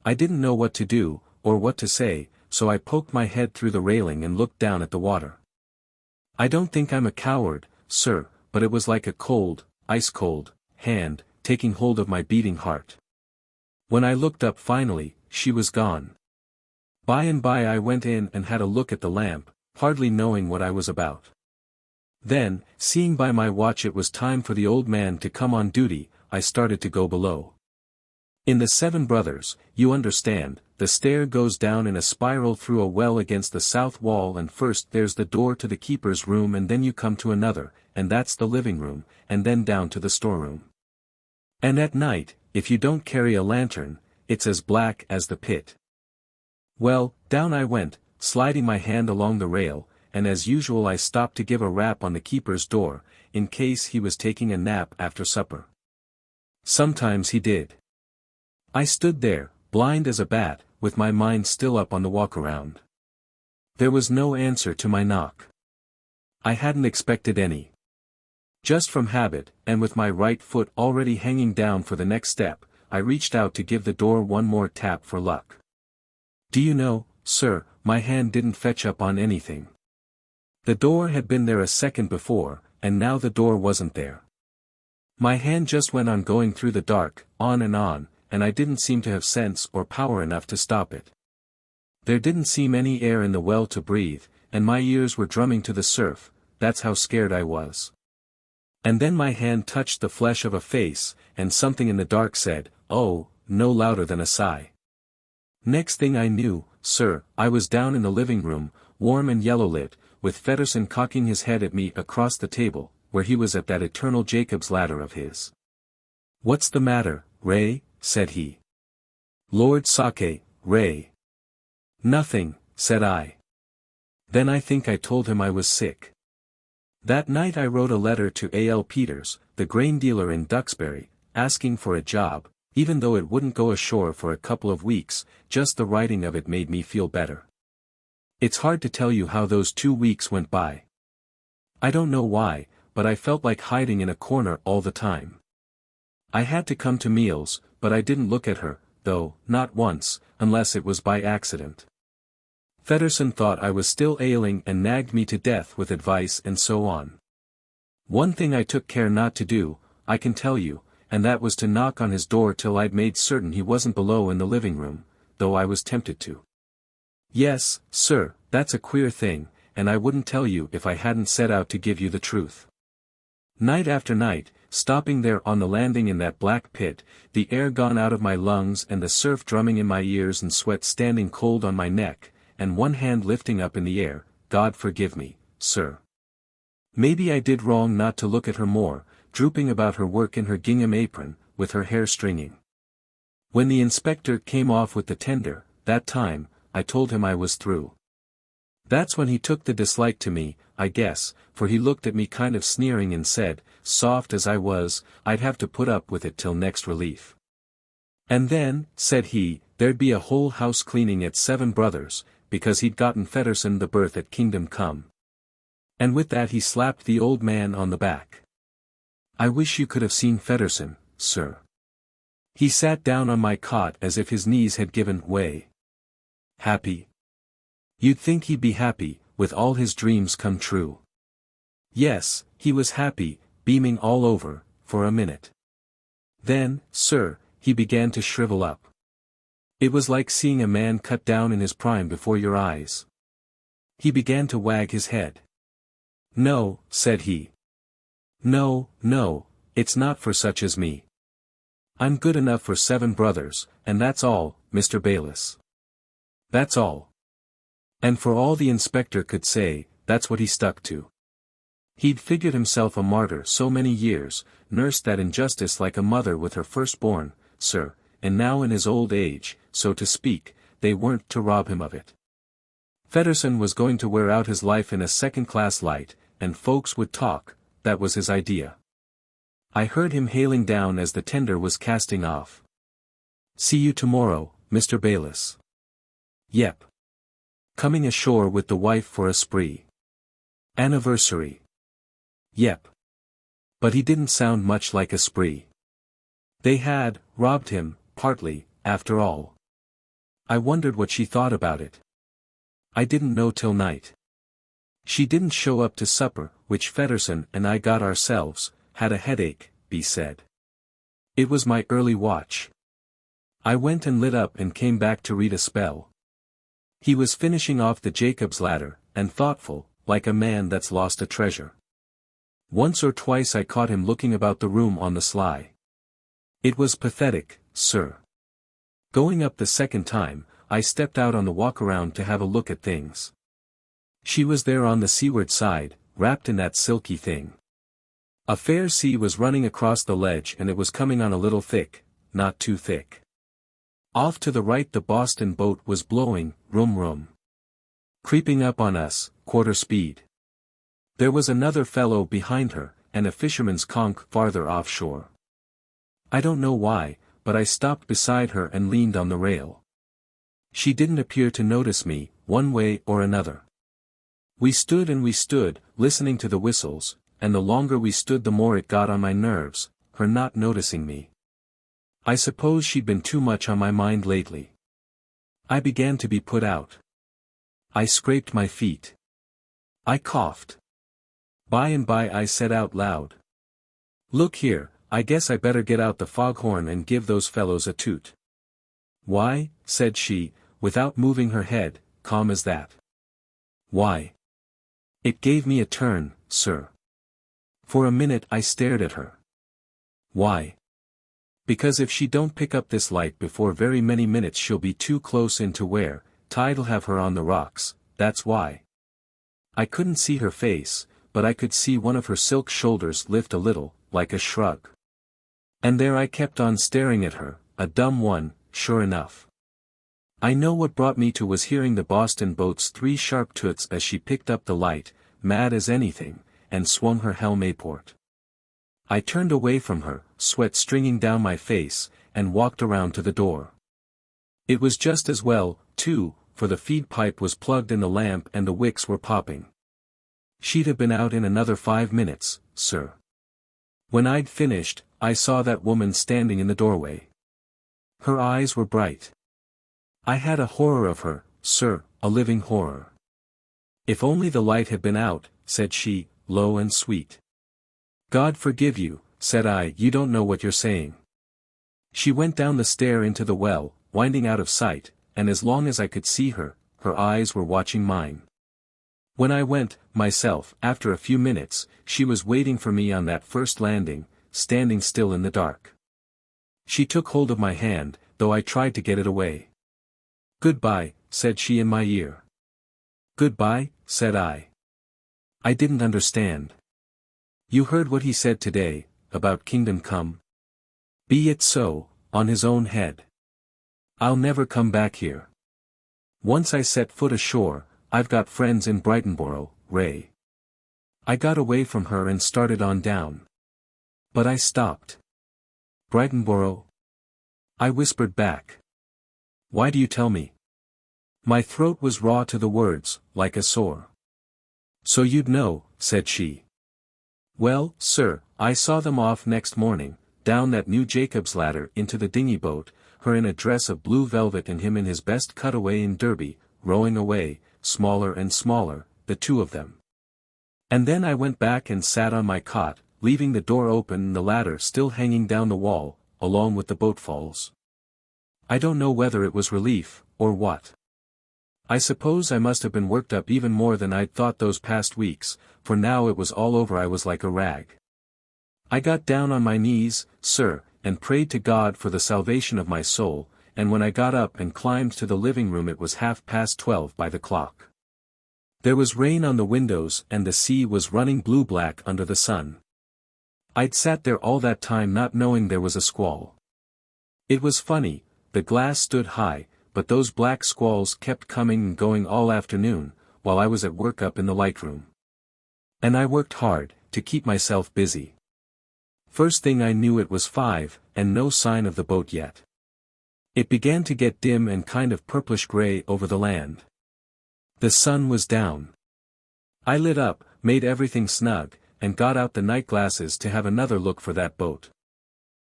I didn't know what to do, or what to say, so I poked my head through the railing and looked down at the water. I don't think I'm a coward, sir, but it was like a cold, ice-cold, hand, taking hold of my beating heart. When I looked up finally, she was gone. By and by I went in and had a look at the lamp, hardly knowing what I was about. Then, seeing by my watch it was time for the old man to come on duty, I started to go below. In the Seven Brothers, you understand, the stair goes down in a spiral through a well against the south wall, and first there's the door to the keeper's room, and then you come to another, and that's the living room, and then down to the storeroom. And at night, if you don't carry a lantern, it's as black as the pit. Well, down I went, sliding my hand along the rail, and as usual I stopped to give a rap on the keeper's door, in case he was taking a nap after supper. Sometimes he did. I stood there, blind as a bat, with my mind still up on the walk-around. There was no answer to my knock. I hadn't expected any. Just from habit, and with my right foot already hanging down for the next step, I reached out to give the door one more tap for luck. Do you know, sir, my hand didn't fetch up on anything. The door had been there a second before, and now the door wasn't there. My hand just went on going through the dark, on, and I didn't seem to have sense or power enough to stop it. There didn't seem any air in the well to breathe, and my ears were drumming to the surf, that's how scared I was. And then my hand touched the flesh of a face, and something in the dark said, "Oh," no louder than a sigh. Next thing I knew, sir, I was down in the living room, warm and yellow-lit, with Fedderson cocking his head at me across the table, where he was at that eternal Jacob's ladder of his. "What's the matter, Ray?" said he. "Lord Sake, Ray." "Nothing," said I. Then I think I told him I was sick. That night I wrote a letter to A.L. Peters, the grain dealer in Duxbury, asking for a job, even though it wouldn't go ashore for a couple of weeks, just the writing of it made me feel better. It's hard to tell you how those 2 weeks went by. I don't know why, but I felt like hiding in a corner all the time. I had to come to meals, but I didn't look at her, though, not once, unless it was by accident. Fedderson thought I was still ailing and nagged me to death with advice and so on. One thing I took care not to do, I can tell you, and that was to knock on his door till I'd made certain he wasn't below in the living room, though I was tempted to. Yes, sir, that's a queer thing, and I wouldn't tell you if I hadn't set out to give you the truth. Night after night, stopping there on the landing in that black pit, the air gone out of my lungs and the surf drumming in my ears and sweat standing cold on my neck, and one hand lifting up in the air, God forgive me, sir. Maybe I did wrong not to look at her more, drooping about her work in her gingham apron, with her hair stringing. When the inspector came off with the tender, that time, I told him I was through. That's when he took the dislike to me, I guess, for he looked at me kind of sneering and said, soft as I was, I'd have to put up with it till next relief. And then, said he, there'd be a whole house cleaning at Seven Brothers, because he'd gotten Fedderson the berth at Kingdom Come. And with that he slapped the old man on the back. I wish you could have seen Fedderson, sir. He sat down on my cot as if his knees had given way. Happy? You'd think he'd be happy, with all his dreams come true. Yes, he was happy, beaming all over, for a minute. Then, sir, he began to shrivel up. It was like seeing a man cut down in his prime before your eyes. He began to wag his head. No, said he. No, it's not for such as me. I'm good enough for Seven Brothers, and that's all, Mr. Bayliss. That's all. And for all the inspector could say, that's what he stuck to. He'd figured himself a martyr so many years, nursed that injustice like a mother with her firstborn, sir, and now in his old age, so to speak, they weren't to rob him of it. Fedderson was going to wear out his life in a second-class light, and folks would talk, that was his idea. I heard him hailing down as the tender was casting off. See you tomorrow, Mr. Bayliss. Yep. Coming ashore with the wife for a spree. Anniversary. Yep. But he didn't sound much like a spree. They had robbed him, partly, after all. I wondered what she thought about it. I didn't know till night. She didn't show up to supper, which Fedderson and I got ourselves, had a headache, B said. It was my early watch. I went and lit up and came back to read a spell. He was finishing off the Jacob's ladder, and thoughtful, like a man that's lost a treasure. Once or twice I caught him looking about the room on the sly. It was pathetic, sir. Going up the second time, I stepped out on the walk-around to have a look at things. She was there on the seaward side, wrapped in that silky thing. A fair sea was running across the ledge and it was coming on a little thick, not too thick. Off to the right the Boston boat was blowing, room room. Creeping up on us, quarter speed. There was another fellow behind her, and a fisherman's conch farther offshore. I don't know why, but I stopped beside her and leaned on the rail. She didn't appear to notice me, one way or another. We stood, listening to the whistles, and the longer we stood the more it got on my nerves, her not noticing me. I suppose she'd been too much on my mind lately. I began to be put out. I scraped my feet. I coughed. By and by I said out loud. Look here, I guess I better get out the foghorn and give those fellows a toot. Why, said she, without moving her head, calm as that. Why? It gave me a turn, sir. For a minute I stared at her. Why? Because if she don't pick up this light before very many minutes she'll be too close in to where, tide'll have her on the rocks, that's why. I couldn't see her face, but I could see one of her silk shoulders lift a little, like a shrug. And there I kept on staring at her, a dumb one, sure enough. I know what brought me to was hearing the Boston boat's 3 sharp toots as she picked up the light, mad as anything, and swung her helm aport. I turned away from her, sweat stringing down my face, and walked around to the door. It was just as well, too, for the feed pipe was plugged in the lamp and the wicks were popping. She'd have been out in another 5 minutes, sir. When I'd finished, I saw that woman standing in the doorway. Her eyes were bright. I had a horror of her, sir, a living horror. If only the light had been out, said she, low and sweet. God forgive you, said I, you don't know what you're saying. She went down the stair into the well, winding out of sight, and as long as I could see her, her eyes were watching mine. When I went, myself, after a few minutes, she was waiting for me on that first landing, standing still in the dark. She took hold of my hand, though I tried to get it away. Goodbye, said she in my ear. Goodbye, said I. I didn't understand. You heard what he said today, about kingdom come? Be it so, on his own head. I'll never come back here. Once I set foot ashore, I've got friends in Brightonboro, Ray. I got away from her and started on down. But I stopped. Brightonboro? I whispered back. Why do you tell me? My throat was raw to the words, like a sore. So you'd know, said she. Well, sir, I saw them off next morning, down that new Jacob's ladder into the dinghy boat, her in a dress of blue velvet and him in his best cutaway in derby, rowing away, smaller and smaller, the two of them. And then I went back and sat on my cot, leaving the door open and the ladder still hanging down the wall, along with the boatfalls. I don't know whether it was relief, or what. I suppose I must have been worked up even more than I'd thought those past weeks, for now it was all over I was like a rag. I got down on my knees, sir, and prayed to God for the salvation of my soul, and when I got up and climbed to the living room it was 12:30 by the clock. There was rain on the windows and the sea was running blue-black under the sun. I'd sat there all that time not knowing there was a squall. It was funny, the glass stood high, but those black squalls kept coming and going all afternoon, while I was at work up in the lightroom. And I worked hard, to keep myself busy. First thing I knew it was 5, and no sign of the boat yet. It began to get dim and kind of purplish-gray over the land. The sun was down. I lit up, made everything snug, and got out the night glasses to have another look for that boat.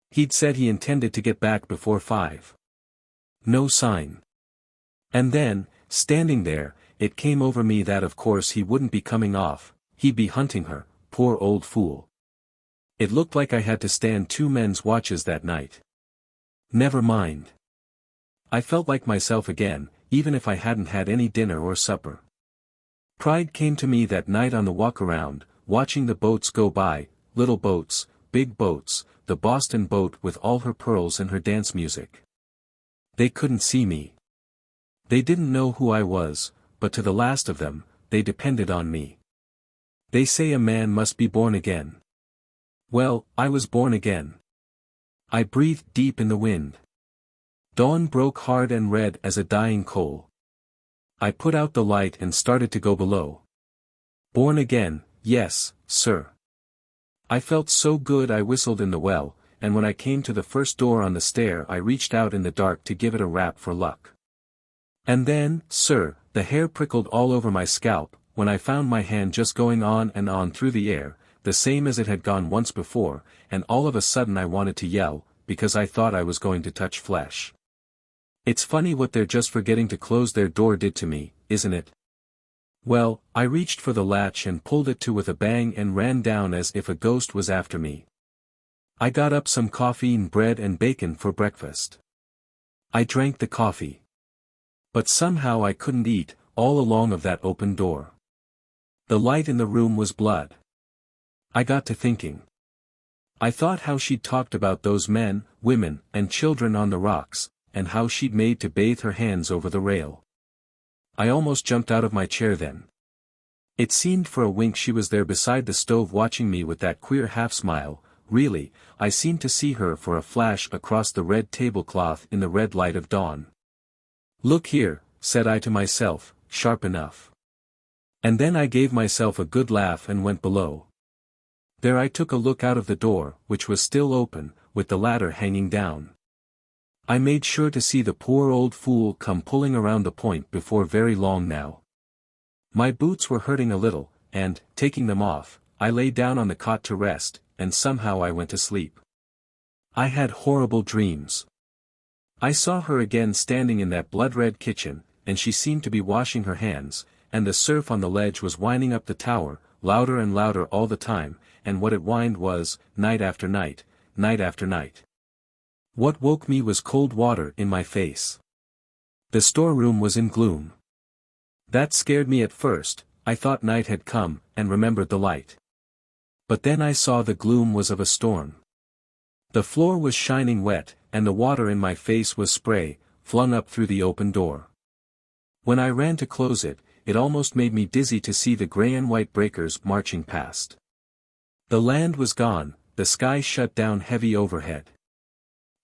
He'd said he intended to get back before 5. No sign. And then, standing there, it came over me that of course he wouldn't be coming off, he'd be hunting her, poor old fool. It looked like I had to stand 2 men's watches that night. Never mind. I felt like myself again, even if I hadn't had any dinner or supper. Pride came to me that night on the walk around, watching the boats go by, little boats, big boats, the Boston boat with all her pearls and her dance music. They couldn't see me. They didn't know who I was, but to the last of them, they depended on me. They say a man must be born again. Well, I was born again. I breathed deep in the wind. Dawn broke hard and red as a dying coal. I put out the light and started to go below. Born again, yes, sir. I felt so good I whistled in the well, and when I came to the first door on the stair I reached out in the dark to give it a rap for luck. And then, sir, the hair prickled all over my scalp, when I found my hand just going on and on through the air, the same as it had gone once before, and all of a sudden I wanted to yell, because I thought I was going to touch flesh. It's funny what their just forgetting to close their door did to me, isn't it? Well, I reached for the latch and pulled it to with a bang and ran down as if a ghost was after me. I got up some coffee and bread and bacon for breakfast. I drank the coffee. But somehow I couldn't eat, all along of that open door. The light in the room was blood. I got to thinking. I thought how she'd talked about those men, women, and children on the rocks, and how she'd made to bathe her hands over the rail. I almost jumped out of my chair then. It seemed for a wink she was there beside the stove watching me with that queer half-smile. Really, I seemed to see her for a flash across the red tablecloth in the red light of dawn. Look here, said I to myself, sharp enough. And then I gave myself a good laugh and went below. There I took a look out of the door, which was still open, with the ladder hanging down. I made sure to see the poor old fool come pulling around the point before very long now. My boots were hurting a little, and, taking them off, I lay down on the cot to rest, and somehow I went to sleep. I had horrible dreams. I saw her again standing in that blood-red kitchen, and she seemed to be washing her hands, and the surf on the ledge was whining up the tower, louder and louder all the time, and what it whined was, night after night, night after night. What woke me was cold water in my face. The storeroom was in gloom. That scared me at first. I thought night had come, and remembered the light. But then I saw the gloom was of a storm. The floor was shining wet, and the water in my face was spray, flung up through the open door. When I ran to close it, it almost made me dizzy to see the gray and white breakers marching past. The land was gone, the sky shut down heavy overhead.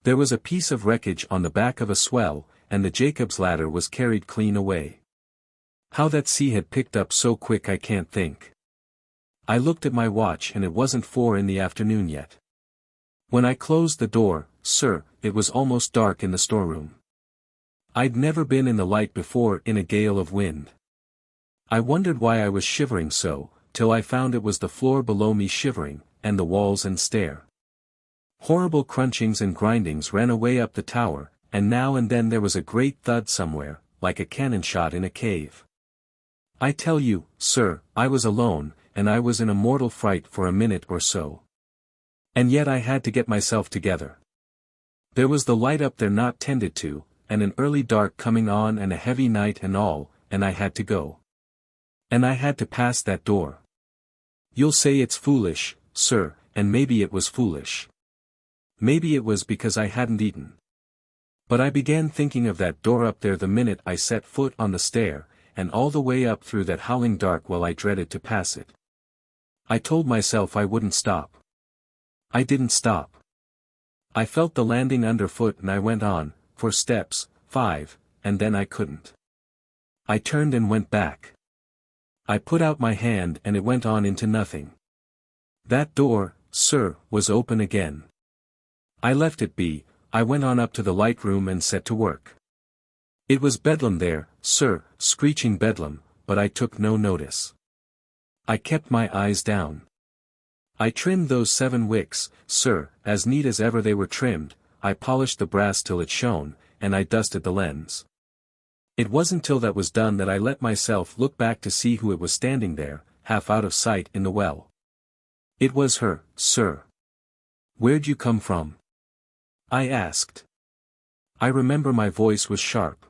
There was a piece of wreckage on the back of a swell, and the Jacob's ladder was carried clean away. How that sea had picked up so quick I can't think. I looked at my watch and it wasn't 4 in the afternoon yet. When I closed the door, sir, it was almost dark in the storeroom. I'd never been in the light before in a gale of wind. I wondered why I was shivering so, till I found it was the floor below me shivering, and the walls and stair. Horrible crunchings and grindings ran away up the tower, and now and then there was a great thud somewhere, like a cannon shot in a cave. I tell you, sir, I was alone, and I was in a mortal fright for a minute or so. And yet I had to get myself together. There was the light up there not tended to, and an early dark coming on and a heavy night and all, and I had to go. And I had to pass that door. You'll say it's foolish, sir, and maybe it was foolish. Maybe it was because I hadn't eaten. But I began thinking of that door up there the minute I set foot on the stair, and all the way up through that howling dark while I dreaded to pass it. I told myself I wouldn't stop. I didn't stop. I felt the landing underfoot and I went on, for steps, 5, and then I couldn't. I turned and went back. I put out my hand and it went on into nothing. That door, sir, was open again. I left it be. I went on up to the light room and set to work. It was bedlam there, sir, screeching bedlam, but I took no notice. I kept my eyes down. I trimmed those 7 wicks, sir, as neat as ever they were trimmed. I polished the brass till it shone, and I dusted the lens. It wasn't till that was done that I let myself look back to see who it was standing there, half out of sight in the well. It was her, sir. Where'd you come from? I asked. I remember my voice was sharp.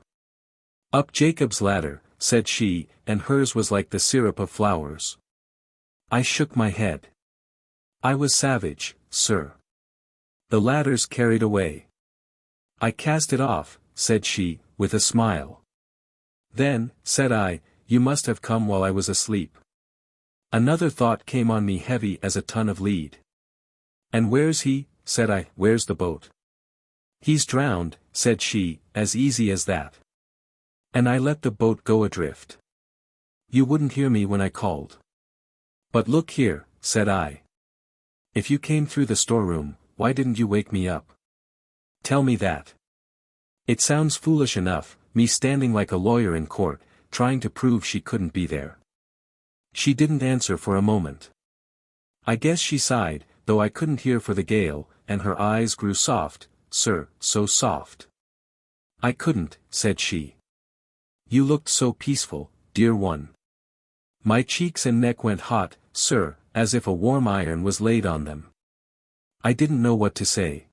Up Jacob's ladder, said she, and hers was like the syrup of flowers. I shook my head. I was savage, sir. The ladder's carried away. I cast it off, said she, with a smile. Then, said I, you must have come while I was asleep. Another thought came on me heavy as a ton of lead. And where's he? Said I. Where's the boat? He's drowned, said she, as easy as that. And I let the boat go adrift. You wouldn't hear me when I called. But look here, said I. If you came through the storeroom, why didn't you wake me up? Tell me that. It sounds foolish enough, me standing like a lawyer in court, trying to prove she couldn't be there. She didn't answer for a moment. I guess she sighed, though I couldn't hear for the gale, and her eyes grew soft, sir, so soft. I couldn't, said she. You looked so peaceful, dear one. My cheeks and neck went hot, sir, as if a warm iron was laid on them. I didn't know what to say.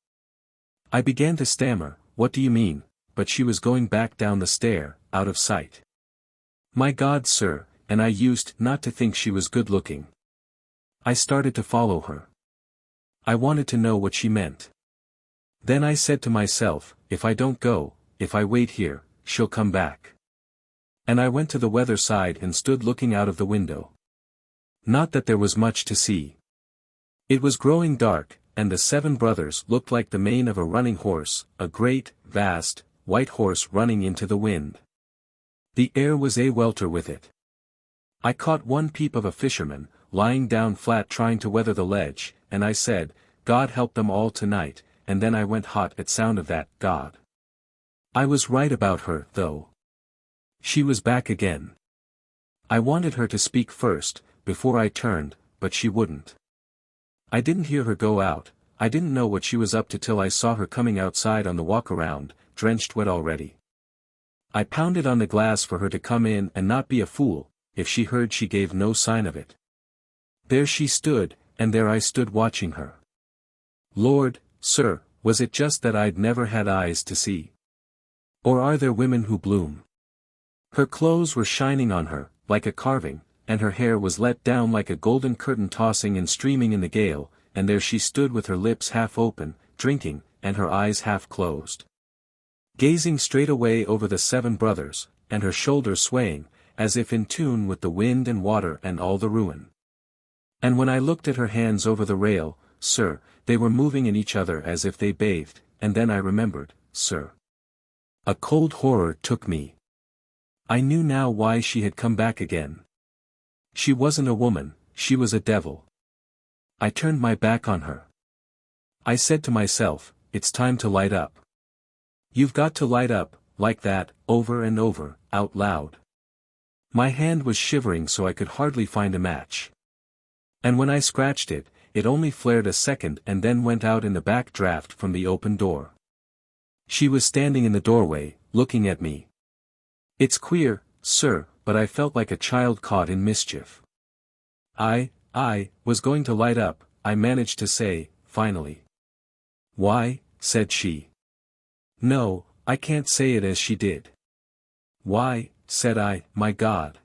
I began to stammer, what do you mean, but she was going back down the stair, out of sight. My God, sir, and I used not to think she was good-looking. I started to follow her. I wanted to know what she meant. Then I said to myself, if I don't go, if I wait here, she'll come back. And I went to the weather side and stood looking out of the window. Not that there was much to see. It was growing dark, and the 7 brothers looked like the mane of a running horse, a great, vast, white horse running into the wind. The air was a-welter with it. I caught one peep of a fisherman, lying down flat trying to weather the ledge, and I said, God help them all tonight, and then I went hot at sound of that, God. I was right about her, though. She was back again. I wanted her to speak first, before I turned, but she wouldn't. I didn't hear her go out, I didn't know what she was up to till I saw her coming outside on the walk-around, drenched wet already. I pounded on the glass for her to come in and not be a fool. If she heard she gave no sign of it. There she stood, and there I stood watching her. Lord, sir, was it just that I'd never had eyes to see? Or are there women who bloom? Her clothes were shining on her, like a carving, and her hair was let down like a golden curtain tossing and streaming in the gale, and there she stood with her lips half open, drinking, and her eyes half closed. Gazing straight away over the 7 brothers, and her shoulders swaying, as if in tune with the wind and water and all the ruin. And when I looked at her hands over the rail, sir, they were moving in each other as if they bathed, and then I remembered, sir. A cold horror took me. I knew now why she had come back again. She wasn't a woman, she was a devil. I turned my back on her. I said to myself, it's time to light up. You've got to light up, like that, over and over, out loud. My hand was shivering so I could hardly find a match. And when I scratched it, it only flared a second and then went out in the back draft from the open door. She was standing in the doorway, looking at me. It's queer, sir, but I felt like a child caught in mischief. I was going to light up, I managed to say, finally. Why, said she. No, I can't say it as she did. Why, said I, my God.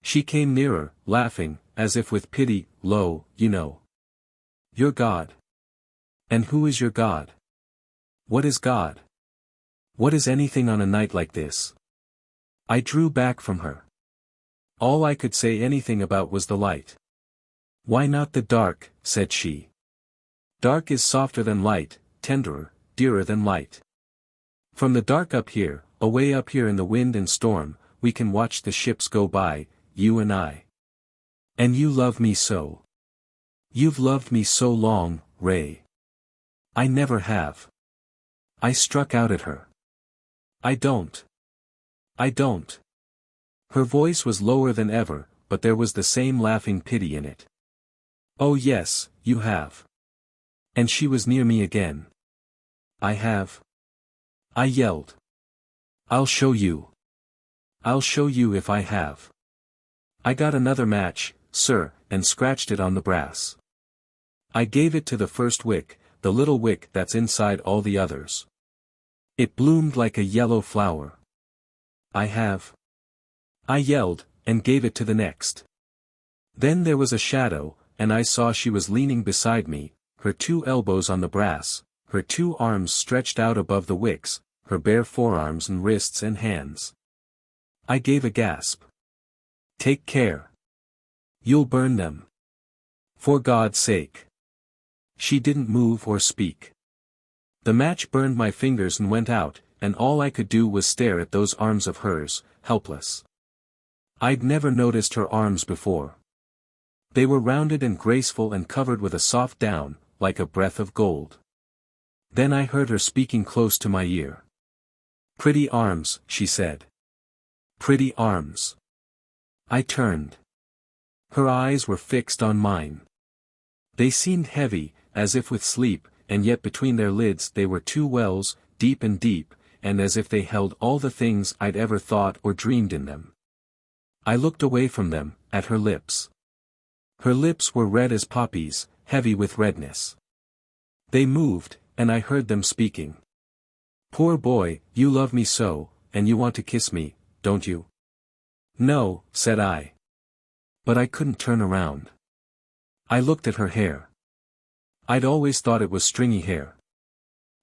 She came nearer, laughing, as if with pity, lo, you know. Your God. And who is your God? What is God? What is anything on a night like this? I drew back from her. All I could say anything about was the light. Why not the dark, said she. Dark is softer than light, tenderer, dearer than light. From the dark up here, away up here in the wind and storm, we can watch the ships go by, you and I. And you love me so. You've loved me so long, Ray. I never have. I struck out at her. I don't. Her voice was lower than ever, but there was the same laughing pity in it. Oh yes, you have. And she was near me again. I have. I yelled. I'll show you. I'll show you if I have. I got another match, sir, and scratched it on the brass. I gave it to the first wick, the little wick that's inside all the others. It bloomed like a yellow flower. I have. I yelled, and gave it to the next. Then there was a shadow, and I saw she was leaning beside me, her 2 elbows on the brass, her 2 arms stretched out above the wicks, her bare forearms and wrists and hands. I gave a gasp. Take care. You'll burn them. For God's sake. She didn't move or speak. The match burned my fingers and went out, and all I could do was stare at those arms of hers, helpless. I'd never noticed her arms before. They were rounded and graceful and covered with a soft down, like a breath of gold. Then I heard her speaking close to my ear. Pretty arms, she said. Pretty arms. I turned. Her eyes were fixed on mine. They seemed heavy, as if with sleep, and yet between their lids they were 2 wells, deep and deep, and as if they held all the things I'd ever thought or dreamed in them. I looked away from them, at her lips. Her lips were red as poppies, heavy with redness. They moved, and I heard them speaking. Poor boy, you love me so, and you want to kiss me, don't you? No, said I. But I couldn't turn around. I looked at her hair. I'd always thought it was stringy hair.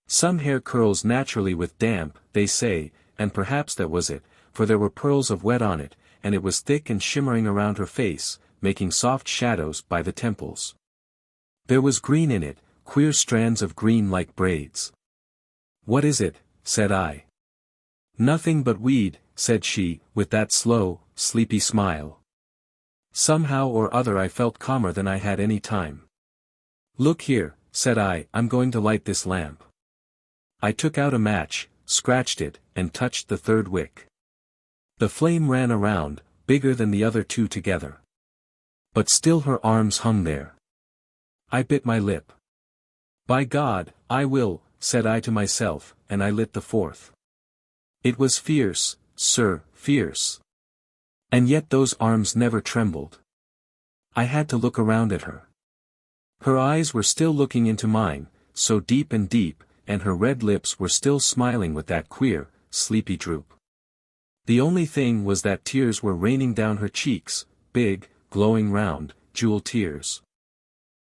Some hair curls naturally with damp, they say, and perhaps that was it, for there were pearls of wet on it, and it was thick and shimmering around her face, making soft shadows by the temples. There was green in it, queer strands of green like braids. What is it? Said I. Nothing but weed, said she, with that slow, sleepy smile. Somehow or other I felt calmer than I had any time. Look here, said I, I'm going to light this lamp. I took out a match, scratched it, and touched the 3rd wick. The flame ran around, bigger than the other 2 together. But still her arms hung there. I bit my lip. By God, I will, said I to myself, and I lit the 4th. It was fierce, sir, fierce. And yet those arms never trembled. I had to look around at her. Her eyes were still looking into mine, so deep, and her red lips were still smiling with that queer, sleepy droop. The only thing was that tears were raining down her cheeks, big, glowing round, jewel tears.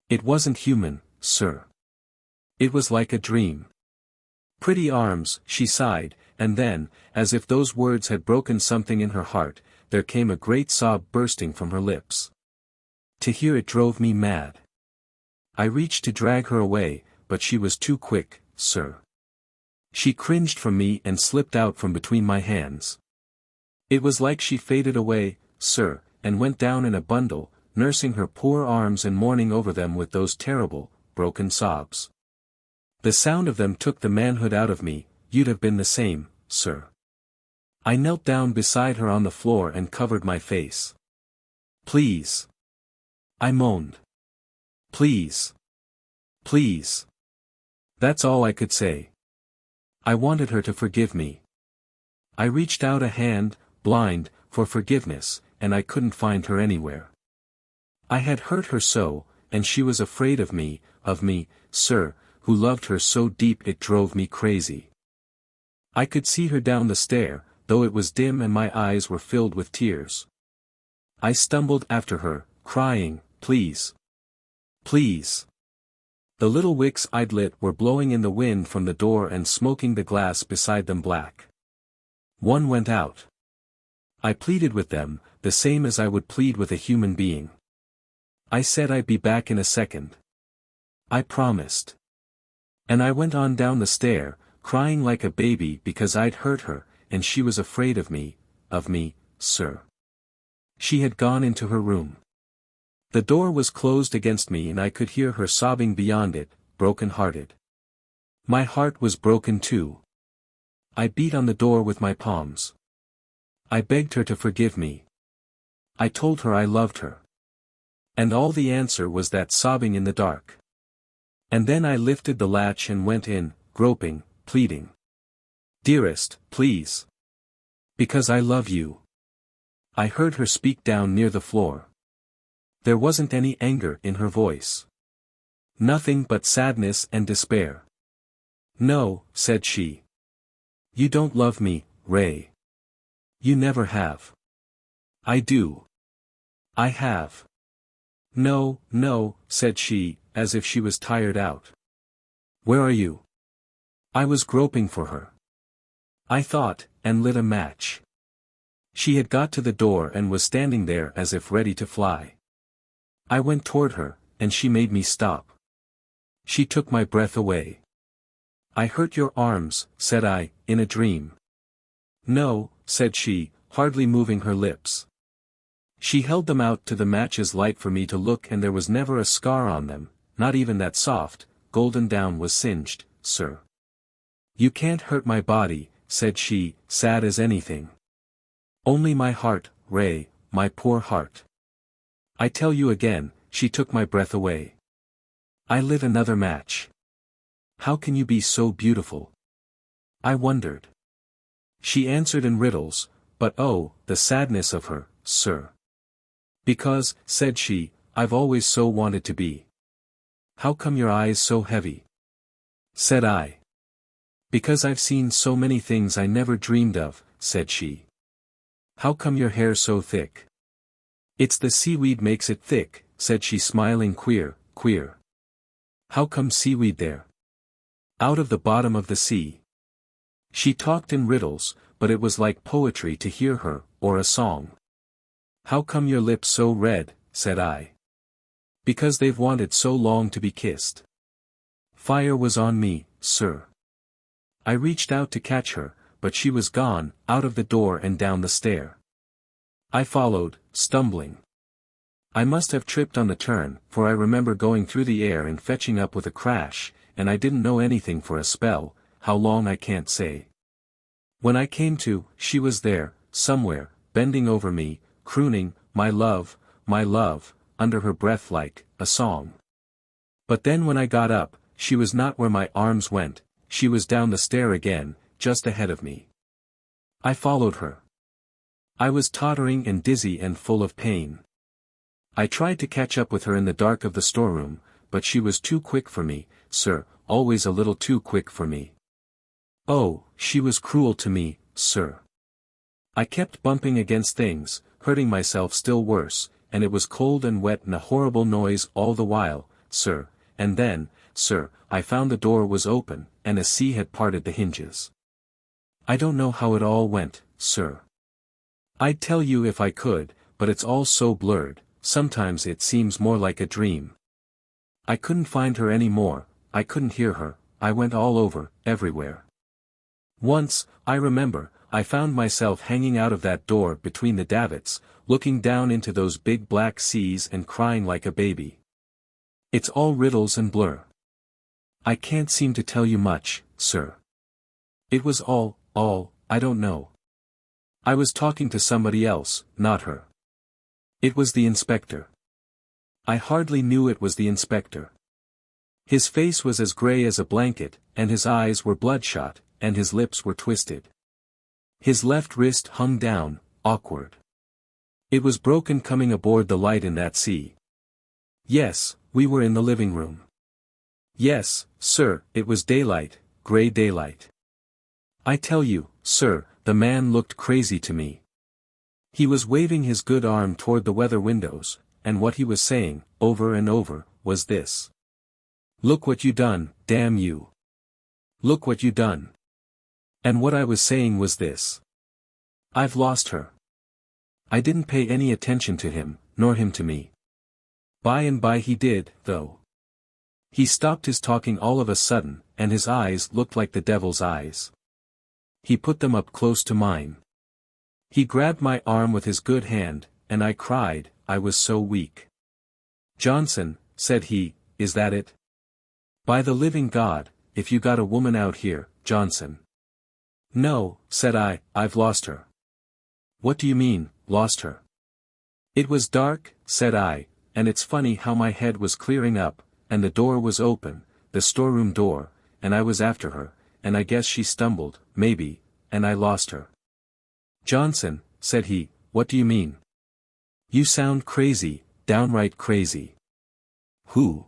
It wasn't human, sir. It was like a dream. Pretty arms, she sighed, and then, as if those words had broken something in her heart, there came a great sob bursting from her lips. To hear it drove me mad. I reached to drag her away, but she was too quick, sir. She cringed from me and slipped out from between my hands. It was like she faded away, sir, and went down in a bundle, nursing her poor arms and mourning over them with those terrible, broken sobs. The sound of them took the manhood out of me. You'd have been the same, sir. I knelt down beside her on the floor and covered my face. Please. I moaned. Please. Please. That's all I could say. I wanted her to forgive me. I reached out a hand, blind, for forgiveness, and I couldn't find her anywhere. I had hurt her so, and she was afraid of me, sir, who loved her so deep it drove me crazy. I could see her down the stair, though it was dim and my eyes were filled with tears. I stumbled after her, crying, please. Please. The little wicks I'd lit were blowing in the wind from the door and smoking the glass beside them black. One went out. I pleaded with them, the same as I would plead with a human being. I said I'd be back in a second. I promised. And I went on down the stair, crying like a baby because I'd hurt her, and she was afraid of me, sir. She had gone into her room. The door was closed against me and I could hear her sobbing beyond it, broken-hearted. My heart was broken too. I beat on the door with my palms. I begged her to forgive me. I told her I loved her. And all the answer was that sobbing in the dark. And then I lifted the latch and went in, groping, pleading. Dearest, please. Because I love you. I heard her speak down near the floor. There wasn't any anger in her voice. Nothing but sadness and despair. "No," said she. "You don't love me, Ray. You never have." "I do. I have." "No, no," said she, as if she was tired out. "Where are you?" I was groping for her. I thought, and lit a match. She had got to the door and was standing there as if ready to fly. I went toward her, and she made me stop. She took my breath away. "I hurt your arms," said I, in a dream. "No," said she, hardly moving her lips. She held them out to the match's light for me to look, and there was never a scar on them, not even that soft, golden down was singed, sir. "You can't hurt my body," said she, sad as anything. "Only my heart, Ray, my poor heart." I tell you again, she took my breath away. I lit another match. "How can you be so beautiful?" I wondered. She answered in riddles, but oh, the sadness of her, sir. "Because," said she, "I've always so wanted to be." "How come your eyes so heavy?" said I. "Because I've seen so many things I never dreamed of," said she. "How come your hair so thick?" "It's the seaweed makes it thick," said she, smiling queer. "How come seaweed there?" "Out of the bottom of the sea." She talked in riddles, but it was like poetry to hear her, or a song. "How come your lips so red?" said I. "Because they've wanted so long to be kissed." Fire was on me, sir. I reached out to catch her, but she was gone, out of the door and down the stair. I followed, stumbling. I must have tripped on the turn, for I remember going through the air and fetching up with a crash, and I didn't know anything for a spell, how long I can't say. When I came to, she was there, somewhere, bending over me, crooning, my love, under her breath like a song. But then when I got up, she was not where my arms went, she was down the stair again, just ahead of me. I followed her. I was tottering and dizzy and full of pain. I tried to catch up with her in the dark of the storeroom, but she was too quick for me, sir, always a little too quick for me. Oh, she was cruel to me, sir. I kept bumping against things, hurting myself still worse, and it was cold and wet and a horrible noise all the while, sir, and then, sir, I found the door was open, and a sea had parted the hinges. I don't know how it all went, sir. I'd tell you if I could, but it's all so blurred, sometimes it seems more like a dream. I couldn't find her any more, I couldn't hear her, I went all over, everywhere. Once, I remember, I found myself hanging out of that door between the davits, looking down into those big black seas and crying like a baby. It's all riddles and blur. I can't seem to tell you much, sir. It was all, I don't know. I was talking to somebody else, not her. It was the inspector. I hardly knew it was the inspector. His face was as gray as a blanket, and his eyes were bloodshot, and his lips were twisted. His left wrist hung down, awkward. It was broken coming aboard the light in that sea. Yes, we were in the living room. Yes, sir, it was daylight, gray daylight. I tell you, sir, the man looked crazy to me. He was waving his good arm toward the weather windows, and what he was saying, over and over, was this. "Look what you done, damn you. Look what you done." And what I was saying was this. "I've lost her." I didn't pay any attention to him, nor him to me. By and by he did, though. He stopped his talking all of a sudden, and his eyes looked like the devil's eyes. He put them up close to mine. He grabbed my arm with his good hand, and I cried, I was so weak. "Johnson," said he, "is that it? By the living God, if you got a woman out here, Johnson." "No," said I, "I've lost her." "What do you mean, lost her?" "It was dark," said I, "and it's funny how my head was clearing up, and the door was open, the storeroom door, and I was after her, and I guess she stumbled, maybe, and I lost her." "Johnson," said he, what do you mean? You sound crazy, downright crazy. Who?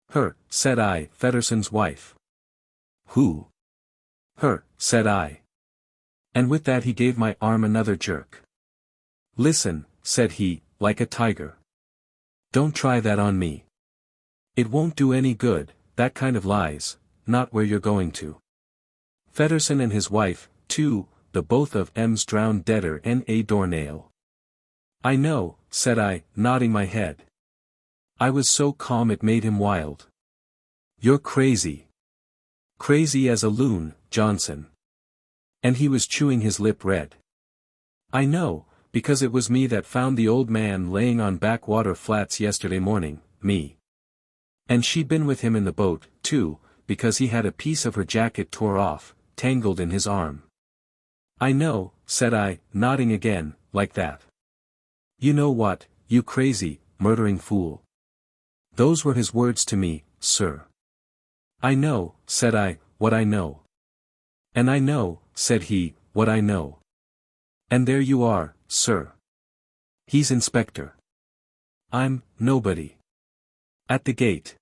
Her, said I, Fedderson's wife. Who? Her, said I. And with that he gave my arm another jerk. Listen, said he, like a tiger. Don't try that on me. It won't do any good, that kind of lies, not where you're going to. Fedderson and his wife, too, the both of M's drowned deader N.A. Dornail. I know, said I, nodding my head. I was so calm it made him wild. You're crazy. Crazy as a loon, Johnson. And he was chewing his lip red. I know, because it was me that found the old man laying on backwater flats yesterday morning, me. And she'd been with him in the boat, too, because he had a piece of her jacket tore off, tangled in his arm. I know, said I, nodding again, like that. You know what, you crazy, murdering fool. Those were his words to me, sir. I know, said I, what I know. And I know, said he, what I know. And there you are, sir. He's inspector. I'm nobody. At the gate.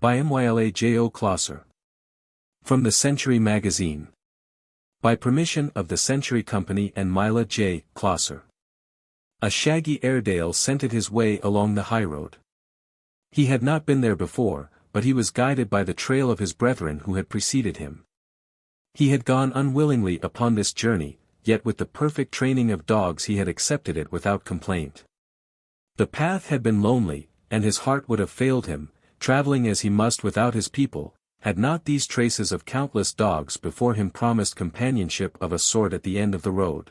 By Myla J.O. Closser. From the Century Magazine. By permission of the Century Company and Myla J. Closser. A shaggy Airedale scented his way along the highroad. He had not been there before, but he was guided by the trail of his brethren who had preceded him. He had gone unwillingly upon this journey, yet with the perfect training of dogs he had accepted it without complaint. The path had been lonely, and his heart would have failed him, traveling as he must without his people, had not these traces of countless dogs before him promised companionship of a sort at the end of the road.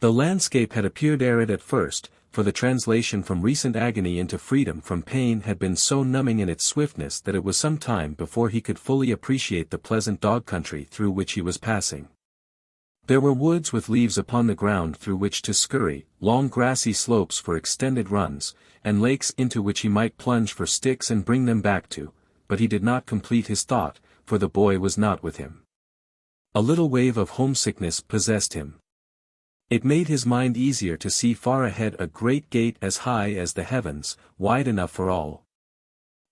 The landscape had appeared arid at first, for the translation from recent agony into freedom from pain had been so numbing in its swiftness that it was some time before he could fully appreciate the pleasant dog country through which he was passing. There were woods with leaves upon the ground through which to scurry, long grassy slopes for extended runs, and lakes into which he might plunge for sticks and bring them back to, but he did not complete his thought, for the boy was not with him. A little wave of homesickness possessed him. It made his mind easier to see far ahead a great gate as high as the heavens, wide enough for all.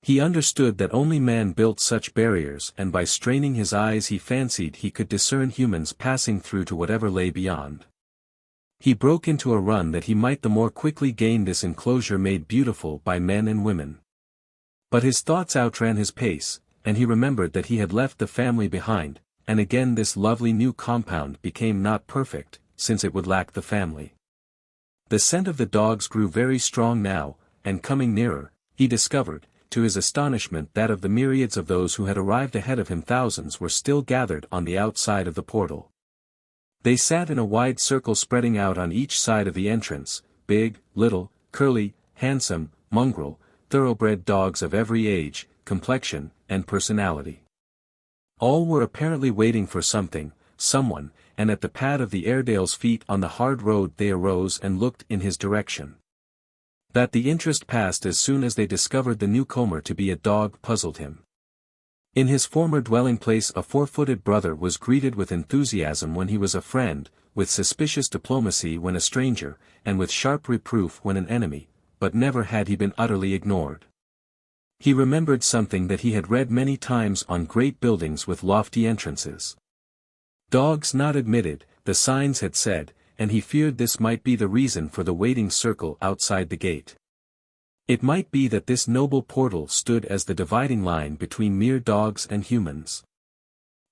He understood that only man built such barriers, and by straining his eyes he fancied he could discern humans passing through to whatever lay beyond. He broke into a run that he might the more quickly gain this enclosure made beautiful by men and women. But his thoughts outran his pace, and he remembered that he had left the family behind, and again this lovely new compound became not perfect, since it would lack the family. The scent of the dogs grew very strong now, and coming nearer, he discovered, to his astonishment, that of the myriads of those who had arrived ahead of him thousands were still gathered on the outside of the portal. They sat in a wide circle spreading out on each side of the entrance, big, little, curly, handsome, mongrel, thoroughbred dogs of every age, complexion, and personality. All were apparently waiting for something, someone, and at the pad of the Airedale's feet on the hard road they arose and looked in his direction. That the interest passed as soon as they discovered the newcomer to be a dog puzzled him. In his former dwelling place a four-footed brother was greeted with enthusiasm when he was a friend, with suspicious diplomacy when a stranger, and with sharp reproof when an enemy, but never had he been utterly ignored. He remembered something that he had read many times on great buildings with lofty entrances. Dogs not admitted, the signs had said, and he feared this might be the reason for the waiting circle outside the gate. It might be that this noble portal stood as the dividing line between mere dogs and humans.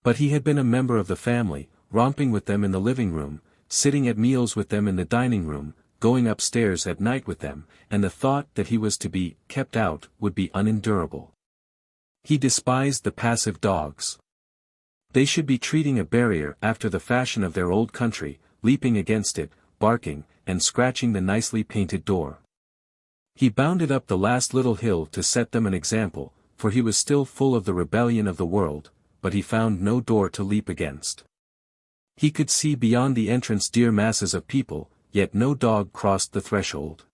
But he had been a member of the family, romping with them in the living room, sitting at meals with them in the dining room, going upstairs at night with them, and the thought that he was to be kept out would be unendurable. He despised the passive dogs. They should be treating a barrier after the fashion of their old country, leaping against it, barking, and scratching the nicely painted door. He bounded up the last little hill to set them an example, for he was still full of the rebellion of the world, but he found no door to leap against. He could see beyond the entrance dear masses of people, yet no dog crossed the threshold.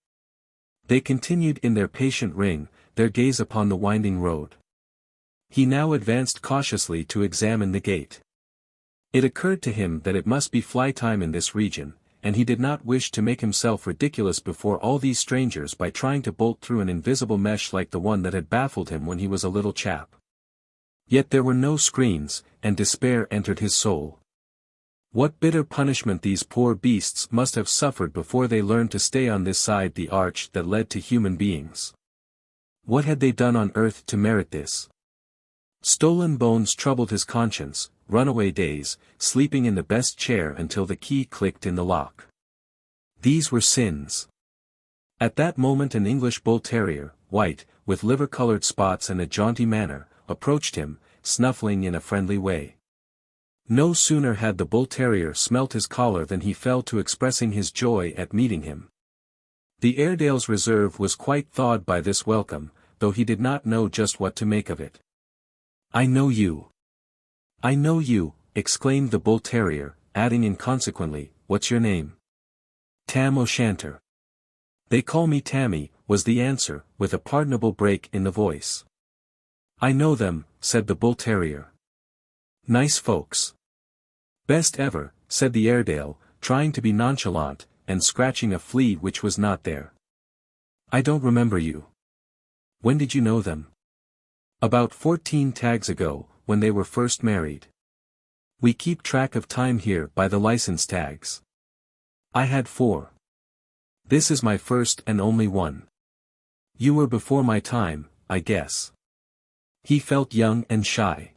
They continued in their patient ring, their gaze upon the winding road. He now advanced cautiously to examine the gate. It occurred to him that it must be fly time in this region, and he did not wish to make himself ridiculous before all these strangers by trying to bolt through an invisible mesh like the one that had baffled him when he was a little chap. Yet there were no screens, and despair entered his soul. What bitter punishment these poor beasts must have suffered before they learned to stay on this side the arch that led to human beings. What had they done on earth to merit this? Stolen bones troubled his conscience, runaway days, sleeping in the best chair until the key clicked in the lock. These were sins. At that moment an English bull terrier, white, with liver-colored spots and a jaunty manner, approached him, snuffling in a friendly way. No sooner had the bull terrier smelt his collar than he fell to expressing his joy at meeting him. The Airedale's reserve was quite thawed by this welcome, though he did not know just what to make of it. "I know you. I know you," exclaimed the bull terrier, adding inconsequently, "What's your name?" "Tam O'Shanter." "They call me Tammy," was the answer, with a pardonable break in the voice. "I know them," said the bull terrier. "Nice folks." "Best ever," said the Airedale, trying to be nonchalant, and scratching a flea which was not there. "I don't remember you. When did you know them?" "About 14 tags ago, when they were first married. We keep track of time here by the license tags. I had 4. This is my first and only one. You were before my time, I guess." He felt young and shy.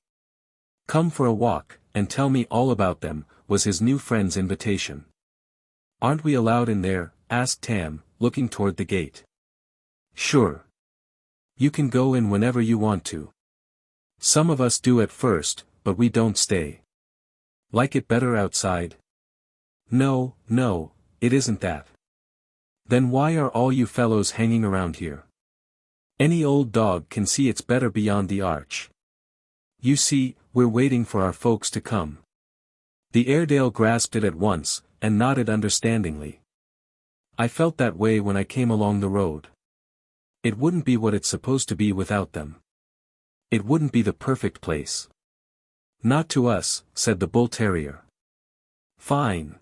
"Come for a walk, and tell me all about them," was his new friend's invitation. "Aren't we allowed in there?" asked Tam, looking toward the gate. "Sure. You can go in whenever you want to. Some of us do at first, but we don't stay. Like it better outside?" "No, no, it isn't that." "Then why are all you fellows hanging around here? Any old dog can see it's better beyond the arch. You see, we're waiting for our folks to come." The Airedale grasped it at once, and nodded understandingly. "I felt that way when I came along the road. It wouldn't be what it's supposed to be without them. It wouldn't be the perfect place." "Not to us," said the bull terrier. "Fine.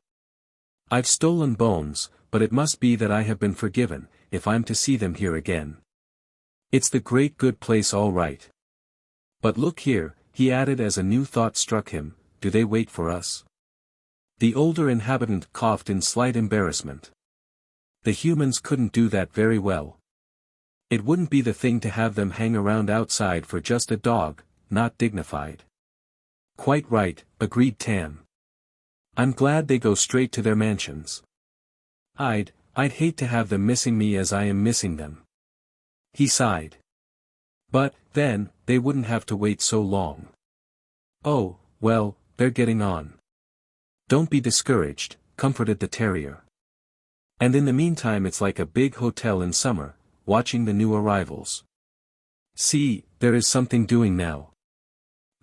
I've stolen bones, but it must be that I have been forgiven, if I'm to see them here again. It's the great good place all right. But look here," he added as a new thought struck him, "do they wait for us?" The older inhabitant coughed in slight embarrassment. "The humans couldn't do that very well. It wouldn't be the thing to have them hang around outside for just a dog, not dignified." "Quite right," agreed Tam. "I'm glad they go straight to their mansions. I'd hate to have them missing me as I am missing them." He sighed. "But, then, they wouldn't have to wait so long." "Oh, well, they're getting on. Don't be discouraged," comforted the terrier. "And in the meantime it's like a big hotel in summer, watching the new arrivals. See, there is something doing now."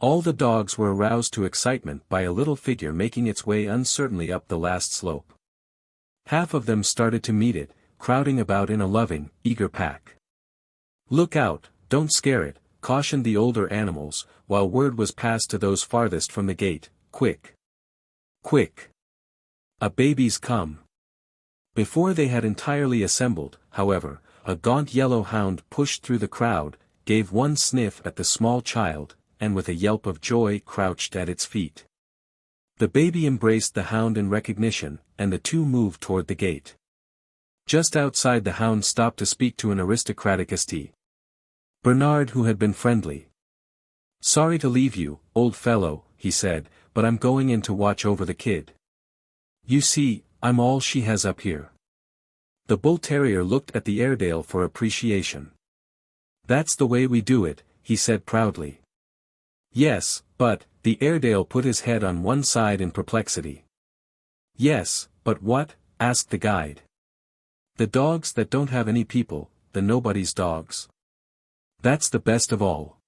All the dogs were aroused to excitement by a little figure making its way uncertainly up the last slope. Half of them started to meet it, crowding about in a loving, eager pack. "Look out, don't scare it," cautioned the older animals, while word was passed to those farthest from the gate, "Quick! Quick! A baby's come." Before they had entirely assembled, however, a gaunt yellow hound pushed through the crowd, gave one sniff at the small child, and with a yelp of joy crouched at its feet. The baby embraced the hound in recognition, and the two moved toward the gate. Just outside the hound stopped to speak to an aristocratic St. Bernard who had been friendly. "Sorry to leave you, old fellow," he said, "but I'm going in to watch over the kid. You see, I'm all she has up here." The bull terrier looked at the Airedale for appreciation. "That's the way we do it," he said proudly. "Yes, but," the Airedale put his head on one side in perplexity. "Yes, but what?" asked the guide. "The dogs that don't have any people, the nobody's dogs. That's the best of all.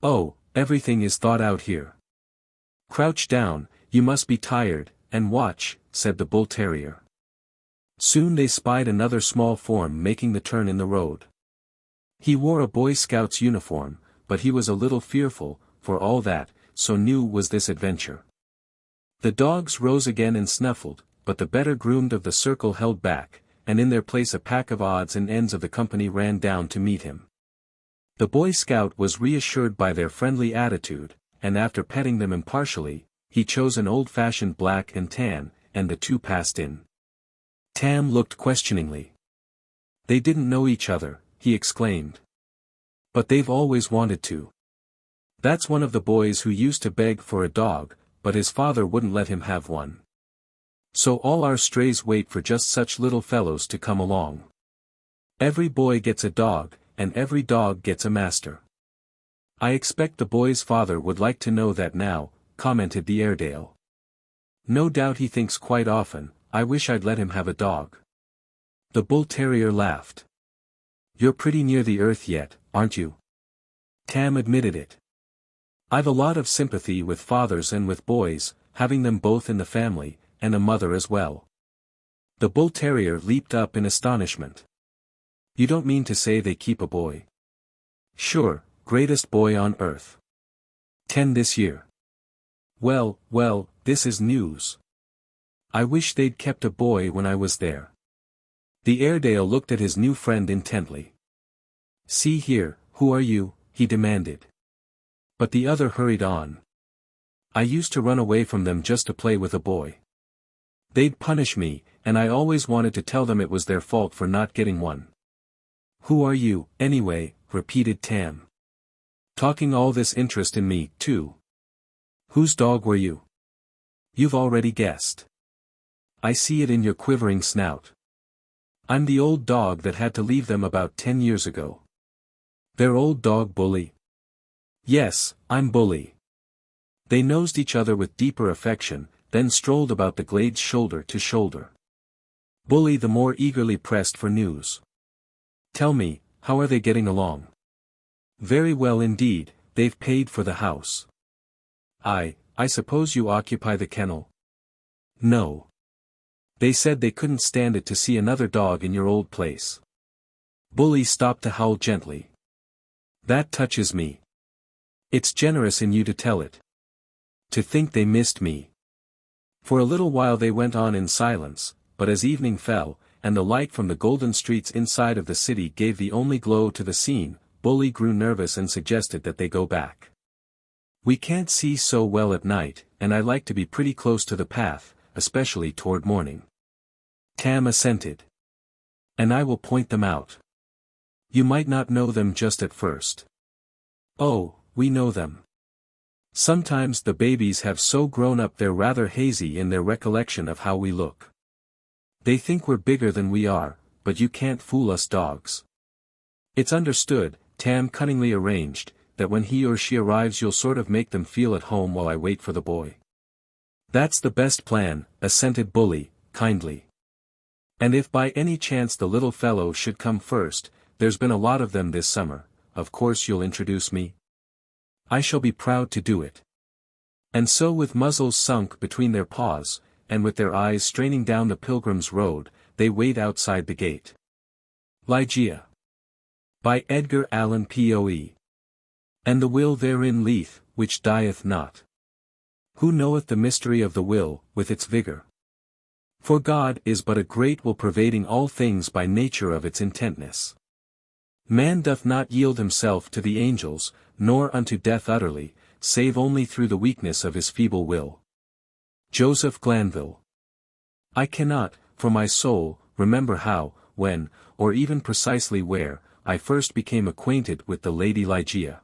Oh, everything is thought out here. Crouch down, you must be tired, and watch," said the bull terrier. Soon they spied another small form making the turn in the road. He wore a Boy Scout's uniform, but he was a little fearful, for all that, so new was this adventure. The dogs rose again and snuffled, but the better groomed of the circle held back, and in their place a pack of odds and ends of the company ran down to meet him. The Boy Scout was reassured by their friendly attitude, and after petting them impartially, he chose an old-fashioned black and tan, and the two passed in. Tam looked questioningly. "They didn't know each other," he exclaimed. "But they've always wanted to. That's one of the boys who used to beg for a dog, but his father wouldn't let him have one. So all our strays wait for just such little fellows to come along. Every boy gets a dog, and every dog gets a master." "I expect the boy's father would like to know that now," commented the Airedale. "No doubt he thinks quite often, 'I wish I'd let him have a dog.'" The Bull Terrier laughed. "You're pretty near the earth yet, aren't you?" Tam admitted it. "I've a lot of sympathy with fathers and with boys, having them both in the family, and a mother as well." The Bull Terrier leaped up in astonishment. "You don't mean to say they keep a boy?" "Sure, greatest boy on earth. 10 this year." Well, this is news. I wish they'd kept a boy when I was there." The Airedale looked at his new friend intently. "See here, who are you?" he demanded. But the other hurried on. "I used to run away from them just to play with a boy. They'd punish me, and I always wanted to tell them it was their fault for not getting one." "Who are you, anyway?" repeated Tam. "Talking all this interest in me, too. Whose dog were you?" "You've already guessed. I see it in your quivering snout. I'm the old dog that had to leave them about 10 years ago." "Their old dog Bully?" "Yes, I'm Bully." They nosed each other with deeper affection, then strolled about the glades shoulder to shoulder. Bully the more eagerly pressed for news. "Tell me, how are they getting along?" "Very well indeed, they've paid for the house." I suppose you occupy the kennel?" "No. They said they couldn't stand it to see another dog in your old place." Bully stopped to howl gently. "That touches me. It's generous in you to tell it. To think they missed me." For a little while they went on in silence, but as evening fell, and the light from the golden streets inside of the city gave the only glow to the scene, Bully grew nervous and suggested that they go back. "We can't see so well at night, and I like to be pretty close to the path, especially toward morning." Tam assented. "And I will point them out. You might not know them just at first." "Oh, we know them. Sometimes the babies have so grown up they're rather hazy in their recollection of how we look. They think we're bigger than we are, but you can't fool us dogs." "It's understood," Tam cunningly arranged, "that when he or she arrives you'll sort of make them feel at home while I wait for the boy." "That's the best plan," assented Bully, kindly. "And if by any chance the little fellow should come first, there's been a lot of them this summer, of course you'll introduce me?" "I shall be proud to do it." And so with muzzles sunk between their paws, and with their eyes straining down the Pilgrim's Road, they wait outside the gate. Ligeia. By Edgar Allan Poe. "And the will therein lieth, which dieth not. Who knoweth the mystery of the will, with its vigor? For God is but a great will pervading all things by nature of its intentness. Man doth not yield himself to the angels, nor unto death utterly, save only through the weakness of his feeble will." Joseph Glanville. I cannot, for my soul, remember how, when, or even precisely where, I first became acquainted with the Lady Ligeia.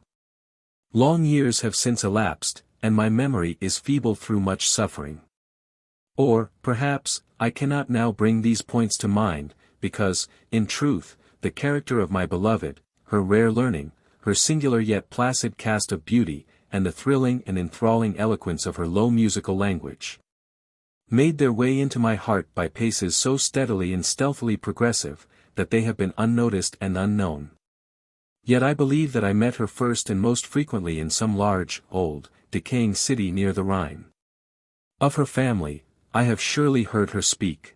Long years have since elapsed, and my memory is feeble through much suffering. Or, perhaps, I cannot now bring these points to mind, because, in truth, the character of my beloved, her rare learning, her singular yet placid cast of beauty, and the thrilling and enthralling eloquence of her low musical language, made their way into my heart by paces so steadily and stealthily progressive, that they have been unnoticed and unknown. Yet I believe that I met her first and most frequently in some large, old, decaying city near the Rhine. Of her family, I have surely heard her speak.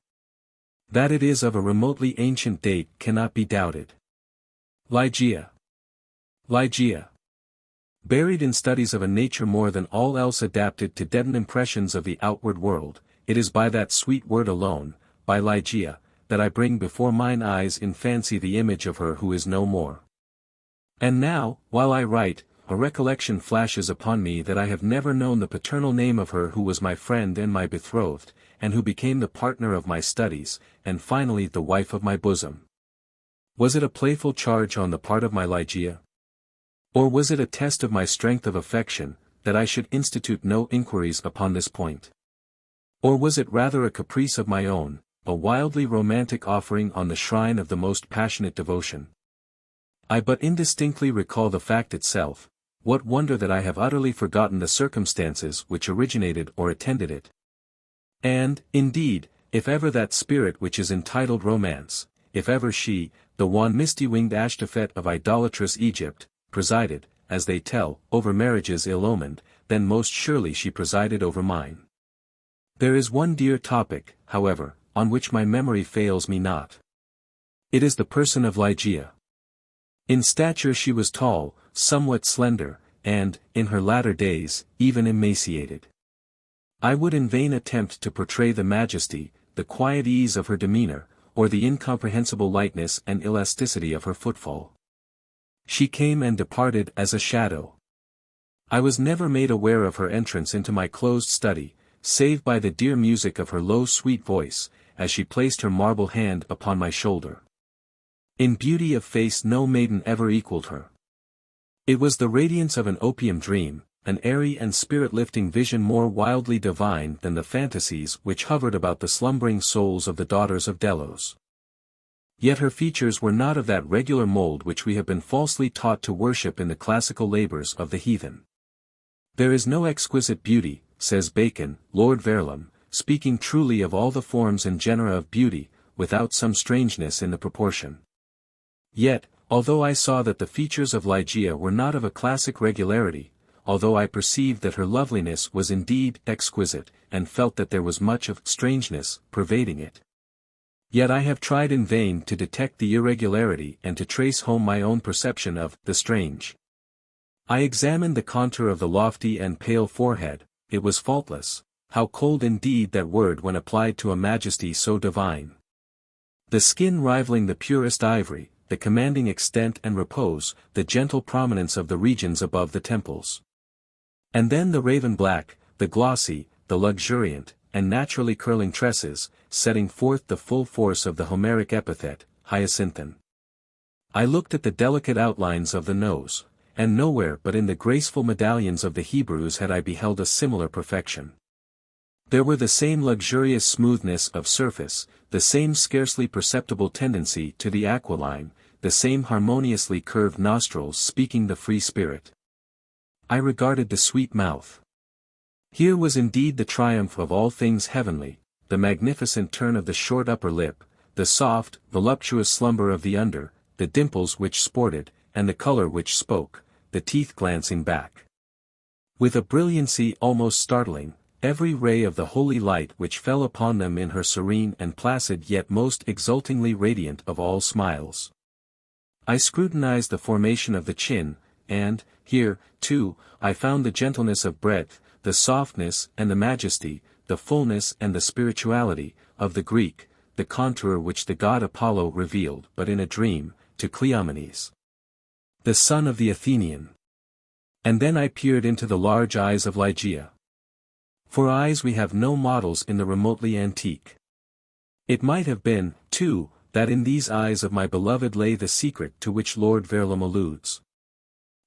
That it is of a remotely ancient date cannot be doubted. Ligeia. Ligeia. Buried in studies of a nature more than all else adapted to deaden impressions of the outward world, it is by that sweet word alone, by Ligeia, that I bring before mine eyes in fancy the image of her who is no more. And now, while I write, a recollection flashes upon me that I have never known the paternal name of her who was my friend and my betrothed, and who became the partner of my studies, and finally the wife of my bosom. Was it a playful charge on the part of my Ligeia? Or was it a test of my strength of affection, that I should institute no inquiries upon this point? Or was it rather a caprice of my own, a wildly romantic offering on the shrine of the most passionate devotion? I but indistinctly recall the fact itself. What wonder that I have utterly forgotten the circumstances which originated or attended it? And, indeed, if ever that spirit which is entitled romance, if ever she, the wan misty-winged Ashtafet of idolatrous Egypt, presided, as they tell, over marriages ill-omened, then most surely she presided over mine. There is one dear topic, however, on which my memory fails me not. It is the person of Ligeia. In stature she was tall, somewhat slender, and, in her latter days, even emaciated. I would in vain attempt to portray the majesty, the quiet ease of her demeanor, or the incomprehensible lightness and elasticity of her footfall. She came and departed as a shadow. I was never made aware of her entrance into my closed study, save by the dear music of her low sweet voice, as she placed her marble hand upon my shoulder. In beauty of face no maiden ever equaled her. It was the radiance of an opium dream, an airy and spirit-lifting vision more wildly divine than the fantasies which hovered about the slumbering souls of the daughters of Delos. Yet her features were not of that regular mold which we have been falsely taught to worship in the classical labors of the heathen. There is no exquisite beauty, says Bacon, Lord Verulam, speaking truly of all the forms and genera of beauty, without some strangeness in the proportion. Yet, although I saw that the features of Ligeia were not of a classic regularity, although I perceived that her loveliness was indeed exquisite, and felt that there was much of strangeness pervading it, yet I have tried in vain to detect the irregularity and to trace home my own perception of the strange. I examined the contour of the lofty and pale forehead. It was faultless. How cold indeed that word when applied to a majesty so divine. The skin rivaling the purest ivory, the commanding extent and repose, the gentle prominence of the regions above the temples. And then the raven black, the glossy, the luxuriant, and naturally curling tresses, setting forth the full force of the Homeric epithet, hyacinthan. I looked at the delicate outlines of the nose, and nowhere but in the graceful medallions of the Hebrews had I beheld a similar perfection. There were the same luxurious smoothness of surface, the same scarcely perceptible tendency to the aquiline, the same harmoniously curved nostrils speaking the free spirit. I regarded the sweet mouth. Here was indeed the triumph of all things heavenly, the magnificent turn of the short upper lip, the soft, voluptuous slumber of the under, the dimples which sported, and the color which spoke, the teeth glancing back. With a brilliancy almost startling, every ray of the holy light which fell upon them in her serene and placid yet most exultingly radiant of all smiles. I scrutinized the formation of the chin, and, here, too, I found the gentleness of breadth, the softness and the majesty, the fullness and the spirituality, of the Greek, the contour which the god Apollo revealed but in a dream, to Cleomenes, the son of the Athenian. And then I peered into the large eyes of Ligeia. For eyes we have no models in the remotely antique. It might have been, too, that in these eyes of my beloved lay the secret to which Lord Verulam alludes.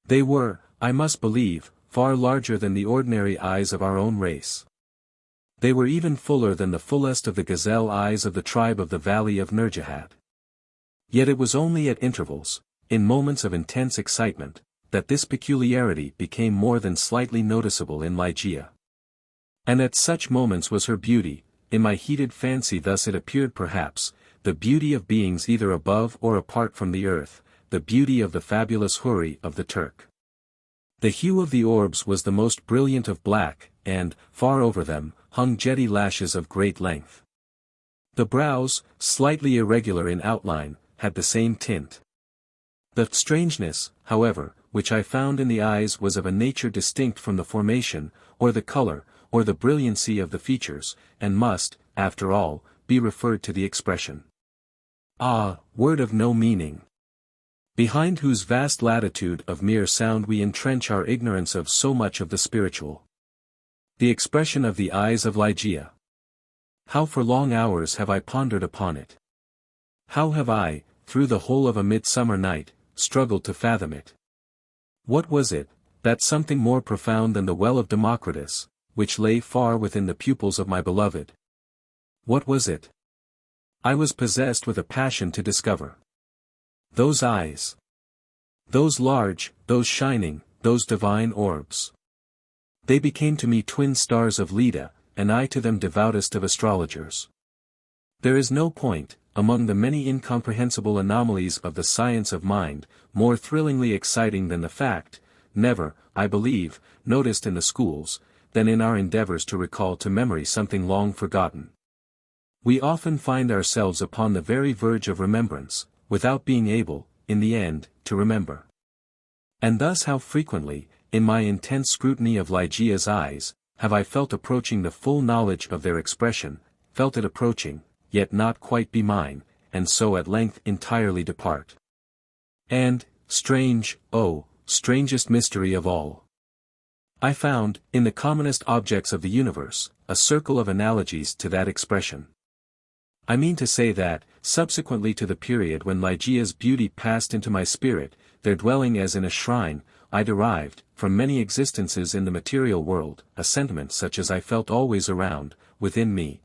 They were, I must believe, far larger than the ordinary eyes of our own race. They were even fuller than the fullest of the gazelle eyes of the tribe of the valley of Nerjahad. Yet it was only at intervals, in moments of intense excitement, that this peculiarity became more than slightly noticeable in Ligeia. And at such moments was her beauty, in my heated fancy thus it appeared perhaps, the beauty of beings either above or apart from the earth, the beauty of the fabulous Houri of the Turk. The hue of the orbs was the most brilliant of black, and, far over them, hung jetty lashes of great length. The brows, slightly irregular in outline, had the same tint. The strangeness, however, which I found in the eyes was of a nature distinct from the formation, or the color, or the brilliancy of the features, and must, after all, be referred to the expression. Ah, word of no meaning! Behind whose vast latitude of mere sound we entrench our ignorance of so much of the spiritual. The expression of the eyes of Ligeia. How for long hours have I pondered upon it. How have I, through the whole of a midsummer night, struggled to fathom it. What was it, that something more profound than the well of Democritus, which lay far within the pupils of my beloved? What was it? I was possessed with a passion to discover. Those eyes. Those large, those shining, those divine orbs. They became to me twin stars of Leda, and I to them devoutest of astrologers. There is no point, among the many incomprehensible anomalies of the science of mind, more thrillingly exciting than the fact, never, I believe, noticed in the schools, than in our endeavors to recall to memory something long forgotten. We often find ourselves upon the very verge of remembrance, without being able, in the end, to remember. And thus how frequently, in my intense scrutiny of Ligeia's eyes, have I felt approaching the full knowledge of their expression, felt it approaching, yet not quite be mine, and so at length entirely depart. And, strange, oh, strangest mystery of all! I found, in the commonest objects of the universe, a circle of analogies to that expression. I mean to say that, subsequently to the period when Ligeia's beauty passed into my spirit, there dwelling as in a shrine, I derived, from many existences in the material world, a sentiment such as I felt always around, within me.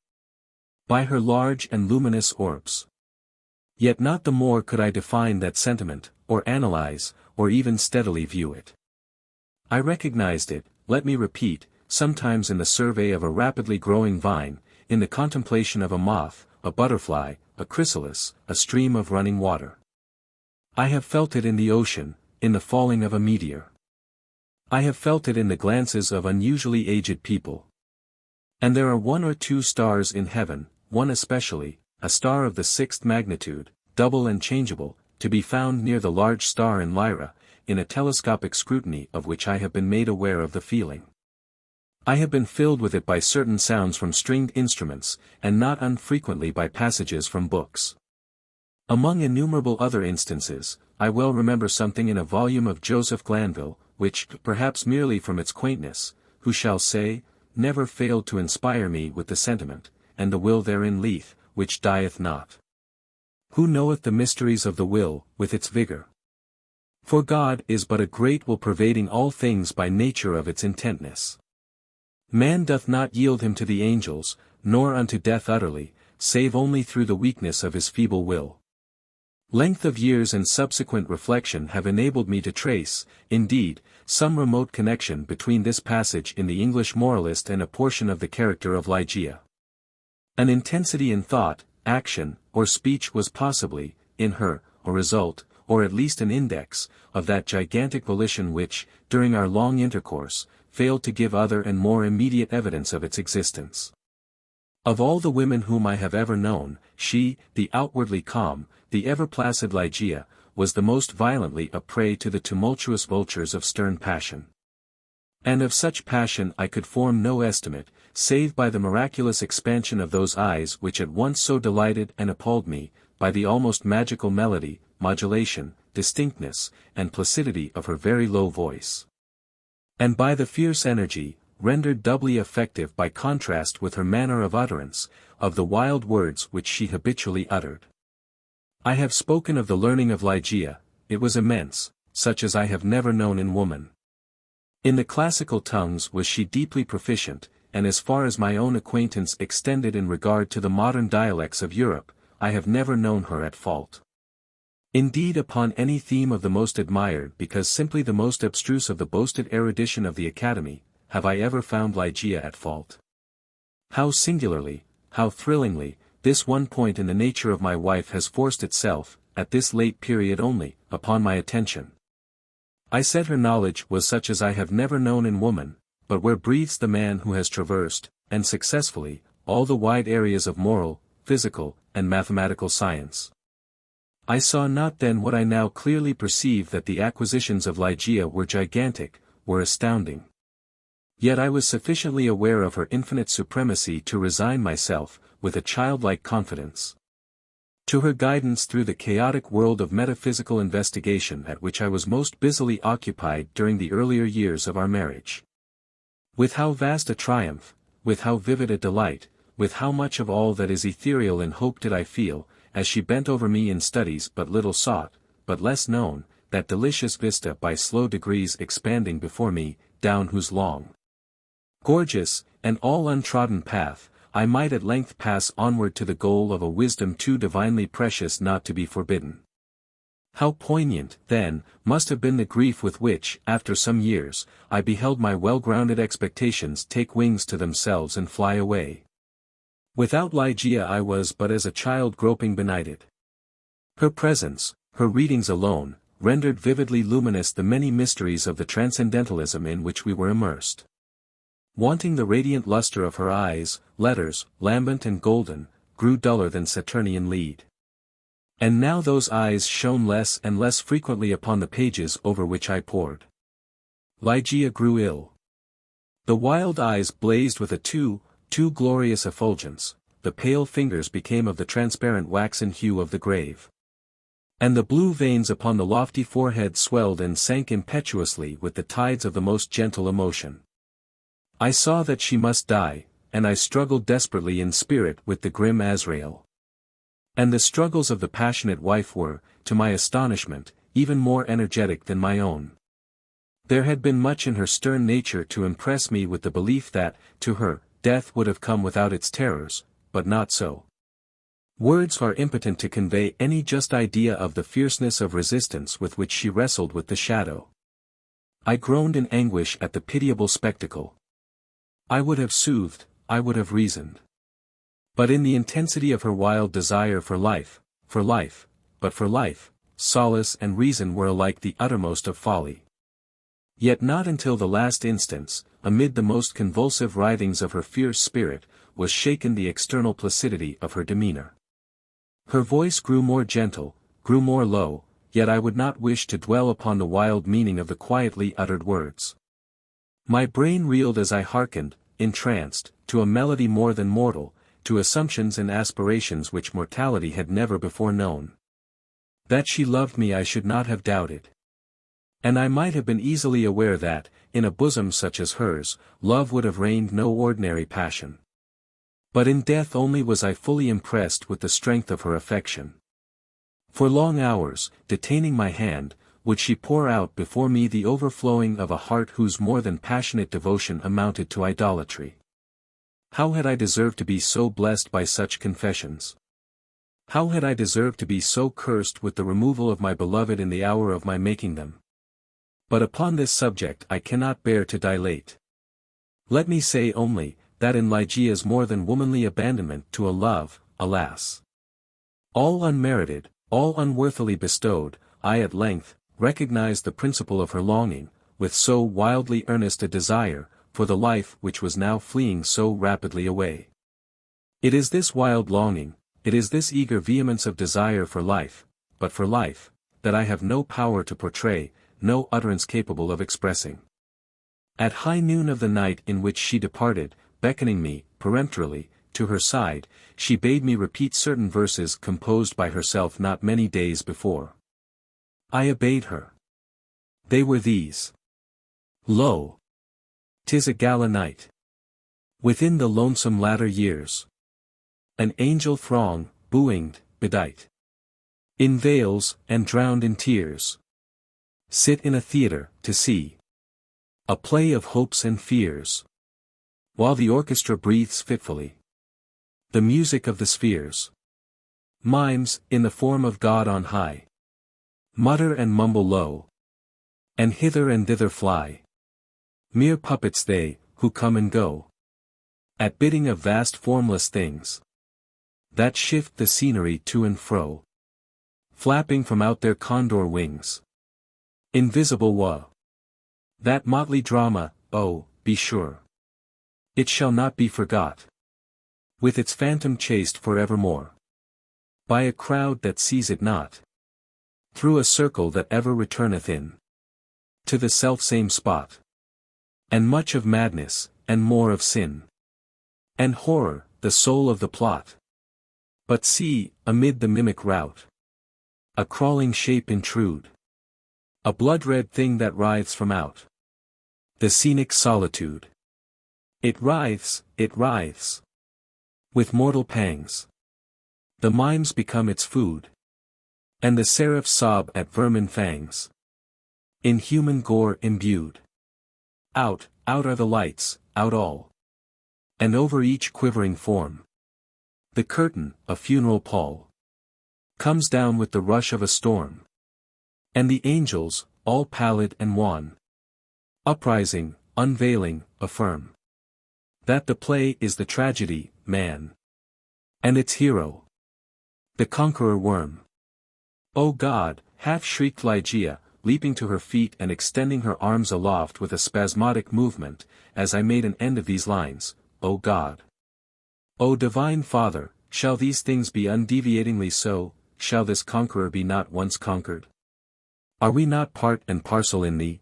By her large and luminous orbs. Yet not the more could I define that sentiment, or analyze, or even steadily view it. I recognized it, let me repeat, sometimes in the survey of a rapidly growing vine, in the contemplation of a moth, a butterfly, a chrysalis, a stream of running water. I have felt it in the ocean, in the falling of a meteor. I have felt it in the glances of unusually aged people. And there are one or two stars in heaven, one especially, a star of the sixth magnitude, double and changeable, to be found near the large star in Lyra, in a telescopic scrutiny of which I have been made aware of the feeling. I have been filled with it by certain sounds from stringed instruments, and not unfrequently by passages from books. Among innumerable other instances, I well remember something in a volume of Joseph Glanville, which, perhaps merely from its quaintness, who shall say, never failed to inspire me with the sentiment, and the will therein lieth, which dieth not. Who knoweth the mysteries of the will, with its vigor? For God is but a great will pervading all things by nature of its intentness. Man doth not yield him to the angels, nor unto death utterly, save only through the weakness of his feeble will. Length of years and subsequent reflection have enabled me to trace, indeed, some remote connection between this passage in the English moralist and a portion of the character of Ligeia. An intensity in thought, action, or speech was possibly, in her, a result, or at least an index, of that gigantic volition which, during our long intercourse, failed to give other and more immediate evidence of its existence. Of all the women whom I have ever known, she, the outwardly calm, the ever-placid Ligeia, was the most violently a prey to the tumultuous vultures of stern passion. And of such passion I could form no estimate, save by the miraculous expansion of those eyes which at once so delighted and appalled me, by the almost magical melody, modulation, distinctness, and placidity of her very low voice. And by the fierce energy, rendered doubly effective by contrast with her manner of utterance, of the wild words which she habitually uttered. I have spoken of the learning of Ligeia, it was immense, such as I have never known in woman. In the classical tongues was she deeply proficient, and as far as my own acquaintance extended in regard to the modern dialects of Europe, I have never known her at fault. Indeed, upon any theme of the most admired because simply the most abstruse of the boasted erudition of the Academy, have I ever found Ligeia at fault. How singularly, how thrillingly, this one point in the nature of my wife has forced itself, at this late period only, upon my attention. I said her knowledge was such as I have never known in woman, but where breathes the man who has traversed, and successfully, all the wide areas of moral, physical, and mathematical science. I saw not then what I now clearly perceive, that the acquisitions of Ligeia were gigantic, were astounding. Yet I was sufficiently aware of her infinite supremacy to resign myself, with a childlike confidence, to her guidance through the chaotic world of metaphysical investigation at which I was most busily occupied during the earlier years of our marriage. With how vast a triumph, with how vivid a delight, with how much of all that is ethereal in hope did I feel, as she bent over me in studies but little sought, but less known, that delicious vista by slow degrees expanding before me, down whose long, gorgeous, and all untrodden path, I might at length pass onward to the goal of a wisdom too divinely precious not to be forbidden. How poignant, then, must have been the grief with which, after some years, I beheld my well-grounded expectations take wings to themselves and fly away. Without Ligeia I was but as a child groping benighted. Her presence, her readings alone, rendered vividly luminous the many mysteries of the transcendentalism in which we were immersed. Wanting the radiant luster of her eyes, letters, lambent and golden, grew duller than Saturnian lead. And now those eyes shone less and less frequently upon the pages over which I pored. Ligeia grew ill. The wild eyes blazed with a too glorious effulgence, the pale fingers became of the transparent waxen hue of the grave. And the blue veins upon the lofty forehead swelled and sank impetuously with the tides of the most gentle emotion. I saw that she must die, and I struggled desperately in spirit with the grim Azrael. And the struggles of the passionate wife were, to my astonishment, even more energetic than my own. There had been much in her stern nature to impress me with the belief that, to her, death would have come without its terrors, but not so. Words are impotent to convey any just idea of the fierceness of resistance with which she wrestled with the shadow. I groaned in anguish at the pitiable spectacle. I would have soothed, I would have reasoned. But in the intensity of her wild desire for life, solace and reason were alike the uttermost of folly. Yet not until the last instance, amid the most convulsive writhings of her fierce spirit, was shaken the external placidity of her demeanor. Her voice grew more gentle, grew more low, yet I would not wish to dwell upon the wild meaning of the quietly uttered words. My brain reeled as I hearkened, entranced, to a melody more than mortal, to assumptions and aspirations which mortality had never before known. That she loved me I should not have doubted. And I might have been easily aware that, in a bosom such as hers, love would have reigned no ordinary passion. But in death only was I fully impressed with the strength of her affection. For long hours, detaining my hand, would she pour out before me the overflowing of a heart whose more than passionate devotion amounted to idolatry. How had I deserved to be so blessed by such confessions? How had I deserved to be so cursed with the removal of my beloved in the hour of my making them? But upon this subject I cannot bear to dilate. Let me say only, that in Ligeia's more than womanly abandonment to a love, alas, all unmerited, all unworthily bestowed, I at length recognized the principle of her longing, with so wildly earnest a desire, for the life which was now fleeing so rapidly away. It is this wild longing, it is this eager vehemence of desire for life, but for life, that I have no power to portray, no utterance capable of expressing. At high noon of the night in which she departed, beckoning me, peremptorily, to her side, she bade me repeat certain verses composed by herself not many days before. I obeyed her. They were these. Lo! 'Tis a gala night. Within the lonesome latter years. An angel throng, bewinged, bedight in veils, and drowned in tears, sit in a theatre, to see a play of hopes and fears, while the orchestra breathes fitfully the music of the spheres. Mimes, in the form of God on high, mutter and mumble low, and hither and thither fly. Mere puppets they, who come and go at bidding of vast formless things that shift the scenery to and fro, flapping from out their condor wings. Invisible woe. That motley drama, oh, be sure, it shall not be forgot, with its phantom chased forevermore by a crowd that sees it not, through a circle that ever returneth in to the selfsame spot. And much of madness, and more of sin. And horror, the soul of the plot. But see, amid the mimic rout, a crawling shape intrude. A blood-red thing that writhes from out the scenic solitude. It writhes, with mortal pangs. The mimes become its food. And the seraphs sob at vermin fangs. In human gore imbued. Out are the lights, out all. And over each quivering form, the curtain, a funeral pall, comes down with the rush of a storm. And the angels, all pallid and wan, uprising, unveiling, affirm that the play is the tragedy, man. And its hero, the conqueror worm. "O God," half-shrieked Ligeia, leaping to her feet and extending her arms aloft with a spasmodic movement, as I made an end of these lines, "O God. O Divine Father, shall these things be undeviatingly so, shall this conqueror be not once conquered? Are we not part and parcel in thee?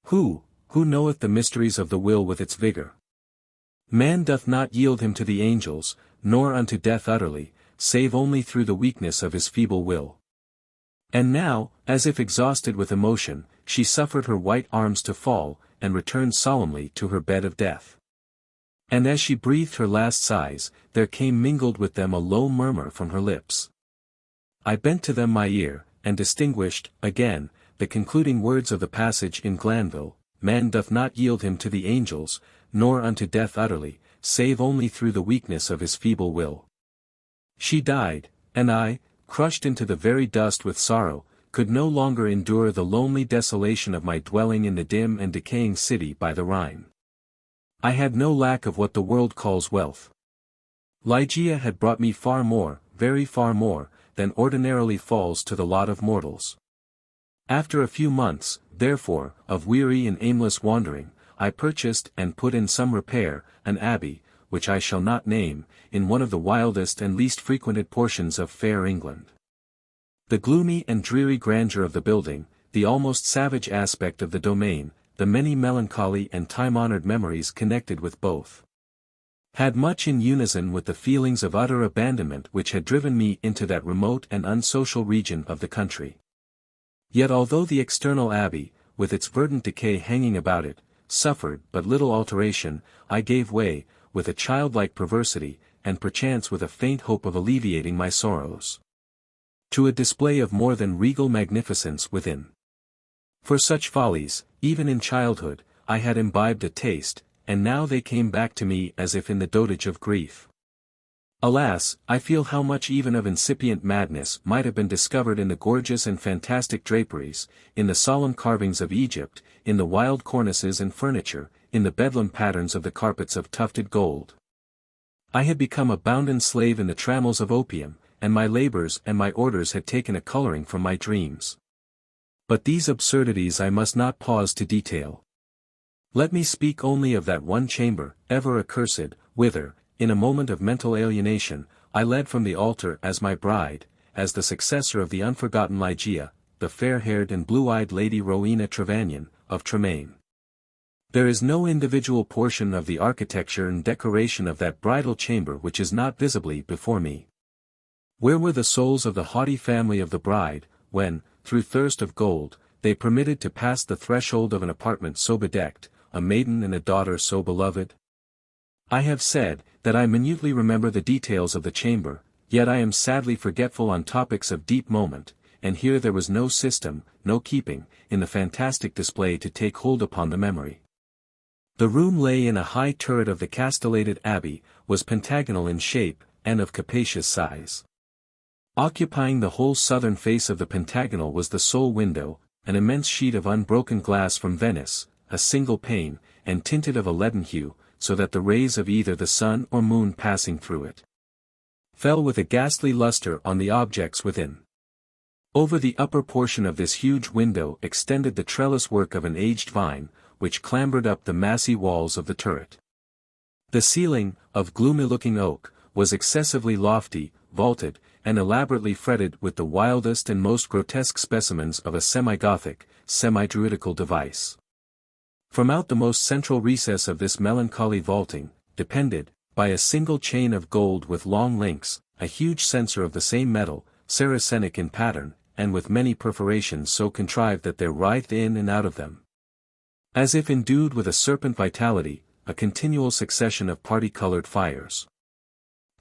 Who knoweth the mysteries of the will with its vigor? Man doth not yield him to the angels, nor unto death utterly, save only through the weakness of his feeble will." And now, as if exhausted with emotion, she suffered her white arms to fall, and returned solemnly to her bed of death. And as she breathed her last sighs, there came mingled with them a low murmur from her lips. I bent to them my ear, and distinguished, again, the concluding words of the passage in Glanville: "Man doth not yield him to the angels, nor unto death utterly, save only through the weakness of his feeble will." She died, and I, crushed into the very dust with sorrow, could no longer endure the lonely desolation of my dwelling in the dim and decaying city by the Rhine. I had no lack of what the world calls wealth. Ligeia had brought me far more, very far more, than ordinarily falls to the lot of mortals. After a few months, therefore, of weary and aimless wandering, I purchased and put in some repair, an abbey, which I shall not name, in one of the wildest and least frequented portions of fair England. The gloomy and dreary grandeur of the building, the almost savage aspect of the domain, the many melancholy and time-honored memories connected with both, had much in unison with the feelings of utter abandonment which had driven me into that remote and unsocial region of the country. Yet although the external abbey, with its verdant decay hanging about it, suffered but little alteration, I gave way, with a childlike perversity, and perchance with a faint hope of alleviating my sorrows, to a display of more than regal magnificence within. For such follies, even in childhood, I had imbibed a taste, and now they came back to me as if in the dotage of grief. Alas, I feel how much even of incipient madness might have been discovered in the gorgeous and fantastic draperies, in the solemn carvings of Egypt, in the wild cornices and furniture, in the bedlam patterns of the carpets of tufted gold. I had become a bounden slave in the trammels of opium, and my labors and my orders had taken a coloring from my dreams. But these absurdities I must not pause to detail. Let me speak only of that one chamber, ever accursed, whither, in a moment of mental alienation, I led from the altar as my bride, as the successor of the unforgotten Ligeia, the fair-haired and blue-eyed Lady Rowena Trevanion, of Tremaine. There is no individual portion of the architecture and decoration of that bridal chamber which is not visibly before me. Where were the souls of the haughty family of the bride, when, through thirst of gold, they permitted to pass the threshold of an apartment so bedecked, a maiden and a daughter so beloved? I have said, that I minutely remember the details of the chamber, yet I am sadly forgetful on topics of deep moment, and here there was no system, no keeping, in the fantastic display to take hold upon the memory. The room lay in a high turret of the castellated abbey, was pentagonal in shape, and of capacious size. Occupying the whole southern face of the pentagonal was the sole window, an immense sheet of unbroken glass from Venice, a single pane, and tinted of a leaden hue, so that the rays of either the sun or moon passing through it fell with a ghastly luster on the objects within. Over the upper portion of this huge window extended the trellis work of an aged vine, which clambered up the massy walls of the turret. The ceiling, of gloomy-looking oak, was excessively lofty, vaulted, and elaborately fretted with the wildest and most grotesque specimens of a semi-Gothic, semi-Druidical device. From out the most central recess of this melancholy vaulting, depended, by a single chain of gold with long links, a huge censer of the same metal, Saracenic in pattern, and with many perforations so contrived that there writhed in and out of them, as if endued with a serpent vitality, a continual succession of party-colored fires.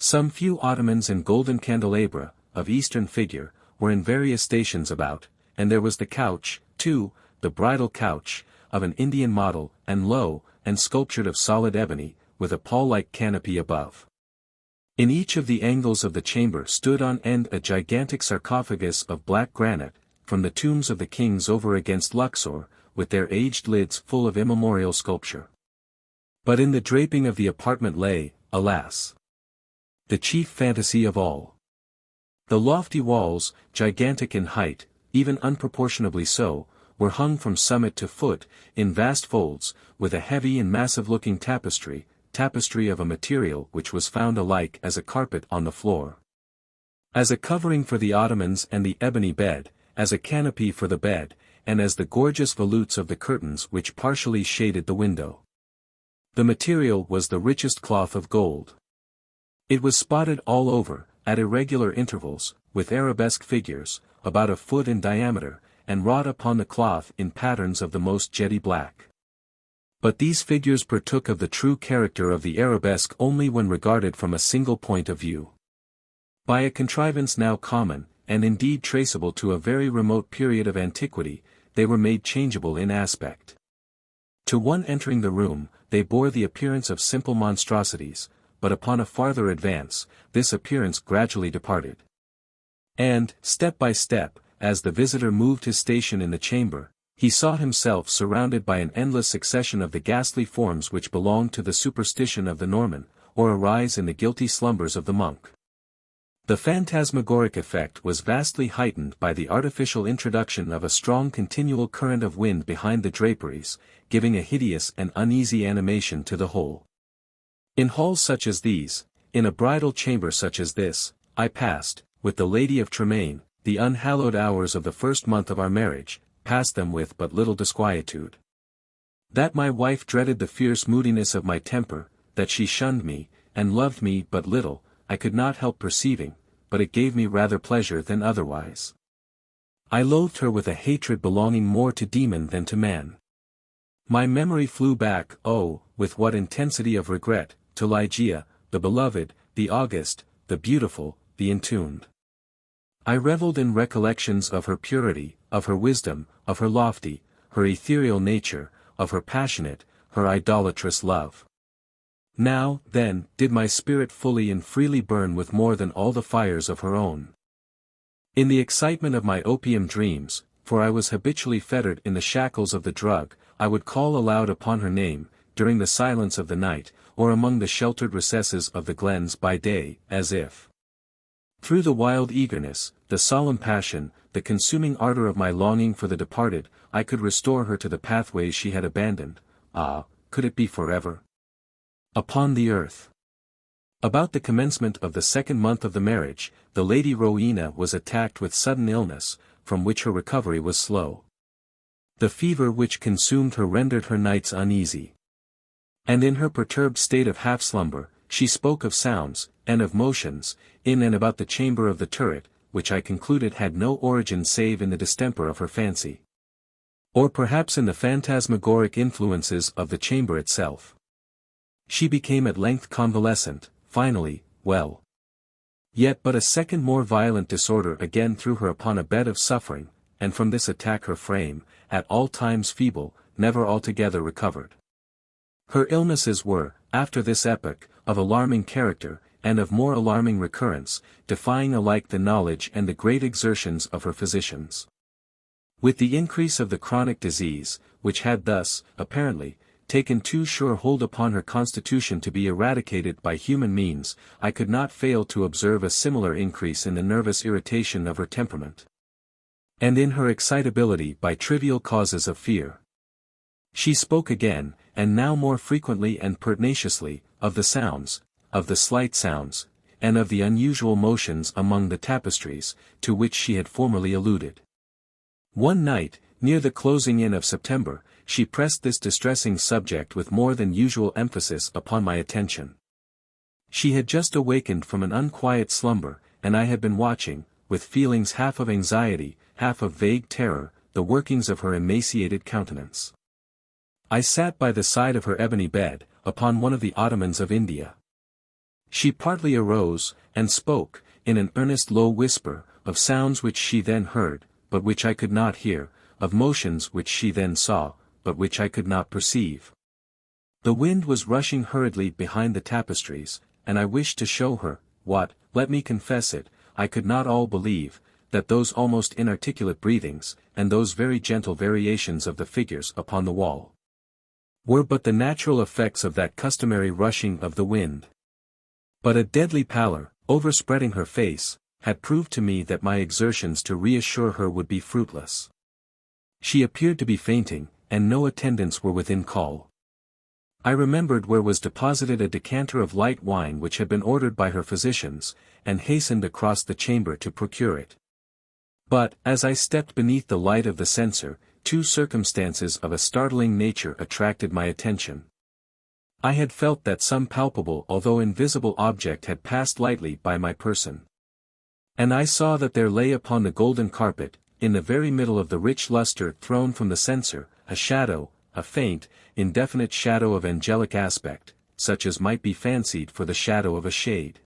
Some few ottomans and golden candelabra, of Eastern figure, were in various stations about, and there was the couch, too, the bridal couch, of an Indian model, and low, and sculptured of solid ebony, with a pall-like canopy above. In each of the angles of the chamber stood on end a gigantic sarcophagus of black granite, from the tombs of the kings over against Luxor, with their aged lids full of immemorial sculpture. But in the draping of the apartment lay, alas, the chief fantasy of all. The lofty walls, gigantic in height, even unproportionably so, were hung from summit to foot, in vast folds, with a heavy and massive-looking tapestry of a material which was found alike as a carpet on the floor, as a covering for the ottomans and the ebony bed, as a canopy for the bed, and as the gorgeous volutes of the curtains which partially shaded the window. The material was the richest cloth of gold. It was spotted all over, at irregular intervals, with arabesque figures, about a foot in diameter, and wrought upon the cloth in patterns of the most jetty black. But these figures partook of the true character of the arabesque only when regarded from a single point of view. By a contrivance now common, and indeed traceable to a very remote period of antiquity, they were made changeable in aspect. To one entering the room, they bore the appearance of simple monstrosities, but upon a farther advance, this appearance gradually departed. And, step by step, as the visitor moved his station in the chamber, he saw himself surrounded by an endless succession of the ghastly forms which belonged to the superstition of the Norman, or arise in the guilty slumbers of the monk. The phantasmagoric effect was vastly heightened by the artificial introduction of a strong continual current of wind behind the draperies, giving a hideous and uneasy animation to the whole. In halls such as these, in a bridal chamber such as this, I passed, with the Lady of Tremaine, the unhallowed hours of the first month of our marriage, passed them with but little disquietude. That my wife dreaded the fierce moodiness of my temper, that she shunned me, and loved me but little, I could not help perceiving, but it gave me rather pleasure than otherwise. I loathed her with a hatred belonging more to demon than to man. My memory flew back, oh, with what intensity of regret, to Ligeia, the beloved, the august, the beautiful, the entombed. I revelled in recollections of her purity, of her wisdom, of her lofty, her ethereal nature, of her passionate, her idolatrous love. Now, then, did my spirit fully and freely burn with more than all the fires of her own. In the excitement of my opium dreams, for I was habitually fettered in the shackles of the drug, I would call aloud upon her name, during the silence of the night, or among the sheltered recesses of the glens by day, as if, through the wild eagerness, the solemn passion, the consuming ardor of my longing for the departed, I could restore her to the pathways she had abandoned. Ah, could it be forever? Upon the earth. About the commencement of the second month of the marriage, the Lady Rowena was attacked with sudden illness, from which her recovery was slow. The fever which consumed her rendered her nights uneasy. And in her perturbed state of half-slumber, she spoke of sounds, and of motions, in and about the chamber of the turret, which I concluded had no origin save in the distemper of her fancy. Or perhaps in the phantasmagoric influences of the chamber itself. She became at length convalescent, finally, well. Yet but a second more violent disorder again threw her upon a bed of suffering, and from this attack her frame, at all times feeble, never altogether recovered. Her illnesses were, after this epoch, of alarming character, and of more alarming recurrence, defying alike the knowledge and the great exertions of her physicians. With the increase of the chronic disease, which had thus, apparently, taken too sure hold upon her constitution to be eradicated by human means, I could not fail to observe a similar increase in the nervous irritation of her temperament, and in her excitability by trivial causes of fear. She spoke again, and now more frequently and pertinaciously, of the sounds, of the slight sounds, and of the unusual motions among the tapestries, to which she had formerly alluded. One night, near the closing in of September, she pressed this distressing subject with more than usual emphasis upon my attention. She had just awakened from an unquiet slumber, and I had been watching, with feelings half of anxiety, half of vague terror, the workings of her emaciated countenance. I sat by the side of her ebony bed, upon one of the ottomans of India. She partly arose, and spoke, in an earnest low whisper, of sounds which she then heard, but which I could not hear, of motions which she then saw, but which I could not perceive. The wind was rushing hurriedly behind the tapestries, and I wished to show her, what, let me confess it, I could not all believe, that those almost inarticulate breathings, and those very gentle variations of the figures upon the wall, were but the natural effects of that customary rushing of the wind. But a deadly pallor, overspreading her face, had proved to me that my exertions to reassure her would be fruitless. She appeared to be fainting, and no attendants were within call. I remembered where was deposited a decanter of light wine which had been ordered by her physicians, and hastened across the chamber to procure it. But, as I stepped beneath the light of the censer, two circumstances of a startling nature attracted my attention. I had felt that some palpable although invisible object had passed lightly by my person. And I saw that there lay upon the golden carpet, in the very middle of the rich lustre thrown from the censer, a shadow, a faint, indefinite shadow of angelic aspect, such as might be fancied for the shadow of a shade.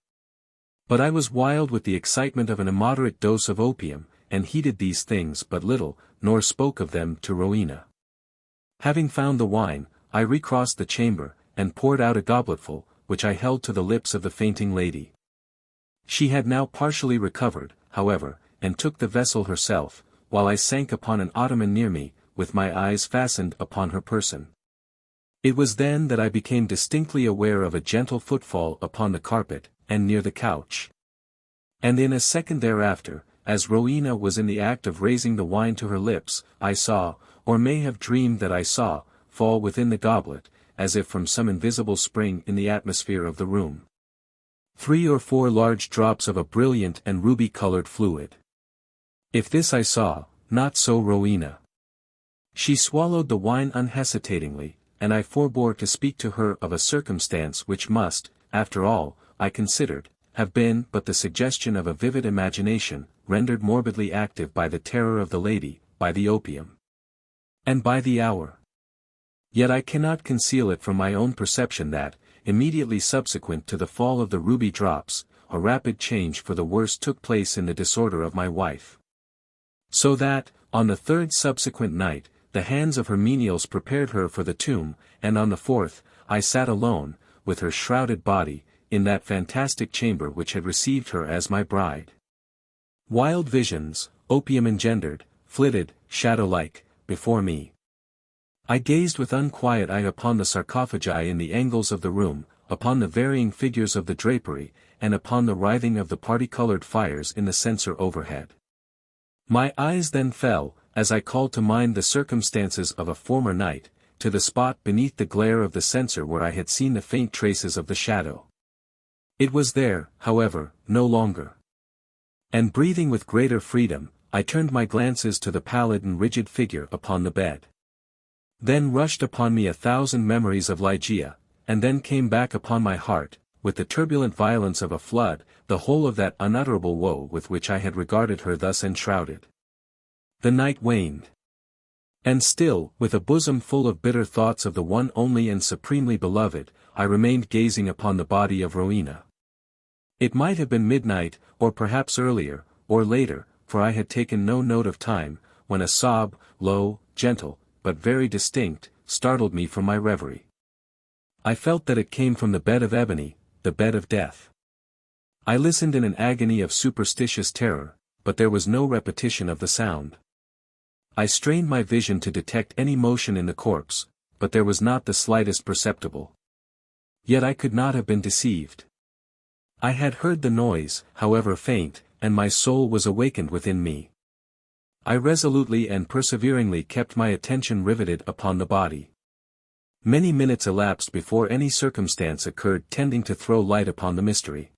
But I was wild with the excitement of an immoderate dose of opium, and heeded these things but little, nor spoke of them to Rowena. Having found the wine, I recrossed the chamber, and poured out a gobletful, which I held to the lips of the fainting lady. She had now partially recovered, however, and took the vessel herself, while I sank upon an ottoman near me, with my eyes fastened upon her person. It was then that I became distinctly aware of a gentle footfall upon the carpet, and near the couch. And in a second thereafter, as Rowena was in the act of raising the wine to her lips, I saw, or may have dreamed that I saw, fall within the goblet, as if from some invisible spring in the atmosphere of the room, 3 or 4 large drops of a brilliant and ruby-colored fluid. If this I saw, not so Rowena. She swallowed the wine unhesitatingly, and I forbore to speak to her of a circumstance which must, after all, I considered, have been but the suggestion of a vivid imagination, rendered morbidly active by the terror of the lady, by the opium, and by the hour. Yet I cannot conceal it from my own perception that, immediately subsequent to the fall of the ruby drops, a rapid change for the worse took place in the disorder of my wife. So that, on the 3rd subsequent night, the hands of her menials prepared her for the tomb, and on the 4th, I sat alone, with her shrouded body, in that fantastic chamber which had received her as my bride. Wild visions, opium engendered, flitted, shadow-like, before me. I gazed with unquiet eye upon the sarcophagi in the angles of the room, upon the varying figures of the drapery, and upon the writhing of the parti-colored fires in the censer overhead. My eyes then fell, as I called to mind the circumstances of a former night, to the spot beneath the glare of the censer where I had seen the faint traces of the shadow. It was there, however, no longer. And breathing with greater freedom, I turned my glances to the pallid and rigid figure upon the bed. Then rushed upon me 1,000 memories of Ligeia, and then came back upon my heart, with the turbulent violence of a flood, the whole of that unutterable woe with which I had regarded her thus enshrouded. The night waned. And still, with a bosom full of bitter thoughts of the one only and supremely beloved, I remained gazing upon the body of Rowena. It might have been midnight, or perhaps earlier, or later, for I had taken no note of time, when a sob, low, gentle, but very distinct, startled me from my reverie. I felt that it came from the bed of ebony, the bed of death. I listened in an agony of superstitious terror, but there was no repetition of the sound. I strained my vision to detect any motion in the corpse, but there was not the slightest perceptible. Yet I could not have been deceived. I had heard the noise, however faint, and my soul was awakened within me. I resolutely and perseveringly kept my attention riveted upon the body. Many minutes elapsed before any circumstance occurred tending to throw light upon the mystery.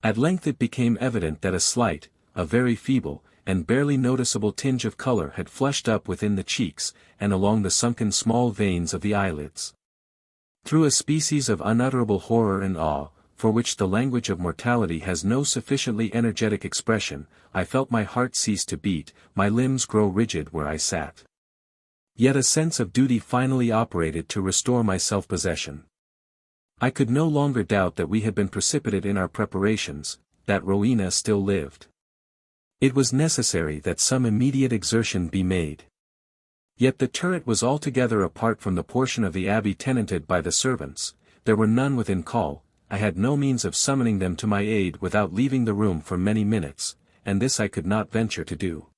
At length it became evident that a slight, a very feeble, and barely noticeable tinge of color had flushed up within the cheeks, and along the sunken small veins of the eyelids. Through a species of unutterable horror and awe, for which the language of mortality has no sufficiently energetic expression, I felt my heart cease to beat, my limbs grow rigid where I sat. Yet a sense of duty finally operated to restore my self-possession. I could no longer doubt that we had been precipitate in our preparations, that Rowena still lived. It was necessary that some immediate exertion be made. Yet the turret was altogether apart from the portion of the abbey tenanted by the servants, there were none within call, I had no means of summoning them to my aid without leaving the room for many minutes, and this I could not venture to do.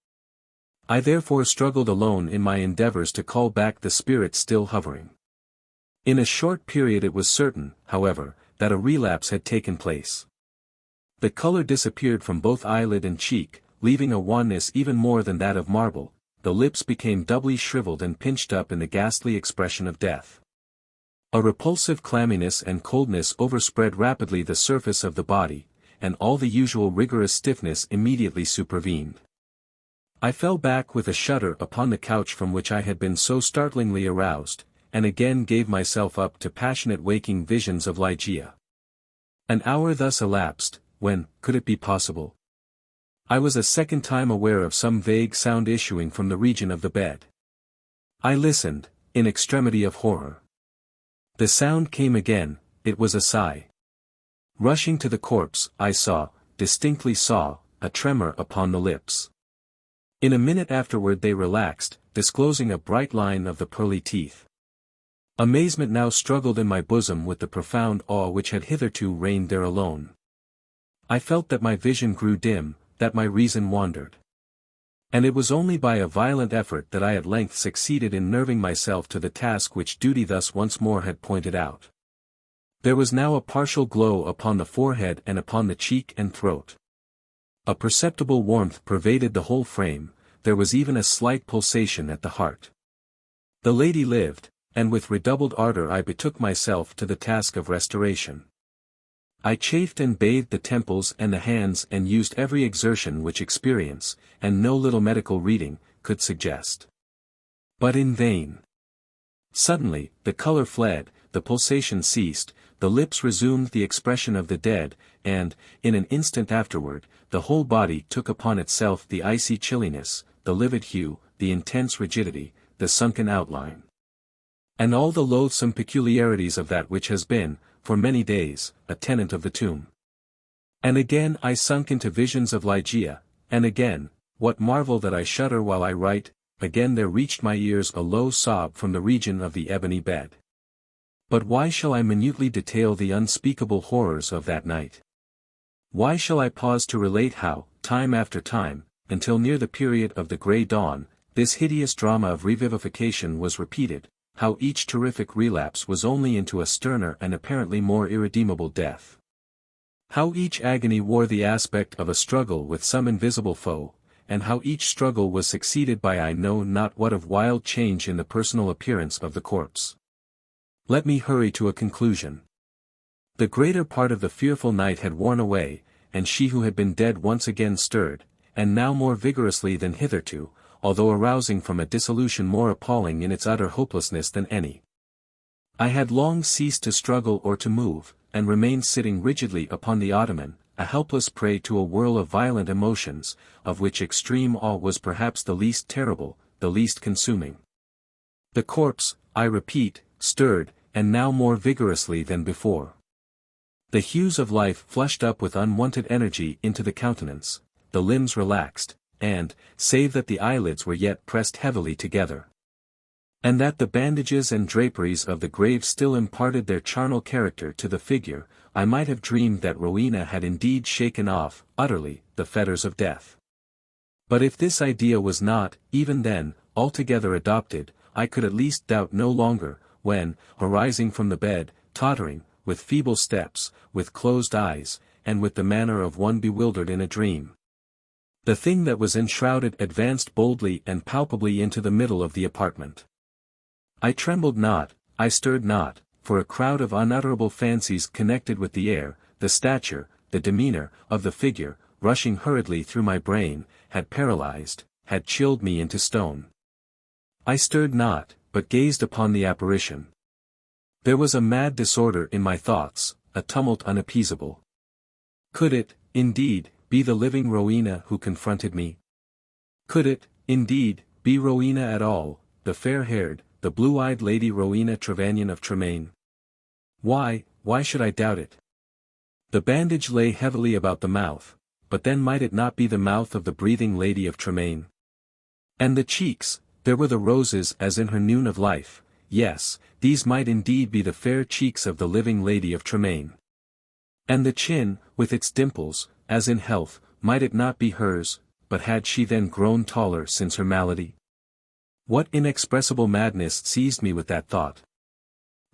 I therefore struggled alone in my endeavors to call back the spirit still hovering. In a short period it was certain, however, that a relapse had taken place. The color disappeared from both eyelid and cheek, leaving a wanness even more than that of marble, the lips became doubly shriveled and pinched up in the ghastly expression of death. A repulsive clamminess and coldness overspread rapidly the surface of the body, and all the usual rigorous stiffness immediately supervened. I fell back with a shudder upon the couch from which I had been so startlingly aroused, and again gave myself up to passionate waking visions of Ligeia. An hour thus elapsed, when, could it be possible? I was a second time aware of some vague sound issuing from the region of the bed. I listened, in extremity of horror. The sound came again, it was a sigh. Rushing to the corpse, I saw, distinctly saw, a tremor upon the lips. In a minute afterward they relaxed, disclosing a bright line of the pearly teeth. Amazement now struggled in my bosom with the profound awe which had hitherto reigned there alone. I felt that my vision grew dim, that my reason wandered. And it was only by a violent effort that I at length succeeded in nerving myself to the task which duty thus once more had pointed out. There was now a partial glow upon the forehead and upon the cheek and throat. A perceptible warmth pervaded the whole frame, there was even a slight pulsation at the heart. The lady lived, and with redoubled ardor I betook myself to the task of restoration. I chafed and bathed the temples and the hands and used every exertion which experience, and no little medical reading, could suggest. But in vain. Suddenly, the color fled, the pulsation ceased, the lips resumed the expression of the dead, and, in an instant afterward, the whole body took upon itself the icy chilliness, the livid hue, the intense rigidity, the sunken outline, and all the loathsome peculiarities of that which has been, for many days, a tenant of the tomb. And again I sunk into visions of Ligeia, and again, what marvel that I shudder while I write, again there reached my ears a low sob from the region of the ebony bed. But why shall I minutely detail the unspeakable horrors of that night? Why shall I pause to relate how, time after time, until near the period of the grey dawn, this hideous drama of revivification was repeated, how each terrific relapse was only into a sterner and apparently more irredeemable death? How each agony wore the aspect of a struggle with some invisible foe, and how each struggle was succeeded by I know not what of wild change in the personal appearance of the corpse? Let me hurry to a conclusion. The greater part of the fearful night had worn away, and she who had been dead once again stirred, and now more vigorously than hitherto, although arousing from a dissolution more appalling in its utter hopelessness than any. I had long ceased to struggle or to move, and remained sitting rigidly upon the ottoman, a helpless prey to a whirl of violent emotions, of which extreme awe was perhaps the least terrible, the least consuming. The corpse, I repeat, stirred, and now more vigorously than before. The hues of life flushed up with unwonted energy into the countenance, the limbs relaxed, and, save that the eyelids were yet pressed heavily together, and that the bandages and draperies of the grave still imparted their charnel character to the figure, I might have dreamed that Rowena had indeed shaken off, utterly, the fetters of death. But if this idea was not, even then, altogether adopted, I could at least doubt no longer, when, arising from the bed, tottering, with feeble steps, with closed eyes, and with the manner of one bewildered in a dream, the thing that was enshrouded advanced boldly and palpably into the middle of the apartment. I trembled not, I stirred not, for a crowd of unutterable fancies connected with the air, the stature, the demeanor, of the figure, rushing hurriedly through my brain, had paralyzed, had chilled me into stone. I stirred not, but gazed upon the apparition. There was a mad disorder in my thoughts, a tumult unappeasable. Could it, indeed, be the living Rowena who confronted me? Could it, indeed, be Rowena at all, the fair-haired, the blue-eyed Lady Rowena Trevanion of Tremaine? Why should I doubt it? The bandage lay heavily about the mouth, but then might it not be the mouth of the breathing Lady of Tremaine? And the cheeks, there were the roses as in her noon of life, yes, these might indeed be the fair cheeks of the living Lady of Tremaine. And the chin, with its dimples, as in health, might it not be hers, but had she then grown taller since her malady? What inexpressible madness seized me with that thought?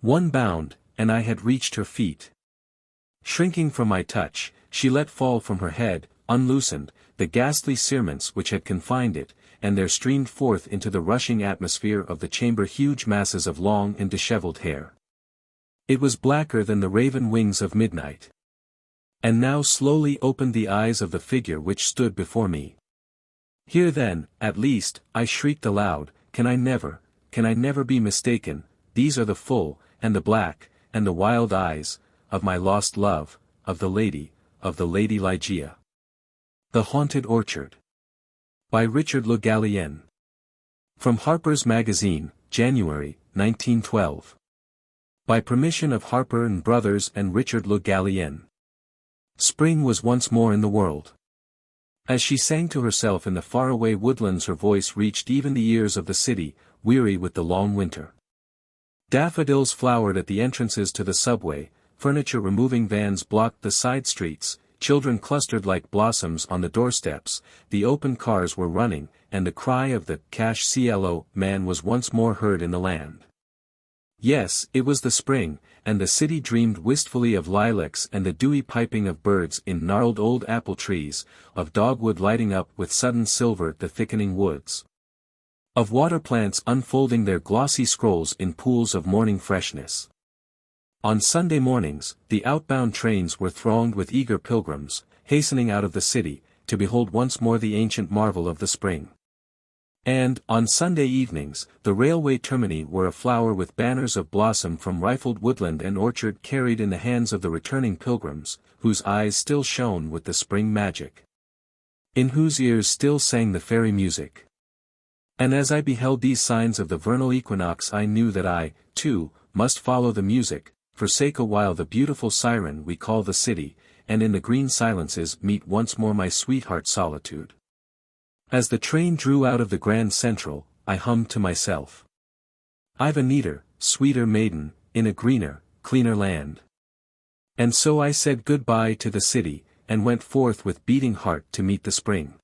One bound, and I had reached her feet. Shrinking from my touch, she let fall from her head, unloosened, the ghastly cerements which had confined it, and there streamed forth into the rushing atmosphere of the chamber huge masses of long and dishevelled hair. It was blacker than the raven wings of midnight. And now slowly opened the eyes of the figure which stood before me. Here then, at least, I shrieked aloud, can I never be mistaken, these are the full, and the black, and the wild eyes, of my lost love, of the Lady Ligeia. The Haunted Orchard. By Richard Le Gallienne. From Harper's Magazine, January, 1912. By permission of Harper and Brothers and Richard Le Gallienne. Spring was once more in the world. As she sang to herself in the faraway woodlands, her voice reached even the ears of the city, weary with the long winter. Daffodils flowered at the entrances to the subway, furniture-removing vans blocked the side streets, children clustered like blossoms on the doorsteps, the open cars were running, and the cry of the cash CLO man was once more heard in the land. Yes, it was the spring, and the city dreamed wistfully of lilacs and the dewy piping of birds in gnarled old apple trees, of dogwood lighting up with sudden silver the thickening woods, of water plants unfolding their glossy scrolls in pools of morning freshness. On Sunday mornings, the outbound trains were thronged with eager pilgrims, hastening out of the city, to behold once more the ancient marvel of the spring. And, on Sunday evenings, the railway termini were aflower with banners of blossom from rifled woodland and orchard carried in the hands of the returning pilgrims, whose eyes still shone with the spring magic, in whose ears still sang the fairy music. And as I beheld these signs of the vernal equinox, I knew that I, too, must follow the music, forsake a while the beautiful siren we call the city, and in the green silences meet once more my sweetheart solitude. As the train drew out of the Grand Central, I hummed to myself, I've a neater, sweeter maiden, in a greener, cleaner land. And so I said good-bye to the city, and went forth with beating heart to meet the spring.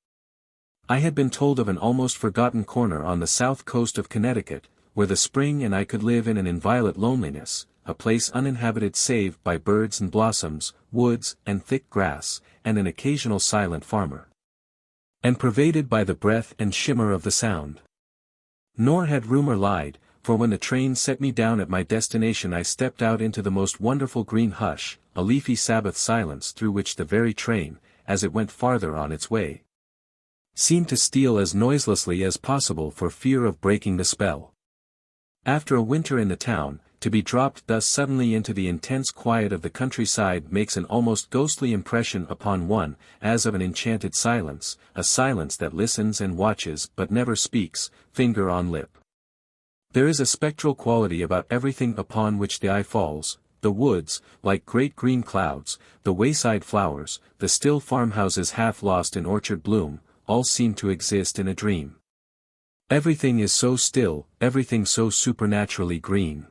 I had been told of an almost forgotten corner on the south coast of Connecticut, where the spring and I could live in an inviolate loneliness, a place uninhabited save by birds and blossoms, woods and thick grass, and an occasional silent farmer, and pervaded by the breath and shimmer of the sound. Nor had rumor lied, for when the train set me down at my destination I stepped out into the most wonderful green hush, a leafy Sabbath silence through which the very train, as it went farther on its way, seemed to steal as noiselessly as possible for fear of breaking the spell. After a winter in the town, to be dropped thus suddenly into the intense quiet of the countryside makes an almost ghostly impression upon one, as of an enchanted silence, a silence that listens and watches but never speaks, finger on lip. There is a spectral quality about everything upon which the eye falls, the woods, like great green clouds, the wayside flowers, the still farmhouses half lost in orchard bloom, all seem to exist in a dream. Everything is so still, everything so supernaturally green.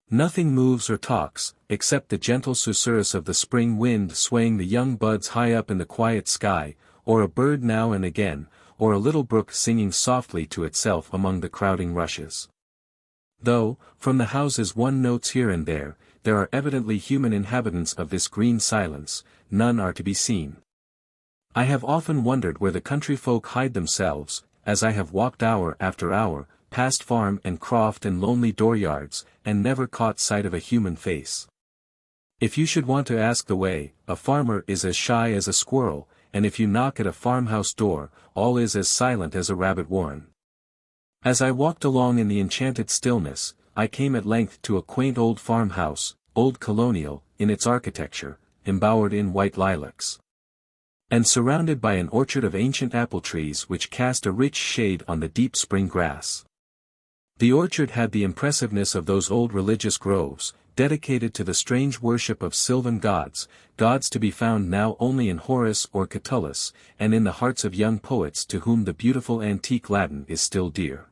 Nothing moves or talks, except the gentle susurrus of the spring wind swaying the young buds high up in the quiet sky, or a bird now and again, or a little brook singing softly to itself among the crowding rushes. Though, from the houses one notes here and there are evidently human inhabitants of this green silence, none are to be seen. I have often wondered where the country folk hide themselves, as I have walked hour after hour, past farm and croft and lonely dooryards, and never caught sight of a human face. If you should want to ask the way, a farmer is as shy as a squirrel, and if you knock at a farmhouse door, all is as silent as a rabbit warren. As I walked along in the enchanted stillness, I came at length to a quaint old farmhouse, old colonial, in its architecture, embowered in white lilacs, and surrounded by an orchard of ancient apple trees which cast a rich shade on the deep spring grass. The orchard had the impressiveness of those old religious groves, dedicated to the strange worship of sylvan gods, gods to be found now only in Horace or Catullus, and in the hearts of young poets to whom the beautiful antique Latin is still dear.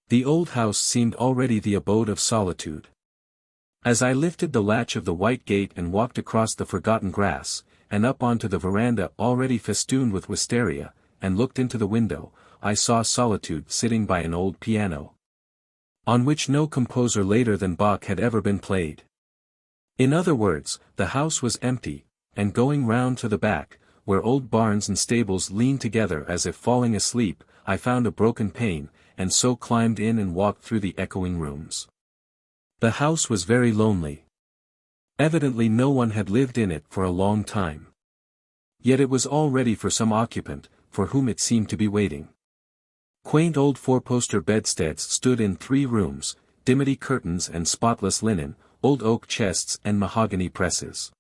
The old house seemed already the abode of solitude. As I lifted the latch of the white gate and walked across the forgotten grass, and up onto the veranda already festooned with wisteria, and looked into the window, I saw solitude sitting by an old piano, on which no composer later than Bach had ever been played. In other words, the house was empty, and going round to the back, where old barns and stables leaned together as if falling asleep, I found a broken pane, and so climbed in and walked through the echoing rooms. The house was very lonely. Evidently no one had lived in it for a long time. Yet it was all ready for some occupant, for whom it seemed to be waiting. Quaint old four-poster bedsteads stood in 3 rooms, dimity curtains and spotless linen, old oak chests and mahogany presses.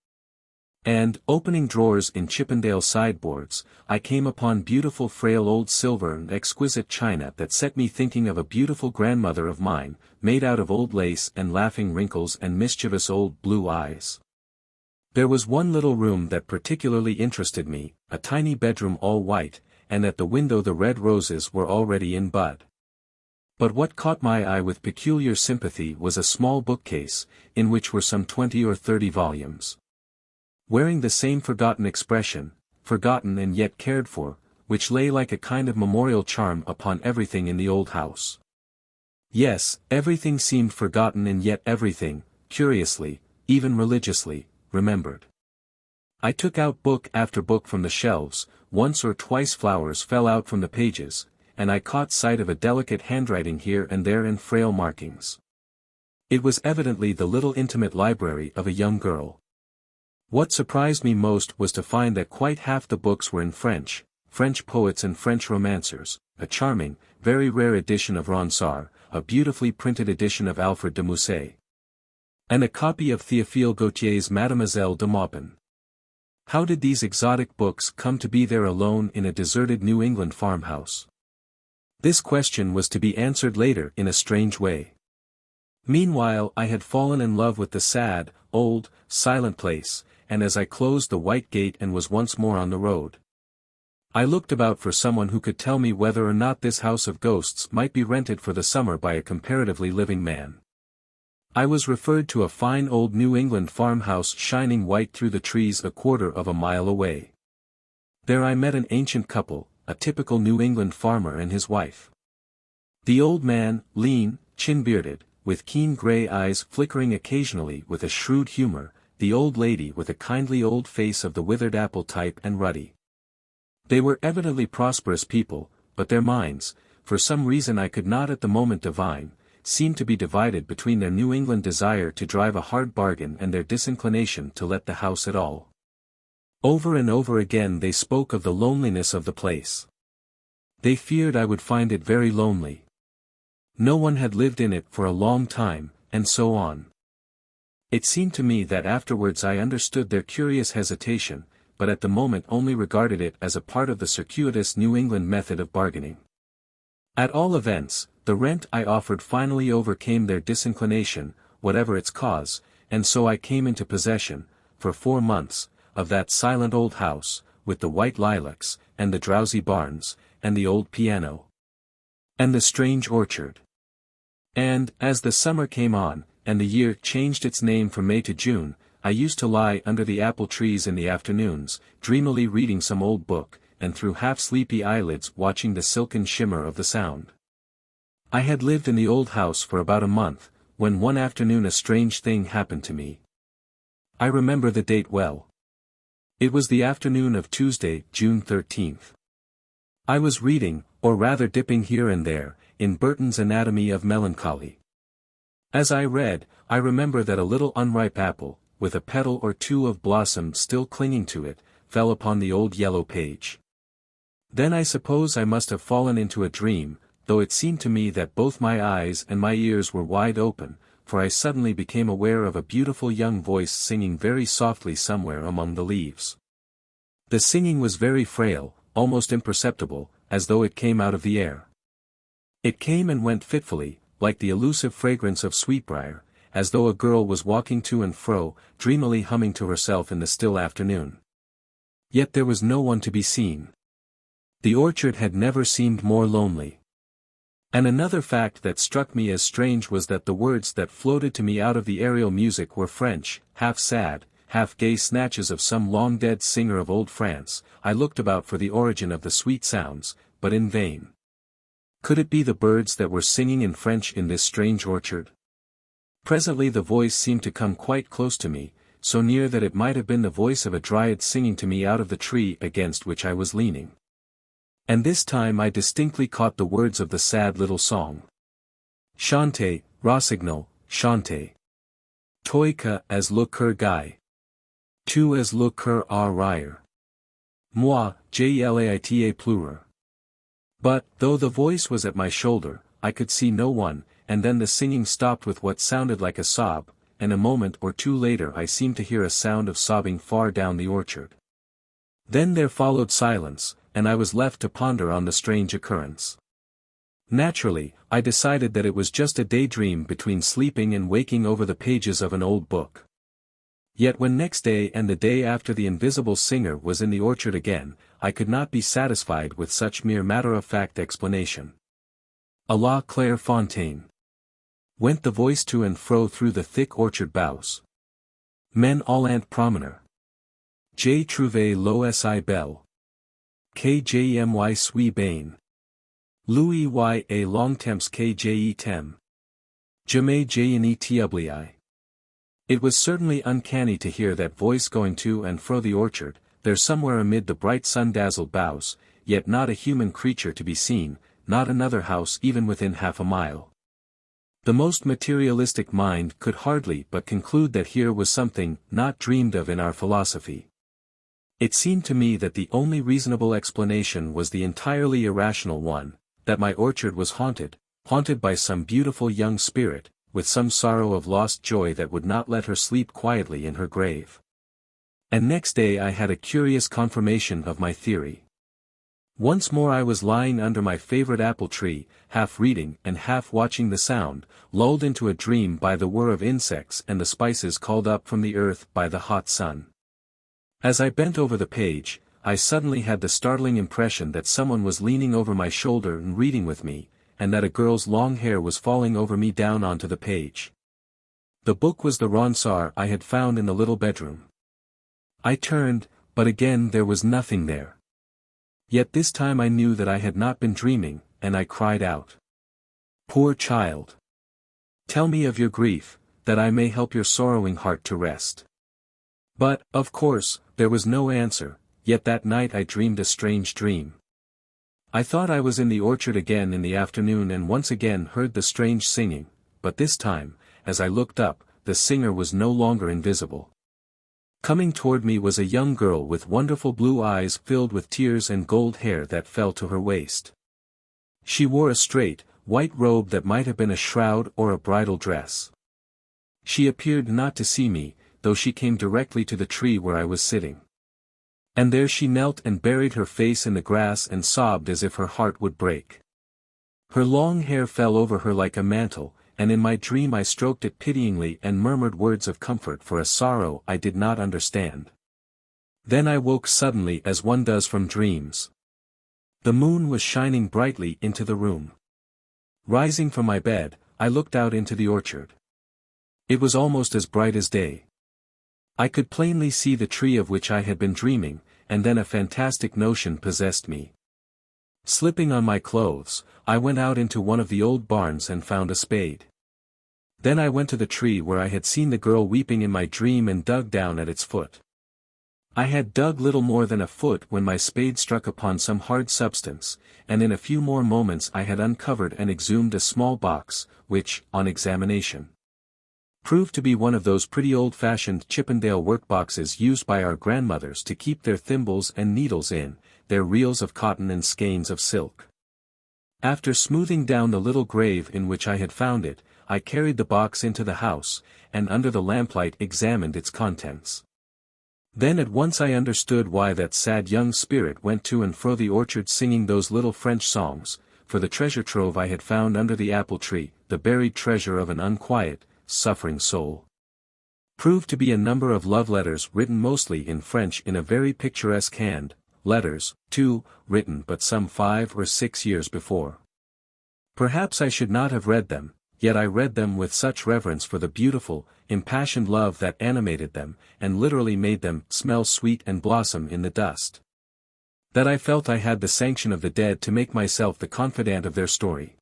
And, opening drawers in Chippendale sideboards, I came upon beautiful frail old silver and exquisite china that set me thinking of a beautiful grandmother of mine, made out of old lace and laughing wrinkles and mischievous old blue eyes. There was one little room that particularly interested me, a tiny bedroom all white, and at the window the red roses were already in bud. But what caught my eye with peculiar sympathy was a small bookcase, in which were some 20 or 30 volumes, wearing the same forgotten expression, forgotten and yet cared for, which lay like a kind of memorial charm upon everything in the old house. Yes, everything seemed forgotten and yet everything, curiously, even religiously, remembered. I took out book after book from the shelves, once or twice flowers fell out from the pages, and I caught sight of a delicate handwriting here and there and frail markings. It was evidently the little intimate library of a young girl. What surprised me most was to find that quite half the books were in French poets and French romancers, a charming, very rare edition of Ronsard, a beautifully printed edition of Alfred de Musset, and a copy of Théophile Gautier's Mademoiselle de Maupin. How did these exotic books come to be there alone in a deserted New England farmhouse? This question was to be answered later in a strange way. Meanwhile I had fallen in love with the sad, old, silent place, and as I closed the white gate and was once more on the road, I looked about for someone who could tell me whether or not this house of ghosts might be rented for the summer by a comparatively living man. I was referred to a fine old New England farmhouse shining white through the trees a quarter of a mile away. There I met an ancient couple, a typical New England farmer and his wife. The old man, lean, chin-bearded, with keen gray eyes flickering occasionally with a shrewd humor, the old lady with a kindly old face of the withered apple type and ruddy. They were evidently prosperous people, but their minds, for some reason I could not at the moment divine, seemed to be divided between their New England desire to drive a hard bargain and their disinclination to let the house at all. Over and over again they spoke of the loneliness of the place. They feared I would find it very lonely. No one had lived in it for a long time, and so on. It seemed to me that afterwards I understood their curious hesitation, but at the moment only regarded it as a part of the circuitous New England method of bargaining. At all events, the rent I offered finally overcame their disinclination, whatever its cause, and so I came into possession, for 4 months, of that silent old house, with the white lilacs, and the drowsy barns, and the old piano, and the strange orchard. And, as the summer came on, and the year changed its name from May to June, I used to lie under the apple trees in the afternoons, dreamily reading some old book, and through half-sleepy eyelids watching the silken shimmer of the Sound. I had lived in the old house for about a month, when one afternoon a strange thing happened to me. I remember the date well. It was the afternoon of Tuesday, June 13th. I was reading, or rather dipping here and there, in Burton's Anatomy of Melancholy. As I read, I remember that a little unripe apple, with a petal or two of blossom still clinging to it, fell upon the old yellow page. Then I suppose I must have fallen into a dream, though it seemed to me that both my eyes and my ears were wide open, for I suddenly became aware of a beautiful young voice singing very softly somewhere among the leaves. The singing was very frail, almost imperceptible, as though it came out of the air. It came and went fitfully, like the elusive fragrance of sweetbriar, as though a girl was walking to and fro, dreamily humming to herself in the still afternoon. Yet there was no one to be seen. The orchard had never seemed more lonely. And another fact that struck me as strange was that the words that floated to me out of the aerial music were French, half sad, half gay snatches of some long-dead singer of old France. I looked about for the origin of the sweet sounds, but in vain. Could it be the birds that were singing in French in this strange orchard? Presently the voice seemed to come quite close to me, so near that it might have been the voice of a dryad singing to me out of the tree against which I was leaning. And this time I distinctly caught the words of the sad little song. Chantez, Rossignol, chantez. Toi que as le cœur gai. Tu as le cœur à rire. Moi, j'laite pleurer. But, though the voice was at my shoulder, I could see no one, and then the singing stopped with what sounded like a sob, and a moment or two later I seemed to hear a sound of sobbing far down the orchard. Then there followed silence, and I was left to ponder on the strange occurrence. Naturally, I decided that it was just a daydream between sleeping and waking over the pages of an old book. Yet when next day and the day after the invisible singer was in the orchard again, I could not be satisfied with such mere matter-of-fact explanation. À la claire fontaine. Went the voice to and fro through the thick orchard boughs. Men allant promener. J'ai trouvé l'osi belle. Que j'aime suis bain. Louis y a longtemps que j'ai t'aime. Jamais j'ai ni t'oublié. It was certainly uncanny to hear that voice going to and fro the orchard, there somewhere amid the bright sun-dazzled boughs, yet not a human creature to be seen, not another house even within half a mile. The most materialistic mind could hardly but conclude that here was something not dreamed of in our philosophy. It seemed to me that the only reasonable explanation was the entirely irrational one, that my orchard was haunted by some beautiful young spirit, with some sorrow of lost joy that would not let her sleep quietly in her grave. And next day I had a curious confirmation of my theory. Once more I was lying under my favorite apple tree, half reading and half watching the sound, lulled into a dream by the whir of insects and the spices called up from the earth by the hot sun. As I bent over the page, I suddenly had the startling impression that someone was leaning over my shoulder and reading with me, and that a girl's long hair was falling over me down onto the page. The book was the Ronsard I had found in the little bedroom. I turned, but again there was nothing there. Yet this time I knew that I had not been dreaming, and I cried out. Poor child! Tell me of your grief, that I may help your sorrowing heart to rest. But, of course, there was no answer, yet that night I dreamed a strange dream. I thought I was in the orchard again in the afternoon and once again heard the strange singing, but this time, as I looked up, the singer was no longer invisible. Coming toward me was a young girl with wonderful blue eyes filled with tears and gold hair that fell to her waist. She wore a straight, white robe that might have been a shroud or a bridal dress. She appeared not to see me, though she came directly to the tree where I was sitting. And there she knelt and buried her face in the grass and sobbed as if her heart would break. Her long hair fell over her like a mantle, and in my dream I stroked it pityingly and murmured words of comfort for a sorrow I did not understand. Then I woke suddenly as one does from dreams. The moon was shining brightly into the room. Rising from my bed, I looked out into the orchard. It was almost as bright as day. I could plainly see the tree of which I had been dreaming, and then a fantastic notion possessed me. Slipping on my clothes, I went out into one of the old barns and found a spade. Then I went to the tree where I had seen the girl weeping in my dream and dug down at its foot. I had dug little more than a foot when my spade struck upon some hard substance, and in a few more moments I had uncovered and exhumed a small box, which, on examination, Proved to be one of those pretty old-fashioned Chippendale workboxes used by our grandmothers to keep their thimbles and needles in, their reels of cotton and skeins of silk. After smoothing down the little grave in which I had found it, I carried the box into the house, and under the lamplight examined its contents. Then at once I understood why that sad young spirit went to and fro the orchard singing those little French songs, for the treasure trove I had found under the apple tree, the buried treasure of an unquiet, suffering soul, proved to be a number of love letters written mostly in French in a very picturesque hand, letters, too, written but some 5 or 6 years before. Perhaps I should not have read them, yet I read them with such reverence for the beautiful, impassioned love that animated them, and literally made them smell sweet and blossom in the dust, that I felt I had the sanction of the dead to make myself the confidant of their story.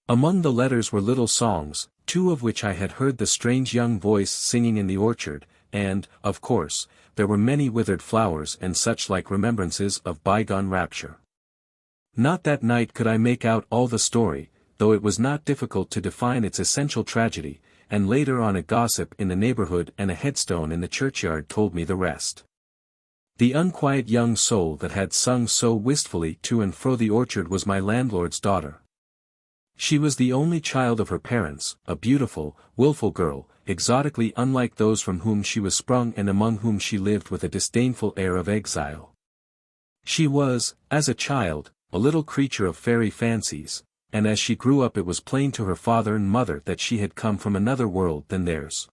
Among the letters were little songs, 2 of which I had heard the strange young voice singing in the orchard, and, of course, there were many withered flowers and such like remembrances of bygone rapture. Not that night could I make out all the story, though it was not difficult to define its essential tragedy, and later on a gossip in the neighborhood and a headstone in the churchyard told me the rest. The unquiet young soul that had sung so wistfully to and fro the orchard was my landlord's daughter. She was the only child of her parents, a beautiful, willful girl, exotically unlike those from whom she was sprung and among whom she lived with a disdainful air of exile. She was, as a child, a little creature of fairy fancies, and as she grew up it was plain to her father and mother that she had come from another world than theirs.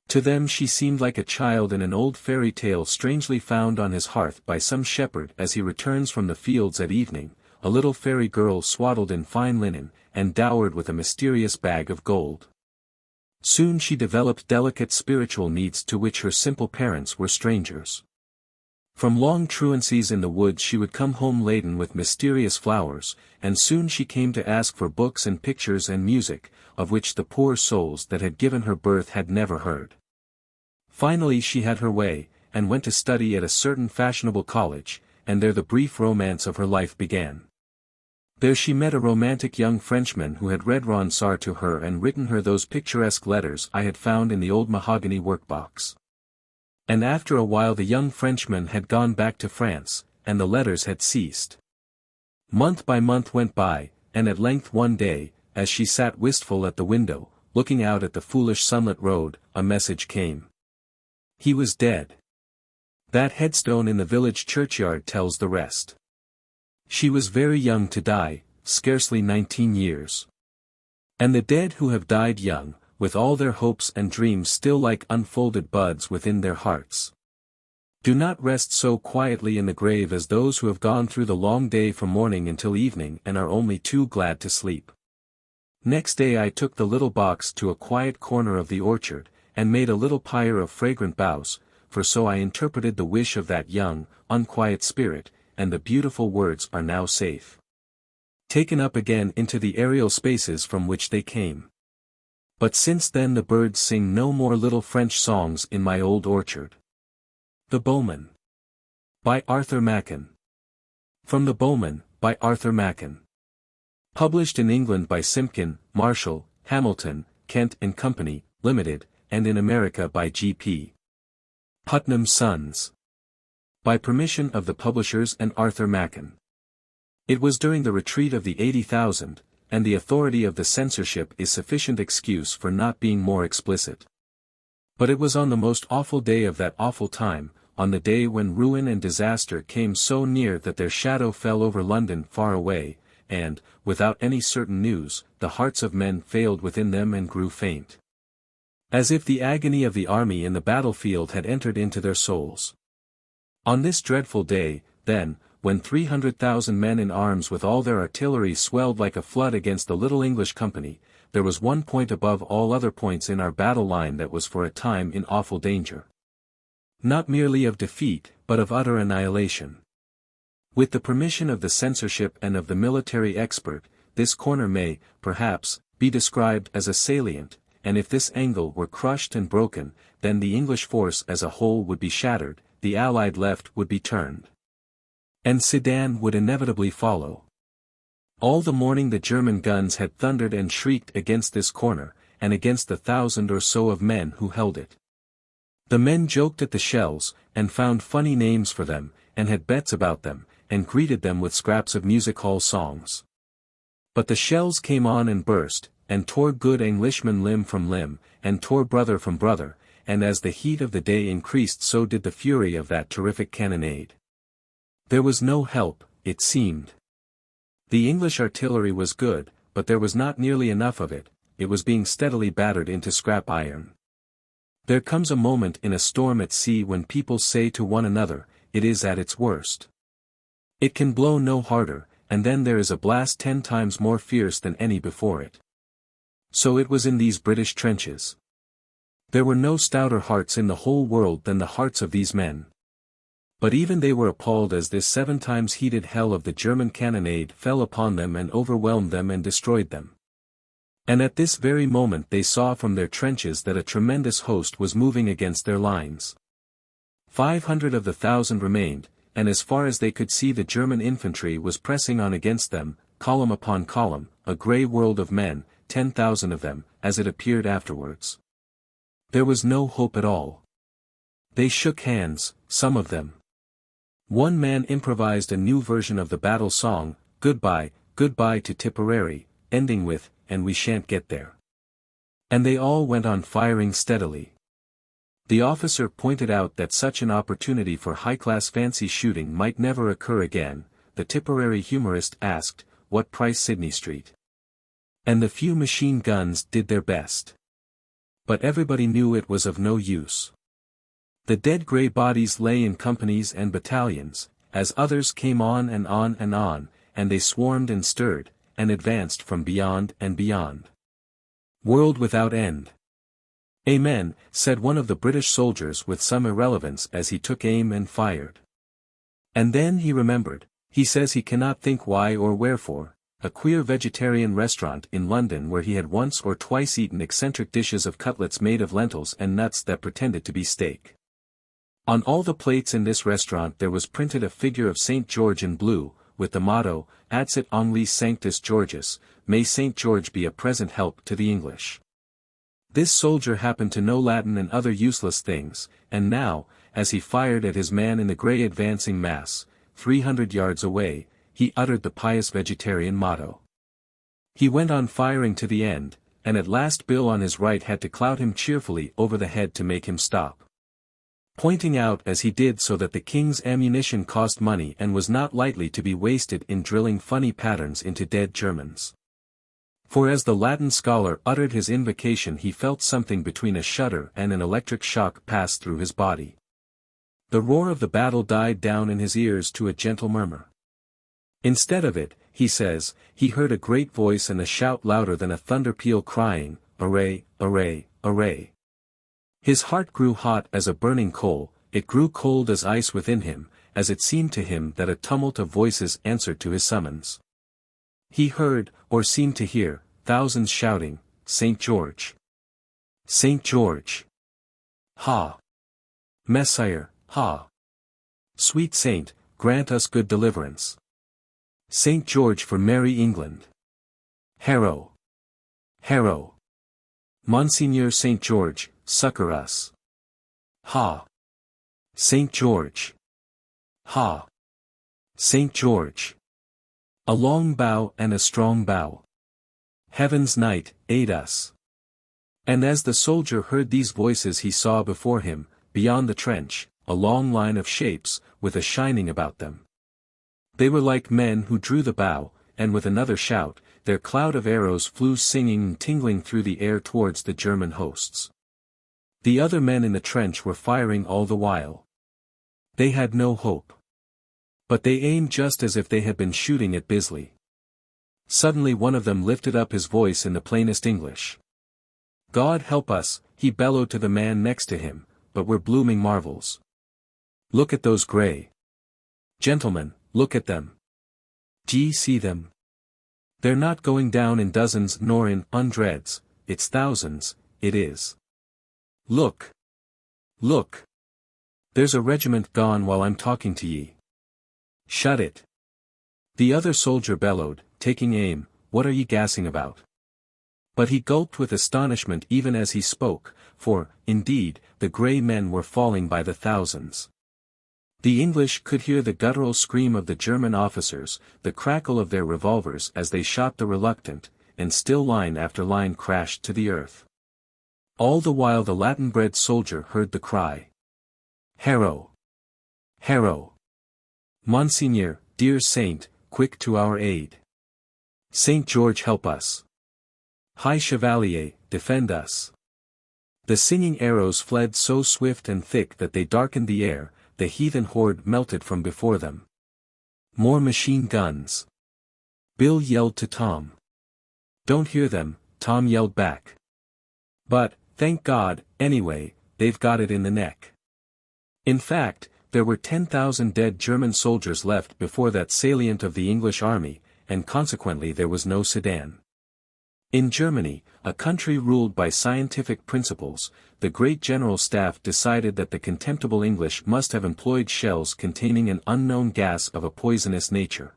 To them she seemed like a child in an old fairy tale strangely found on his hearth by some shepherd as he returns from the fields at evening, a little fairy girl swaddled in fine linen, and dowered with a mysterious bag of gold. Soon she developed delicate spiritual needs to which her simple parents were strangers. From long truancies in the woods she would come home laden with mysterious flowers, and soon she came to ask for books and pictures and music, of which the poor souls that had given her birth had never heard. Finally she had her way, and went to study at a certain fashionable college, and there the brief romance of her life began. There she met a romantic young Frenchman who had read Ronsard to her and written her those picturesque letters I had found in the old mahogany workbox. And after a while the young Frenchman had gone back to France, and the letters had ceased. Month by month went by, and at length one day, as she sat wistful at the window, looking out at the foolish sunlit road, a message came. He was dead. That headstone in the village churchyard tells the rest. She was very young to die, scarcely 19 years. And the dead who have died young, with all their hopes and dreams still like unfolded buds within their hearts, do not rest so quietly in the grave as those who have gone through the long day from morning until evening and are only too glad to sleep. Next day I took the little box to a quiet corner of the orchard, and made a little pyre of fragrant boughs, for so I interpreted the wish of that young, unquiet spirit, and the beautiful words are now safe, taken up again into the aerial spaces from which they came. But since then the birds sing no more little French songs in my old orchard. The Bowman. By Arthur Machen. From the Bowman, by Arthur Machen. Published in England by Simpkin, Marshall, Hamilton, Kent and Company, Limited, and in America by G.P. Putnam's Sons. By permission of the publishers and Arthur Machen. It was during the retreat of the 80,000, and the authority of the censorship is sufficient excuse for not being more explicit. But it was on the most awful day of that awful time, on the day when ruin and disaster came so near that their shadow fell over London far away, and, without any certain news, the hearts of men failed within them and grew faint, as if the agony of the army in the battlefield had entered into their souls. On this dreadful day, then, when 300,000 men in arms with all their artillery swelled like a flood against the little English company, there was one point above all other points in our battle line that was for a time in awful danger. Not merely of defeat, but of utter annihilation. With the permission of the censorship and of the military expert, this corner may, perhaps, be described as a salient, and if this angle were crushed and broken, then the English force as a whole would be shattered, the Allied left would be turned, and Sedan would inevitably follow. All the morning the German guns had thundered and shrieked against this corner, and against the 1,000 or so of men who held it. The men joked at the shells, and found funny names for them, and had bets about them, and greeted them with scraps of music-hall songs. But the shells came on and burst, and tore good Englishmen limb from limb, and tore brother from brother, and as the heat of the day increased so did the fury of that terrific cannonade. There was no help, it seemed. The English artillery was good, but there was not nearly enough of it, it was being steadily battered into scrap iron. There comes a moment in a storm at sea when people say to one another, it is at its worst. It can blow no harder, and then there is a blast 10 times more fierce than any before it. So it was in these British trenches. There were no stouter hearts in the whole world than the hearts of these men. But even they were appalled as this 7 times heated hell of the German cannonade fell upon them and overwhelmed them and destroyed them. And at this very moment they saw from their trenches that a tremendous host was moving against their lines. 500 of the 1,000 remained, and as far as they could see the German infantry was pressing on against them, column upon column, a grey world of men, 10,000 of them, as it appeared afterwards. There was no hope at all. They shook hands, some of them. One man improvised a new version of the battle song, Goodbye, Goodbye to Tipperary, ending with, and we shan't get there. And they all went on firing steadily. The officer pointed out that such an opportunity for high-class fancy shooting might never occur again. The Tipperary humorist asked, what price Sydney Street? And the few machine guns did their best. But everybody knew it was of no use. The dead grey bodies lay in companies and battalions, as others came on and on and on, and they swarmed and stirred, and advanced from beyond and beyond. World without end. Amen, said one of the British soldiers with some irrelevance as he took aim and fired. And then he remembered, he says he cannot think why or wherefore, a queer vegetarian restaurant in London where he had once or twice eaten eccentric dishes of cutlets made of lentils and nuts that pretended to be steak. On all the plates in this restaurant there was printed a figure of St. George in blue, with the motto, Adsit Anglis Sanctus Georgius, may St. George be a present help to the English. This soldier happened to know Latin and other useless things, and now, as he fired at his man in the grey advancing mass, 300 yards away, he uttered the pious vegetarian motto. He went on firing to the end, and at last Bill on his right had to clout him cheerfully over the head to make him stop. Pointing out as he did so that the king's ammunition cost money and was not lightly to be wasted in drilling funny patterns into dead Germans. For as the Latin scholar uttered his invocation he felt something between a shudder and an electric shock pass through his body. The roar of the battle died down in his ears to a gentle murmur. Instead of it, he says, he heard a great voice and a shout louder than a thunder peal crying, Array, array, array. His heart grew hot as a burning coal, it grew cold as ice within him, as it seemed to him that a tumult of voices answered to his summons. He heard, or seemed to hear, thousands shouting, St. George! St. George! Ha! Messire, ha! Sweet Saint, grant us good deliverance. St. George for merry England! Harrow! Harrow! Monseigneur St. George, succor us! Ha! St. George! Ha! St. George! A long bow and a strong bow. Heaven's knight, aid us. And as the soldier heard these voices he saw before him, beyond the trench, a long line of shapes, with a shining about them. They were like men who drew the bow, and with another shout, their cloud of arrows flew singing and tingling through the air towards the German hosts. The other men in the trench were firing all the while. They had no hope. But they aimed just as if they had been shooting at Bisley. Suddenly one of them lifted up his voice in the plainest English. God help us, he bellowed to the man next to him, but we're blooming marvels. Look at those grey. Gentlemen, look at them. D'ye see them? They're not going down in dozens nor in hundreds, it's thousands, it is. Look. Look. There's a regiment gone while I'm talking to ye. Shut it. The other soldier bellowed, taking aim, what are ye gassing about? But he gulped with astonishment even as he spoke, for, indeed, the grey men were falling by the thousands. The English could hear the guttural scream of the German officers, the crackle of their revolvers as they shot the reluctant, and still line after line crashed to the earth. All the while the Latin-bred soldier heard the cry. "Haro! Haro! Monseigneur, dear saint, quick to our aid! Saint George help us! High Chevalier, defend us!" The singing arrows fled so swift and thick that they darkened the air, the heathen horde melted from before them. More machine guns! Bill yelled to Tom. "Don't hear them," Tom yelled back. "But, thank God, anyway, they've got it in the neck." In fact, there were 10,000 dead German soldiers left before that salient of the English army, and consequently there was no Sedan. In Germany, a country ruled by scientific principles, the great general staff decided that the contemptible English must have employed shells containing an unknown gas of a poisonous nature.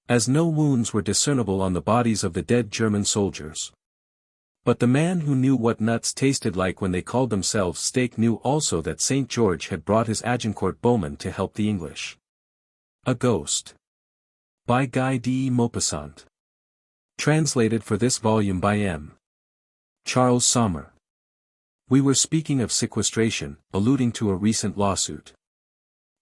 As no wounds were discernible on the bodies of the dead German soldiers. But the man who knew what nuts tasted like when they called themselves steak knew also that St. George had brought his Agincourt bowmen to help the English. A Ghost. By Guy de Maupassant. Translated for this volume by M. Charles Sommer. We were speaking of sequestration, alluding to a recent lawsuit.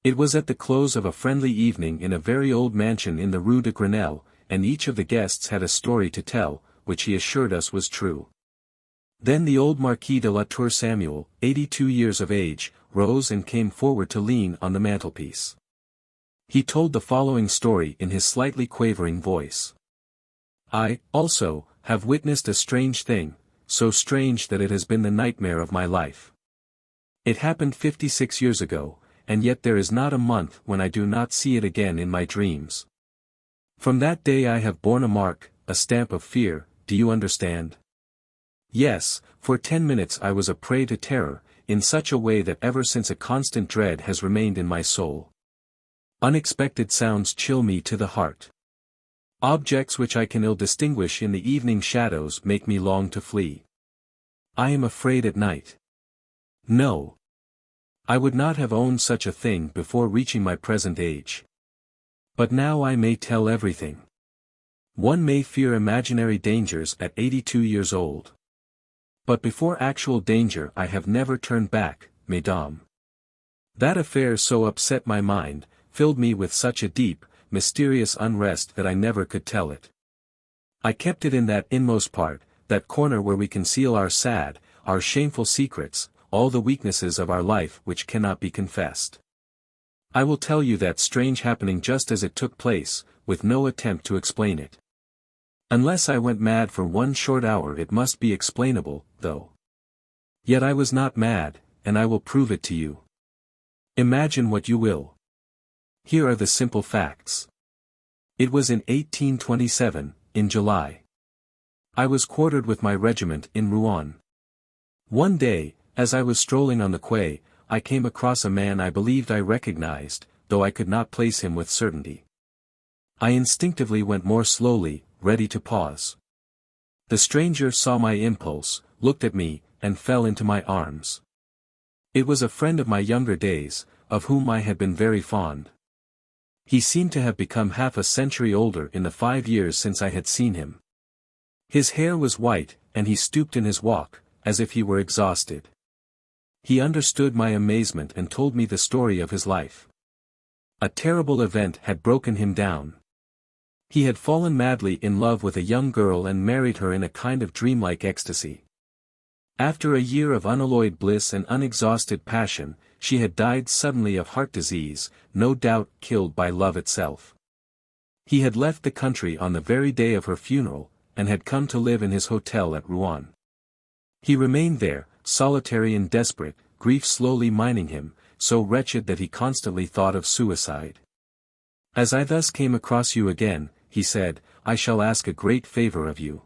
It was at the close of a friendly evening in a very old mansion in the Rue de Grenelle, and each of the guests had a story to tell, which he assured us was true. Then the old Marquis de la Tour Samuel, 82 years of age, rose and came forward to lean on the mantelpiece. He told the following story in his slightly quavering voice. "I, also, have witnessed a strange thing, so strange that it has been the nightmare of my life. It happened 56 years ago, and yet there is not a month when I do not see it again in my dreams. From that day I have borne a mark, a stamp of fear, do you understand? Yes, for 10 minutes I was a prey to terror, in such a way that ever since a constant dread has remained in my soul. Unexpected sounds chill me to the heart. Objects which I can ill distinguish in the evening shadows make me long to flee. I am afraid at night. No. I would not have owned such a thing before reaching my present age. But now I may tell everything. One may fear imaginary dangers at 82 years old. But before actual danger I have never turned back, mesdames. That affair so upset my mind, filled me with such a deep, mysterious unrest that I never could tell it. I kept it in that inmost part, that corner where we conceal our sad, our shameful secrets, all the weaknesses of our life which cannot be confessed. I will tell you that strange happening just as it took place, with no attempt to explain it. Unless I went mad for one short hour it must be explainable, though. Yet I was not mad, and I will prove it to you. Imagine what you will. Here are the simple facts. It was in 1827, in July. I was quartered with my regiment in Rouen. One day, as I was strolling on the quay, I came across a man I believed I recognized, though I could not place him with certainty. I instinctively went more slowly, ready to pause. The stranger saw my impulse, looked at me, and fell into my arms. It was a friend of my younger days, of whom I had been very fond. He seemed to have become half a century older in the 5 years since I had seen him. His hair was white, and he stooped in his walk, as if he were exhausted. He understood my amazement and told me the story of his life. A terrible event had broken him down. He had fallen madly in love with a young girl and married her in a kind of dreamlike ecstasy. After a year of unalloyed bliss and unexhausted passion, she had died suddenly of heart disease, no doubt killed by love itself. He had left the country on the very day of her funeral, and had come to live in his hotel at Rouen. He remained there, solitary and desperate, grief slowly mining him, so wretched that he constantly thought of suicide. As I thus came across you again, he said, I shall ask a great favor of you.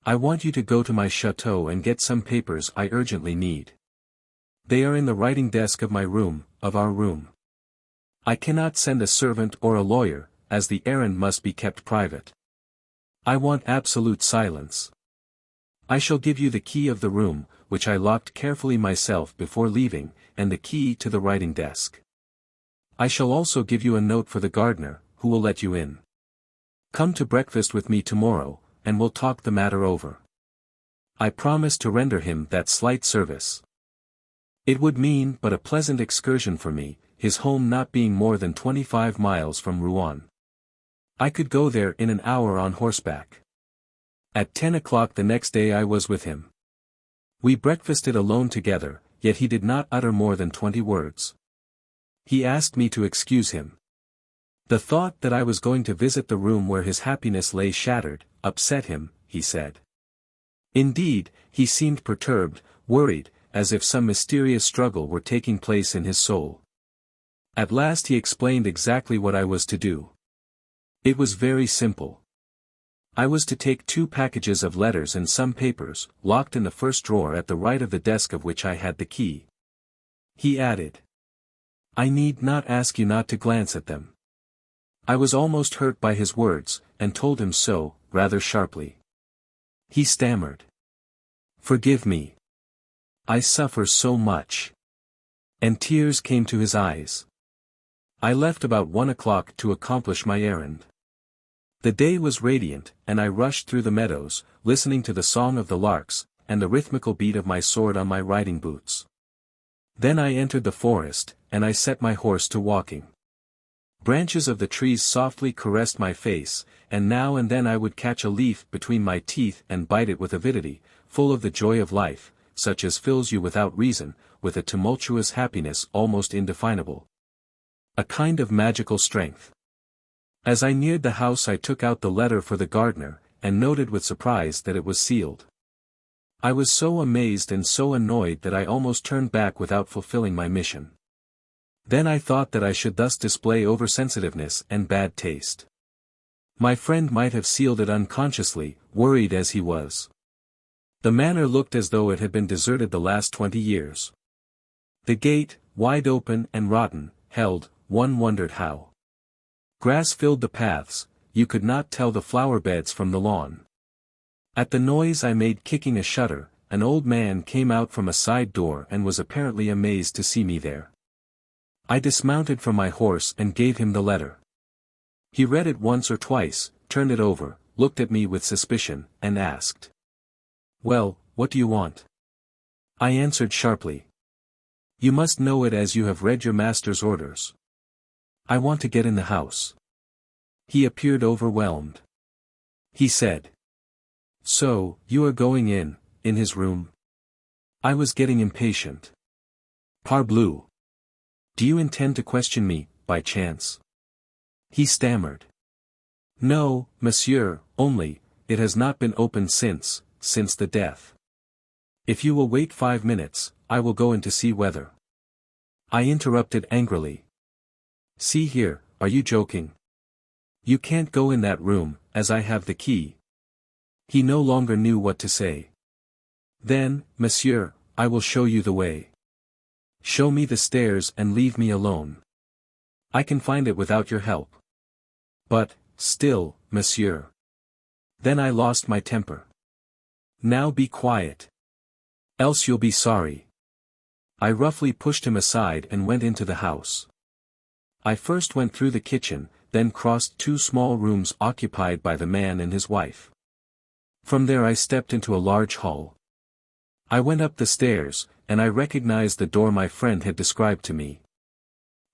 I want you to go to my chateau and get some papers I urgently need. They are in the writing desk of my room, of our room. I cannot send a servant or a lawyer, as the errand must be kept private. I want absolute silence. I shall give you the key of the room, which I locked carefully myself before leaving, and the key to the writing desk. I shall also give you a note for the gardener, who will let you in. Come to breakfast with me tomorrow, and we'll talk the matter over. I promised to render him that slight service. It would mean but a pleasant excursion for me, his home not being more than 25 miles from Rouen. I could go there in an hour on horseback. At 10 o'clock the next day I was with him. We breakfasted alone together, yet he did not utter more than 20 words. He asked me to excuse him. The thought that I was going to visit the room where his happiness lay shattered, upset him, he said. Indeed, he seemed perturbed, worried, as if some mysterious struggle were taking place in his soul. At last he explained exactly what I was to do. It was very simple. I was to take 2 packages of letters and some papers, locked in the first drawer at the right of the desk of which I had the key. He added, I need not ask you not to glance at them. I was almost hurt by his words, and told him so, rather sharply. He stammered. Forgive me. I suffer so much. And tears came to his eyes. I left about 1 o'clock to accomplish my errand. The day was radiant, and I rushed through the meadows, listening to the song of the larks, and the rhythmical beat of my sword on my riding boots. Then I entered the forest, and I set my horse to walking. Branches of the trees softly caressed my face, and now and then I would catch a leaf between my teeth and bite it with avidity, full of the joy of life, such as fills you without reason, with a tumultuous happiness almost indefinable. A kind of magical strength. As I neared the house I took out the letter for the gardener, and noted with surprise that it was sealed. I was so amazed and so annoyed that I almost turned back without fulfilling my mission. Then I thought that I should thus display oversensitiveness and bad taste. My friend might have sealed it unconsciously, worried as he was. The manor looked as though it had been deserted the last 20 years. The gate, wide open and rotten, held, one wondered how. Grass filled the paths, you could not tell the flower beds from the lawn. At the noise I made kicking a shutter, an old man came out from a side door and was apparently amazed to see me there. I dismounted from my horse and gave him the letter. He read it once or twice, turned it over, looked at me with suspicion, and asked, Well, what do you want? I answered sharply. You must know it as you have read your master's orders. I want to get in the house. He appeared overwhelmed. He said, So, you are going in his room? I was getting impatient. Parbleu! Do you intend to question me, by chance? He stammered. No, monsieur, only, it has not been opened since the death. If you will wait 5 minutes, I will go in to see whether. I interrupted angrily. See here, are you joking? You can't go in that room, as I have the key. He no longer knew what to say. Then, monsieur, I will show you the way. Show me the stairs and leave me alone. I can find it without your help. But, still, monsieur. Then I lost my temper. Now be quiet. Else you'll be sorry. I roughly pushed him aside and went into the house. I first went through the kitchen, then crossed 2 small rooms occupied by the man and his wife. From there I stepped into a large hall. I went up the stairs, and I recognized the door my friend had described to me.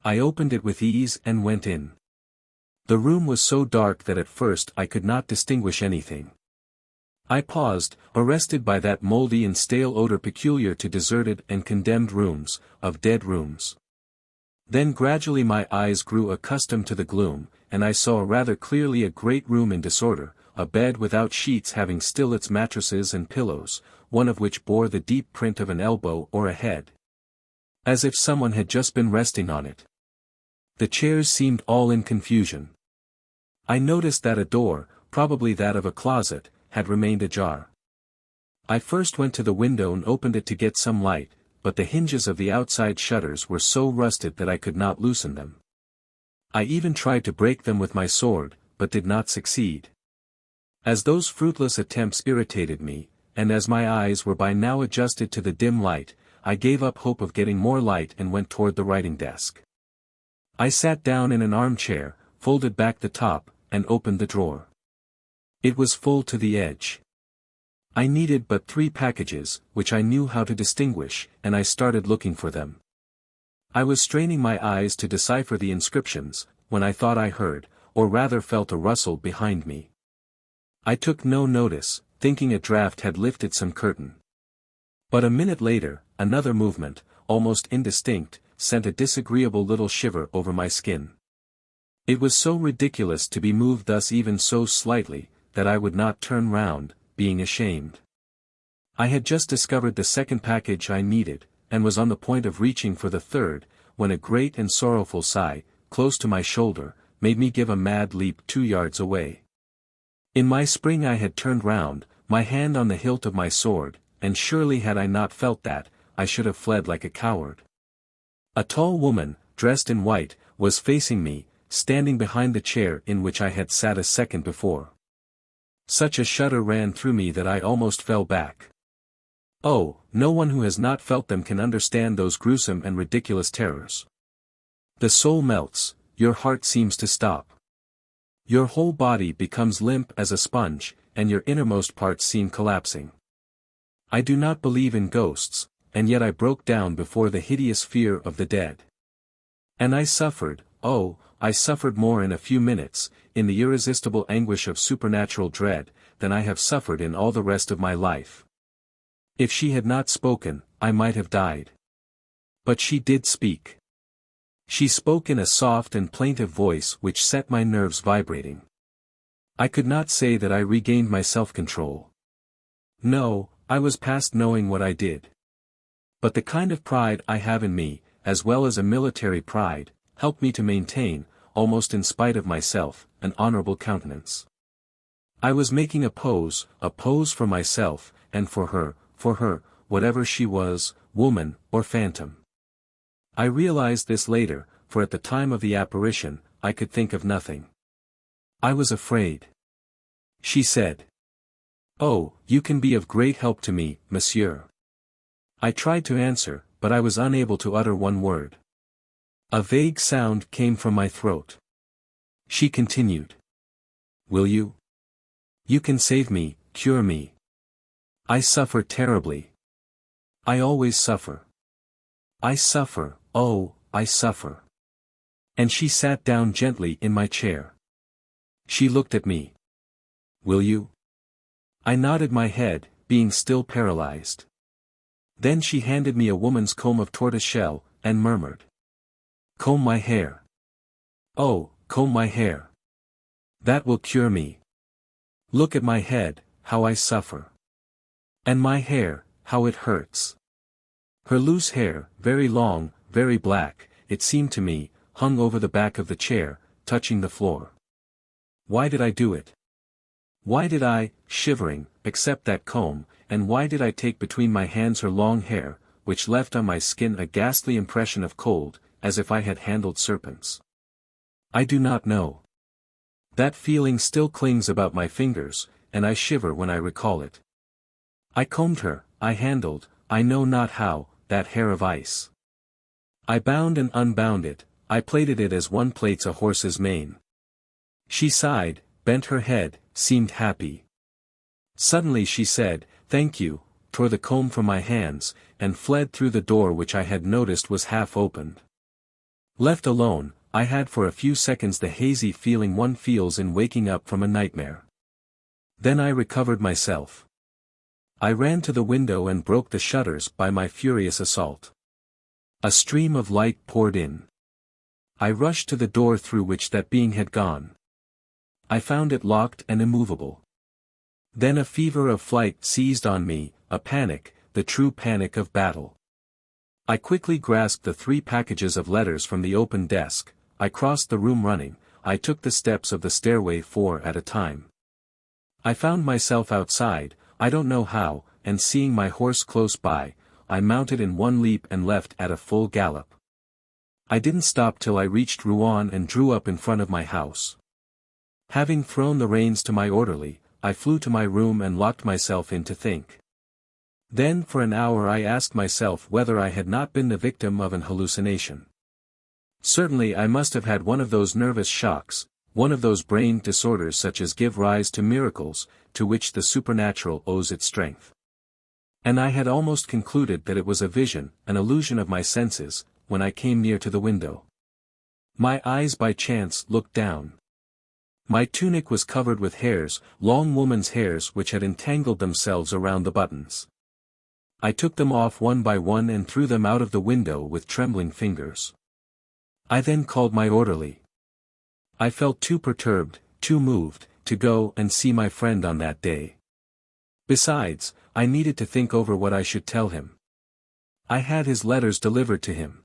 I opened it with ease and went in. The room was so dark that at first I could not distinguish anything. I paused, arrested by that moldy and stale odor peculiar to deserted and condemned rooms, of dead rooms. Then gradually my eyes grew accustomed to the gloom, and I saw rather clearly a great room in disorder, a bed without sheets having still its mattresses and pillows, one of which bore the deep print of an elbow or a head. As if someone had just been resting on it. The chairs seemed all in confusion. I noticed that a door, probably that of a closet, had remained ajar. I first went to the window and opened it to get some light, but the hinges of the outside shutters were so rusted that I could not loosen them. I even tried to break them with my sword, but did not succeed. As those fruitless attempts irritated me, and as my eyes were by now adjusted to the dim light, I gave up hope of getting more light and went toward the writing desk. I sat down in an armchair, folded back the top, and opened the drawer. It was full to the edge. I needed but 3 packages, which I knew how to distinguish, and I started looking for them. I was straining my eyes to decipher the inscriptions, when I thought I heard, or rather felt a rustle behind me. I took no notice, thinking a draft had lifted some curtain. But a minute later, another movement, almost indistinct, sent a disagreeable little shiver over my skin. It was so ridiculous to be moved thus even so slightly, that I would not turn round, being ashamed. I had just discovered the second package I needed, and was on the point of reaching for the third, when a great and sorrowful sigh, close to my shoulder, made me give a mad leap 2 yards away. In my spring I had turned round, my hand on the hilt of my sword, and surely had I not felt that, I should have fled like a coward. A tall woman, dressed in white, was facing me, standing behind the chair in which I had sat a second before. Such a shudder ran through me that I almost fell back. Oh, no one who has not felt them can understand those gruesome and ridiculous terrors. The soul melts, your heart seems to stop. Your whole body becomes limp as a sponge, and your innermost parts seem collapsing. I do not believe in ghosts, and yet I broke down before the hideous fear of the dead. And I suffered, oh, I suffered more in a few minutes, in the irresistible anguish of supernatural dread, than I have suffered in all the rest of my life. If she had not spoken, I might have died. But she did speak. She spoke in a soft and plaintive voice which set my nerves vibrating. I could not say that I regained my self-control. No, I was past knowing what I did. But the kind of pride I have in me, as well as a military pride, helped me to maintain, almost in spite of myself, an honorable countenance. I was making a pose for myself, and for her, whatever she was, woman or phantom. I realized this later, for at the time of the apparition, I could think of nothing. I was afraid. She said, "Oh, you can be of great help to me, monsieur." I tried to answer, but I was unable to utter one word. A vague sound came from my throat. She continued. "Will you? You can save me, cure me. I suffer terribly. I always suffer. I suffer, oh, I suffer." And she sat down gently in my chair. She looked at me. "Will you?" I nodded my head, being still paralyzed. Then she handed me a woman's comb of tortoiseshell, and murmured, "Comb my hair. Oh, comb my hair. That will cure me. Look at my head, how I suffer. And my hair, how it hurts." Her loose hair, very long, very black, it seemed to me, hung over the back of the chair, touching the floor. Why did I do it? Why did I, shivering, accept that comb, and why did I take between my hands her long hair, which left on my skin a ghastly impression of cold, as if I had handled serpents? I do not know. That feeling still clings about my fingers, and I shiver when I recall it. I combed her, I handled, I know not how, that hair of ice. I bound and unbound it, I plaited it as one plaits a horse's mane. She sighed, bent her head, seemed happy. Suddenly she said, "Thank you," tore the comb from my hands, and fled through the door which I had noticed was half opened. Left alone, I had for a few seconds the hazy feeling one feels in waking up from a nightmare. Then I recovered myself. I ran to the window and broke the shutters by my furious assault. A stream of light poured in. I rushed to the door through which that being had gone. I found it locked and immovable. Then a fever of flight seized on me, a panic, the true panic of battle. I quickly grasped the 3 packages of letters from the open desk, I crossed the room running, I took the steps of the stairway 4 at a time. I found myself outside, I don't know how, and seeing my horse close by, I mounted in one leap and left at a full gallop. I didn't stop till I reached Rouen and drew up in front of my house. Having thrown the reins to my orderly, I flew to my room and locked myself in to think. Then for an hour I asked myself whether I had not been the victim of an hallucination. Certainly I must have had one of those nervous shocks, one of those brain disorders such as give rise to miracles, to which the supernatural owes its strength. And I had almost concluded that it was a vision, an illusion of my senses, when I came near to the window. My eyes by chance looked down. My tunic was covered with hairs, long woman's hairs which had entangled themselves around the buttons. I took them off one by one and threw them out of the window with trembling fingers. I then called my orderly. I felt too perturbed, too moved, to go and see my friend on that day. Besides, I needed to think over what I should tell him. I had his letters delivered to him.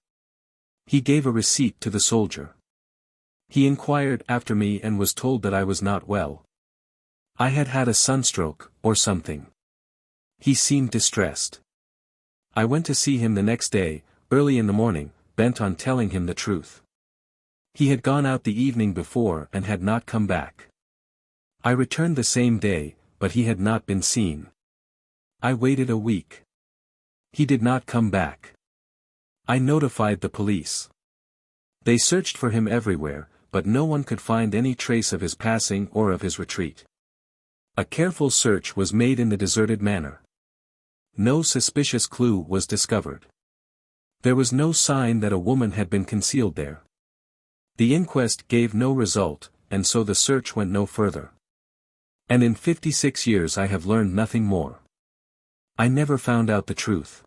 He gave a receipt to the soldier. He inquired after me and was told that I was not well. I had had a sunstroke, or something. He seemed distressed. I went to see him the next day, early in the morning, bent on telling him the truth. He had gone out the evening before and had not come back. I returned the same day, but he had not been seen. I waited a week. He did not come back. I notified the police. They searched for him everywhere, but no one could find any trace of his passing or of his retreat. A careful search was made in the deserted manor. No suspicious clue was discovered. There was no sign that a woman had been concealed there. The inquest gave no result, and so the search went no further. And in 56 years I have learned nothing more. I never found out the truth.